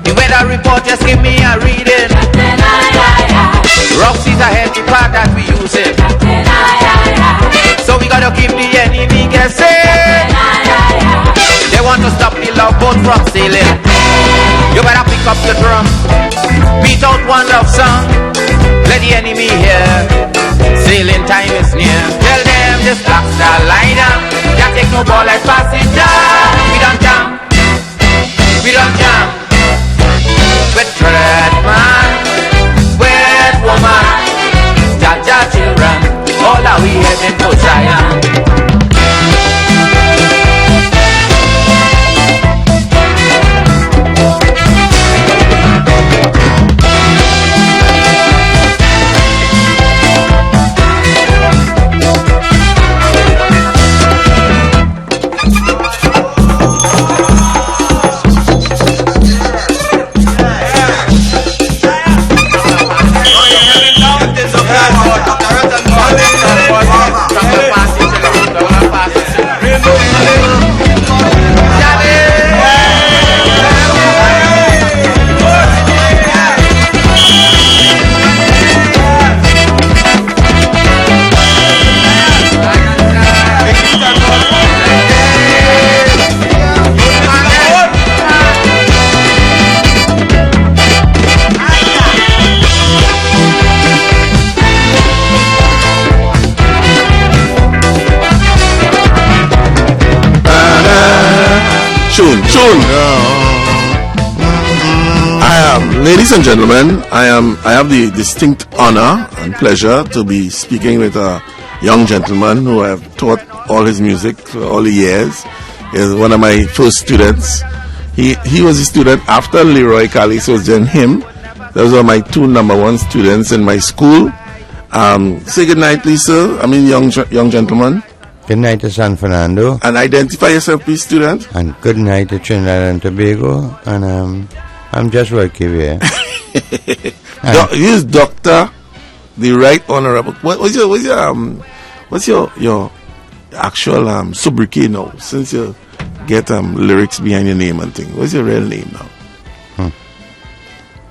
The weather report just give me a reading. Roxy's a heavy part that we using. So we gotta keep the enemy guessing. They want to stop the love boat from sailing. You better pick up the drum, beat out one love song. Let the enemy hear. Sailing time is near. Tell them this Black Star Liner can't take no ball as passenger. We don't jam, we don't jam. With red man, wet woman, Jaja children, all are we heading to Zion. Ladies and gentlemen, I have the distinct honor and pleasure to be speaking with a young gentleman who I have taught all his music for all the years. He is one of my first students. He was a student after Leroy Callis was then him. Those were my two number one students in my school. Say good night, please, sir. I mean, young gentleman. Good night to San Fernando. And identify yourself, please, student. And good night to Trinidad and Tobago. And I'm just working here. He's Doctor, the Right Honorable. What's your actual sobriquet now? Since you get lyrics behind your name and thing. What's your real name now?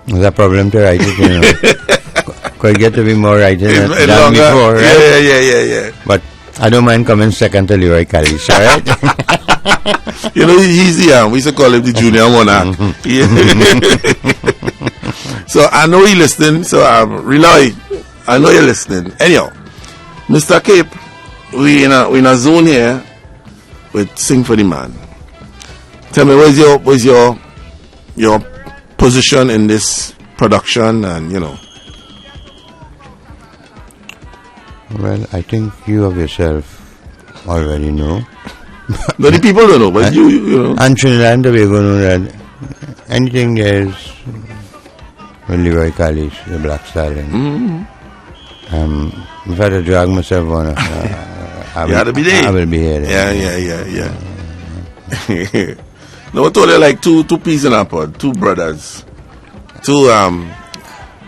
There's a problem to write it, you know. Could get to be more writing than before, right? Yeah. But I don't mind coming second to Leroy Callis, alright? You know, he's we used to call him the junior monarch. So I know you're listening, so Reloy, I know you're listening. Anyhow, Mr. Cape, we in a zone here with Sing for the Man. Tell me, what's your position in this production, and you know? Well, I think you of yourself already know. No, the people don't know, but you know. And Trinidad and Tobago know that anything there is with Leroy Callis, the Black Stallion. If I had to drag myself on, I will be there. I will be here. Yeah. No, I told you like two peas in a pod, two brothers, two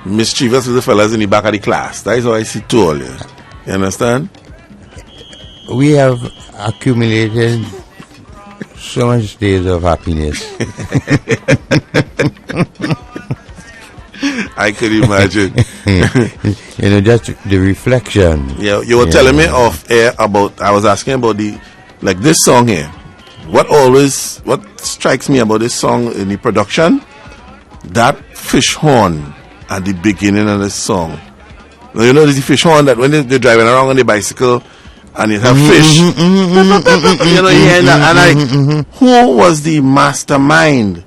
mischievous little fellas in the back of the class. That is how I see two all you. You understand? We have accumulated so much days of happiness. I could imagine. You know, just the reflection. Yeah, you were telling me off air about, I was asking about this song here. What strikes me about this song in the production, that fish horn at the beginning of the song. You know, there's the fish horn that when they're driving around on the bicycle and you have fish. You know, you hear that. And who was the mastermind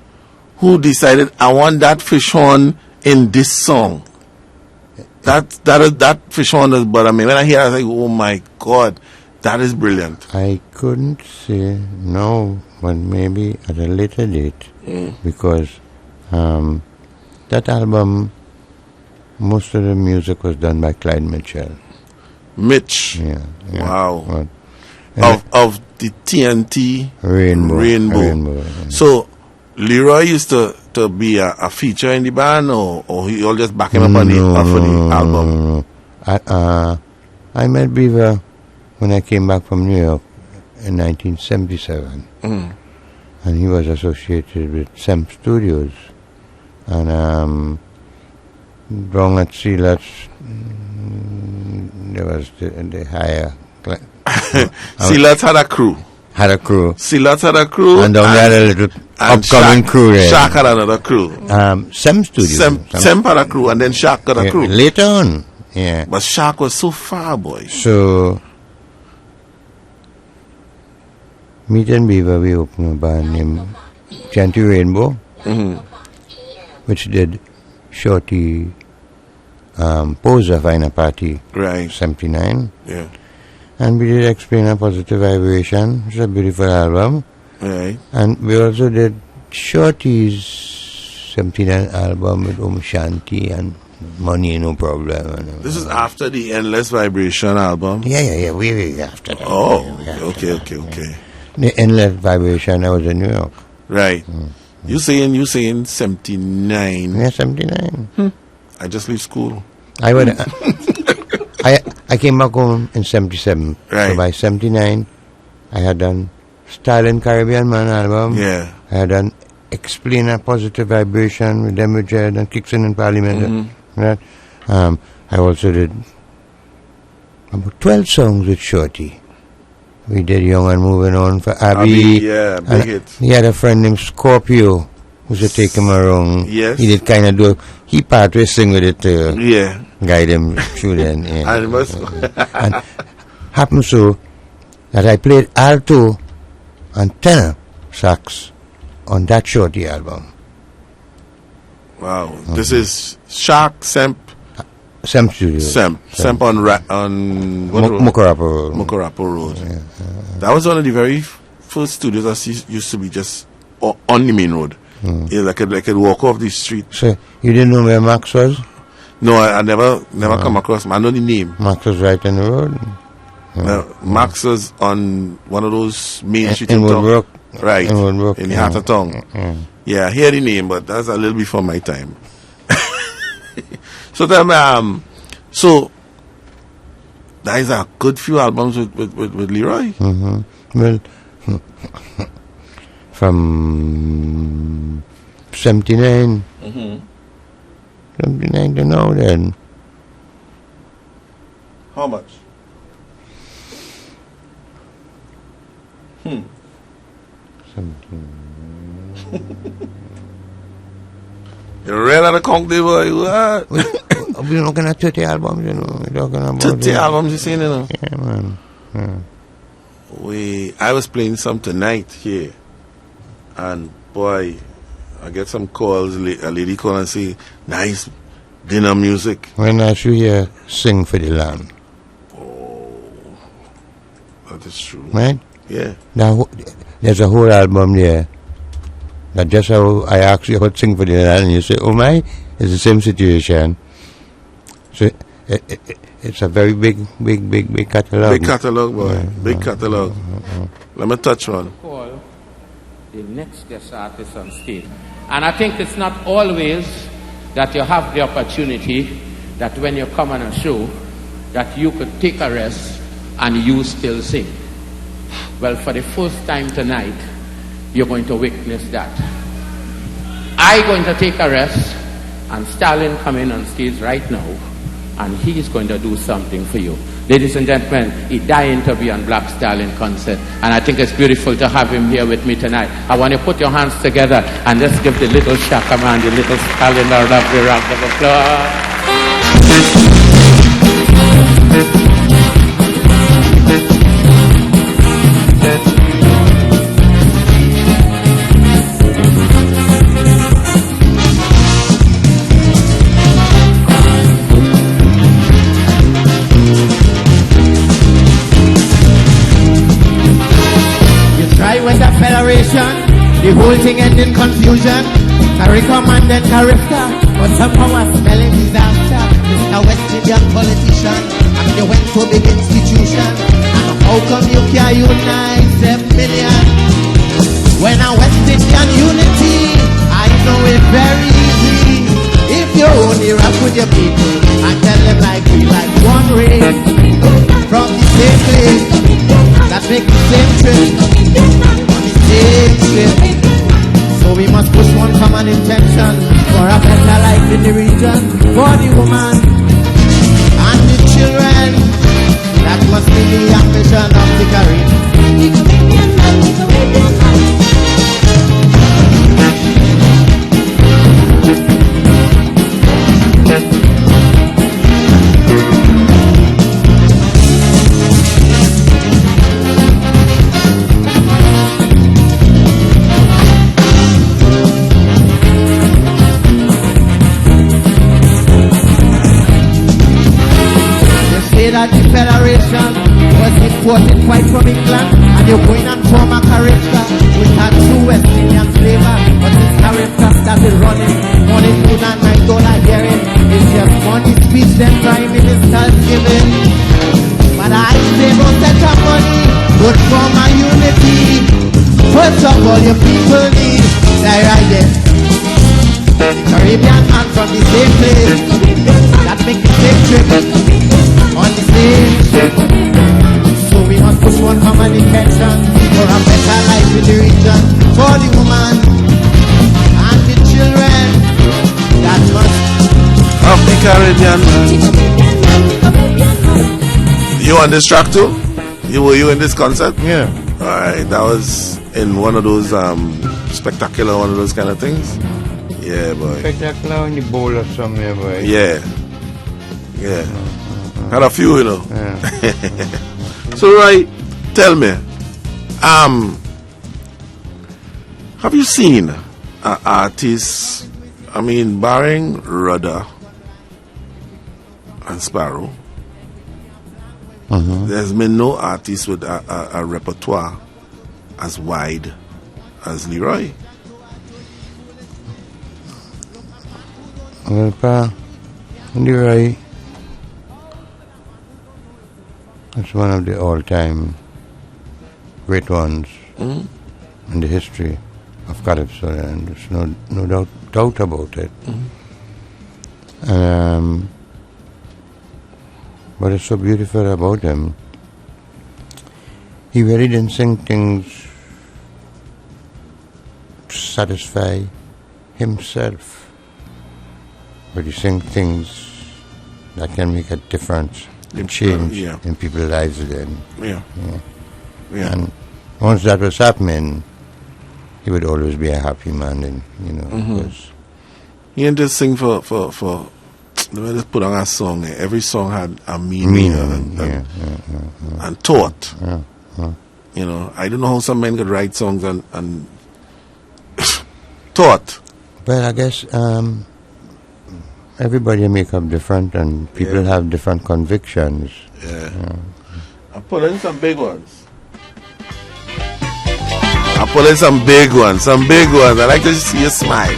who decided, I want that fish horn in this song? That fish horn does bother me. When I hear it, I was like, oh my God, that is brilliant. I couldn't say no, but maybe at a later date, because that album, most of the music was done by Clyde Mitchell. Mitch? Yeah. Wow. Of the TNT Rainbow. Yeah. So, Leroy used to be a feature in the band, or he all just back him up for the album? No. I met Beaver when I came back from New York in 1977. And he was associated with SEM Studios. And wrong at Sealat's, there was the higher. Sealat's had a crew. Sealat's had a crew. And down there had a little upcoming crew there. Shaq had another crew. SEM Studios. SEM had a crew, and then Shaq got a crew. Later on, yeah. But Shaq was so far, boy. So, Meet and Beaver, we opened a band named Chanty Rainbow, which did Shorty Poser Finer Party, right? 79. Yeah. And we did Explain a Positive Vibration, which is a beautiful album. Right. And we also did Shorty's 79 album with Shanti and Money No Problem. This is after the Endless Vibration album? Yeah, we after that. Oh, okay. The Endless Vibration, I was in New York. Right. You saying 79? Yeah, 79. I just leave school. I came back home in 77. Right. So by 79, I had done Stalin Caribbean Man album. Yeah. I had done Explain a Positive Vibration with them with Jared and Kickson in Parliament. Right. I also did about 12 songs with Shorty. We did Young and Moving On for Abby. Yeah, big hit. He had a friend named Scorpio who used to take him around. Yes. He did kind of he part way sing with it too. Yeah. Guide him through then. Yeah. And happened so that I played alto and tenor sax on that shorty album. Wow. This is Shark Semp. Semp Studios. Semp on what road? Mukarapa Road. Mukarapa Road. That was one of the very first studios that used to be just on the main road. Yeah, like I could walk off the street. So you didn't know where Max was? No, I never come across him. I know the name. Max was right on the road. Max was on one of those main streets in Woodbrook. Right. In Woodbrook. In the heart of town. Yeah, I hear the name, but that's a little before my time. So then, so that is a good few albums with Leroy. Well, from 79, 79 to now then. How much? You're real at a count there, boy. What? We're looking at 30 albums, you know. We're talking about 30 albums, you saying, you know? Yeah, man. I was playing some tonight here, and boy, I get some calls. A lady call and say, "Nice dinner music." When I see you sing for the land. That is true. Right? Yeah. Now, there's a whole album there. That just how I asked you how to sing for the land, and you say, "Oh my," it's the same situation. So it's a very big catalog. Big catalog, boy. Big catalog. Let me touch one. Call the next guest artist on stage. And I think it's not always that you have the opportunity that when you come on a show that you could take a rest and you still sing. Well, for the first time tonight, you're going to witness that. I'm going to take a rest and Stalin coming on stage right now, and he's going to do something for you. Ladies and gentlemen, he died to be on Black Stalin concert, and I think it's beautiful to have him here with me tonight. I want you to put your hands together and let's give the little Shaka Man, the little Stalin, a lovely round of applause. The whole thing ended in confusion. Carry command and character, but somehow I'm smelling disaster. Mr. West Indian politician, and you went to big institution. And how come you can't unite 7 million? When a West Indian unity, I know it very easy. If you only rap with your people and tell them like we like one race from the same place that make the same trip. So we must push one common intention for a better life in the region, for the woman and the children. That must be the ambition of the Caribbean. That the federation was imported quite from England, and you're going and form a character with a true West Indian flavor. But this character started running morning, noon and night, all I hear it is just money speech, then prime minister's giving. But I say no set of money would form a unity. First of all, your people need right. The Caribbean man from the same place that make the same trip on the same ship. So we must push one common intention for a better life in the region, for the woman and the children that must of the Caribbean. You on this track too? Were you in this concert? Yeah. Alright, that was in one of those spectacular, one of those kind of things. Yeah, boy. Spectacular in the bowl or somewhere, boy. Yeah. Yeah. Had a few, you know. Yeah. So, right, tell me, Have you seen artists, I mean, barring Rudder and Sparrow, there's been no artist with a repertoire as wide as Leroy? Well, Pa, Leroy is one of the all-time great ones in the history of Calypso, and there's no doubt about it. What is so beautiful about him, he really didn't sing things to satisfy himself, but he sang things that can make a difference, a change in people's lives then. Yeah. And once that was happening, he would always be a happy man, and because he didn't just sing for let me just put on a song. Every song had a meaning and thought. You know, I don't know how some men could write songs and thought. Well, I guess everybody make up different, and people have different convictions. I put in some big ones. I like to see you smile.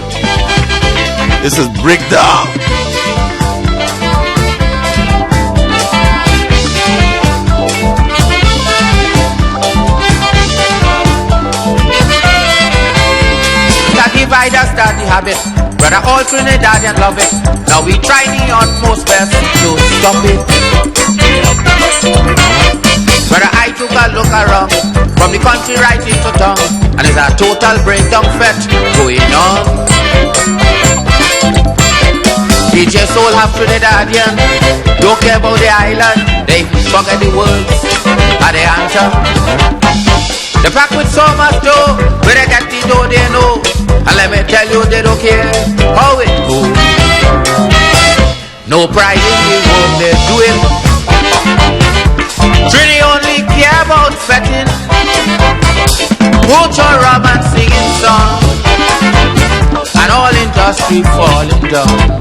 This is Breakdown. Divide us that the habit, brother, all Trinidadian love it. Now we try the utmost best to stop it. Brother, I took a look around from the country right into town, and there's a total breakdown fete going on. DJ Soul have Trinidadian, don't care about the island, they forget the words and the answer. The pack with so much dough, where they get the dough they know. And let me tell you, they don't care how it goes. No pride in the work they do it. Trini only care about fetting, Mucho rum and singing song, and all industry falling down.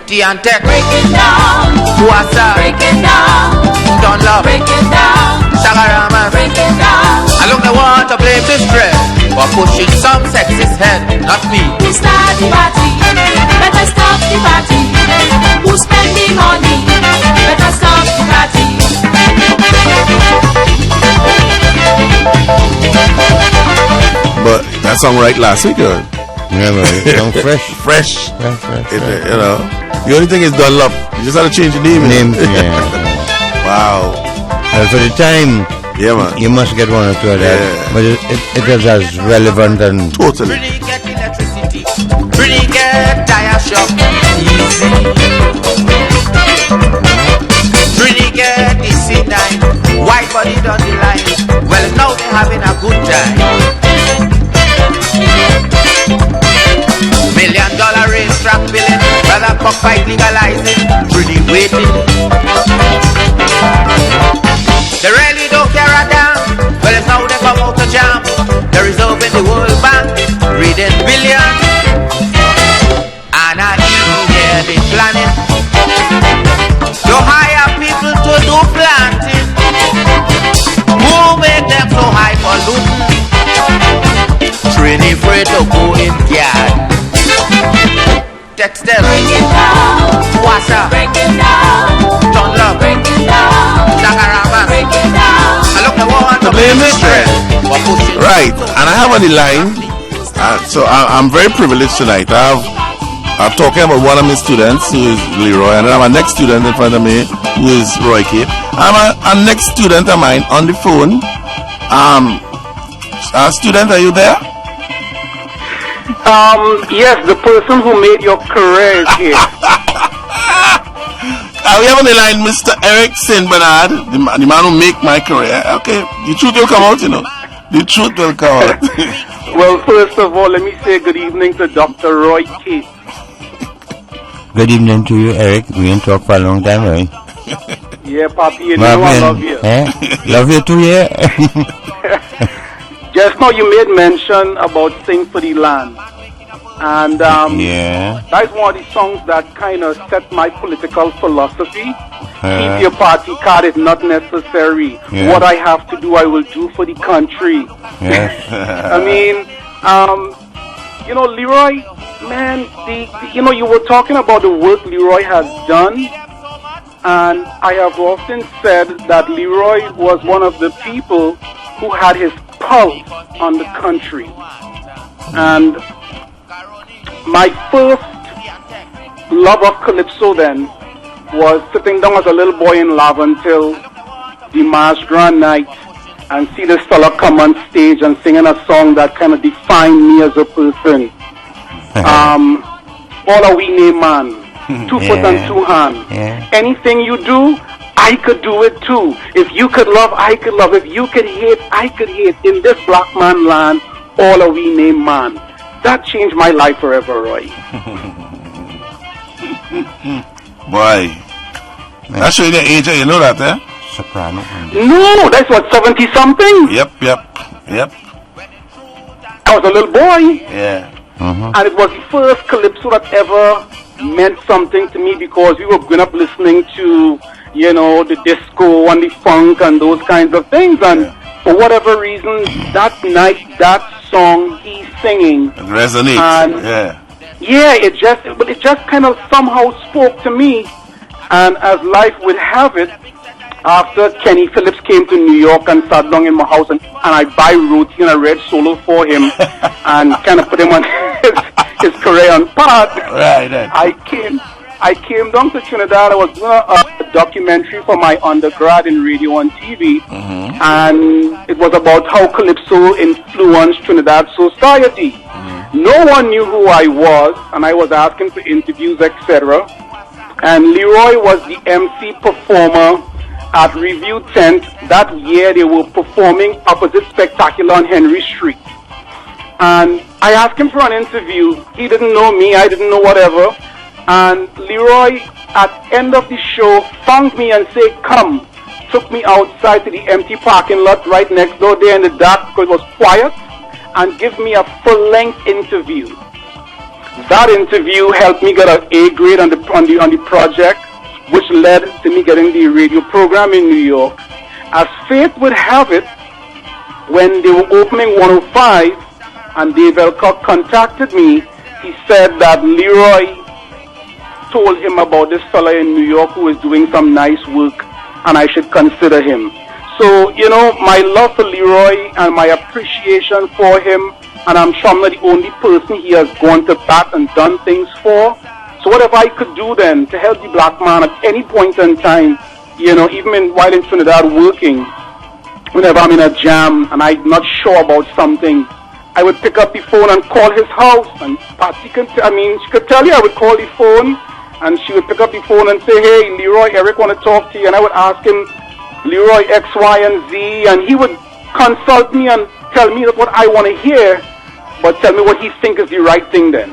T&Tech breaking down, Tuasa breaking down, Don't Love breaking down, Shagarama breaking down. I look, they want to blame the stress for pushing some sexist head, not me. Who start the party? Better stop the party. Who spend the money? Better stop the party. But that song right last week, or? Yeah, but it sounds fresh. Fresh. Fresh. You know, the only thing is Dunlop. You just have to change the name. Wow. For the time, man, you must get one or two of that. But it is as relevant and totally. Really get electricity, really get tire shop easy. Really get the C9, white body on the line. Well, now they're having a good time. $1 million racetrack billing, brother pop fight legalizing, really waiting. They really don't care a damn. Well, it's now they come out to jam. They're reserving the World Bank, reading billion. And I hear they planning to hire people to do planting. Who make them so high for looting? Trini afraid to go in yard. Textile breaking down, Wasa breaking down, Don't Love breaking down, Shagarama breaking down. I look, I want to blame the stress. Right, and I have on the line. So I'm very privileged tonight. I'm talking about one of my students who is Leroy, and then I have a next student in front of me who is Roy K. I'm a next student of mine on the phone. Student, are you there? Yes, the person who made your career is here. We have on the line Mr. Eric St. Bernard, the man who made my career. Okay, the truth will come out, you know. The truth will come out. Well, first of all, let me say good evening to Dr. Roy K. Good evening to you, Eric. We ain't talked for a long time, right? Yeah, Papi, you know I love you. Love you too, yeah. just now you made mention about Sing for the Land. And that's one of the songs that kind of set my political philosophy. Keep your party card is not necessary. What I have to do, I will do for the country. I mean, you know, Leroy, man, you know, you were talking about the work Leroy has done. And I have often said that Leroy was one of the people who had his pulse on the country. And my first love of Calypso then was sitting down as a little boy in Laventille, the March Grand Night, and see this fella come on stage and singing a song that kind of defined me as a person. All a we name man, 2 foot and 2 hands. Anything you do, I could do it too. If you could love, I could love. If you could hate, I could hate. In this black man land, all a we name man. That changed my life forever, Roy. Boy, that's showing the age, you know that, eh? Soprano. No, that's what, 70 something? Yep. I was a little boy. Yeah. And it was the first Calypso that ever meant something to me because we were growing up listening to, you know, the disco and the funk and those kinds of things. And for whatever reason, that night, that song he's singing. It resonates. And it just kind of somehow spoke to me. And as life would have it, after Kenny Phillips came to New York and sat down in my house and I buy Roti and I read solo for him and kind of put him on his career on path. Right. I came down to Trinidad. I was doing a documentary for my undergrad in radio and TV, and it was about how Calypso influenced Trinidad society. No one knew who I was, and I was asking for interviews, etc. And Leroy was the MC performer at Review Tent. That year they were performing opposite Spectacular on Henry Street. And I asked him for an interview. He didn't know me, I didn't know whatever. And Leroy, at end of the show, found me and said, come. Took me outside to the empty parking lot right next door there in the dark because it was quiet, and give me a full-length interview. That interview helped me get an A grade on the project, which led to me getting the radio program in New York. As fate would have it, when they were opening 105 and Dave Elcock contacted me, he said that Leroy told him about this fella in New York who was doing some nice work and I should consider him. So, you know, my love for Leroy and my appreciation for him, and I'm sure I'm not the only person he has gone to bat and done things for. So whatever I could do then to help the black man at any point in time, you know, even while in Trinidad working, whenever I'm in a jam and I'm not sure about something, I would pick up the phone and call his house. And Patsy she could tell you I would call the phone and she would pick up the phone and say, hey, Leroy, Eric want to talk to you. And I would ask him, Leroy, X, Y, and Z. And he would consult me and tell me what I want to hear, but tell me what he thinks is the right thing then.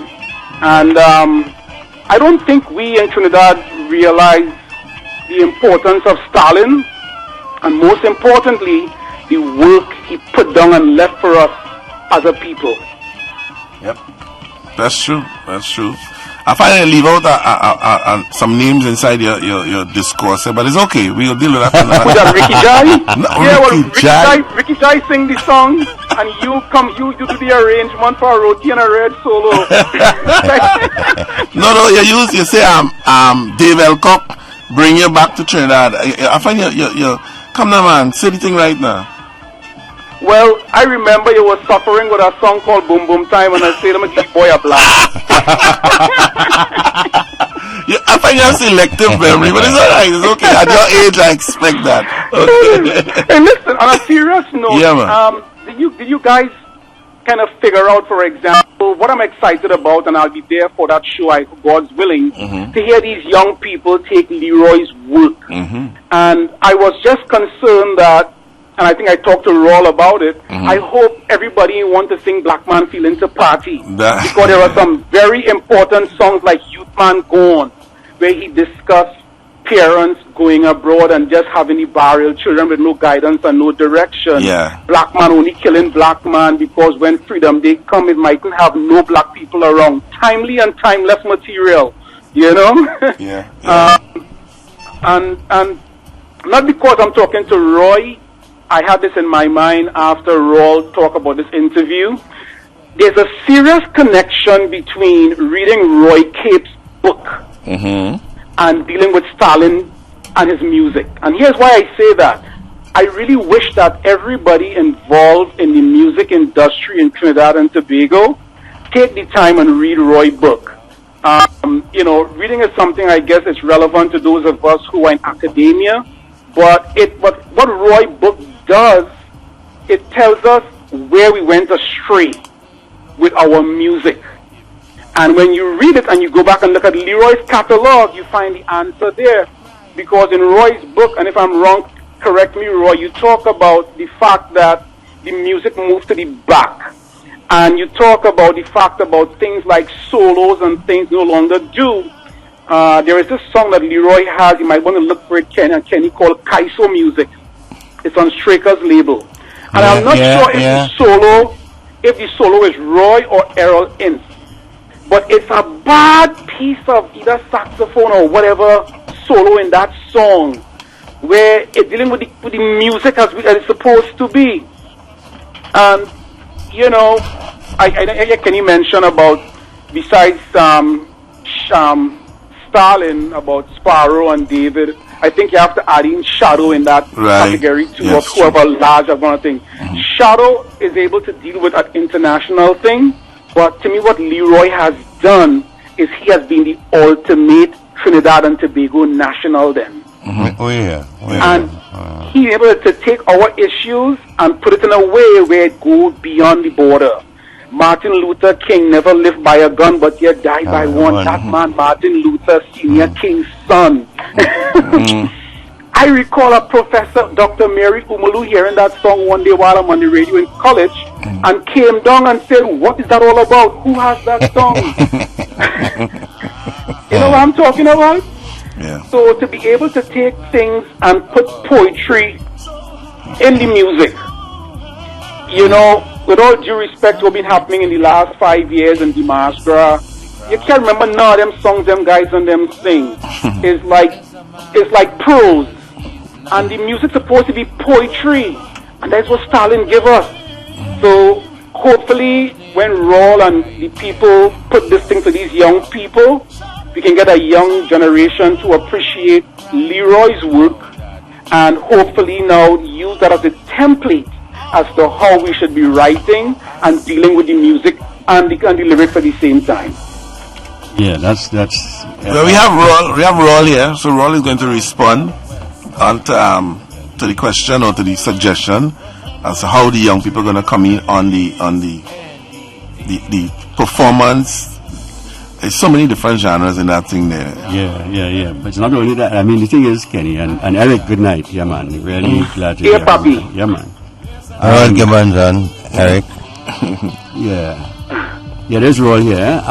And I don't think we in Trinidad realize the importance of Stalin, and most importantly, the work he put down and left for us as a people. Yep, that's true. I finally leave out some names inside your discourse, but it's okay. We'll deal with that. Was that Ricky Jai? Ricky Jai. Ricky Jai sing the song, and you do the arrangement for a Roti and a red solo. No, you say Dave Elcock bring you back to Trinidad. I find you come now, man. Say the thing right now. Well, I remember you were suffering with a song called Boom Boom Time, and I said, I'm a deep boy a blast. I find you have selective memory, but it's alright, it's okay. At your age, I expect that. Okay. Hey, listen, on a serious note, did you guys kind of figure out, for example, what I'm excited about, and I'll be there for that show, God's willing, to hear these young people take Leroy's work. And I was just concerned that, and I think I talked to Raul about it, I hope everybody wants to sing Black Man Feeling to Party. Because there are some very important songs like Youth Man Gone, where he discussed parents going abroad and just having the barrel children with no guidance and no direction. Yeah. Black man only killing black man because when Freedom Day come, it mightn't have no black people around. Timely and timeless material, you know? Yeah. And not because I'm talking to Roy, I had this in my mind after Raul talked about this interview. There's a serious connection between reading Roy Cape's book and dealing with Stalin and his music. And here's why I say that. I really wish that everybody involved in the music industry in Trinidad and Tobago take the time and read Roy's book. You know, reading is something I guess is relevant to those of us who are in academia, but what Roy's book does, it tells us where we went astray with our music. And when you read it and you go back and look at Leroy's catalog, you find the answer there. Because in Roy's book, and if I'm wrong, correct me, Roy, you talk about the fact that the music moved to the back. And you talk about the fact about things like solos and things no longer do. There is this song that Leroy has, you might want to look for it, Kenny, called Kaiso Music. It's on Straker's label. And I'm not sure if the solo is Roy or Errol Ince. But it's a bad piece of either saxophone or whatever solo in that song where it's dealing with the music as it's supposed to be. And, you know, I can you mention about, besides Stalin, about Sparrow and David, I think you have to add in Shadow in that category too, or whoever large of one thing. Shadow is able to deal with an international thing, but to me what Leroy has done is he has been the ultimate Trinidad and Tobago national then. And he's able to take our issues and put it in a way where it goes beyond the border. Martin Luther King never lived by a gun, but yet died by one. That man, Martin Luther Sr. King's son. I recall a professor, Dr. Mary Umalu, hearing that song one day while I'm on the radio in college, and came down and said, "What is that all about? Who has that song?" You know what I'm talking about? Yeah. So to be able to take things and put poetry in the music, you know, with all due respect to what's been happening in the last 5 years in Dimastra, you can't remember none of them songs them guys and them sing. It's like prose. And the music's supposed to be poetry. And that's what Stalin gave us. So hopefully when Raul and the people put this thing to these young people, we can get a young generation to appreciate Leroy's work and hopefully now use that as a template as to how we should be writing and dealing with the music and the lyrics at the same time. Yeah, that's. Well, we have Raul here, so Raul is going to respond on to the question or to the suggestion as to how the young people are going to come in on the performance. There's so many different genres in that thing there. Yeah. But it's not only that. I mean, the thing is, Kenny and Eric, good night. Yeah, man. Really glad to hear you. Papi. Yeah, man. Harold Gibbons and Eric. Yeah, there's Roy here.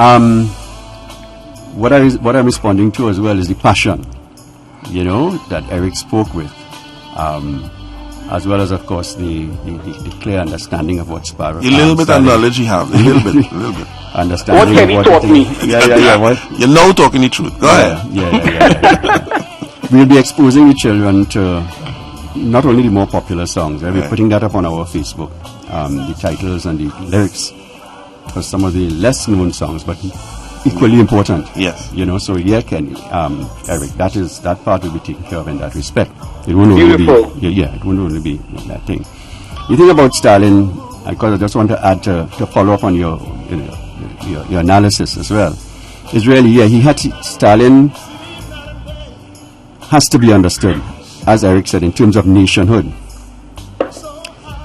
What I'm responding to as well is the passion, you know, that Eric spoke with, as well as, of course, the clear understanding of what Sparrow. A little bit of knowledge you have, a little bit. Understanding what Kenny taught me. Yeah. What? You're now talking the truth. Go ahead. Yeah. We'll be exposing the children to not only the more popular songs. We'll be putting that up on our Facebook, the titles and the lyrics for some of the less known songs, but equally important. Yes. You know, so Kenny, Eric, that part will be taken care of in that respect. It won't Beautiful. only be, it won't only be that thing. You think about Stalin, because I just want to add to follow up on your analysis as well. Is really, Stalin has to be understood, as Eric said, in terms of nationhood.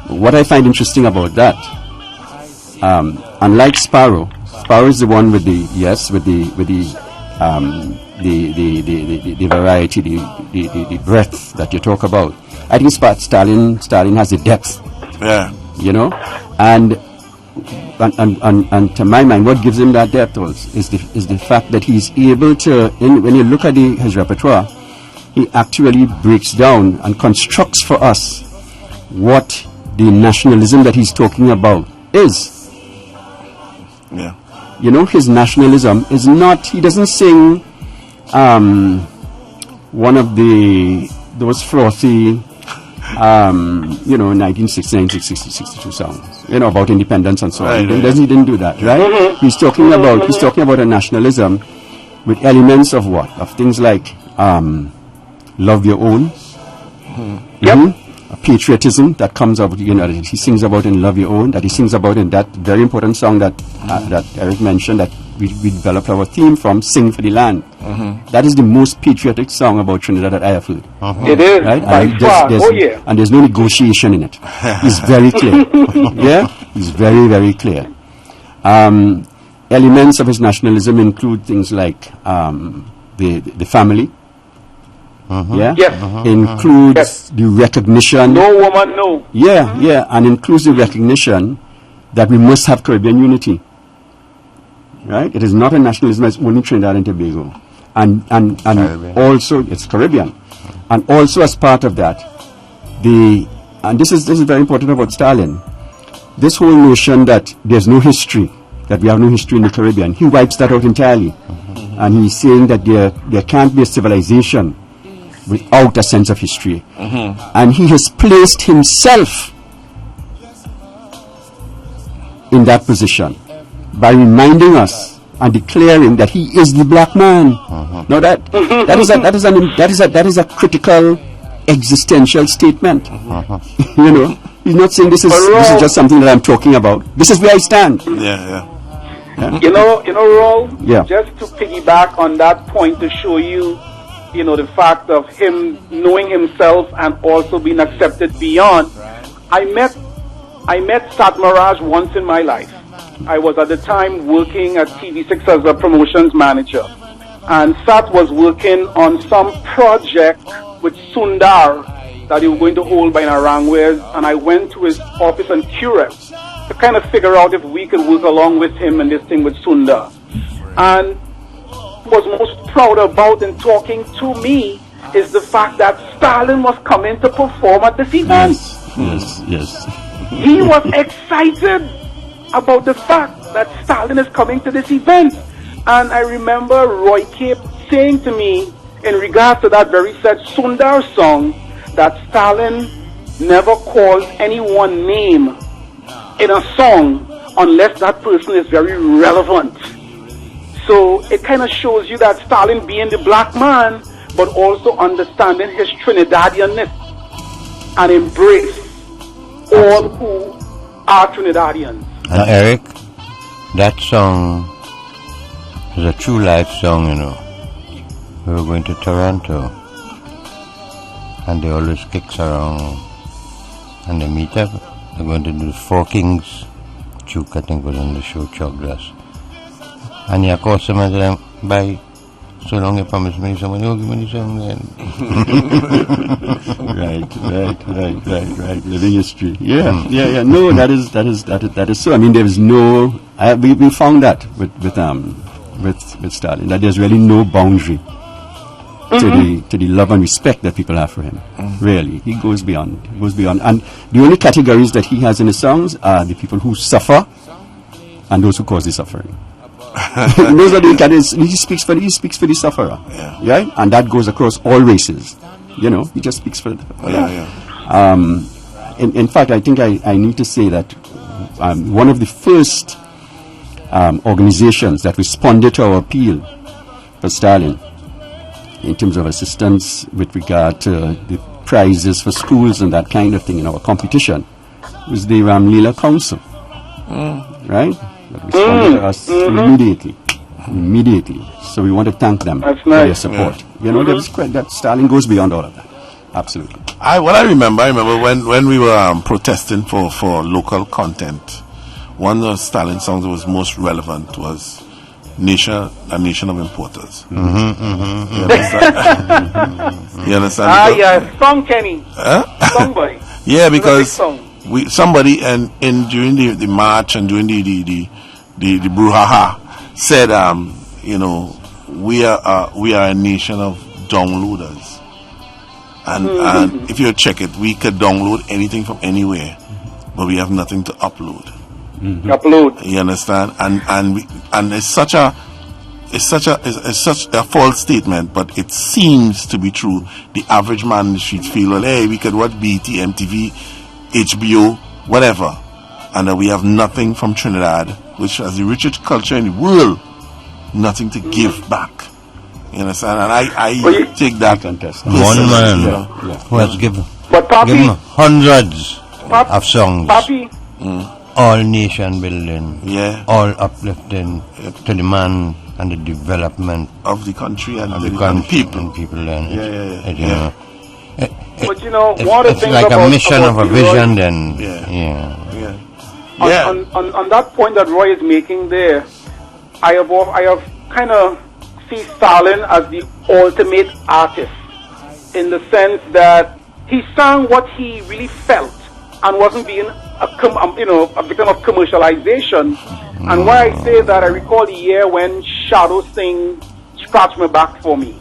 What I find interesting about that, unlike Sparrow is the one with the variety, the breadth that you talk about. I think Stalin has the depth. Yeah. You know, and to my mind, what gives him that depth is the fact that he's able to, when you look at his repertoire, he actually breaks down and constructs for us what the nationalism that he's talking about is. Yeah. You know, his nationalism is not, he doesn't sing one of those frothy, 1960, 1962 songs, about independence and so on. He didn't do that, right? He's talking about a nationalism with elements of what? Of things like love your own. A patriotism that comes out, that he sings about in Love Your Own, that he sings about in that very important song that Eric mentioned, that we developed our theme from, Sing for the Land. That is the most patriotic song about Trinidad that I have heard. It is, right? by far. And there's no negotiation in it. It's very clear. Yeah? It's very, very clear. Elements of his nationalism include things like the family. Includes the recognition. No woman, no. And includes the recognition that we must have Caribbean unity. Right? It is not a nationalism, it's only Trinidad and Tobago. And also, it's Caribbean. And also as part of that, and this is very important about Stalin, this whole notion that there's no history, that we have no history in the Caribbean, he wipes that out entirely. And he's saying that there can't be a civilization without a sense of history. And he has placed himself in that position by reminding us and declaring that he is the black man. Now that is a critical existential statement. He's not saying this is just something that I'm talking about. This is where I stand. Yeah. You know, Raul, Yeah. just to piggyback on that point to show you, the fact of him knowing himself and also being accepted beyond. I met Sat Mirage once in my life. I was at the time working at TV6 as a promotions manager. And Sat was working on some project with Sundar that he was going to hold by Narangwes. And I went to his office and curious to kind of figure out if we could work along with him in this thing with Sundar. And was most proud about in talking to me is the fact that Stalin was coming to perform at this event. Yes. He was excited about the fact that Stalin is coming to this event. And I remember Roy Cape saying to me in regards to that very said Sundar song that Stalin never calls anyone name in a song unless that person is very relevant. So it kind of shows you that Stalin being the black man, but also understanding his Trinidadianness and embrace all who are Trinidadians. Now, Eric, that song is a true life song, We were going to Toronto, and they always kicks around, and they meet up. They're going to do the Four Kings. Duke, I think, was on the show, Choglas. And he calls him and said, bye. So long you promise me someone, give me the song then. Right. Living history. Yeah. No, that is so. I mean, there is no. We found that with Stalin, that there's really no boundary to the love and respect that people have for him. Really, he goes beyond. And the only categories that he has in his songs are the people who suffer and those who cause the suffering. Those are the categories. He speaks for the sufferer. Yeah. And that goes across all races. He just speaks for in fact, I think I need to say that one of the first organizations that responded to our appeal for Stalin in terms of assistance with regard to the prizes for schools and that kind of thing in our competition was the Ramlila Council. Right? That responded to us immediately. So we want to thank them for their support. That Stalin goes beyond all of that. Absolutely. I remember when we were protesting for local content, one of Stalin songs that was most relevant was a nation of importers. You understand? Yeah, song Kenny. Somebody. Yeah, because somebody during the march and during the brouhaha said, we are a nation of downloaders. And if you check it, we could download anything from anywhere, but we have nothing to upload. Upload. You understand? And it's such a false statement, but it seems to be true. The average man in the streets feel, well, hey, we could watch BT, MTV, HBO, whatever, and we have nothing from Trinidad, which has the richest culture in the world, nothing to give back. You understand? And I take that contest. One man who has given hundreds of songs. All nation building. All uplifting to the man and the development of the country and the people. But you know, one of the it's things like about, a mission of a vision. Then, On that point that Roy is making there, I have kind of see Stalin as the ultimate artist, in the sense that he sang what he really felt and wasn't being a victim of commercialization. And why I say that, I recall the year when Shadow Singh scratched my back for me,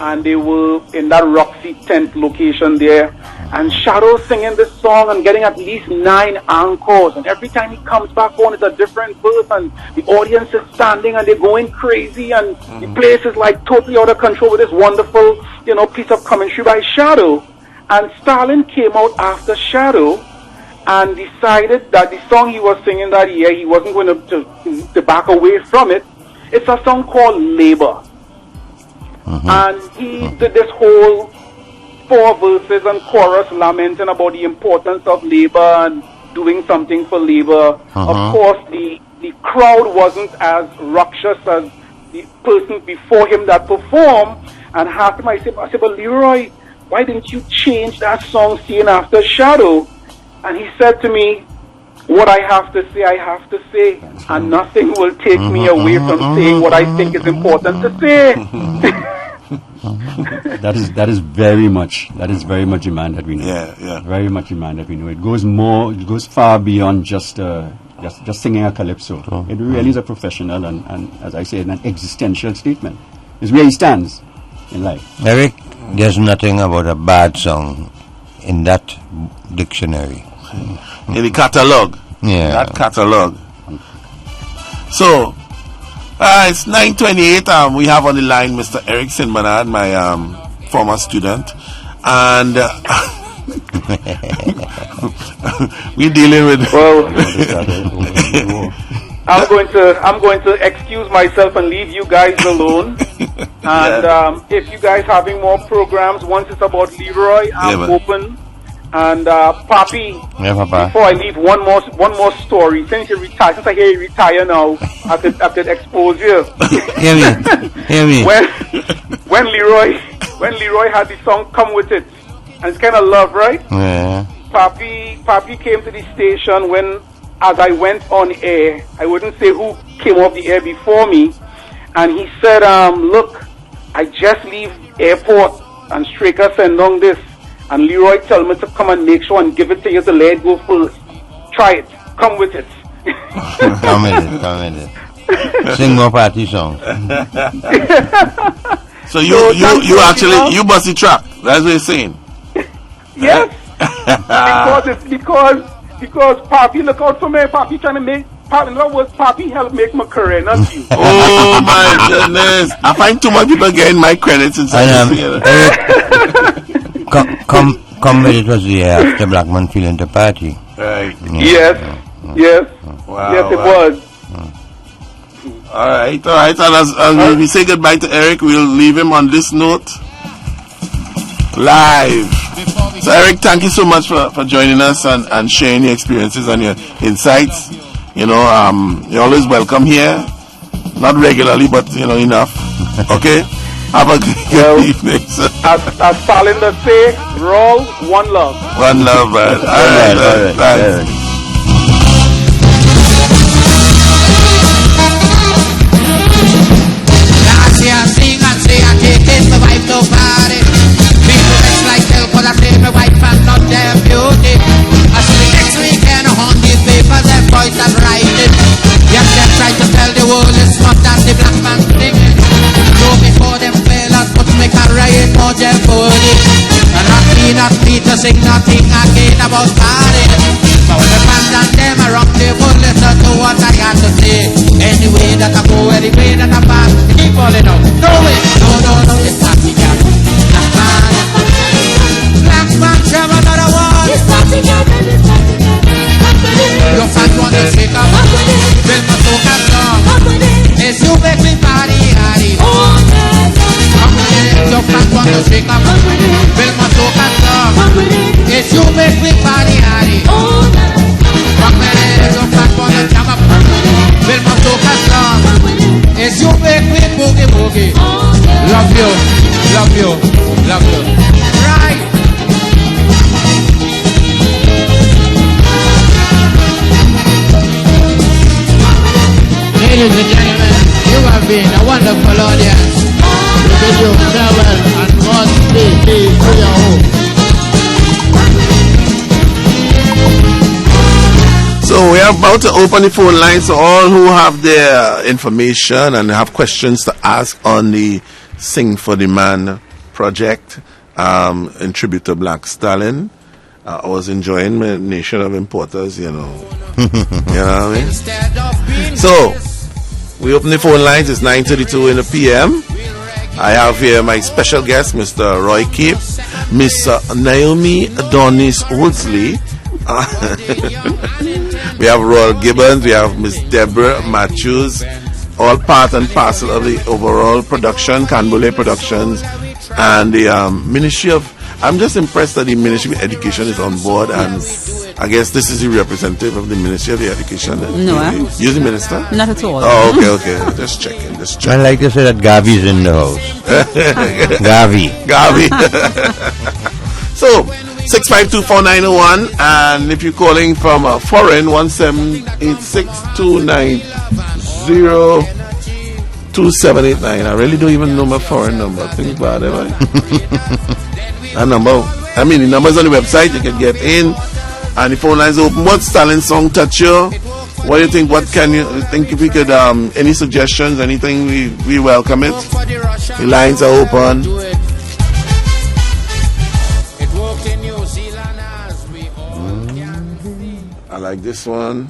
and they were in that Roxy tent location there, and Shadow singing this song and getting at least 9 encores, and every time he comes back on, it's a different verse, and the audience is standing and they're going crazy, and the place is like totally out of control with this wonderful, piece of commentary by Shadow. And Stalin came out after Shadow and decided that the song he was singing that year, he wasn't going to back away from it. It's a song called Labor. And he did this whole 4 verses and chorus lamenting about the importance of labor and doing something for labor. Of course, the crowd wasn't as ruckus as the person before him that performed. And asked him, I said, but Leroy, why didn't you change that song saying after Shadow? And he said to me, what I have to say, and nothing will take me away from saying what I think is important to say. That is very much demand that we know. Very much demand that we know. It goes far beyond just singing a calypso. It really is a professional and as I say, an existential statement. It's where he stands in life. Eric, there's nothing about a bad song in that dictionary. In the catalog. That catalog. So, it's 9:28. We have on the line Mr. Eric Sinbanad, my former student, and we're dealing with. I'm going to excuse myself and leave you guys alone. And if you guys having more programs, once it's about Leroy, I'm open. And Papi, before I leave, one more story. Since I hear you retire now, I could expose you. Hear me. When Leroy had the song "Come With It," and it's kind of love, right? Yeah. Papi came to the station when, as I went on air, I wouldn't say who came off the air before me, and he said, "Look, I just leave airport and Straker send on this." And Leroy told me to come and make sure and give it to you to let it go first. Try it. Come with it. Come with it. Sing more party songs. So you actually bust the track. That's what you're saying. Yes. because Papi look out for me. Papi trying to make. In other words, Papi helped make my career, not you. Oh my goodness! I find too much people getting my credits inside Come with it was the year after Blackman feeling the party. Right. Yes. Wow, yes, it was. All right. And as we say goodbye to Eric, we'll leave him on this note. Live. So Eric, thank you so much for joining us and sharing your experiences and your insights. You're always welcome here. Not regularly, but enough. Okay? Have a good evening. As Stalin does say, roll, one love. One love, man. All right. Thanks. Last year, sing and say I take it, my wife no party. People vex like hell, cause I say my wife and not their beauty. I see next weekend on these papers, them boys that write it. Yes, they try to tell the world it's not that the black man singing. So before them fellas put me career in more jeopardy. need not me to sing nothing again about party. But when the fans and them around the table, listen to what I got to say. Anyway that I go, anyway that I pass, keep falling out. No way, no, it's party girl. Black man, share another one. It's party girl, baby, it's party girl. Your fans want to shake up. Build my soca song. It's you make me party hardy. Your fans want to shake up. Build my soca song. It's you make me party hardy. Your fans want to jam up. Build my soca song. It's you make me boogie boogie. Love you, love you, love you. Right. Ladies and gentlemen, you have been a wonderful audience. We bid you farewell and must be to your home. So we are about to open the phone lines to all who have their information and have questions to ask on the Sing for the Man project in tribute to Black Stallion. I was enjoying my Nation of Importers, you know. You know what I mean? So we open the phone lines. It's 9:32 in the PM. I have here my special guest, Mr. Roy Cape, Miss Naomi Adonis Woodsley. We have Royal Gibbons. We have Miss Deborah Matthews. All part and parcel of the overall production, Canbole Productions, and the Ministry of. I'm just impressed that the Ministry of Education is on board, and I guess this is the representative of the Ministry of Education. No, you're the minister? Not at all. Oh, okay. Just checking. I like to say that Gavi's in the house. Gavi. So, 6524901, and if you're calling from a foreign, 1-786-290-2789. I really don't even know my foreign number. Think about it, right? That number, the number's on the website. You can get in, and the phone lines open. What Stallion song touch you? What do you think? What can you think? If we could, any suggestions, anything, we welcome it. The lines are open. I like this one.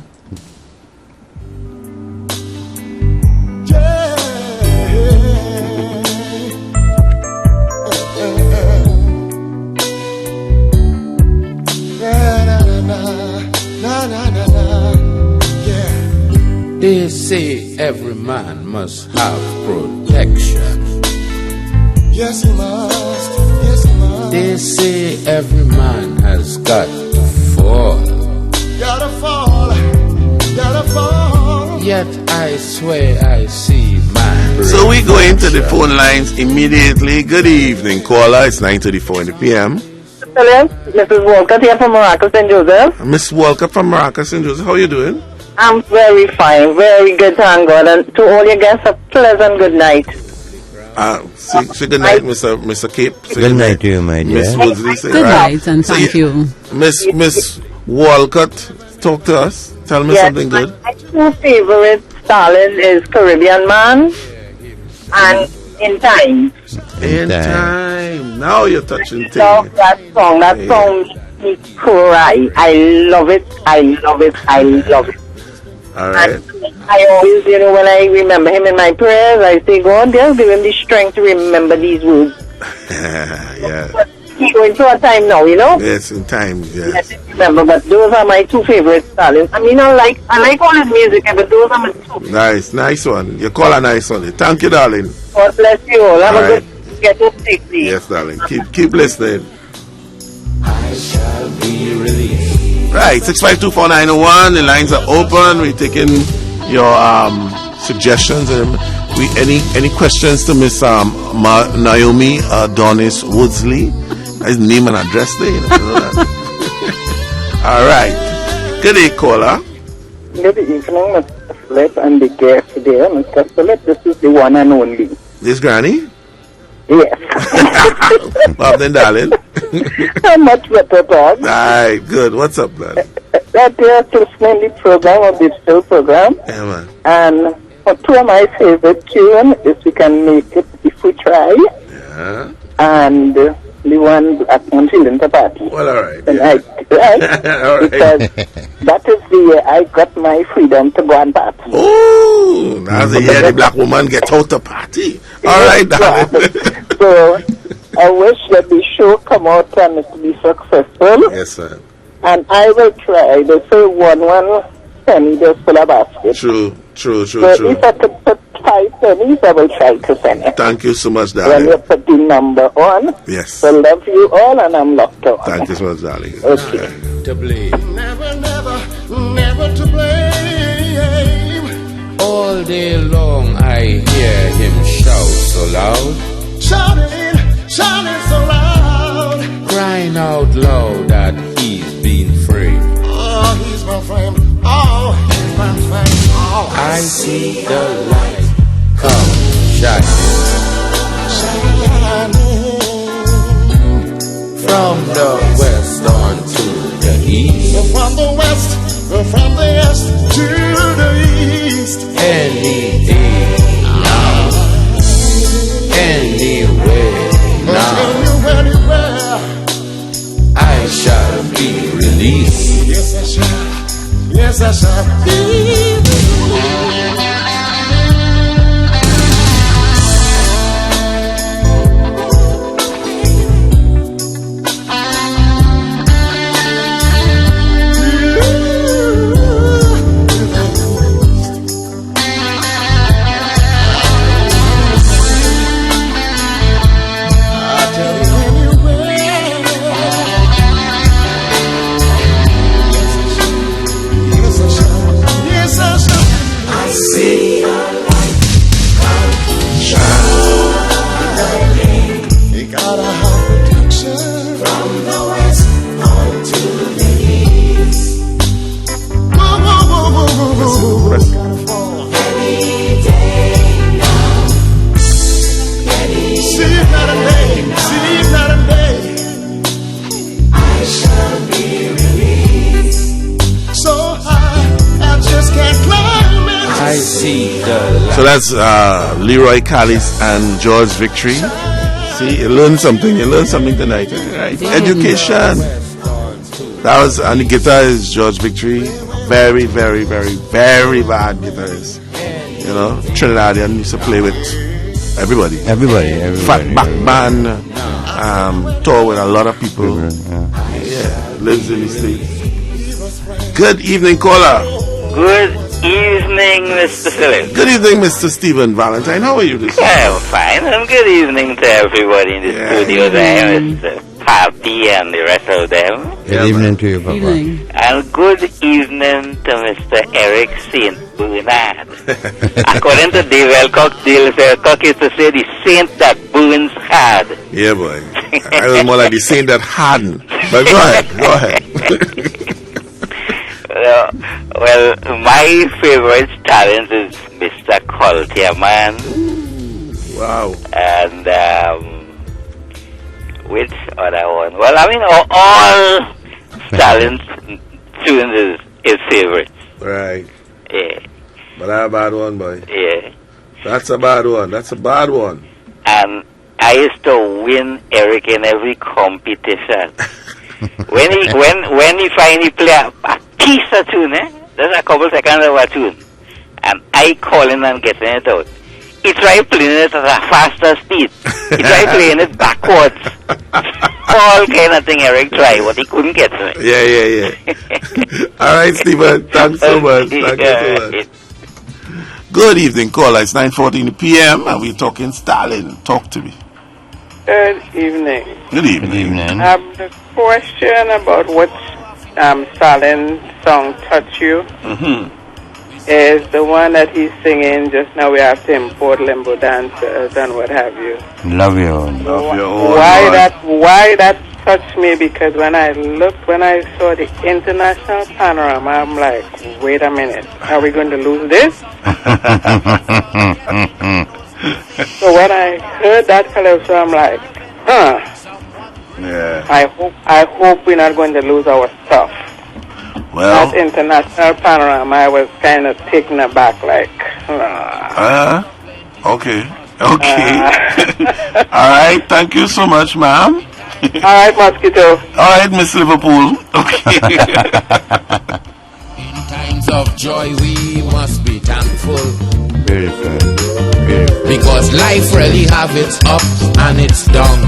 They say every man must have protection. Yes, he must. Yes, he must. They say every man has got to fall. Gotta fall. Gotta fall. Yet I swear I see man. So we go into the phone lines immediately. Good evening, caller. It's 9:34 in the PM. Hello, Mrs. Walker here from Morocco, St. Joseph. Miss Walker from Morocco, St. Joseph. How are you doing? I'm very fine, very good, thank God. And to all your guests, a pleasant good night. Say good night, Mr. Cape. Good night to you, my dear. Miss Woodsley. Good night, and thank you. Miss Walcott, talk to us. Tell me something good. My two favorite Stallion is Caribbean Man and In Time. In Time. Now you're touching things. Love that song. That song makes me cry. I love it. I love it. I love it. All right. And I always, when I remember him in my prayers, I say, God, just give him the strength to remember these words. Yeah. He's going through a time now, Yes, In Time, yes. I remember, but those are my two favorite Stallions. I mean, I like all his music, but those are my two. Nice one. You call a nice one. Thank you, darling. God bless you all. Have All a right. good get up safely. Yes, darling. Keep listening. I shall be released. Right, 6524901. The lines are open. We're taking your suggestions and any questions to Miss Naomi Adonis Woodsley. His name and address there. You know that. All right. Good day, caller. Good evening, Mr. Philip, and the guest there, Mr. Philip. This is the one and only. This Granny? Yes. Bob then, darling. Much better, dog. All right, good. What's up, man? That they are listening the program of the still program. Yeah, man. And two of my favorite tune is We Can Make It If We Try. Yeah. And the one black one feeling to party. Well, all right. Tonight, right? All right. Because that is the year I got my freedom to go and party. Oh, that's the year the black woman get out to party. All right, darling. So I wish that the show come out and it be successful. Yes, sir. And I will try. They say one penny just full of basket. True. So if I could put 5 pennies, I will try to send it. Thank you so much, When darling. you put the number on, Yes. so love you all, and I'm locked on. Thank you so much, darling. Okay. To blame. Never to blame. All day long I hear him shout so loud, Shouting so loud. crying out loud that he's been free. Oh, he's my friend. Oh, he's my friend. Oh, I see the light come shining from the west on to the east. From the west, from the east to the east. Any day now, anywhere now, Anywhere. I shall be released. Yes, I shall. Yes, I shall be. So that's Leroy Callis and George Victory. See, you learned something. You learned something tonight. Right? Education. That was, and the guitar is George Victory. Very, very, very, very bad guitarist. You know, Trinidadian used to play with everybody. Fat back band. Tour with a lot of people. Yeah, lives in the States. Good evening, caller. Good evening, Mr. Phillips. Good evening, Mr. Stephen Valentine. How are you this evening? I'm fine. And good evening to everybody in the studio there, Mr. Papi and the rest of them. Good evening to you, Papa. And good evening to Mr. Eric St. Bernard. According to Dave Elcock used to say the saint that Burns had. Yeah, boy. I was more like the saint that hadn't. But go ahead. Well, my favorite talent is Mr. Coltier, man. Wow. And which other one? Well, I mean, all talent tunes is his favorite. Right. Yeah. But that's a bad one, boy. Yeah. That's a bad one. And I used to win Eric in every competition. when he finally play a piece of tune, there's a couple seconds of a tune, and I calling and getting it out. He tried playing it at a faster speed. He tried playing it backwards. All kind of thing Eric tried, but he couldn't get to it. Yeah. All right, Stephen. Thanks so much. Thank you so much. Good evening, caller. It's 9:14 p.m. and we're talking Stalin. Talk to me. Good evening. Good evening. The question about what Stalin song touch you is the one that he's singing just now. We have to import limbo dancers and what have you. Love you. Why that touched me? Because when I saw the international panorama, I'm like, wait a minute, are we going to lose this? So when I heard that calypso, I'm like, yeah. I hope we're not going to lose our stuff. Well, that international panorama, I was kind of taken aback, like. Okay. All right. Thank you so much, ma'am. All right, Mosquito. All right, Miss Liverpool. Okay. In times of joy, we must be thankful. Very fine. Very fine. Because life really have its ups and its downs.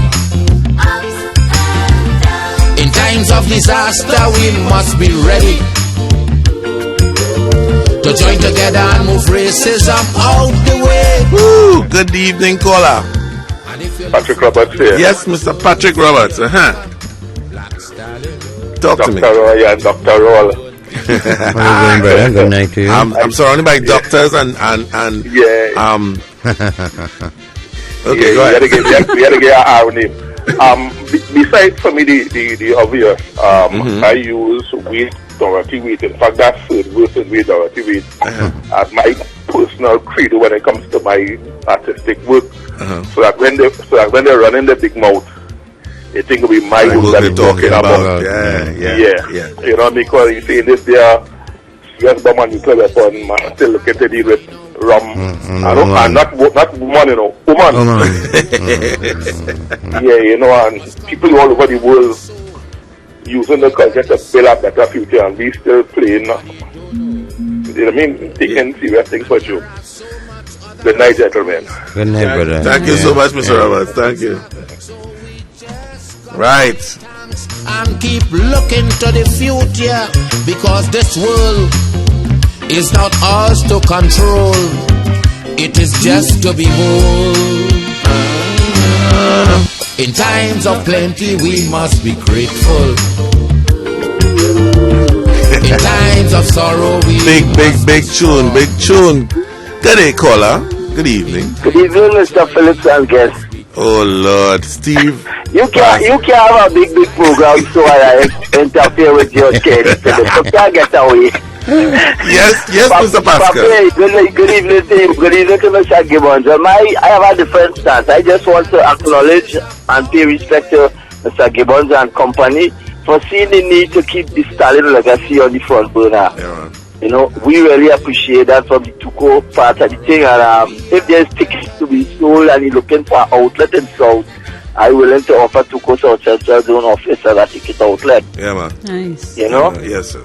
In times of disaster, we must be ready to join together and move racism out the way. Woo! Good evening, caller. Patrick Roberts here. Yes, Mr. Patrick Roberts. Talk to me. Dr. Roy and Dr. Roll. Good night to you. I'm surrounded by doctors and yeah. Okay, yeah, go ahead. We had to get our name. Besides for me the obvious, I use wheat, Dorothy wheat. In fact, that's third version wheat, Dorothy wheat as my personal credo when it comes to my artistic work. So that when they run in the big mouth, they think it'll be my work that they're talking about. Yeah. You know, because you see this there, US bomb and nuclear weapon, man, still looking to deal with rum. And not woman, you know, woman. Yeah, you know, and people all over the world using the culture to build a better future, and we still playing, you know what I mean, taking serious things for you. Good night, gentlemen. Good night, brother. Thank you so much, Mr. Roberts. Thank you. Right. And keep looking to the future, because this world is not ours to control. It is just to behold. In times of plenty, we must be grateful. In times of sorrow, we big tune. Good day, caller. Good evening. Good evening, Mr. Phillips and guest. Oh Lord, Steve. You can't have a big program, so I interfere with your Phillips. You can't get away. Yes, Mr. Pascal. Good evening to you. Good evening to Mr. Gibbons. I have a different stance. I just want to acknowledge and pay respect to Mr. Gibbons and company for seeing the need to keep the Stalin legacy on the front burner. Yeah, you know, we really appreciate that from the Tuco part of the thing. And if there's tickets to be sold and you're looking for an outlet in South, I'm willing to offer Tuco South Central Zone office as a ticket outlet. Yeah, man. Nice. You know? Yes, sir.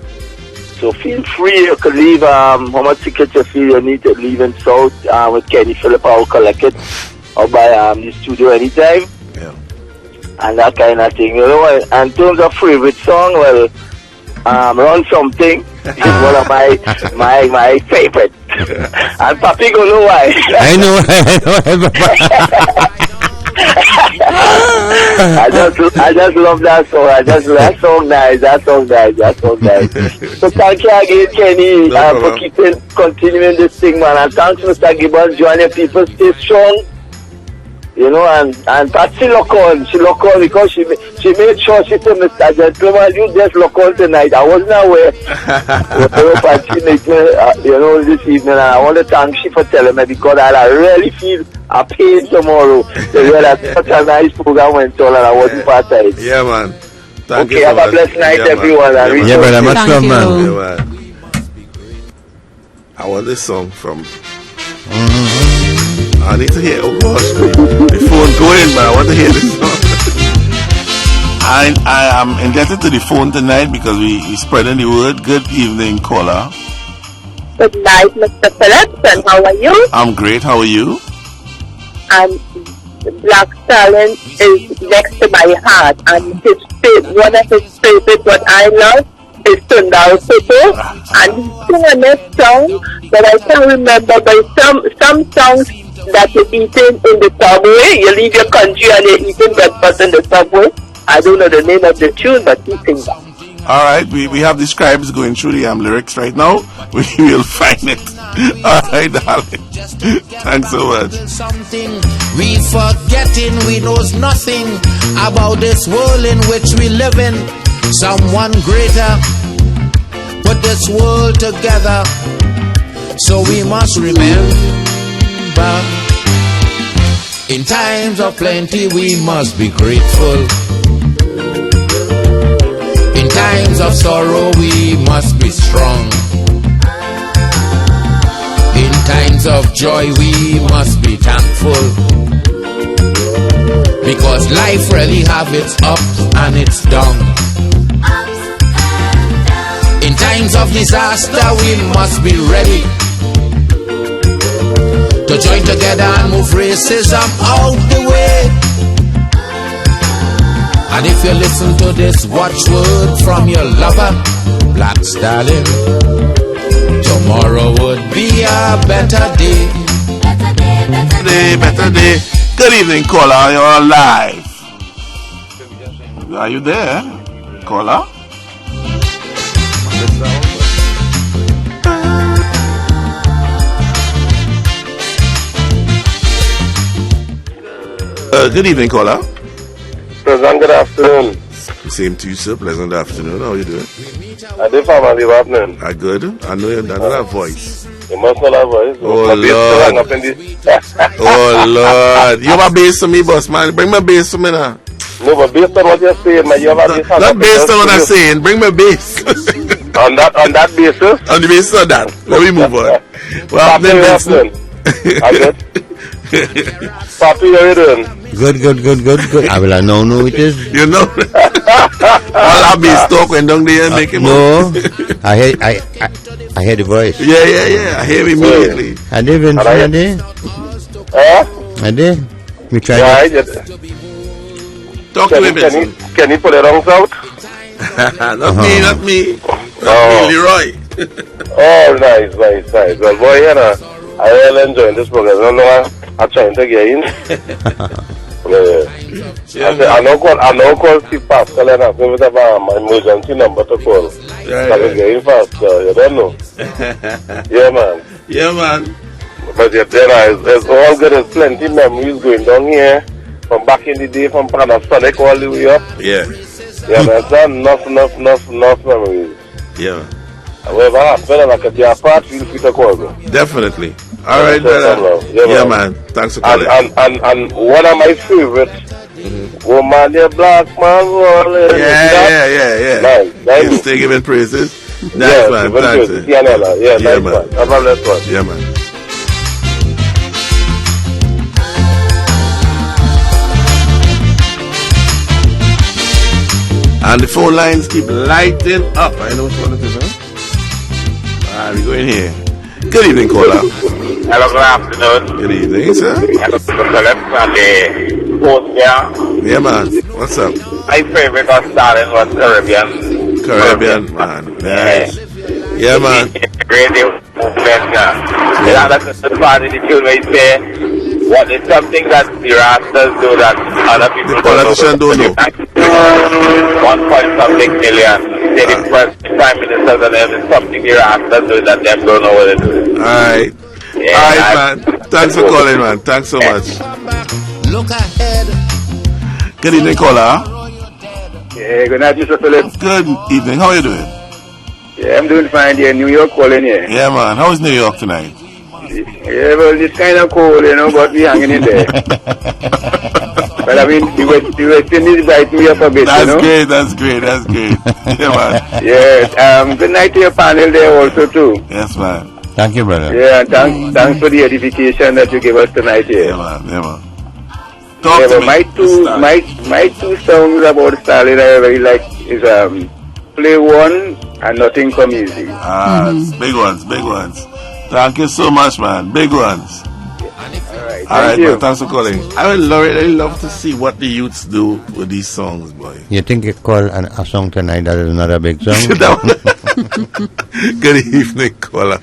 So feel free. You can leave how much tickets you feel you need to leave in South with Kenny Phillip. I will collect it or by the studio anytime. Yeah. And that kind of thing. You know, and in terms of favorite song, well, Run Something is one of my favorite. And Papi go know why. I know. I just love that song. That song nice. So thank you again, Kenny, for continuing this thing, man. And thanks, Mr. Gibbons, joining people, stay strong. You know, and Patsy lock on. She lock on because she made sure she said, Mr. Gentleman, you just lock on tonight. I wasn't aware. Patsy make me, this evening, and I want to thank you for telling me, because I really feel a pain tomorrow to hear that such a nice program went on and I wasn't part of it. Yeah, man. Thank you okay, so have a much. blessed night, Yeah, everyone. man. Yeah, brother, much Thank love, you. man. Yeah, man. I want this song from. I need to hear. Oh gosh, the phone going, man. I want to hear this song. I am indebted to the phone tonight because we spreading the word. Good evening, caller. Good night, Mr. Phillips, and how are you? I'm great. How are you? And Black Stallion is next to my heart, and one of his favorite, what I love, is Sundar Soto, and he's singing this song that I can't remember, but some songs that you're eating in the subway. You leave your country and you're eating breakfast in the subway. I don't know the name of the tune, but he sings that. All right, we have the scribes going through the lyrics right now. We will find it. All right, darling. Thanks so much. Something we forgetting, we knows nothing about this world in which we live in. Someone greater put this world together, so we must remember. In times of plenty, we must be grateful. In times of sorrow, we must be strong. In times of joy, we must be thankful. Because life really have its ups and its downs. In times of disaster, we must be ready to join together and move racism out the way. And if you listen to this watchword from your lover, Black Stallion, tomorrow would be a better day. Better day. Good evening, caller. You're live. Are you there, caller? Good evening, caller. Pleasant good afternoon. Same to you, sir. Pleasant afternoon. How are you doing? I did for my department. I good. I know you don't have voice. You must know that voice. Oh, Lord. Oh, Lord. You have a bass to me, boss, man. Bring my bass to me now. No, but based on what you're saying, man, you have a bass. Not based on what I'm saying. Bring my bass. on that basis? On the basis of that. Let me move on. Well, then, I good. Papi, how you doing? Good. I will know who it is. You know. All our bass talk went down there and make him No. I hear the voice. Yeah. I hear immediately. I did even I did. We tried. Yeah, Talk to him. Can you put it on out? Not me. Not me, Leroy. Oh, nice. Well, boy, you know, I really enjoy this program. I don't know. I'm trying to get in. I know call Steve Pascal and ask me if I have my emergency number to call. Yeah. Get in fast, you don't know. Yeah, man. But there's all good. There's plenty memories going down here from back in the day, from Panasonic all the way up. Yeah. Yeah, man. It's enough memories. Yeah. However, I feel like if you're a part, feel free to call me. Definitely. All right, brother. Yeah, man. Thanks for calling. And one of my favorites, Woman, you black man, rolling. Yeah. Nice. You still giving praises? Nice, man. Thanks. Yeah, nice man. One. Have a blessed one. Yeah, man. And the phone lines keep lighting up. I know which one it is, huh? Alright, we go in here. Good evening, caller. Hello, good afternoon. Good evening, sir. Hello, Philip from the post here. Yeah, man. What's up? My favorite Australian was Caribbean, man. Nice. Yeah, man. Radio movement, yeah. That's the part of the tune where you say, what is something that the Rastas do that other people the politicians don't know. 1.something million. Say the prime ministers and everything, something the Rastas do that them don't know what to do. Alright. Yeah, alright, man. Thanks for calling, man. Thanks so much. Look ahead. Good evening, caller. Yeah, good night, Mr. Philip. Good evening. How are you doing? Yeah, I'm doing fine here. New York calling here. Yeah, man. How is New York tonight? Yeah, well, it's kind of cold, but we're hanging in there. But I mean, the West Indies bright me up a bit, That's great. Yeah, man. Yes, good night to your panel there also, too. Yes, man. Thank you, brother. Yeah, and thanks for the edification that you gave us tonight here. Yeah, man. Talk to me. My two songs about Stalin I really like is Play One and Nothing Come Easy. Big ones. Thank you so much, man. Big ones. All right, man. Thanks for calling. I would really love to see what the youths do with these songs, boy. You think you call a song tonight that is not a big song? Good evening, caller.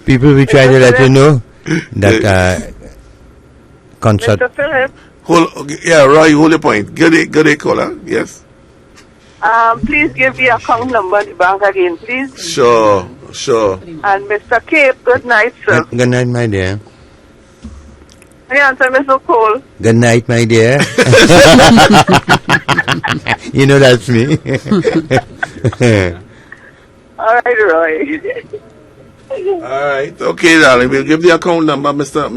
People will try to let you know that concert. Mr. Philip. Roy, hold your point. Good day, caller. Yes. Please give the account number in the bank again, please. Sure. And Mr. Cape, good night, sir. Good night, my dear. Hey, answer Mr. Cole. Good night, my dear. You know that's me. All right, Roy. All right. Okay, darling. We'll give the account number, Mr.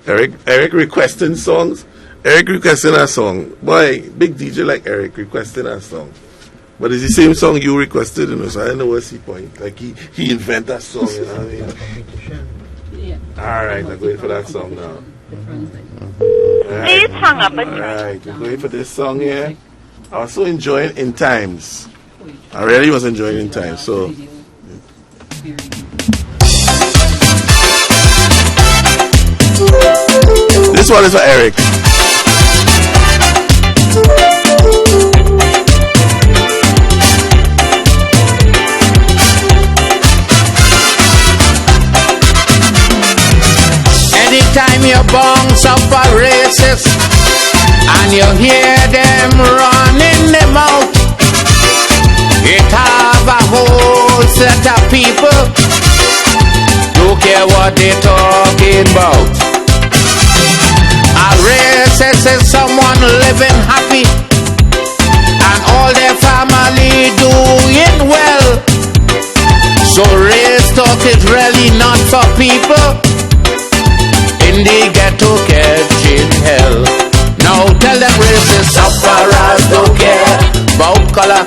Eric requesting songs. Eric requesting a song. Boy, big DJ like Eric requesting a song. But it's the same song you requested, so I don't know what's the point. Like he invent that song, you know what I mean? Alright, I'm going for that song now. Please hang up and Alright, we're going for this song here. I was so enjoying In Times. I really was enjoying In Times. So this one is for Eric. Anytime you bounce up a racist and you hear them running them out, it have a whole set of people don't care what they talking about. A racist is someone living happy and all their family doing well. So race talk is really not for people in the ghetto catching hell. Now tell them racists sufferers don't care about color.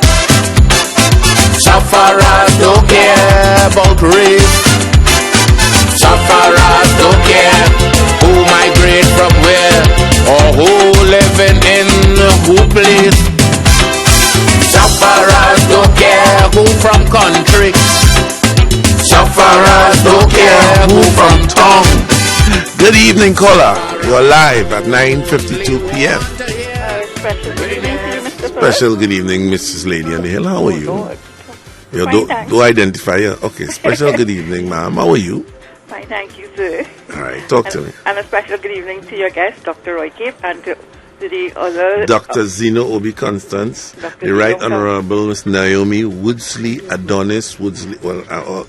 Sufferers don't care about race. Sufferers don't care who migrate from where or who living in who place. Sufferers don't care who from country. Sufferers don't care who from town. Good evening, caller. You're live at 9:52 p.m. Special good evening to you, Mr. Special good evening, Mrs. Lady on the Hill. How are you? You Fine, thanks. do identify you. Okay, special good evening, ma'am. How are you? Fine, thank you, sir. All right, talk to me. And a special good evening to your guest, Dr. Roy Cape, and to the other... Dr. Zeno Obi Constance, Dr. the Right Zeno Honorable Miss Naomi Woodsley Adonis Woodsley, well,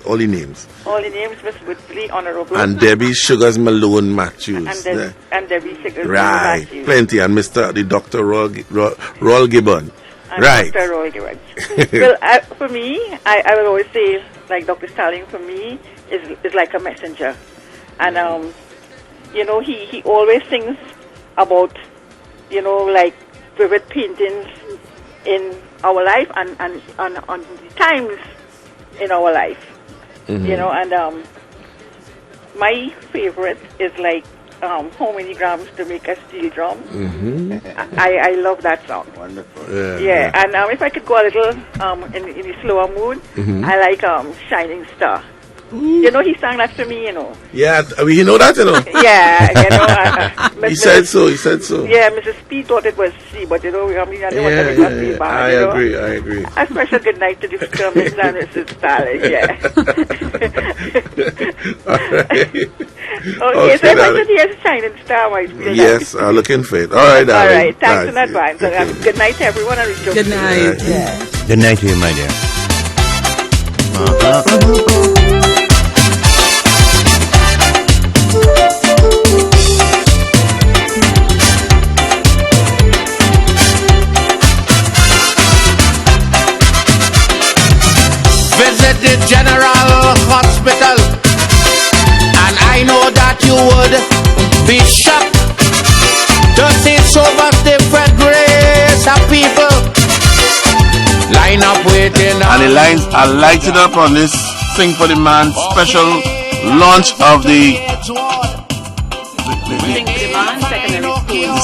all the names. All the names, Miss Woodsley, Honorable. And Debbie Sugars Malone Matthews. And Debbie Sugars Right, Matthews. plenty. And the Dr. Roll Gibbon. And Right. Dr. Roy Gibbon. Well, for me, I will always say, like Dr. Stalin, for me, is like a messenger. And, you know, he always sings about, you know, like vivid paintings in our life and on the times in our life. Mhm. You know, and my favorite is like how many grams to make a steel drum. Mm-hmm. I love that song. Wonderful. Yeah, and if I could go a little in the slower mood, Mhm. I like Shining Star. You know, he sang that for me, you know. Yeah, you know that, you know. Yeah, you know. He said so. He said so. Yeah, Mrs. P thought it was C, but you know, I mean, I don't want to be bad. I you know? agree. I agree. A special good night to the Miss and Mrs. Stalin, yeah. All right. Okay, so if I could hear Shining Star, might be Yes, looking for it. All right, All darling. right, thanks in Right. advance. And, good night to everyone. And good night. Yeah. Good night to you, my dear. Visit the General Hospital, and I know that you would be shocked to see so much different race of people line up waiting. And the lines are lighted up on this Sing for the Man special launch of the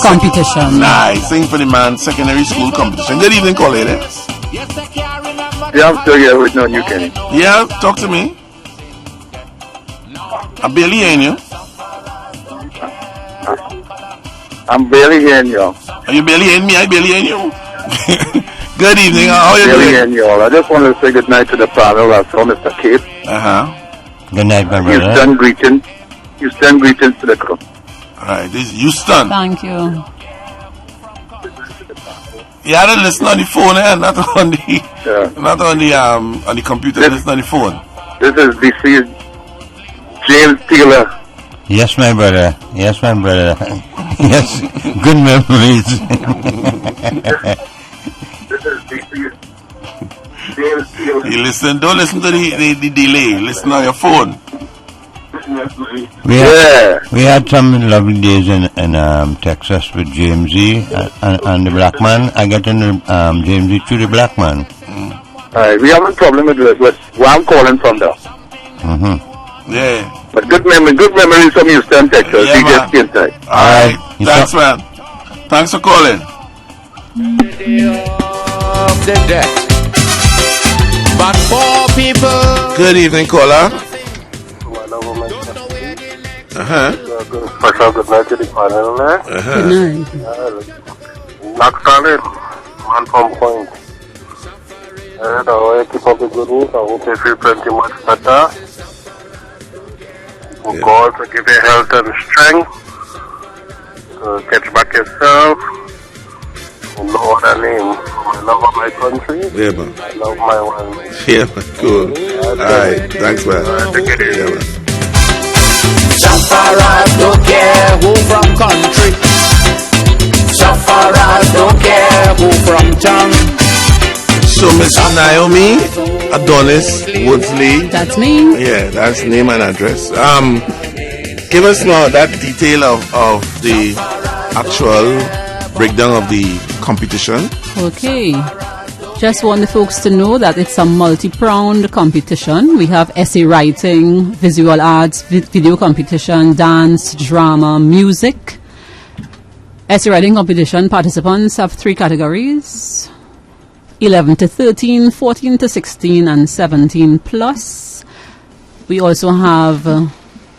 competition. Nice. Sing for the Man secondary school competition. Good evening, call lady. Yeah, I'm still here waiting on you, Kenny. Yeah, talk to me. I'm barely hearing you. I'm barely hearing you. Are you barely hearing me? I barely hearing you. Good evening. How are you Barely doing? hearing you all. I just wanted to say good night to the panel. I saw Mr. Cape. Good night, my brother. Houston greetings. Houston greetings to the crew. All right, this is Houston. Thank you. You had to listen on the phone, not on the computer. Listen on the phone. This is DC James Taylor. Yes, my brother. Yes, my brother. Yes, good memories. You listen. Don't listen to the delay. Listen on your phone. We had some lovely days in Texas with James E. and the black man. I got into James E. through the black man. Alright, we have a problem with this. Where I'm calling from though. Mm-hmm. Yeah. But good memories from Houston, Texas. Yeah, DJ man. Skin Tight. All right. Thanks, man. Thanks for calling. Of the death. But for people. Good evening, caller. Special good night to the panel there. Good night. Black Stalin, man from Point. I keep up the good work. I hope you feel plenty much better. For God to give you health and strength to catch back yourself. No other name. I love my country. Yeah, man. I love my one. Yeah, man. Cool. All right. Thanks, man. Yeah, man. Sufferers don't care who from country. Sufferers don't care who from town. So, Miss Naomi Adonis Woodsley. That's me. Yeah, that's name and address. Give us now that detail of the actual breakdown of the competition. Okay. Just want the folks to know that it's a multi-pronged competition. We have essay writing, visual arts, video competition, dance, drama, music. Essay writing competition participants have 3 categories: 11 to 13, 14 to 16, and 17 plus. We also have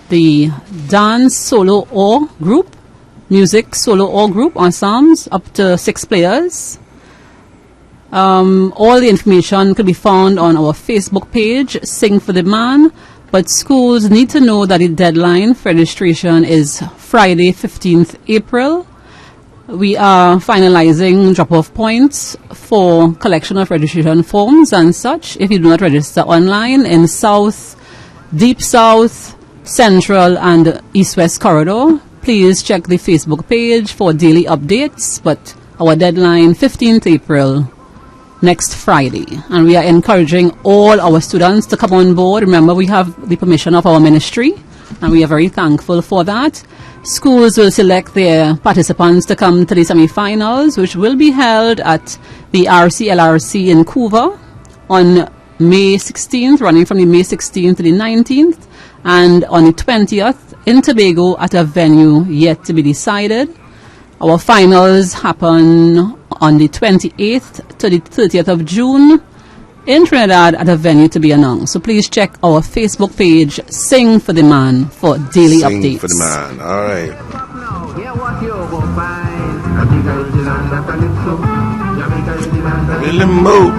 the dance solo or group, music solo or group ensembles up to 6 players. All the information could be found on our Facebook page, Sing for the Man, but schools need to know that the deadline for registration is Friday, 15th April. We are finalizing drop-off points for collection of registration forms and such. If you do not register online in South, Deep South, Central and East-West Corridor, please check the Facebook page for daily updates. But our deadline, 15th April, next Friday. And we are encouraging all our students to come on board. Remember, we have the permission of our ministry, and we are very thankful for that. Schools will select their participants to come to the semi-finals, which will be held at the RCLRC in Couva on May 16th, running from the May 16th to the 19th, and on the 20th in Tobago at a venue yet to be decided. Our finals happen on the 28th to the 30th of June in Trinidad at a venue to be announced. So please check our Facebook page, Sing for the Man, for daily Sing updates. for the man. All right. Limbo.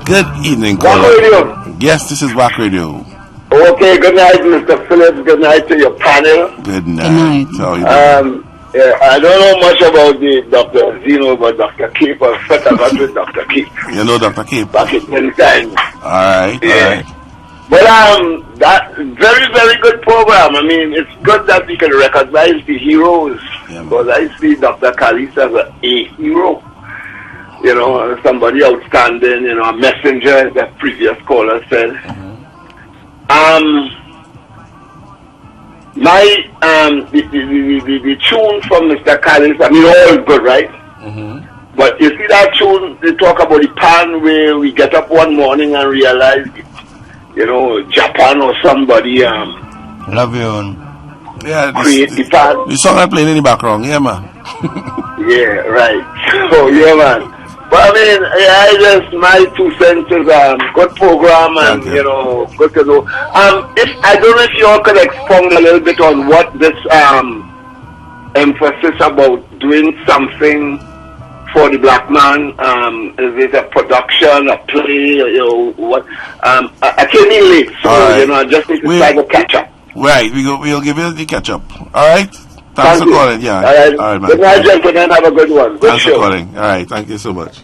Good evening, Wack caller. Radio. Yes, this is Wack Radio. Okay, good night, Mr. Phillips. Good night to your panel. Good night. How are you doing? Yeah, I don't know much about the Dr. Zeno, but Dr. Keep, I first I got with Dr. Keep. You know Dr. Keep? Back in 10 times. All right. Yeah. All right. But that very, very good program. I mean, it's good that we can recognize the heroes. Because I see Dr. Kalis as a hero. You know, somebody outstanding, you know, a messenger, as the previous caller said. The tune from Mr. Kalis, I mean, all good, right? But you see that tune, they talk about the pan where we get up one morning and realize, you know, Japan or somebody love you. Yeah, create the pan. The song I playing in the background, yeah, man. Yeah, right. So, yeah, man. But I mean, yeah, I just, my 2 cents is good program and, you know, good to know. If I don't know if you all could expound a little bit on what this emphasis about doing something for the black man, is it a production, a play, you know, what? I came in late, so, Right. you know, I just need to try to catch up. Right, we'll give you the catch up. All right? Thanks for you. calling. Yeah. All right. All right, man. Good night, gentlemen. Have a good one. Good Thanks show. for calling. All right, thank you so much.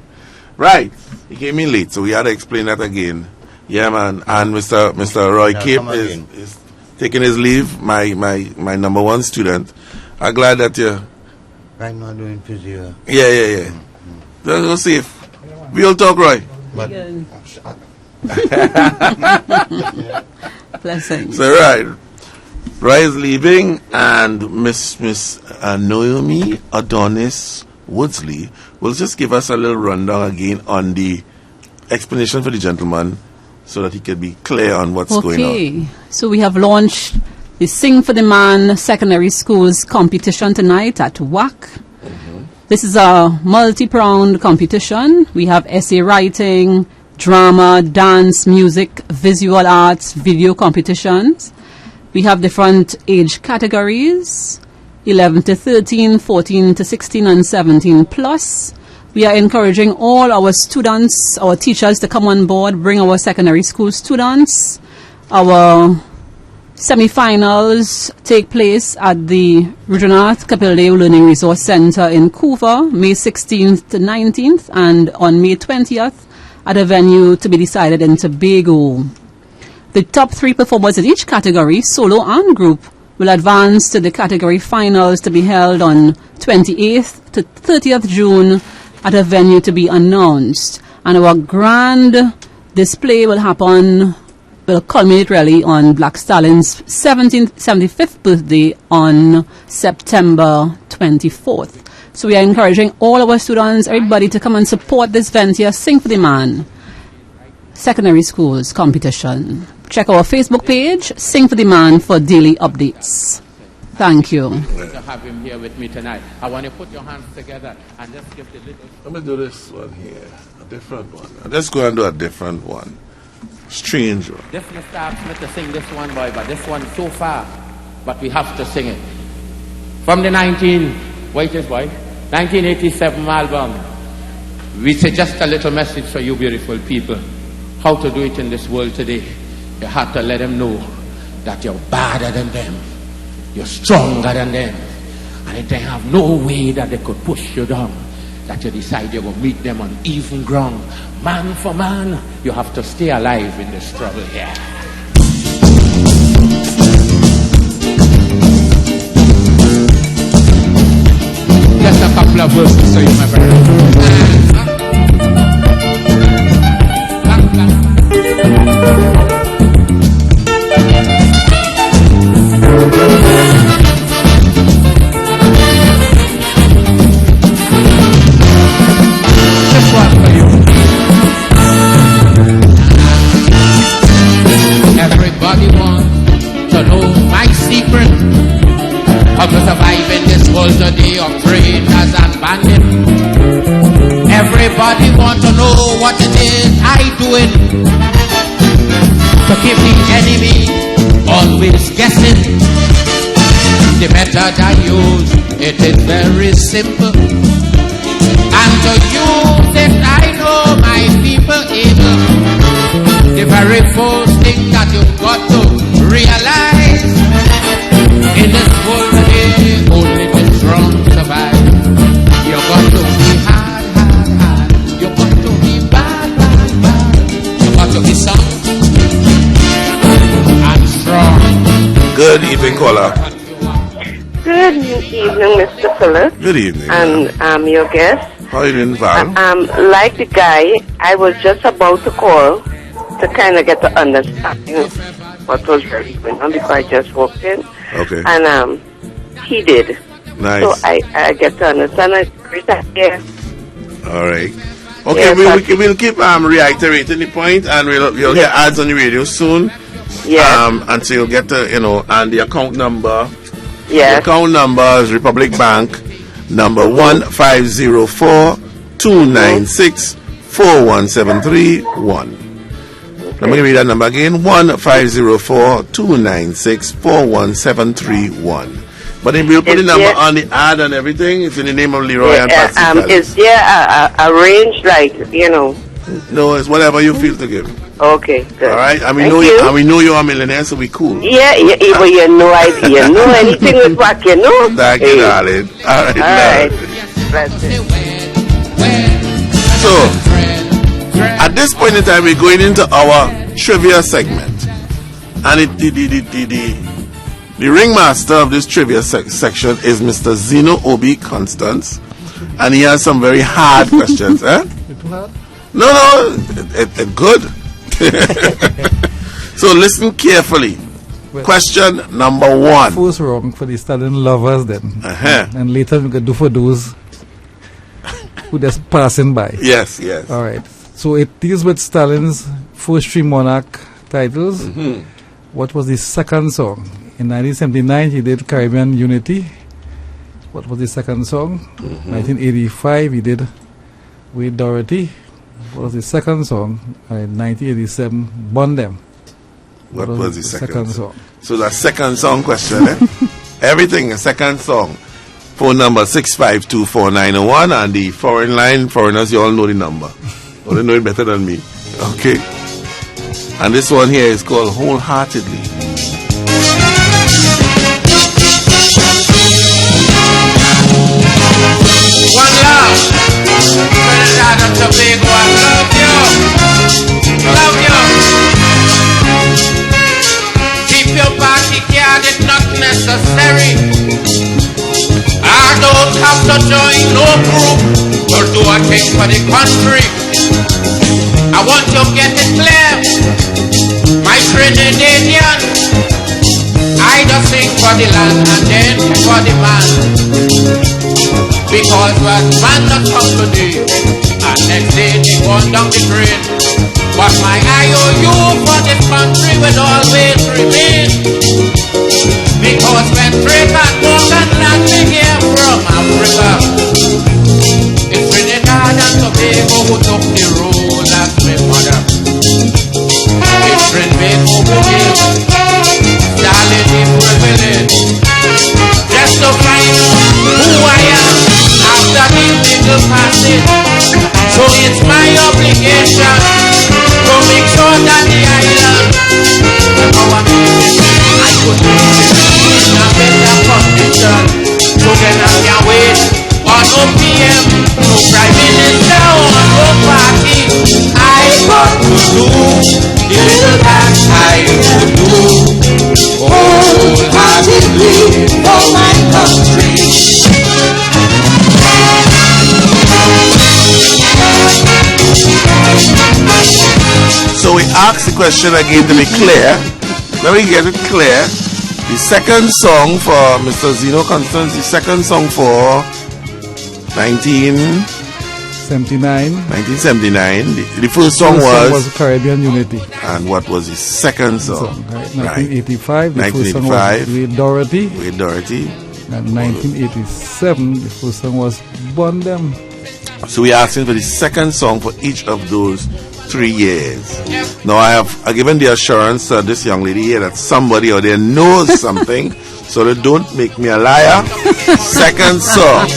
Right, he came in late, so we had to explain that again. Yeah, man. And Mr. Roy Yeah, Cape come again. is taking his leave. My number 1 student. I'm glad that you. Right now doing physio. Yeah. Go safe. We'll talk, Roy. But Blessings. So right, Roy is leaving, and Miss Naomi Adonis Woodsley will just give us a little rundown again on the explanation for the gentleman, so that he can be clear on what's going on. Okay, so we have launched the Sing for the Man Secondary Schools competition tonight at Wack. This is a multi-pronged competition. We have essay writing, drama, dance, music, visual arts, video competitions. We have different age categories, 11 to 13, 14 to 16, and 17 plus. We are encouraging all our students, our teachers to come on board, bring our secondary school students. Our semi-finals take place at the Rudranath Kapildeo Learning Resource Center in Couva, May 16th to 19th, and on May 20th at a venue to be decided in Tobago. The top 3 performers in each category, solo and group, will advance to the category finals to be held on 28th to 30th June at a venue to be announced. And our grand display will culminate really on Black Stallin's 75th birthday on September 24th. So we are encouraging all our students, everybody, to come and support this event here, Sing for the Man Secondary Schools competition. Check our Facebook page, Sing for the Man, for daily updates. Thank you. To have him here with me tonight. I want you to put your hands together and just give the little... Let me do this one here, a different one. Let's go and do a different one. Strange one. This Mr. asked me to sing this one, boy, but this one's so far. But we have to sing it. From the 1987 album, we say just a little message for you beautiful people. How to do it in this world today. You have to let them know that you're better than them. You're stronger than them. And they have no way that they could push you down. That you decide you're going to meet them on even ground. Man for man, you have to stay alive in this struggle here. Just a couple of verses so you remember. This one for you. Everybody wants to know my secret. How to survive in this world today of traitors and bandits. Everybody wants to know what it is I doing to keep the enemy always guessing. The method I use, it is very simple. And to use it, I know my people able. The very first thing that you've got to realize in this world today, only the strong survive. You're going to be hard. You're going to be bad. You're going to be soft and strong. Good evening, caller. Good evening, Mr. Phillips. Good evening. And I'm your guest. How are you doing, Val? Like the guy, I was just about to call to kind of get the understanding of what was really going on before I just walked in. Okay. And he did. Nice. So I get to understand it. Yeah. All right. Okay, Yes, we'll keep reiterating the point, and we'll get ads on the radio soon. Yeah. And so you'll get to, and the account number. Yeah. The account number is Republic Bank, number 15042964173. Let me read that number again, 15042964171. But then we'll put the number on the ad and everything. It's in the name of Leroy and Patsy. Is there a range, like, No, it's whatever you feel to give. Okay, good. All right, and we know you're a millionaire, so we cool. Yeah, but you know anything with Wack, Thank you, darling. All right, All right. So, at this point in time, we're going into our trivia segment, and the ringmaster of this trivia section is Mr. Zeno Obi Constance, and he has some very hard questions. No, it's good. So listen carefully. Well, question number 1. First wrong for the Stallion lovers then. And later we could do for those who just passing by. Yes. Alright. So it deals with Stallin's first 3 monarch titles. What was the second song In 1979, he did Caribbean Unity. What was the second song? 1985, he did with Dorothy. What was the second song? In 1987, Bond Them. What was the second song? So the second song question, eh? Everything, a second song. Phone number 6524901 and the foreign line, foreigners, you all know the number. Or they know it better than me. Okay. And this one here is called Wholeheartedly. One love, Trinidad and Tobago, I love you, love you. Keep your party card, it's not necessary. I don't have to join no group or do a thing for the country. I want to get it clear, my Trinidadian. I just sing for the land and then for the man. Because when man not come today, and next day they run down the drain. But my IOU for this country will always remain. Because when Drake and Morgan land me here from Africa, it's Trinidad and Tobago who took the role as my mother. It's Trinidad who became darling the privilege. Just to find out who I am after the legal passage. So it's my obligation to make sure that the island I could live in a better condition. So then I can wait on no PM, no Prime Minister or no party. I got to do the little that I could do. Wholeheartedly for my country. So we asked the question again to be clear. Let me get it clear. The second song for Mr. Zeno Constance, the second song for 1979. The first song was Caribbean Unity. And what was the second song? Right. 1985. The first song was with Dorothy. And 1987, the first song was Bond Them. So we're asking for the second song for each of those 3 years. Now I given the assurance to this young lady here that somebody out there knows something, so they don't make me a liar. Second song.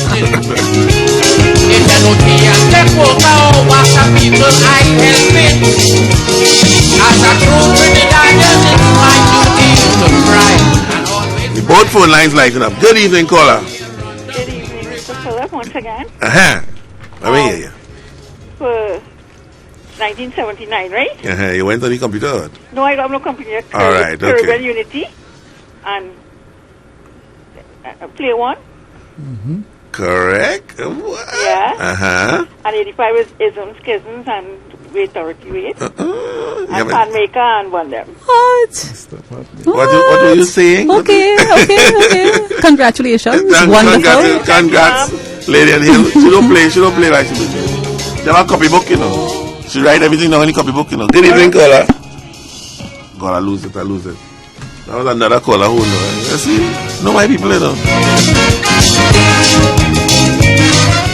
The both phone lines lighting up. Good evening, caller. Good evening, Mr. Philip, once again. Let me hear you. For 1979, right? You went on the computer? No, I don't have no computer. All right, okay. Caribbean Unity and Play One. Correct. Yeah. And 85 is Isms, Schisms, and Wait Dorothy Wait. And Panmaker and One Them. What were you saying? Okay. Congratulations. Wonderful. Congrats. Lady and Hill. She don't play like she do. They have a copybook, you know. She write everything down in the copybook, you know. Good evening, caller. God, I lose it. That was another caller who knows. You see? Know my people, you know.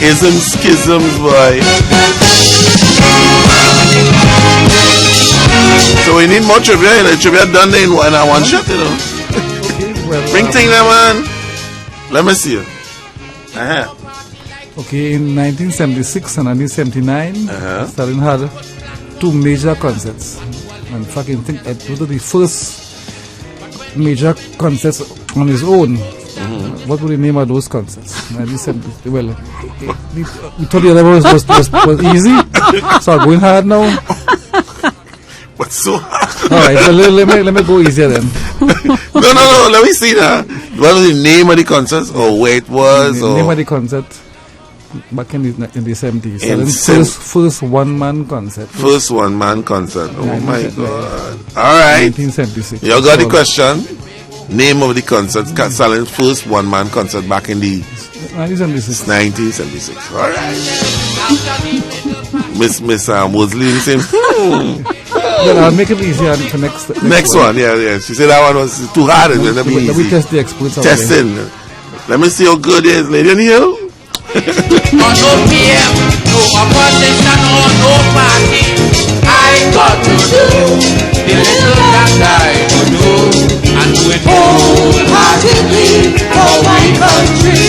Isms, schisms, boy. So we need more trivia, you know. Trivia done in one shot, you know. Bring thing there, man. Let me see you. Okay, in 1976 and 1979, Stalin had 2 major concerts. In fact, I think it was the first major concerts on his own. What would the name of those concerts? 1970. Well, we told the other one was easy, so I'm going hard now. What's so hard? All right, so let me go easier then. No, let me see that. What was the name of the concerts, or where it was? The name of the concert back in the 70s. First one-man concert. First one-man concert. Oh my God. All right. 1976. You got the question? Name of the concert. Salin's first one-man concert back in the 1976. All right. Miss Mosley saying, Then I'll make it easier for next one. Yeah. She said that one was too hard. Let me test the experts. Testing. Let me see how good it is, Lady on the Hill. On no PM, no opposition or no party. I got to do the little that I could do, and do it wholeheartedly for my country.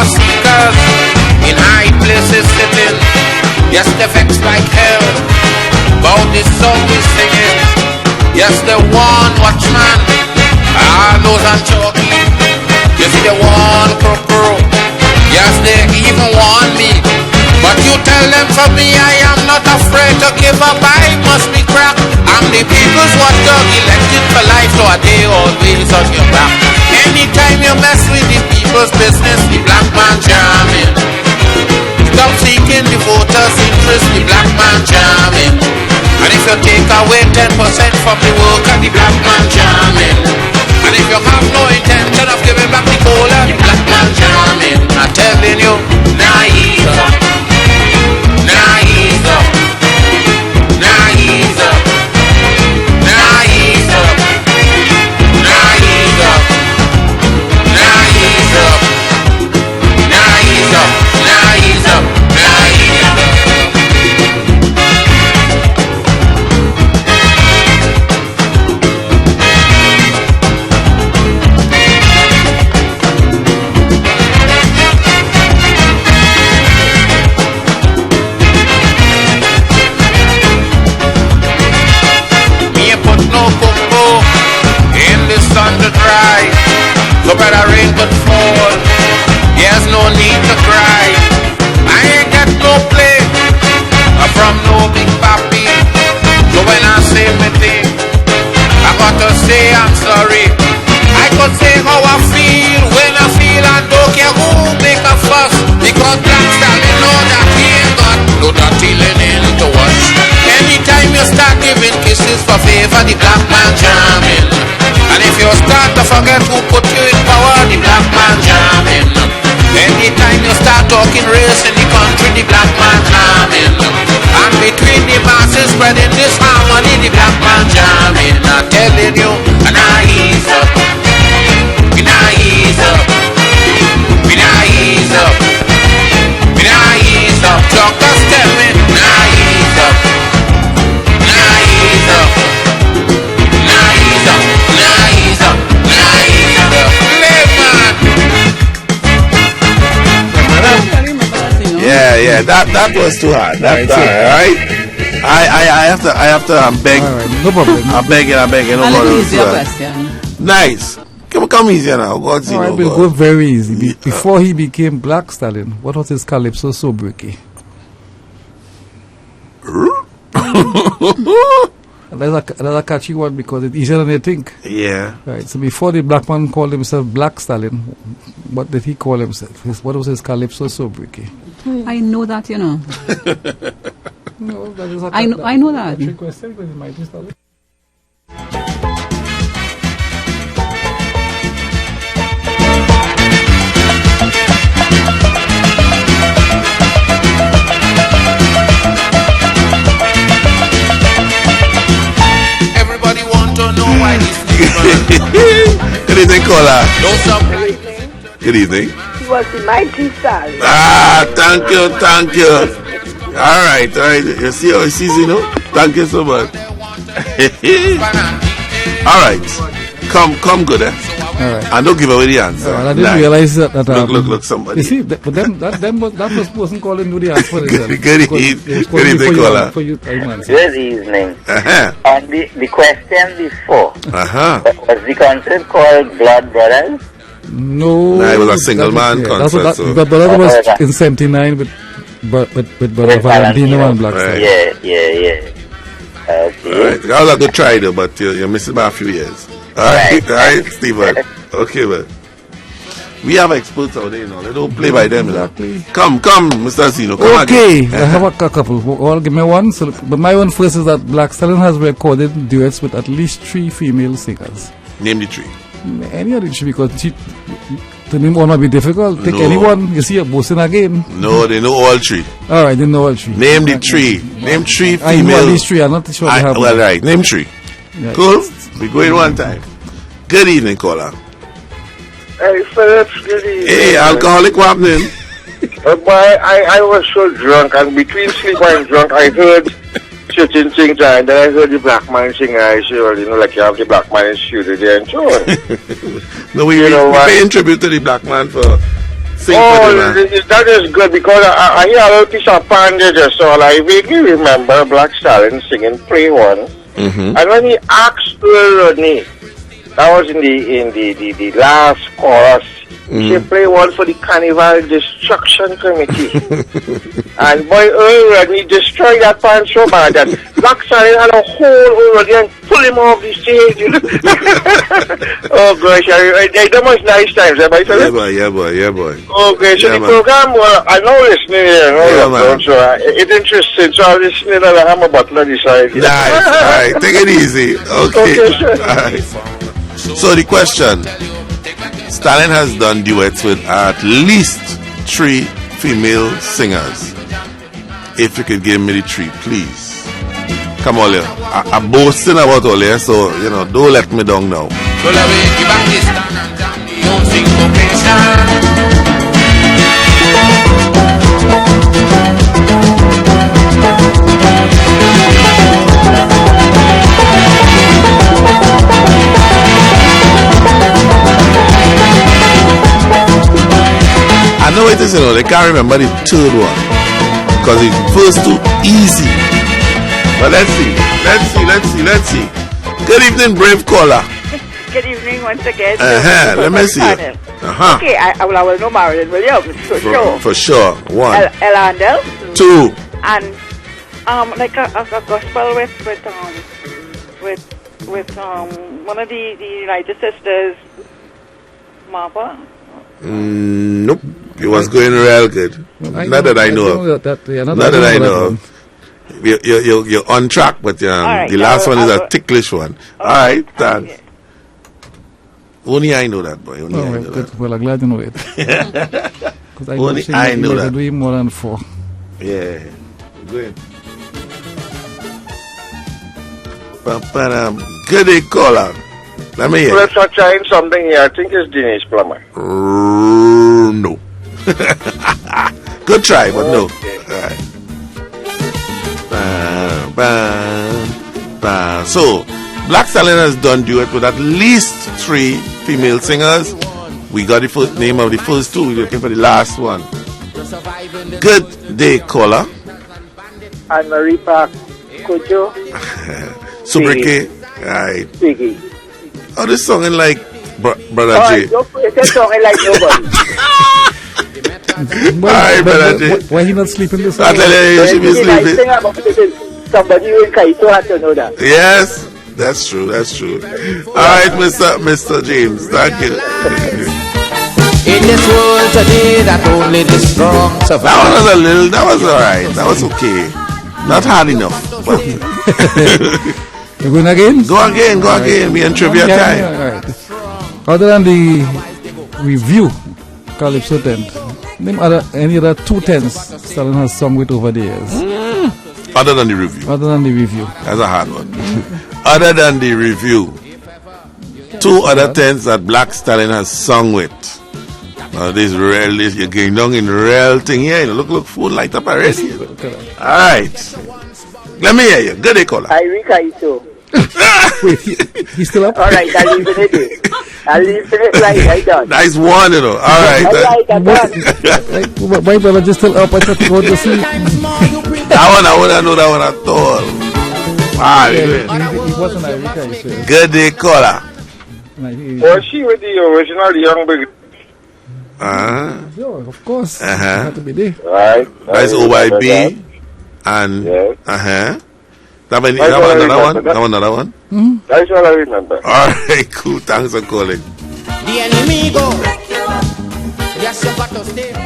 Seekers in high places sitting, yes, they vex like hell. About this song we singing, yes, they warn watchman, those and chalky, yes, they warn crow, yes, they even warn me. But you tell them for me, I am not afraid to give up, I must be cracked. I'm the people's watchdog, elected for life, so a day always on your back. Anytime you mess with the people's business, the black man jamming. Stop seeking the voters' interest, the black man jamming. And if you take away 10% from the worker, the black man jamming. And if you have no intention of giving back the cola, the black man jamming. I'm telling you, nah, ease up. Nah, ease up. Nah, ease up. Nah, ease up. Nah, ease up. Nah, ease up. Nah, ease up. Nah, ease up. Nah, ease up. Sun to dry, so better rain could fall. There's no need to cry. I ain't got no play from no big papi. So when I say me thing, I got to say I'm sorry. I could say how I feel when I feel I don't care who make a fuss, because Black Stallion know that he ain't got no dirty linen to wash. Anytime you start giving kisses for favor, the black man jamming. And if you start to forget who put you in power, the black man jamming. Anytime you start talking race in the country, the black man jamming. And between the masses spreading this harmony, the black man jamming. I'm telling you, and I ease up. And I ease up. And I ease up. And I ease up. Doctors tell me, and I ease up. And I ease up. Yeah, that was too hard. That's all right. I have to beg. No problem. I'm begging. An easier question. Nice. Come easier now. God's all right, we'll go very easy. Before he became Black Stallion, what was his calypso so breaky? That's a catchy one because it's easier than you think. Yeah. Right. So before the black man called himself Black Stallion, what did he call himself? What was his calypso so breaky? I know that, you know. No, that is I know that. Trick question because it might be Stallion. Good evening, caller. Good evening. He was the mighty Stallion. Thank you. All right. You see how it's easy, no? Thank you so much. All right. Come good, eh? All right. And don't give away the answer. I didn't realize that. Look, somebody. You see, but that wasn't calling you the answer. Good evening, caller. Good evening. On the question before, was the concert called Blood Brothers? No. Nah, it was a single man concert. But that was in 79 with Brother Valentino and Black Stallion. Yeah. Okay. All right. That was a good try, though, but you're missing by a few years. All right, Stephen. Okay, man. We have experts out there, you know. They don't play by them, exactly. Come, Mr. Zeno. Come okay, again. I have a couple. Well, give me one. So, but my one first is that Black Stallion has recorded duets with at least 3 female singers. Name the 3. Any of the 3, because to name one might be difficult. Take anyone. You see, you're boasting again. No, they know all 3. All right, they know all 3. Name the 3. Name 3 female. I know at least 3. I'm not sure. Well, right. Name 3. Right. Cool. We go in one time. Good evening, caller. Hey, Phillips, good evening. Hey, alcoholic, what happening? I was so drunk, and between sleep and drunk, I heard certain things, and then I heard the black man sing. I said, well, you know, like you have the black man in studio there and so on. No, we paying tribute to the black man for singing for the man. That is good, because I hear a little piece of pandage, so I vaguely remember Black Stallion singing Play One. Mm-hmm. And when he asked Earl Rodney, that was in the last chorus, he said, play one for the Carnival Destruction Committee. And boy, Earl Rodney destroyed that pan so bad that Black Stallion had a whole Earl Rodney and pull him off the stage. You know? Oh gosh, that was nice times, eh, my fellow? Yeah, boy. Okay, so the program, well, I know listening here, so it's interesting, so I'm listening and I'm a butler beside. Nice, alright, take it easy. Okay, sure. Alright. So the question, Stallion has done duets with at least 3 female singers. If you could give me the 3, please. Come on, I'm boasting about all here, so, you know, don't let me down now. I know it is, you know, they can't remember the 3rd one because the first 2 easy. But let's see. Good evening, brave caller. Good evening once again. Let me see. Okay, I will know Marilyn Williams for sure. For sure. 1. Elandel. 2. And like a gospel with one of the United Sisters, Martha. Nope. It was going real good. Not that I know of. Not that I know of. You're on track, but right, the last one is a ticklish one. Alright, thanks. Yeah. Only I know that, boy. Only I know that. Well, I'm glad you know it. Only I know that. Doing more than 4. Yeah. Good. Good day, caller. Let me hear. Let's start trying something here. I think it's Denise Plummer. No. Good try, but no. Right. So, Black Stallion has done duet with at least 3 female singers. We got the first name of the first 2. We're looking for the last one. Good day, caller. Anne-Marie Park. Kojo. Subrike. Right. Siggy. Oh, this song in like Brother J. It's songing like nobody. Alright, Brother J. Why he not sleeping this night? You should be sleeping. Somebody in Kaito had to know that. Yes, that's true. Alright, Mr. James, thank you. In this world today, that only the strong survive. That was alright. That was okay. Not hard enough. But you going again? Go again. We in trivia time. Right. Other than the review, Calypso tent, name any other 2 tents Stallion has sung with over the years. Other than the review. That's a hard one. Other than the review, 2 other tents that Black Stallion has sung with. Now this you're getting down in real thing here. Look, food light up already. Alright. Let me hear you. Good day, caller. Irika Ito. Wait, he's still up? Alright, I'll leave it. Right on. Nice one, you know. Alright. My brother just still up. I thought he go to sleep. I wanna know that one at all. Wow, he wasn't Irika Ito. Good day, caller. Was she with the original Young Big? Yeah, of course. Had to be there. Right. That's OYB. And Another one? Another one? That's all I remember. All right, cool. Thanks for calling.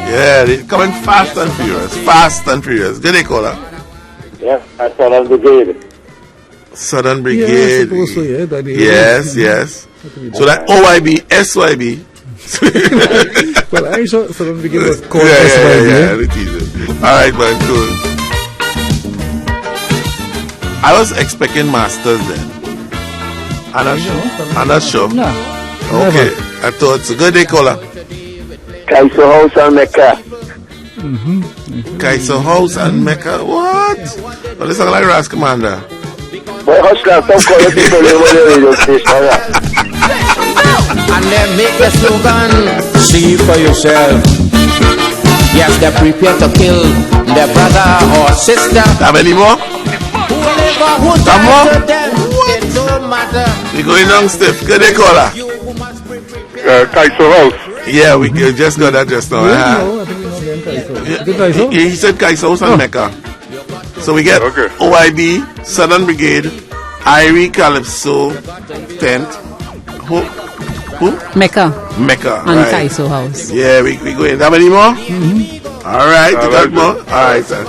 Yeah, they're coming fast and furious. Fast and furious. Good day, caller. Yes, that's Southern Brigade. Southern Brigade. Yes, yes. So that OYB, SYB. Well, I sure Southern Brigade was called Yeah, SYB. it is. All right, man, cool. I was expecting Masters then. I'm not sure. No. Okay, I thought so. Good day, caller. Kaiso House and Mecca. Kaiso House and Mecca. What? Oh, this sounds like Ras Commander. But hush now, some call the people over the radio station. And then make the slogan, see for yourself. Yes, they're prepared to kill their brother or sister. Have any more? Some more? It don't matter. We going down stiff. Good day, caller. Kaiso House. Yeah, we just got that just now. He said Kaiso House and Mecca. So we get OIB, Southern Brigade, Irie Calypso, Tent. Who? Mecca. Mecca. And Right. Kaiso House. Yeah, we going. Have any more? All right, you got more? All right, sir.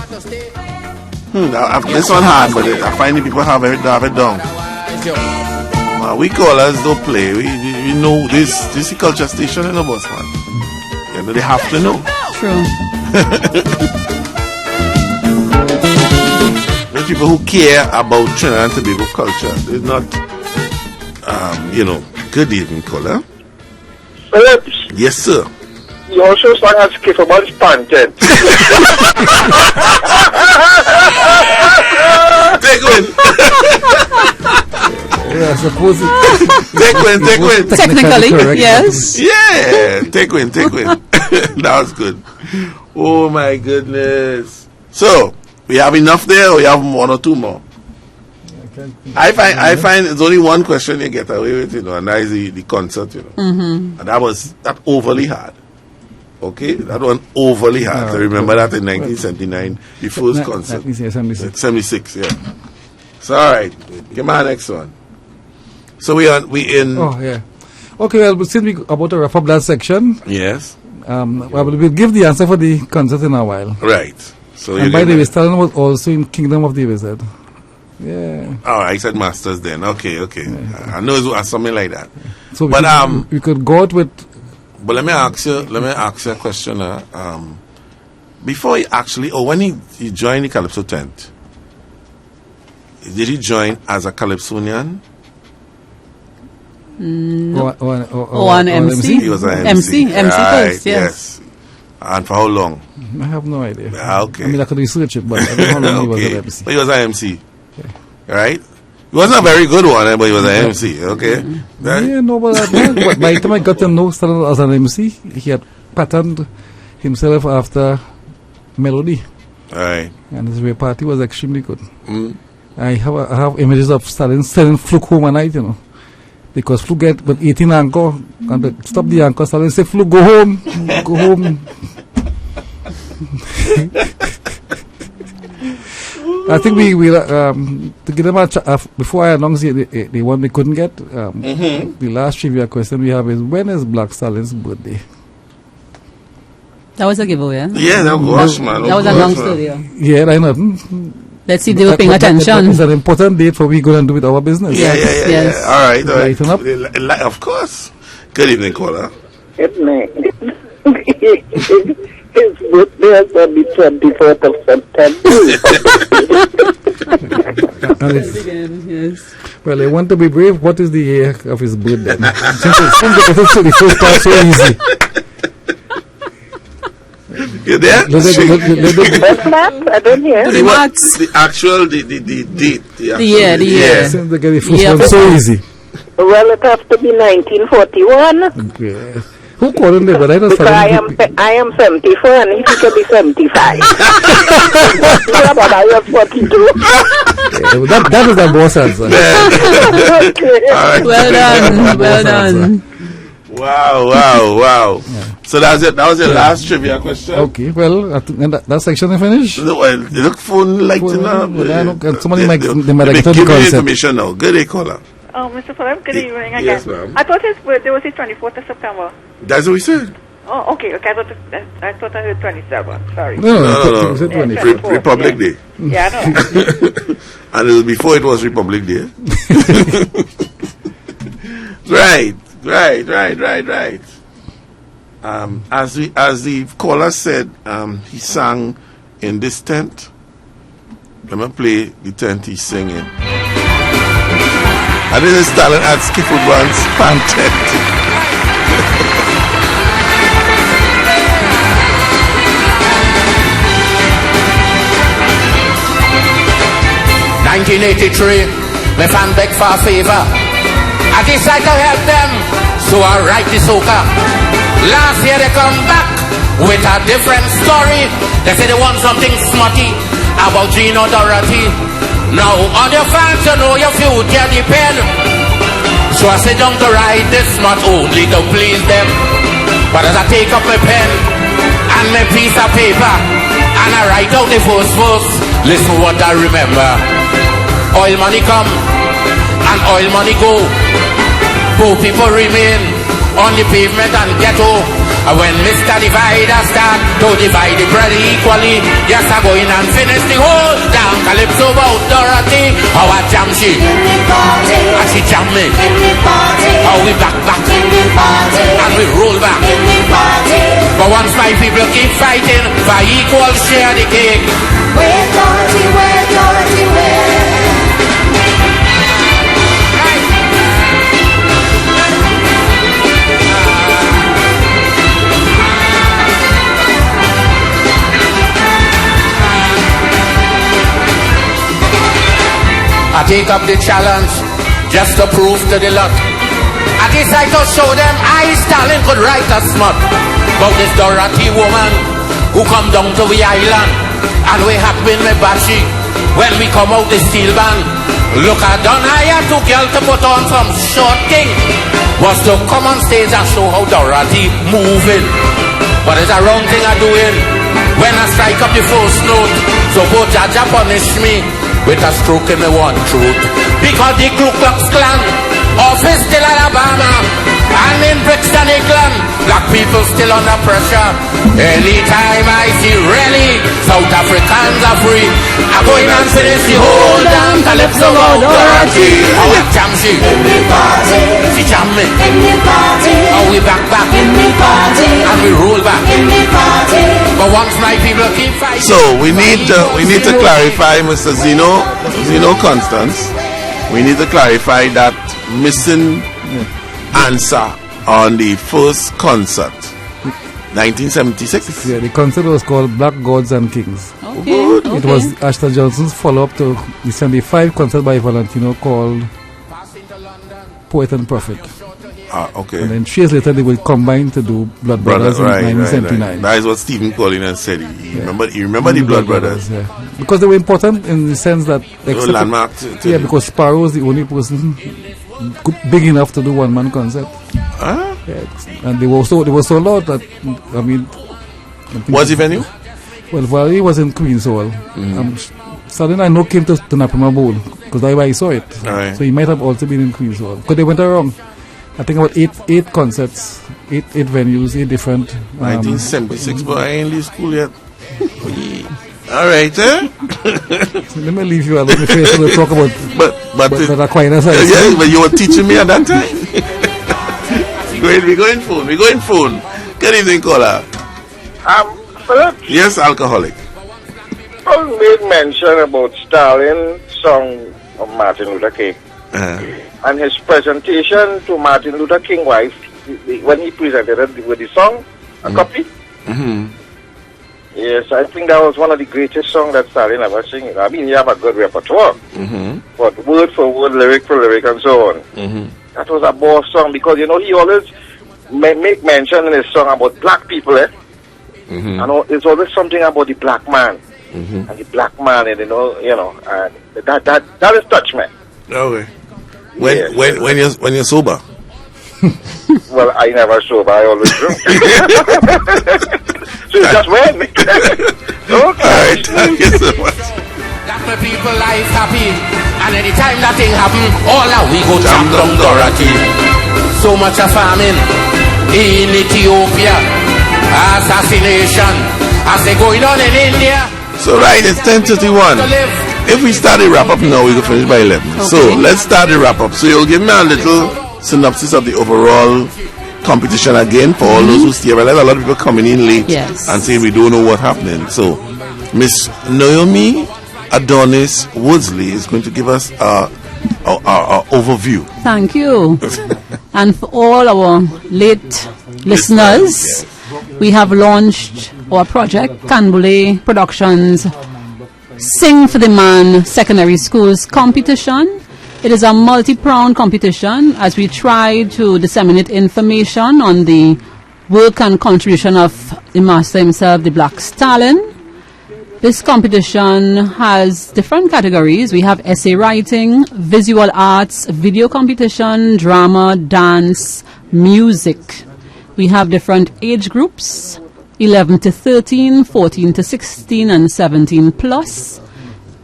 This one hard, but I find the people have it down. We callers don't play. We know this is a culture station in the bus, man. You know, they have to know. True. There's people who care about Trinidad and Tobago culture. They're not, Good evening, caller. Phillips, Yes, sir. you also sang as Kifferman's Pantent. Take one. Yeah, I suppose Take one. Technically, yes. Yeah, take one. That was good. Oh my goodness. So we have enough there, or we have one or two more? I find it's only one question you get away with, and that is the concert, and that overly hard. Okay, that one overly hard. I remember that in 1979, the first concert. 76, yeah. So all right, give me our next one. So we in. Oh yeah. Okay, well, since we about to wrap up that section. Yes. We'll give the answer for the concert in a while. Right. So and by the way, Stalin was also in Kingdom of the Wizard. Yeah. Oh, I said Masters then. Okay. Yeah. I know it was something like that. So but we could go out with. But let me ask you a question. Before he actually, when he joined the Calypso tent, did he join as a Calypsonian? No. Or an MC? He was an MC right, first, yes. And for how long? I have no idea. Okay. I mean, I could research it, but I don't know how long he was an MC. But he was an MC. Okay. Right? He wasn't a very good one, but he was an MC, okay? Right? Yeah, no, but by the time I got to know Stalin as an MC, he had patterned himself after melody. Right. And his repartee was extremely good. I have images of Stalin selling Fluke home at night, because Fluke get but 18 anchor, and stop the anchor, Stalin say, Fluke, go home. Go home. I think we to give them a before I announce the one we couldn't get, the last trivia question we have is, when is Black Stalin's birthday? That was a giveaway, Yeah, that was, man. That was announced earlier. Yeah, I know. Let's see if they were paying attention. It's an important date for we go and do with our business. Yeah. All right. Lighten up. Of course. Good evening, caller. Good night. His birthday is on the 24th of September. Yes. Well, I want to be brave. What is the year of his birthday? Since it's the first part so easy. You there? I don't hear. The actual date. The year. Since they get the first one so easy. Well, it has to be 1941. Okay. Who called him? But I don't because I am 74 and he could be 75. But I am 42. That is the boss answer. Okay. Right. Well done. Wow. Yeah. So that's it. That was your last trivia question. Okay, well, that section is finished. No, well, they look phone lighting up. Somebody might give the me concept. information now. Good day, caller. Oh, Mr. Philip, good evening again. Yes, ma'am. I thought his birthday was the 24th of September. That's what we said. Oh, okay. I thought I heard 27. Sorry. No. Yeah, Republic Day. Yeah, I know. And it was before it was Republic Day. Right. As the caller said, he sang in this tent. Let me play the tent he's singing. And this is Stalin at Skiffle Brand's fan tent. 1983, my fan beg for a favor. I decide to help them, so I write the soca. Last year they come back with a different story. They say they want something smutty about Gino Dorothy. Now all your fans, you know your future depend. So I sit down to write this, not only to please them, but as I take up my pen and my piece of paper, and I write out the first verse, listen what I remember. Oil money come and oil money go. Poor people remain on the pavement and ghetto. And when Mr. Divider start to divide the bread equally, yes, I go in and finish the whole damn calypso about Dorothy. How I jam she and she jam me. How we back and we roll back. But once my people keep fighting for equal share the cake. Where Dorothy, where Dorothy, where? I take up the challenge just to prove to the lot. I decide to show them I, Stalin, could write a smut about this Dorothy woman who come down to the island and we happen me bashi when we come out the steel band. Look, I done hire two girls to put on some short thing was to come on stage and show how Dorothy moving. But it's a wrong thing I doing when I strike up the first note. So both Jaja punish me with a stroke in the one throat. Because the Ku Klux Klan office still Alabama and in Brixton, England, black people still under pressure. Anytime I see rally, South Africans are free. I go in and finish the whole damn calypso about Dorothy. How I jam she in the party, she jam me in the party. How we back in the party, and we roll back in the party. But once my people keep fighting. So we need to clarify, Mr. Zeno Constance. We need to clarify that missing answer on the first concert, 1976. Yeah, the concert was called Black Gods and Kings. Okay. It was Ashton Johnson's follow-up to the 75 concert by Valentino called Poet and Prophet. Okay. And then 3 years later they will combine to do Blood Brothers in 1979. Right. That is what Stephen Collins said. He remember the Blood Brothers. Yeah. Because they were important in the sense that landmark because Sparrow was the only person big enough to do one-man concert. Yeah. And they were so loud that what's the venue? Well, he was in Queen's Hall. Suddenly I know came to Napima Bowl because I saw it. Right. So he might have also been in Queen's Hall. Because they went around. I think about eight concerts, eight venues, 8 different. 1976, but I ain't leave school yet. All right, so let me leave you alone if you talk about but Aquinas. Yeah, but you were teaching me at that time. We're going phone. Good evening, caller. Philip? Yes, alcoholic. Paul made mention about Stalin song of Martin Luther King. And his presentation to Martin Luther King wife, when he presented it with the song, a copy. Yes, I think that was one of the greatest songs that Stalin ever sang. I mean, he have a good repertoire, but word for word, lyric for lyric, and so on. That was a boss song because, he always make mention in his song about black people, and it's always something about the black man, and the black man, and and that is touch me. Okay. When you're sober. Well, I never sober, I always drink. So you just win. Okay. All right, thank you so much. That my people life happy, and anytime that thing happen, all our we go jam down Dorothy. So much of famine in Ethiopia, assassination as they going on in India. So right, it's 10:31. If we start the wrap up now, we can finish by 11. Okay. So let's start the wrap up. So you'll give me a little synopsis of the overall competition again for all those who stay. But there's a lot of people coming in late and saying we don't know what's happening. So Miss Naomi Adonis Woodsley is going to give us our overview. Thank you. And for all our late listeners, we have launched our project, Canbule Productions Sing for the Man Secondary Schools Competition. It is a multi-pronged competition as we try to disseminate information on the work and contribution of the master himself, the Black Stallion. This competition has different categories. We have essay writing, visual arts, video competition, drama, dance, music. We have different age groups, 11 to 13, 14 to 16, and 17 plus.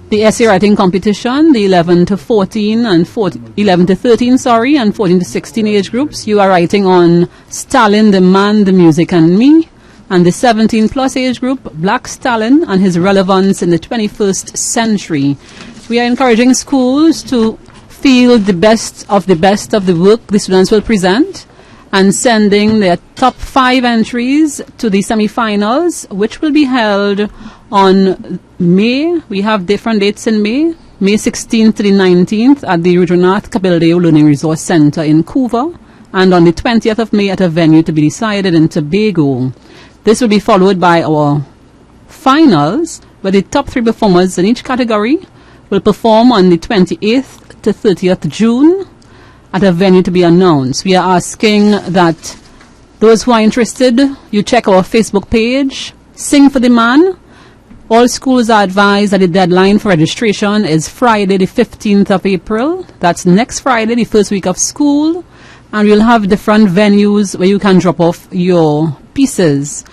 The essay writing competition, the 11 to 14 and 11 to 13, and 14 to 16 age groups. You are writing on Stalin, the Man, the Music, and Me. And the 17 plus age group, Black Stalin and his relevance in the 21st century. We are encouraging schools to feel the best of the work the students will present, and sending their top 5 entries to the semi-finals, which will be held on May. We have different dates in May. May 16th to the 19th at the Rudranath Kapildeo Learning Resource Center in Couva, and on the 20th of May at a venue to be decided in Tobago. This will be followed by our finals, where the top 3 performers in each category will perform on the 28th to 30th June at a venue to be announced. We are asking that those who are interested, you check our Facebook page, Sing for the Man. All schools are advised that the deadline for registration is Friday the 15th of April. That's next Friday, the first week of school. And we'll have different venues where you can drop off your pieces.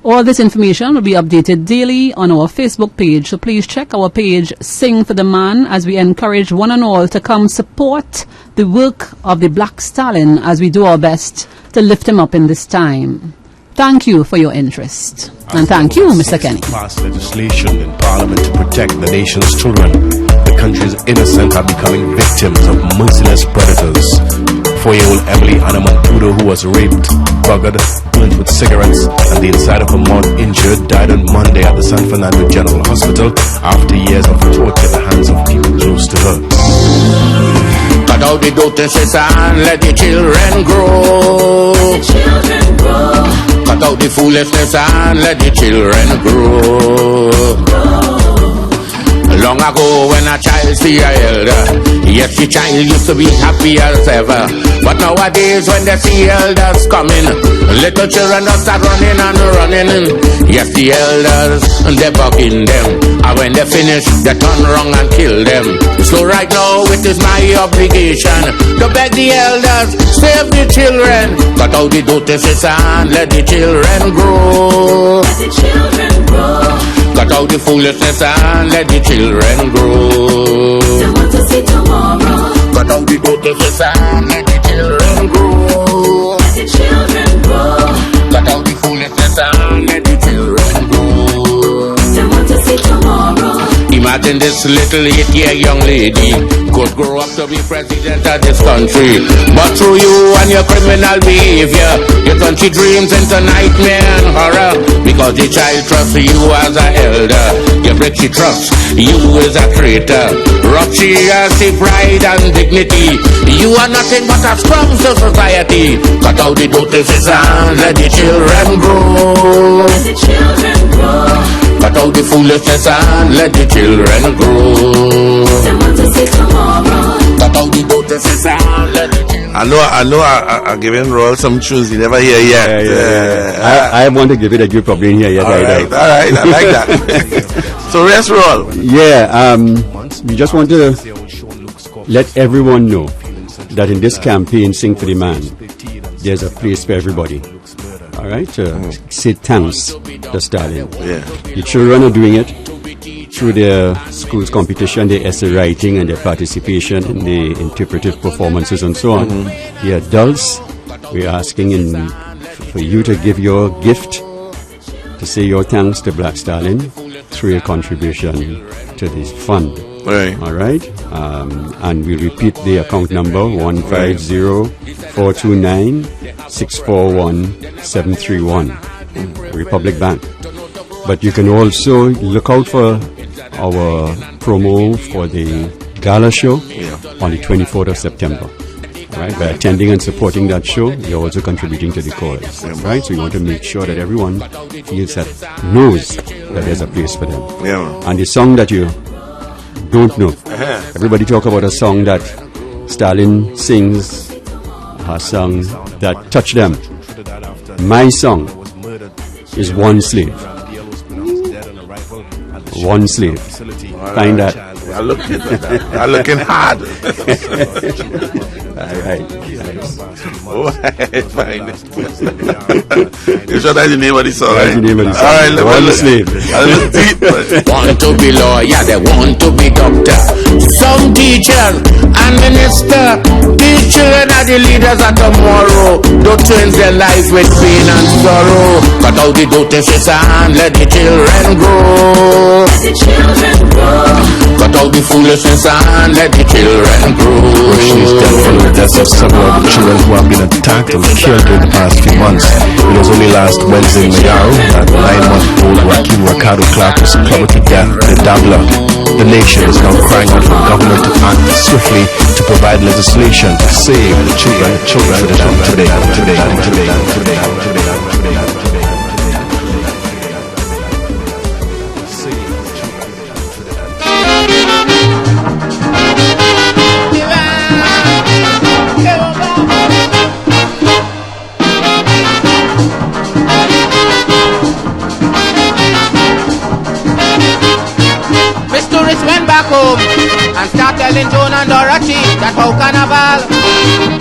All this information will be updated daily on our Facebook page. So please check our page, Sing for the Man, as we encourage one and all to come support the work of the Black Stallion as we do our best to lift him up in this time. Thank you for your interest. And thank you, Mr. Kenny. Passed legislation in Parliament to protect the nation's children. The country's innocent are becoming victims of merciless predators. 4-year-old Emily Anna Mantudo, who was raped, buggered, burnt with cigarettes, and the inside of her mouth injured, died on Monday at the San Fernando General Hospital after years of torture at the hands of people close to her. Cut out the dotations and let the children grow. Cut out the foolishness and let the children grow. Long ago when a child see a elder, yes, the child used to be happy as ever. But nowadays when they see elders coming, little children just start running and running. Yes, the elders, they're bugging them. And when they finish, they turn around and kill them. So right now it is my obligation to beg the elders, save the children. Cut out the dotations and let the children grow. Let the children grow. Cut out the foolishness and let the children grow. They want to see tomorrow. Cut out the dotations and let the children grow. Let the children grow. Cut out the foolishness and let the children grow. They want to see tomorrow. Imagine this little 8-year young lady could grow up to be president of this country, but through you and your criminal behavior, your country dreams into nightmare and horror. Because the child trusts you as an elder, you break she trust you as a traitor. Rob she as a pride and dignity. You are nothing but a scrum to society. Cut out the dotations and let the children grow. Let the children grow. Cut out the foolishness and let the children grow. They want to see tomorrow. Cut out the dotations and let the children grow. I know I'm giving Roll some tunes you never hear yet. I want to give it a you probably didn't hear yet. All right, I like that. So let's roll. Yeah, we just want to let everyone know that in this campaign, Sing for the Man, there's a place for everybody. All right, say thanks to Stalin. Yeah. The children are doing it through their school's competition, their essay writing, and their participation in the interpretive performances and so on. The adults, we're asking for you to give your gift to say your thanks to Black Stalin through your contribution to this fund. Right. All right. And we'll repeat the account number 150-429-641-731, Republic Bank. But you can also look out for our promo for the gala show on the 24th of September. Right, by attending and supporting that show, you're also contributing to the cause. Right, so we want to make sure that everyone feels that, knows that there's a place for them. Yeah. And the song that you don't know, everybody talk about a song that Stalin sings, a song that touched them. My song is One Slave. One Slave. Find that. I'm looking hard. All right. Oh, I find it. You sure that's the name of the song? That's the name of the song. All right, One Slave. Want to be lawyer, they want to be doctor. Some teacher and minister. These children are the leaders of tomorrow. Don't change their life with pain and sorrow. Cut out the dirty shit and let the children grow. Let the children grow. Cut out the foolishness and let the children grow. She's dealt with the deaths of several of the children who have been attacked and killed in the past few months. It was only last Wednesday in Mayaro that 9-month-old Joaquin Ricardo Clark was clubbed to death in the Dabla. The nation is now crying out for the government to act swiftly to provide legislation to save the children today. Home and start telling Joan and Dorothy that how carnival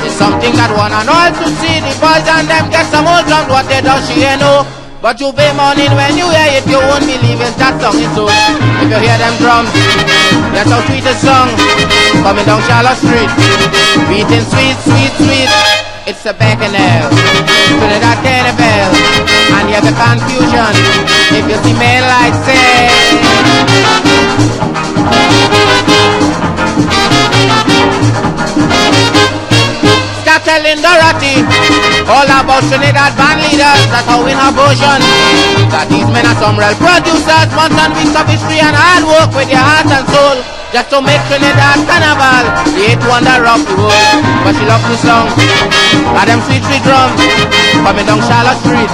is something that one and all to see. The boys and them get some old drums, what they do she know. But you be morning when you hear it, you won't believe it, that song is so. If you hear them drums, that's how sweet a song. Coming down Charlotte Street, beating sweet, sweet, sweet. It's a bacchanal, Trinidad Carnival, and you have the confusion if you see men like say. Start telling Dorothy all about Trinidad band leaders, that's how in her version. That these men are some real producers, months and weeks of history and hard work with their heart and soul, just to make Trinidad Carnival the 8th wonder of the world. But she loves the song, and them sweet, sweet drums, coming down Charlotte Street,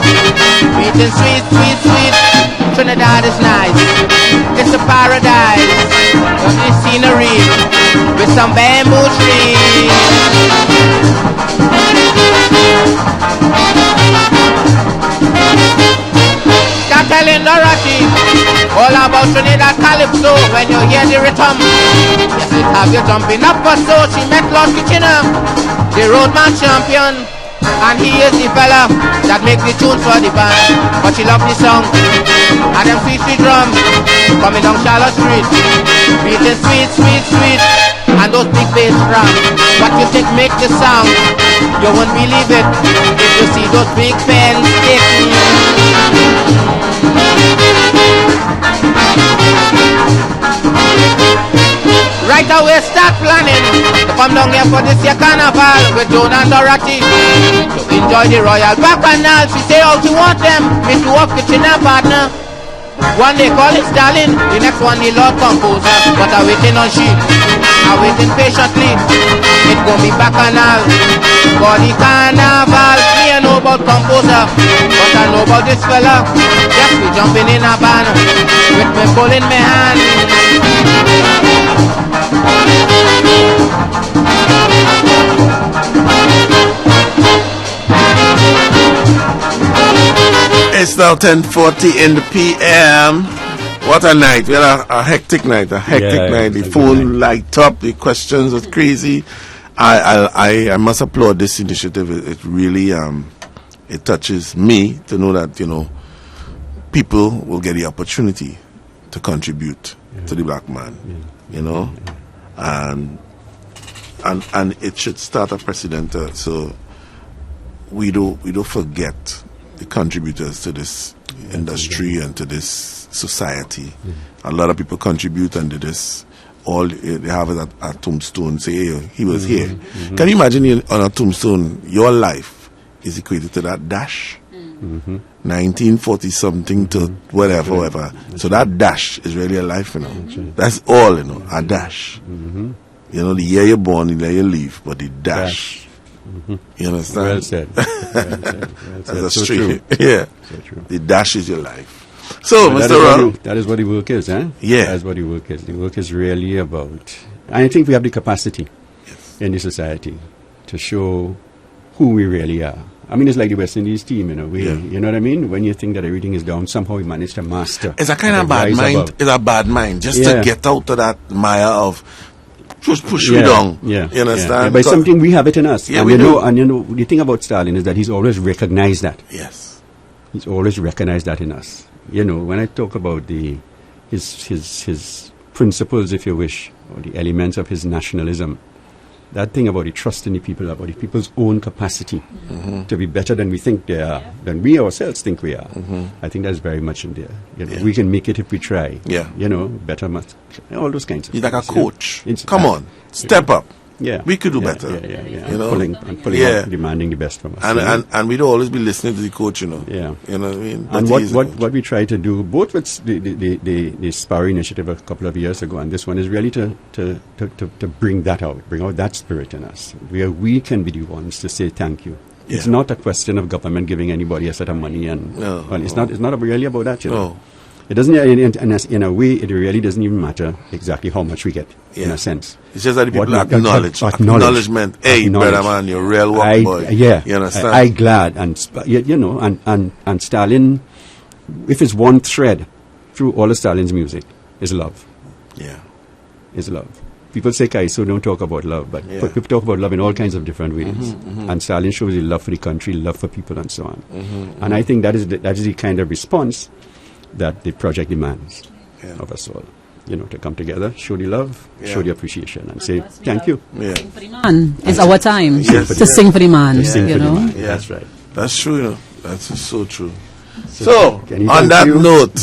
beating sweet, sweet, sweet. Trinidad is nice, it's a paradise, lovely scenery, with some bamboo trees. Start telling Dorothy all about Trinidad Calypso when you hear the rhythm. Yes, it have you jumping up or so. She met Lord Kitchener, the roadman champion, and he is the fella that make the tunes for the band. But she love the song, and them sweet, sweet drums coming down Charlotte Street, beating sweet, sweet, sweet. And those big bass drums, what you think make the sound? You won't believe it if you see those big pens sticking. Right away start planning to come down here for this year carnival with Joan and Dorothy to enjoy the royal bacchanal. She say how she want them, me to work with China partner. One they call it Stalin, the next one the Lord Composer. But I'm waiting on she, I'm waiting patiently. It gon' be bacchanal for the carnival. Me I know about Composer, but I know about this fella. Yes, we jumping in a band with me bull in my hand. It's now 10:40 in the PM. What a night. We had a hectic night, night. The phone light up, the questions was crazy. I must applaud this initiative. It really it touches me to know that, you know, people will get the opportunity to contribute to the black man, you know, and it should start a precedent so we don't forget the contributors to this industry and to this society. A lot of people contribute, and all they have is a tombstone say, hey, he was here. Can you imagine on a tombstone your life is equated to that dash? 1940 something to whatever. So that dash is really a life, you know. That's all, you know, a dash. You know, the year you're born, the year you leave, but the dash. You understand? Well said. That's so true. true. Yeah. So true. The dash is your life. So, But Mr. Ron. that is what the work is, eh? Yeah. That's what the work is. The work is really about, and I think we have the capacity in the society to show who we really are. I mean, it's like the West Indies team, in a way. You know what I mean? When you think that everything is down, somehow we manage to master. It's a kind of bad mind. It's a bad mind. Just to get out of that mire of just push me down. You understand? Yeah. But it's something we have it in us. Yeah, and we you do. know, and you know, the thing about Stalin is that he's always recognized that. Yes. He's always recognized that in us. You know, when I talk about his principles, if you wish, or the elements of his nationalism, that thing about the trust in the people, about the people's own capacity to be better than we think they are, than we ourselves think we are. I think that's very much in there. You know, we can make it if we try. You know, better, all those kinds of He's like a things, coach. It's Come on, step up. Yeah, we could do better. You know, pulling out, demanding the best from us. And we'd always be listening to the coach. You know. Yeah. You know what I mean. And what we try to do, both with the Sparrow initiative a couple of years ago, and this one is really to bring that out, bring out that spirit in us, where we can be the ones to say thank you. It's not a question of government giving anybody a set of money, and it's not really about that. You know. It doesn't, in a way, it really doesn't even matter exactly how much we get, in a sense. It's just that the people acknowledgement. Hey, brother man, you're a real work boy. Yeah. You understand? I glad. You know, and Stalin, if it's one thread through all of Stalin's music, is love. Yeah. Is love. People say, Kaiso, don't talk about love, but people talk about love in all kinds of different ways. And Stalin shows you love for the country, love for people, and so on. And I think that is the kind of response that the project demands of us all. You know, to come together, show the love, show the appreciation, and say thank you. Sing for the man. It's our time to sing for the man. You know? That's right. That's true. You know, that's so true. So on that note,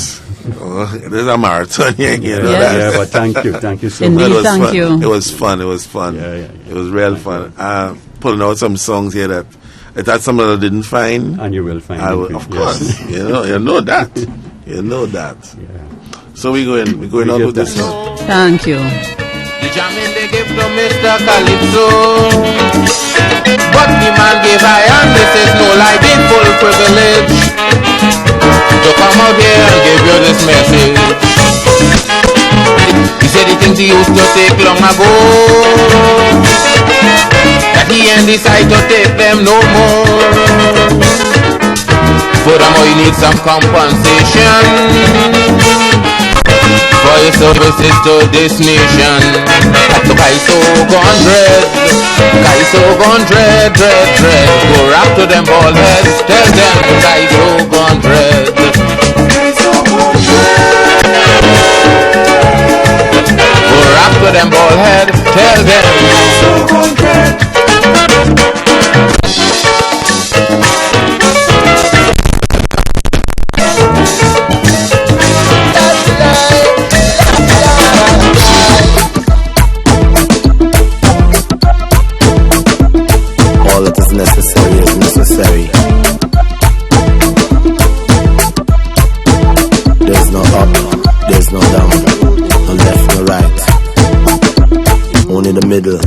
there's a marathon here. You know, but thank you so much. Indeed, thank you. It was fun. It was real fun. Pulling out some songs here that some that I didn't find, and you will find. Of course, you know that. You know that. So we're going on with this one. Thank you. The jamming they give to Mr. Calypso, but the man gave I, and this is no lie, the full privilege to come out here and give you this message. He said the things he used to take long ago, that he ain't decide to take them no more. Furthermore, you need some compensation for your services to this nation. Kaiso gone dread, go rap to them bald heads, tell them Kaiso gone dread. Go rap to them bald heads, tell them Kaiso gone dread. All that is necessary. There's no up, there's no down, no left, no right. Only the middle.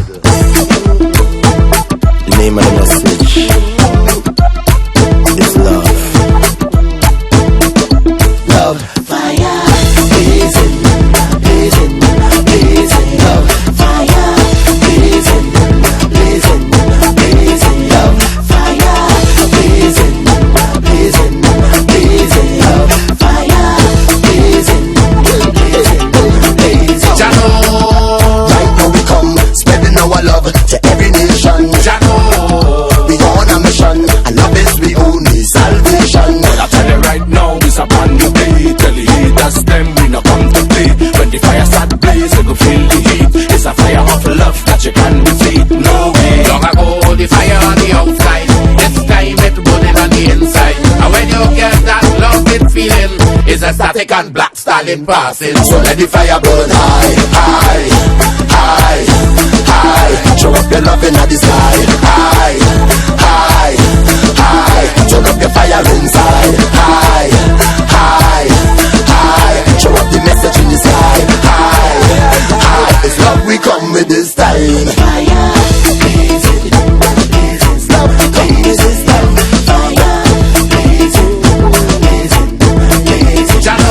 Wack and Black Stallion passing. So let the fire burn high, high, high, high. Show up your love in the sky, high, high, high. Turn up your fire inside, high, high, high. Show up the message in the sky, high, high. It's love we come with this time. Fire, blazing, blazing. Love we come with this time. Fire, blazing, blazing, blazing. Jano,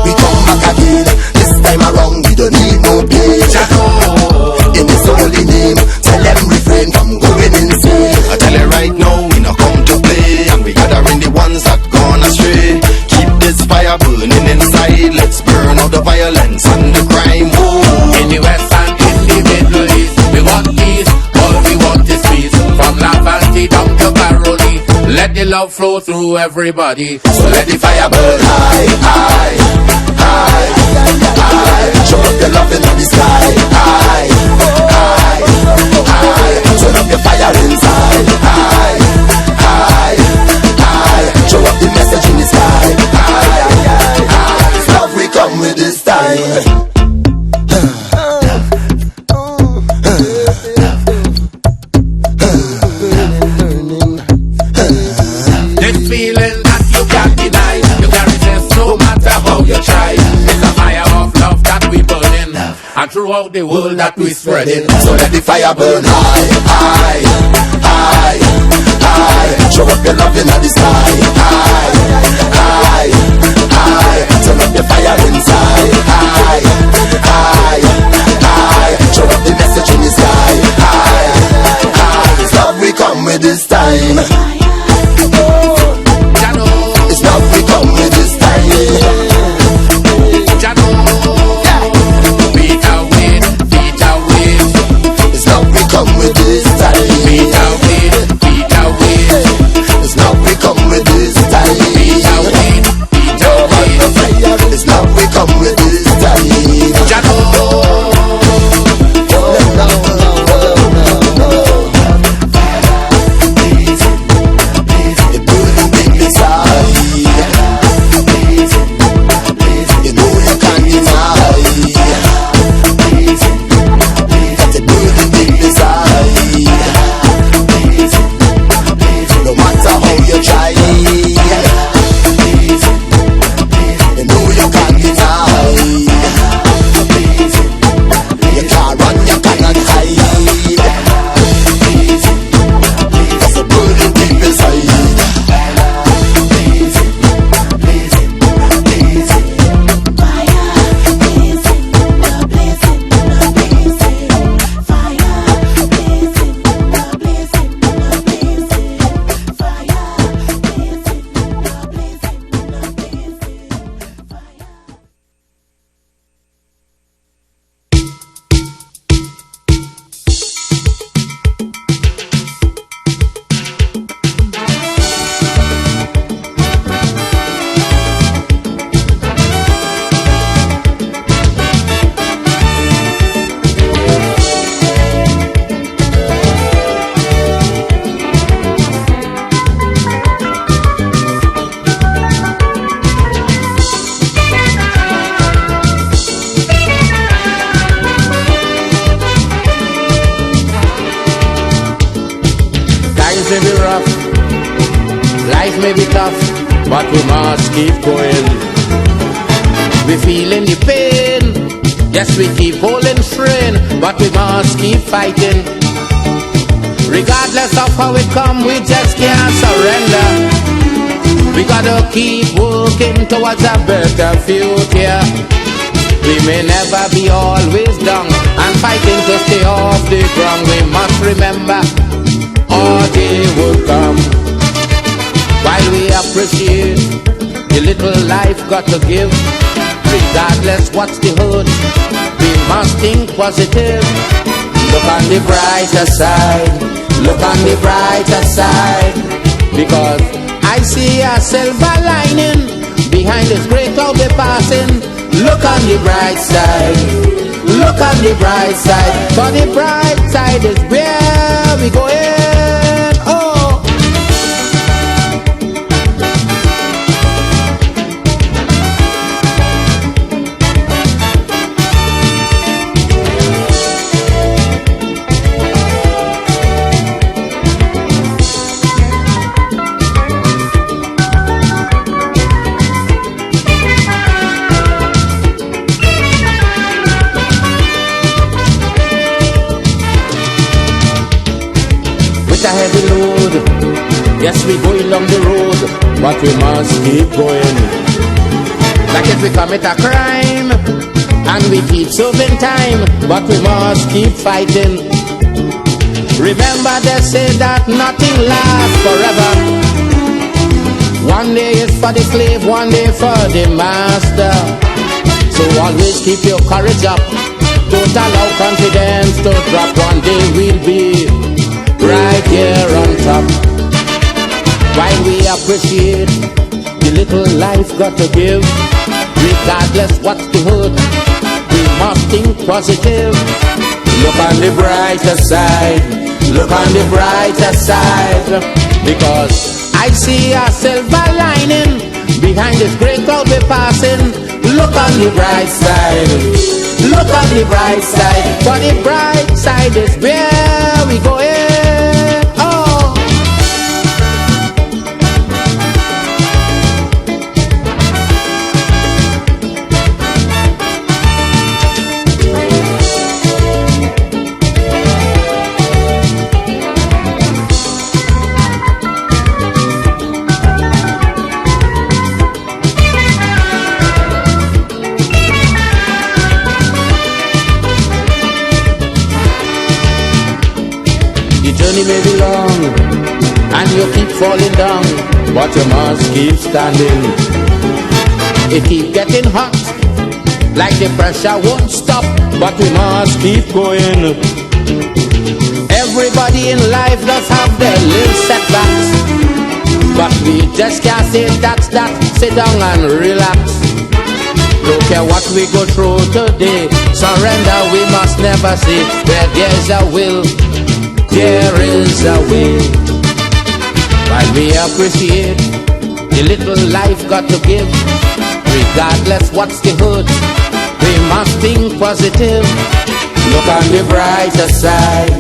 we come back again. This time around we don't need no pain. Jano, in His holy name, tell them refrain from going insane. I tell you right now, we not come to play, and we gathering the ones that gone astray. Keep this fire burning inside. Let's burn out the violence and the crime. Ooh. In the west and in the Middle East, we want peace. All we want is peace. From Lavalti down to Caroli, let the love flow through everybody. So let the fire burn high, high, high, high. Show up your love in the sky, high, high, high. Turn up your fire inside, high, high, high. Show up the message in the sky, high, high, high. It's love we come with this time. This feeling that you can't deny, you can't resist no matter how you try. It's a fire of love that we burning, and throughout the world that we spreading. So let the fire burn high, high, high, high. Show up your love in the sky, high, high, high. Turn up your fire inside, high, high, high. Show up the message in the sky, high, high. It's love we come with this time. It's love we come with this time. Beat away, beat away. It's love we come with this time. Beat away, beat away. It's love we come with this time. Beat away, beat away. It's love we come with this time. may be rough, life may be tough, but we must keep going. We're feeling the pain, yes, we keep holding strain, but we must keep fighting. Regardless of how it come, we just can't surrender. We gotta keep working towards a better future. We may never be always down and fighting to stay off the ground. We must remember our day will come. While we appreciate the little life got to give, regardless what's the hurt, we must think positive. Look on the brighter side, look on the brighter side, because I see a silver lining behind this great cloud we're passing. Look on the bright side, look on the bright side, for the bright side is where we going. Oh, Yes, we going down the road, but we must keep going. Like if we commit a crime, and we keep serving time, but we must keep fighting. Remember they say that nothing lasts forever. One day is for the slave, one day for the master. So always keep your courage up. Don't allow confidence to drop. One day we'll be right here on top. While we appreciate the little life got to give, regardless what's the hurt, we must think positive. Look on the brighter side, look on the brighter side, because I see a silver lining behind this great cloud we're passing. Look on the bright side, look on the bright side, for the bright side is where we going. Oh. Journey may be long, and you keep falling down, but you must keep standing. It keep getting hot, like the pressure won't stop, but we must keep going. Everybody in life does have their little setbacks, but we just can't say that's that. Sit down and relax. Don't care what we go through today, surrender we must never say. Where there's a will, there is a way. While we appreciate the little life got to give, regardless what's the hurt, we must think positive. Look on the brighter side,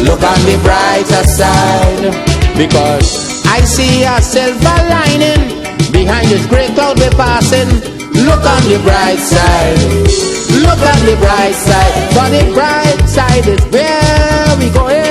look on the brighter side, because I see a silver lining behind this great cloud we're passing. Look on the bright side, look on the bright side, for the bright side is where we going.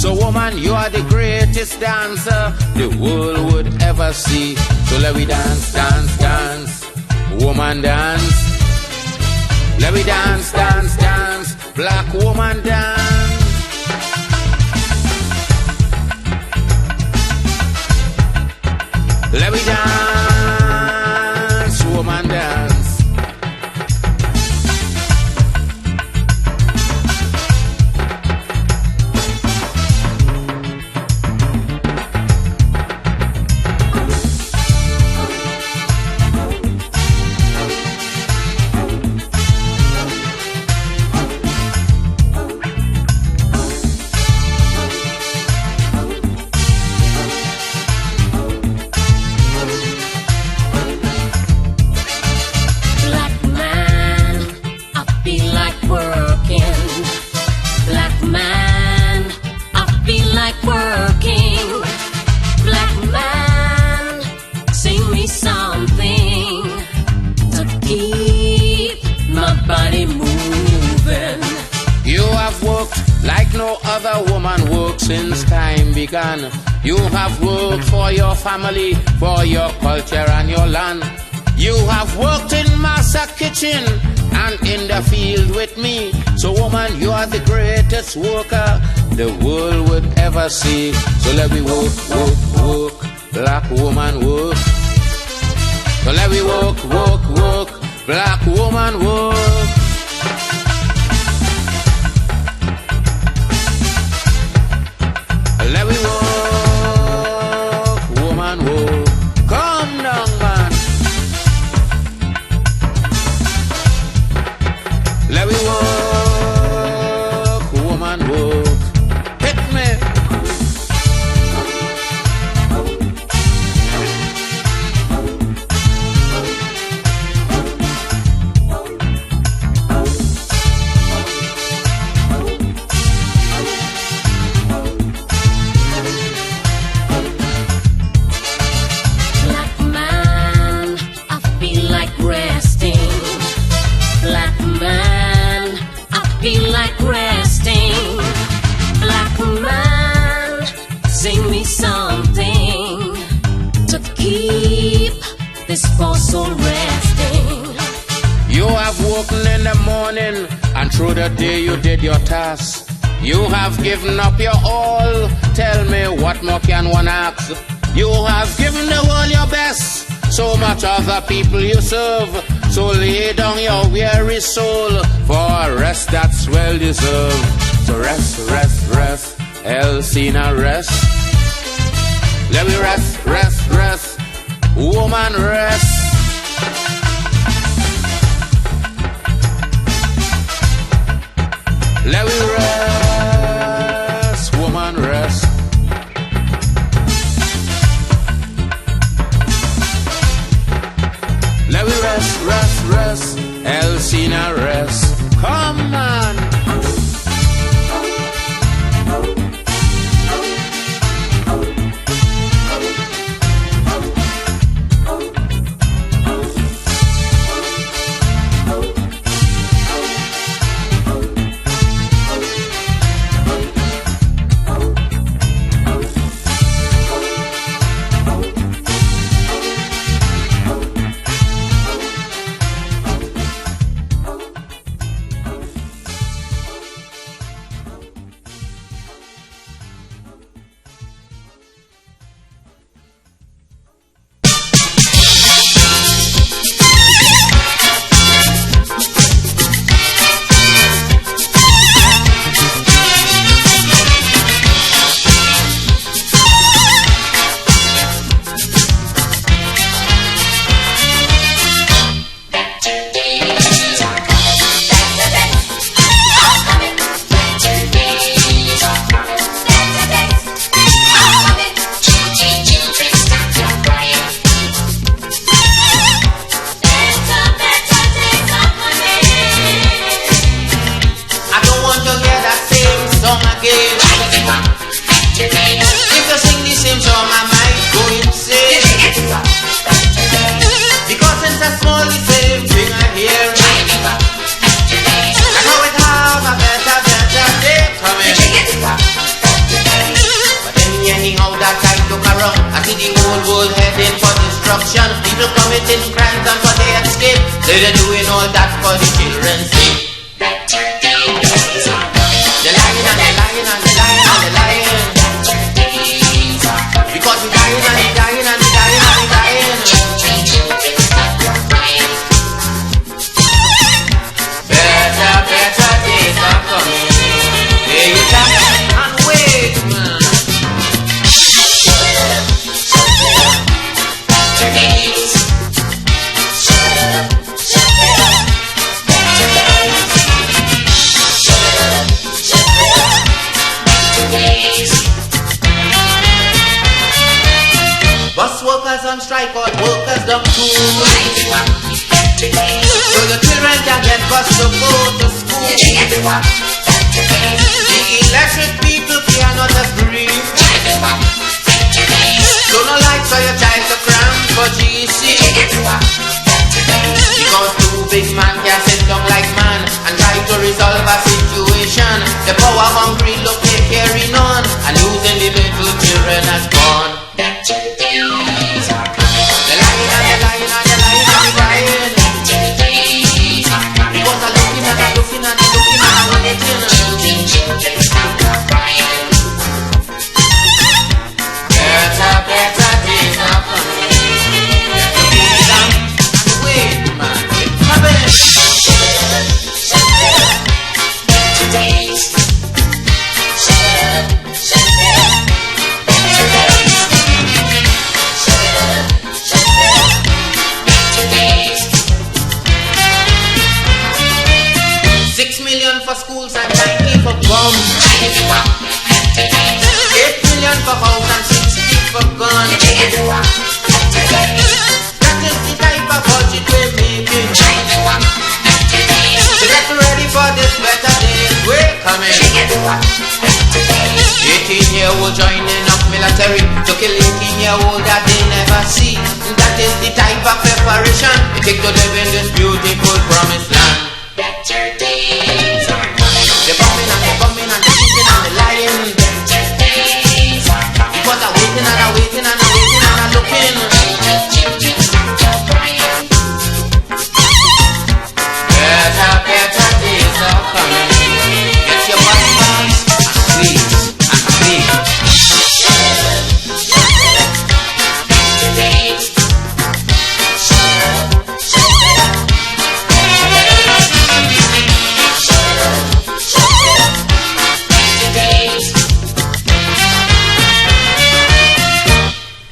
So woman, you are the greatest dancer the world would ever see. So let me dance, dance, dance. Woman dance. Let me dance, dance, dance. Black woman dance. Let me dance, woman dance. Since time began, you have worked for your family, for your culture and your land. You have worked in Massa Kitchen and in the field with me. So woman, you are the greatest worker the world would ever see. So let me work, work, work, black woman work. So let me work, work, work, black woman work. Let me walk, woman walk. Come down, man. Let me walk, woman walk. Hit me. In the morning and through the day you did your task. You have given up your all. Tell me what more can one ask? You have given the world your best. So much other people you serve. So lay down your weary soul for a rest that's well deserved. So rest, rest, rest, Elsina rest. Let me rest, rest, rest, woman rest. Let me rest, woman rest. Let me rest, rest, rest, Elsina rest. Come on. corruption, people committing crimes and for their escape. They're doing all that for the children's sake. They're lying and they're lying and they're lying and they're lying. Because we're dying and we're dying and we're dying and we're dying. Better days are coming. Hey, you can't wait, man. Bus workers on strike, all workers don't too. So your children can get bus to go to school. The electric people cannot agree. So no lights for your child to cram for GC. Because two big man can sit down like man and try to resolve a situation. The power hungry look they carrying on and losing the little children as born. They're lying and they're lying and they're lying and they're lying. Because they're looking and they're looking and they're looking and they're waiting. Better days are coming. Wait, man, it's coming. For schools and 90 for bombs. 8 million for house and 60 for guns. That is the type of budget we're making. So get ready for this better days we're coming. 18-year-old joining up military to kill 18-year-old that they never see. That is the type of preparation it takes to live in this beautiful promised land. Better days are coming. They're bombing and they're bombing and they're shooting and they're lying. Better days are coming. Because they're waiting and they're waiting and they're waiting and they're looking. Better days are coming. Get your butt fast and squeeze and squeeze. Better days.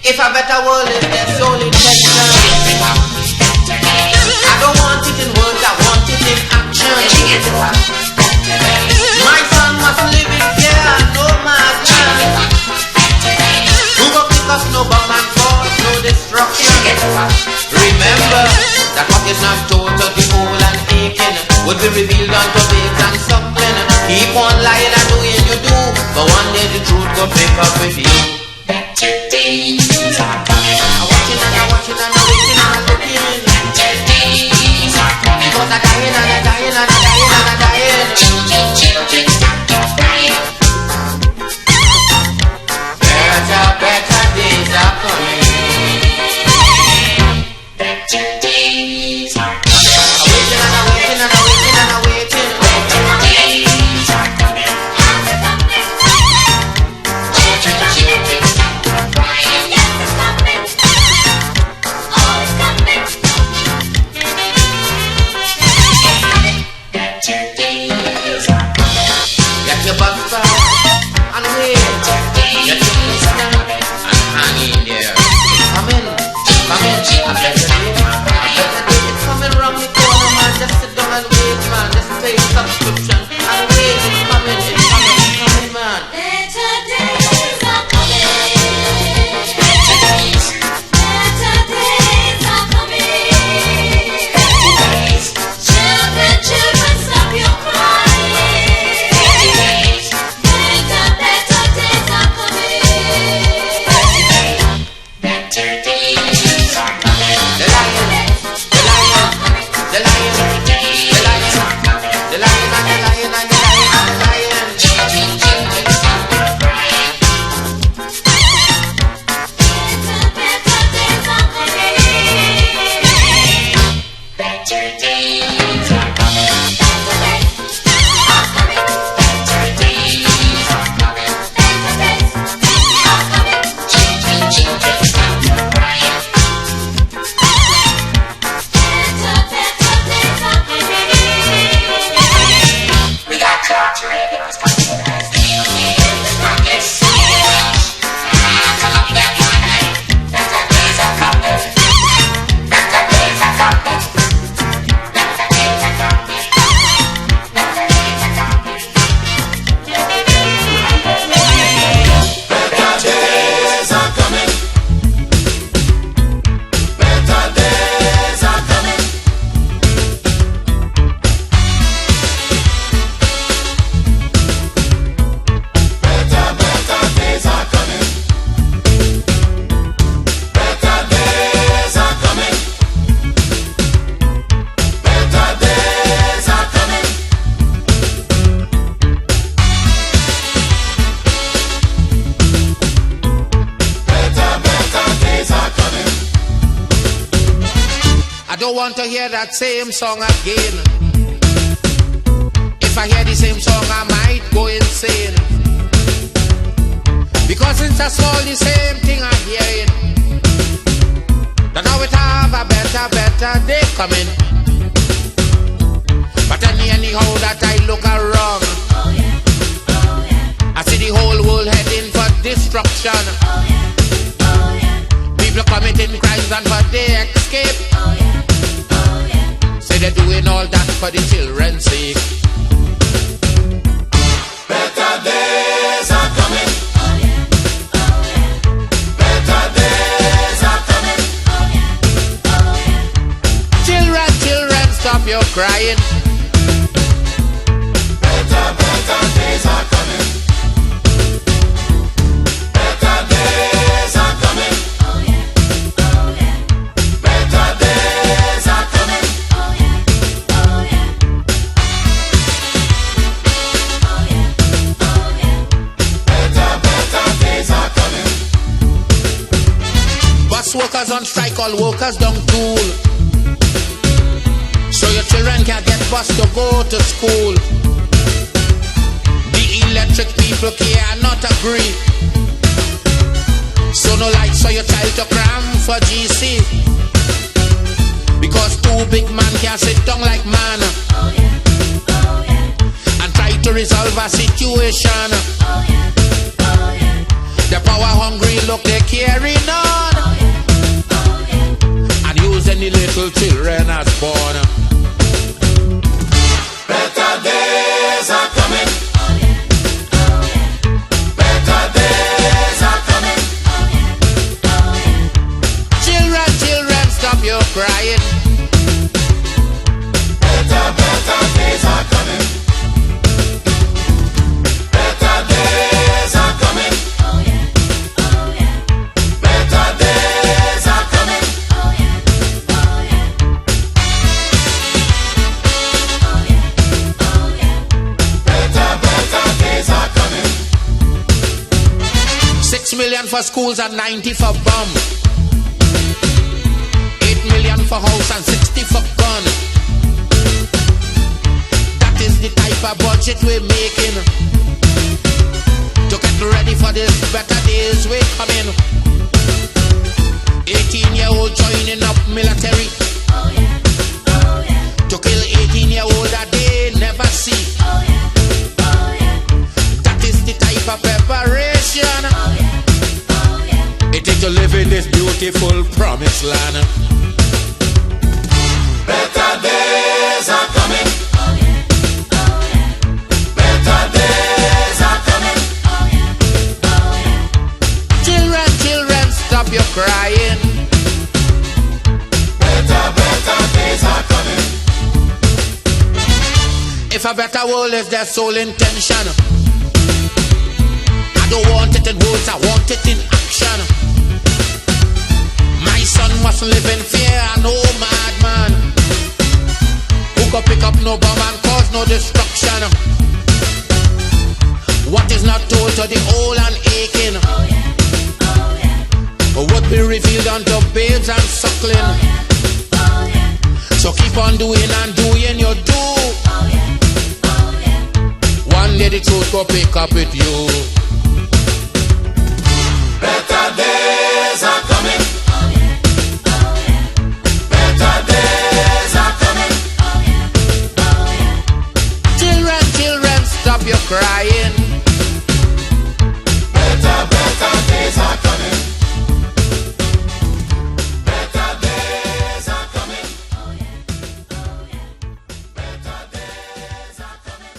If a better world is their sole intention, I don't want it in words, I want it in action. My son must live in fear and no madman. Who go pick us no bomb and cause no destruction. Remember that what is not told to the whole and aching would be revealed unto babes and suckling. Keep on lying and doing you do, but one day the truth go pick up with you. Better days are coming. I'm watching and I'm watching and I'm waiting and I'm looking. Better days are coming. Because I'm dying and I'm dying and I'm dying and I'm dying. Children stop crying. Better days are coming. Better days are coming. I'm waiting and I'm waiting and I'm waiting and I'm waiting. Better days are coming. Children stop crying. Yes, it's coming. Oh, it's coming. Better days are coming. Get your butt fast and wait. Get your listener and hang in there. Come in. A better day. It's coming round the corner, man. Just sit down and wait, man. Just pay subscription and wait. It's coming, man. Better days are coming. Better days. Better days are coming. Better days. Children, stop your crying. Better days. Better days are coming. Better days are coming. don't want to hear that same song again. If I hear the same song, I might go insane. Because it's just all the same thing I'm hearing. That now it have a better day coming. But anyhow that I look around, I see the whole world heading for destruction. People committing crimes and for their escape. Say they're doing all that for the children's sake. Better days are coming. Better days are coming. Children, stop your crying. Better days are coming. Better days are coming. Better days are coming. Better days are coming. Bus workers on strike, all workers don't cool. So your children can't get bus to go to school. The electric people cannot agree. So no lights for your child to cram for GC. Because two big man can't sit down like man and try to resolve a situation. The power hungry look they carrying on and use any little children as born. Better days are coming. Better days are coming. Children, stop your crying. Better days are coming. Better days are coming. Better days are coming. Better days are coming. 6 million for schools and 90 for bomb. 8 million for house and 60 for gun. That is the type of budget we're making to get ready for this better days we're coming. 18-year-old joining up military to kill 18-year-old that they never see. That is the type of preparation it takes to live in this beautiful promised land. Better days are coming. Better days are coming. Children, stop your crying. Better days are coming. If a better world is their sole intention, I don't want it in words, I want it in action. My son must live in fear, no madman who can pick up no bomb and cause no destruction. What is not told to the old and aching would be revealed unto babes and suckling. So keep on doing and doing your do. One day the truth will pick up with you. Better days are coming. Better days are coming. Children, stop your crying. Better days are coming. Better days are coming. Better days are coming.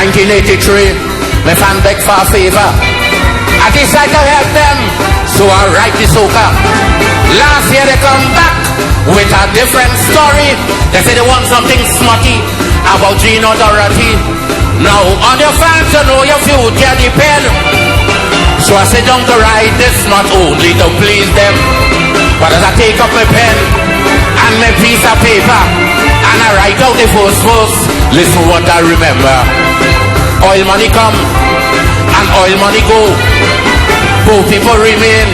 1983, my fan begged for a favor. I decided to help them, so I write the soca. Last year they come back with a different story. They say they want something smutty about Gino Dorothy. Now on your fans to know your future depend. So I sit down to write this not only to please them, but as I take up my pen, I and my piece of paper, and I write out the first verse. Listen what I remember. Oil money come, and oil money go. Poor people remain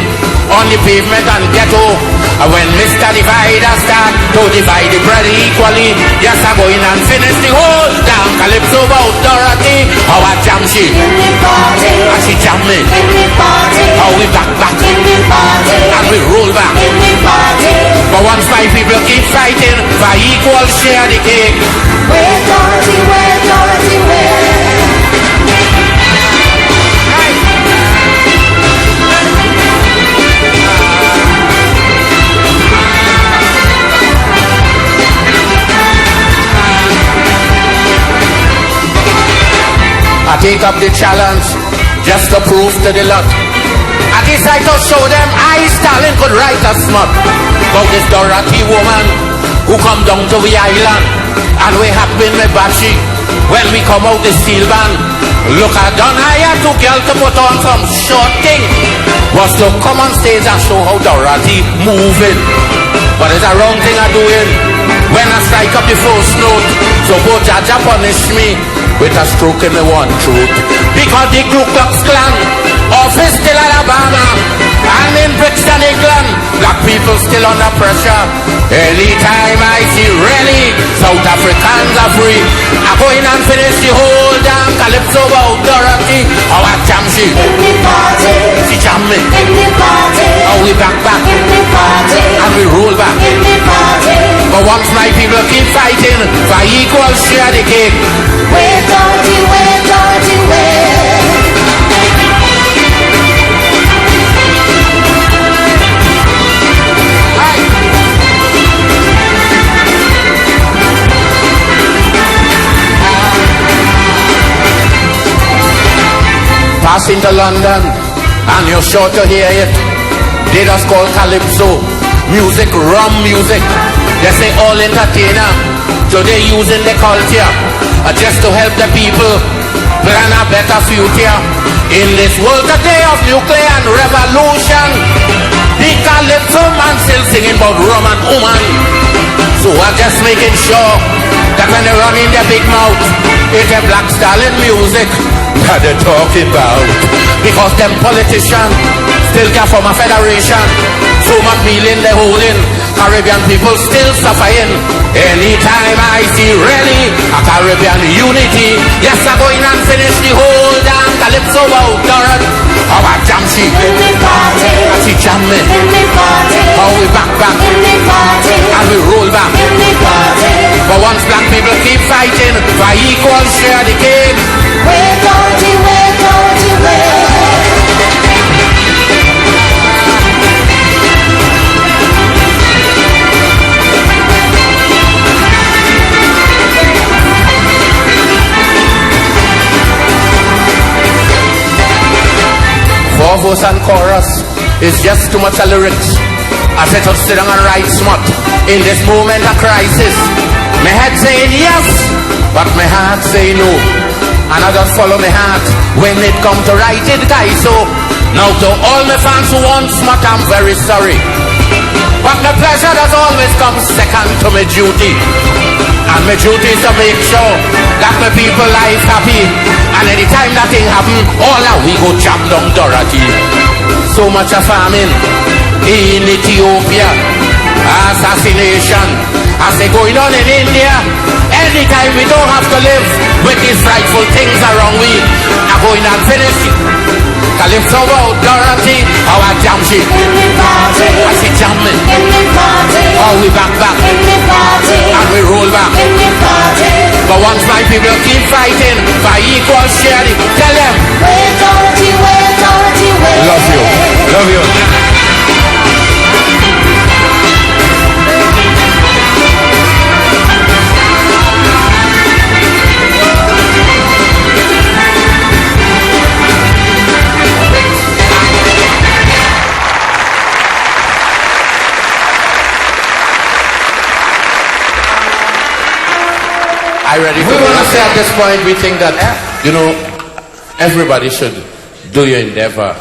on the pavement and ghetto. And when Mr. Divider start to divide the bread equally, yes, I go in and finish the whole damn calypso about Dorothy. How I jam she, and she jam me. How we back, and we roll back. But once my people keep fighting for equal share the cake. Where Dorothy, where Dorothy, where? I take up the challenge just to prove to the lot. I decide to show them I, Stalin, could write a smut about this Dorothy woman who come down to the island, and we happen me bashi when we come out the steel band. Look, I done hire two girls to put on some short thing, was to come on stage and show how Dorothy moving. But it's a wrong thing I doing when I strike up the first note. So both Jaja punish me with a stroke in the one throat. Because the Ku Klux Klan office still Alabama, and in Brixton, England, black people still under pressure. Anytime I see rally, South Africans are free. I go in and finish the whole damn calypso about Dorothy. How I jam she, she jam me. How we back, and we roll back. But once my people keep fighting for equal share the cake. Where Dorothy, where Dorothy, where? Passing to London, and you're sure to hear it. They just call calypso music, rum music. They say all entertainer, so they using the culture just to help the people plan a better future. In this world today of nuclear and revolution, the calypso man still singing about rum and woman. So I'm just making sure that when they run in their big mouth, it's a Black Stalin music that they're talking about. Because them politicians still can't form a federation. So much million they're holding, Caribbean people still suffering. Anytime I see really a Caribbean unity, yes, I go in and finish the whole damn calypso about Dorothy. How I jam she, and she jam me. How we back, and we roll back. But once black people keep fighting for equal share the cake. Where Dorothy, where Dorothy, where? Four verse and chorus is just too much of lyrics. I said to sit down and write smut in this moment of crisis. My head saying yes, but my heart say no. And I just follow my heart when it come to write it, guys. So now to all my fans who want smut, I'm very sorry, but my pleasure does always come second to my duty. And my duty is to make sure that my people life happy. And anytime that thing happen, all that we go jam down Dorothy. So much of famine in Ethiopia, assassination, as they going on in India. Anytime we don't have to live with these frightful things around we, I'm going and finish calypso about Dorothy. How I jam she, I see jamming. How we back, and we roll back. But once my people keep fighting for equal sharing, tell them where Dorothy, where Dorothy, where? Love you, love you. I ready to go. Say at this point we think that, you know, everybody should do your endeavor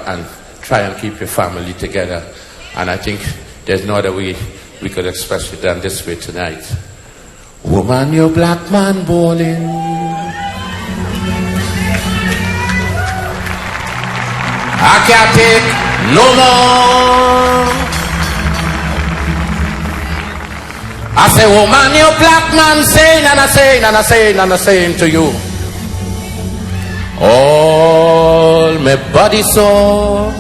and try and keep your family together. And I think there's no other way we could express it done this way tonight. Woman, you black man bowling. I can't take no more. I say, woman, you black man saying, and I saying, and I saying, and I saying to you, all my body sore.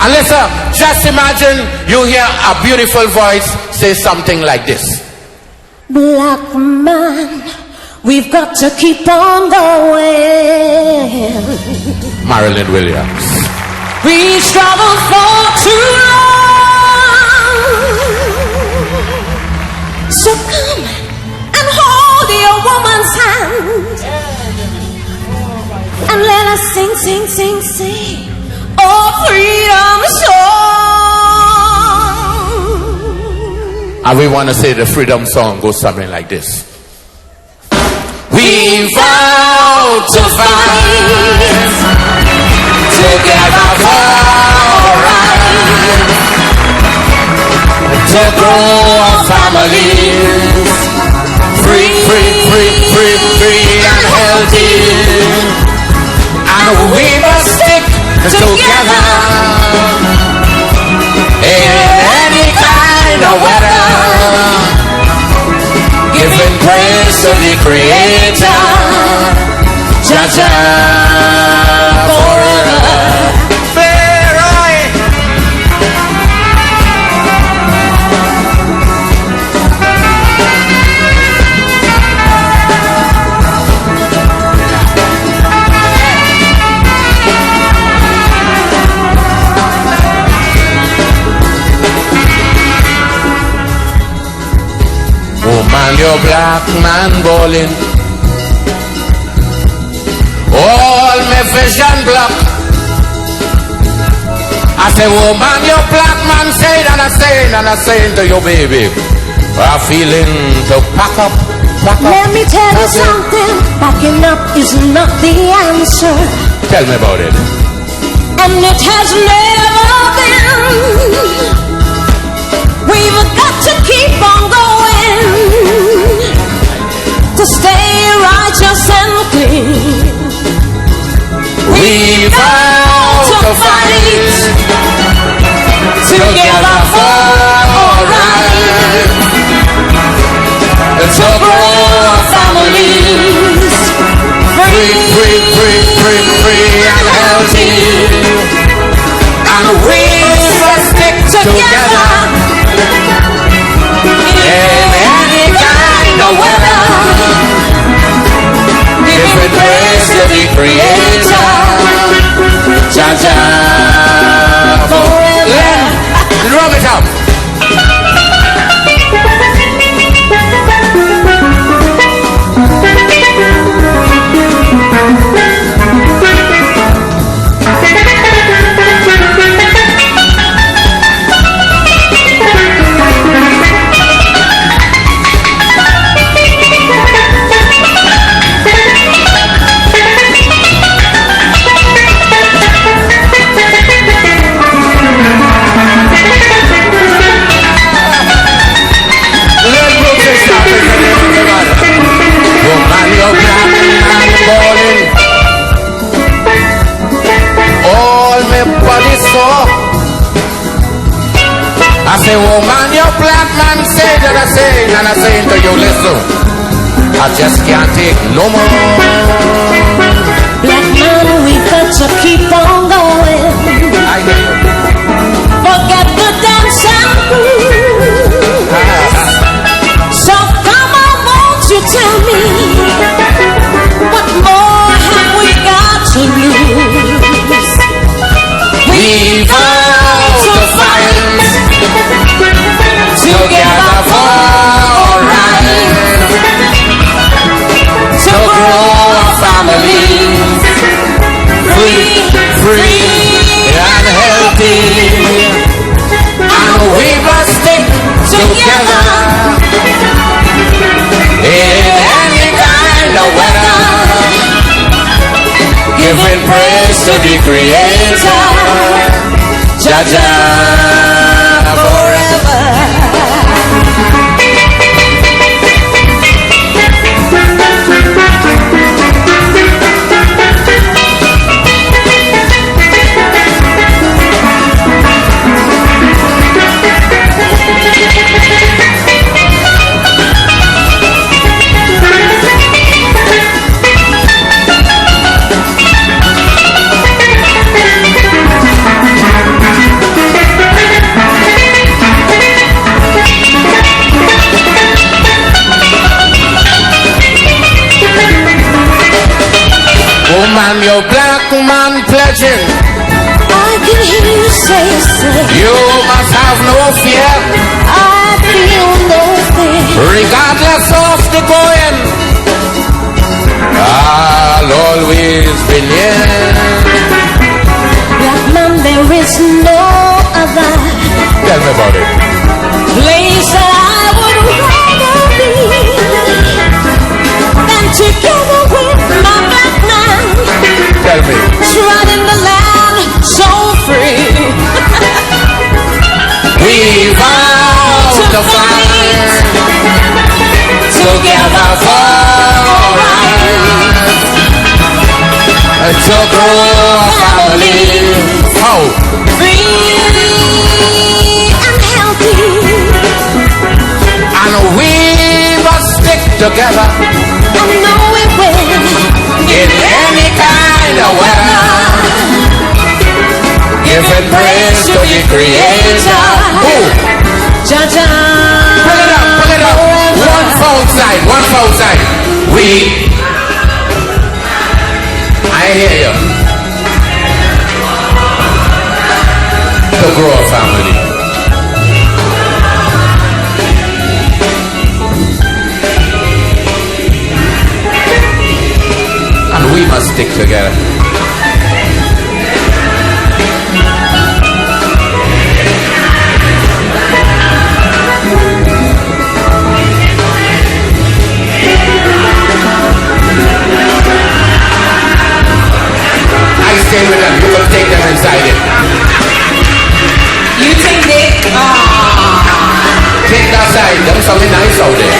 And listen, just imagine you hear a beautiful voice say something like this. Black man, we've got to keep on going. Marilyn Williams. We struggled for too long. So come and hold your woman's hand. And let us sing, sing, sing, sing. Oh, freedom song. And we want to say the freedom song goes something like this. We vow to fight together for right, to grow our families free, free, free, free, free and healthy. And we must stick together in any kind of weather, giving praise to the Creator, Jah Jah forever. Woman, your black man bowling. All my vision block. I say, woman, your black man saying, and I saying, and I saying to you, baby, I'm feeling to pack up, pack up. Let me tell you something. Backing up is not the answer. Tell me about it. And it has never been. We've got to keep on going to stay righteous and clean. We vow to fight together for right, to grow our families free, free, free, free, free and healthy. And we must stick together in any kind of weather, giving praise to the Creator, Jah Jah forever. Drum it up. I say, woman, your black man say that I say, and I say to you, listen, I just can't take no more. Black man, we've got to keep on going. I hear you. Forget the dance and blues. So come on, won't you tell me, what more have we got to lose? We vow to fight together for right, to grow our families free, free and healthy. And we must stick together in any kind of weather, giving praise to the Creator, Jah Jah forever. black man pledging. I can hear you say, you must have no fear. I feel no fear. Regardless of the going, I'll always be near. Black man, there is no other. Tell me about it. Place that I would rather be than together with my black man. Tell me. Trotting the land so free. We vow to fight together for right to grow a family. Oh. Free and healthy. And we must stick together. I know we will. In any kind of weather. Giving praise to the Creator. Who? Jaja. Pull it up, pull it up. One foul side, one foul side. We. I hear you. To grow a family. And we must stick together. I stay with them. You can take them inside it. You take Nick. Take that side. Them something nice out there.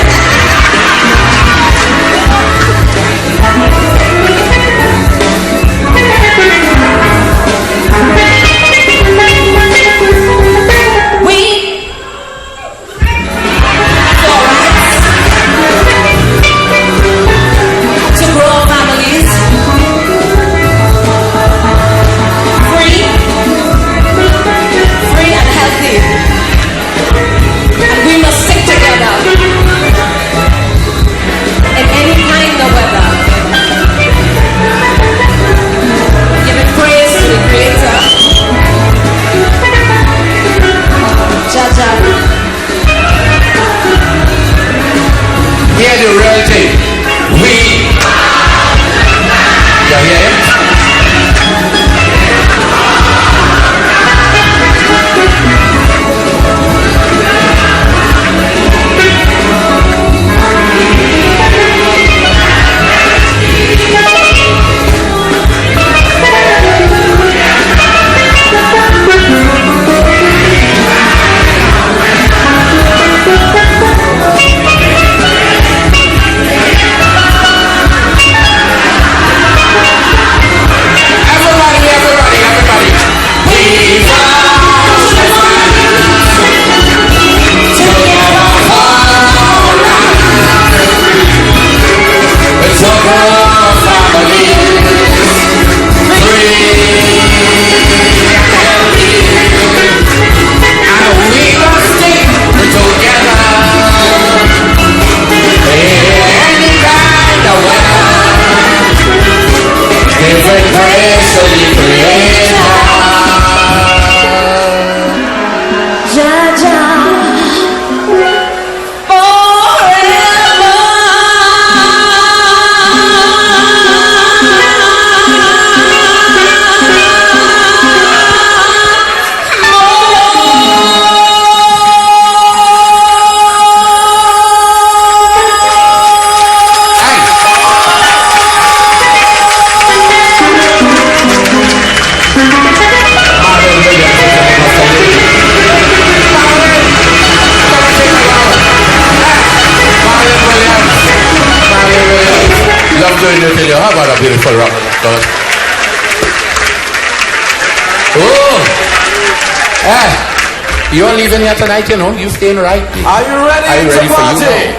Hear the real thing. We. You hear it? How about a beautiful rock? Oh! Hey! You're leaving here tonight, you know. You staying right. Are you ready, Are you ready to for party? you?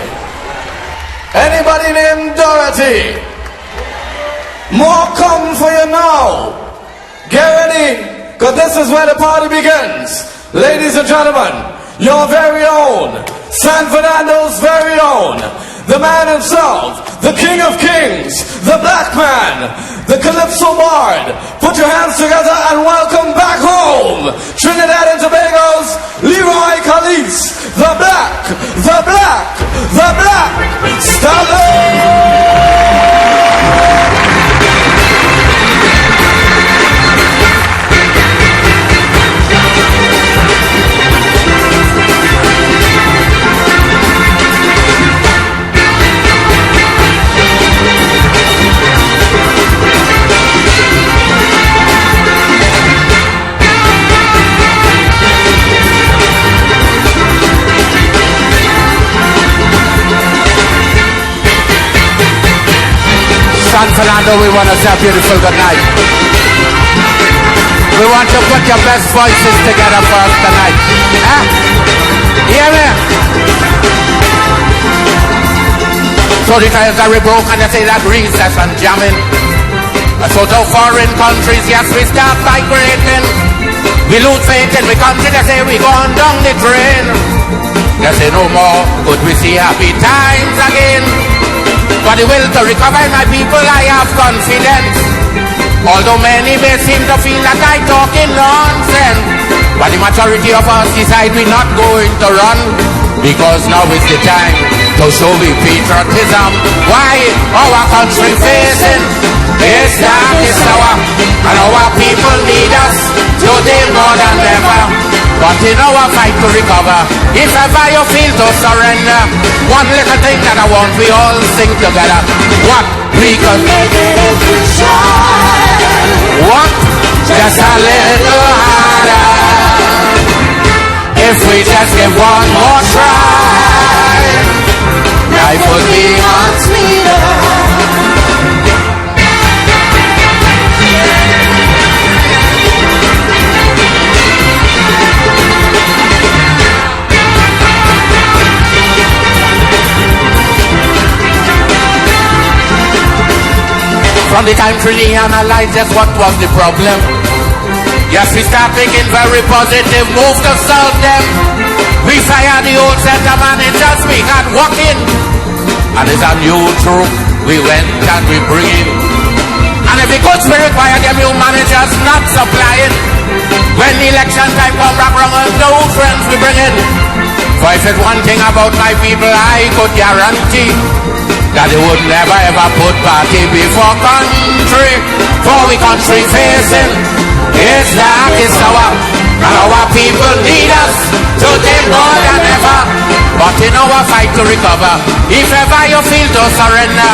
Anybody named Dorothy? More come for you now. Get ready, because this is where the party begins. Ladies and gentlemen, your very own, San Fernando's very own, the man himself, the king of kings, the black man, the Calypso Bard. Put your hands together and welcome back home, Trinidad and Tobago's Leroy Calise, the black Stallion! San Fernando, we want to say a beautiful good night. We want to put your best voices together for us tonight. Huh? Hear me? So the tires are broke and they say that recess and jamming. So to foreign countries, yes, we start migrating. We lose faith in the country, they say we going down the drain. They say no more, could we see happy times again? For the will to recover my people, I have confidence. Although many may seem to feel that I talking nonsense, but the majority of us decide we're not going to run, because now is the time to show we patriotism. Why our country facing is darkest hour, and our people need us today more than ever. But in our fight to recover, if ever you feel to surrender, one little thing that I want we all sing together. What? We can make it if we try. What? Just a little harder. If we just give one more try, life would be much sweeter. From the time Trinity analyzed just what was the problem, yes, we start taking very positive moves to solve them. We fire the old center managers we had walking, and it's a new troop we went and we bring in. And if the good spirit fire them new managers not supplying, when the election time come back wrong, and no friends we bring in. For if it's one thing about my people, I could guarantee that they would never ever put party before country. For we country facing is darkest hour, and our people need us today more than ever. But in our fight to recover, if ever you feel to surrender,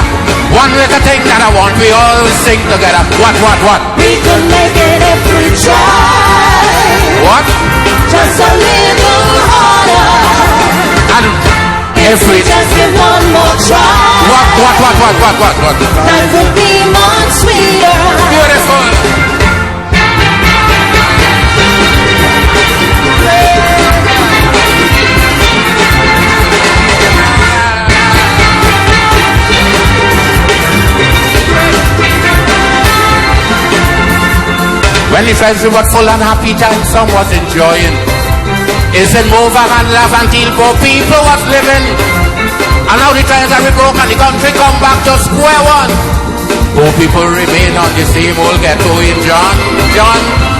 one little thing that I want we all sing together. What? We could make it if we try. What? Just a little harder. And if we just give one more try. What? That would be much sweeter. Beautiful. When the friends were full and happy time, some was enjoying. Isn't move and laugh until poor people was living. And now the times are broke and the country come back to square one. Poor people remain on the same old ghetto in John.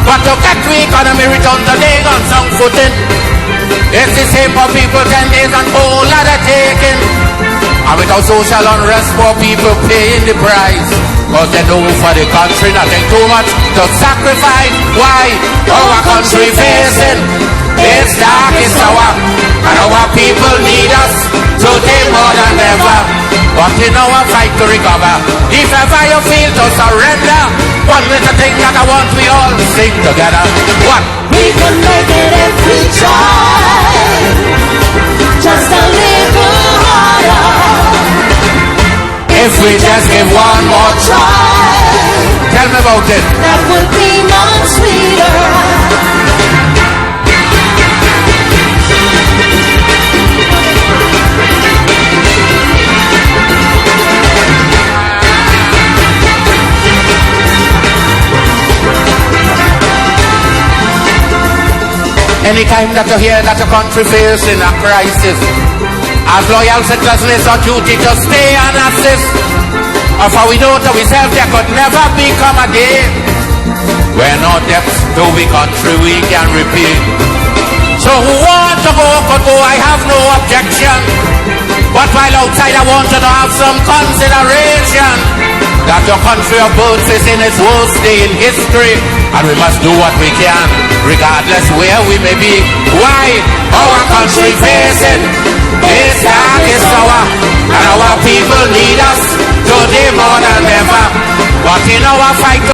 But to get the economy return today on some footing. It's the same for people 10 days and all that are taken. And without social unrest, poor people paying the price. Cause they know for the country nothing too much to sacrifice. Why? Our country facing its darkest hour, and our people need us today more than ever. But in our fight to recover, if ever you feel to surrender, one little thing that I want we all sing together. What? We can make it if we try. Just a little harder. If we just give one more try. Tell me about it. That would be much sweeter. Anytime that you hear that your country facing a crisis, As loyal citizens, it's our duty to stay and assist. For we know to ourselves there could never become a day where no debts to we country we can repay. So who want to go could go, I have no objection. But while outside I want you to have some consideration that your country of birth is in its worst day in history, and we must do what we can regardless where we may be. Why? Our country facing this darkest hour, and our people need us today more than ever. But in our fight